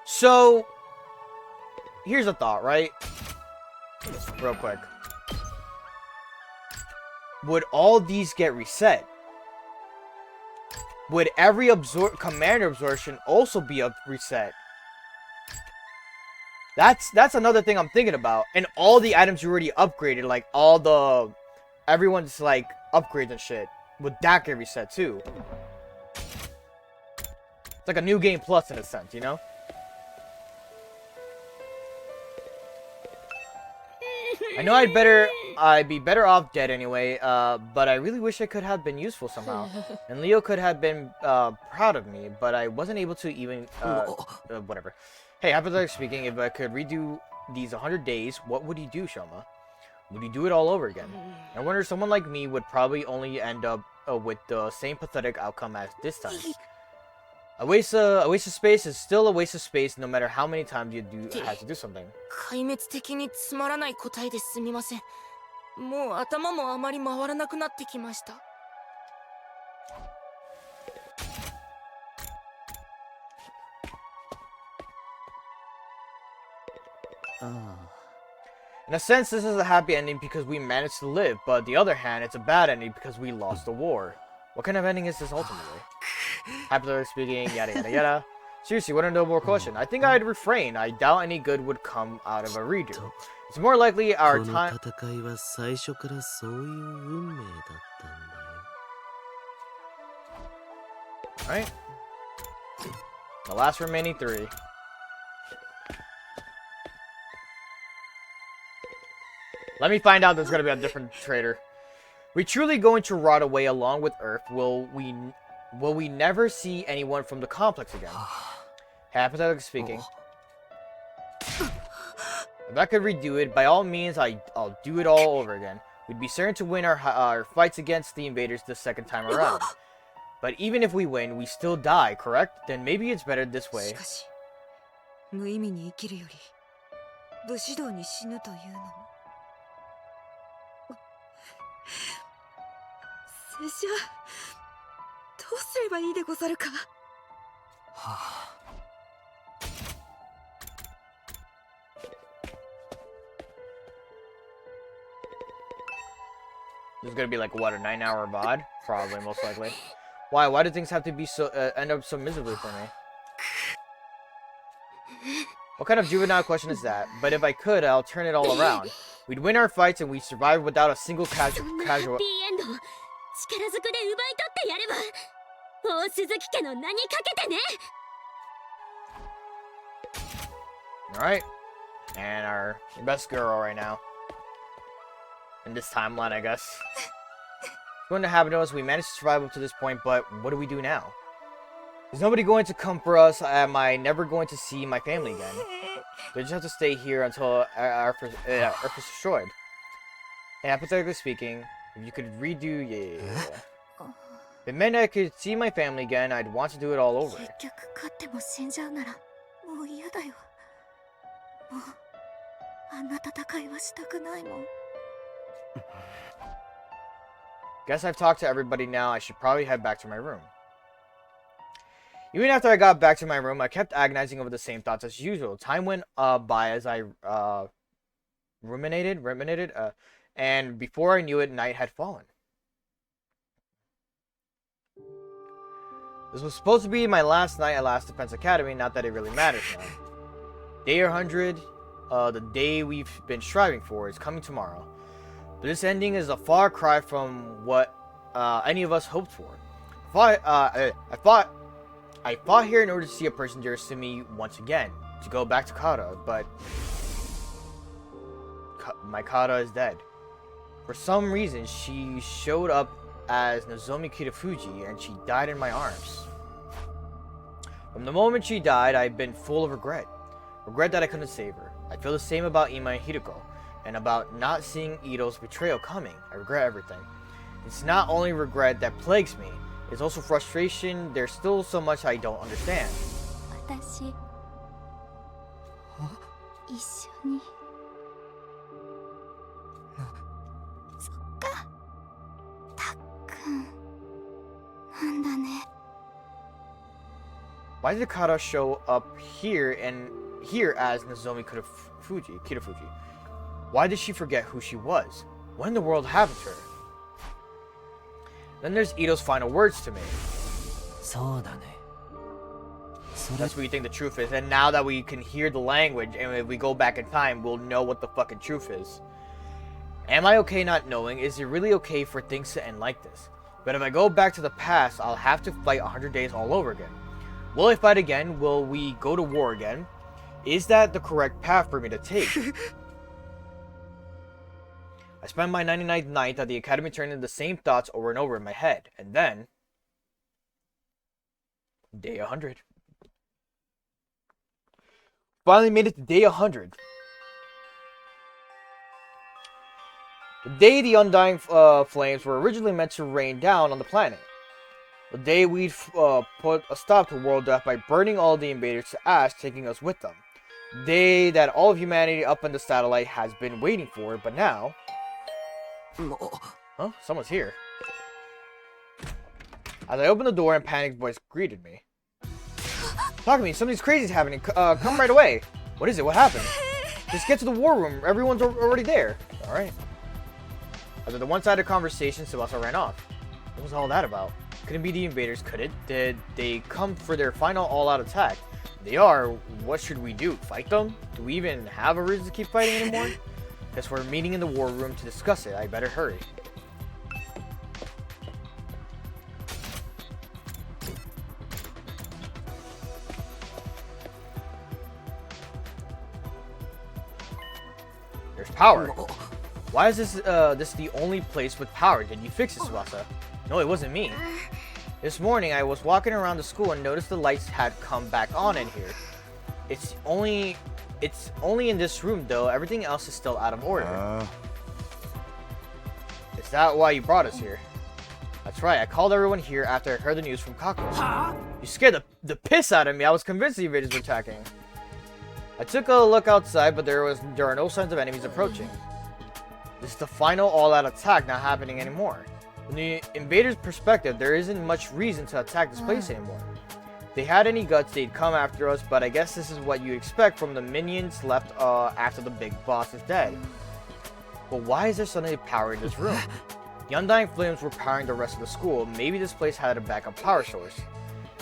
So, here's a thought, right? Real quick. Would all these get reset? Would every commander absorption also be reset? That's another thing I'm thinking about. And all the items you already upgraded, like everyone's like upgrades and shit, would that get reset too? It's like a new game plus in a sense, you know? I know I'd be better off dead anyway, but I really wish I could have been useful somehow. And Leo could have been proud of me, but I wasn't able to even, whatever. Hey, hypothetically speaking, if I could redo these 100 days, what would you do, Shoma? Would you do it all over again? I wonder if someone like me would probably only end up with the same pathetic outcome as this time. A waste of space is still a waste of space no matter how many times you have to do something. 壊滅的につまらない答えですみません。もう頭もあまり回らなくなってきました。In a sense, this is a happy ending because we managed to live, but on the other hand, it's a bad ending because we lost the war. What kind of ending is this ultimately? Happily speaking, yada yada yada. Seriously, what a noble question. I think I'd refrain. I doubt any good would come out of a redo. It's more likely our time... Alright. The last remaining 3. Let me find out there's gonna be a different traitor. We truly going to rot away along with Earth? Will we never see anyone from the complex again? Hypothetically speaking. If I could redo it, by all means, I'll do it all over again. We'd be certain to win our fights against the invaders the second time around. But even if we win, we still die, correct? Then maybe it's better this way. 無意味に生きるより武士道に死ぬというのも拙者どうすればいいでござるか。This is gonna be like what, a 9-hour VOD? Probably, most likely. Why? Why do things have to be so end up so miserably for me? What kind of juvenile question is that? But if I could, I'll turn it all around. We'd win our fights and we'd survive without a single casual. Alright. And our best girl right now. In this timeline, I guess. What's going to happen to us? We managed to survive up to this point, but what do we do now? Is nobody going to come for us? Am I never going to see my family again? Do I just have to stay here until Earth is destroyed? And hypothetically speaking, if you could redo... Yeah. If it meant I could see my family again, I'd want to do it all over. Guess I've talked to everybody now. I should probably head back to my room. Even after I got back to my room, I kept agonizing over the same thoughts as usual. Time went by as I ruminated, and before I knew it, night had fallen. This was supposed to be my last night at Last Defense Academy, not that it really matters now. Day 100, the day we've been striving for, is coming tomorrow. But this ending is a far cry from what any of us hoped for. I fought here in order to see a person dearest to me once again, to go back to Kata, but my Kata is dead. For some reason, she showed up as Nozomi Kitafuji, and she died in my arms. From the moment she died, I've been full of regret. Regret that I couldn't save her. I feel the same about Ima and Hideko, and about not seeing Ito's betrayal coming. I regret everything. It's not only regret that plagues me, it's also frustration. There's still so much I don't understand. Why did Kata show up here as Nozomi Kitafuji? Why did she forget who she was? What in the world happened to her? Then there's Ito's final words to me. That's what you think the truth is. And now that we can hear the language, and if we go back in time, we'll know what the fucking truth is. Am I okay not knowing? Is it really okay for things to end like this? But if I go back to the past, I'll have to fight 100 days all over again. Will I fight again? Will we go to war again? Is that the correct path for me to take? I spent my 99th night at the academy turning the same thoughts over and over in my head. And then... Day 100. Finally made it to day 100. The day the undying flames were originally meant to rain down on the planet. The day we'd put a stop to world death by burning all the invaders to ash, taking us with them. The day that all of humanity up in the satellite has been waiting for, but now... Huh? Someone's here. As I opened the door, a panicked voice greeted me. Talk to me, something's crazy is happening. Come right away. What is it? What happened? Just get to the war room. Everyone's already there. Alright. After the one-sided conversation, Tsubasa ran off. What was all that about? Couldn't be the invaders, could it? Did they come for their final all-out attack? They are. What should we do? Fight them? Do we even have a reason to keep fighting anymore? Guess we're meeting in the war room to discuss it. I better hurry. There's power. Why is this the only place with power? Did you fix it, Tsubasa? No, it wasn't me. This morning I was walking around the school and noticed the lights had come back on in here. It's only in this room though. Everything else is still out of order. Is that why you brought us here? That's right. I called everyone here after I heard the news from Kako. You scared the piss out of me. I was convinced the invaders were attacking. I took a look outside, but there are no signs of enemies approaching. This is the final all-out attack not happening anymore. From the invaders' perspective, there isn't much reason to attack this place anymore. If they had any guts, they'd come after us, but I guess this is what you expect from the minions left after the big boss is dead. But why is there suddenly power in this room? The Undying Flames were powering the rest of the school. Maybe this place had a backup power source.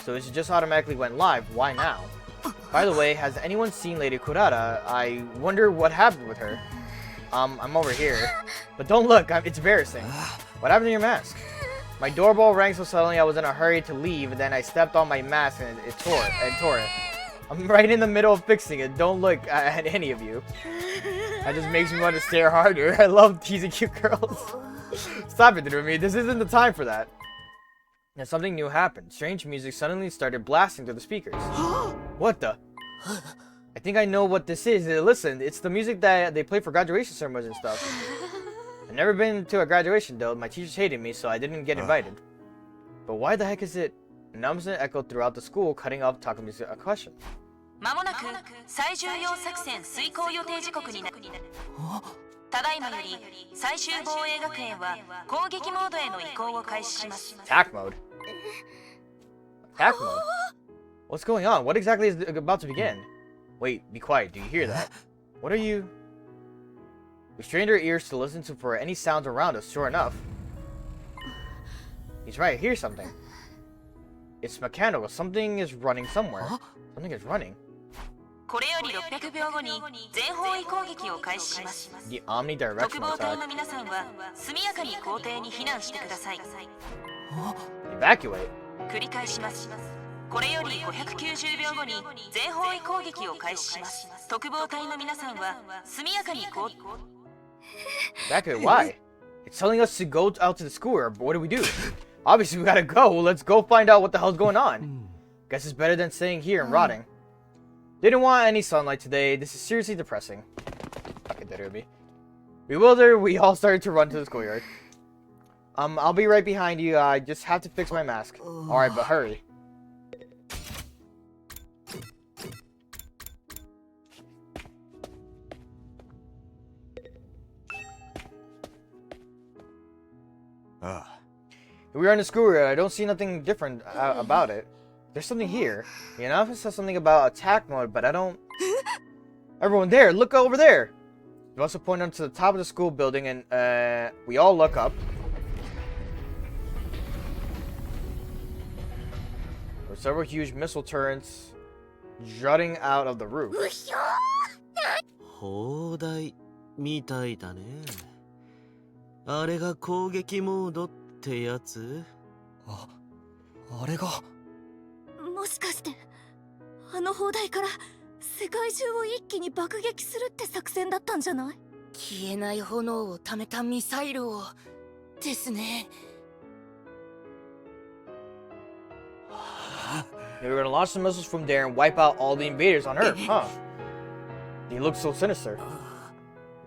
So it just automatically went live. Why now? By the way, has anyone seen Lady Kurata? I wonder what happened with her. I'm over here. But don't look, it's embarrassing. What happened to your mask? My doorbell rang so suddenly I was in a hurry to leave, and then I stepped on my mask and it tore it. I'm right in the middle of fixing it. Don't look at any of you. That just makes me want to stare harder. I love teasing cute girls. Stop it, Rumi. This isn't the time for that. And something new happened. Strange music suddenly started blasting through the speakers. What the? I think I know what this is. Listen, it's the music that they play for graduation ceremonies and stuff. I've never been to a graduation though. My teachers hated me, so I didn't get invited. But why the heck is it? Announcement echoed throughout the school, cutting off Takami's question. まもなく最重要作戦遂行予定時刻になる。ただいまより最終防衛学園は攻撃モードへの移行を開始します。Attack mode. Attack mode. What's going on? What exactly is about to begin? Wait, be quiet. Do you hear that? What are you? We strained our ears to listen for any sounds around us. Sure enough, he's right. I hear something. It's mechanical. Something is running somewhere. Something is running. これより600秒後に全方位攻撃を開始します。 The omnidirectional 特防隊 attack. の皆さんは速やかに校庭に避難してください。 Evacuate. 繰り返します。これより590秒後に全方位攻撃を開始します。特防隊の皆さんは速やかに校 Evacuate? Why? It's telling us to go out to the school. Or what do we do? Obviously, we gotta go. Let's go find out what the hell's going on. Guess it's better than staying here and rotting. Didn't want any sunlight today. This is seriously depressing. Fucking dead me. Bewildered, we all started to run to the schoolyard. I'll be right behind you. I just have to fix my mask. Alright, but hurry. We are in the schoolyard. I don't see nothing different about it. There's something here. The announcement says something about attack mode, but I don't... Everyone there, look over there! We also pointed to the top of the school building, and we all look up. There are several huge missile turrets jutting out of the roof. 砲台みたいだね。あれが攻撃モードってやつ？あれが。もしかしてあの砲台から世界中を一気に爆撃するって作戦だったんじゃない？消えない炎をためたミサイルをですね。They were gonna launch the missiles from there and wipe out all the invaders on Earth, huh? They look so sinister.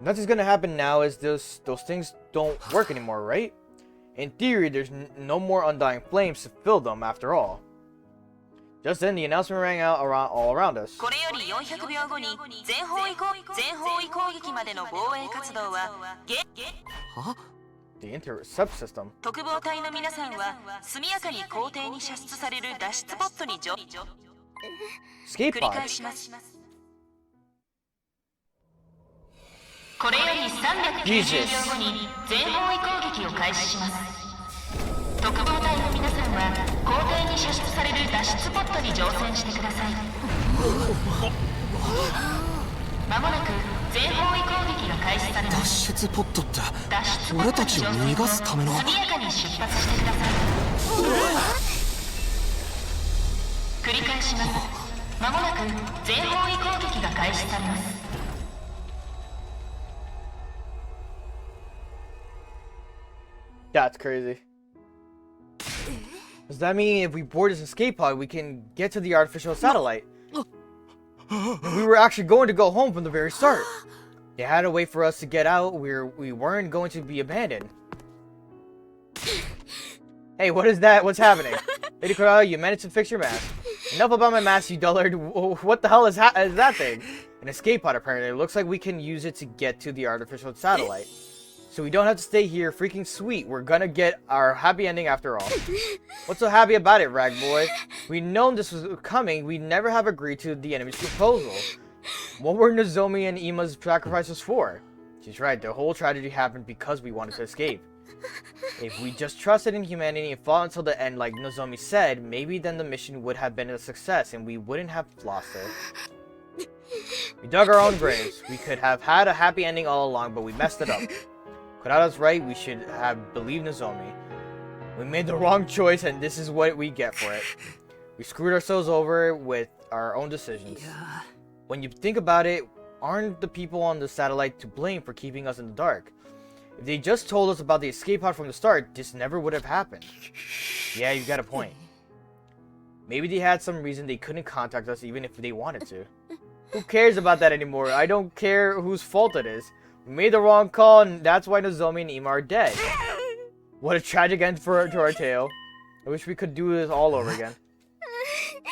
Nothing's gonna happen now as those things don't work anymore, right? In theory, there's no more undying flames to fill them after all. Just then, the announcement rang out all around us. これより400秒後に全方位攻撃までの防衛活動はThe intercept system. 特防隊の皆さんは速やかに校庭に射出される脱出ポットにEscape 繰り返 pod. します。これより390秒後に全方位攻撃を開始します。特防隊の皆さんは校庭に射出される脱出ポットに乗船してください。まもなく全方位攻撃が開始されます。脱出ポットって脱出ポッ俺たトに乗ちを逃がすための。速やかに出発してください。繰り返します。まもなく全方位攻撃が開始されます。That's crazy. Does that mean if we board this escape pod, we can get to the artificial satellite? We were actually going to go home from the very start. They had to wait for us to get out. We weren't going to be abandoned. Hey, what is that? What's happening? Lady Corral, you managed to fix your mask. Enough about my mask, you dullard. What the hell is that thing? An escape pod, apparently. It looks like we can use it to get to the artificial satellite. So we don't have to stay here. Freaking sweet. We're gonna get our happy ending after all. What's so happy about it, Rag Boy? We'd known this was coming. We'd never have agreed to the enemy's proposal. What were Nozomi and Ima's sacrifices for? She's right. The whole tragedy happened because we wanted to escape. If we just trusted in humanity and fought until the end like Nozomi said, maybe then the mission would have been a success and we wouldn't have lost it. We dug our own graves. We could have had a happy ending all along, but we messed it up. Kurata's right, we should have believed Nozomi. We made the wrong choice and this is what we get for it. We screwed ourselves over with our own decisions. When you think about it, aren't the people on the satellite to blame for keeping us in the dark? If they just told us about the escape pod from the start, this never would have happened. Yeah, you got a point. Maybe they had some reason they couldn't contact us even if they wanted to. Who cares about that anymore? I don't care whose fault it is. We made the wrong call, and that's why Nozomi and Ima are dead. What a tragic end to our tale. I wish we could do this all over again.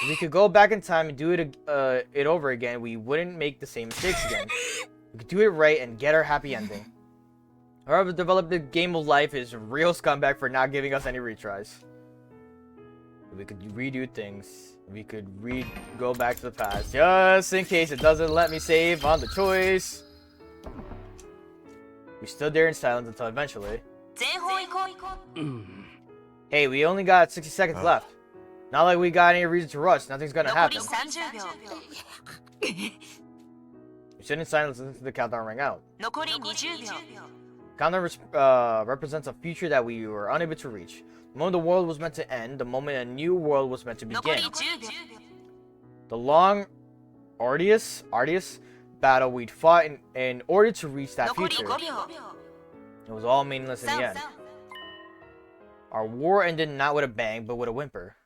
If we could go back in time and do it over again, we wouldn't make the same mistakes again. We could do it right and get our happy ending. Whoever developed the game of life is a real scumbag for not giving us any retries. If we could redo things. We could go back to the past. Just in case it doesn't let me save on the choice. We stood there in silence until eventually. Hey, we only got 60 seconds left. Not like we got any reason to rush. Nothing's gonna happen. We stood in silence until the countdown rang out. Countdown represents a future that we were unable to reach. The moment the world was meant to end, the moment a new world was meant to begin. The long, arduous battle we'd fought in order to reach that future. It was all meaningless in the end. Our war ended not with a bang, but with a whimper.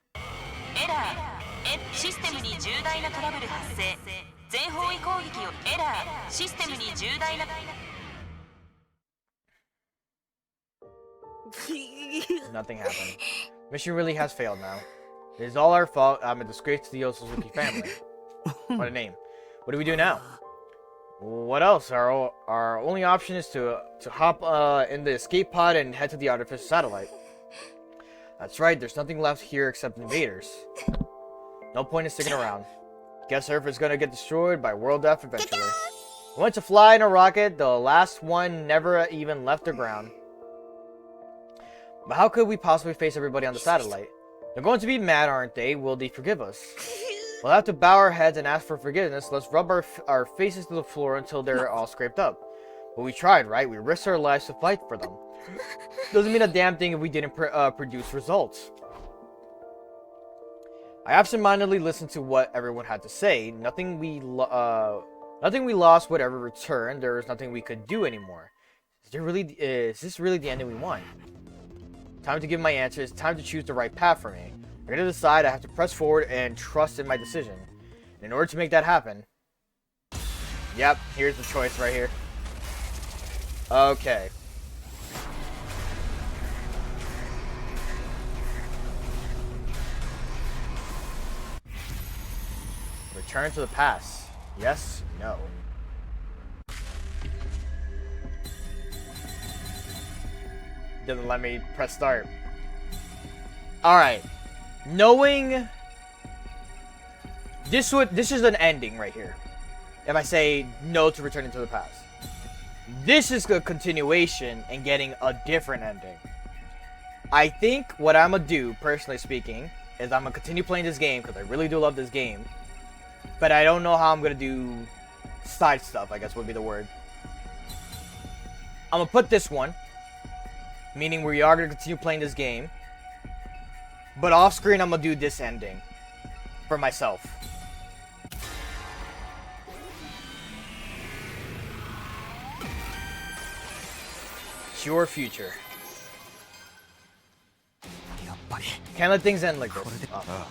Nothing happened. Mission really has failed now. It is all our fault. I'm a disgrace to the Osuzuki family. What a name. What do we do now? What else? Our only option is to hop in the escape pod and head to the artificial satellite. That's right, there's nothing left here except invaders. No point in sticking around. Guess Earth is gonna get destroyed by world death eventually. We went to fly in a rocket, the last one never even left the ground. But how could we possibly face everybody on the satellite? They're going to be mad, aren't they? Will they forgive us? We'll have to bow our heads and ask for forgiveness. Let's rub our faces to the floor until they're all scraped up. But we tried, right? We risked our lives to fight for them. Doesn't mean a damn thing if we didn't produce results. I absentmindedly listened to what everyone had to say. Nothing we lost would ever return. There was nothing we could do anymore. Is this really the ending we want? Time to give my answer. It's time to choose the right path for me. I'm gonna decide. I have to press forward and trust in my decision. And in order to make that happen, yep, here's the choice right here. Okay. Return to the past. Yes, no. Doesn't let me press start. Alright. Knowing this is an ending right here. If I say no to returning to the past. This is a continuation and getting a different ending. I think what I'm gonna do, personally speaking, is I'm gonna continue playing this game because I really do love this game. But I don't know how I'm gonna do side stuff, I guess would be the word. I'm gonna put this one, meaning we are gonna continue playing this game. But off screen, I'm gonna do this ending for myself. It's your future. Can't let things end like this. Oh.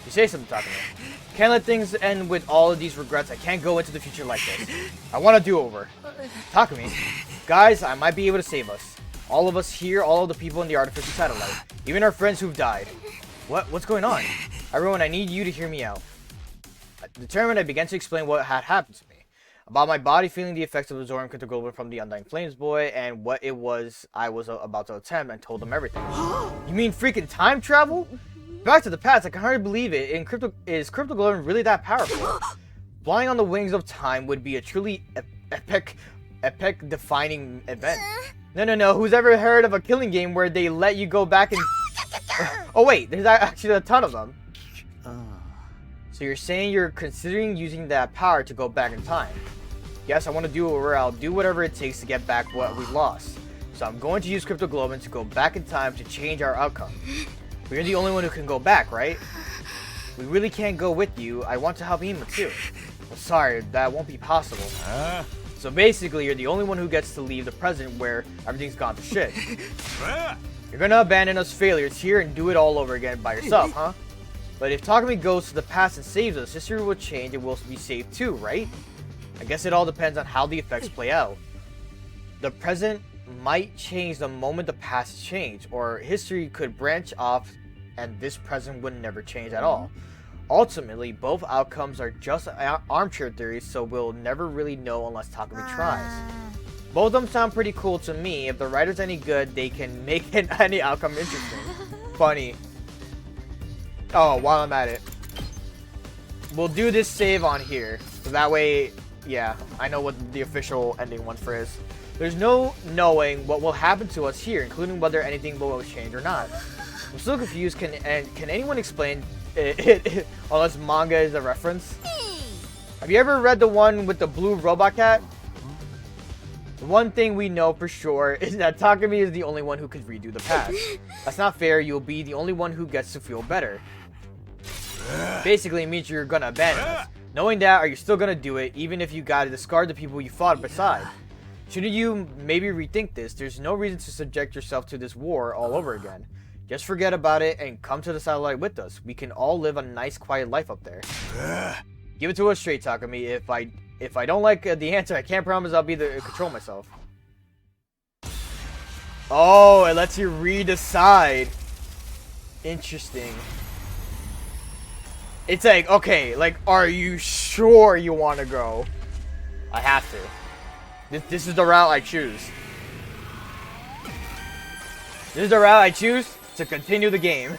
You say something, Takumi. Can't let things end with all of these regrets. I can't go into the future like this. I want to do over. Takumi, guys, I might be able to save us. All of us here, all of the people in the artificial satellite. Even our friends who've died. What's going on? Everyone, I need you to hear me out. Determined, I began to explain what had happened to me. About my body feeling the effects of absorbing Cryptoglobin from the Undying Flames boy, and what it was I was about to attempt, and told them everything. You mean freaking time travel? Back to the past, I can hardly believe it. Is Cryptoglobin really that powerful? Flying on the wings of time would be a truly epic defining event. No, who's ever heard of a killing game where they let you go back and... Oh wait, there's actually a ton of them. So you're saying you're considering using that power to go back in time? Yes, I want to do it where I'll do whatever it takes to get back what we lost. So I'm going to use Cryptoglobin to go back in time to change our outcome. But you're the only one who can go back, right? We really can't go with you. I want to help Ima too. Well, sorry, that won't be possible. So basically, you're the only one who gets to leave the present where everything's gone to shit. You're gonna abandon us failures here and do it all over again by yourself, huh? But if Takumi goes to the past and saves us, history will change and we'll be saved too, right? I guess it all depends on how the effects play out. The present might change the moment the past change, or history could branch off and this present would never change at all. Ultimately, both outcomes are just armchair theories, so we'll never really know unless Takumi tries. Both of them sound pretty cool to me. If the writer's any good, they can make any outcome interesting. Funny. Oh, while I'm at it. We'll do this save on here. So that way, yeah, I know what the official ending one for is. There's no knowing what will happen to us here, including whether anything will change or not. I'm still confused. Can anyone explain it unless manga is a reference? Have you ever read the one with the blue robot cat? The one thing we know for sure is that Takumi is the only one who could redo the past. That's not fair. You'll be the only one who gets to feel better. Basically, it means you're gonna abandon us. Knowing that, are you still gonna do it, even if you gotta discard the people you fought beside? Shouldn't you maybe rethink this? There's no reason to subject yourself to this war all over again. Just forget about it and come to the satellite with us. We can all live a nice, quiet life up there. Give it to us straight, Takumi. If I don't like the answer, I can't promise I'll be able to control myself. Oh, it lets you redecide. Interesting. It's like, okay, like, are you sure you want to go? I have to. This is the route I choose. This is the route I choose to continue the game.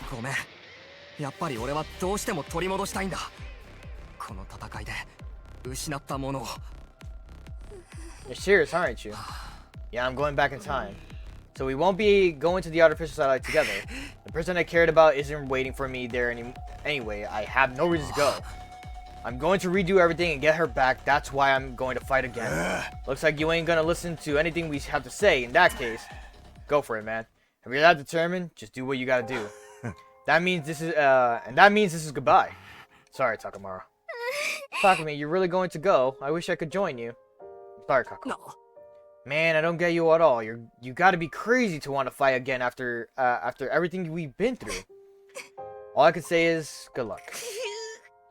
ごめん。やっぱり俺はどうしても取り戻したいんだ。この戦いで失ったものを。You're serious, aren't you? Yeah, I'm going back in time. So we won't be going to the artificial satellite together. The person I cared about isn't waiting for me there anyway. I have no reason to go. I'm going to redo everything and get her back. That's why I'm going to fight again. Looks like you ain't gonna listen to anything we have to say. In that case, go for it, man. If you're that determined, just do what you gotta do. That means this is goodbye. Sorry, Takamaru. Takumi, you're really going to go? I wish I could join you. Sorry, Kaku. No. Man, I don't get you at all. You gotta be crazy to want to fight again after everything we've been through. All I can say is good luck.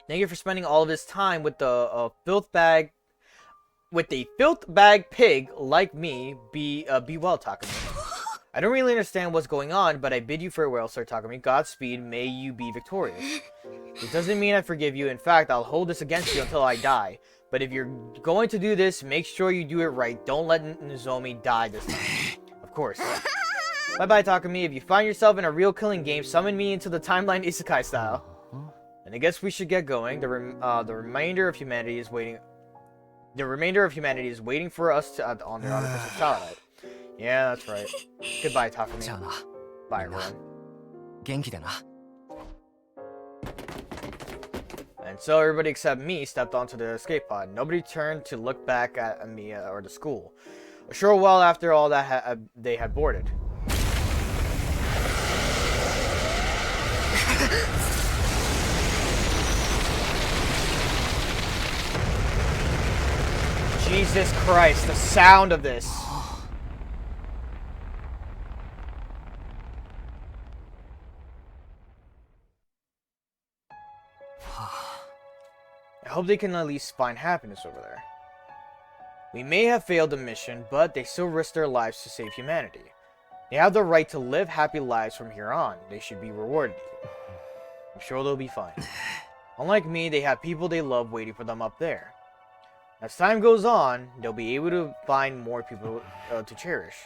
Thank you for spending all of this time with a filth bag pig like me. Be well, Takumi. I don't really understand what's going on, but I bid you farewell, Sir Takumi. Godspeed, may you be victorious. It doesn't mean I forgive you. In fact, I'll hold this against you until I die. But if you're going to do this, make sure you do it right. Don't let Nozomi die this time. Of course. Bye-bye, Takumi. If you find yourself in a real killing game, summon me into the timeline isekai style. And I guess we should get going. The remainder of humanity is waiting. The remainder of humanity is waiting for us to on their artificial satellite. Yeah, that's right. Goodbye, Takumi. Bye, everyone. And so everybody except me stepped onto the escape pod. Nobody turned to look back at Amiya or the school. A short while after all that they had boarded. Jesus Christ, the sound of this. I hope they can at least find happiness over there. We may have failed the mission, but they still risked their lives to save humanity. They have the right to live happy lives from here on. They should be rewarded. I'm sure they'll be fine. Unlike me, they have people they love waiting for them up there. As time goes on, they'll be able to find more people to cherish.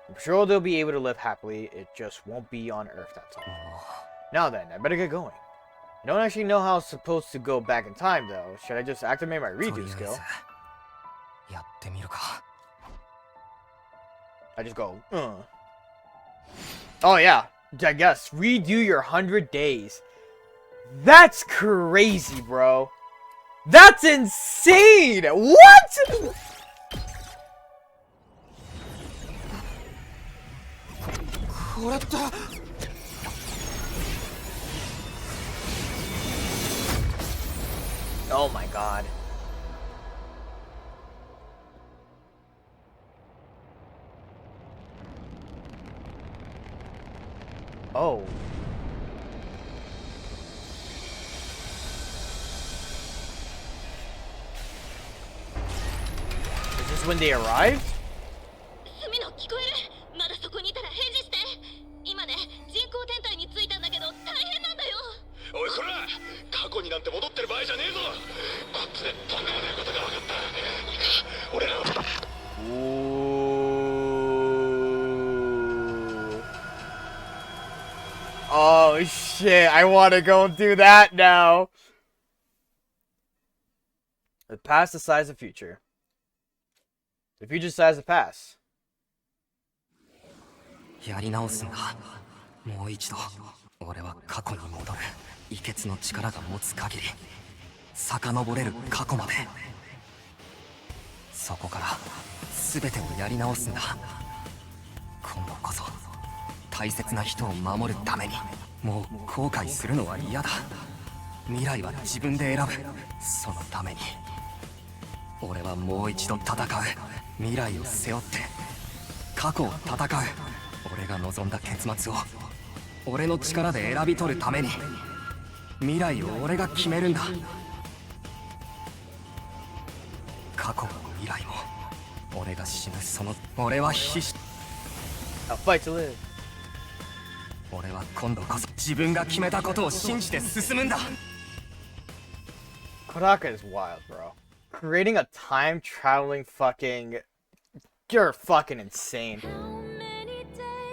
I'm sure they'll be able to live happily, it just won't be on Earth, that's all. Now then, I better get going. I don't actually know how I'm supposed to go back in time, though. Should I just activate my redo skill? I just go, Oh yeah, I guess. Redo your 100 days. That's crazy, bro. That's insane! What?! Oh my god. Oh. Is this when they arrived? スミノ聞こえるまだそこにいたら返事して今ね人工天体に着いたんだけど大変なんだよおいこら過去になんて戻ってる場合じゃねえぞこっちでとんでもねえことが分かった俺らはOh shit, I want to go do that now. The past decides the future. The future decides the past. やり直すんだ。もう一度。俺は過去に戻る。異血の力が持つ限り、遡れる過去まで。そこから全てをやり直すんだ。今度こそ大切な人を守るために。もう後悔するのは嫌だ。未来は自分で選ぶ。そのために俺はもう一度戦う。未来を背負って過去を戦う。俺が望んだ結末を俺の力で選び取るために未来を俺が決めるんだ。過去も未来も俺が死ぬその俺は必死。俺は今度こそ自分が決めたことを信じて進むんだ。Kodaka is wild, bro. Creating a time traveling fucking... You're fucking insane.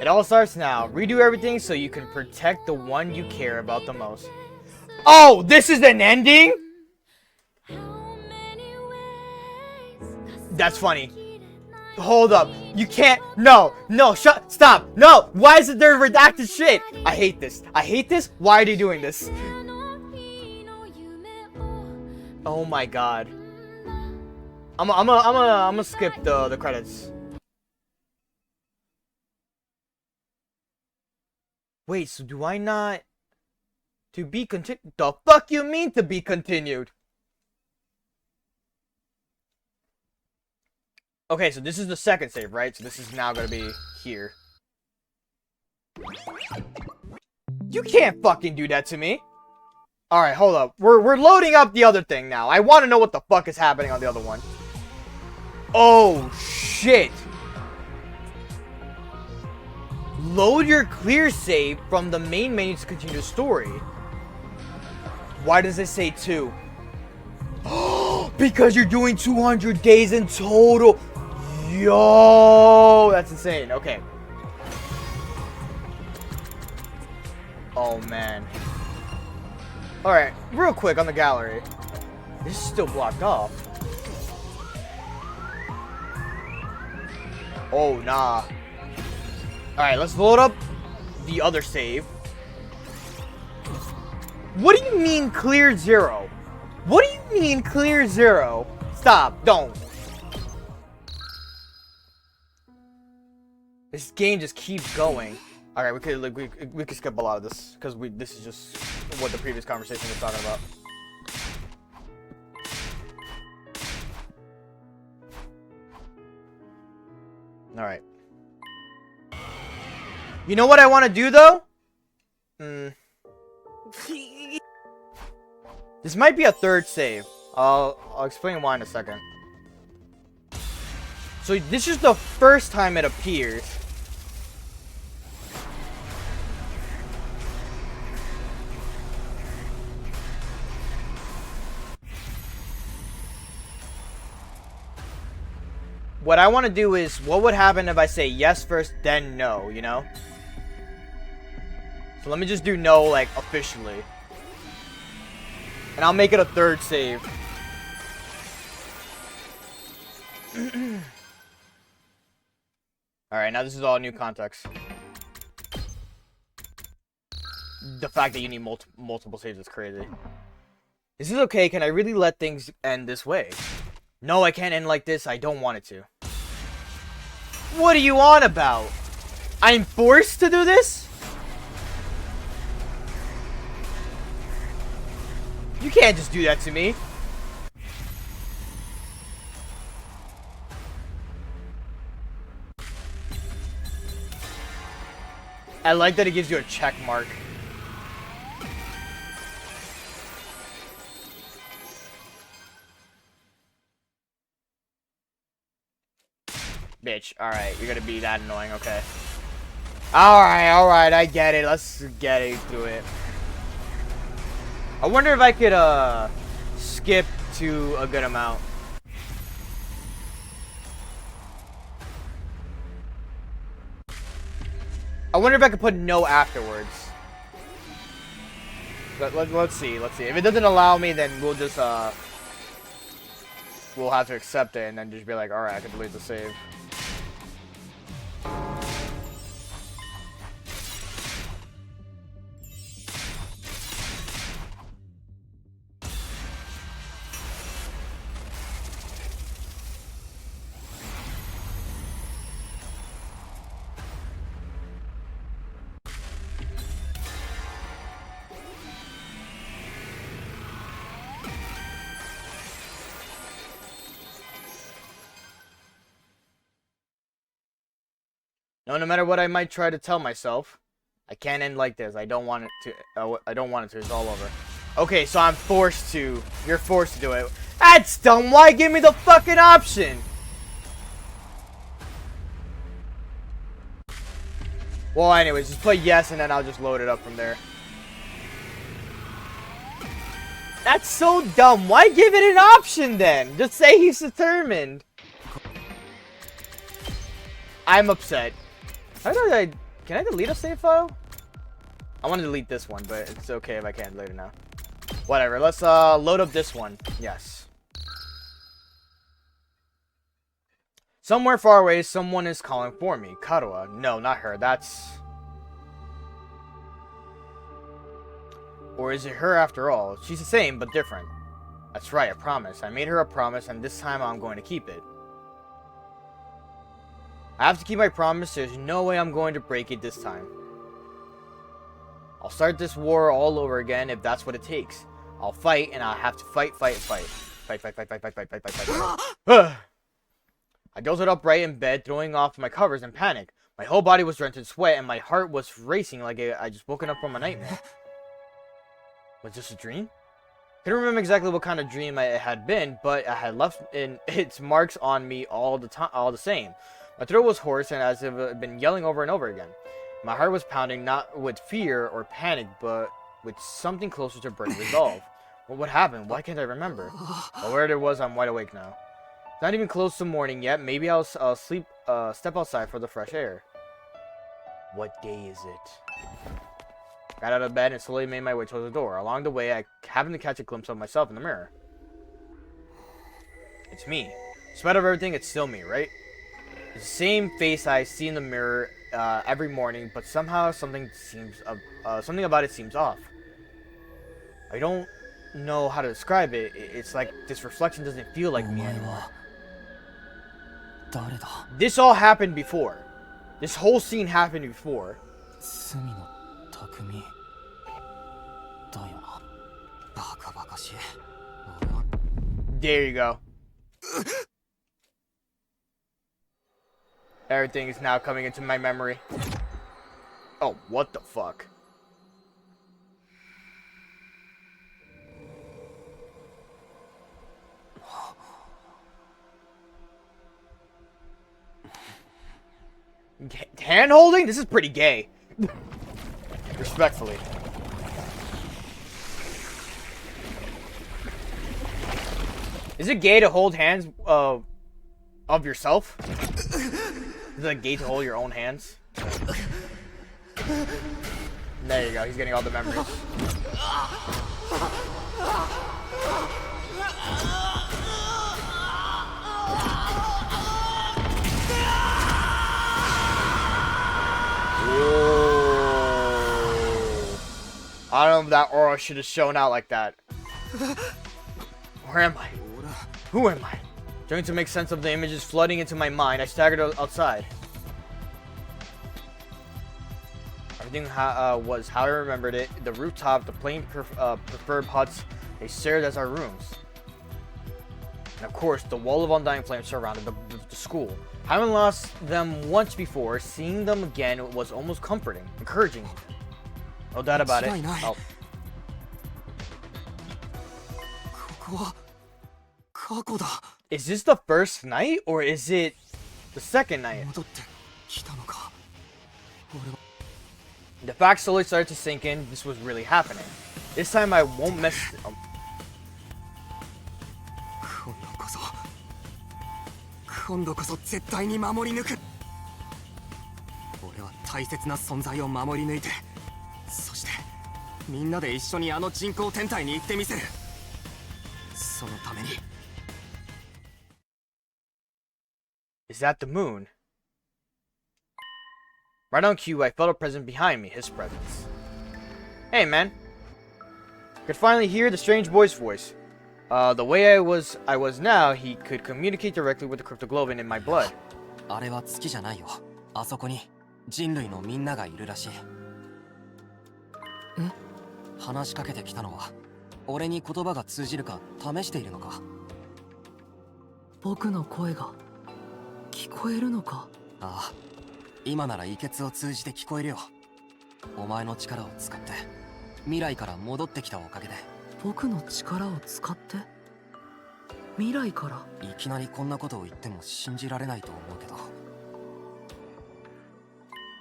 It all starts now. Redo everything so you can protect the one you care about the most. Oh, this is an ending? That's funny. Hold up. You can't. No. No. Stop. No. Why is it there redacted shit? I hate this. I hate this. Why are they doing this? Oh my god. I'm gonna skip the credits. Wait, so do I not... To be continued? The fuck you mean to be continued? Okay, so this is the second save, right? So this is now gonna be here. You can't fucking do that to me! Alright, hold up. We're loading up the other thing now. I want to know what the fuck is happening on the other one. Oh, shit! Load your clear save from the main menu to continue the story. Why does it say 2? Because you're doing 200 days in total. Yo, that's insane. Okay. Oh, man. Alright, real quick on the gallery. This is still blocked off. Oh, nah. Alright, let's load up the other save. What do you mean clear 0? What do you mean clear 0? Stop, don't. This game just keeps going. Alright, we could skip a lot of this because this is just what the previous conversation was talking about. Alright. You know what I want to do though? This might be a third save. I'll explain why in a second. So this is the first time it appears. What I want to do is, what would happen if I say yes first, then no, you know? So let me just do no, like, officially. And I'll make it a third save. Alright, now this is all new context. The fact that you need multiple saves is crazy. Is this okay? Can I really let things end this way? No, I can't end like this. I don't want it to. What are you on about? I'm forced to do this? You can't just do that to me. I like that it gives you a check mark. Bitch, alright, you're gonna be that annoying, okay. Alright, I get it. Let's get into it. I wonder if I could, skip to a good amount. I wonder if I could put no afterwards. Let's see. If it doesn't allow me, then we'll just, we'll have to accept it and then just be like, alright, I can delete the save. No matter what I might try to tell myself, I can't end like this. I don't want it to. I don't want it to. It's all over. Okay, so I'm forced to. You're forced to do it. That's dumb. Why give me the fucking option? Well, anyways, just put yes, and then I'll just load it up from there. That's so dumb. Why give it an option then? Just say he's determined. I'm upset. How do I... Can I delete a save file? I want to delete this one, but it's okay if I can't delete it now. Whatever, let's load up this one. Yes. Somewhere far away, someone is calling for me. Karuha. No, not her. That's... Or is it her after all? She's the same, but different. That's right, a promise. I made her a promise, and this time I'm going to keep it. I have to keep my promise. There's no way I'm going to break it this time. I'll start this war all over again if that's what it takes. I'll fight, and I'll have to fight. Fight. I jolted upright in bed, throwing off my covers in panic. My whole body was drenched in sweat, and my heart was racing like I just woken up from a nightmare. Was this a dream? I couldn't remember exactly what kind of dream it had been, but I had left its marks on me all the same. My throat was hoarse and as if it had been yelling over and over again. My heart was pounding, not with fear or panic, but with something closer to burning resolve. What happened? Why can't I remember? Well, wherever it was, I'm wide awake now. It's not even close to morning yet. Maybe I'll step outside for the fresh air. What day is it? Got out of bed and slowly made my way towards the door. Along the way, I happened to catch a glimpse of myself in the mirror. It's me. In spite of everything, it's still me, right? It's the same face I see in the mirror every morning, but somehow something about it seems off. I don't know how to describe it. It's like this reflection doesn't feel like me anymore. This all happened before. This whole scene happened before. There you go. Everything is now coming into my memory. Oh, what the fuck? Hand holding? This is pretty gay. Respectfully. Is it gay to hold hands of yourself? Is it gay to hold your own hands? There you go, he's getting all the memories. I don't know if that aura should have shown out like that. Where am I? Who am I? Trying to make sense of the images flooding into my mind, I staggered outside. Everything was how I remembered it. The rooftop, the plain preferred huts, they served as our rooms. And of course, the wall of undying flames surrounded the school. Having lost them once before, seeing them again was almost comforting, encouraging. No doubt about it. Oh. Is this the first night, or is it the second night? The fact slowly started to sink in. This was really happening. This time I won't mess... Oh. 今度こそ絶対に守り抜く。俺は大切な存在を守り抜いて、そしてみんなで一緒にあの人工天体に行ってみせる。そのために。Is that the moon? Right on cue, I felt a presence behind me, his presence. Hey, man. I could finally hear the strange boy's voice. The way I was now, he could communicate directly with the cryptoglobin in my blood. あれは月じゃないよ。あそこに人類のみんながいるらしい。え？話しかけてきたのは、俺に言葉が通じるか試しているのか。僕の声が聞こえるのか？ああ、今なら遺血を通じて聞こえるよ。お前の力を使って未来から戻ってきたおかげで。僕の力を使って？未来から？いきなりこんなことを言っても信じられないと思うけど、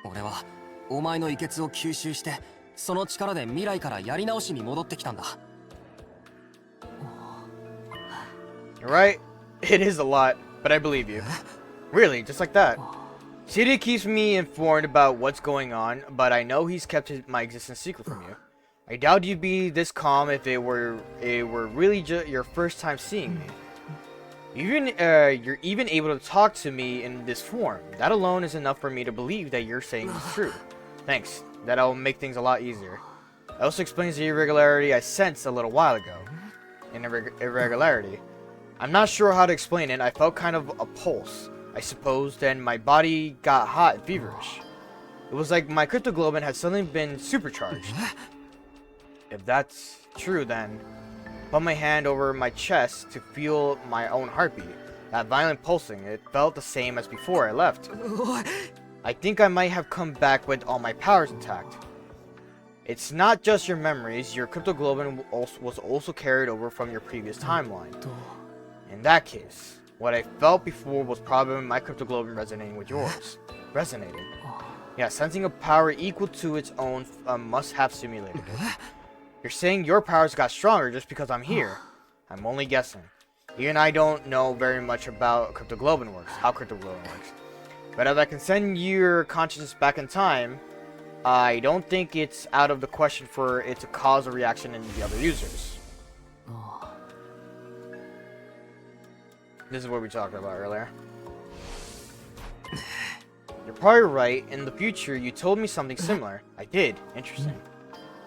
俺はお前の遺血を吸収して、その力で未来からやり直しに戻ってきたんだ。Right? It is a lot, but I believe you. Really, just like that. City keeps me informed about what's going on, but I know he's kept my existence secret from you. I doubt you'd be this calm if it were really your first time seeing me. You're even able to talk to me in this form. That alone is enough for me to believe that you're saying is true. Thanks. That'll make things a lot easier. It also explains the irregularity I sensed a little while ago. An irregularity. I'm not sure how to explain it. I felt kind of a pulse, I suppose, then my body got hot and feverish. It was like my cryptoglobin had suddenly been supercharged. If that's true, then put my hand over my chest to feel my own heartbeat. That violent pulsing, it felt the same as before I left. I think I might have come back with all my powers intact. It's not just your memories, your cryptoglobin was also carried over from your previous timeline. In that case, what I felt before was probably my cryptoglobin resonating with yours. Resonating. Yeah, sensing a power equal to its own must have simulated it. You're saying your powers got stronger just because I'm here. I'm only guessing. You and I don't know very much about Cryptoglobin works, how Cryptoglobin works. But if I can send your consciousness back in time, I don't think it's out of the question for it to cause a reaction in the other users. This is what we talked about earlier. You're probably right. In the future, you told me something similar. I did. Interesting.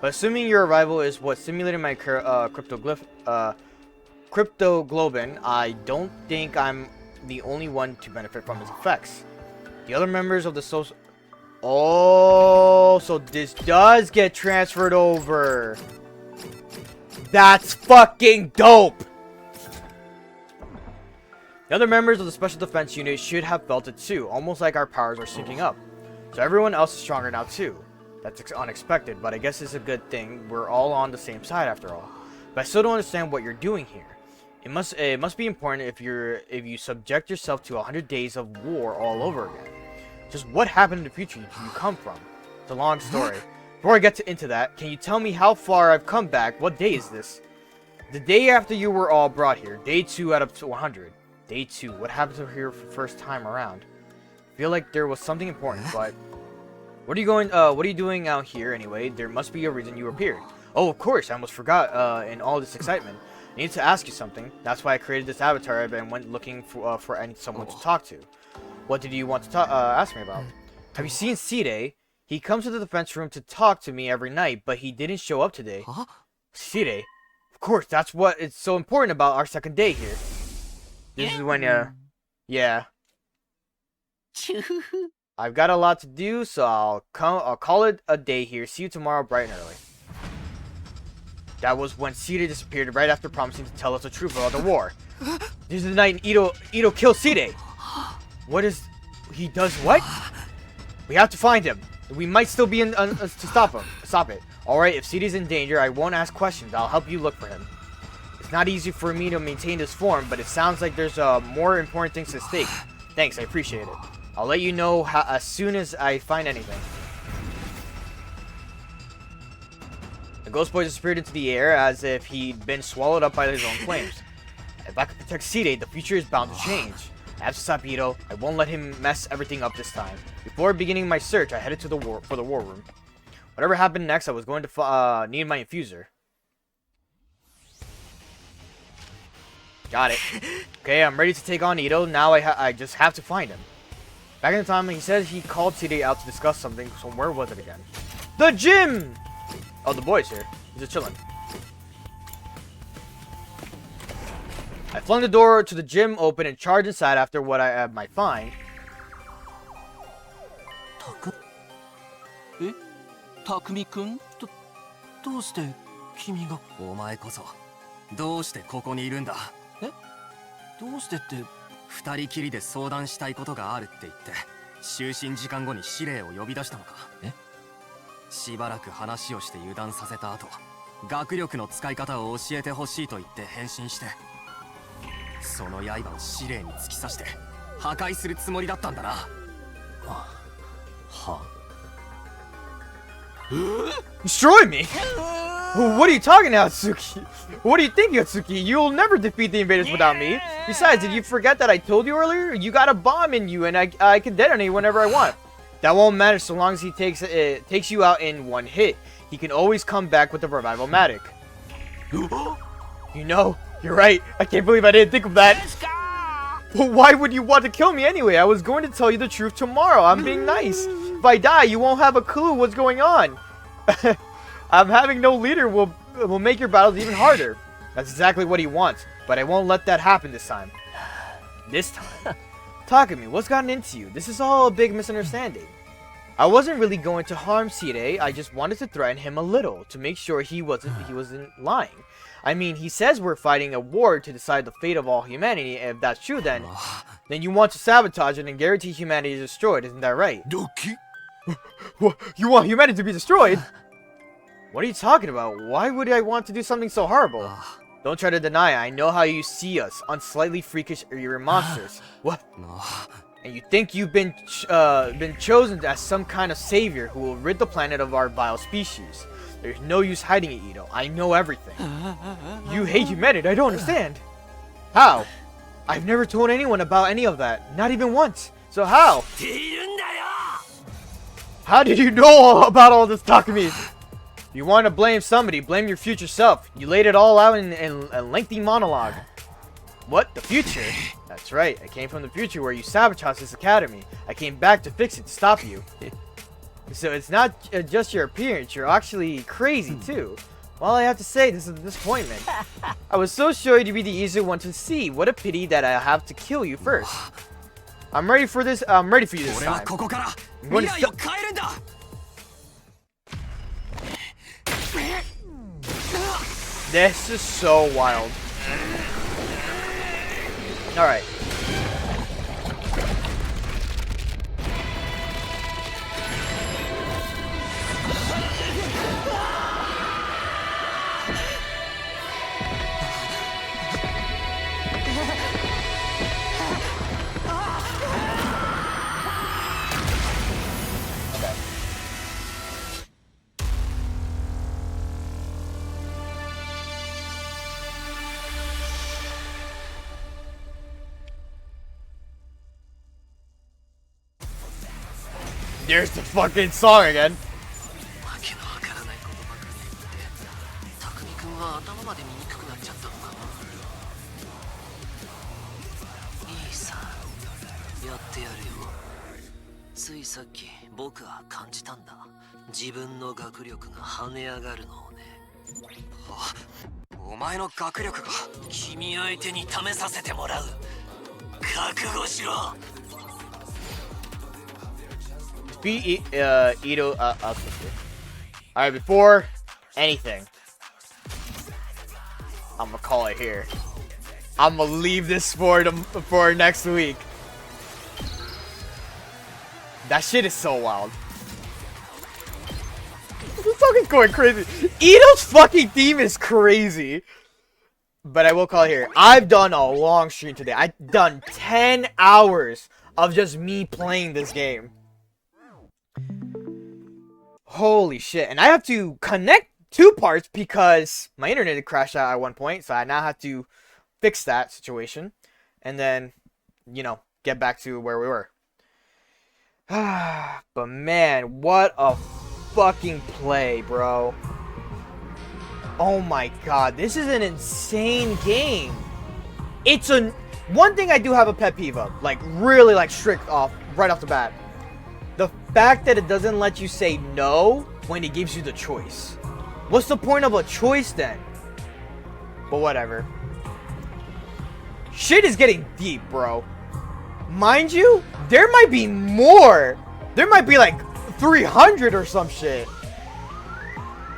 But assuming your arrival is what simulated my Cryptoglobin, I don't think I'm the only one to benefit from its effects. The other members of the social... Oh, so this does get transferred over. That's fucking dope! The other members of the Special Defense Unit should have felt it too, almost like our powers are syncing up. So everyone else is stronger now too. That's unexpected, but I guess it's a good thing. We're all on the same side after all. But I still don't understand what you're doing here. It must be important if you subject yourself to 100 days of war all over again. Just what happened in the future you come from? It's a long story. Before I get into that, can you tell me how far I've come back? What day is this? The day after you were all brought here. Day 2 out of 100. Day 2. What happened to here for the first time around? I feel like there was something important, but what are you doing out here anyway? There must be a reason you appeared. Oh, of course, I almost forgot in all this excitement. I need to ask you something. That's why I created this avatar and went looking for someone to talk to. What did you want to ask me about? Have you seen Side? He comes to the defense room to talk to me every night, but he didn't show up today. Huh? Side? Of course, that's what is so important about our second day here. This is when, yeah. I've got a lot to do, so I'll call it a day here. See you tomorrow bright and early. That was when Side disappeared right after promising to tell us the truth about the war. This is the night Ito kills Side. What is... He does what? We have to find him. We might still be in... to stop him. Stop it. Alright, if Side's in danger, I won't ask questions. I'll help you look for him. It's not easy for me to maintain this form, but it sounds like there's more important things at stake. Thanks, I appreciate it. I'll let you know as soon as I find anything. The Ghost Boy disappeared into the air as if he'd been swallowed up by his own flames. If I can protect Side, the future is bound to change. I have to stop Ito. I won't let him mess everything up this time. Before beginning my search, I headed to the war room. Whatever happened next, I was going to need my infuser. Got it. Okay, I'm ready to take on Ito. Now I just have to find him. Back in the time, he said he called Side out to discuss something. So where was it again? The gym! Oh, the boy's here. He's just chilling. I flung the door to the gym open and charged inside after what I might find. Takumi-kun? どうして君が？お前こそどうしてここにいるんだ？え？どうしてって？二人きりで相談したいことがあるって言って就寝時間後に司令を呼び出したのか？え？しばらく話をして油断させた後、学力の使い方を教えてほしいと言って返信して、その刃を司令に突き刺して破壊するつもりだったんだな。は？Destroy me? What are you talking about, Tsuki? What are you thinking, Tsuki? You'll never defeat the invaders without me. Besides, did you forget that I told you earlier? You got a bomb in you, and I can detonate whenever I want. That won't matter so long as he takes you out in one hit. He can always come back with a revival-matic. You know, you're right. I can't believe I didn't think of that. But why would you want to kill me anyway? I was going to tell you the truth tomorrow. I'm being nice. If I die, you won't have a clue what's going on. Having no leader will make your battles even harder. That's exactly what he wants, but I won't let that happen this time. This time? Takumi, what's gotten into you? This is all a big misunderstanding. I wasn't really going to harm Side. I just wanted to threaten him a little to make sure he wasn't lying. I mean, he says we're fighting a war to decide the fate of all humanity, and if that's true, then you want to sabotage it and guarantee humanity is destroyed, isn't that right? What? You want humanity to be destroyed? What are you talking about? Why would I want to do something so horrible? Don't try to deny it. I know how you see us, unslightly freakish or you're monsters. What? and you think you've been chosen as some kind of savior who will rid the planet of our vile species. There's no use hiding it, Ito. I know everything. You hate humanity. I don't understand. How? I've never told anyone about any of that. Not even once. So how? How did you know all about all this, Takumi? You want to blame somebody, blame your future self. You laid it all out in a lengthy monologue. What? The future? That's right. I came from the future where you sabotaged this academy. I came back to fix it, to stop you. So it's not just your appearance. You're actually crazy, too. All I have to say, this is a disappointment. I was so sure you'd be the easier one to see. What a pity that I have to kill you first. I'm ready for this. I'm ready for you this time. I'm going to This is so wild. Alright. There's the fucking song again. Beat Ito Alright, before anything, I'm gonna call it here. I'm gonna leave this for next week. That shit is so wild. This song is going crazy. Ito's fucking theme is crazy. But I will call it here. I've done a long stream today. I've done 10 hours of just me playing this game. Holy shit. And I have to connect 2 parts because my internet had crashed out at one point. So I now have to fix that situation. And then, you know, get back to where we were. But man, what a fucking play, bro. Oh my god, this is an insane game. It's one thing I do have a pet peeve of, like really like strict off right off the bat. The fact that it doesn't let you say no when it gives you the choice. What's the point of a choice then? But whatever. Shit is getting deep, bro. Mind you, there might be more. There might be like 300 or some shit.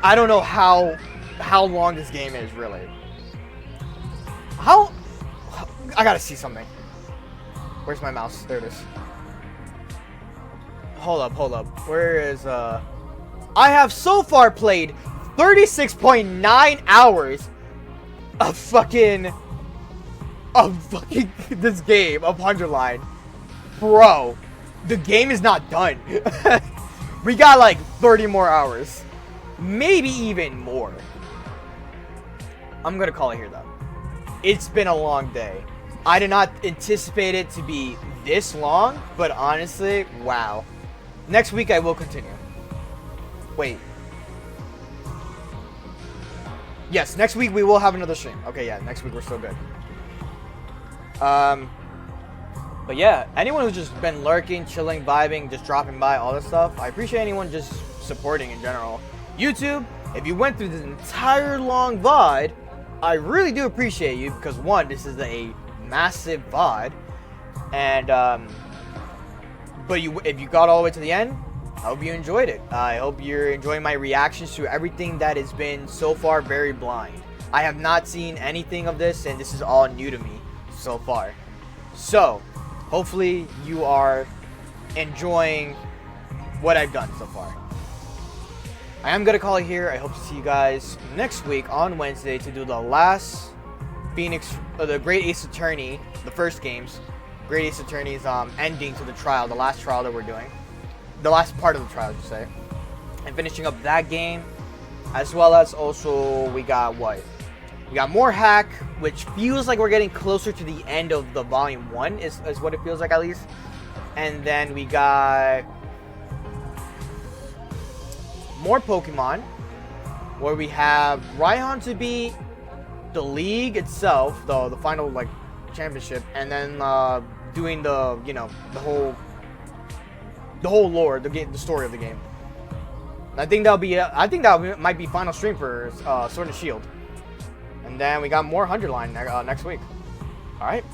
I don't know how long this game is, really. I gotta see something. Where's my mouse? There it is. Hold up. Where is, I have so far played 36.9 hours of fucking this game of 100 Line. Bro, the game is not done. We got like 30 more hours. Maybe even more. I'm gonna call it here though. It's been a long day. I did not anticipate it to be this long, but honestly, wow. Next week I will continue. Wait. Yes, next week we will have another stream. Okay, yeah, next week we're still good. But yeah, anyone who's just been lurking, chilling, vibing, just dropping by, all this stuff, I appreciate anyone just supporting in general. YouTube, if you went through this entire long VOD, I really do appreciate you because one, this is a massive VOD, and but if you got all the way to the end, I hope you enjoyed it. I hope you're enjoying my reactions to everything that has been so far very blind. I have not seen anything of this, and this is all new to me so far. So, hopefully you are enjoying what I've done so far. I am going to call it here. I hope to see you guys next week on Wednesday to do the last Phoenix, the Great Ace Attorney, the first games, Great Ace Attorney's ending to the trial, the last trial that we're doing. The last part of the trial, I should say. And finishing up that game, as well as also we got what? We got more Hack, which feels like we're getting closer to the end of the Volume 1, is what it feels like at least. And then we got more Pokemon, where we have Raihan to beat, the league itself, the final like championship, and then doing the, you know, the whole lore, the story of the game. I think that'll be might be final stream for Sword and Shield. And then we got more 100 line next week. All right,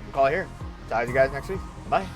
we'll call it here. Talk to you guys next week. Bye.